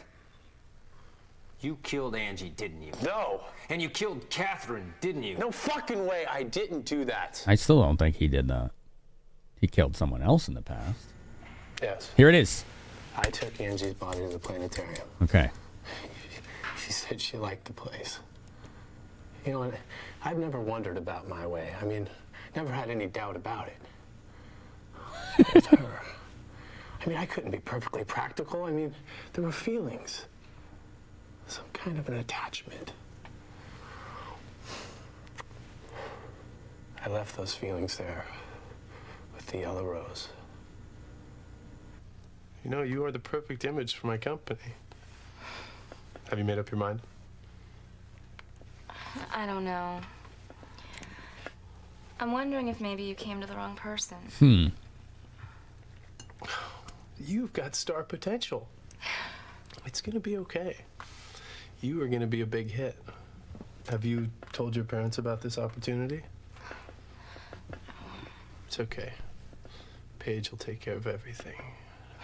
Speaker 18: You killed Angie, didn't you?
Speaker 20: No.
Speaker 18: And you killed Catherine, didn't you?
Speaker 20: No fucking way. I didn't do that.
Speaker 1: I still don't think he did that. He killed someone else in the past.
Speaker 20: Yes.
Speaker 1: Here it is.
Speaker 20: I took Angie's body to the planetarium.
Speaker 1: Okay.
Speaker 20: She said she liked the place. You know, I've never wondered about my way. I mean, never had any doubt about it. With her. I mean, I couldn't be perfectly practical. I mean, there were feelings. Some kind of an attachment. I left those feelings there with the yellow rose. You know, you are the perfect image for my company. Have you made up your mind?
Speaker 7: I don't know. I'm wondering if maybe you came to the wrong person.
Speaker 20: You've got star potential. It's gonna be okay. You are gonna be a big hit. Have you told your parents about this opportunity? It's okay. Paige will take care of everything.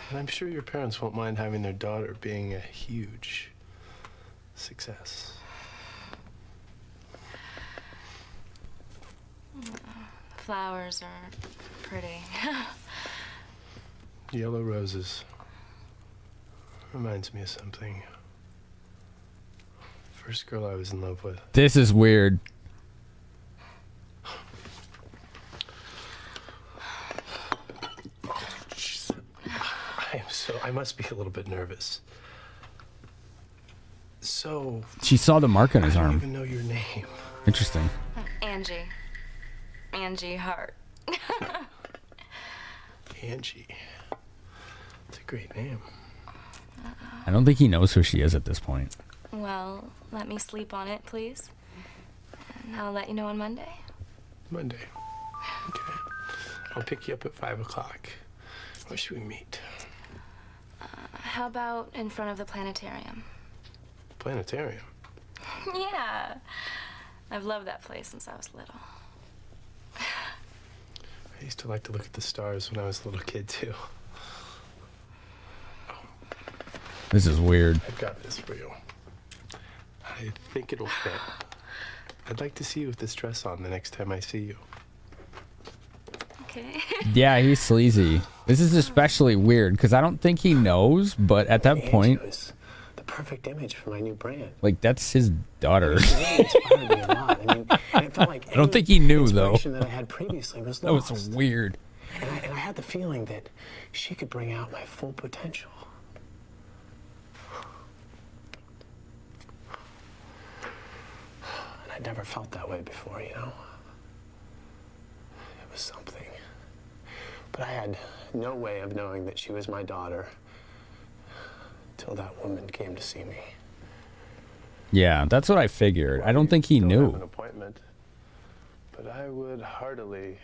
Speaker 20: And I'm sure your parents won't mind having their daughter being a huge success.
Speaker 7: Flowers are pretty.
Speaker 20: Yellow roses. Reminds me of something. First girl I was in love with.
Speaker 1: This is weird.
Speaker 20: I must be a little bit nervous. So.
Speaker 1: She saw the mark on his
Speaker 20: I don't
Speaker 1: arm.
Speaker 20: even know your name.
Speaker 1: Interesting.
Speaker 7: Angie. Angie Hart.
Speaker 20: Angie. It's a great name.
Speaker 1: I don't think he knows who she is at this point.
Speaker 7: Well, let let me sleep on it, please. And I'll let you know on Monday.
Speaker 20: Monday. Okay. I'll pick you up at 5 o'clock. Where should we meet?
Speaker 7: How about in front of the planetarium?
Speaker 20: Planetarium?
Speaker 7: Yeah. I've loved that place since I was little.
Speaker 20: I used to like to look at the stars when I was a little kid, too.
Speaker 1: This is weird.
Speaker 20: I've got this for you. I think it'll fit. I'd like to see you with this dress on the next time I see you.
Speaker 7: Okay.
Speaker 1: Yeah, he's sleazy. This is especially weird because I don't think he knows, but at that point,
Speaker 20: was the perfect image for my new brand.
Speaker 1: like, that's his daughter.
Speaker 20: She really inspired me a lot. I mean, and it felt like
Speaker 1: I don't think he knew, though.
Speaker 20: inspiration that I had previously was
Speaker 1: That
Speaker 20: lost.
Speaker 1: was weird.
Speaker 20: And I had the feeling that she could bring out my full potential. And I'd never felt that way before, you know? It was something. But I had no way of knowing that she was my daughter till that woman came to see me.
Speaker 1: Yeah, that's what I figured. I don't think he
Speaker 20: Don't have an
Speaker 1: knew.
Speaker 20: appointment, but I would heartily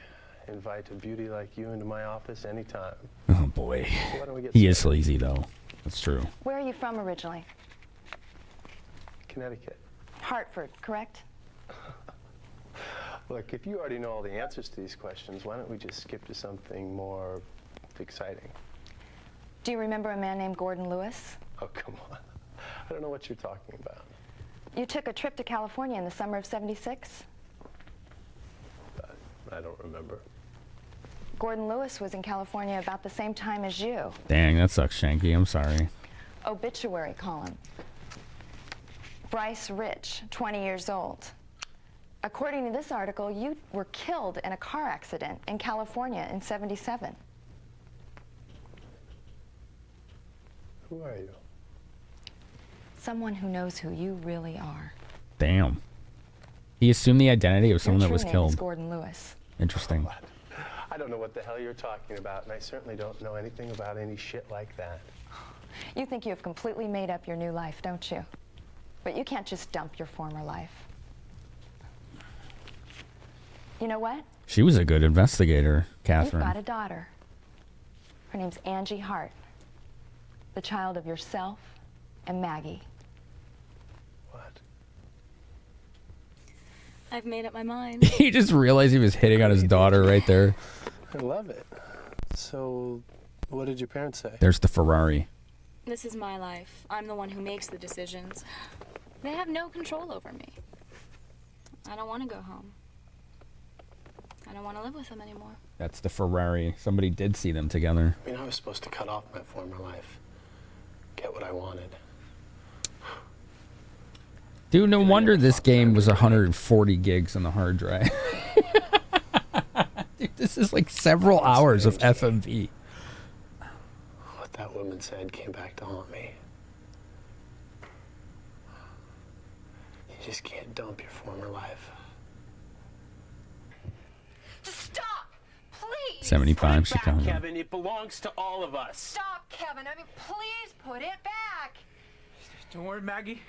Speaker 20: invite a beauty like you into my office anytime.
Speaker 1: Oh, boy.
Speaker 20: So why don't we get
Speaker 1: He is
Speaker 20: started?
Speaker 1: sleazy, though. That's true.
Speaker 6: Where are you from originally?
Speaker 20: Connecticut.
Speaker 6: Hartford, correct?
Speaker 20: Look, if you already know all the answers to these questions, why don't we just skip to something more exciting?
Speaker 6: Do you remember a man named Gordon Lewis?
Speaker 20: Oh, come on. I don't know what you're talking about.
Speaker 6: You took a trip to California in the summer of '76?
Speaker 20: I don't remember.
Speaker 6: Gordon Lewis was in California about the same time as you.
Speaker 1: Dang, that sucks, Shanky. I'm sorry.
Speaker 6: Obituary column. Bryce Rich, 20 years old. According to this article, you were killed in a car accident in California in '77.
Speaker 20: Who are you?
Speaker 6: Someone who knows who you really are.
Speaker 1: Damn. He assumed the identity of someone
Speaker 6: Your
Speaker 1: that was
Speaker 6: true name is
Speaker 1: killed.
Speaker 6: Gordon Lewis.
Speaker 1: Interesting.
Speaker 20: I don't know what the hell you're talking about, and I certainly don't know anything about any shit like that.
Speaker 6: You think you have completely made up your new life, don't you? But you can't just dump your former life. You know what?
Speaker 1: She was a good investigator, Catherine.
Speaker 6: You've got a daughter. Her name's Angie Hart, the child of yourself and Maggie.
Speaker 7: I've made up my mind.
Speaker 1: He just realized he was hitting on his daughter right there.
Speaker 20: I love it. So, what did your parents say?
Speaker 1: There's the Ferrari.
Speaker 7: This is my life. I'm the one who makes the decisions. They have no control over me. I don't want to go home. I don't want to live with them anymore.
Speaker 1: That's the Ferrari. Somebody did see them together.
Speaker 20: I mean, I was supposed to cut off my former life, get what I wanted.
Speaker 1: Dude, no wonder this game was 140 gigs on the hard drive. Dude, this is like several hours of FMV.
Speaker 20: What that woman said came back to haunt me. You just can't dump your former life.
Speaker 11: Just stop, please.
Speaker 1: 75 Chicago.
Speaker 14: Kevin, it belongs to all of us.
Speaker 8: Stop, Kevin. I mean, please put it back.
Speaker 14: Don't worry, Maggie.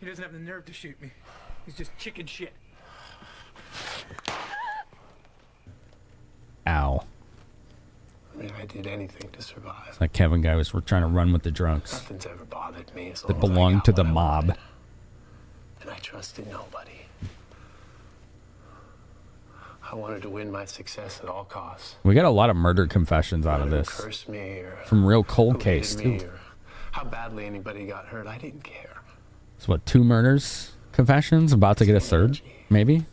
Speaker 14: He doesn't have the nerve to shoot me. He's just chicken shit.
Speaker 1: Ow.
Speaker 20: I mean, I did anything to survive.
Speaker 1: That Kevin guy was trying to run with the drunks
Speaker 20: Nothing's ever bothered me as long
Speaker 1: that
Speaker 20: as I
Speaker 1: belonged
Speaker 20: got
Speaker 1: to the
Speaker 20: what I
Speaker 1: mob.
Speaker 20: wanted. And I trusted nobody. I wanted to win my success at all costs.
Speaker 1: We got a lot of murder confessions out of
Speaker 20: Who
Speaker 1: this.
Speaker 20: cursed me or
Speaker 1: From real
Speaker 20: who
Speaker 1: cold
Speaker 20: hated
Speaker 1: case,
Speaker 20: me
Speaker 1: too.
Speaker 20: or how badly anybody got hurt, I didn't care.
Speaker 1: So what, 2 murders confessions? About to get a third, maybe?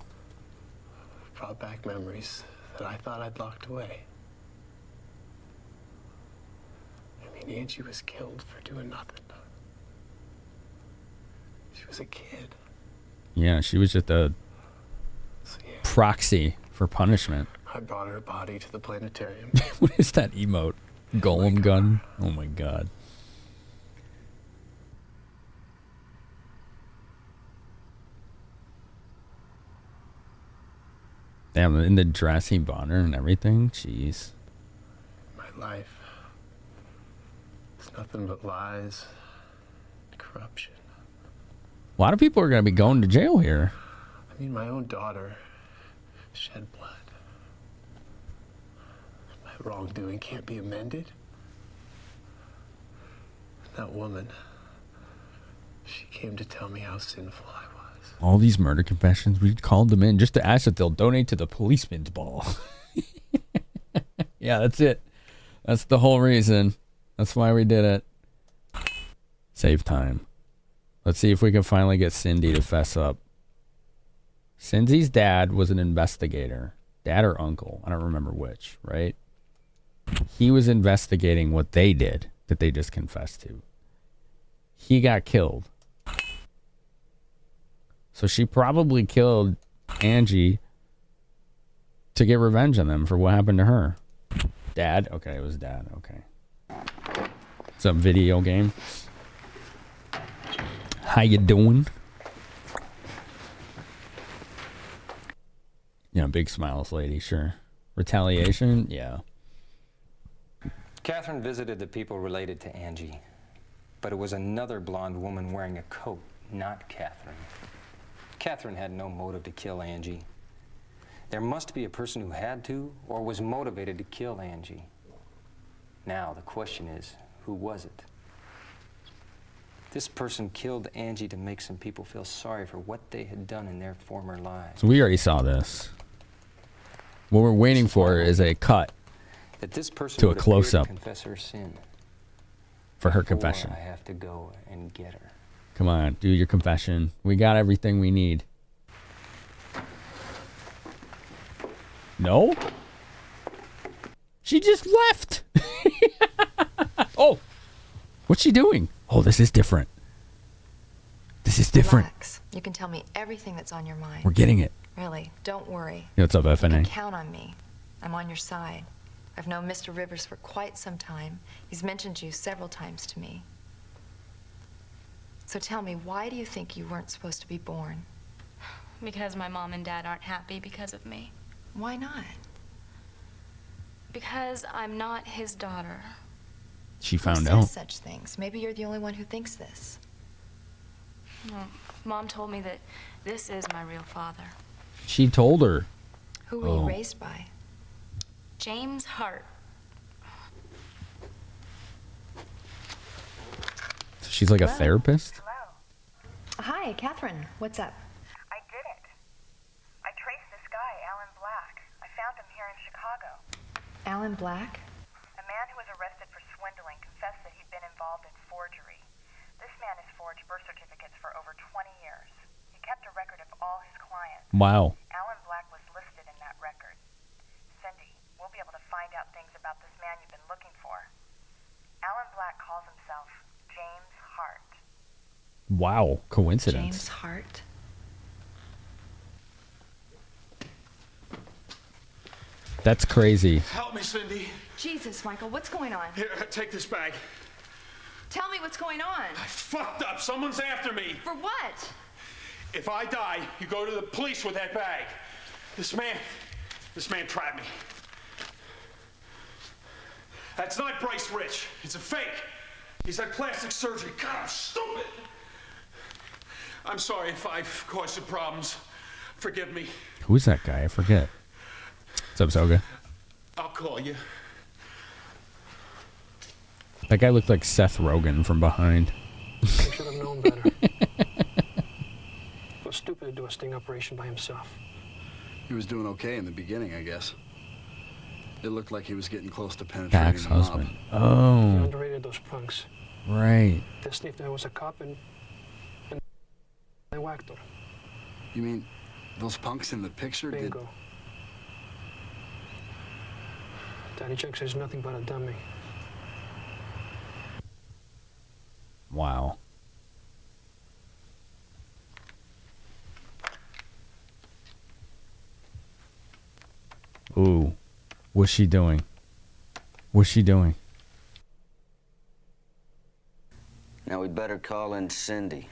Speaker 20: Brought back memories that I thought I'd locked away. I mean, Angie was killed for doing nothing. She was a kid.
Speaker 1: Yeah, she was just a proxy for punishment.
Speaker 20: I brought her body to the planetarium.
Speaker 1: What is that emote? Golem gun? Oh my god. Damn, in the dress he bought her and everything? Jeez.
Speaker 20: My life. It's nothing but lies, corruption.
Speaker 1: A lot of people are going to be going to jail here.
Speaker 20: I mean, my own daughter shed blood. My wrongdoing can't be amended. That woman, she came to tell me how sinful I was.
Speaker 1: All these murder confessions, we called them in just to ask that they'll donate to the policeman's ball. Yeah, that's it. That's the whole reason. That's why we did it. Save time. Let's see if we can finally get Cindy to fess up. Cindy's dad was an investigator. Dad or uncle. I don't remember which, right? He was investigating what they did that they just confessed to. He got killed. So she probably killed Angie to get revenge on them for what happened to her. Dad? Okay, it was dad. Okay. What's up, video game? How you doing? Yeah, big smiles, lady. Sure. Retaliation? Yeah.
Speaker 18: Catherine visited the people related to Angie, but it was another blonde woman wearing a coat, not Catherine. Catherine had no motive to kill Angie. There must be a person who had to or was motivated to kill Angie. Now, the question is, who was it? This person killed Angie to make some people feel sorry for what they had done in their former lives.
Speaker 1: So we already saw this. What we're waiting for is a cut
Speaker 18: That this person
Speaker 1: to a
Speaker 18: would appear
Speaker 1: close-up
Speaker 18: to confess her sin.
Speaker 1: for her
Speaker 18: Before
Speaker 1: confession.
Speaker 18: I have to go and get her.
Speaker 1: Come on, do your confession. We got everything we need. No? She just left. Oh, what's she doing? Oh, this is different. This is different.
Speaker 6: Relax. You can tell me everything that's on your mind.
Speaker 1: We're getting it.
Speaker 6: Really, don't worry.
Speaker 1: Yeah, what's up,
Speaker 6: You
Speaker 1: FNA?
Speaker 6: can count on me. I'm on your side. I've known Mr. Rivers for quite some time. He's mentioned you several times to me. So tell me, why do you think you weren't supposed to be born?
Speaker 7: Because my mom and dad aren't happy because of me.
Speaker 6: Why not?
Speaker 7: Because I'm not his daughter.
Speaker 1: She
Speaker 6: Who
Speaker 1: found
Speaker 6: says
Speaker 1: out.
Speaker 6: such things? Maybe you're the only one who thinks this.
Speaker 7: Well, Mom told me that this is my real father.
Speaker 1: She told her.
Speaker 6: Who were you raised by?
Speaker 7: James Hart.
Speaker 1: So she's like a therapist?
Speaker 6: Hi, Catherine. What's up?
Speaker 13: I did it. I traced this guy, Alan Black. I found him here in Chicago.
Speaker 6: Alan Black?
Speaker 13: A man who was arrested for swindling confessed that he'd been involved in forgery. This man has forged birth certificates for over 20 years. He kept a record of all his clients.
Speaker 1: Wow.
Speaker 13: Alan Black was listed in that record. Cindy, we'll be able to find out things about this man you've been looking for. Alan Black calls himself James Hart.
Speaker 1: Wow. Coincidence.
Speaker 6: James Hart?
Speaker 1: That's crazy.
Speaker 10: Help me, Cindy.
Speaker 6: Jesus, Michael, what's going on?
Speaker 10: Here, take this bag.
Speaker 6: Tell me what's going on.
Speaker 10: I fucked up. Someone's after me.
Speaker 6: For what?
Speaker 10: If I die, you go to the police with that bag. This man trapped me. That's not Bryce Rich. It's a fake. He's had plastic surgery. God, I'm stupid. I'm sorry if I've caused you problems. Forgive me.
Speaker 1: Who's that guy? I forget. What's up, Soga?
Speaker 10: I'll call you.
Speaker 1: That guy looked like Seth Rogen from behind.
Speaker 21: He should have known better. It was stupid to do a sting operation by himself.
Speaker 23: He was doing okay in the beginning, I guess. It looked like he was getting close to penetrating
Speaker 1: Jack's
Speaker 23: the mob.
Speaker 1: husband.
Speaker 21: He
Speaker 1: Oh.
Speaker 21: underrated those punks.
Speaker 1: Right.
Speaker 21: They sniffed I was a cop and they whacked him.
Speaker 23: You mean those punks in the picture did...
Speaker 21: Bingo. Daddy Chuck says nothing but a dummy.
Speaker 1: Wow. Ooh. What's she doing? What's she doing?
Speaker 3: Now we better call in Cindy.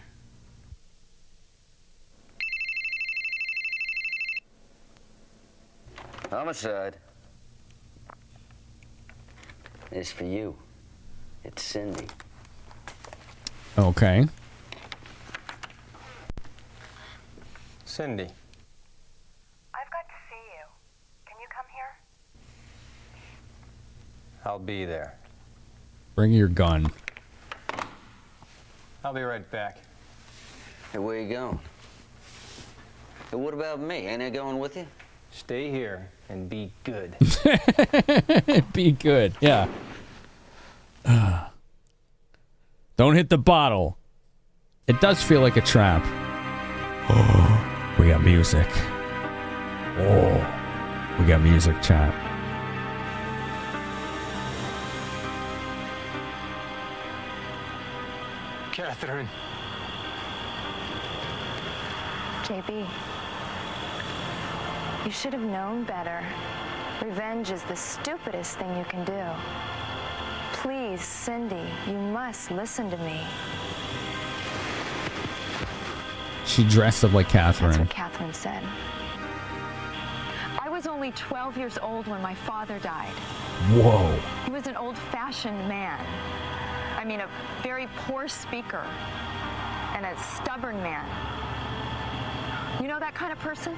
Speaker 3: Homicide. It's for you. It's Cindy.
Speaker 1: Okay.
Speaker 18: Cindy.
Speaker 13: I've got to see you. Can you come here?
Speaker 18: I'll be there.
Speaker 1: Bring your gun.
Speaker 18: I'll be right back.
Speaker 3: Hey, where you going? Hey, what about me? Ain't I going with you?
Speaker 18: Stay here and be good.
Speaker 1: Be good, yeah. Don't hit the bottle. It does feel like a trap. Oh, we got music. Oh, we got music, chat.
Speaker 20: Catherine.
Speaker 6: JB, you should have known better. Revenge is the stupidest thing you can do. Please, Cindy, you must listen to me.
Speaker 1: She dressed up like Catherine.
Speaker 6: That's what Catherine said. I was only 12 years old when my father died.
Speaker 1: Whoa.
Speaker 6: He was an old-fashioned man. I mean, a very poor speaker and a stubborn man. You know that kind of person?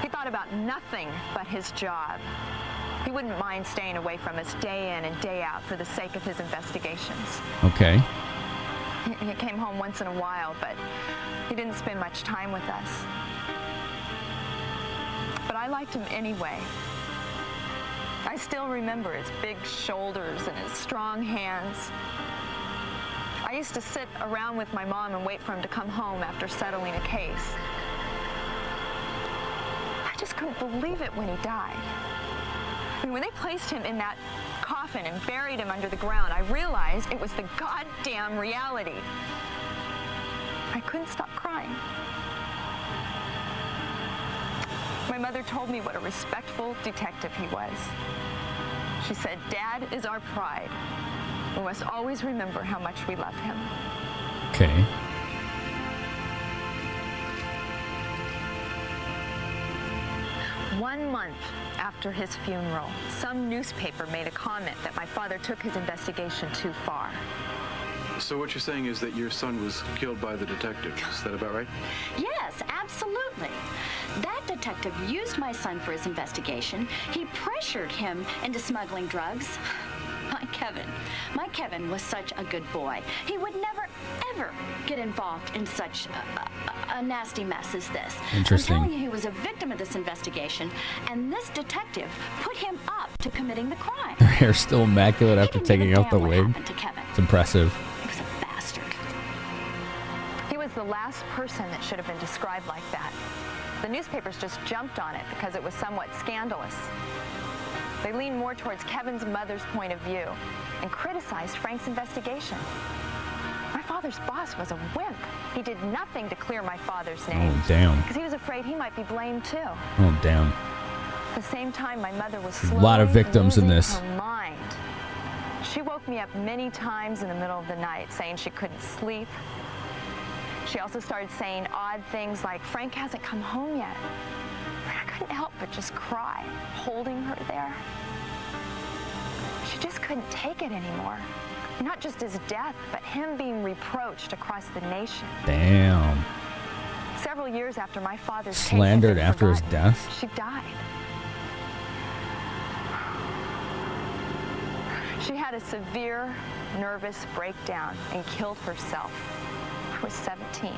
Speaker 6: He thought about nothing but his job. He wouldn't mind staying away from us day in and day out for the sake of his investigations.
Speaker 1: Okay.
Speaker 6: He came home once in a while, but he didn't spend much time with us. But I liked him anyway. I still remember his big shoulders and his strong hands. I used to sit around with my mom and wait for him to come home after settling a case. I just couldn't believe it when he died. I mean, when they placed him in that coffin and buried him under the ground, I realized it was the goddamn reality. I couldn't stop crying. My mother told me what a respectful detective he was. She said, "Dad is our pride. We must always remember how much we love him."
Speaker 1: Okay.
Speaker 6: One month after his funeral, some newspaper made a comment that my father took his investigation too far.
Speaker 16: So what you're saying is that your son was killed by the detective. Is that about right?
Speaker 17: Yes, absolutely. That detective used my son for his investigation. He pressured him into smuggling drugs. My Kevin was such a good boy. He would never, ever get involved in such a nasty mess as this.
Speaker 1: Interesting.
Speaker 17: I'm telling you, he was a victim of this investigation, and this detective put him up to committing the crime.
Speaker 1: Her hair's still immaculate after taking out the wig.
Speaker 17: happened to Kevin.
Speaker 1: It's impressive.
Speaker 17: He was a bastard.
Speaker 6: He was the last person that should have been described like that. The newspapers just jumped on it because it was somewhat scandalous. They leaned more towards Kevin's mother's point of view and criticized Frank's investigation. My father's boss was a wimp. He did nothing to clear my father's name.
Speaker 1: Oh, damn.
Speaker 6: Because he was afraid he might be blamed too.
Speaker 1: Oh, damn.
Speaker 6: At the same time, my mother was
Speaker 1: There's a lot of victims in
Speaker 6: losing
Speaker 1: this.
Speaker 6: her mind. She woke me up many times in the middle of the night saying she couldn't sleep. She also started saying odd things like, "Frank hasn't come home yet." I couldn't help but just cry, holding her there. She just couldn't take it anymore. Not just his death, but him being reproached across the nation.
Speaker 1: Damn.
Speaker 6: Several years after my father's case
Speaker 1: Slandered
Speaker 6: had been
Speaker 1: after his
Speaker 6: forgotten,
Speaker 1: death?
Speaker 6: she died. She had a severe nervous breakdown and killed herself. I was 17.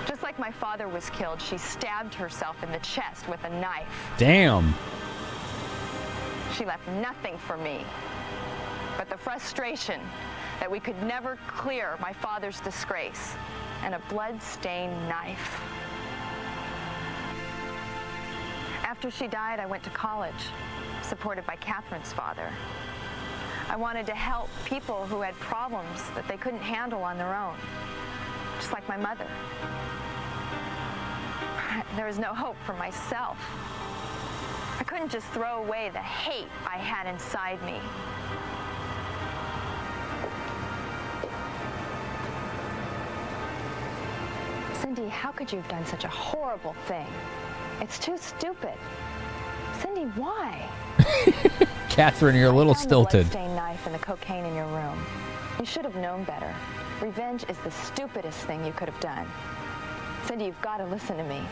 Speaker 6: Just like my father was killed, she stabbed herself in the chest with a knife.
Speaker 1: Damn.
Speaker 6: She left nothing for me but the frustration that we could never clear my father's disgrace and a blood-stained knife. After she died, I went to college, supported by Catherine's father. I wanted to help people who had problems that they couldn't handle on their own, just like my mother. There was no hope for myself. I couldn't just throw away the hate I had inside me. Cindy, how could you have done such a horrible thing? It's too stupid. Cindy, why?
Speaker 1: Catherine, you're a little
Speaker 6: I found
Speaker 1: stilted.
Speaker 6: the bloodstained knife and the cocaine in your room. You should have known better. Revenge is the stupidest thing you could have done. Cindy, you've got to listen to me.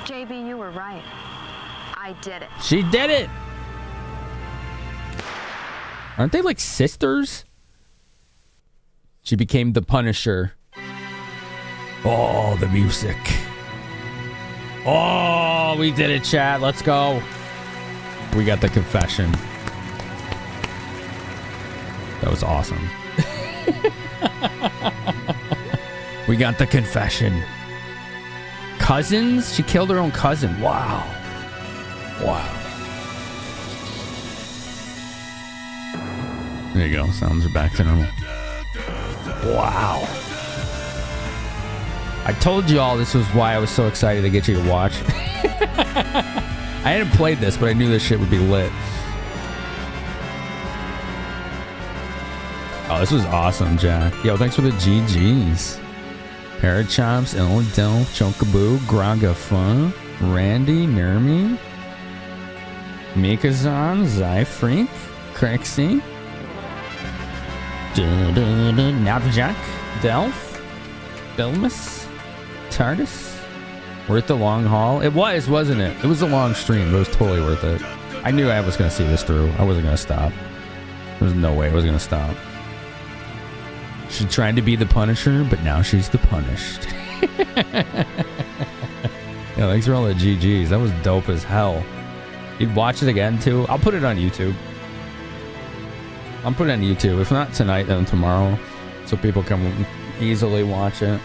Speaker 6: JB, you were right. I did it.
Speaker 1: She did it. Aren't they like sisters? She became the Punisher. Oh, the music. Oh, we did it, chat. Let's go. We got the confession. That was awesome. We got the confession. Cousins? She killed her own cousin. Wow. Wow. There you go. Sounds are back to normal. Wow. I told you all this was why I was so excited to get you to watch. I hadn't played this, but I knew this shit would be lit. Oh, this was awesome, Jack. Yo, thanks for the GGs. Parachops, Eldelf, Chonkaboo, Grogafun, Randy, Nermi, Mikazan, Zyfreak, Crexy, Napjack, Delph, Bilmus, TARDIS. Worth the long haul? It was, wasn't it? It was a long stream, but it was totally worth it. I knew I was going to see this through. I wasn't going to stop. There's no way I was going to stop. She tried to be the Punisher, but now she's the punished. Yeah, thanks for all the GGs. That was dope as hell. You'd watch it again, too? I'll put it on YouTube. I'll put it on YouTube. If not tonight, then tomorrow. So people can easily watch it.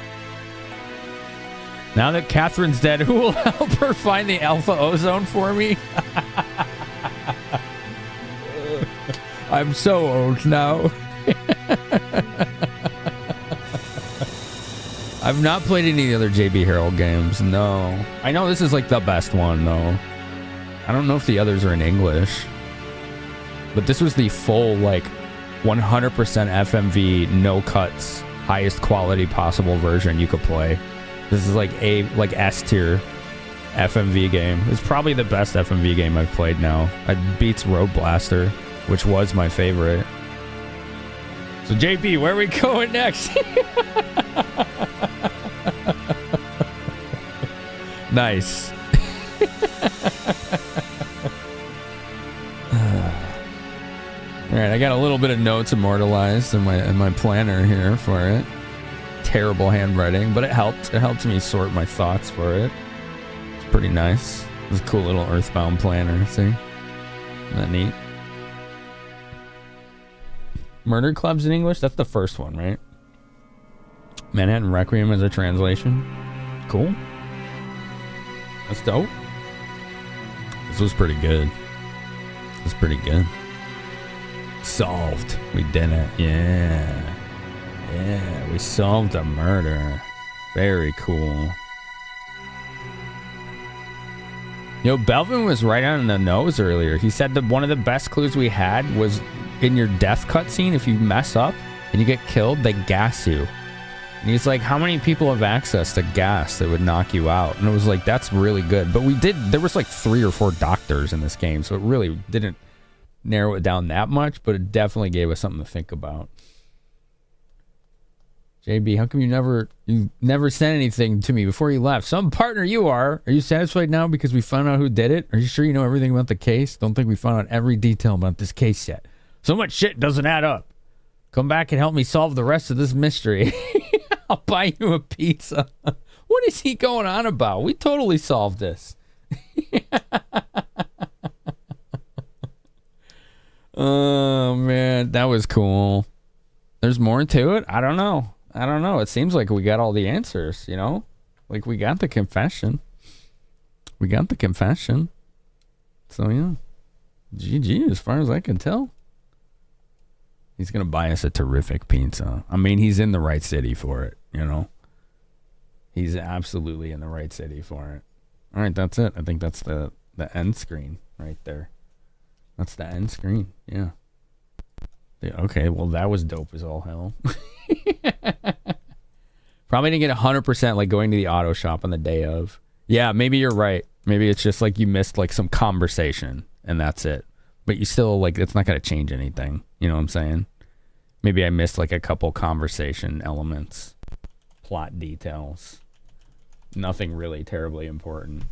Speaker 1: Now that Catherine's dead, who will help her find the Alpha Ozone for me? I'm so old now. I've not played any other JB Harold games, no. I know this is like the best one, though. I don't know if the others are in English. But this was the full, like, 100% FMV, no cuts, highest quality possible version you could play. This is like a S tier FMV game. It's probably the best FMV game I've played now. It beats Road Blaster, which was my favorite. So JP, where are we going next? Nice. All right, I got a little bit of notes immortalized in my planner here for it. Terrible handwriting, but it helped. It helped me sort my thoughts for it. It's pretty nice. It's a cool little Earthbound planner. See? Isn't that neat? Murder Club's in English? That's the first one, right? Manhattan Requiem as a translation. Cool. That's dope. This was pretty good. This was pretty good. Solved. We did it. Yeah. Yeah, we solved a murder. Very cool. Yo, Belvin was right on the nose earlier. He said that one of the best clues we had was in your death cutscene. If you mess up and you get killed, they gas you. And he's like, how many people have access to gas that would knock you out? And it was like, that's really good. But there was like 3 or 4 doctors in this game, so it really didn't narrow it down that much, but it definitely gave us something to think about. JB, how come you never sent anything to me before you left? Some partner you are. Are you satisfied now because we found out who did it? Are you sure you know everything about the case? Don't think we found out every detail about this case yet. So much shit doesn't add up. Come back and help me solve the rest of this mystery. I'll buy you a pizza. What is he going on about? We totally solved this. Oh, man. That was cool. There's more to it? I don't know. It seems like we got all the answers, you know? Like, we got the confession. So, yeah. GG, as far as I can tell. He's going to buy us a terrific pizza. I mean, he's in the right city for it, you know? He's absolutely in the right city for it. All right, that's it. I think that's the end screen right there. That's the end screen, yeah. Okay, well, that was dope as all hell. Probably didn't get 100% like going to the auto shop on the day of. Yeah, maybe you're right. Maybe it's just like you missed like some conversation and that's it. But you still like it's not going to change anything. You know what I'm saying? Maybe I missed like a couple conversation elements, plot details. Nothing really terribly important.